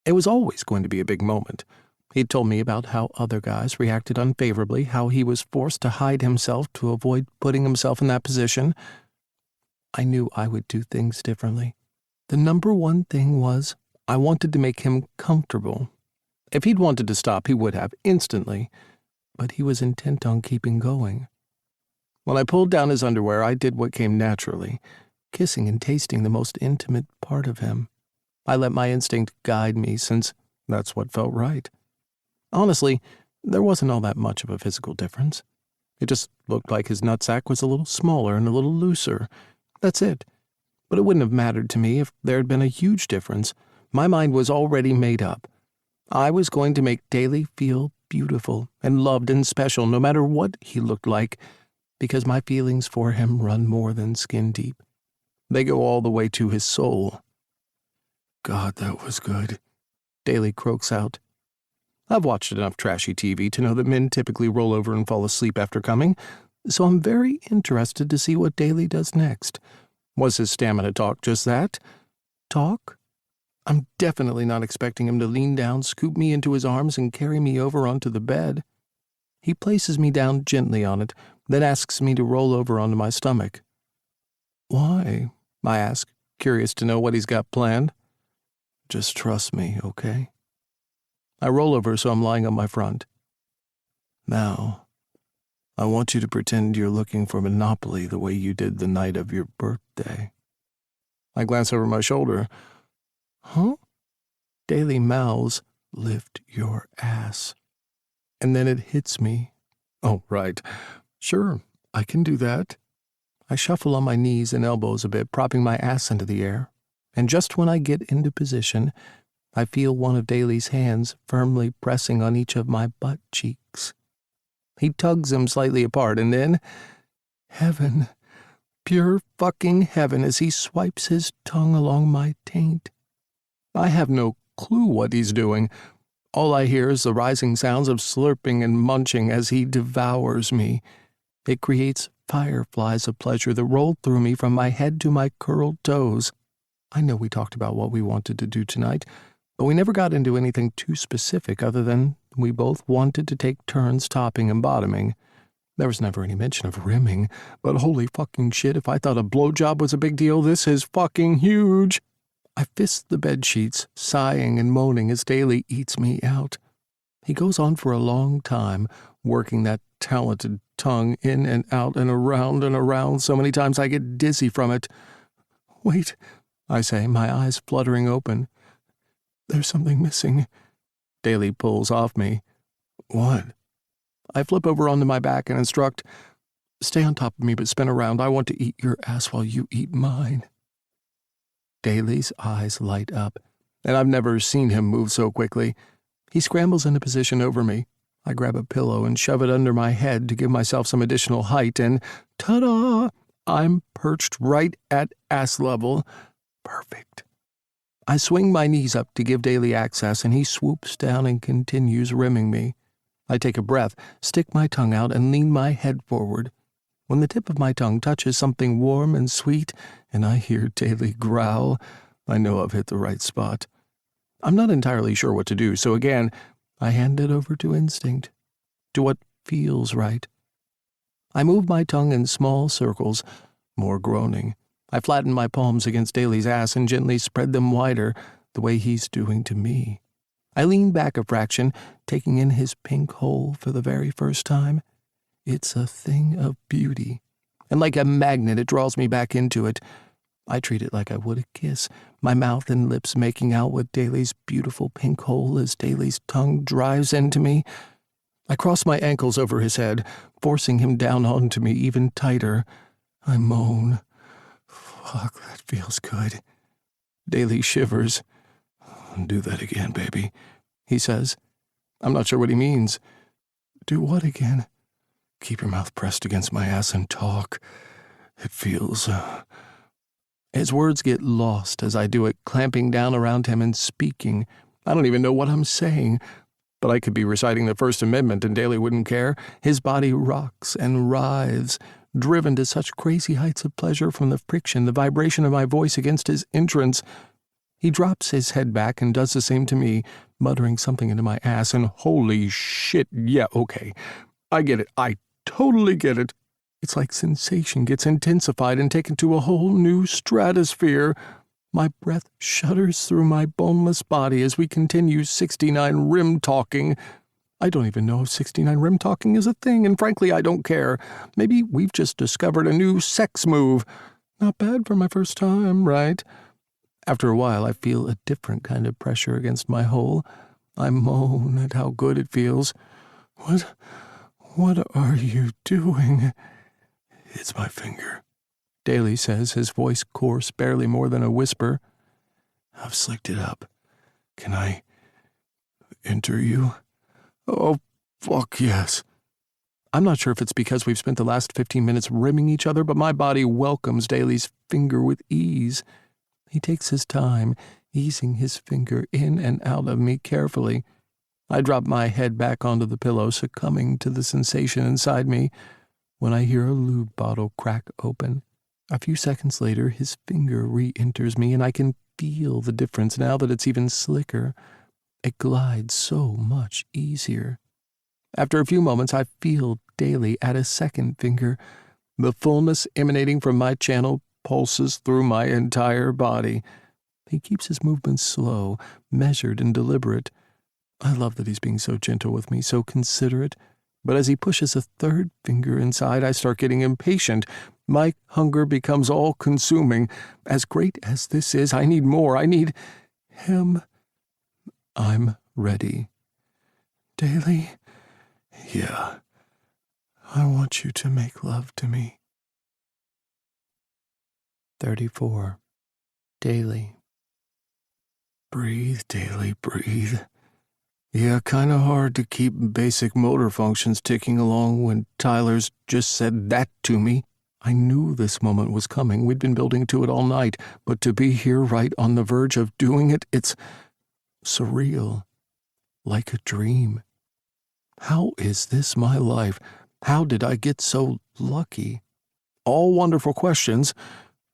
It was always going to be a big moment. He'd told me about how other guys reacted unfavorably, how he was forced to hide himself to avoid putting himself in that position. I knew I would do things differently. The number one thing was I wanted to make him comfortable. If he'd wanted to stop, he would have, instantly. But he was intent on keeping going. When I pulled down his underwear, I did what came naturally, kissing and tasting the most intimate part of him. I let my instinct guide me, since that's what felt right. Honestly, there wasn't all that much of a physical difference. It just looked like his nutsack was a little smaller and a little looser. That's it. But it wouldn't have mattered to me if there had been a huge difference. My mind was already made up. I was going to make Daly feel beautiful and loved and special, no matter what he looked like, because my feelings for him run more than skin deep. They go all the way to his soul. "God, that was good," Daly croaks out. I've watched enough trashy TV to know that men typically roll over and fall asleep after coming, so I'm very interested to see what Daly does next. Was his stamina talk just that? talk? I'm definitely not expecting him to lean down, scoop me into his arms, and carry me over onto the bed. He places me down gently on it, then asks me to roll over onto my stomach. Why? I ask, curious to know what he's got planned. Just trust me, okay? I roll over so I'm lying on my front. Now, I want you to pretend you're looking for Monopoly the way you did the night of your birthday. I glance over my shoulder. Huh? Daly mouths, lift your ass. And then it hits me. Oh, right. Sure, I can do that. I shuffle on my knees and elbows a bit, propping my ass into the air. And just when I get into position, I feel one of Daly's hands firmly pressing on each of my butt cheeks. He tugs them slightly apart, and then, heaven, pure fucking heaven, as he swipes his tongue along my taint. I have no clue what he's doing. All I hear is the rising sounds of slurping and munching as he devours me. It creates fireflies of pleasure that roll through me from my head to my curled toes. I know we talked about what we wanted to do tonight, but we never got into anything too specific other than we both wanted to take turns topping and bottoming. There was never any mention of rimming, but holy fucking shit, if I thought a blowjob was a big deal, this is fucking huge. I fist the bedsheets, sighing and moaning as Daly eats me out. He goes on for a long time, working that talented tongue in and out and around so many times I get dizzy from it. Wait, I say, my eyes fluttering open. There's something missing. Daly pulls off me. What? I flip over onto my back and instruct, stay on top of me but spin around. I want to eat your ass while you eat mine. Daly's eyes light up, and I've never seen him move so quickly. He scrambles into position over me. I grab a pillow and shove it under my head to give myself some additional height, and ta-da! I'm perched right at ass level. Perfect. I swing my knees up to give Daly access, and he swoops down and continues rimming me. I take a breath, stick my tongue out, and lean my head forward. When the tip of my tongue touches something warm and sweet, and I hear Daly growl, I know I've hit the right spot. I'm not entirely sure what to do, so again, I hand it over to instinct, to what feels right. I move my tongue in small circles, more groaning. I flatten my palms against Daly's ass and gently spread them wider, the way he's doing to me. I lean back a fraction, taking in his pink hole for the very first time. It's a thing of beauty, and like a magnet it draws me back into it. I treat it like I would a kiss, my mouth and lips making out with Daly's beautiful pink hole as Daly's tongue drives into me. I cross my ankles over his head, forcing him down onto me even tighter. I moan. Fuck, that feels good. Daly shivers. Do that again, baby, he says. I'm not sure what he means. Do what again? Keep your mouth pressed against my ass and talk. It feels, His words get lost as I do it, clamping down around him and speaking. I don't even know what I'm saying, but I could be reciting the First Amendment and Daly wouldn't care. His body rocks and writhes, driven to such crazy heights of pleasure from the friction, the vibration of my voice against his entrance. He drops his head back and does the same to me, muttering something into my ass, and holy shit, yeah, okay. I get it. I totally get it. It's like sensation gets intensified and taken to a whole new stratosphere. My breath shudders through my boneless body as we continue 69 rim talking. I don't even know if 69 rim talking is a thing, and frankly, I don't care. Maybe we've just discovered a new sex move. Not bad for my first time, right? After a while, I feel a different kind of pressure against my hole. I moan at how good it feels. What are you doing? It's my finger, Daly says, his voice coarse, barely more than a whisper. I've slicked it up. Can I enter you? Oh, fuck yes. I'm not sure if it's because we've spent the last 15 minutes rimming each other, but my body welcomes Daly's finger with ease. He takes his time, easing his finger in and out of me carefully. I drop my head back onto the pillow, succumbing to the sensation inside me, when I hear a lube bottle crack open. A few seconds later, his finger re-enters me, and I can feel the difference now that it's even slicker. It glides so much easier. After a few moments, I feel Daly add a second finger. The fullness emanating from my channel pulses through my entire body. He keeps his movements slow, measured, and deliberate. I love that he's being so gentle with me, so considerate. But as he pushes a third finger inside, I start getting impatient. My hunger becomes all-consuming. As great as this is, I need more. I need him. I'm ready. Daly? Yeah. I want you to make love to me. 34. Daly. Breathe, Daly, breathe. Yeah, kinda hard to keep basic motor functions ticking along when Tyler's just said that to me. I knew this moment was coming. We'd been building to it all night, but to be here right on the verge of doing it, it's surreal. Like a dream. How is this my life? How did I get so lucky? All wonderful questions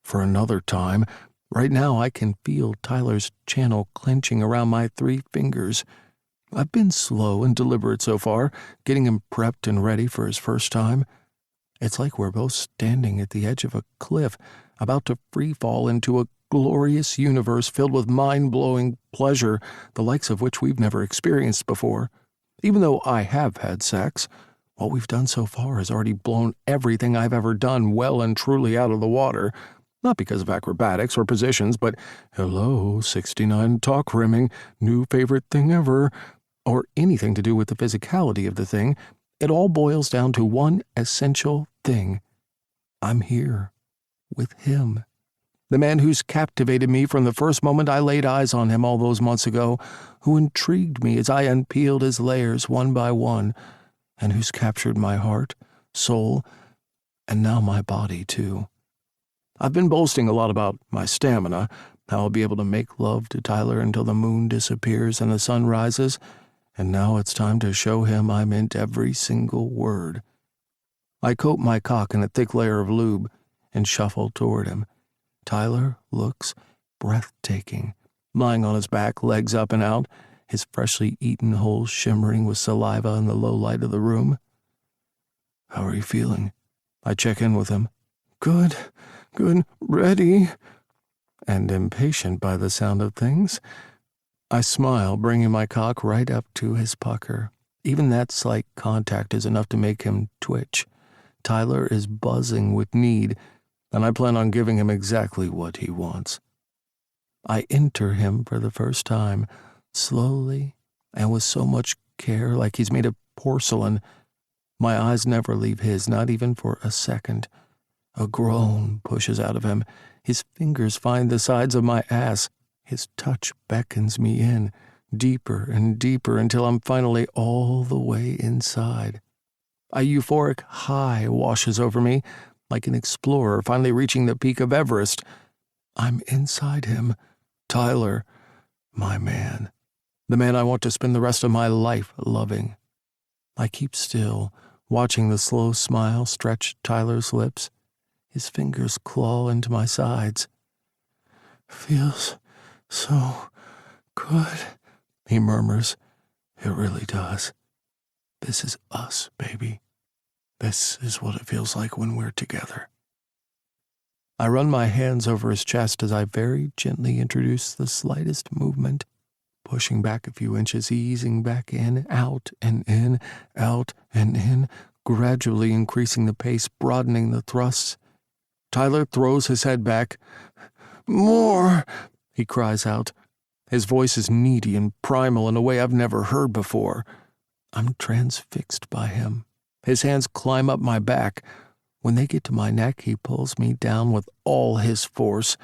for another time. Right now I can feel Tyler's channel clenching around my 3 fingers. I've been slow and deliberate so far, getting him prepped and ready for his first time. It's like we're both standing at the edge of a cliff, about to free fall into a glorious universe filled with mind-blowing pleasure, the likes of which we've never experienced before. Even though I have had sex, what we've done so far has already blown everything I've ever done well and truly out of the water. Not because of acrobatics or positions, but hello, 69 talk rimming, new favorite thing ever, or anything to do with the physicality of the thing. It all boils down to one essential thing. I'm here with him. The man who's captivated me from the first moment I laid eyes on him all those months ago, who intrigued me as I unpeeled his layers one by one, and who's captured my heart, soul, and now my body too. I've been boasting a lot about my stamina, how I'll be able to make love to Tyler until the moon disappears and the sun rises, and now it's time to show him I meant every single word. I coat my cock in a thick layer of lube and shuffle toward him. Tyler looks breathtaking, lying on his back, legs up and out, his freshly eaten holes shimmering with saliva in the low light of the room. How are you feeling? I check in with him. Good, ready. And impatient by the sound of things. I smile, bringing my cock right up to his pucker. Even that slight contact is enough to make him twitch. Tyler is buzzing with need, and I plan on giving him exactly what he wants. I enter him for the first time, slowly and with so much care, like he's made of porcelain. My eyes never leave his, not even for a second. A groan pushes out of him. His fingers find the sides of my ass. His touch beckons me in, deeper and deeper, until I'm finally all the way inside. A euphoric high washes over me, like an explorer finally reaching the peak of Everest. I'm inside him. Tyler, my man. The man I want to spend the rest of my life loving. I keep still, watching the slow smile stretch Tyler's lips. His fingers claw into my sides. Feels so good, he murmurs. It really does. This is us, baby. This is what it feels like when we're together. I run my hands over his chest as I very gently introduce the slightest movement, pushing back a few inches, easing back in, out and in, out and in, gradually increasing the pace, broadening the thrusts. Tyler throws his head back. More, he cries out. His voice is needy and primal in a way I've never heard before. I'm transfixed by him. His hands climb up my back. When they get to my neck, he pulls me down with all his force.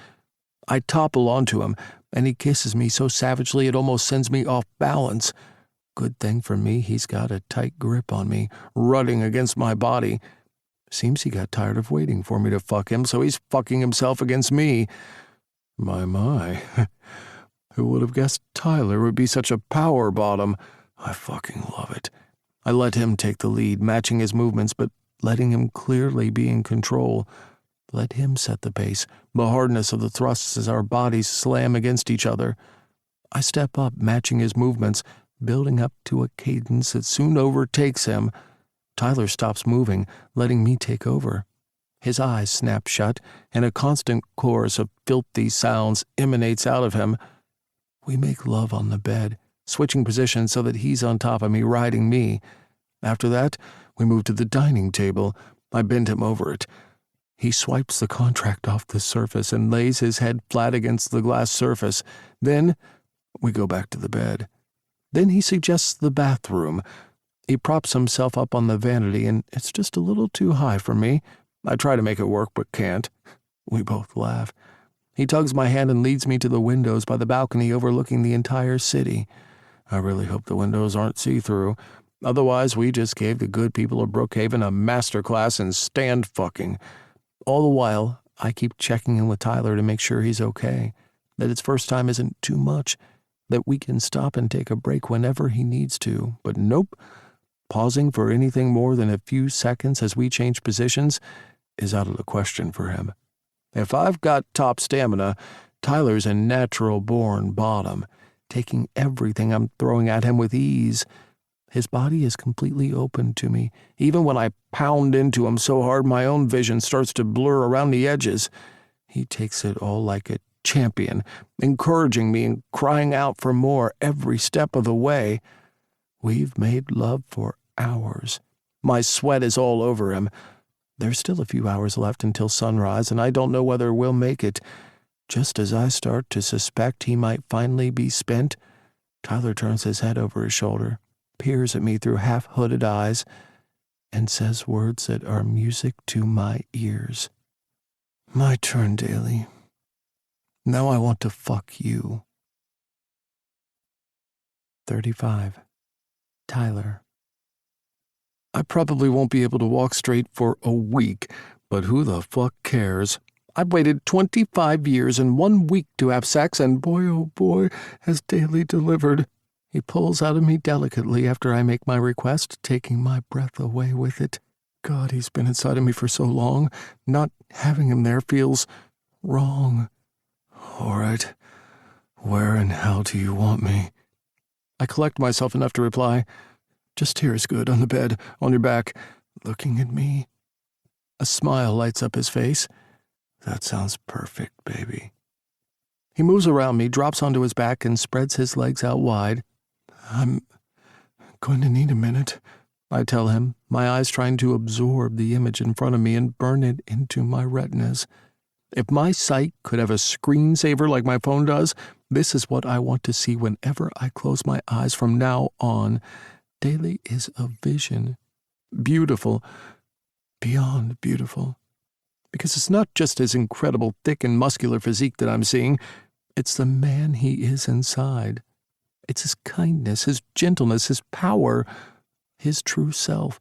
I topple onto him, and he kisses me so savagely it almost sends me off balance. Good thing for me, he's got a tight grip on me, rutting against my body. Seems he got tired of waiting for me to fuck him, so he's fucking himself against me. My. Who would have guessed Tyler would be such a power bottom? I fucking love it. I let him take the lead, matching his movements, but letting him clearly be in control. Let him set the pace, the hardness of the thrusts as our bodies slam against each other. I step up, matching his movements, building up to a cadence that soon overtakes him. Tyler stops moving, letting me take over. His eyes snap shut, and a constant chorus of filthy sounds emanates out of him. We make love on the bed, switching positions so that he's on top of me, riding me. After that, we move to the dining table. I bend him over it. He swipes the contract off the surface and lays his head flat against the glass surface. Then we go back to the bed. Then he suggests the bathroom. He props himself up on the vanity, and it's just a little too high for me. I try to make it work, but can't. We both laugh. He tugs my hand and leads me to the windows by the balcony overlooking the entire city. I really hope the windows aren't see-through. Otherwise, we just gave the good people of Brookhaven a masterclass in stand fucking. All the while, I keep checking in with Tyler to make sure he's okay, that his first time isn't too much, that we can stop and take a break whenever he needs to. But nope, pausing for anything more than a few seconds as we change positions is out of the question for him. If I've got top stamina, Tyler's a natural-born bottom, taking everything I'm throwing at him with ease. His body is completely open to me, even when I pound into him so hard my own vision starts to blur around the edges. He takes it all like a champion, encouraging me and crying out for more every step of the way. We've made love for hours. My sweat is all over him. There's still a few hours left until sunrise, and I don't know whether we'll make it. Just as I start to suspect he might finally be spent, Tyler turns his head over his shoulder, peers at me through half-hooded eyes, and says words that are music to my ears. My turn, Daly. Now I want to fuck you. 35. Tyler. I probably won't be able to walk straight for a week, but who the fuck cares? I've waited 25 years and 1 week to have sex, and boy, oh boy, has Daly delivered. He pulls out of me delicately after I make my request, taking my breath away with it. God, he's been inside of me for so long. Not having him there feels wrong. All right, where and how do you want me? I collect myself enough to reply, just here is good, on the bed, on your back, looking at me. A smile lights up his face. That sounds perfect, baby. He moves around me, drops onto his back, and spreads his legs out wide. I'm going to need a minute, I tell him, my eyes trying to absorb the image in front of me and burn it into my retinas. If my sight could have a screensaver like my phone does, this is what I want to see whenever I close my eyes from now on. Daly is a vision. Beautiful. Beyond beautiful. Because it's not just his incredible thick and muscular physique that I'm seeing, it's the man he is inside. It's his kindness, his gentleness, his power, his true self.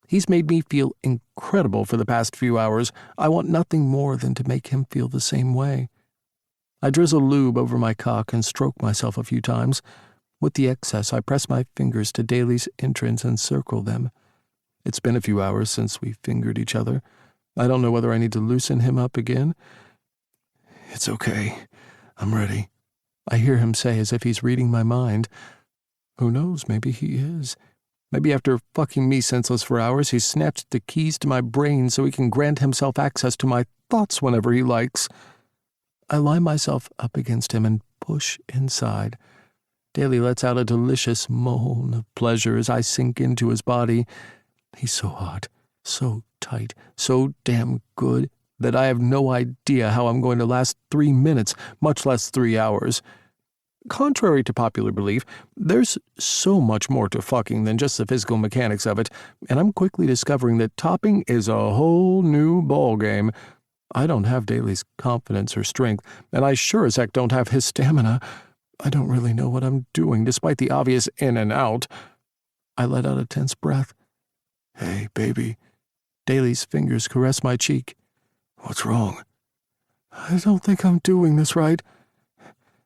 He's made me feel incredible for the past few hours. I want nothing more than to make him feel the same way. I drizzle lube over my cock and stroke myself a few times. With the excess, I press my fingers to Daly's entrance and circle them. It's been a few hours since we fingered each other. I don't know whether I need to loosen him up again. It's okay. I'm ready. I hear him say as if he's reading my mind. Who knows, maybe he is. Maybe after fucking me senseless for hours, he's snatched the keys to my brain so he can grant himself access to my thoughts whenever he likes. I line myself up against him and push inside. Daly lets out a delicious moan of pleasure as I sink into his body. He's so hot, so tight, so damn good that I have no idea how I'm going to last 3 minutes, much less 3 hours. Contrary to popular belief, there's so much more to fucking than just the physical mechanics of it, and I'm quickly discovering that topping is a whole new ballgame. I don't have Daly's confidence or strength, and I sure as heck don't have his stamina. I don't really know what I'm doing, despite the obvious in and out. I let out a tense breath. Hey, baby. Daly's fingers caress my cheek. What's wrong? I don't think I'm doing this right.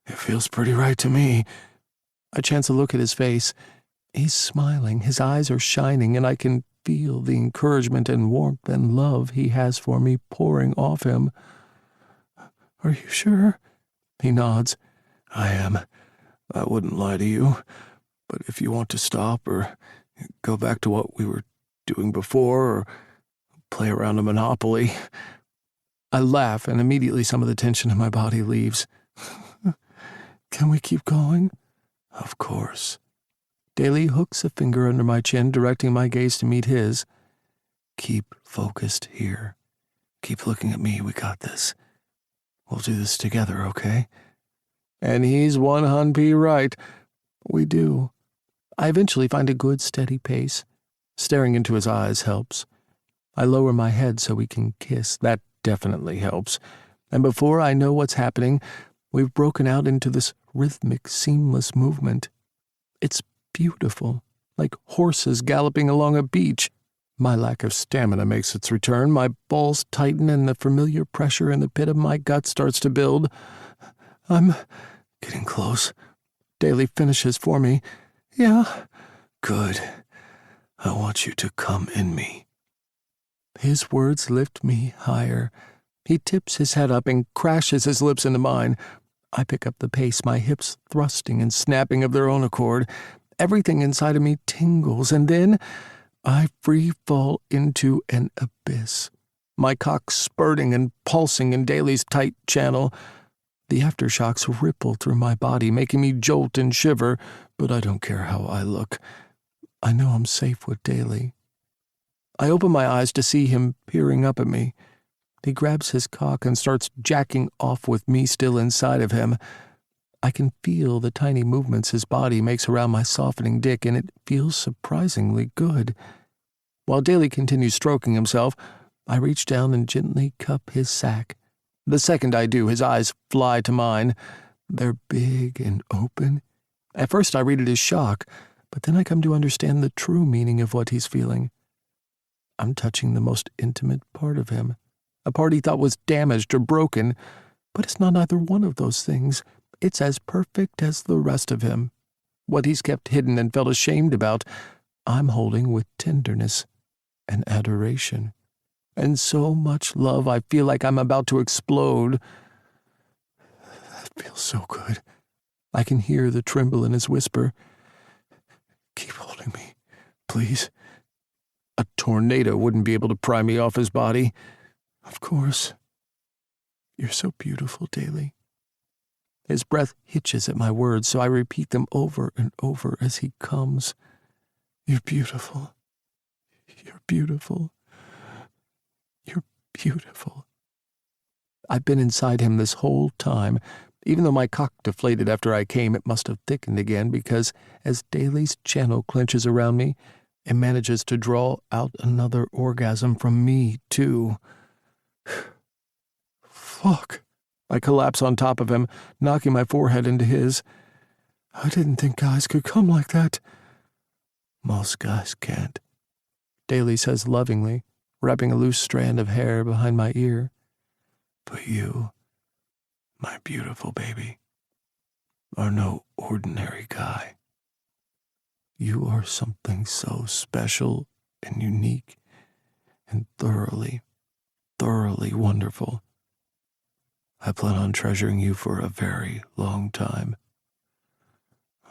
It feels pretty right to me. I chance a look at his face. He's smiling, his eyes are shining, and I can feel the encouragement and warmth and love he has for me pouring off him. "Are you sure?" He nods. "I am. I wouldn't lie to you. But if you want to stop or go back to what we were doing before or play around a Monopoly..." I laugh, and immediately some of the tension in my body leaves. "Can we keep going?" "Of course." Daly hooks a finger under my chin, directing my gaze to meet his. "Keep focused here. Keep looking at me. We got this. We'll do this together, okay?" And he's 100% right. We do. I eventually find a good, steady pace. Staring into his eyes helps. I lower my head so we can kiss. That definitely helps. And before I know what's happening, we've broken out into this rhythmic, seamless movement. It's beautiful, like horses galloping along a beach. My lack of stamina makes its return. My balls tighten and the familiar pressure in the pit of my gut starts to build. I'm getting close. Daly finishes for me. "Yeah." "Good. I want you to come in me." His words lift me higher. He tips his head up and crashes his lips into mine. I pick up the pace, my hips thrusting and snapping of their own accord. Everything inside of me tingles, and then I free fall into an abyss. My cock spurting and pulsing in Daly's tight channel. The aftershocks ripple through my body, making me jolt and shiver, but I don't care how I look. I know I'm safe with Daly. I open my eyes to see him peering up at me. He grabs his cock and starts jacking off with me still inside of him. I can feel the tiny movements his body makes around my softening dick, and it feels surprisingly good. While Daly continues stroking himself, I reach down and gently cup his sack. The second I do, his eyes fly to mine. They're big and open. At first I read it as shock, but then I come to understand the true meaning of what he's feeling. I'm touching the most intimate part of him, a part he thought was damaged or broken, but it's not either one of those things. It's as perfect as the rest of him. What he's kept hidden and felt ashamed about, I'm holding with tenderness and adoration. And so much love, I feel like I'm about to explode. That feels so good. I can hear the tremble in his whisper. "Keep holding me, please." A tornado wouldn't be able to pry me off his body. "Of course. You're so beautiful, Daly." His breath hitches at my words, so I repeat them over and over as he comes. "You're beautiful. You're beautiful. You're beautiful." I've been inside him this whole time. Even though my cock deflated after I came, it must have thickened again because as Daly's channel clenches around me, it manages to draw out another orgasm from me, too. Fuck. I collapse on top of him, knocking my forehead into his. I didn't think guys could come like that. "Most guys can't," Daly says lovingly, wrapping a loose strand of hair behind my ear. "But you, my beautiful baby, are no ordinary guy. You are something so special and unique and thoroughly, thoroughly wonderful. I plan on treasuring you for a very long time."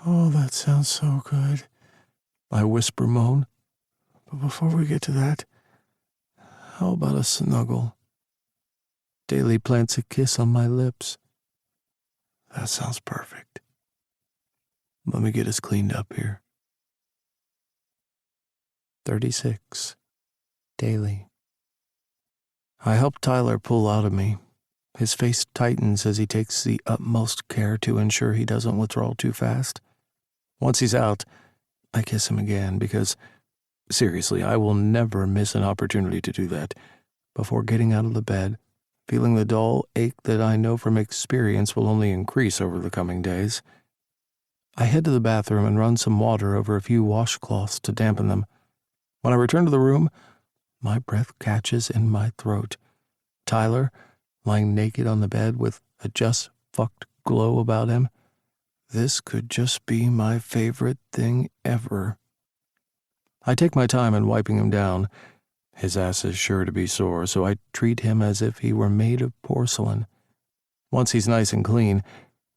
"Oh, that sounds so good," I whisper moan. "But before we get to that, how about a snuggle?" Daly plants a kiss on my lips. "That sounds perfect. Let me get us cleaned up here." 36. Daly. I help Tyler pull out of me. His face tightens as he takes the utmost care to ensure he doesn't withdraw too fast. Once he's out, I kiss him again because, seriously, I will never miss an opportunity to do that. Before getting out of the bed, feeling the dull ache that I know from experience will only increase over the coming days. I head to the bathroom and run some water over a few washcloths to dampen them. When I return to the room, my breath catches in my throat. Tyler, lying naked on the bed with a just-fucked glow about him. This could just be my favorite thing ever. I take my time in wiping him down. His ass is sure to be sore, so I treat him as if he were made of porcelain. Once he's nice and clean,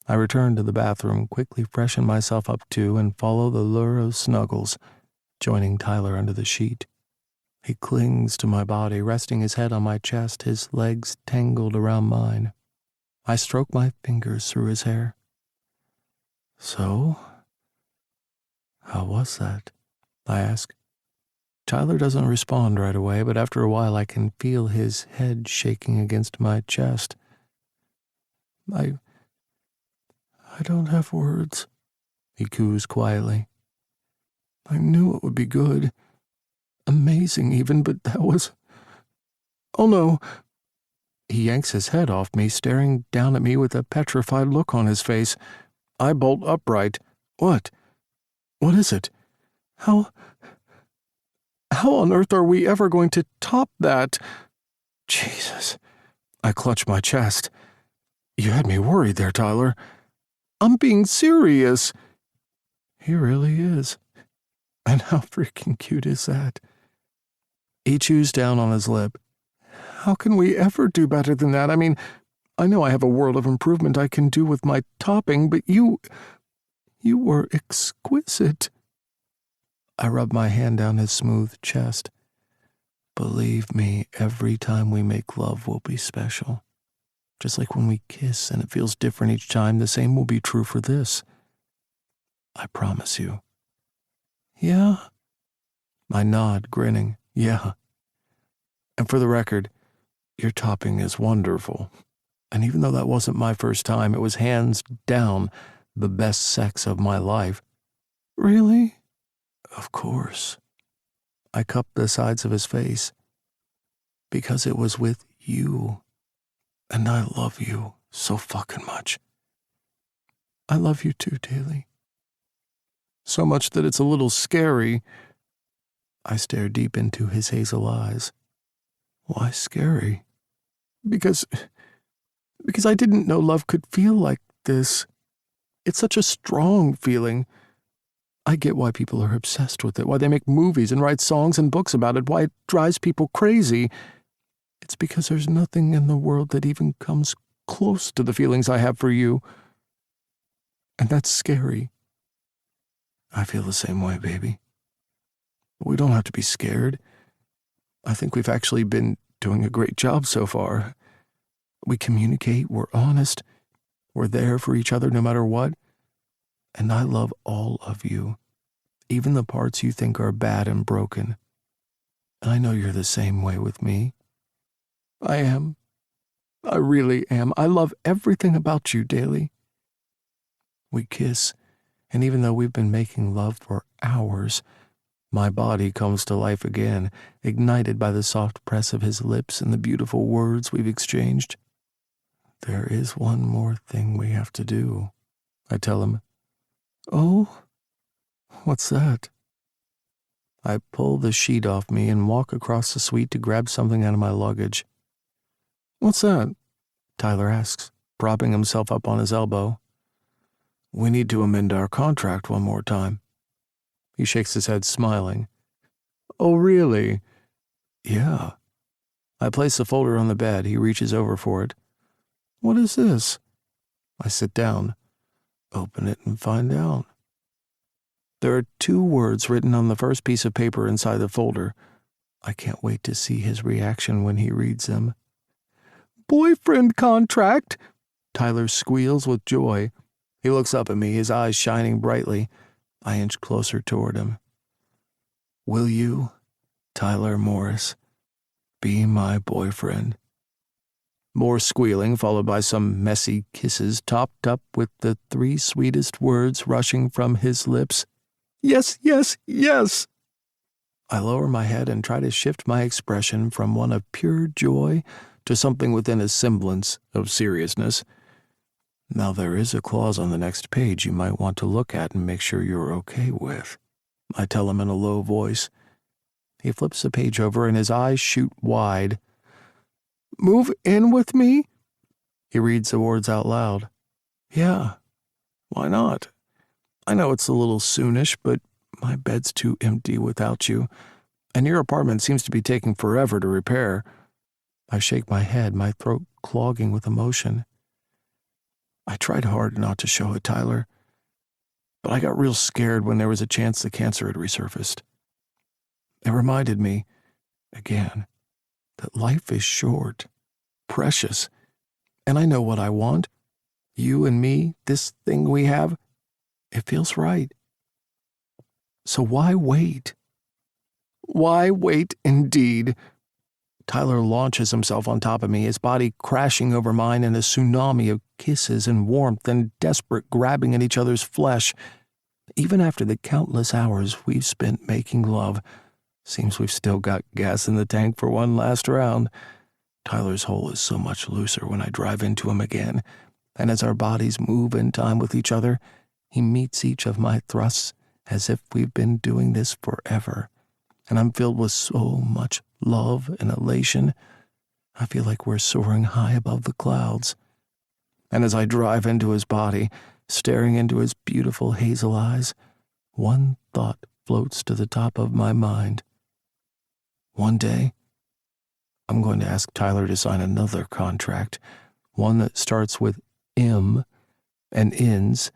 I return to the bathroom, quickly freshen myself up too, and follow the lure of snuggles, joining Tyler under the sheet. He clings to my body, resting his head on my chest, his legs tangled around mine. I stroke my fingers through his hair. So, how was that? I ask. Tyler doesn't respond right away, but after a while I can feel his head shaking against my chest. I don't have words, he coos quietly. I knew it would be good. Amazing even, but that was... Oh no. He yanks his head off me, staring down at me with a petrified look on his face. I bolt upright. What? What is it? How on earth are we ever going to top that? Jesus. I clutch my chest. You had me worried there, Tyler. I'm being serious. He really is. And how freaking cute is that? He chews down on his lip. How can we ever do better than that? I mean, I know I have a world of improvement I can do with my topping, but you were exquisite. I rub my hand down his smooth chest. Believe me, every time we make love will be special. Just like when we kiss and it feels different each time, the same will be true for this. I promise you. Yeah? I nod, grinning. Yeah. And for the record, your topping is wonderful. And even though that wasn't my first time, it was hands down the best sex of my life. Really? Of course. I cupped the sides of his face. Because it was with you. And I love you so fucking much. I love you too, Daly. So much that it's a little scary. I stare deep into his hazel eyes. Why scary? Because I didn't know love could feel like this. It's such a strong feeling. I get why people are obsessed with it, why they make movies and write songs and books about it, why it drives people crazy. It's because there's nothing in the world that even comes close to the feelings I have for you. And that's scary. I feel the same way, baby. We don't have to be scared. I think we've actually been doing a great job so far. We communicate, we're honest, we're there for each other no matter what. And I love all of you, even the parts you think are bad and broken. And I know you're the same way with me. I am. I really am. I love everything about you, Daly. We kiss, and even though we've been making love for hours, my body comes to life again, ignited by the soft press of his lips and the beautiful words we've exchanged. There is one more thing we have to do, I tell him. Oh? What's that? I pull the sheet off me and walk across the suite to grab something out of my luggage. What's that? Tyler asks, propping himself up on his elbow. We need to amend our contract one more time. He shakes his head, smiling. Oh, really? Yeah. I place the folder on the bed. He reaches over for it. What is this? I sit down. Open it and find out. There are 2 words written on the first piece of paper inside the folder. I can't wait to see his reaction when he reads them. Boyfriend contract! Tyler squeals with joy. He looks up at me, his eyes shining brightly. I inch closer toward him. Will you, Tyler Morris, be my boyfriend? More squealing, followed by some messy kisses, topped up with the 3 sweetest words rushing from his lips. Yes, yes, yes! I lower my head and try to shift my expression from one of pure joy to something within a semblance of seriousness. Now there is a clause on the next page you might want to look at and make sure you're okay with, I tell him in a low voice. He flips the page over and his eyes shoot wide. Move in with me? He reads the words out loud. Yeah, why not? I know it's a little soonish, but My bed's too empty without you, and your apartment seems to be taking forever to repair. I shake my head, my throat clogging with emotion. I tried hard not to show it, Tyler, but I got real scared when there was a chance the cancer had resurfaced. It reminded me, again, that life is short, precious, and I know what I want. You and me, this thing we have, it feels right. So why wait? Why wait, indeed? Tyler launches himself on top of me, his body crashing over mine in a tsunami of kisses and warmth and desperate grabbing at each other's flesh. Even after the countless hours we've spent making love, seems we've still got gas in the tank for one last round. Tyler's hole is so much looser when I drive into him again, and as our bodies move in time with each other, he meets each of my thrusts as if we've been doing this forever. And I'm filled with so much love and elation. I feel like we're soaring high above the clouds. And as I drive into his body, staring into his beautiful hazel eyes, one thought floats to the top of my mind. One day, I'm going to ask Tyler to sign another contract, one that starts with M and ends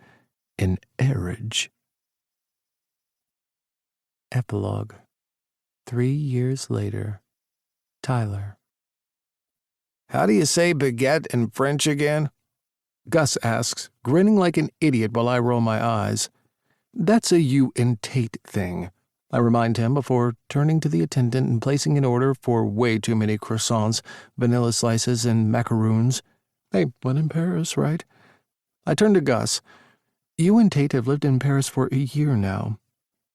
in marriage. Epilogue. 3 years later. Tyler. How do you say baguette in French again? Gus asks, grinning like an idiot while I roll my eyes. That's a you and Tate thing, I remind him before turning to the attendant and placing an order for way too many croissants, vanilla slices, and macaroons. Hey, when in Paris, right? I turn to Gus. You and Tate have lived in Paris for a year now.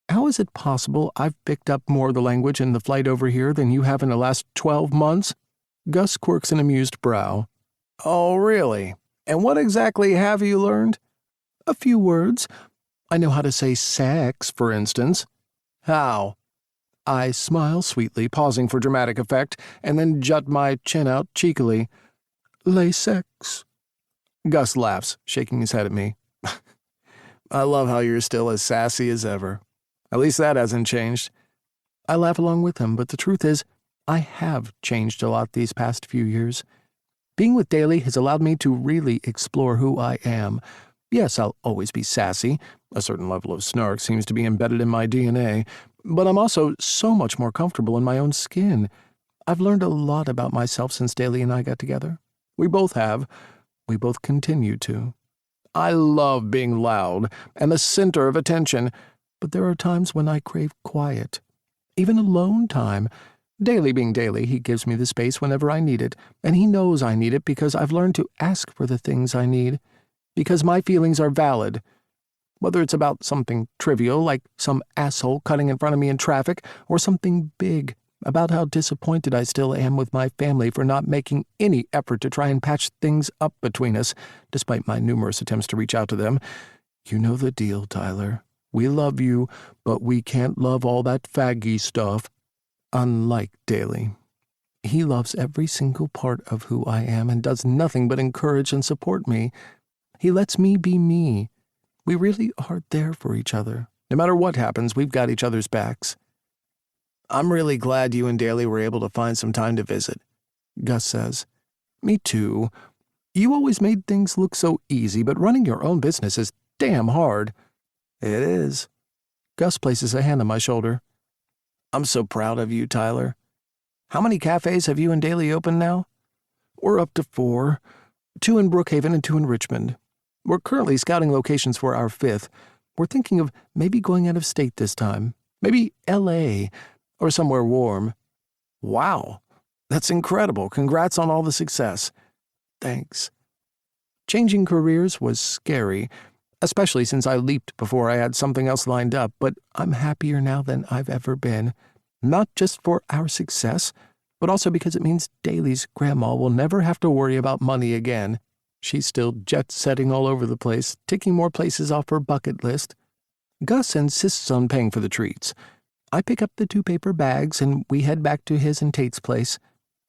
How is it possible I've picked up more of the language in the flight over here than you have in the last 12 months? Gus quirks an amused brow. Oh, really? And what exactly have you learned? A few words. I know how to say sex, for instance. How? I smile sweetly, pausing for dramatic effect, and then jut my chin out cheekily. Les sex. Gus laughs, shaking his head at me. I love how you're still as sassy as ever. At least that hasn't changed. I laugh along with him, but the truth is, I have changed a lot these past few years. Being with Daly has allowed me to really explore who I am. Yes, I'll always be sassy. A certain level of snark seems to be embedded in my DNA. But I'm also so much more comfortable in my own skin. I've learned a lot about myself since Daly and I got together. We both have. We both continue to. I love being loud and the center of attention, but there are times when I crave quiet. Even alone time. Daly being Daly, he gives me the space whenever I need it, and he knows I need it because I've learned to ask for the things I need, because my feelings are valid. Whether it's about something trivial, like some asshole cutting in front of me in traffic, or something big, about how disappointed I still am with my family for not making any effort to try and patch things up between us, despite my numerous attempts to reach out to them. You know the deal, Tyler. We love you, but we can't love all that faggy stuff. Unlike Daly. He loves every single part of who I am and does nothing but encourage and support me. He lets me be me. We really are there for each other. No matter what happens, we've got each other's backs. I'm really glad you and Daly were able to find some time to visit, Gus says. Me too. You always made things look so easy, but running your own business is damn hard. It is. Gus places a hand on my shoulder. I'm so proud of you, Tyler. How many cafes have you and Daly opened now? We're up to 4. 2 in Brookhaven and 2 in Richmond. We're currently scouting locations for our 5th. We're thinking of maybe going out of state this time. Maybe L.A. or somewhere warm. Wow, that's incredible. Congrats on all the success. Thanks. Changing careers was scary, especially since I leaped before I had something else lined up, but I'm happier now than I've ever been. Not just for our success, but also because it means Daly's grandma will never have to worry about money again. She's still jet-setting all over the place, ticking more places off her bucket list. Gus insists on paying for the treats. I pick up the 2 paper bags and we head back to his and Tate's place.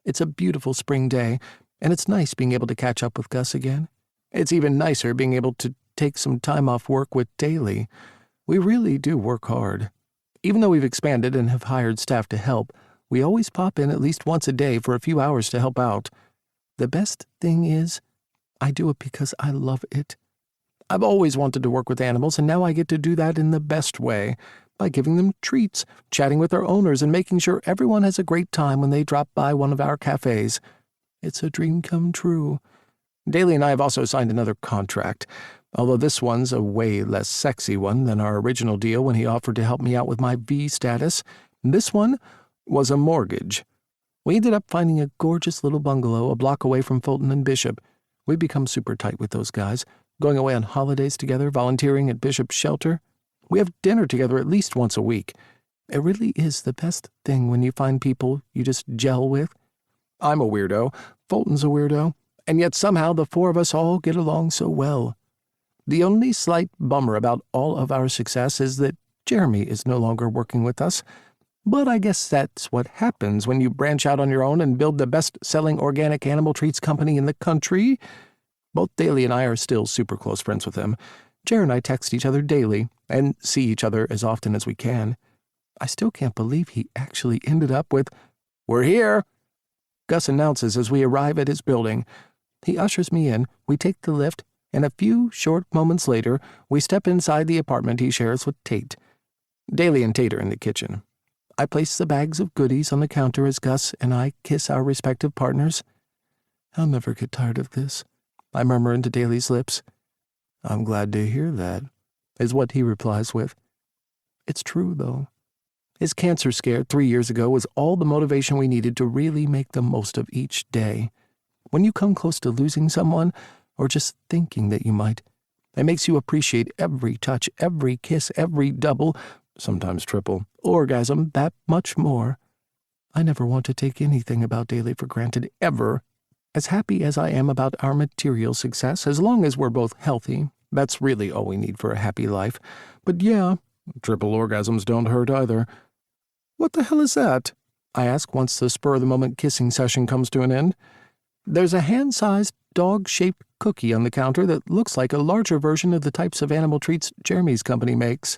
It's a beautiful spring day, and it's nice being able to catch up with Gus again. It's even nicer being able to take some time off work with Daly. We really do work hard. Even though we've expanded and have hired staff to help, we always pop in at least once a day for a few hours to help out. The best thing is, I do it because I love it. I've always wanted to work with animals, and now I get to do that in the best way, by giving them treats, chatting with their owners, and making sure everyone has a great time when they drop by one of our cafes. It's a dream come true. Daly and I have also signed another contract, although this one's a way less sexy one than our original deal when he offered to help me out with my V status. This one was a mortgage. We ended up finding a gorgeous little bungalow a block away from Fulton and Bishop. We've become super tight with those guys, going away on holidays together, volunteering at Bishop's shelter. We have dinner together at least once a week. It really is the best thing when you find people you just gel with. I'm a weirdo, Fulton's a weirdo, and yet somehow the four of us all get along so well. The only slight bummer about all of our success is that Jeremy is no longer working with us. But I guess that's what happens when you branch out on your own and build the best-selling organic animal treats company in the country. Both Daly and I are still super close friends with him. Jer and I text each other daily and see each other as often as we can. I still can't believe he actually ended up with, "We're here," Gus announces as we arrive at his building. He ushers me in, we take the lift, and a few short moments later, we step inside the apartment he shares with Tate. Daly and Tate are in the kitchen. I place the bags of goodies on the counter as Gus and I kiss our respective partners. "I'll never get tired of this," I murmur into Daly's lips. "I'm glad to hear that," is what he replies with. It's true, though. His cancer scare 3 years ago was all the motivation we needed to really make the most of each day. When you come close to losing someone, or just thinking that you might, it makes you appreciate every touch, every kiss, every double, sometimes triple, orgasm that much more. I never want to take anything about Daly for granted, ever. As happy as I am about our material success, as long as we're both healthy, that's really all we need for a happy life. But yeah, triple orgasms don't hurt either. "What the hell is that?" I ask once the spur-of-the-moment kissing session comes to an end. There's a hand-sized, dog-shaped cookie on the counter that looks like a larger version of the types of animal treats Jeremy's company makes.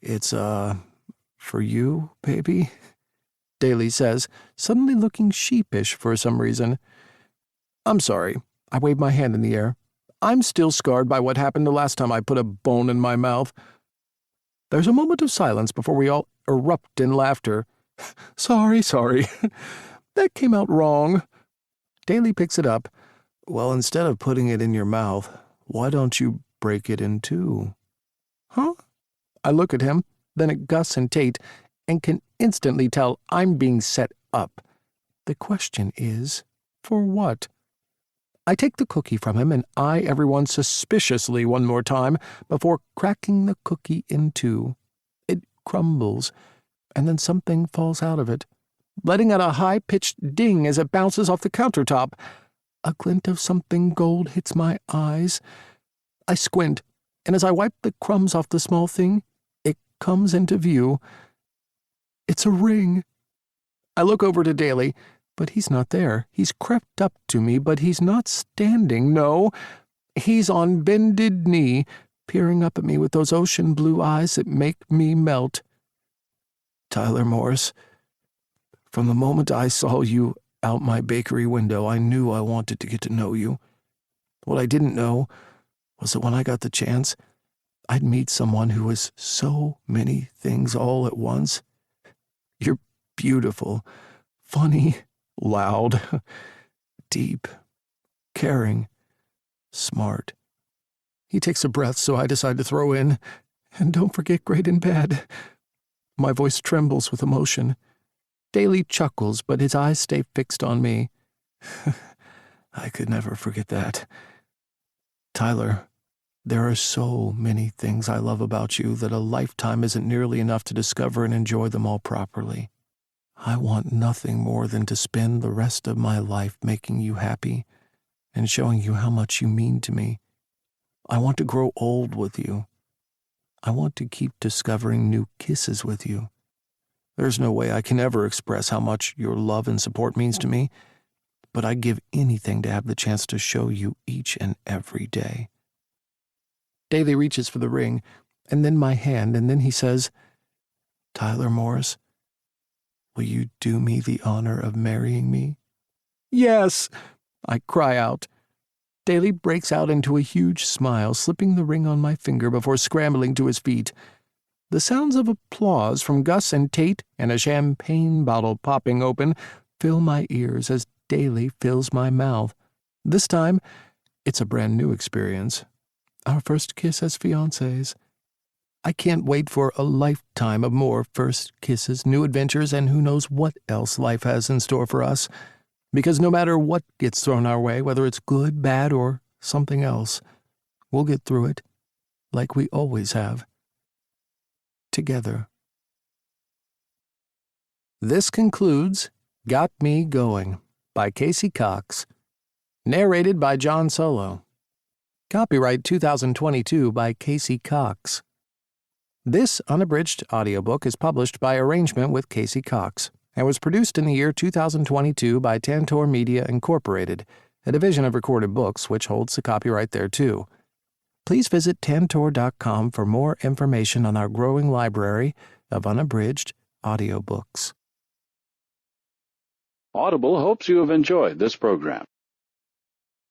"It's, for you, baby?" Daly says, suddenly looking sheepish for some reason. "I'm sorry." I wave my hand in the air. "I'm still scarred by what happened the last time I put a bone in my mouth." There's a moment of silence before we all erupt in laughter. Sorry. That came out wrong." Daly picks it up. "Well, instead of putting it in your mouth, why don't you break it in two?" "Huh?" I look at him, then at Gus and Tate, and can instantly tell I'm being set up. The question is, for what? I take the cookie from him and eye everyone suspiciously one more time before cracking the cookie in two. It crumbles, and then something falls out of it, letting out a high-pitched ding as it bounces off the countertop. A glint of something gold hits my eyes. I squint, and as I wipe the crumbs off the small thing, it comes into view. It's a ring. I look over to Daly, but he's not there. He's crept up to me, but he's not standing, no. He's on bended knee, peering up at me with those ocean blue eyes that make me melt. "Tyler Morris, from the moment I saw you out my bakery window, I knew I wanted to get to know you. What I didn't know was that when I got the chance, I'd meet someone who was so many things all at once. You're beautiful, funny, loud, deep, caring, smart." He takes a breath, so I decide to throw in, "And don't forget great in bed." My voice trembles with emotion. Daly chuckles, but his eyes stay fixed on me. "I could never forget that. Tyler, there are so many things I love about you that a lifetime isn't nearly enough to discover and enjoy them all properly. I want nothing more than to spend the rest of my life making you happy and showing you how much you mean to me. I want to grow old with you. I want to keep discovering new kisses with you. There's no way I can ever express how much your love and support means to me, but I'd give anything to have the chance to show you each and every day." Daly reaches for the ring, and then my hand, and then he says, "Tyler Morris, will you do me the honor of marrying me?" "Yes," I cry out. Daly breaks out into a huge smile, slipping the ring on my finger before scrambling to his feet. The sounds of applause from Gus and Tate and a champagne bottle popping open fill my ears as Daly fills my mouth. This time, it's a brand new experience. Our first kiss as fiancés. I can't wait for a lifetime of more first kisses, new adventures, and who knows what else life has in store for us. Because no matter what gets thrown our way, whether it's good, bad, or something else, we'll get through it, like we always have. Together. This concludes Got Me Going by Casey Cox. Narrated by John Solo. Copyright 2022 by Casey Cox. This unabridged audiobook is published by arrangement with Casey Cox and was produced in the year 2022 by Tantor Media Incorporated, a division of Recorded Books which holds the copyright thereto. Please visit tantor.com for more information on our growing library of unabridged audiobooks. Audible hopes you have enjoyed this program.